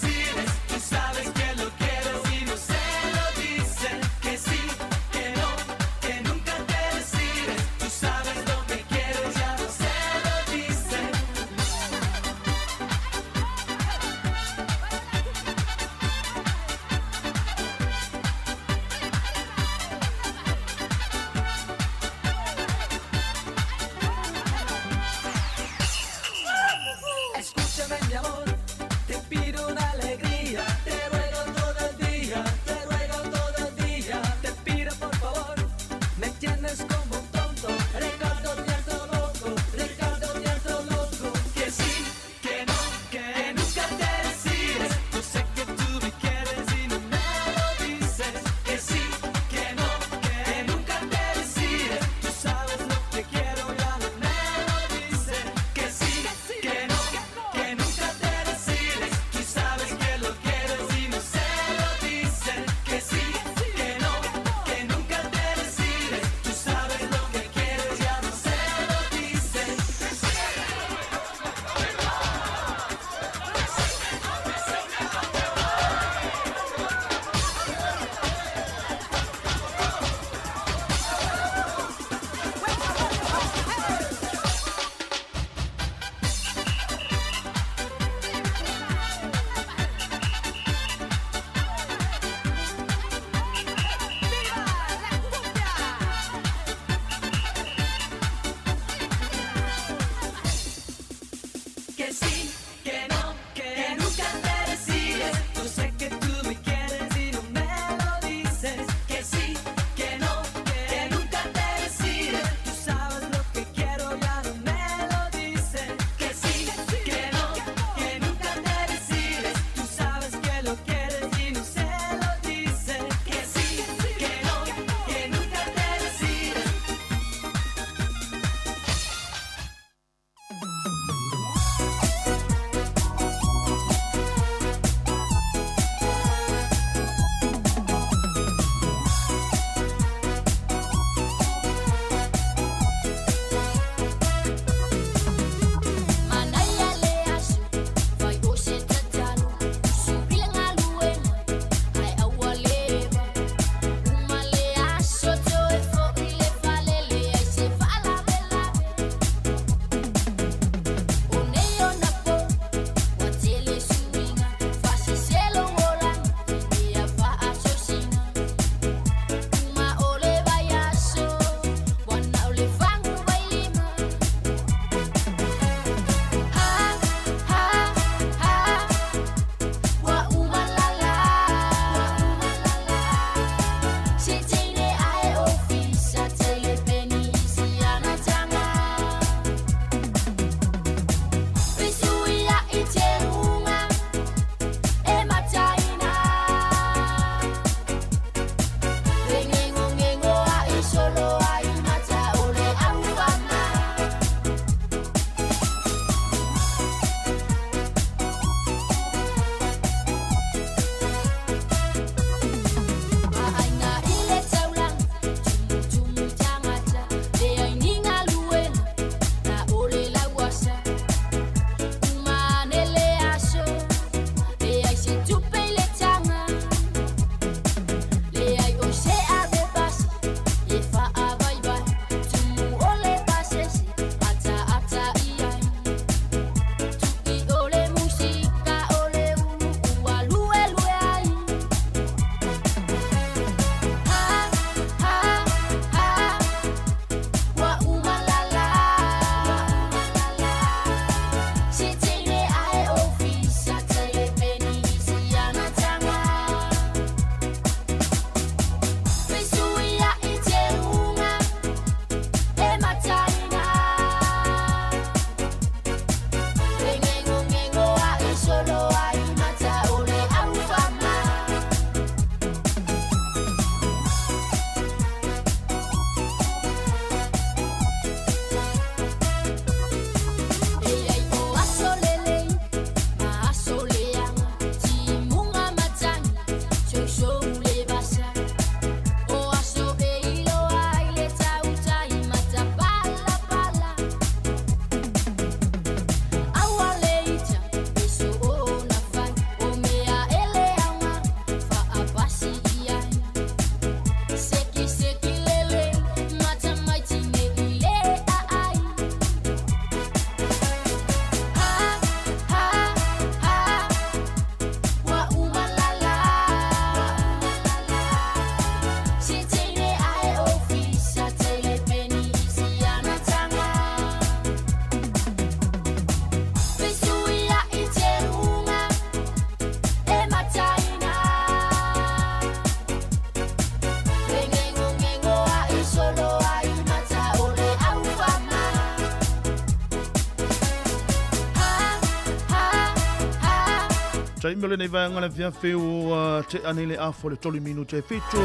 Tai mele nei vai ngana via feo te anele afo le toli minu te fitu.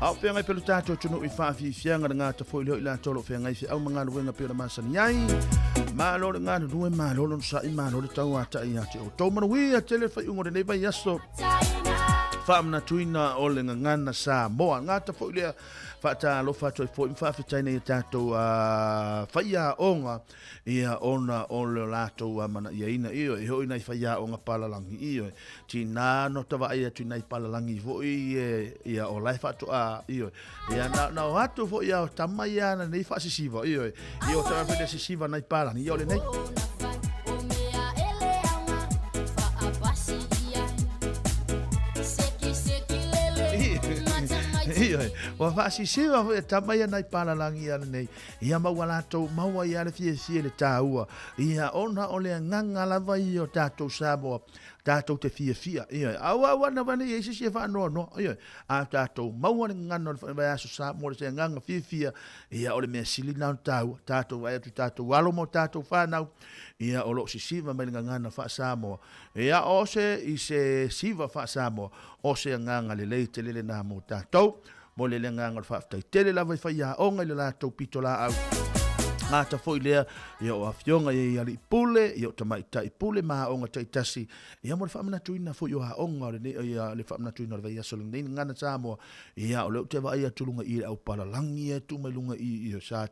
Au fea ngai pelu tātou tunu I wha fi fianga ngā ta fo ilio ila tolo fea ngai fi au mangana wenga pera masani ai. Malo le ngana duwe malo le sa I malo le tau ata I ate o tau manuia tele fai ungo nei vai yaso. Whaamna tuina o le ngana Sāmoa ngā ta fo ilio fata lo fato I fo I whawhitai nei tātou whaia onga ia ona o le lato mana ia ina io I hoi nei whaia onga palalangi io. Tina no tawa ia tu nei palalangi vo ia o lai fato io. Ia na o hatu vo ia o tamai ana nei whasisiva io. Ia o tawa pede sisiva nei palangi io le nei. Wa fasi siwa ho tamaya nai palalangi ana nei ia maua to maua ia le fie le taua ia ona ole nganga lava I o tatou Sāmoa tatou te fia ia awa na vane ia se fa no ia a tatou maua ngana le vai aso Sāmoa le nganga fia ia ole me silina tau tatou vai tu tatou walo mo tatou fanau ia o lo sisiva me ngana fa Sāmoa ia o se I se siva fa Sāmoa o se nganga le leite le na mo tatou mo le lenga ngal whaftai tele la vai whaia o ngai le la tau pito la au ngā ta fwoi lea ia o awhionga ia li pule ia o tamai tai pule maa o ngā taitasi ia mo le whamana tuina fwoi o haonga ia le whamana tuina le vai asoling nei ngana Sāmoa ia o leo te vai atulunga I le au paralangi e tu mai lunga I sa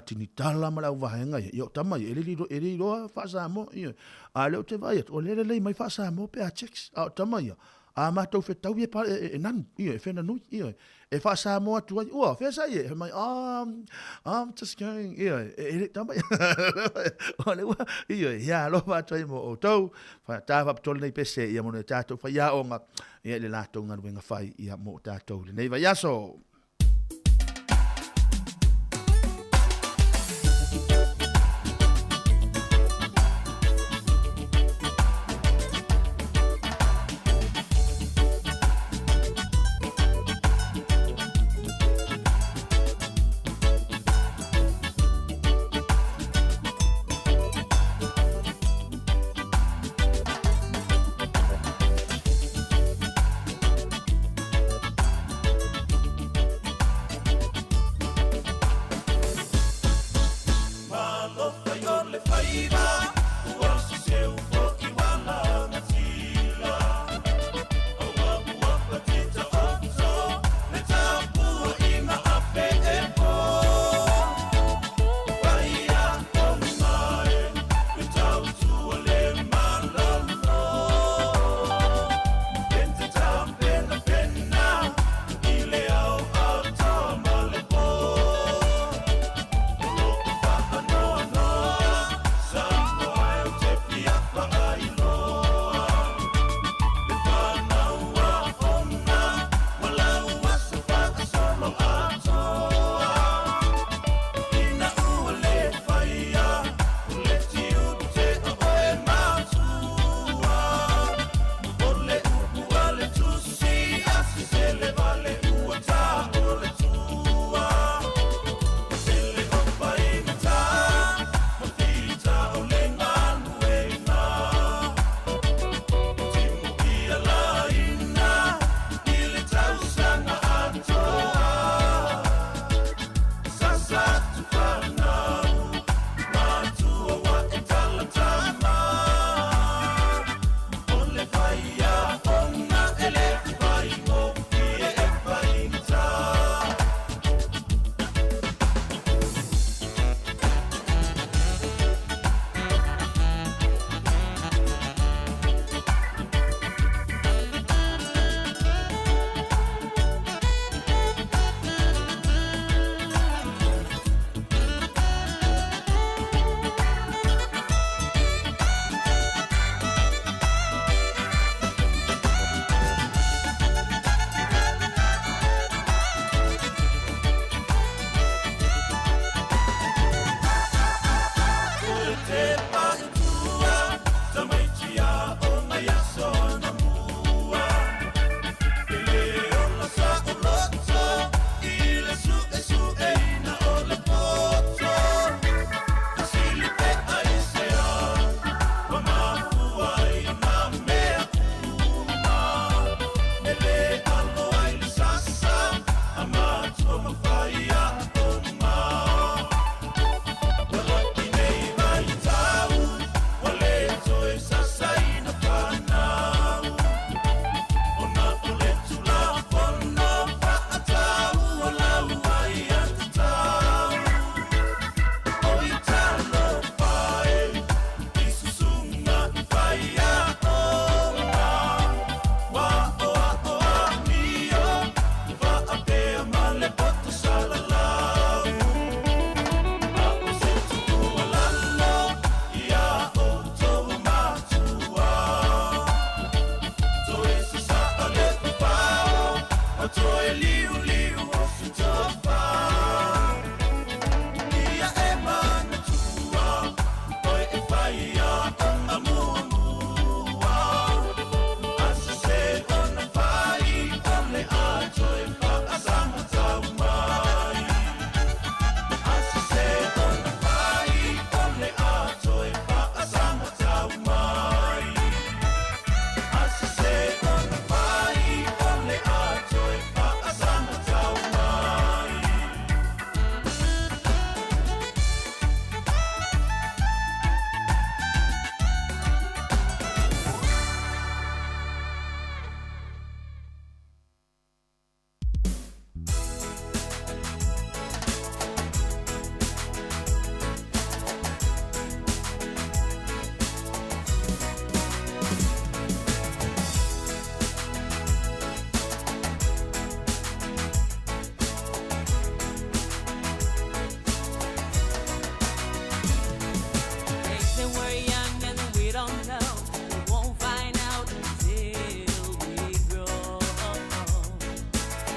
tini tala ma lau vahenga ia o tamai e li roa wha Sāmoa ia a leo te vai o le lei mai wha Sāmoa pe a checks a o tamai ia a matou fe tau e pa e nan ia e fena nui ia e fa Sāmoa tu ai o fe sa ia mai I'm just going ia e tamai ole wa ia lo va tai mo o tau fa ta va tol nei pese ia mo ne tatou fa ia onga ia le latou ngana wenga fai ia mo tatou le nei va yaso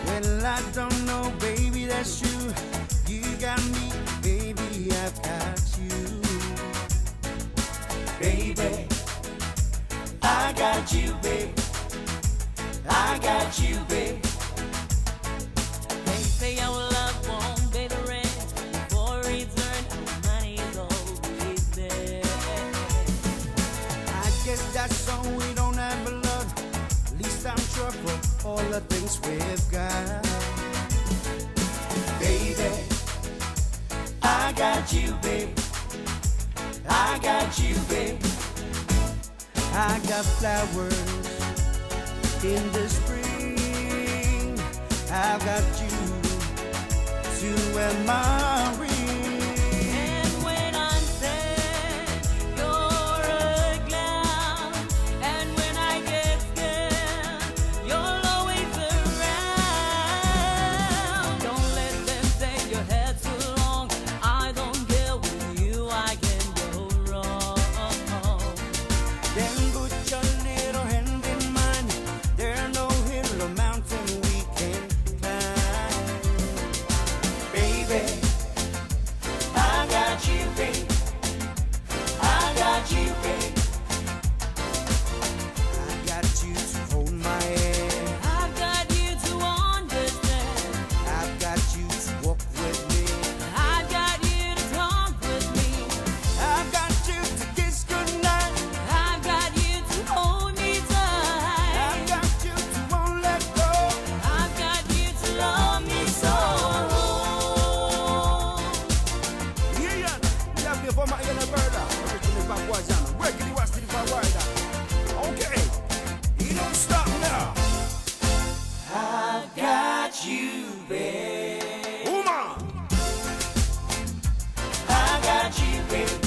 Well, I don't know, baby, that's you. You got me, baby, I've got you. Baby, I got you, babe. I got you, babe. They say our love won't pay the rent. For return, our money's always there. I guess that's all we don't have a lot. At least I'm sure for all the things we've got. Baby, I got you, babe. I got you, babe. I got flowers in the spring. I've got you to wear my ring. And when I'm sad, you're a clown. And when I get scared, you're always around. Don't let them say your hair's too long. I don't care with you, I can go wrong. Then put your little hand in mine. There's no hill or mountain we can climb. Baby, I got you, babe. I got you, babe. I got you to hold my hand. I've got you to understand. I've got you to walk with me. I've got you to talk with me. I've got you to kiss goodnight. I've got you to hold me tight. I've got you to won't let go. I've got you to love me so. Yeah, yeah, before my inner brother. Working the west to the wider. Okay, you don't stop now. I've got you, babe. Woman, I got you, babe.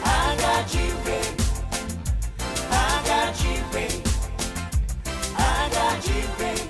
I got you, babe. I got you, babe. I got you, babe.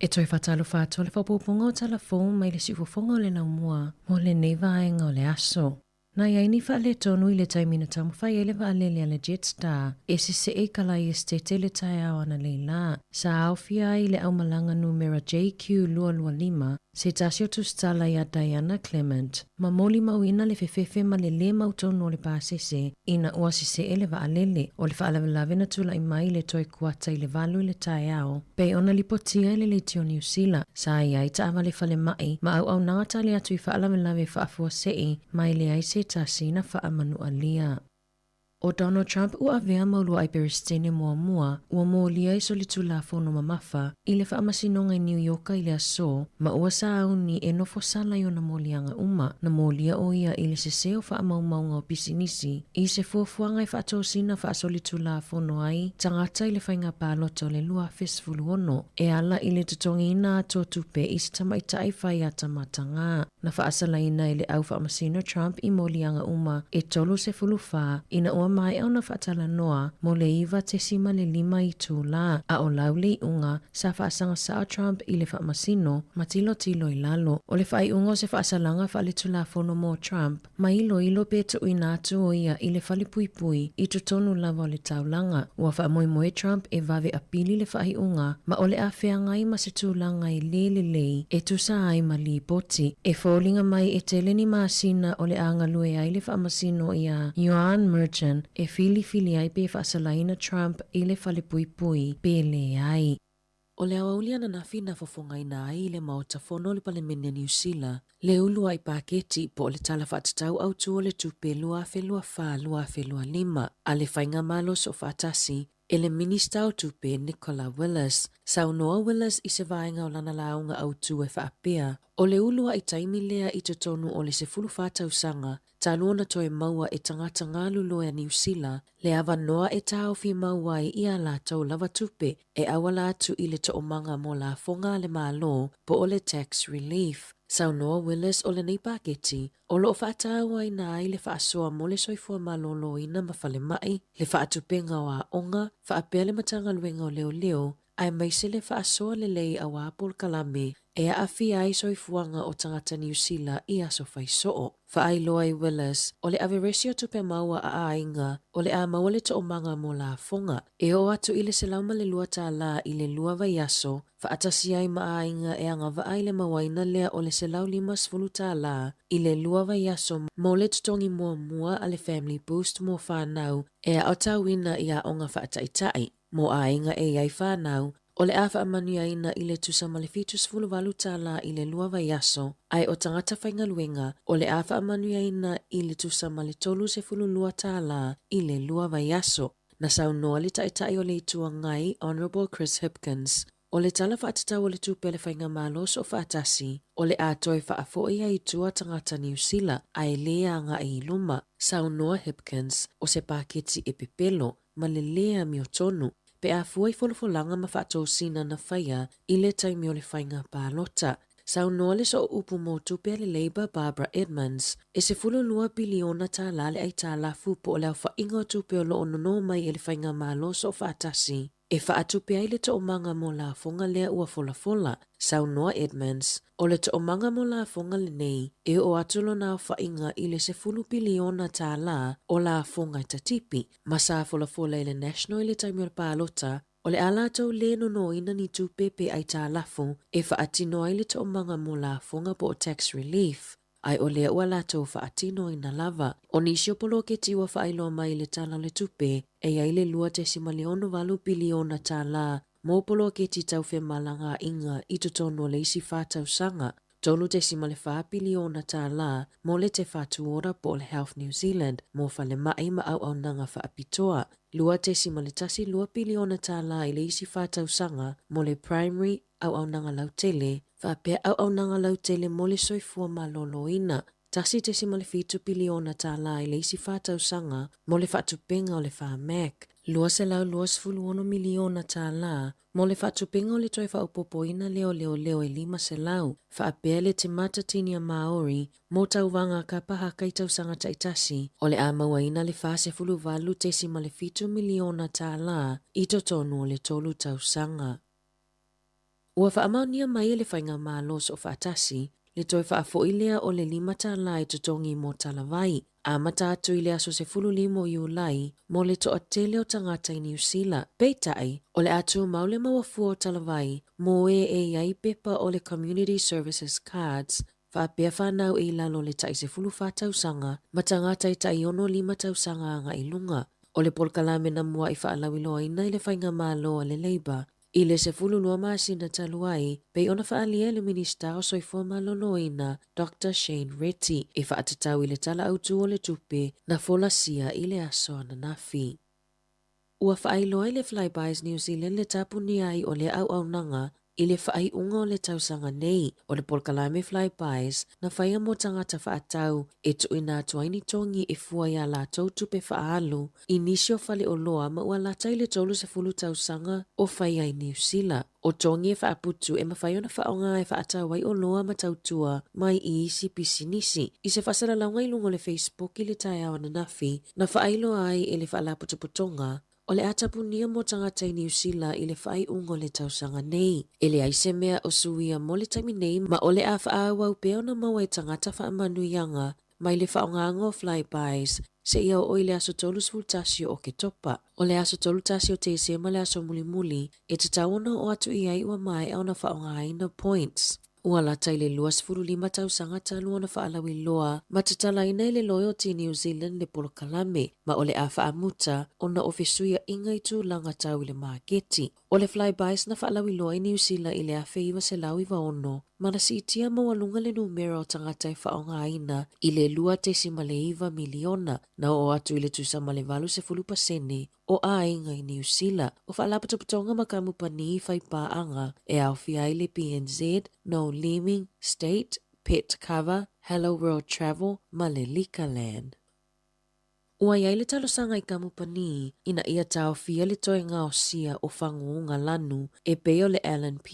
E toi whatalo whātua le whapupunga o telefon mai le siufofonga o le naumua mo le neivaenga o le aso. Nai aini wha le tonu I le taimina tamu whai e le wa alele le Jetstar e se e kalai e stete le tai au ana leila. Sa au fia I le au malanga numera JQ lua lima se tasio tu stala ia Diana Clement. Ma moli mauina le fefefe ma le mautonu o le pāsese ina ua se e le wa alele o le wha alavelave tula I mai le toi kuata I le valu I le tai au. Pei ona lipotia I le leitio New Zealand. Sa ia I taama le whale mai ma au nangata le atu I wha alavelave wha afua sei mai le ai se tasina wha amanu alia. O Donald Trump ua vea maulua ai peristene mua ua molia I soli tulafono mamafa I le whaamasinonga I New Yorka I le aso ma ua saauni e nofo sala I ona molianga uma na molia o ia I le seseo whaamaumaunga o pisinisi I se fuafuanga I whaatosina whaasoli tulafono ai tangata I le whainga pālota o le lua fesfulu ono e ala I le tutongi ina ato tupe I se tamaita I whai atamatanga na whaasala ina I le au whaamasino Trump I molianga uma e tolu se fulufa ina ua mai au na whaatala noa mo le iwa te sima le 5 I tūla a o laule unga sa whaasanga sa Trump I le whaamasino ma tilo I lalo o le whai unga o se whaasalanga wha le tulafono mo Trump ma ilo pe tu ina atu o ia I le whali pui I tutonu lava o le taulanga ua whaamoe Trump e vave apili le whai unga ma o le awhea ngai ma se tūlanga I lelelei e tusa ai ma li poti e fōlinga mai e teleni maasina o le angalue ai le whaamasino ia Joan Merchant e fili ai pe whaasalaina Trump I le whale pui pele ai. O le awaulia na nafi na fofongaina ai le maotafono le palemene New Zealand le ulu ai paketi po le tala whaatatau au tu o le tupe lua felua 5 a le whainga malos o whaatasi e le minista o tupe Nicola Willis. Saunoa Willis I se vaenga o lana launga au tu e whaapea o le ulua I taimi lea I totonu o le se fulu whaatausanga taluona toe maua e tangata ngā luloa New Zealand le awa noa e tau fi maua I ia la tau lava tupe e awala atu I le toomanga mo la fonga le malo po o le tax relief. Saunoa Willis o le nei paketi o lo whaataua I nā I le whaasoa mo le soifua malolo ina mawhale mai le whaatupenga o a onga whaapea le matanga luenga o leo ai maise le whaasoa le lei a wapol kalame e a awhi ai soifuanga o tangata New Zealand I aso whaisoo. Whaailoa I Willis o le averesio tupe maua a ainga o le a maua le toomanga mo la fonga e o atu I le selauma le lua tā la I le lua vai aso whaatasi ai ma ainga e angava ai le mawaina lea o le selau 5 tā la I le lua vai aso mo le tutongi mua a le family boost mo whanau e a otawina I a onga whaataitai mo ainga e ai whanau o le awha amanu aina I le tusa malefitus fuluwalu tala I le lua vai aso, ai o tangata whainga luenga, o le awha amanu aina I le tusa maletolu se fulu lua tala I le lua vai aso. Na saunoa le taitai o le itua ngai, Honourable Chris Hipkins, o le tala whaatatau o le tupele whainga malos o whaatasi, o le atoe whaafoi a itua tangata New Zealand, ai lea nga I luma, saunoa Hipkins, o se paketi e pepelo, ma le lea mi o tonu, pe a fuai folofolanga ma whaatosina na whaia I le taimi o le whainga pālota. Saunoa le so upu mo tupe le Labour Barbara Edmonds, e se $2 biliona tā lale ai tā lafu po o leo whainga o tupe o lo onono mai e le whainga malos o whaatasi. E whaatupe ai le toomanga mo la fonga lea ua fola. Saunoa Edmonds, o le toomanga mo la fonga le nei, e o atulo na whainga I le se $1 biliona tā la o la fonga tatipi. Masa fola I le national I le taimi o pālota, o le alatou le no ina ni tupe pe ai tā lafu, e whaatino ai le toomanga mo la fonga po o tax relief. Ai o lea ua latou whaatino ina lava. O nisio polo ke tiwa whaailoa mai le tala le tupe, e ai le lua te $2 biliona tā la, mō polo ke ti tau whe malanga inga I tutono le isi whātau sanga. Tolu te $4 biliona tā la, mō le te whātu ora po le Health New Zealand, mō whale mai ma au nanga whaapitoa. Lua te $2 biliona tā la I le isi whātau sanga, mō le primary au nanga lautele, whaapea au nanga lautele mō le soifua malolo ina. Tasi te $7 biliona tā la I le isi whātau sanga, mō le whaatupenga o le whaamek. Lua se lau $2 miliona tā la, mō le whaatupenga o le toi whaupopoina leo e 5 se lau. Whaapea le te matatinia Maori, mō tauwanga ka paha kaitau sanga taitasi, o le amawaina le $4 te $7 miliona tā la, I totonu o le tolu tau sanga. Ua whaamaunia mai le whainga malos o whaatasi, le toi whaafoilea o le 5 tā la I tutongi mo talawai, a mata atu I le aso se $5 Iulai, mo le toa tele o tangata I New Zealand. Peitai, o le atu maule mawafua o talawai, mo e iai pepa o le Community Services Cards, whaapea whanau I lalo le tai se $4 tausanga, ma tangata I tai ono 5 tausanga anga I lunga. O le polkalame na mua I whaalawilo ina I le whainga malo le Labour, I le se fulu lua masina taluai, pei ona whaalia le minista o soifua maloloina Dr. Shane Retty e whaatatau i le tala autu o le tupe na folasia i le aso ana nafi. Ua whaailoa i le Flybys New Zealand le tapuni ai o le au nanga i le whaai unga o le tausanga nei o le Polkalame Flybys na whaia mo tangata whaatau e tuina tuaini tongi e fua ia la tautu pe whaalu i nisio whale o loa ma ua lata i le tolu se fulu tausanga o whaia i New Zealand. O tongi e whaaputu e mawhaio na whaonga e whaatau ai o loa ma tautua mai i isi pisinisi. I se whasara launga i lungo le Facebook i le tai awa na nafi na whaailo ai e le whaalaputuputonga o le atapunia mo tangata i New Zealand i le whai ungo le tausanga nei. E le aise mea o suia mo le taimi nei ma o le a whaawau peo na maua i tangata whaamanu ianga mai le whaonga o Flybys se ia o le aso tolu sfultasio o ke topa. O le aso tolu tasio te se ma le aso muli e te tawana o atu i ai ua mai au na whaonga ai na points. Ua lata i le 25 tausanga talu ona whaalawi loa ma te talaina i le Loyalty New Zealand le Polokalame ma o le a whaamuta ona ofisuia inga i tūlanga tau i le maketi. O le Flybys na whaalawi loa i New Zealand i le a wheiwa se lau i waono ma na siitia mawalunga le numero o tangata i whaonga aina i le 2.9 miliona na o atu i le tusama le 8% o a inga i New Zealand. O whaalaputuputonga makamupani i whaipaanga e au fia i le PNZ, No Leaming, State, Pet Cover, Hello World Travel, ma le Likaland. Ua iai le talosanga i kamupani ina ia tau fia le toi ngao sia o whangunga lanu e peo le LNP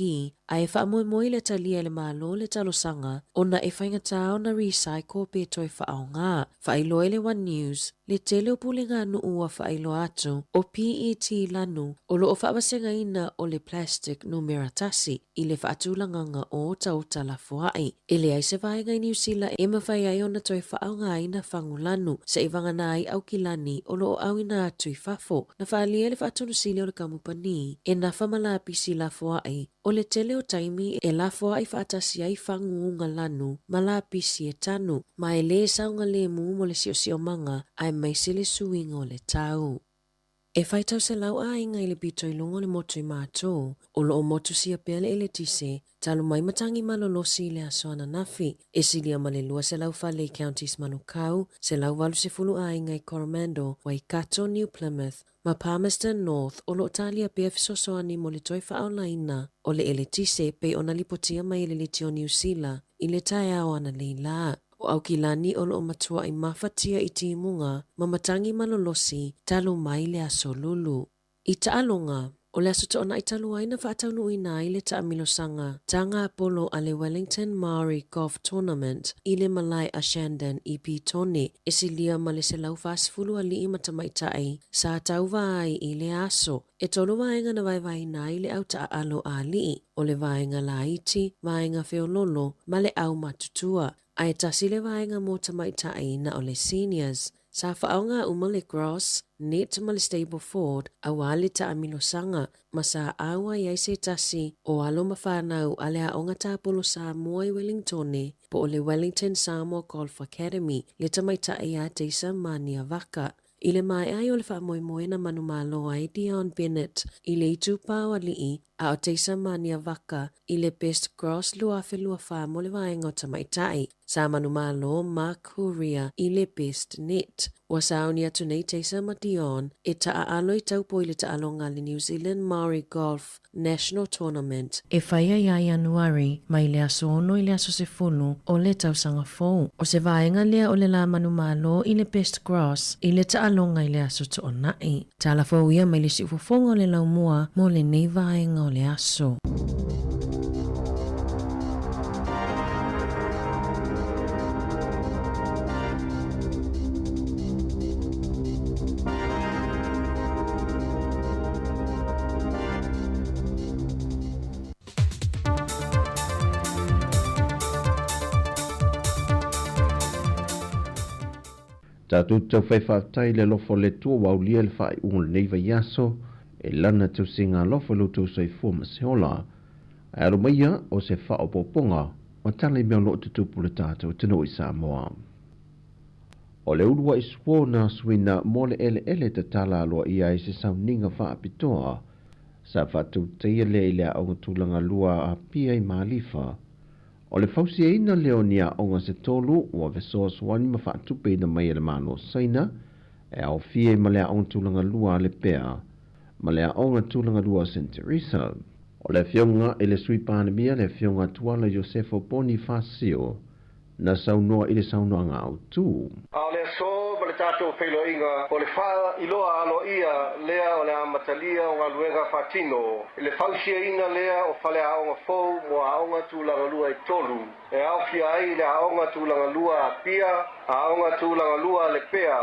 a e whaamoe le talia le malo le talosanga ona e whainga tau na recycle pe toi whaonga. Whailoe le One News le tele o pulinga nu ua whailo atu o PET lanu o lo o whaabasenga ina o le plastic numeratasi i le whaatulanganga o tauta la fuai. E le aise vaenga i New Zealand e mawhai ai ona toi whaonga ina whangu lanu sa i vangana ai au kilani o lo o au ina atu i fafo na whaalia le whaatunusili o le kamupani e na whamala pisi la fuai o le tele o taimi e la fuai whaatasi ai whanguunga lanu ma la pisi e tanu ma e le saunga le mu mo le sio manga ai mai se le suinga o le tau. E whaitau se lau a inga i le bito i lungo le motu i mātou, o lo o motu sia pele e le tise, talu mai matangi malolosi i le asoana nafi, e silia ma le lua se lau Valley Counties Manukau, se lau walu se fulu a inga i Coromandel, Waikato, New Plymouth, ma Palmerston North, o lo talia pe fisosoani mo le toi whaolaina, o le ele tise pe ona lipotia mai le litio New Zealand, i le tai ao ana leila. O au kilani o lo matua i mafatia i timunga ma matangi malolosi talu mai le aso lulu. I taalonga, o le aso toona i talu aina whaataunu ina i le taamilosanga tanga Apollo a le Wellington Maori Golf Tournament i le Malai a Shandon i Pitone e silia ma le se lau fasfulu a li i matamaitai sa tauva ai i le aso e tolu vaenga na vai na i le au taalo a li o le vaenga la iti, vaenga feololo ma le au matutua. Ai tasile vaenga mo tamaitai na o le seniors. Sa whaonga uma le Gross, net ma le Stableford, a wale ta amilosanga, ma sa awa iai se tasi o alo mawhanau a le aonga tapolo Sāmoa i Wellingtone, po o le Wellington Sāmoa Golf Academy, le tamaitai a teisa mania vaka. I le mai ai o le whaamoemoe na manumalo ai Dion Bennett, i le itupau a lii, a o teisa mania vaka, i le Best Gross lua whelua wha mo le vaenga o tamaitai. Sa manumalo Mark Huria i le Best Net. Wa sauni atu nei teisa ma Dion, e taa alo i taupo i le taalonga le New Zealand Maori Golf National Tournament. E whaia ia Januari, mai le aso ono i le aso se funu o le tausanga fou. O se vaenga lea o le la manumalo i le Best Gross, i le taalonga i le aso to onai. Tala fau ia mai le si ufofonga o le laumua mo le nei vaenga o le aso. Tātou tau whaiwhātai le lofo le tua waulia le whai ungo le neiva iaso e lana tau singa lofo lo tau sai fuma se hola. Aro maia o se whao poponga o tala i mea lo tutupu le tātou tino i Sāmoa. O le urua i suo na suina mo le ele te tala aloa ia i se sauninga whaapitoa sa fatu teia le ile aonga tūlanga lua a pia I malifa. O le fausia ina leonia aonga se tolu ua vesoa swani ma fatupe ina mai le malo saina e au fie ma le aonga tūlanga lua le pea ma le aonga tūlanga lua St. Teresa. O le fionga i le sui pānemia le fionga tuala Josefo Bonifacio na saunoa I le saunoa ngā au tū. A le so ma le tātou whailo inga o le whaa iloa alo ia lea o le amatalia o ngā luenga whatino. I le whausia ina lea o whale aonga fau mo aonga tūlanga lua I tolu. E au fia ai le aonga tūlanga lua a pia, aonga tūlanga lua le pea,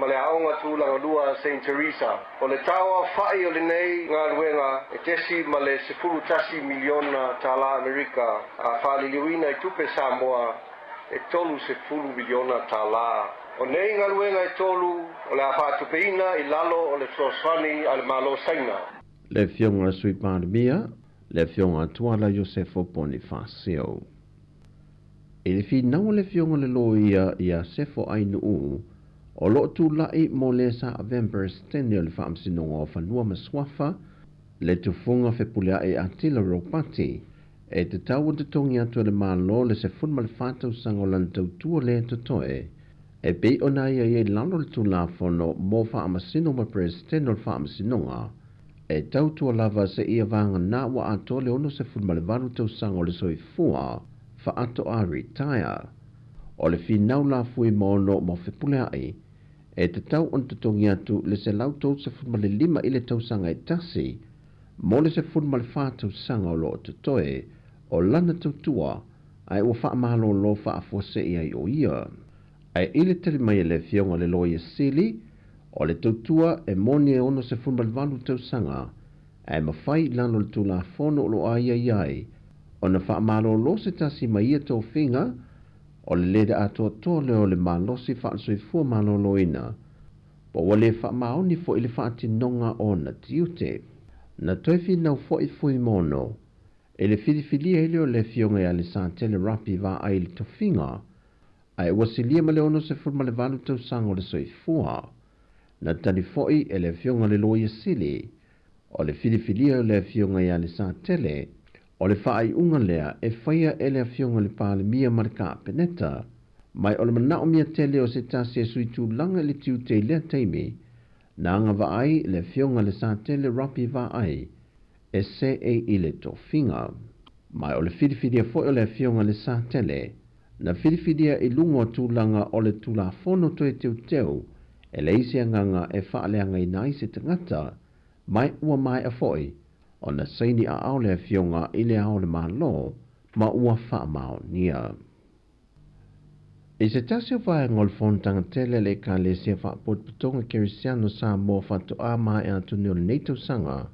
ma le aonga tūlanga lua St. Teresa. O le tawa whai o le nei ngā luenga e tesi ma le 10 miliona tala Amerika a whaliliuina I tupe Sāmoa e tolu 10 miliona tala. O nei ngā luenga e tolu o le awhātupeina I lalo o le soswani a le malo saina. Le fionga sui pandemia, le fionga tuala Josefo Bonifacio. E le finau le fionga le loia ia sefo ainu o lo tu lai mo le sa Avember stene le whaamsinonga o whanua maswafa, le tufunga whepulea e atila ropati, e te tau te tongi atu le malo le se funma le whātau sango lantau tua le totoe, e pei ona ia e lalo le tu la fono mo whaamasino ma prestene le whaamasinonga, e tau tua lava se ia vanga na wa ato le ono se funma le varu tau sango le soi fua, fa ato a retire. O le finau la fui mono mo whepulea e te tau on te tongi atu le se lau tau se funma le 5 I le tau sanga e tasi, mo le se funma le whātau sanga o lo te toe, o lana tau tua, ai ua wha mahalo lo wha afose I ai o ia. Ai ile tele mai le fionga le loia sili, o le tau tua e moni e ono se funma le valu tau sanga, ai mawhai lano le tula fono lo ai ai ai, o na wha mahalo lo se tasi mai ia tau whinga, o le leda atoa toa leo le malosi whaasoi fua malolo ina, po wale wha maoni fo ili whaati nonga o na tiute. Na toefi nau fo I fui mono, ele whiriwhiria ili o le fionga ia le sa tele rapi va ai le tofinga, ai wasilia ma le ono se furma le valu tau sango le soi fua. Na tani foi ele fionga le loia sili, o le whiriwhiria le fionga ia le sa tele, o le whaai unga lea e whaia ele a fionga le pāle mia marika peneta, mai o le manao mia tele o se tasi e sui tū langa le tiu te lea teimi, na anga vaai le fionga le sa tele rapi vaai, e se e ile to finga. Mai o le whiriwhiria foi o le fionga le sa tele, na whiriwhiria I lungo tū langa o le tūla fono toe teu teu, e le isi anganga e whaaleanga I nai se tangata, mai ua mai a foi, o na saini a au le fionga I le au le malo, ma ua wha mao nia. I se tasi o whae ngol fontanga tele le ka le sia wha potputonga kerisiano Sāmoa whatu a mai a tuni o le neitau sanga,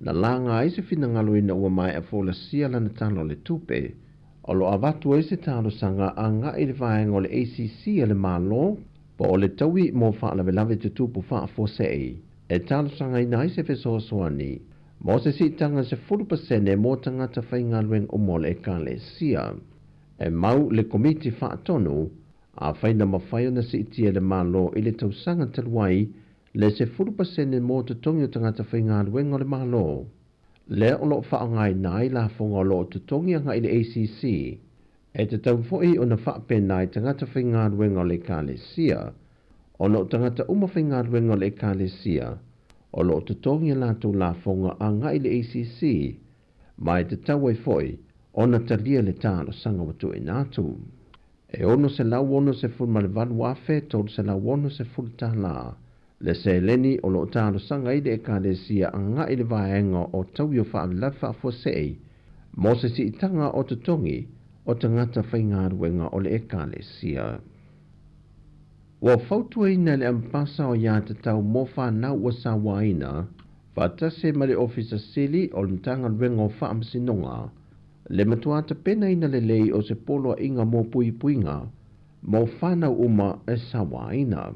na langa ai se fina ngalo ina ua mai a fola sia lana talo le tupe, o lo avatu ai se talo sanga a nga I le whae ngol ACC a le malo, po o le taui mo wha lawe lawe te tupu wha fosei, e talo sanga ina ai se fesoa soani, mo se si tanga se 40% mo tangata whainga lueng o mole e ka le sia. E mau le komiti whaatonu, a whaina mawhaio na si itia le malo I le tausanga taluai, le se 40% mo te tongi o tangata whainga lueng o le malo. Le o lo whaangai nai la whonga o lo te tongi anga I le ACC, e te tau foi o na whapenai tangata whainga lueng o le ka le sia, o no tangata uma whainga lueng o le ka le sia, o lo te tongi la tu la whonga anga I le ACC, mai te tau ai foi, ona talia le talo sanga watu e nātu. E ono se lau ono se fulma le valu afe, tolu se lau ono se fulta la. Le se leni o lo talo sanga ide e ka le sia anga I le vaenga o tau yo wha lafa fosei, mo se si itanga o te tongi, o tangata whainga ruenga o le e ka le sia. Wa fautua ina le ampasa o ia te tau mofa na ua sa waina, fatase ma le ofisa sili o le tanga ruenga o wha amsinonga, le matuata pena ina le lei o se polo inga mo pui puinga, mo whanau uma e sawa ina.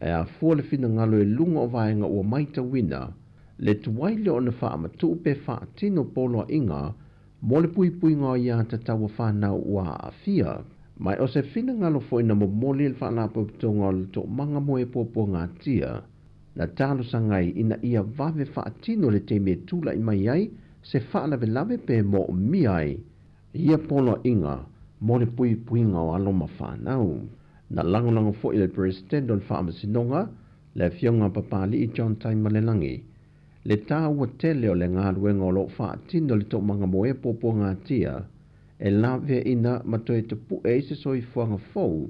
E a fua le fina ngalo e lunga o vaenga ua maita wina, le tuwaile o na wha amatu pe wha tino polo inga, mo le pui puinga o ia te tawa whanau ua a fia. Mai o se fina ngalo fo ina mo moli le wha lapo pitonga o le to manga mo e popo ngā tia, na talo sangai ina ia vave whaatino le te me tula I mai ai, se whaalawe lawe pe mo miai, ia polo inga, mo le pui puinga o aloma whanau. Na langolango fo I le president on whaamasinonga, le fionga papali I John Taimalelangi. Le tā ua tele o le ngā ruenga o lo whaatino le tō manga moe popo ngā tia, e lawe ina matoe te pu e se soi fuanga fau,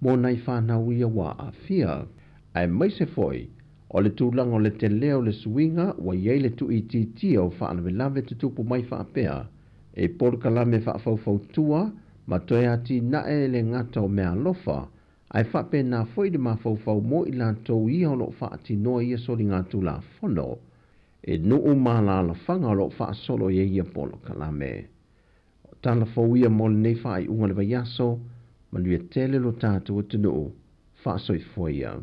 mo nai whanau ia wa a fia. Ai mai se foi, o le tūlanga o le te leo le suinga, wa iei le tu I tia o whaalawe lawe te tupu mai whaapea, e porkalame whaafau tua, matoe ati nae le ngata o mea lofa, ai whape nā foi de mawhau mo I lantou ia o lo whaati noa ia sori ngā tūla fono, e nuu mala la whanga o lo whaasolo ia polo kalame. Tala fau ia mo le nei whaai unga le vaiaso, manuia tele lo tātou o tunu, whaasoi foia.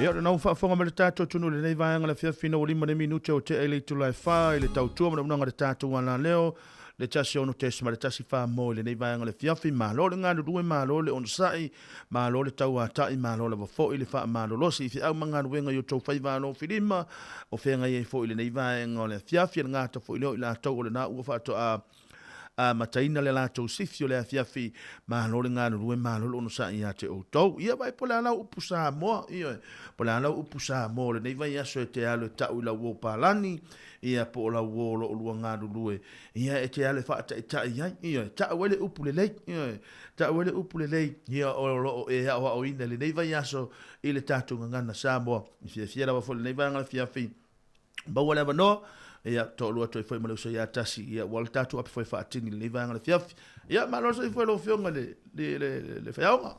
Ia na ufa me le tatou tunu le nei vaenga le fiafina o 5 minute o te ele tulai fa ile tautua mana unanga le tatou ana leo le tasi ono tesi ma le tasi fa mo le nei vaenga le fiafi ma lo le ngana duwe ma lo le onsai ma lo le tau atai ma lo le fo ile fa ma lo losi fi au manga wenga yo tau fai vano filima o fenga ye fo ile nei vaenga le fiafi le ngata fo ile la tau le na u fa to a mataina le lato sifio le afiafi ma lo le ngana ruwe ma lo no sa ia te o tau ia vai pola na upu Sāmoa ia pola na upu Sāmoa le nei vai aso te alo tau la wo palani ia po la wo lo lu ngana ruwe ia e te alo fa ta ia ta wele upu le lei ia ta wele upu le lei ia o e o ina le nei vai aso ile tatu ngana Sāmoa ia fiera va fo le nei vai ngana fiafi ba wala ba no ia to lo to foi maluso ia tasi ia wal tatu ap foi fatini le vanga le fiaf ia malo so foi lo fionga le fiaunga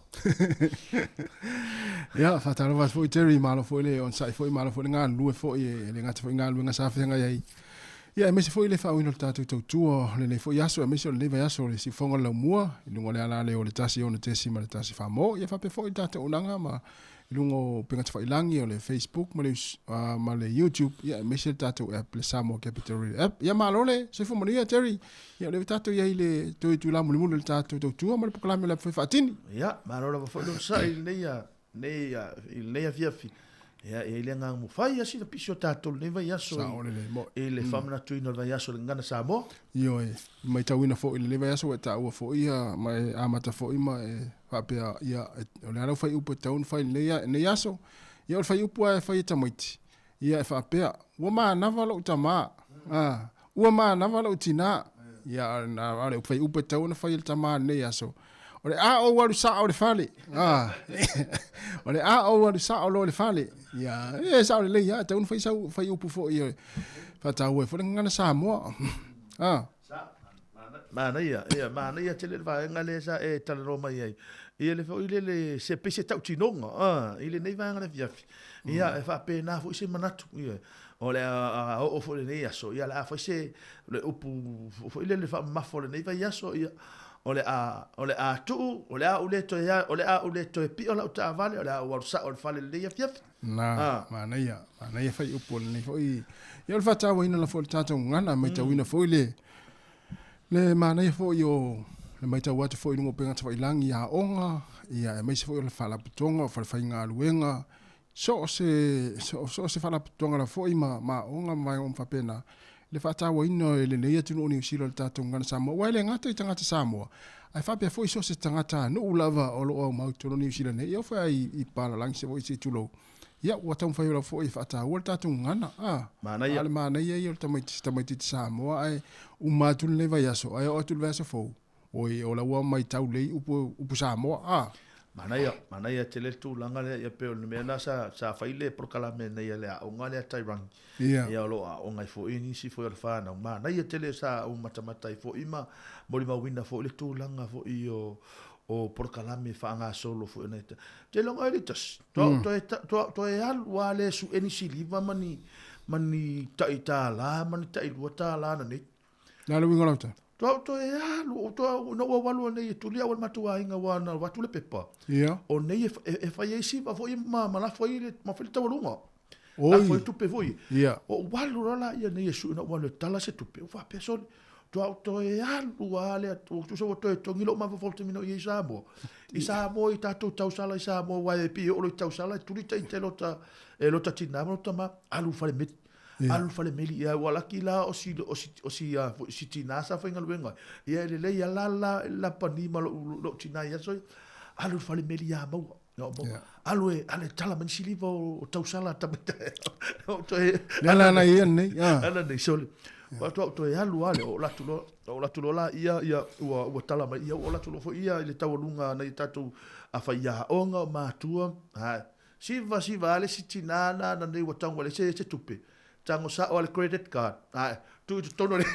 ia fatalo vas foi Terry malo foi le on sai foi malo foi nga lu foi le nga foi nga lu nga sa fenga ia ia me se foi le fa uno tatu to tuo le foi aso me se le va aso le si fonga la mua lungo le ala le o le tasi on tesi ma le tasi fa mo ia fa pe foi tatu unanga ma lungo penga tfa ilangi o le Facebook ma le YouTube ia me se tatu app le Sāmoa Capital app ia malole se fo monia Terry ia le tatu ia ile to tu la mulimu le tatu to tu ma le proclame le foi fatini ia malole fo no sai ne fiafi ia ile nga mo fai asi le pisio tatu le vai aso ile famna tu no vai aso le ngana Sāmoa io mai tawina fo ile vai aso ta u fo ia mai amata fo ima papea ia o le ala fai upo taun fai le aso ia o fai upo fai tamoiti ia e whaapea. Ua maa nawa lau tamaa. Ua maa nawa lau tina. Ia na wale upai upe tau na whai tamaa nei aso. Ore a o waru sa o le fale. Ore a o waru sa o le fale. Ia e sa o le ia tau na whai upu fo i whatau e fo ngana Sāmoa. Mana ia te le vaenga le sa e tala roma ia. Ia le fo le se pese tau tinonga. Ile nei vaenga le fiafi. Ia e fa pena fo se manatu ia. O le o fo le nei aso ia la fo se le upu fo ile le fa mafo le nei vai aso ia. O le a tu o le a ule to ia o le a ule to pi o la ta vale o le a o sa o fa le nei fiafi. Na mana ia fai upu le nei fo i. Ia le fa ina la fo tata ngana mai tau ina fo ile. Le mana ia fo yo le mai tau watu fo inungo penga tawai langi a onga ia e mai se fo le fala putonga o fai ngā luenga so se fala putonga la fo ma onga mai on fa pena le fa tawa ino le leia tunu ni usilo le tatu ngana Sāmoa wa le ngata i tangata Sāmoa ai fa pe fo so se tangata no ulava o lo o mau tunu ni usilo ne ia fa i pala langi se fo i se tulo ia wata un fayola fo i fata wal tatu ngana mana ia ia tamai Sāmoa ai umatu le vai aso ai o tu le aso fo oi o la wa mai tau le upu Sāmoa mana ia te le tu langa le ia pe o me na sa faile proclame nei le o ngale tairang ia lo o ngai fo ini si fo fa na mana ia te le sa o matamata fo ima moli ma winda fo le tu langa fo i o proclame fa nga solo fo neta te longa elitas to e al wale su eni siliva mani taita la mani tailu ta la na ni na lo ngolauta to e alu to no wa walu nei tu lia wal matua inga wa na watu le pepa o nei e fa yesi va foi ma la foi ma foi ta walunga la foi tu pe voi o walu rola ia nei su no walu tala se tu pe fa peso to e alu wale tu so to ngilo ma fo te mino i Sāmoa i tatu tau sala i Sāmoa wa e pi o lo tau sala tu lita i te lota e lota tina mo tama alu fale met alu fale meli ia wala ki la o si tina sa fa ngaluenga ia le ia la pani ma lo tina ia so alu fale meli ia mo alu e ale tala man siliva o tau sala tamita to e la na ia nei ala nei so wa to e alu ale o la tulo la ia o tala mai ia o la tulo fo ia le tawalunga na tatu a fa ia onga matua siva ale si tinana na nei watango le se tupe tango sa o le credit card tu tono le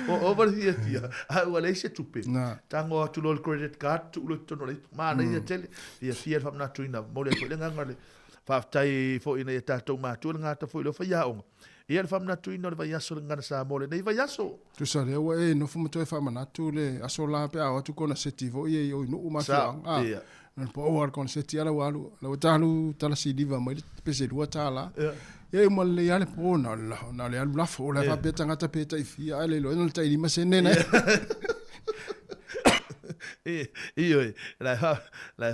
o over here tia wale se tupe tango tu lo credit card tu lo tono le ma na ia tele ia fia fa na tuina mo le ko le ngale fa tai fo ina tatu matua ngata fo lo fa ia onga ia le famna tu ino le vai aso ngana Sāmoa le nei vai aso tu sa le wa e no fumo to fa manatu le aso la pe a tu kona setivo ia o no uma fa na po war kon seti ala walu la talu tala si diva mai pese dua tala e mo le ale po na le alu la fo la fa beta ngata pe tai fia ale lo no tai lima senena io la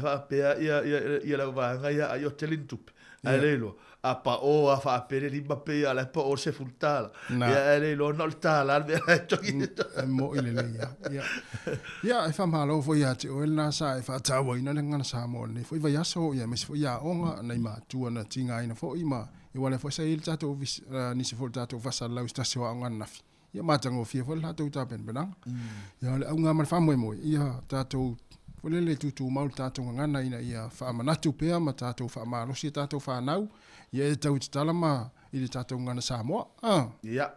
fa pe ia la va nga ia io telintup alelo a pa o a fa pere lima pe ala pa o se fultala ia alelo no tala al mo ile ia e fa malo fo ia te o na sa e fa tawa ina le ngana Sāmoa ni fo ia so ia mes fo ia onga nei ma tu na tinga ina fo ima i wale fo sa il tato ni se fo tato fa sa la stasio a ngana fi ia ma tango fi fo la tu ta ben benang ia le unga ma fa mo ia tato Wale le tutu maul tātou ngana ina ia wha manatu pēa ma tātou wha mālosi tātou wha nau. Ia e tau te talama i le tātou ngana Sāmoa. Ia.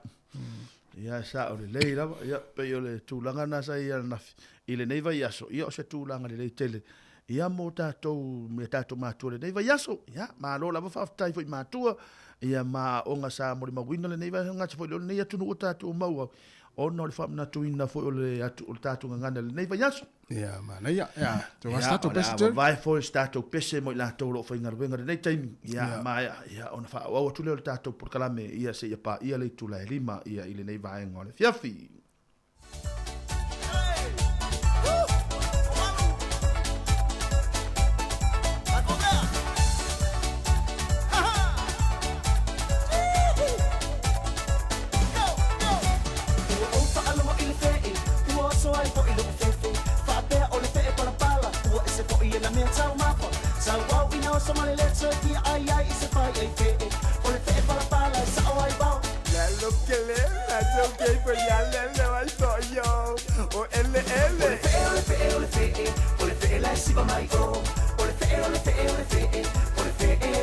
Ia sa o le lei rawa. Ia pei o le tūlanga nasa ia nafi. I le neiva iaso. Ia o se tūlanga le lei tele. Ia mo tātou me tātou mātua le neiva iaso. Ia mālo lava whaftai fo i mātua. Ia mā onga sa mori mawina le neiva ngata fo i leo nei atunu o tātou maua. Ono le whamna tuina fo o le tātou ngana le neiva iaso. Ia mana ia to stato pese vai foi stato pese mo la tolo foi ngarwenga nei time ia ma ia ona fa o tu le tato por kalame ia se ia pa ia le tu la lima ia ile nei vai ngole fiafi So so male le tse ki ai ai se fai ai fe o le fe pala pala sa o ai bao la lo que le la jo que pues ya le va so yo o ele o le fe la si va mai go o le fe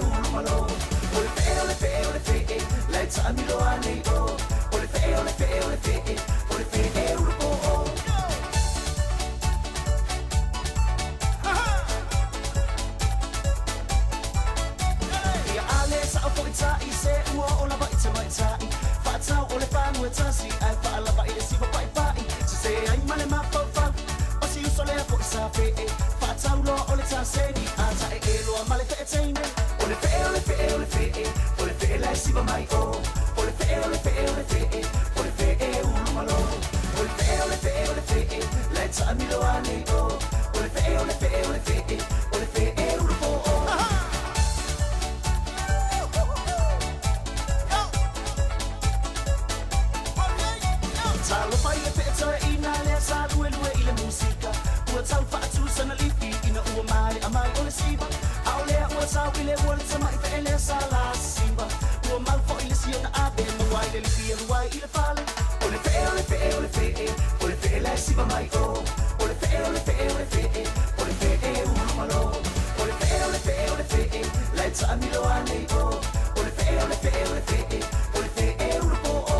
uno malo o le fe la tsa mi lo ane go o le fe uno po I se ua o lava I te maitai Whaatau o le whānu e tasi Ai whaalava I le siwa pai pai Se se ai male mapau O si uso lea po I sa whee Whaatau loa o le tāseni A ta e loa male whee teine O le whee O le whee lai siwa mai o O le whee O le whee unu malo O le whee Lai ta amilo ane o O le whee O le whee unu po o Talo fai le peta ina le sa lue I le musica Ua tau whaatu sana lipi ina ua mai a mai o le siva Ao lea ua tau I le wale ta mai fe le sa la siva Ua mau fo I le sia na abe ma wai le lipi e luai I le fale O le fe le siva mai o O le fe unu malo O le fe lai ta amilo ane o O le fe unu po o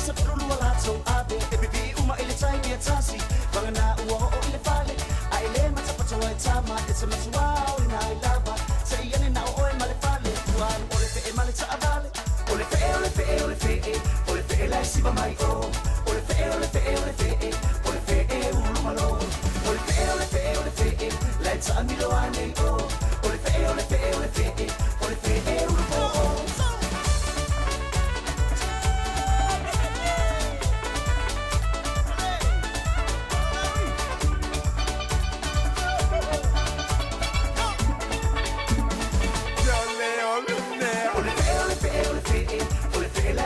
Isa perlu wala tau abe E bibi uma ile tai mia tasi Wangana ua ho o ile fale A ile mata patawa e tama E te matua o ina I lava Sa iane na o oe male fale Tuan o le fe male ta avale O le fe lai siva mai o O le fe unu malo O le fe lai ta amilo ane o O le fe unu po o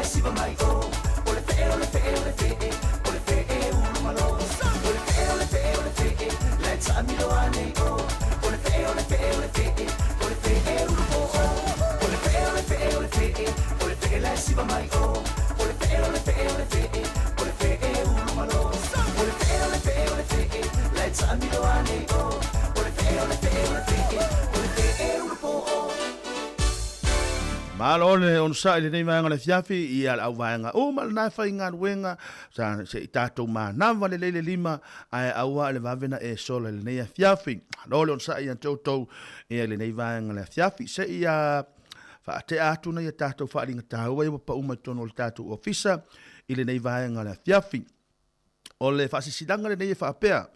Siva mai o o le fe uno malo o le fe la ta amilo ane o o le fe uno po o le fe la siva mai o o le fe uno malo o le fe la ta amilo ane o o le fe uno po Malone on sa ile nei manga le fiafi I al au vaenga o mal na fa inga wenga sa se tato ma na vale le lima ai au le vavena e sole le nei fiafi lole on sa ia toto e le nei vaenga le fiafi se ia fa te atu na ia tato fa linga tau ai pa uma tono le tato ofisa ile nei vaenga le fiafi o le fa sisidanga le nei fa pea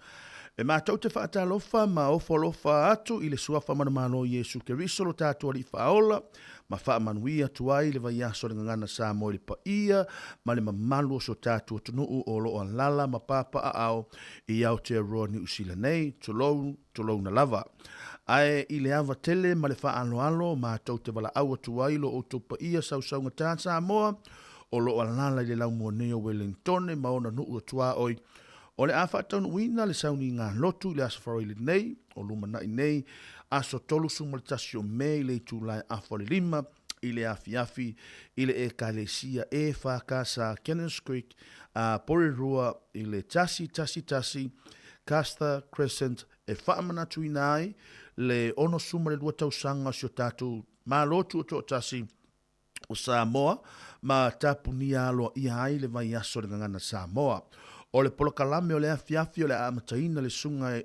e ma tau te fa talofa ma o folofa atu ile suafa mana Yesu Keriso lo tato ali faola ma fa manuia tuai le vai aso le ngana Sāmoa le paia ma le mamalu so tatu tunu o lo lala ma papa ao I Aotearoa New Zealand nei tolou na lava ai I le ava tele ma le fa alo ma tau te wala au tuai lo o to paia sausaunga tā Sāmoa o lo lala le lau moneo Wellington ma ona nuu tua oi o le afa tonu wina le sauni ngā lotu le asafari le nei o lumana I nei aso tolu sumaltasio me le tūlai afo le lima I le afi I le ekalesia e whakasa Cannons Creek a Porirua I le tasi Casta Crescent e whaamana tuinai le ono suma le lua tausanga sio tatu ma lotu o to tasi o Sāmoa ma tapunia aloa ia ai le vai aso le ngana Sāmoa o le polokalame o le afiafi o le amataina le sunga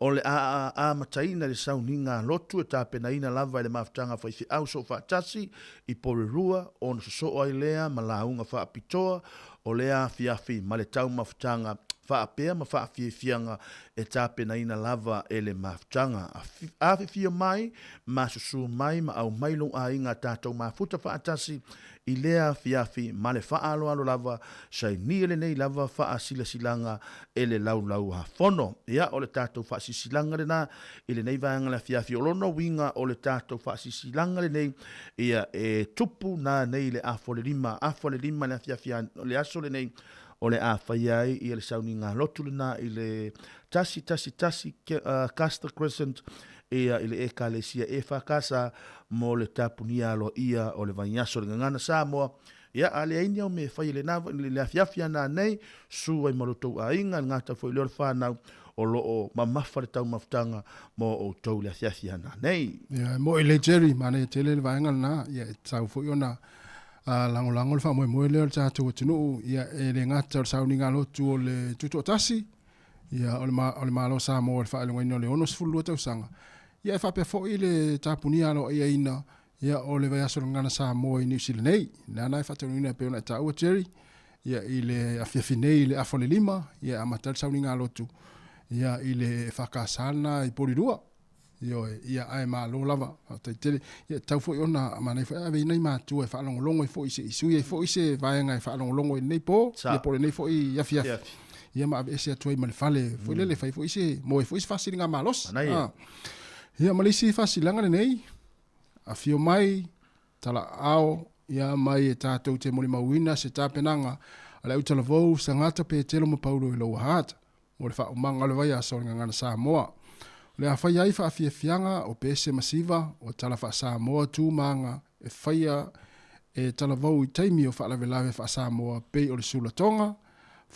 o le amataina le sauninga lotu e tapenaina lava I le maftanga whaifi au so whaatasi I Porirua o na so ai lea ma launga whaapitoa o le afiafi ma le tau maftanga whaapea ma whaafianga e tāpena ina lava e le mafutanga. Awhiwhia mai, ma susu mai, ma au mailo a inga tātou mafuta whaatasi i lea fiafi ma le whaaloalo lava sai ni ele nei lava whaasila silanga e le lau ha fono. Ia o le tātou whaasisilanga le nā, i le nei vaanga le fiafi olono winga o le tātou whaasisilanga le nei, ia e tupu nā nei le afole lima le fiafi le aso le nei, o le awhaiai i le sauni ngā lotu le nā i le tasi Castor Crescent ia i le ekalesia e whakasa mo le tapunia alo ia o le vaiaso le ngana Sāmoa. Ia ale aini au me whai le nāwa le afiafia nā nei su ai marotou a inga ngāta fwoi leo le whānau o loo mamafa le tau mafutanga mo o tau le afiafia nā nei. Ia mo i le Jerry mane tele le vaenga nā ia tau fwoi ona lango le wha moe leo le tātou o tunu ia e le ngata o sauni ngā lotu o le tuto o tasi ia o le malo Sāmoa le wha alunga ino le ono sifulu tau sanga ia e whapea fwoi le tāpunia alo ia ina ia o le vai aso ngana Sāmoa i New Zealand nei nana e whatau ina pe ona e tau o Jerry ia i le afiafi nei le afole lima ia amatal sauni ngā lotu ia i le whakasana i porirua ia ai malo lava tele ia tau foi ona manai foi ave nei matu e fa longo foi se isu e foi se vai ngai fa longo nei po ia por nei foi ia fia ia ma ese atu mai fale foi le foi se mo foi fácil nga malos ia malisi fácil nga nei a fio mai tala ao ia mai e tatou te moli mawina se tapenanga ala utala vou sangata pe telo mo paulo lo hat mo le fa manga le vai aso nga Sāmoa. Le a whai ai whaafiafianga o pese masiva o tala wha Sāmoa tūmanga e whaia e tala vau i taimi o whaalawe wha Sāmoa pei o le sulatonga,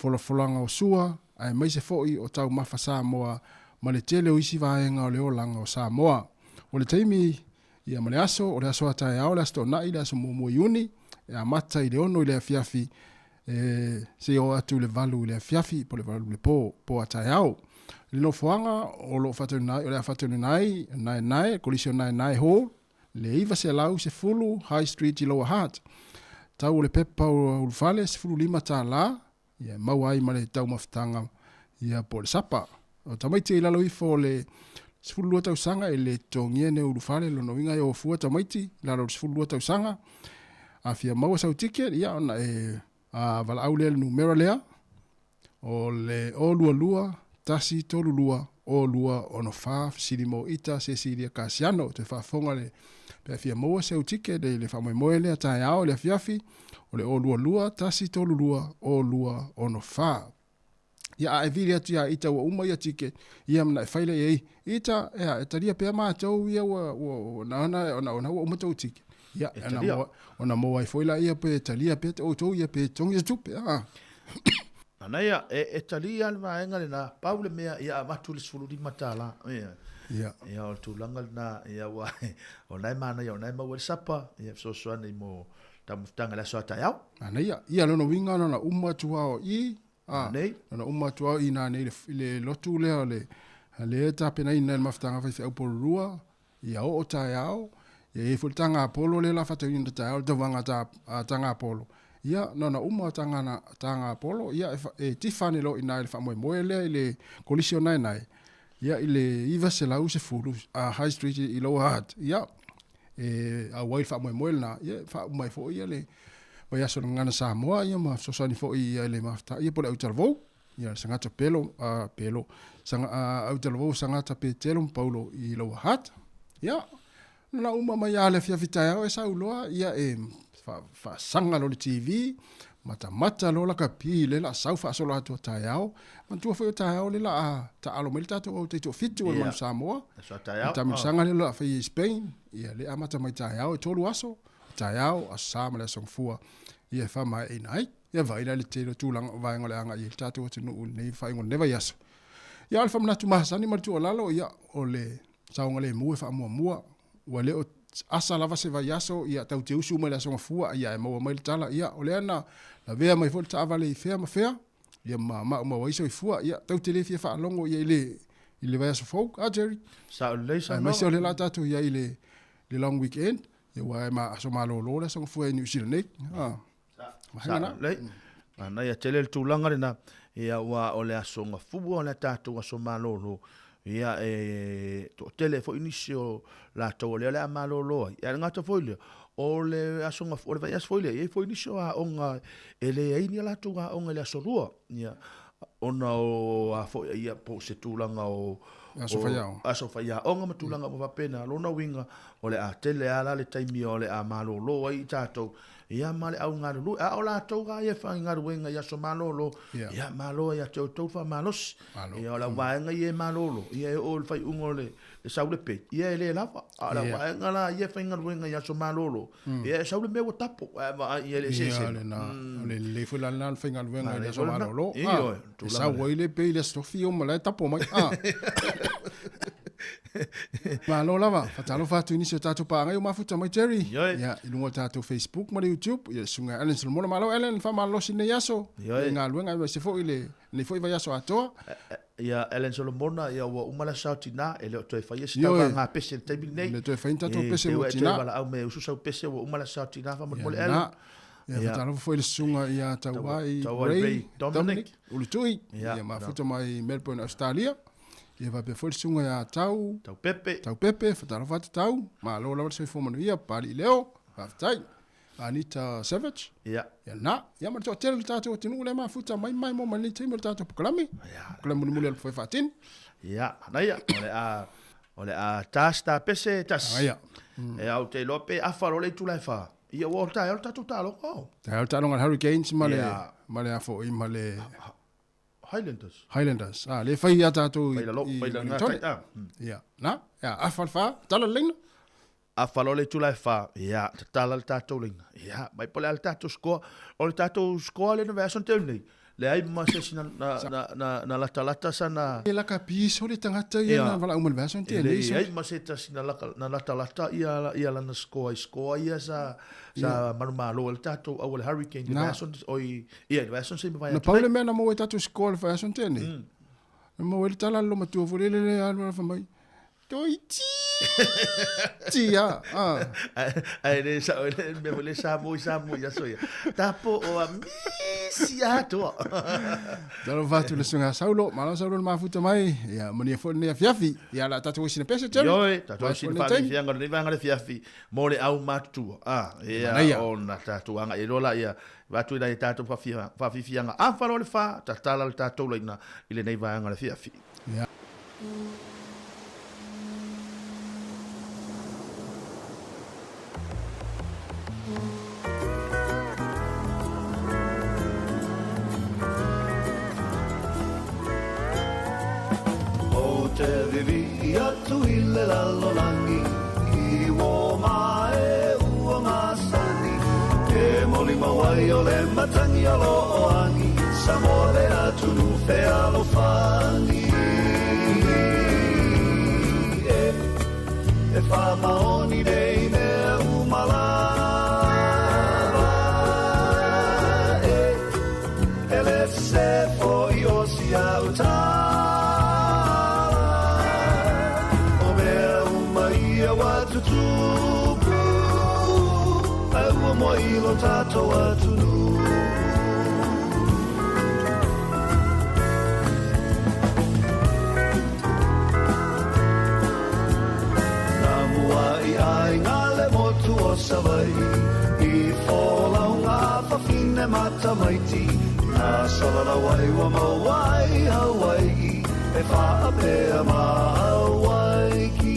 wholawholanga o sua, ai mai se foi o tau mawha Sāmoa ma le tele o isi vaenga o le olanga o Sāmoa. O le taimi ia ma le aso, o le aso atai ao le asto nai le aso mumu iuni, e a mata i le ono i le afiafi, se o atu le valu i le afiafi, po le valu le po atai ao. Lino fuanga o lo fatau nai o le fatau nai kolisio nai ho le iva se lau se fulu High Street i Lower Hutt tau le pepa o ulfale se fulu lima ta la ia mau ai ma le tau mafutanga ia po le sapa o tamaiti i lalo ifo le se fulu lua tau sanga i le tongiene ulfale lo noinga i o fua tamaiti lalo se fulu lua tau sanga a fia mau sau ticket ia ona e vala au le numero lea o le o lua tasi tolu lua o lua ono fa silimo ita se silia kasiano te fa fonga le pe fia moa se utike de le fa moe le ata ao le fiafi o le o lua tasi tolu lua o lua ono fa ia e vile atu ita wa uma ia tike ia mna faile e ita e taria pe ma tau ia o na uma tau tike ia ona moa i foila ia pe talia pe o tau ia pe tongi tupe Anaya e talia le vaenga le na paule mea ia matu le sulu di matala ia o tulanga na ia wa o nai mana ia o nai mau le sapa ia so nei mo tamutanga la so atayau anaya ia lono winga na umma tuao i nei na umma tuao i na nei le lotu le ta pena ina maftanga fa au polua ia o tayau ia e fultanga apolo le la fata ina tayau tawanga tanga apolo ia na uma tanga polo ia e tifani lo ina le famoe moele le kolisio nai ia ile iva se lau se fulu a High Street i Lower Hutt ia e a wai famoe moele na ia fa mai fo ia le vai aso ngana Sāmoa ia ma so sani fo ia le mafta ia pole utalvo ia sangata pelo sanga utalvo sangata pe telo paulo i Lower Hutt ia na uma mai ale fia vitaya o sa uloa ia e fa sanga lo le TV mata lo la kapi le la sau fa solo atu tayao man tu fa tayao le la ta alo mel ta to te fitu o man Sāmoa ta mi sanga le la fa Spain ia le amata mai tayao to lu aso tayao a sama le song fua ia fa mai inai ia vai le te tu lang vai ngole anga ia ta to no nei fa ngon neva yaso ia alfa mna tu masani mal tu lalo ia o le sa ngole mu fa mua wale o asa lava se vai aso ia tau te usu mai la songa fua ia e maua mai tala ia o leana la vea mai volta avale i fea ma fea ia ma waiso i fua ia tau te le fia wha longo ia ile vai aso folk Jerry sa le mai se o le la tatu ia ile long weekend ia wai ma aso ma lo la songa fua i New Zealand nei sa le ana ia tele le tūlanga le na ia ua o le asonga fua o le tātou aso malolo ia to tele fo inisio la to le malolo ia ngata fo le o le asonga o le vai as fo le e fo inisio a onga ele ai la to a onga le asorua ia ona o a fo ia po se tulanga o aso faya onga matulanga mo pena lona winga o le a tele ala le taimi o le a malolo ai tātou ia male au ngaru a ola toga ia fa ngaru wenga ia so malolo ia malo ia to fa malos ia ola waenga ia malolo ia o fai ungole e saule pe ia ele lava ala waenga la ia fa ngaru wenga ia so malolo ia saule me tapo ia le se le fu la fa ngaru wenga ia so malolo sa wele pe le stofio mala tapo mai Malo lava, fatalo fatu inisio tatu pa ngai mafuta mai Jerry. Ya, ilungo tatu Facebook ma YouTube, ya sunga Ellen Solomona malo Ellen fa malo sine yaso. Nga luenga wa se fo ile, le fo iva yaso atoa. Ya Ellen Solomona ya wa umala sautina ele to fa yesi ta nga pese tabi nei. Le to fa inta to pese mutina. Wala au me ususa pese wa umala sautina fa mo Ellen. Ya fatalo fo ile sunga ya tawai Ray Dominic ulutui. Ya mafuta mai Melbourne Australia. Ia va pe foi sunga ya tau pepe fatalo fatu tau ma lo la se fo manu ia pali leo fatai Anita Savage ya na ya ma totel tatu tinu le ma futa mai mo mani timo tatu klami klamu mulu foi fatin ya na ya ole a tasta pese tas ya e au te lope a faro le tu la fa ia wo ta el tatu talo oh ta talo ngal Hurricanes male afo i male Highlanders. Le fai ata tu. Ya. Na? Ya, afalfa, tala lena. Afalo le tu la fa. Ya, tala tato lena. Ya, mai pole al tato score. O le tato score le no version tele. Le ai ma se na lata sana. E la capis o le tangata ia na vala version tele. Le ai ma se na lata ia la na score ia sa marumalo el tato au le Hurricane version oi ia version se vai. Na Paule mena mo tato score version tele. Mo el tala lo matu volele le alma fa mai. Toiti. Tia. Ai le sa me vole Sāmoa ya soia. Tapo o amisiato. Dalo vatu le sunga saulo, malo saulo mafuta mai. Ya moni fo ne fiafi. Ya la tatu sina pesa tele. Yo, tatu sina fa fianga le vanga le fiafi. Mole au matu. Ya ona tatu anga e lola ya. Vatu ina tatu fa fianga. Afalo le fa tatala le tatu leina ile nei vanga le fiafi. Ya. Tu ile lalo langi I wo mae ua masani E moli mawai o le matangi alo o angi Sāmoa le atu nu fe alo fangi E wha maoni nei mea umalava E le se fo I osi au ta tupu Aua mo ilo tato atunu Namua I ai ngale motu o savai I folau ngā whawhine mata maiti Nā salala wai wa mawai Hawaii E whaapea ma Hawaii ki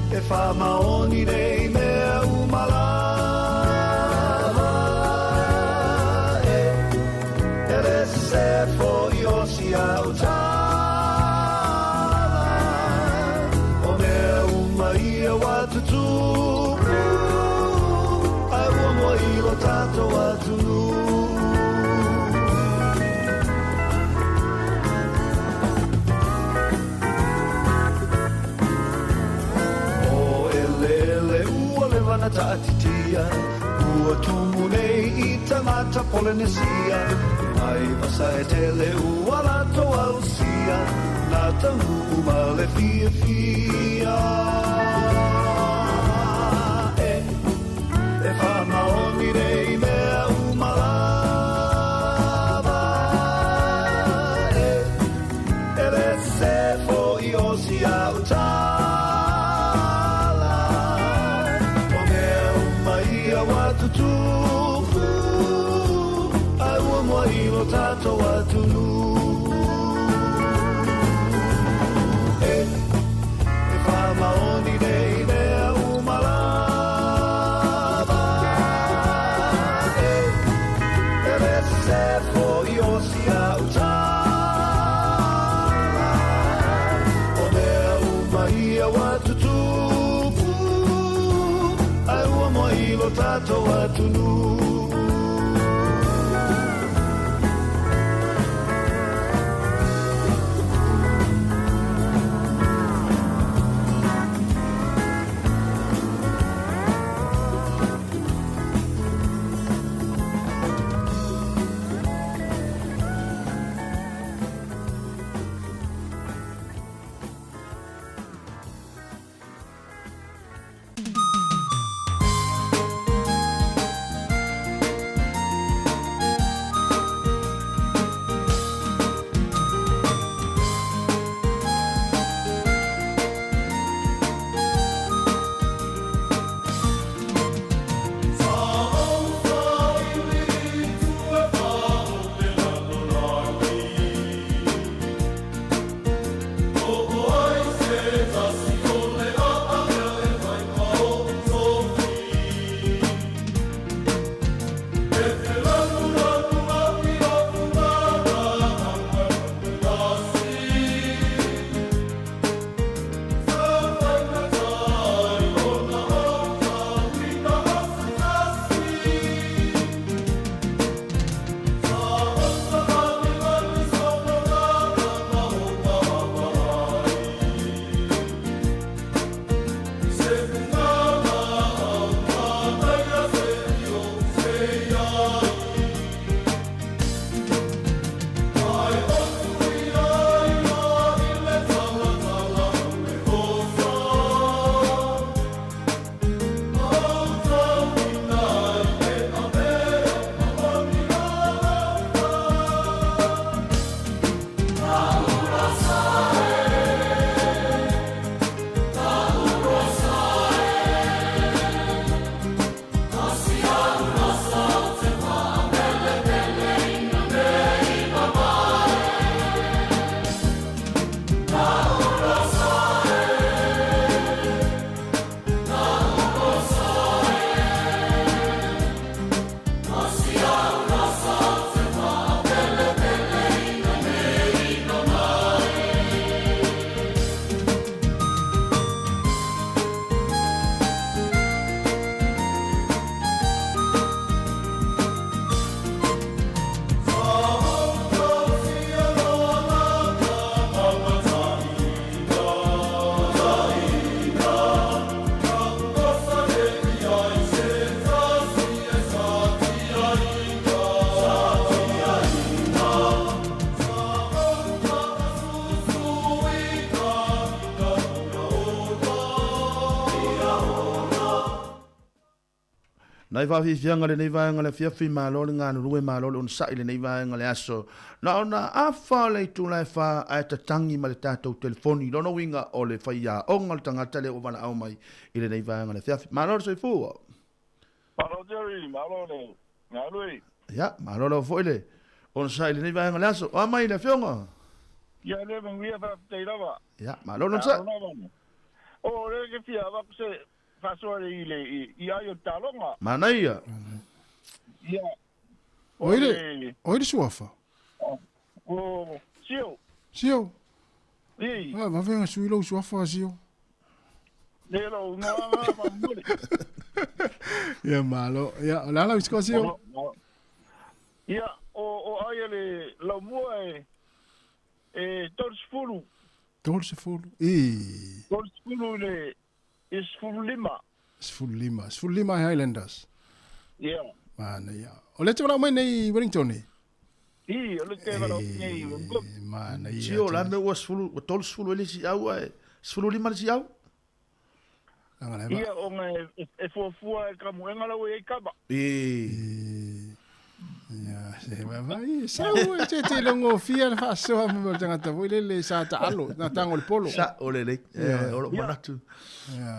E wha maoni nei mea umalava E le se fo I osi au tala O mea umaia watu tupu Ai ua mo ilo tato atunu Taatitia Ua tumu nei I tangata Polynesia Mai masa e tele ua lato ausia Nā tangu uma le fia fia E wha maoni nei mea umala tutupu ai ua mua i lo tātou atunu e whamaoni nei mea umalava e rese fo i osi au tāra o mea umahia watutupu ai ua mua i lo tātou atunu Nai fa fi fianga le nei vaanga le fiafi malo le ngana ruwe malo le on sa ile nei vaanga le aso. Na ona afa le tu lai fa ai tatangi ma le tatou telefoni lono winga o le faia o ngal tangata le o wana au mai ile nei vaanga le fiafi. Malo se fu. Malo Jerry, malo le. Ngalui. Ya, malo lo fo ile. On sa ile nei vaanga le aso. O mai le fionga. Ya le mengwia fa te lava. Ya, malo no sa. O le ke fia va se fasore ile I ayo talonga. Manaia. Ya. Oire suafa. O sio. Sio. Ei. Ah, va venga suilo suafa sio. Lelo no ma mole. Ya malo. Ya, la isko sio. Ya, o ayele lo moe torsfulu. Torsfulu. Torsfulu le is Fulima. Fulima Highlanders. Yeah. Mana ya. Ole te wala mai nei Wellington ni. Ole te wala nei. Mana ya. Sio la me was fulu, tols fulu ele si au ai. Fulu lima si au. Ia o ngai e fua ka mo engala o e kaba. Ya, Se vai, sau te longo fia fa so mo tangata voi le sa ta alo na tango le polo. Sa o le o lo manatu.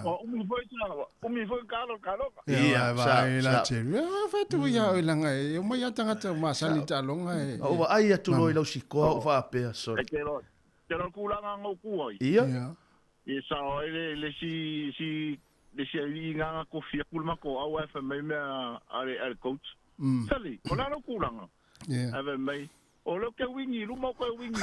O umi foi kalo. Ia vai la te. Fa tu ia o langa e mo ia tangata ma sali ta longa e. O ai atu lo lo sikoa o fa pe so. Te ro kulanga ngo kuoi. Ia. E sa o le si nga ko fia kulma ko au fa mai me al coach. Sali, o la no kulanga. Ave mai. O lo ke wingi, lu mo ko wingi.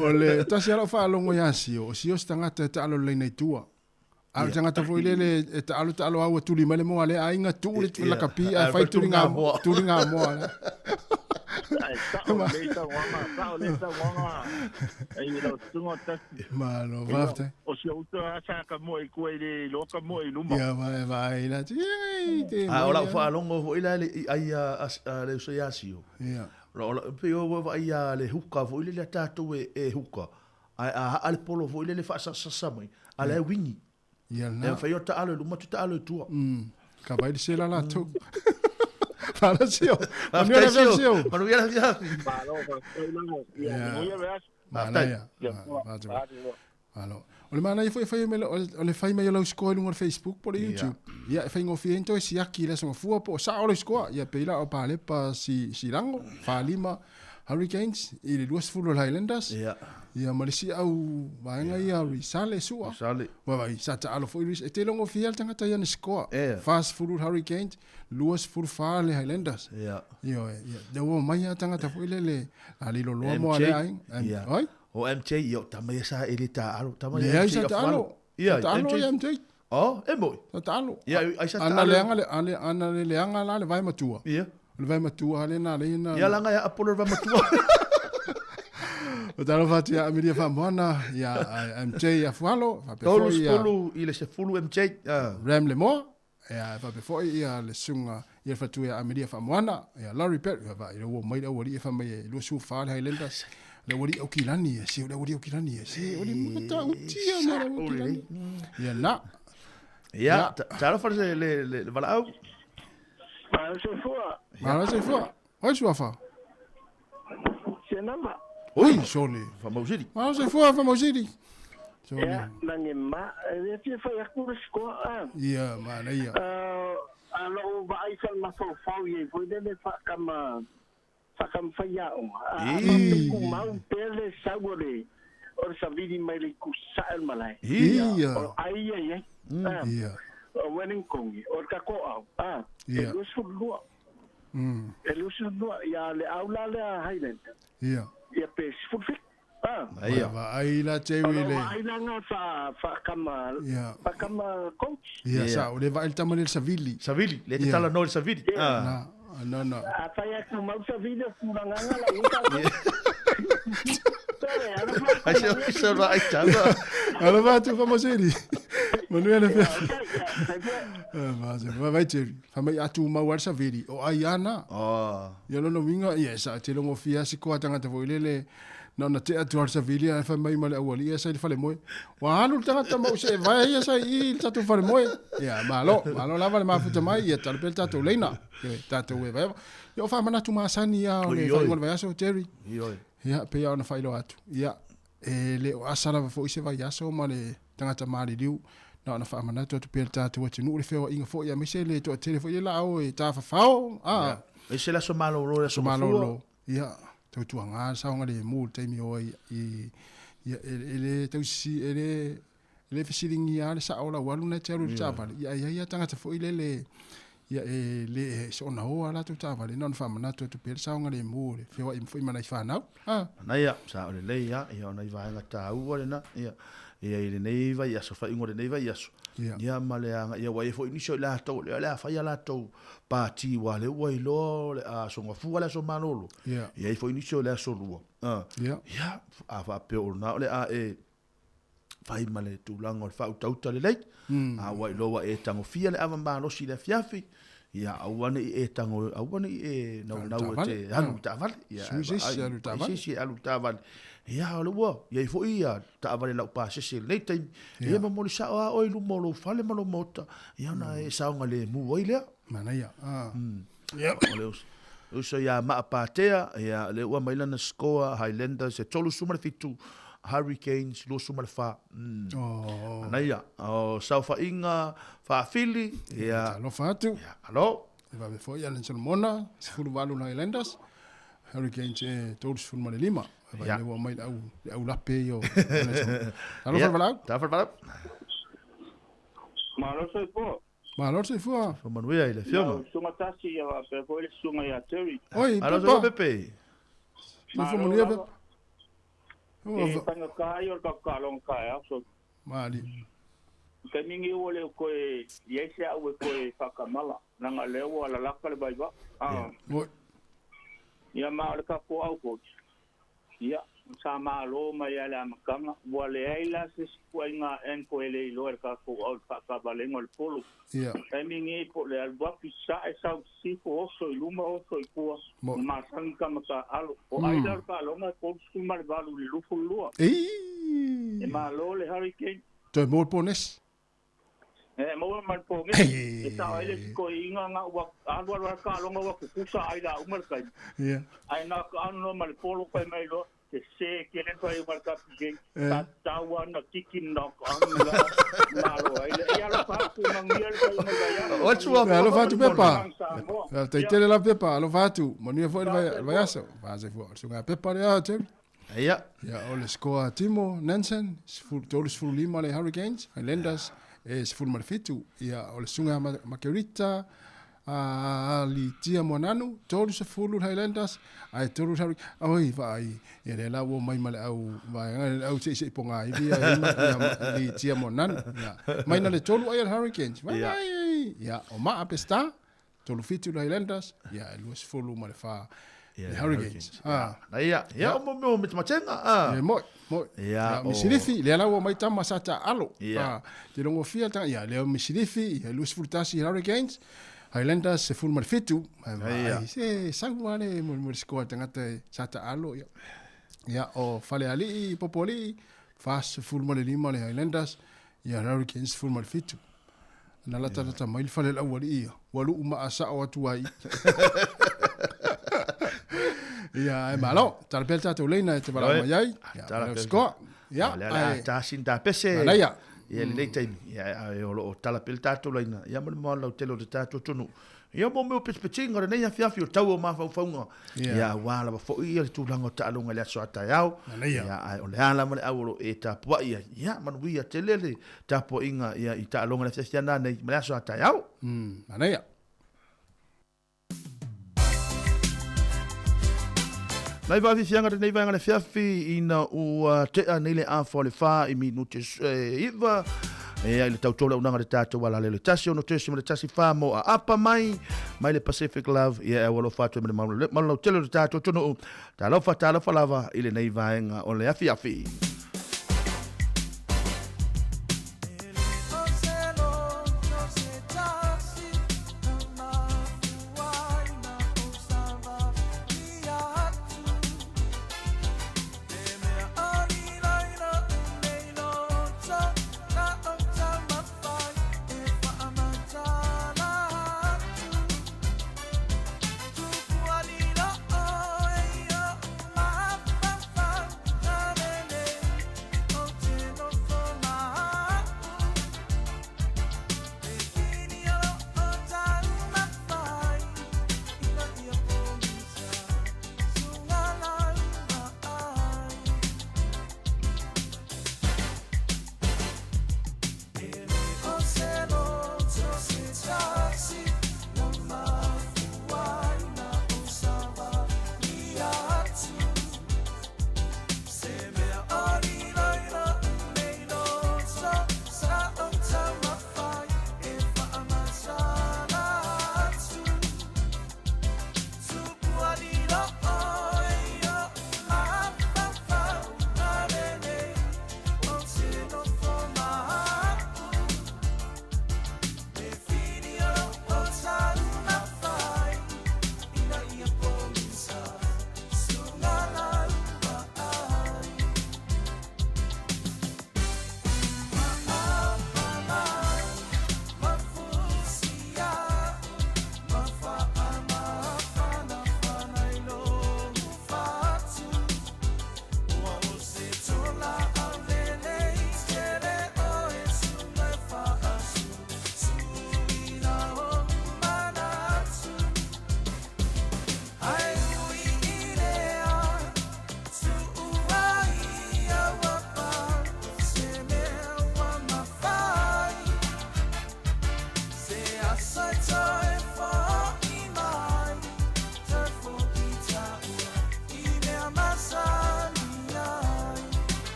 Ole, tasi alo fa longo yasi o si o stangata ta alo le nei tua. Al tangata foi le ta alo au tuli male mo ale ainga tu le la kapi a fai tuli nga mo ala. Malo, vafte. O si o ta sa ka mo i ko le lo ka mo i luma. Ya vai la ti. Ola fa longo foi la ai le so yasio. Ya. Ola pe o vai le huka foi le tatu e huka. Ai al polo foi le fa sa mai. Ala wingi. Ya na. E fa yo ta alo luma tu ta alo tua. Ka vai se la tu. Para sio. Manu viera via. Alo. Ole mana i foi me ole fai me lo scoa lungo Facebook por YouTube. Ia fai ngo fiento si aki le so fua po sa ole scoa ia peila o pale pa si rango fa lima Hurricanes i le duas full Highlanders. Ia Malaysia au vaenga ia risale sua. Wa vai sa ta alo foi ris e te longo fiel tanga ta ia scoa. Fast full Hurricanes, luas full fa le Highlanders. Ia de wo mai tanga ta foi le ali lo mo ale ai. Oi. O MJ yo tamai sa elita alo tamai. Ia sa ta alo. Ia MJ. Oh, e moi. Ta alo. Ia ai sa ta alo. Ana le leanga la le vai matua. Ia. Le vai matua le na le na. Ia langa ya Apollo vai matua. O talo fati a media fa mona ya MJ ya fualo fa pe foi ya. Tolu ile se fulu MJ. Ram le mo. Ya fa pe foi ya le sunga ya fa tu ya a media fa mona ya Larry Perry va ile wo mai wo fa mai lo su fa Highlanders. Le wori okilani si le wori okilani si ori mata utia mara okilani. Ya na. Ya talo fa le valau. Mara se fua. Oi sua fa. Senama. Oi, sole. Famosiri. Mara se fua famosiri. Ja, nange ma, weet je van je koers ko aan. Ja, maar nee ja. Alo ba ai sal ma fo fo ye, foi de fa kam fa ya o. Ku mau pele sagore. Or sa vidi mai le ku sal malai. Ja. Ai ye. Ja. Wedding kongi or ka ko au. Ja. Lu su lu. Lu su lu ya le aula le Highland. Ja. Ya pe fufik. Ai la te wile. Ai la nga fa kama. Fa kama coach. Ja, sa o le va il tamanel Savili. Savili, le tala no il Savili. No. Apa ya ku mau Savili ku nga la ita. Ai se va ai tava. Alo va tu famosiri. Manuel fe. Mas vai te. Famai atu mau war Savili. O ai ana. Ya no winga, sa te longo fia si ko tanga te voilele. Na te atu ar Savili fa mai male awali ya sai fale moe. Wa halu tanga mau se vai ya sai il tatu fale moe. Ya malo lava le mafuta mai ya tal pel tatu leina. Tatu we vai. Yo fa mana tu masani ya o le fa ngol vai so Terry. Ya pe ya na fa ilo atu. Ya le asala fo se vai ya so male tanga mali liu. Na fa mana tu pel tatu watu nu le fe inga fo ya mesele to tele fo la o ta fa fao. E se la so malo lo. Ya. Tau tuanga saunga le mu te mi o i ele tau si ele fisiringi ale sa ola walu na teru tapa ya tanga te foi le ya le so na o ala tu tapa le non fama na tu pe saunga le mu le fe wa foi mana fa na na ya sa ole le ya ona i va nga ta u ole na ya ile nei va ya so fa ingore nei va ya so ya male anga ya wa foi ni so la to le la fa ya la to pa ti wa le wa lo a so nga fu wala so manolo ya foi ni so la so lu ya a fa pe ona le a fai male tu lango fa uta le a wa lo wa e tango fia le ava ma lo si le fiafi ia auana I e tango auana I e nau te alu tavale ia Suisisi alu tavale sisi alu tavale ia o le ua ia fo ia tavale lau pa sisi nei tai ia ma mo sa o lu mo lo fale ma lo mota ia na e saunga le mu oi le mana ia ia o so ia ma patea ia le ua mai lana scoa Highlanders e tolu suma le fitu Hurricanes lo suma le fa ana ia o saufa inga fa fili ia lo fatu alo va me foi ala Salmona sefulu valu na Highlanders Hurricanes e tolu sefulu ma le lima vai le ua mai au lape yo alo fa valau Malo se fua. Fa manuia ile fioma. Sunga tasi ya pe ko ile sunga ya Terry. Oi, alo Pepe. Fa manuia Pepe. E tanga kai o ka long kai so. Mali. Ke mingi o le ko e yese au ko e fakamala. Nanga lewo ala lakale bai ba. Oi. Ya ma le ka ko au ko. Ya sama lo mai ala makanga wale aila se kuinga en ko ele lo ka ko au ka balengo le polo. Yeah. Mingi po le alba pisa e sa si ko so luma o so ko ma sang ka maka alo o aila ka lo ma ko su mar balu le lufu lua. E ma lo le Hurricane. To mo pones. Mo man po ngi. E sa aila ko inga nga wa alwa ka lo nga wa ku sa aila umar kai. Yeah. Ai na ka no mal polo kai mai lo. Se quieren traer marca que tawa na kikin na malo ya lo fa tu mangier o chua lo fa tu pepa te tele la pepa lo fa tu manu foi vai aso va se foi sunga pepa ya te ya o le scoa Timo Nansen full todos full lima le Hurricanes Highlanders es full marfitu ya o le sunga Makerita ali tia monanu todos se full Highlanders ai todos ai vai e le la wo mai male au vai au se ponga i via ali tia monanu ya mai na le tolu ai Hurricanes vai ya o ma apesta tolu fitu Highlanders ya los full male fa Hurricanes ya o mo me machenga mo ya misilifi le la wo mai tama sata alo te longo fia ta ya le misilifi ya los fultasi Hurricanes Highlanders se full marfitu se sangwane mo scoa tangata sata alo ya o fale ali popoli fast full mo le lima le Highlanders ya Hurricanes full marfitu na la tata mai fale la wali walu uma asa o tuai ya malo tarpelta to leina te bala mai ya scoa ya ta sinta pese ya ia le time ia o lo tala pel tato laina ia mo lo telo de tato tonu ia mo me pespetinga nei afia fio tau ma fa faunga ia wala fo ia tu lango talo ngale so ata yao ia o le ala mo au e tapo ia man wi telele tapo inga ia i talo ngale fia na nei me so ata yao anaya Nai va fianga nei va ngale fiafi ina o te nei le a fo le fa I minute iva e ai le tautola unanga le tato wala le tasio no tesi le tasi fa mo a apa mai le Pacific Love ia e walo fatu me malo tele le tato tono talo fa lava ile nei vaenga o le afi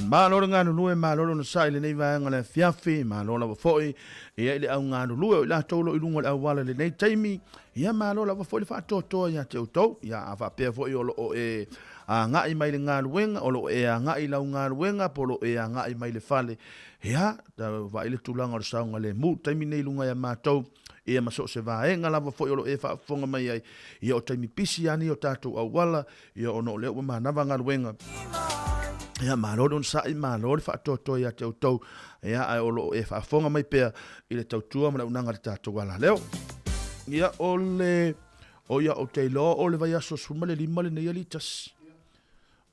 Malo ngā nunue, malo na sa ile nei vaenga le fiafi, malo la foi, ia ile au ngā nunue, la tolo i lunga le au wala le nei taimi, ia malo la foi le whaatotoa ia te utau, ia a whapea foi o lo e a ngai mai le ngā ruenga, o lo e a ngai lau ngā ruenga, polo e a ngai mai le fale, ia, da wa ile tulanga o saunga le mu, taimi nei lunga ia mātou, ia maso se vaenga lava foi o lo e whaafonga mai ai, ia o taimi pisi ani o tātou au wala, ia o no leo wa manava ngā ruenga, ia malolo sa I malolo fa toto ia te tau ia ai o e fa fonga mai pea I le tau tua ma unanga le tatu wala leo ia ole o ia o te lo ole vai aso suma le lima le nei alitas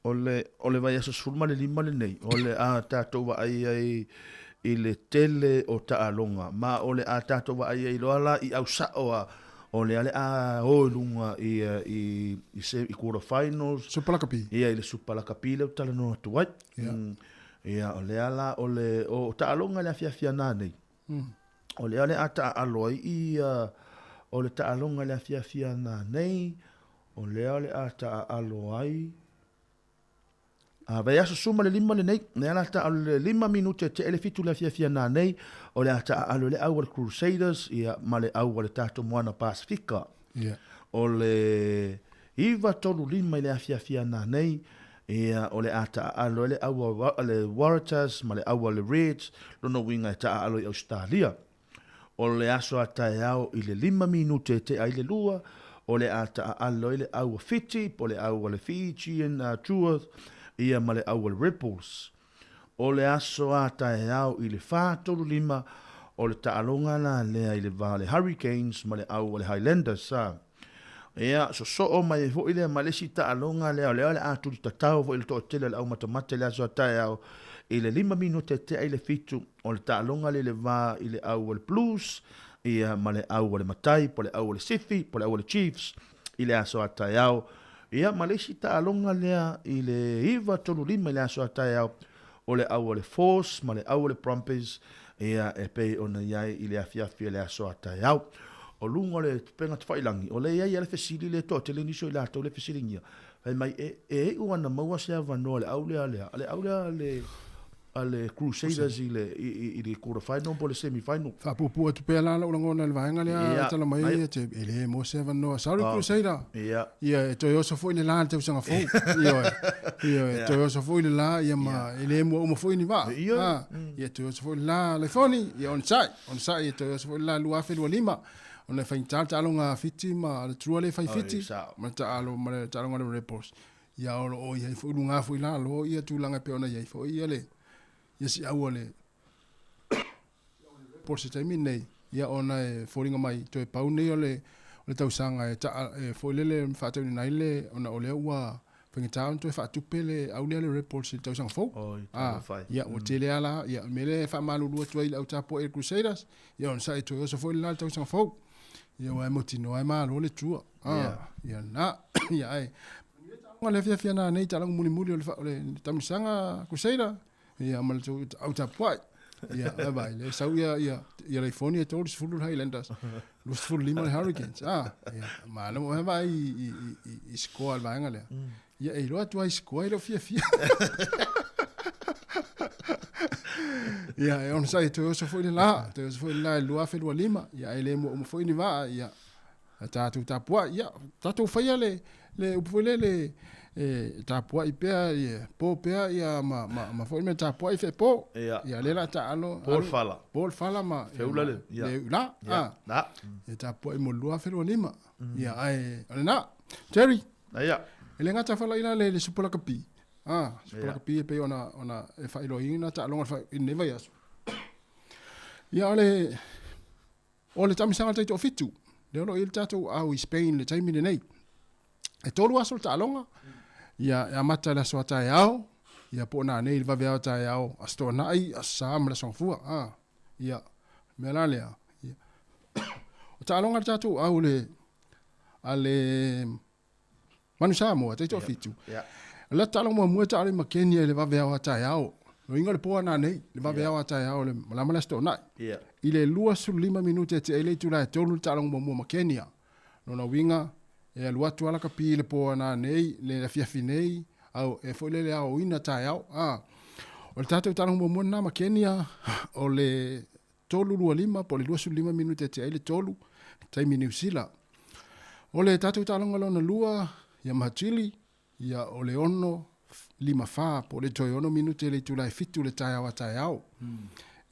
ole vai aso suma le lima le nei ole a tatu wa ai I le tele o taalonga ma ole a tatu wa ai lo ala I au sa o le ale a o lunga I se I quarter finals Supalakapi ia I le supalakapi le tala no tuai ia o le ala o le o taalonga le afia nei o le ale ata aloi ia o le taalonga le afia nei o le ale ata aloi a vai aso suma le lima le nei ne ala ta le 5 minute te ele fitu le afia nei o le ata alo le Our Crusaders ia ma le Our Tato Moana Pacifica o le iva tolu lima le afia nei ia o le ata alo le Our le Waratahs ma le Our le Reds lono winga ta alo I Australia o le aso ata iao I le 5 minute te ai le lua o le ata alo le Our Fiti po le Our le Fijian Truth ia ma le Our Ripples o le aso ata iao I le whātolu lima o le taalonga na lea I le Vale Hurricanes ma le Our le Highlanders ia so o mai fo ile ma le si taalonga lea le atu di tatau fo ile to tele le au matamate le aso ata iao I le 5 minute te ai le fitu o le taalonga le va I le Our Blues ia ma le Our le Matai po le Our le Sifi po le Our le Chiefs I le aso ata iao ia malesi ta alonga lea I le iva tolu lima le aso ata iao o le Our le Force ma le Our le Prompers ia e pei ona iai I le afiafi le aso ata iao o lunga le penga te whailangi o le iai le fesili le to te le niso I le ato le fesili ngia mai e uana maua se avanoa le aulea ale Crusaders I le quarter final po le semi final Whapupua tu pēla la ulangona le vaenga lea tala mai te ele mo se vanoa Sorry Crusader ia e toi oso fo I le la te usanga fo ia e toi oso fo I le la ia ma ele mo umo fo I ni va ia toi oso fo I la le foni ia on sai ia toi oso fo I la lua fe lua lima on le faintal talonga fiti ma le trua le fai fiti ma talo ma le talonga le repos ia o ia fo lunga fo I la lo ia tu langa pe ona ia fo ia le ia si au le por se taimi nei ia ona e foringa mai to e pau nei ole tausanga e foilele fatau nei le ona ole ua pengi town to fatu pele au le report se tausanga fo ia o tele ala ia mele fa malu lu to ile au tapo e Crusaders ia on sai to so foile la tausanga fo ia wa motino ai malu le tua ia na ia ai ngale fia na nei talang muli muli ole tamisanga Crusader ia mal tu au tapuai ia vai le sau ia le phone ia tolu full Highlanders los full lima Hurricanes ia ma no vai I score vai ngale ia e lo tu ai score lo fia ia e on sai tu so foi la lo fa lo lima ia ele mo foi ni va ia ta tu tapuai ia ta tu fa le upole le tapua I pea ia po pea ia ma foi me tapua I fe po ia le la ta alo Paul fala ma feula le la ia tapua I mo lua fe lima ia ai na Terry ia ele ngata fala ina le supalakapi supalakapi pe ona e fa ilo ina ta longa fa I neva ia ia ole tamisanga te to fitu le ono il tato au Spain le taimi nei e tolu aso ta longa ia mata la so ta yao ia po na nei va vea ta yao asto na ai asam la songfua ia melalea ia o ta longa tatu au le ale manu Sāmoa te to fitu la ta longa mo ta le makenia le va vea ta yao no inga le po na nei le va vea ta yao le mala sto na ile lua su 5 minute te ele tu la tolu ta longa mo makenia no na winga e lua tu ala kapi le po na nei le fiafi nei au e foi le au ina tai au O le tātou tālang mua na ma Kenya, o le tolu lua lima, po le 25 minute te aile tolu, taimi New Zealand. O le tātou tālang alona lua, ia mahachili, ia o le ono, lima fa, po le toi ono minute le tulai fitu le tai awa tai au.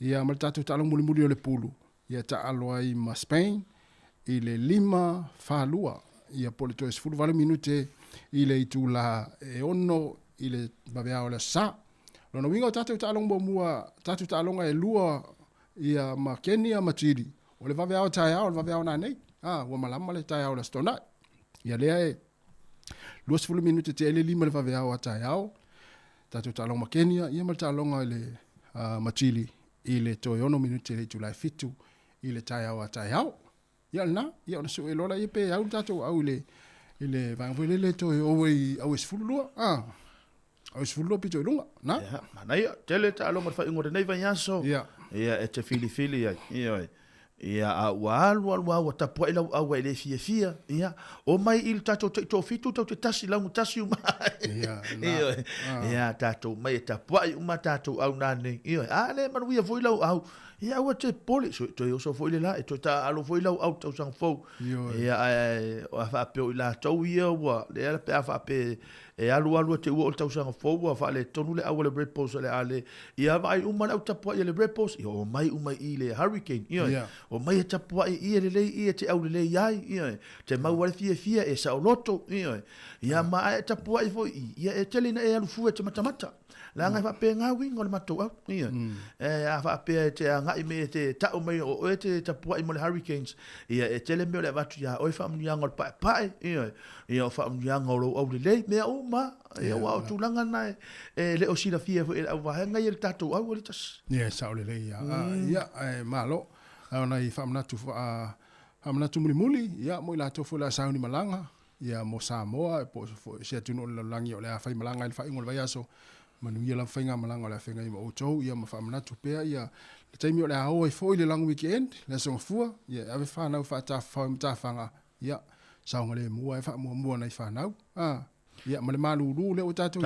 Ia ma le tātou tālang muli muli o le pulu, ia ta aloa i ma Spain, i le lima fa lua, ia po le toi 10 minute, i le itu la e ono, i le babeao le sa. Lona winga o tātou tālong mua, tātou tālonga e lua ia ma Kenya ma Chile. O le babeao tai au, le babeao nā nei. Ua malama le tai au le stona. Ia lea e 20 minute te ele lima le babeao a tai au. Tātou tālong ma Kenya, ia ma tālonga i le ma Chile. I le toi ono minute le tulai fitu, i le tai au a tai au. Ia na, ia ona su e lola i pe au tātou au i le vangwele le toi au esfulua. Au sfulua pito i lunga, na? Ia, mana ia, tele ta alonga fa ingore nei vai aso. Ia. Ia, e te fili ai. Ia, a ua tapua ila au ele fia. Ia, o mai il tato to fitu tau te tasi langu tasi umai. Ia, tato mai tapua i uma tato au nane. Ia, ale manuia foi lau au. Ia, ua te pole, so to yo so foi le la, e to ta alo foi lau au tau sang fou. Ia, o a fa peo i la tau ia ua, le ala pe a fa pe e alu te ua o tau sanga fou a fa le tonu le au le bread post le ale ia vai uma le au tapua i le bread post ia o mai uma i le hurricane ia o mai e tapua i le lei ia te au le lei ai ia te mau wale fia e sa o loto ia ma e tapua i foi ia e tele na e alu fu e te matamata la ngai fa pe nga wing o le matou au ia e a fa pe te ngai me te ta o mai o e te tapua i mo le hurricanes ia e tele me le vatu ia o fa mnyanga o pa ia fa mnyanga o au le lei me o ma ia wa tu langa na e le o sila fia e wa hanga i le tatu au le tas ia sa o le ia ia malo ona i famna tu muli ia mo la to la sauni malanga ia mo Sāmoa po se tu no langi o le fa malanga il fa ingol vai aso manu ia la fainga malanga la fainga i mo to ia ma famna tu pe ia le taimi o le ao e foi le long weekend le so fua ia ave fa na fa ta fanga ia sa ngale mo e fa mo na fa na ia ma le malulu le o tatu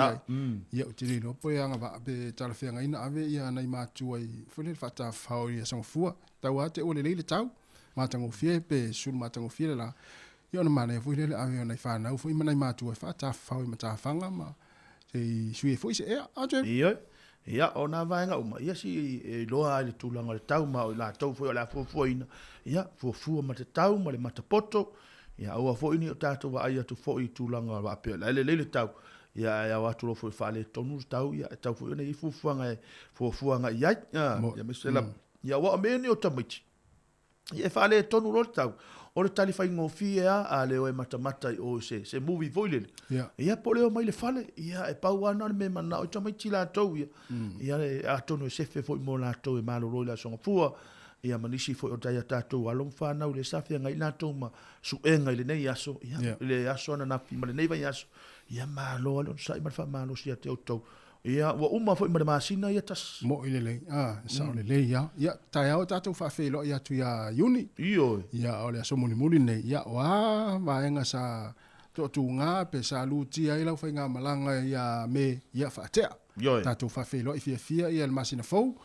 ia o tiri no po ia nga be tala fenga ina ave ia na ma tu ai fole fa ta fa ia so fua tau ate o le le tau ma tango fie pe sul ma tango fie la ia na mane fo le ave na fa na fo ma ma tu fa ta fa ma ta fanga ma se sui fo se ia ia ona vaenga uma ia si loa le tulanga le tau ma o la tau fo la fo ina ia fo ma te tau ma le matapoto ia o fo ini o tato wa ia tu fo i tulanga wa pe le tau ia wa tu fo fa le tonu tau ia tau fo nei fuanga ia ia mesela ia wa me ni o tamiti ia fa le tonu ro tau o le tali fai ngofia a le o matamata o se movie voile ia po le o mai le fale ia e pau ana me mana o tamiti la tau ia a tonu se fe fo mo la tau e malo ro la songa fua ia manisi foi o taia tatou alom whanau le safia ngai lātou ma suenga i le nei aso ia le aso ana nafi ma le nei vai aso ia malo alon sai ma malo sia te autou ia wa uma foi ma le masina ia tas mo i le lei sa o le lei ia tai au tatou whawhelo ia tu ia uni ia o le aso muli nei ia wa vaenga sa tu ngā pe sa luti ai lau whai ngā malanga ia me ia whaatea tatou whawhelo i fia ia le masina fau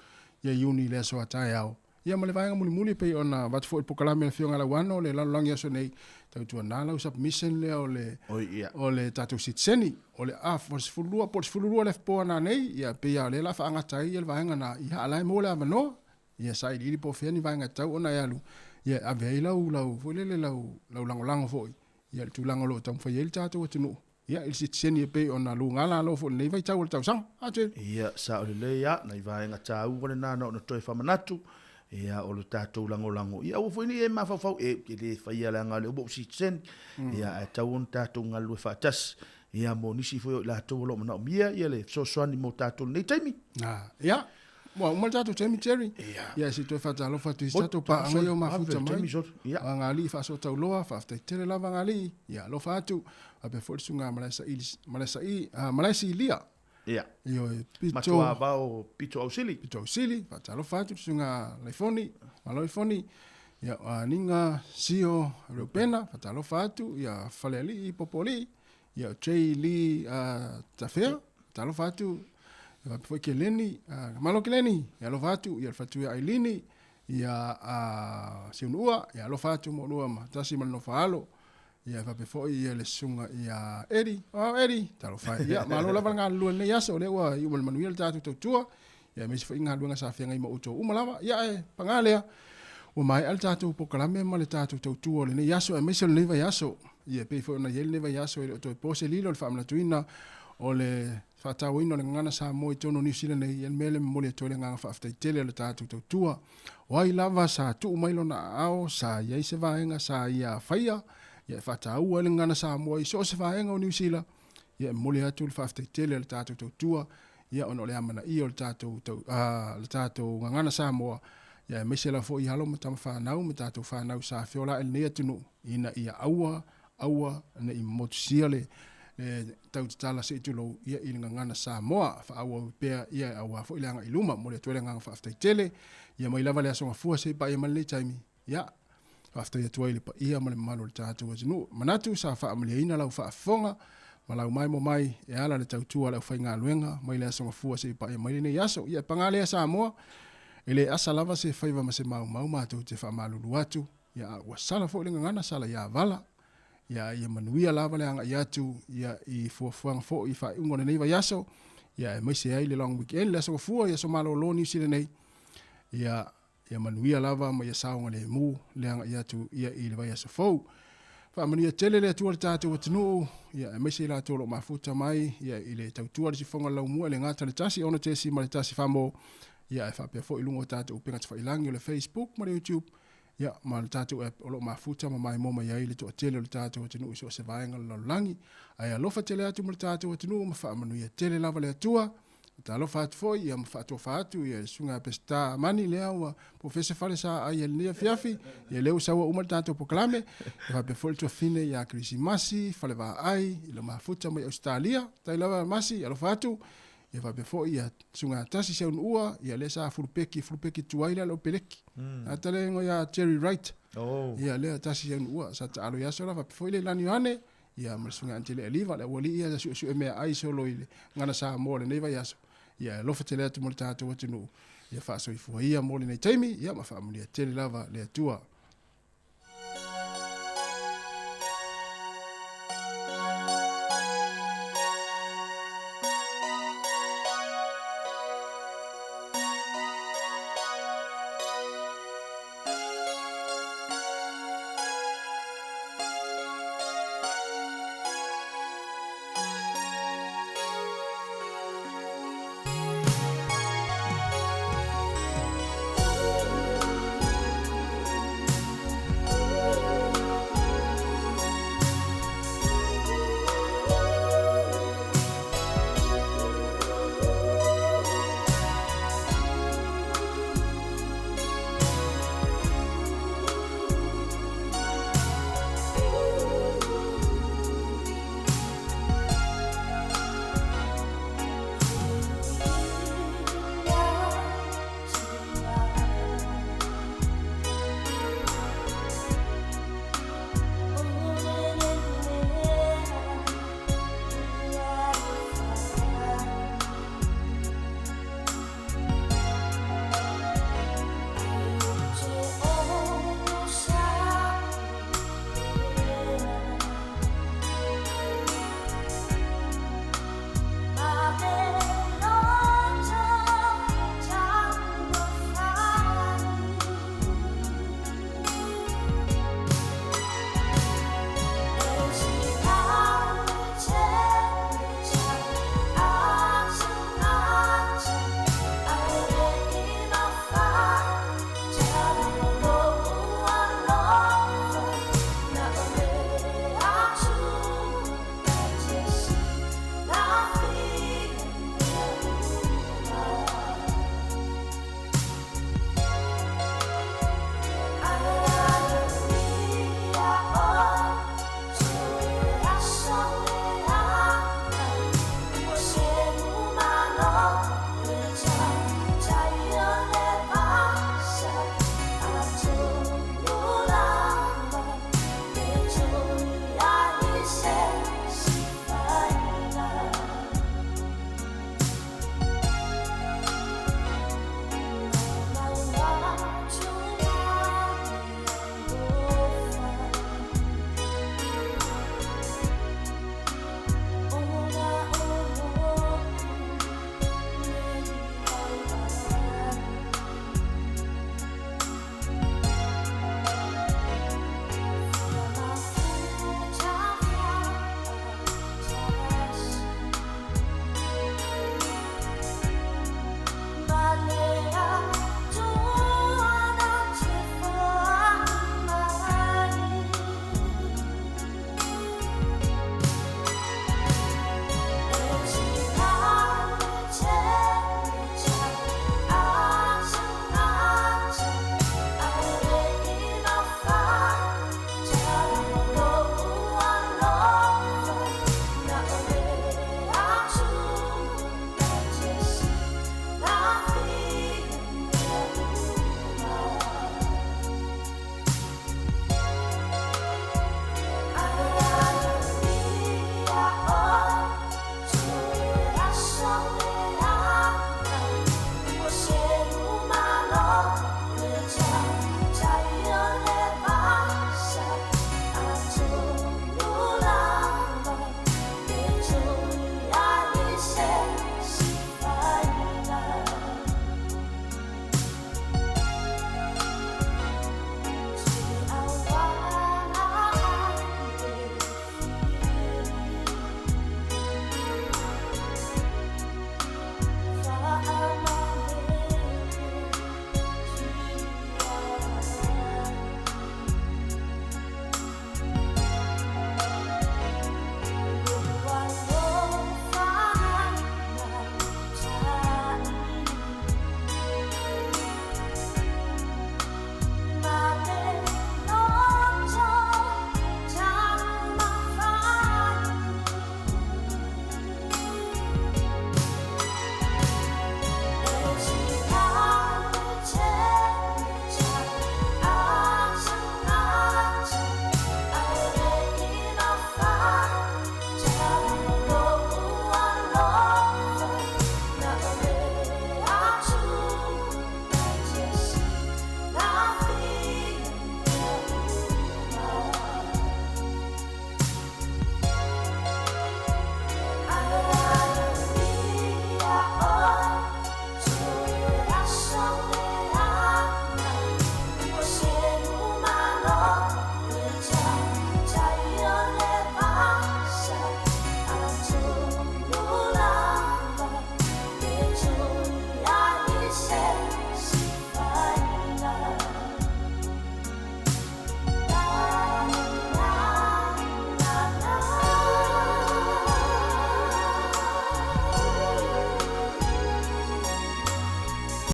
ia uni le aso a tai au ia ma le vaenga muli pe ona watu fo i pokalame le fionga la wano le lalangi aso nei tau tua nala submission le o le tatu sitseni o le fulua le fpoa na nei ia pe ia le la whaangatai ia le vaenga na ia alai mo le amanoa ia sa i liri po whiani vaenga tau ona ia lu ia avei lau fuilele lau langolango fo ia le tūlanga lo tau mwhai ele tātou atunu ia il sitseni pe ona lu ngala lo fo nei vai tau le tau sang ia sa o le ia na i vaenga tau wane nana o na toi whamanatu ia o le tātou langolango. Ia o fwini e mawhawhau e le whaia la ngā le ubo si tsen. Ia e tau on tātou ngā lue whaatas. Ia mo nisi fwoi o la tau lo mana o mia. Ia le sosoani mo tātou nei taimi. Ia. Mua umal tātou taimi Terry. Ia si toi whatalo whatu i tātou pa angai o mafuta mai. A ngā li whaso tau loa. Whaftai tere lava ngā li. Ia lo whatu. A pe fworisu ngā Malaisa i lia. Ia. Io pito. Matua vao pito ausili. Pito ausili. Fatalo fatu sunga laifoni. Maloifoni. Ia ninga sio reupena. Fatalo fatu. Ia faleali popoli. Ia chei li tafea. Fatalo fatu. Ia foi ke leni, malo ke leni, ia lo fatu, ia fatu ai lini, ia se unua, ia lo fatu mo lua ma tasi mal no falo. Ia fa pe foi ia le sunga ia Eri, talo fai. Ia malo lava nga lua ne yaso le wa i mal manuel tatu tua. Ia me se foi nga lua sa fianga i mo uto umalama. Ia pangalea. O mai al tatu po kalame ma le tatu tua le ne yaso e me se le va yaso. Ia pe foi na yel ne va yaso e to po se lilo le famla tuina o le fatau ino le ngana sa mo i tono New Zealand nei el mele mo le tole nga fa aftai tele le tatu tua. Wai lava sa tu mailo na ao sa ia se vaenga sa ia faia. Ia fatau le ngana sa mo i so se vaenga o New Zealand. Ia mo le atu le fa aftai tele le tatu tua. Ia ono le amana i o le tatu ngana sa mo. Ia me se la fo i halo ma tama whanau ma tatu whanau sa fiola el nea tunu. Ina ia aua na i motusia le tau tala se tulo ia i ngana Sāmoa fa awa pea ia awa fo ilanga iluma mo le tole nganga fa aftai tele ia mai lava le asonga fua se pa ia male taimi ia fa aftai tuai le pa ia male malo le tatu wazinu manatu sa fa amale ina lau fa afonga malau mai mo mai e ala le tau tua lau fa inga luenga mai le asonga fua se pa ia mai ne yaso ia pangale Sāmoa ele asa lava se faiva ma se mau matu te fa malulu atu ia wasala fo le ngana sala ia vala ia manuia lava le anga iatu ia i fuafuanga fo i fai ungone nei vai yaso ia mai se ai le long weekend le so fua ia so malo lo ni sile nei ia manuia lava mai saunga le mu le anga iatu ia i le vai yaso fo fa manuia tele le tu tatu watunu ia mai se la tolo mafuta mai ia i le tautua le sifonga lau mua le ngata le tasi ona tesi ma le tasi famo ia e fa pe fo i lungo tatu upenga tfa ilangi le Facebook ma le YouTube. Ia, ma le tātou app o lo mafuta ma mai moma iai le toa tele o le tātou atinu iso se vaenga lo langi. Ai alofa tele atu ma le tātou atinu ma wha amanu ia tele lava le atua. Ta alofa atu foi, ia ma wha atua wha atu, ia sunga pesta mani lea ua professor fale sa ai nia fiafi, ia leo sawa uma le tātou pokalame, ia wha pe fole tua fine ia krisi masi, fale va ai, ilo mafuta mai Australia, tai lava masi, alofa atu, ia va pe fo ia sunga tasi se ua ia le sa fulpeki tuaila lo peleki atale ngo ia Cherry Wright ia le tasi se ua sa alo ia sola va pe fo ile lani ane ia mal sunga antele eliva le wali ia su me ai solo ile ngana sa mo le neva ia so ia lo fatele atu mo tatu watu ia fa so ifo ia mo le nei taimi ia ma fa mo le tele lava le tua